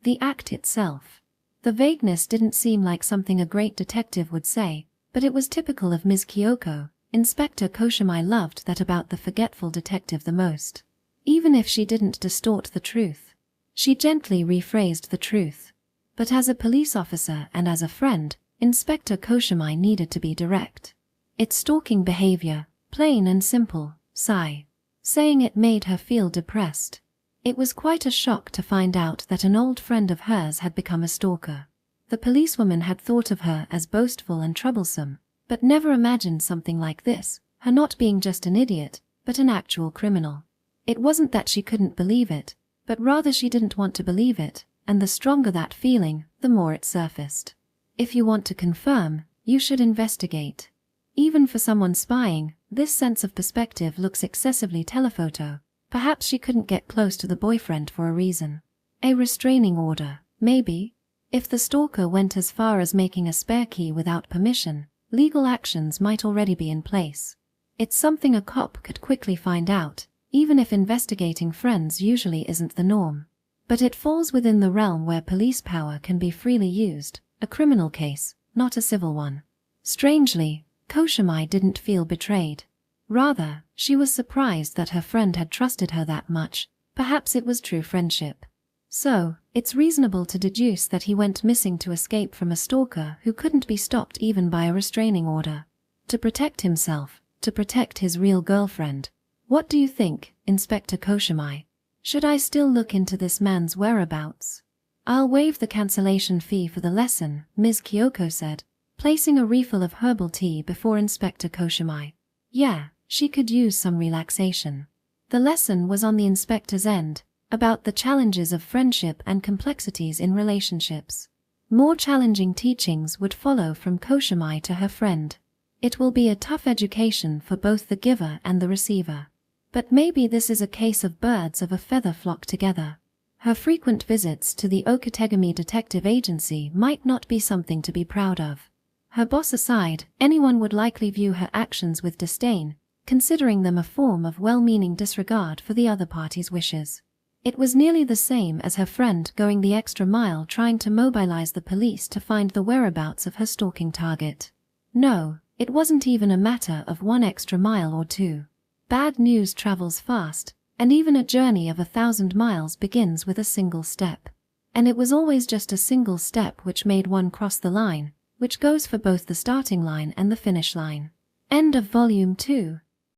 The act itself. The vagueness didn't seem like something a great detective would say, but it was typical of Ms. Kyoko. Inspector Koshimai loved that about the forgetful detective the most. Even if she didn't distort the truth. She gently rephrased the truth. But as a police officer and as a friend, Inspector Koshimai needed to be direct. It's stalking behavior, plain and simple, sigh. Saying it made her feel depressed. It was quite a shock to find out that an old friend of hers had become a stalker. The policewoman had thought of her as boastful and troublesome, but never imagined something like this, her not being just an idiot, but an actual criminal. It wasn't that she couldn't believe it, but rather she didn't want to believe it, and the stronger that feeling, the more it surfaced. If you want to confirm, you should investigate. Even for someone spying, this sense of perspective looks excessively telephoto. Perhaps she couldn't get close to the boyfriend for a reason. A restraining order, maybe? If the stalker went as far as making a spare key without permission, legal actions might already be in place. It's something a cop could quickly find out, even if investigating friends usually isn't the norm. But it falls within the realm where police power can be freely used, a criminal case, not a civil one. Strangely, Koshimai didn't feel betrayed. Rather, she was surprised that her friend had trusted her that much. Perhaps it was true friendship. So, it's reasonable to deduce that he went missing to escape from a stalker who couldn't be stopped even by a restraining order. To protect himself, to protect his real girlfriend. What do you think, Inspector Koshimai? Should I still look into this man's whereabouts? I'll waive the cancellation fee for the lesson, Ms. Kyoko said, placing a refill of herbal tea before Inspector Koshimai. Yeah, she could use some relaxation. The lesson was on the inspector's end, about the challenges of friendship and complexities in relationships. More challenging teachings would follow from Koshimai to her friend. It will be a tough education for both the giver and the receiver. But maybe this is a case of birds of a feather flock together. Her frequent visits to the Okategami Detective Agency might not be something to be proud of. Her boss aside, anyone would likely view her actions with disdain, considering them a form of well-meaning disregard for the other party's wishes. It was nearly the same as her friend going the extra mile trying to mobilize the police to find the whereabouts of her stalking target. No, it wasn't even a matter of one extra mile or two. Bad news travels fast, and even a journey of 1,000 miles begins with a single step. And it was always just a single step which made one cross the line, which goes for both the starting line and the finish line. End of Volume 2.